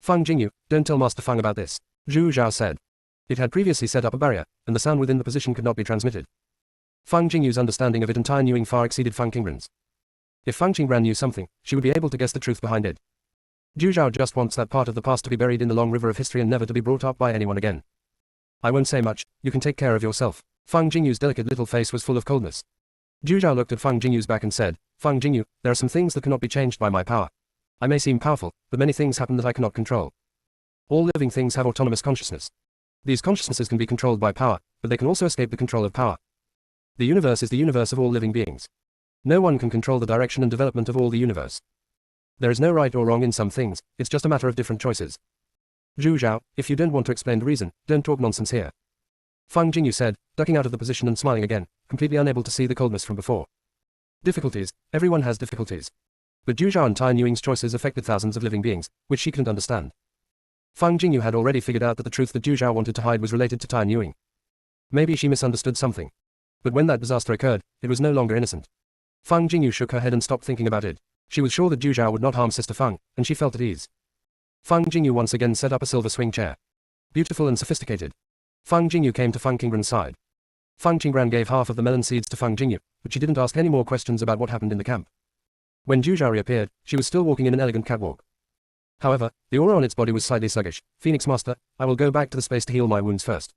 Fang Jingyu, don't tell Master Fang about this, Zhu Zhao said. It had previously set up a barrier, and the sound within the position could not be transmitted. Fang Jingyu's understanding of it and Tai Nuing far exceeded Fang Qingran's. If Fang Qingran knew something, she would be able to guess the truth behind it. Zhu Zhao just wants that part of the past to be buried in the long river of history and never to be brought up by anyone again. I won't say much, you can take care of yourself. Fang Jingyu's delicate little face was full of coldness. Zhu Zhao looked at Fang Jingyu's back and said, Fang Jingyu, there are some things that cannot be changed by my power. I may seem powerful, but many things happen that I cannot control. All living things have autonomous consciousness. These consciousnesses can be controlled by power, but they can also escape the control of power. The universe is the universe of all living beings. No one can control the direction and development of all the universe. There is no right or wrong in some things, it's just a matter of different choices. Zhu Zhao, if you don't want to explain the reason, don't talk nonsense here. Fang Jingyu said, ducking out of the position and smiling again, completely unable to see the coldness from before. Difficulties, everyone has difficulties. But Zhu Zhao and Tai Nuing's choices affected thousands of living beings, which she couldn't understand. Fang Jingyu had already figured out that the truth that Zhu Zhao wanted to hide was related to Tai Nuing. Maybe she misunderstood something. But when that disaster occurred, it was no longer innocent. Fang Jingyu shook her head and stopped thinking about it. She was sure that Zhu Zhao would not harm Sister Fang, and she felt at ease. Fang Jingyu once again set up a silver swing chair. Beautiful and sophisticated. Fang Jingyu came to Fang Qingran's side. Fang Qingran gave half of the melon seeds to Fang Jingyu, but she didn't ask any more questions about what happened in the camp. When Zhu Zhao reappeared, she was still walking in an elegant catwalk. However, the aura on its body was slightly sluggish. Phoenix Master, I will go back to the space to heal my wounds first.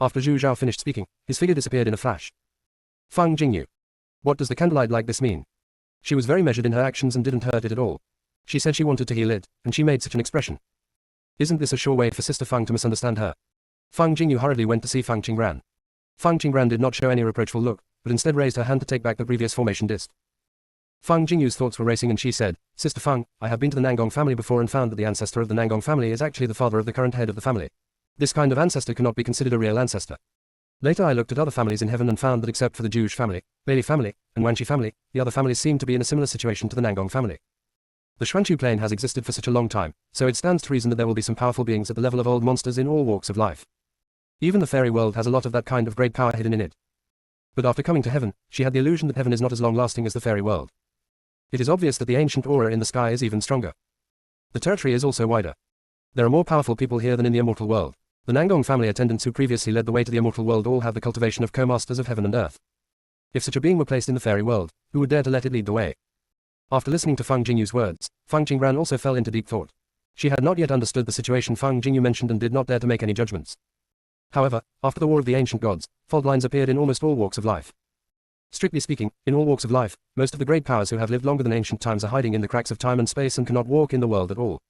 After Zhu Zhao finished speaking, his figure disappeared in a flash. Fang Jingyu. What does the candlelight like this mean? She was very measured in her actions and didn't hurt it at all. She said she wanted to heal it, and she made such an expression. Isn't this a sure way for Sister Fang to misunderstand her? Fang Jingyu hurriedly went to see Fang Qingran. Fang Qingran did not show any reproachful look, but instead raised her hand to take back the previous formation disc. Fang Jingyu's thoughts were racing and she said, Sister Fang, I have been to the Nangong family before and found that the ancestor of the Nangong family is actually the father of the current head of the family. This kind of ancestor cannot be considered a real ancestor. Later I looked at other families in heaven and found that except for the Jewish family, Bailey family, and Wanshi family, the other families seem to be in a similar situation to the Nangong family. The Xuanchu plane has existed for such a long time, so it stands to reason that there will be some powerful beings at the level of old monsters in all walks of life. Even the fairy world has a lot of that kind of great power hidden in it. But after coming to heaven, she had the illusion that heaven is not as long-lasting as the fairy world. It is obvious that the ancient aura in the sky is even stronger. The territory is also wider. There are more powerful people here than in the immortal world. The Nangong family attendants who previously led the way to the immortal world all have the cultivation of co-masters of heaven and earth. If such a being were placed in the fairy world, who would dare to let it lead the way? After listening to Fang Jingyu's words, Fang Qingran also fell into deep thought. She had not yet understood the situation Fang Jingyu mentioned and did not dare to make any judgments. However, after the War of the Ancient Gods, fault lines appeared in almost all walks of life. Strictly speaking, in all walks of life, most of the great powers who have lived longer than ancient times are hiding in the cracks of time and space and cannot walk in the world at all.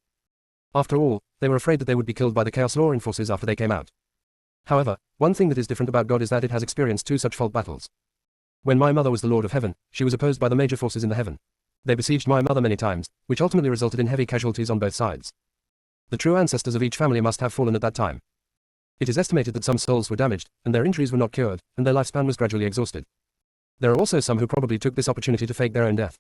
After all, they were afraid that they would be killed by the Chaos Law enforcers after they came out. However, one thing that is different about God is that it has experienced two such fault battles. When my mother was the Lord of Heaven, she was opposed by the major forces in the heaven. They besieged my mother many times, which ultimately resulted in heavy casualties on both sides. The true ancestors of each family must have fallen at that time. It is estimated that some souls were damaged, and their injuries were not cured, and their lifespan was gradually exhausted. There are also some who probably took this opportunity to fake their own death.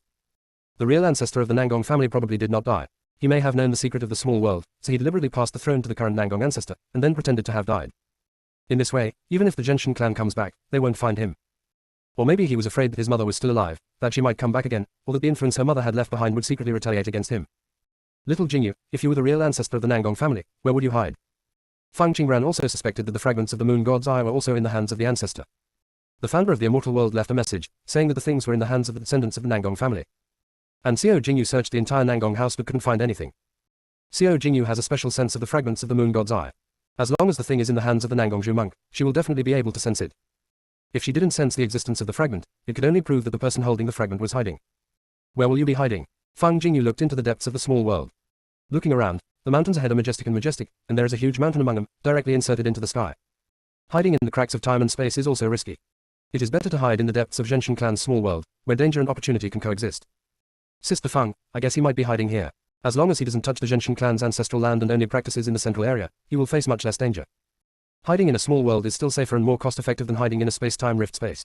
The real ancestor of the Nangong family probably did not die. He may have known the secret of the small world, so he deliberately passed the throne to the current Nangong ancestor, and then pretended to have died. In this way, even if the Genshin clan comes back, they won't find him. Or maybe he was afraid that his mother was still alive, that she might come back again, or that the influence her mother had left behind would secretly retaliate against him. Little Jingyu, if you were the real ancestor of the Nangong family, where would you hide? Fang Qingran also suspected that the fragments of the moon god's eye were also in the hands of the ancestor. The founder of the immortal world left a message, saying that the things were in the hands of the descendants of the Nangong family. And Xiao Jingyu searched the entire Nangong house but couldn't find anything. Xiao Jingyu has a special sense of the fragments of the moon god's eye. As long as the thing is in the hands of the Nangong Zhu monk, she will definitely be able to sense it. If she didn't sense the existence of the fragment, it could only prove that the person holding the fragment was hiding. Where will you be hiding? Fang Jingyu looked into the depths of the small world. Looking around, the mountains ahead are majestic, and there is a huge mountain among them, directly inserted into the sky. Hiding in the cracks of time and space is also risky. It is better to hide in the depths of Genshin clan's small world, where danger and opportunity can coexist. Sister Fang, I guess he might be hiding here. As long as he doesn't touch the Genshin clan's ancestral land and only practices in the central area, he will face much less danger. Hiding in a small world is still safer and more cost-effective than hiding in a space-time rift space.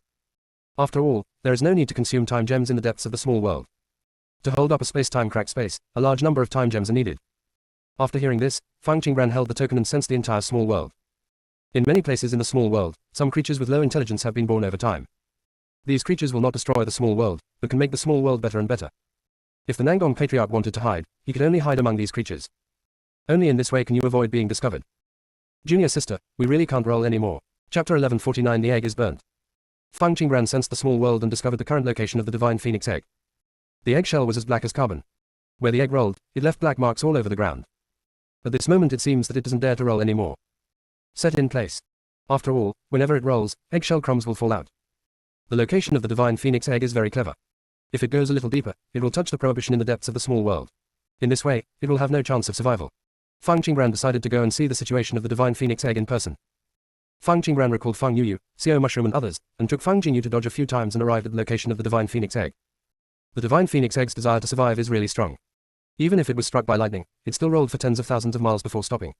After all, there is no need to consume time gems in the depths of the small world. To hold up a space-time cracked space, a large number of time gems are needed. After hearing this, Fang Qingran held the token and sensed the entire small world. In many places in the small world, some creatures with low intelligence have been born over time. These creatures will not destroy the small world, but can make the small world better and better. If the Nangong patriarch wanted to hide, he could only hide among these creatures. Only in this way can you avoid being discovered. Junior sister, we really can't roll anymore. Chapter 1149. The egg is burnt. Fang Qingran sensed the small world and discovered the current location of the divine phoenix egg. The eggshell was as black as carbon. Where the egg rolled, it left black marks all over the ground. At this moment it seems that it doesn't dare to roll anymore. Set in place. After all, whenever it rolls, eggshell crumbs will fall out. The location of the divine phoenix egg is very clever. If it goes a little deeper, it will touch the prohibition in the depths of the small world. In this way, it will have no chance of survival. Fang Qingran decided to go and see the situation of the divine phoenix egg in person. Fang Qingran recalled Fang Yuyu, Xiao Mushroom and others, and took Fang Jingyu to dodge a few times and arrived at the location of the divine phoenix egg. The divine phoenix egg's desire to survive is really strong. Even if it was struck by lightning, it still rolled for tens of thousands of miles before stopping.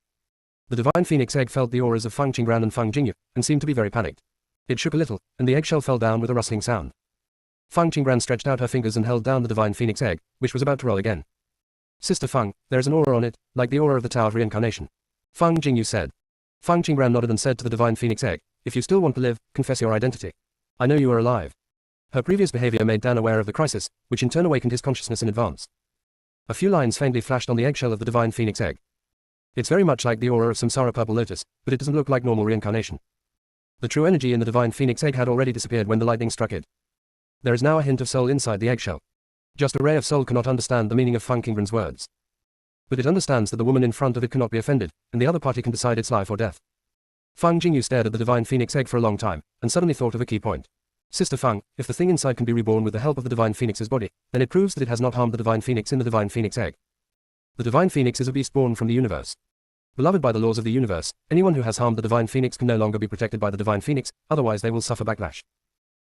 The divine phoenix egg felt the auras of Fang Qingran and Fang Jingyu, and seemed to be very panicked. It shook a little, and the eggshell fell down with a rustling sound. Fang Qingran stretched out her fingers and held down the divine phoenix egg, which was about to roll again. Sister Fang, there is an aura on it, like the aura of the Tower of Reincarnation. Fang Jingyu said. Fang Qingran nodded and said to the divine phoenix egg, if you still want to live, confess your identity. I know you are alive. Her previous behavior made Dan aware of the crisis, which in turn awakened his consciousness in advance. A few lines faintly flashed on the eggshell of the divine phoenix egg. It's very much like the aura of Samsara Purple Lotus, but it doesn't look like normal reincarnation. The true energy in the divine phoenix egg had already disappeared when the lightning struck it. There is now a hint of soul inside the eggshell. Just a ray of soul cannot understand the meaning of Fang Qingran's words. But it understands that the woman in front of it cannot be offended, and the other party can decide its life or death. Fang Jingyu stared at the divine phoenix egg for a long time, and suddenly thought of a key point. Sister Fang, if the thing inside can be reborn with the help of the divine phoenix's body, then it proves that it has not harmed the divine phoenix in the divine phoenix egg. The divine phoenix is a beast born from the universe. Beloved by the laws of the universe, anyone who has harmed the divine phoenix can no longer be protected by the divine phoenix, otherwise they will suffer backlash.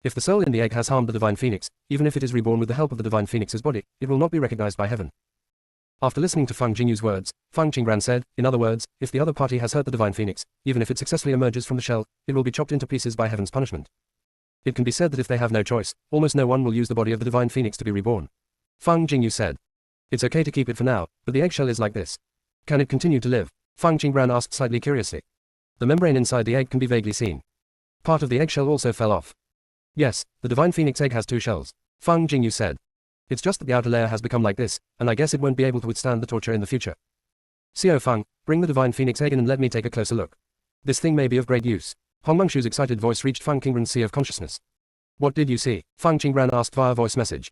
If the soul in the egg has harmed the divine phoenix, even if it is reborn with the help of the divine phoenix's body, it will not be recognized by heaven. After listening to Fang Jingyu's words, Fang Qingran said, in other words, if the other party has hurt the divine phoenix, even if it successfully emerges from the shell, it will be chopped into pieces by heaven's punishment. It can be said that if they have no choice, almost no one will use the body of the divine phoenix to be reborn. Fang Jingyu said. It's okay to keep it for now, but the eggshell is like this. Can it continue to live? Fang Qingran asked slightly curiously. The membrane inside the egg can be vaguely seen. Part of the eggshell also fell off. Yes, the divine phoenix egg has two shells. Fang Jingyu said. It's just that the outer layer has become like this, and I guess it won't be able to withstand the torture in the future. Xiao Fang, bring the divine phoenix egg in and let me take a closer look. This thing may be of great use. Hong Mengshu's excited voice reached Fang Qingran's sea of consciousness. What did you see? Fang Qingran asked via voice message.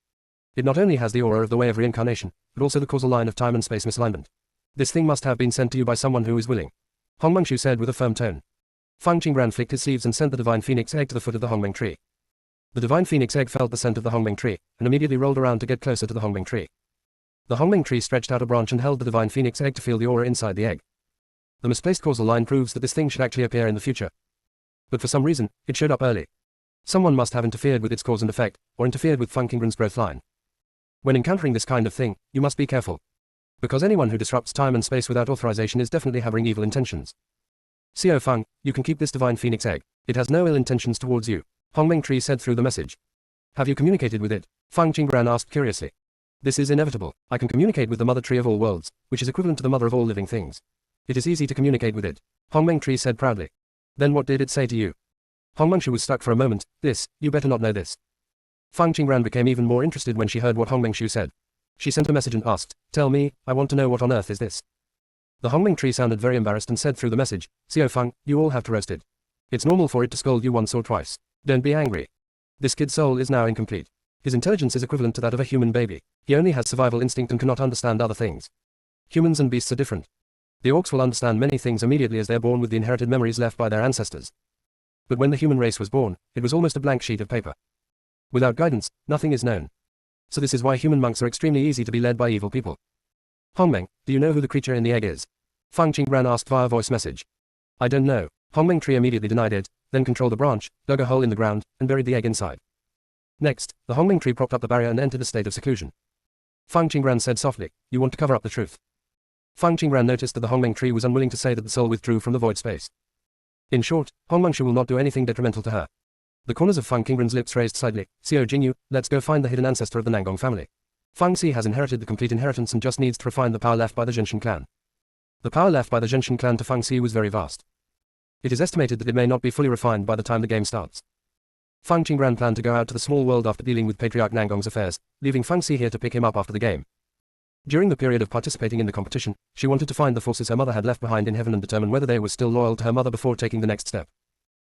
It not only has the aura of the way of reincarnation, but also the causal line of time and space misalignment. This thing must have been sent to you by someone who is willing. Hong Mengshu said with a firm tone. Fang Qingran flicked his sleeves and sent the divine phoenix egg to the foot of the Hongmeng tree. The divine phoenix egg felt the scent of the Hongmeng tree, and immediately rolled around to get closer to the Hongmeng tree. The Hongmeng tree stretched out a branch and held the divine phoenix egg to feel the aura inside the egg. The misplaced causal line proves that this thing should actually appear in the future. But for some reason, it showed up early. Someone must have interfered with its cause and effect, or interfered with Fang Qingran's growth line. When encountering this kind of thing, you must be careful. Because anyone who disrupts time and space without authorization is definitely harboring evil intentions. Xiao Fang, you can keep this divine phoenix egg. It has no ill intentions towards you. Hongmeng tree said through the message. Have you communicated with it? Fang Qingran asked curiously. This is inevitable. I can communicate with the mother tree of all worlds, which is equivalent to the mother of all living things. It is easy to communicate with it. Hongmeng tree said proudly. Then what did it say to you? Hong Mengshu was stuck for a moment. This, you better not know this. Fang Qingran became even more interested when she heard what Hong Mengshu said. She sent a message and asked, tell me, I want to know what on earth is this. The Hongmeng tree sounded very embarrassed and said through the message, Xiao Fang, you all have to roast it. It's normal for it to scold you once or twice. Don't be angry. This kid's soul is now incomplete. His intelligence is equivalent to that of a human baby. He only has survival instinct and cannot understand other things. Humans and beasts are different. The orcs will understand many things immediately as they are born with the inherited memories left by their ancestors. But when the human race was born, it was almost a blank sheet of paper. Without guidance, nothing is known. So this is why human monks are extremely easy to be led by evil people. Hongmeng, do you know who the creature in the egg is? Fang Qingran asked via voice message. I don't know. Hongmeng tree immediately denied it, then controlled a branch, dug a hole in the ground, and buried the egg inside. Next, the Hongmeng tree propped up the barrier and entered a state of seclusion. Fang Qingran said softly, you want to cover up the truth. Fang Qingran noticed that the Hongmeng tree was unwilling to say that the soul withdrew from the void space. In short, Hong Mengshu will not do anything detrimental to her. The corners of Fang Qingran's lips raised slightly. Xiao Jingyu, let's go find the hidden ancestor of the Nangong family. Fang Xi has inherited the complete inheritance and just needs to refine the power left by the Zhenshin clan. The power left by the Zhenshin clan to Fang Xi was very vast. It is estimated that it may not be fully refined by the time the game starts. Fang Qingran planned to go out to the small world after dealing with Patriarch Nangong's affairs, leaving Fang Xi here to pick him up after the game. During the period of participating in the competition, she wanted to find the forces her mother had left behind in heaven and determine whether they were still loyal to her mother before taking the next step.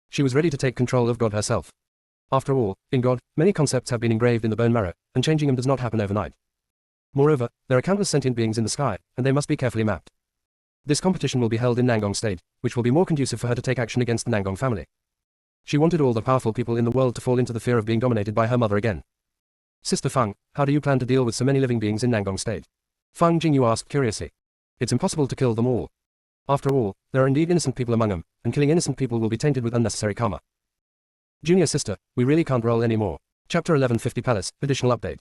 She was ready to take control of God herself. After all, in God, many concepts have been engraved in the bone marrow, and changing them does not happen overnight. Moreover, there are countless sentient beings in the sky, and they must be carefully mapped. This competition will be held in Nangong State, which will be more conducive for her to take action against the Nangong family. She wanted all the powerful people in the world to fall into the fear of being dominated by her mother again. Sister Fang, how do you plan to deal with so many living beings in Nangong State? Fang Jingyu asked curiously. It's impossible to kill them all. After all, there are indeed innocent people among them, and killing innocent people will be tainted with unnecessary karma. Junior sister, we really can't roll anymore. Chapter 1150 Palace, additional update.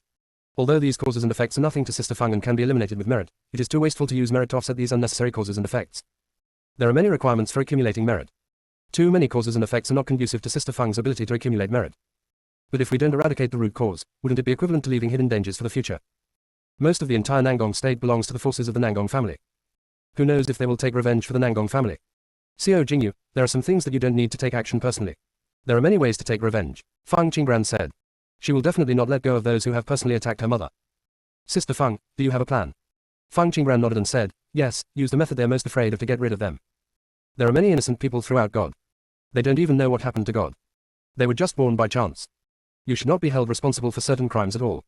Although these causes and effects are nothing to Sister Fang and can be eliminated with merit, it is too wasteful to use merit to offset these unnecessary causes and effects. There are many requirements for accumulating merit. Too many causes and effects are not conducive to Sister Fang's ability to accumulate merit. But if we don't eradicate the root cause, wouldn't it be equivalent to leaving hidden dangers for the future? Most of the entire Nangong State belongs to the forces of the Nangong family. Who knows if they will take revenge for the Nangong family? Xiao Jingyu, there are some things that you don't need to take action personally. There are many ways to take revenge, Fang Qingran said. She will definitely not let go of those who have personally attacked her mother. Sister Fang, do you have a plan? Fang Qingran nodded and said, yes, use the method they're most afraid of to get rid of them. There are many innocent people throughout God. They don't even know what happened to God. They were just born by chance. You should not be held responsible for certain crimes at all.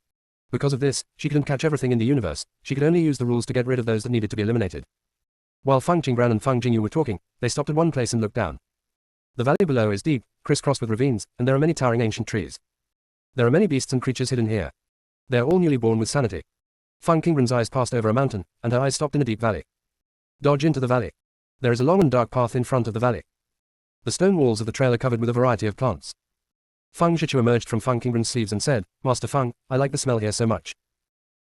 Because of this, she couldn't catch everything in the universe, she could only use the rules to get rid of those that needed to be eliminated. While Fang Qingran and Fang Jingyu were talking, they stopped at one place and looked down. The valley below is deep, crisscrossed with ravines, and there are many towering ancient trees. There are many beasts and creatures hidden here. They are all newly born with sanity. Fang Qingran's eyes passed over a mountain, and her eyes stopped in a deep valley. Dodge into the valley. There is a long and dark path in front of the valley. The stone walls of the trail are covered with a variety of plants. Fang Zhichu emerged from Fang Qingran's sleeves and said, Master Fang, I like the smell here so much.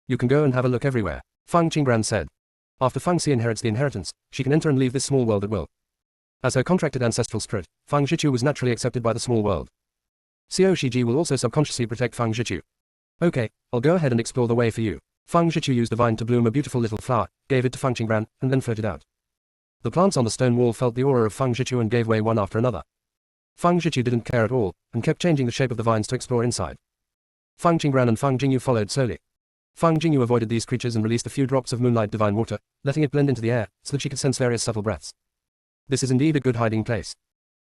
You can go and have a look everywhere, Fang Qingran said. After Fang Xi inherits the inheritance, she can enter and leave this small world at will. As her contracted ancestral spirit, Fang Zhichu was naturally accepted by the small world. Xiao Shiji will also subconsciously protect Fang Zhichu. Okay, I'll go ahead and explore the way for you. Fang Zhichu used the vine to bloom a beautiful little flower, gave it to Fang Qingran, and then floated out. The plants on the stone wall felt the aura of Fang Zhichu and gave way one after another. Fang Zhichu didn't care at all, and kept changing the shape of the vines to explore inside. Fang Qingran and Fang Jingyu followed slowly. Fang Jingyu avoided these creatures and released a few drops of moonlight divine water, letting it blend into the air, so that she could sense various subtle breaths. This is indeed a good hiding place.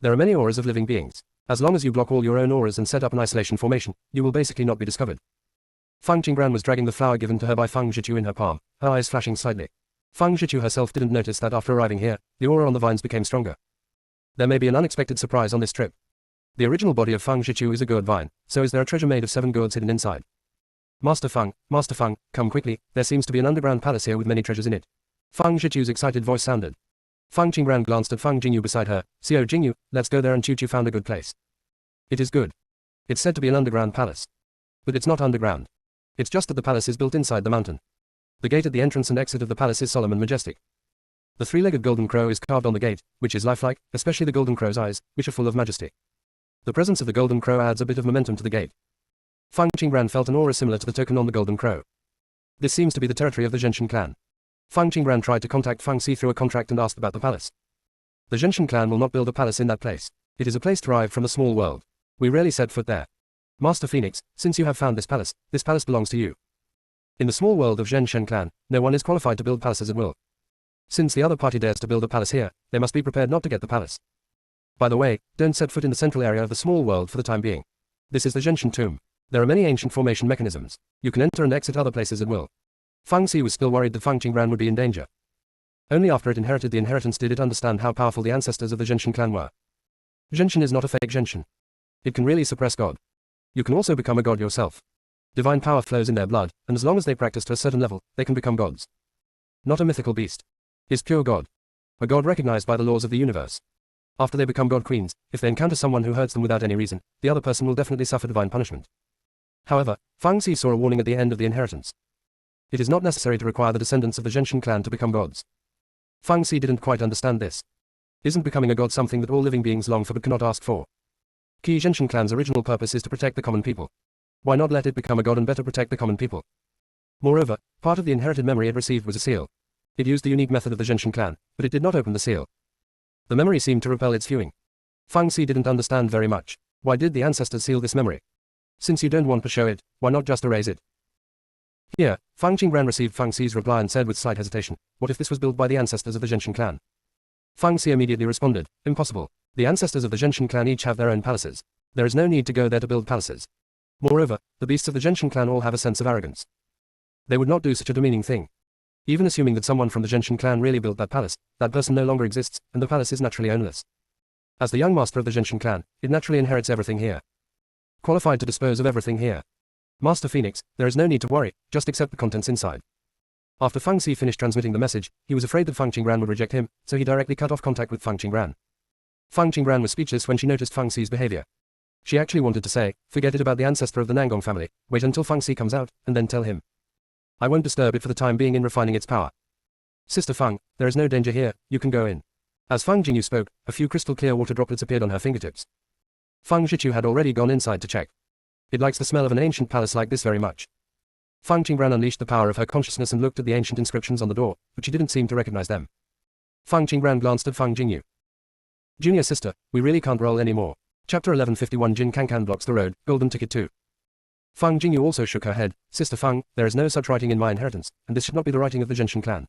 There are many auras of living beings. As long as you block all your own auras and set up an isolation formation, you will basically not be discovered. Fang Qingran was dragging the flower given to her by Fang Zhichu in her palm, her eyes flashing slightly. Fang Zhichu herself didn't notice that after arriving here, the aura on the vines became stronger. There may be an unexpected surprise on this trip. The original body of Fang Zhichu is a gourd vine, so is there a treasure made of 7 gourds hidden inside. Master Fang, come quickly, there seems to be an underground palace here with many treasures in it. Fang Zhichu's excited voice sounded. Fang Qingran glanced at Fang Jingyu beside her, Xiao Jingyu, let's go there and Chu found a good place. It is good. It's said to be an underground palace. But it's not underground. It's just that the palace is built inside the mountain. The gate at the entrance and exit of the palace is solemn and majestic. The 3-legged golden crow is carved on the gate, which is lifelike, especially the golden crow's eyes, which are full of majesty. The presence of the golden crow adds a bit of momentum to the gate. Fang Qingran felt an aura similar to the token on the golden crow. This seems to be the territory of the Zhenshan clan. Fang Qingran tried to contact Fang Xi through a contract and asked about the palace. The Zhenshan clan will not build a palace in that place. It is a place derived from the small world. We rarely set foot there. Master Phoenix, since you have found this palace belongs to you. In the small world of Zhenshan clan, no one is qualified to build palaces at will. Since the other party dares to build a palace here, they must be prepared not to get the palace. By the way, don't set foot in the central area of the small world for the time being. This is the Zhenshan tomb. There are many ancient formation mechanisms. You can enter and exit other places at will. Fang Xi was still worried that Fang Qingran would be in danger. Only after it inherited the inheritance did it understand how powerful the ancestors of the Zhenshan clan were. Zhenshan is not a fake Zhenshan. It can really suppress God. You can also become a god yourself. Divine power flows in their blood, and as long as they practice to a certain level, they can become gods. Not a mythical beast. Is pure God. A god recognized by the laws of the universe. After they become god queens, if they encounter someone who hurts them without any reason, the other person will definitely suffer divine punishment. However, Fang Xi saw a warning at the end of the inheritance. It is not necessary to require the descendants of the Zhenshan clan to become gods. Fang Xi didn't quite understand this. Isn't becoming a god something that all living beings long for but cannot ask for? Qi Zhenshan clan's original purpose is to protect the common people. Why not let it become a god and better protect the common people? Moreover, part of the inherited memory it received was a seal. It used the unique method of the Zhenshan clan, but it did not open the seal. The memory seemed to repel its viewing. Fang Xi didn't understand very much. Why did the ancestors seal this memory? Since you don't want to show it, why not just erase it? Here, Fang Qingran received Fang Xi's reply and said with slight hesitation, what if this was built by the ancestors of the Zhenshin clan? Fang Xi immediately responded, impossible. The ancestors of the Zhenshin clan each have their own palaces. There is no need to go there to build palaces. Moreover, the beasts of the Zhenshin clan all have a sense of arrogance. They would not do such a demeaning thing. Even assuming that someone from the Zhenshin clan really built that palace, that person no longer exists, and the palace is naturally ownerless. As the young master of the Zhenshin clan, it naturally inherits everything here. Qualified to dispose of everything here. Master Phoenix, there is no need to worry, just accept the contents inside. After Fang Xi finished transmitting the message, he was afraid that Fang Qingran would reject him, so he directly cut off contact with Fang Qingran. Fang Qingran was speechless when she noticed Fang Xi's behavior. She actually wanted to say, forget it about the ancestor of the Nangong family, wait until Fang Xi comes out, and then tell him. I won't disturb it for the time being in refining its power. Sister Fang, there is no danger here, you can go in. As Fang Jingyu spoke, a few crystal clear water droplets appeared on her fingertips. Fang Zhichu had already gone inside to check. It likes the smell of an ancient palace like this very much. Fang Qingran unleashed the power of her consciousness and looked at the ancient inscriptions on the door, but she didn't seem to recognize them. Fang Qingran glanced at Fang Jingyu. Junior sister, we really can't roll anymore. Chapter 1151 Jin Kankan blocks the road, golden ticket 2. Fang Jingyu also shook her head, Sister Fang, there is no such writing in my inheritance, and this should not be the writing of the Zhenshin clan.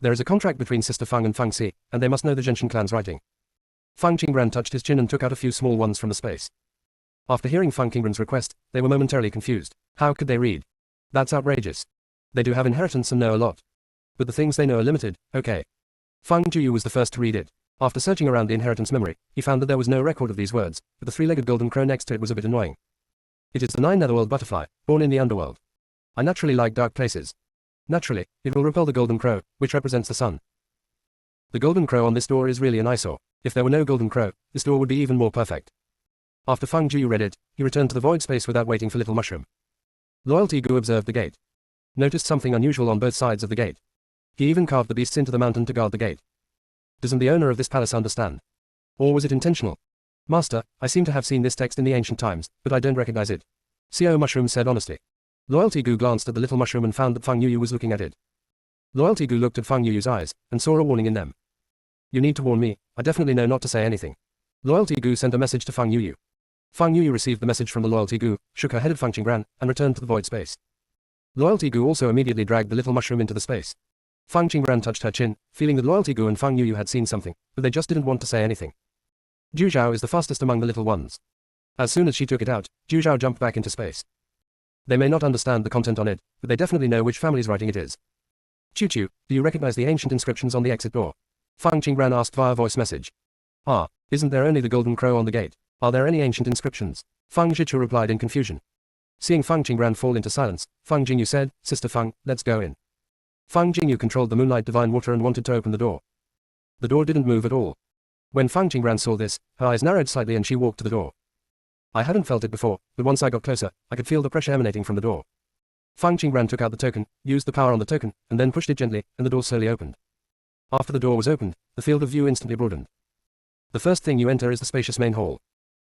There is a contract between Sister Fang and Fang Xi, and they must know the Zhenshin clan's writing. Fang Qingran touched his chin and took out a few small ones from the space. After hearing Fang Qingran's request, they were momentarily confused. How could they read? That's outrageous. They do have inheritance and know a lot. But the things they know are limited, okay. Fang Juyu was the first to read it. After searching around the inheritance memory, he found that there was no record of these words, but the three-legged golden crow next to it was a bit annoying. It is the 9 netherworld butterfly, born in the underworld. I naturally like dark places. Naturally, it will repel the golden crow, which represents the sun. The golden crow on this door is really an eyesore. If there were no golden crow, this door would be even more perfect. After Fang Juyu read it, he returned to the void space without waiting for Little Mushroom. Loyalty Gu observed the gate. Noticed something unusual on both sides of the gate. He even carved the beasts into the mountain to guard the gate. Doesn't the owner of this palace understand? Or was it intentional? Master, I seem to have seen this text in the ancient times, but I don't recognize it. Xiao Mushroom said honestly. Loyalty Gu glanced at the little mushroom and found that Fang Yuyu was looking at it. Loyalty Gu looked at Fang Yuyu's eyes, and saw a warning in them. You need to warn me, I definitely know not to say anything. Loyalty Gu sent a message to Fang Yuyu. Fang Yuyu received the message from the Loyalty Gu, shook her head at Fang Qingran, and returned to the void space. Loyalty Gu also immediately dragged the little mushroom into the space. Fang Qingran touched her chin, feeling that Loyalty Gu and Fang Yuyu had seen something, but they just didn't want to say anything. Ju Zhao is the fastest among the little ones. As soon as she took it out, Ju Zhao jumped back into space. They may not understand the content on it, but they definitely know which family's writing it is. Chu Chu, do you recognize the ancient inscriptions on the exit door? Fang Qingran asked via voice message. Ah, isn't there only the golden crow on the gate? Are there any ancient inscriptions? Fang Zhichu replied in confusion. Seeing Fang Qingran fall into silence, Fang Jingyu said, Sister Fang, let's go in. Fang Jingyu controlled the moonlight divine water and wanted to open the door. The door didn't move at all. When Fang Qingran saw this, her eyes narrowed slightly and she walked to the door. I hadn't felt it before, but once I got closer, I could feel the pressure emanating from the door. Fang Qingran took out the token, used the power on the token, and then pushed it gently, and the door slowly opened. After the door was opened, the field of view instantly broadened. The first thing you enter is the spacious main hall.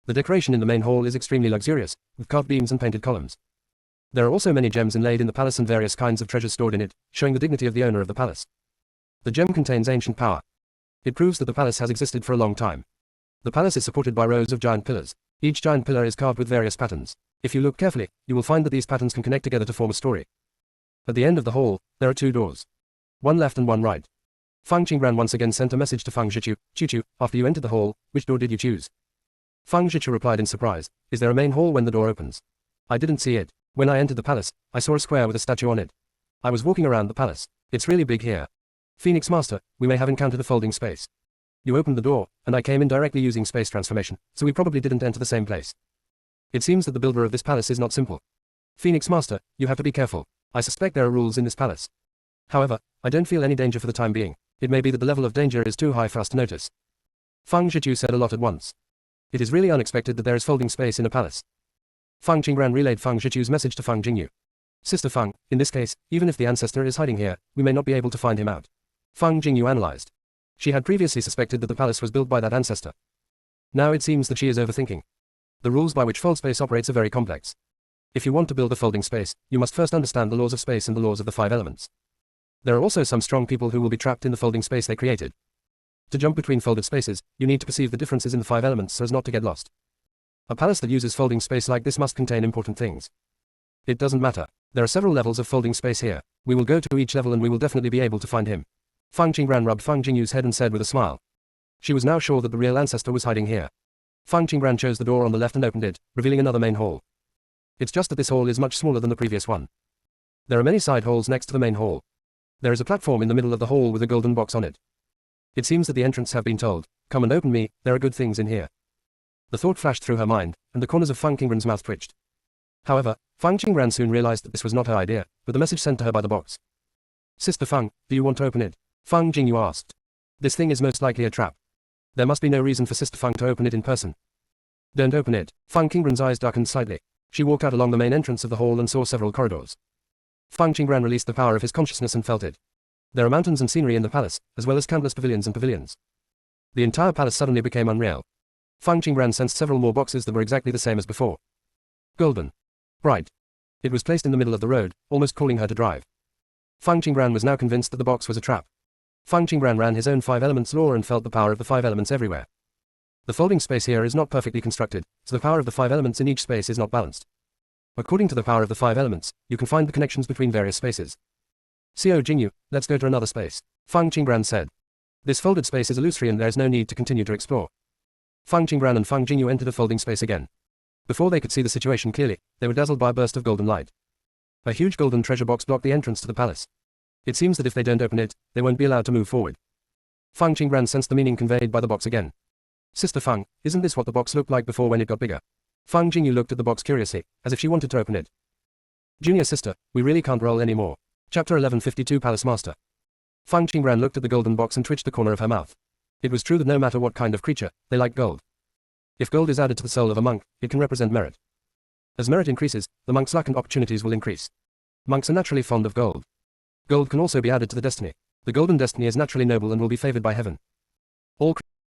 The decoration in the main hall is extremely luxurious, with carved beams and painted columns. There are also many gems inlaid in the palace and various kinds of treasures stored in it, showing the dignity of the owner of the palace. The gem contains ancient power. It proves that the palace has existed for a long time. The palace is supported by rows of giant pillars. Each giant pillar is carved with various patterns. If you look carefully, you will find that these patterns can connect together to form a story. At the end of the hall, there are 2 doors. One left and one right. Fang Qingran once again sent a message to Fang Zhichu, Chu, after you entered the hall, which door did you choose? Fang Zhichu replied in surprise, is there a main hall when the door opens? I didn't see it. When I entered the palace, I saw a square with a statue on it. I was walking around the palace. It's really big here. Phoenix Master, we may have encountered a folding space. You opened the door, and I came in directly using space transformation, so we probably didn't enter the same place. It seems that the builder of this palace is not simple. Phoenix Master, you have to be careful. I suspect there are rules in this palace. However, I don't feel any danger for the time being. It may be that the level of danger is too high for us to notice. Fang Zhichu said a lot at once. It is really unexpected that there is folding space in a palace. Fang Qingran relayed Fang Zhichu's message to Fang Jingyu. Sister Fang, in this case, even if the ancestor is hiding here, we may not be able to find him out. Fang Jingyu analyzed. She had previously suspected that the palace was built by that ancestor. Now it seems that she is overthinking. The rules by which fold space operates are very complex. If you want to build a folding space, you must first understand the laws of space and the laws of the 5 elements. There are also some strong people who will be trapped in the folding space they created. To jump between folded spaces, you need to perceive the differences in the 5 elements so as not to get lost. A palace that uses folding space like this must contain important things. It doesn't matter. There are several levels of folding space here. We will go to each level and we will definitely be able to find him. Fang Qingran rubbed Fang Jingyu's head and said with a smile. She was now sure that the real ancestor was hiding here. Fang Qingran chose the door on the left and opened it, revealing another main hall. It's just that this hall is much smaller than the previous one. There are many side halls next to the main hall. There is a platform in the middle of the hall with a golden box on it. It seems that the entrants have been told, "Come and open me, there are good things in here." The thought flashed through her mind, and the corners of Fang Qingran's mouth twitched. However, Fang Qingran soon realized that this was not her idea, but the message sent to her by the box. "Sister Fang, do you want to open it?" Fang Jingyu asked. "This thing is most likely a trap. There must be no reason for Sister Fang to open it in person." "Don't open it." Fang Qingran's eyes darkened slightly. She walked out along the main entrance of the hall and saw several corridors. Fang Qingran released the power of his consciousness and felt it. There are mountains and scenery in the palace, as well as countless pavilions and pavilions. The entire palace suddenly became unreal. Fang Qingran sensed several more boxes that were exactly the same as before. Golden. Bright. It was placed in the middle of the road, almost calling her to drive. Fang Qingran was now convinced that the box was a trap. Fang Qingran ran his own 5 elements law and felt the power of the 5 elements everywhere. The folding space here is not perfectly constructed, so the power of the 5 elements in each space is not balanced. According to the power of the 5 elements, you can find the connections between various spaces. "Xiao Jingyu, let's go to another space," Fang Qingran said. "This folded space is illusory and there is no need to continue to explore." Fang Qingran and Fang Jingyu entered a folding space again. Before they could see the situation clearly, they were dazzled by a burst of golden light. A huge golden treasure box blocked the entrance to the palace. It seems that if they don't open it, they won't be allowed to move forward. Fang Qingran sensed the meaning conveyed by the box again. "Sister Fang, isn't this what the box looked like before when it got bigger?" Fang Jingyu looked at the box curiously, as if she wanted to open it. "Junior sister, we really can't roll anymore." Chapter 1152 Palace Master. Fang Qingran looked at the golden box and twitched the corner of her mouth. It was true that no matter what kind of creature, they like gold. If gold is added to the soul of a monk, it can represent merit. As merit increases, the monk's luck and opportunities will increase. Monks are naturally fond of gold. Gold can also be added to the destiny. The golden destiny is naturally noble and will be favored by heaven. All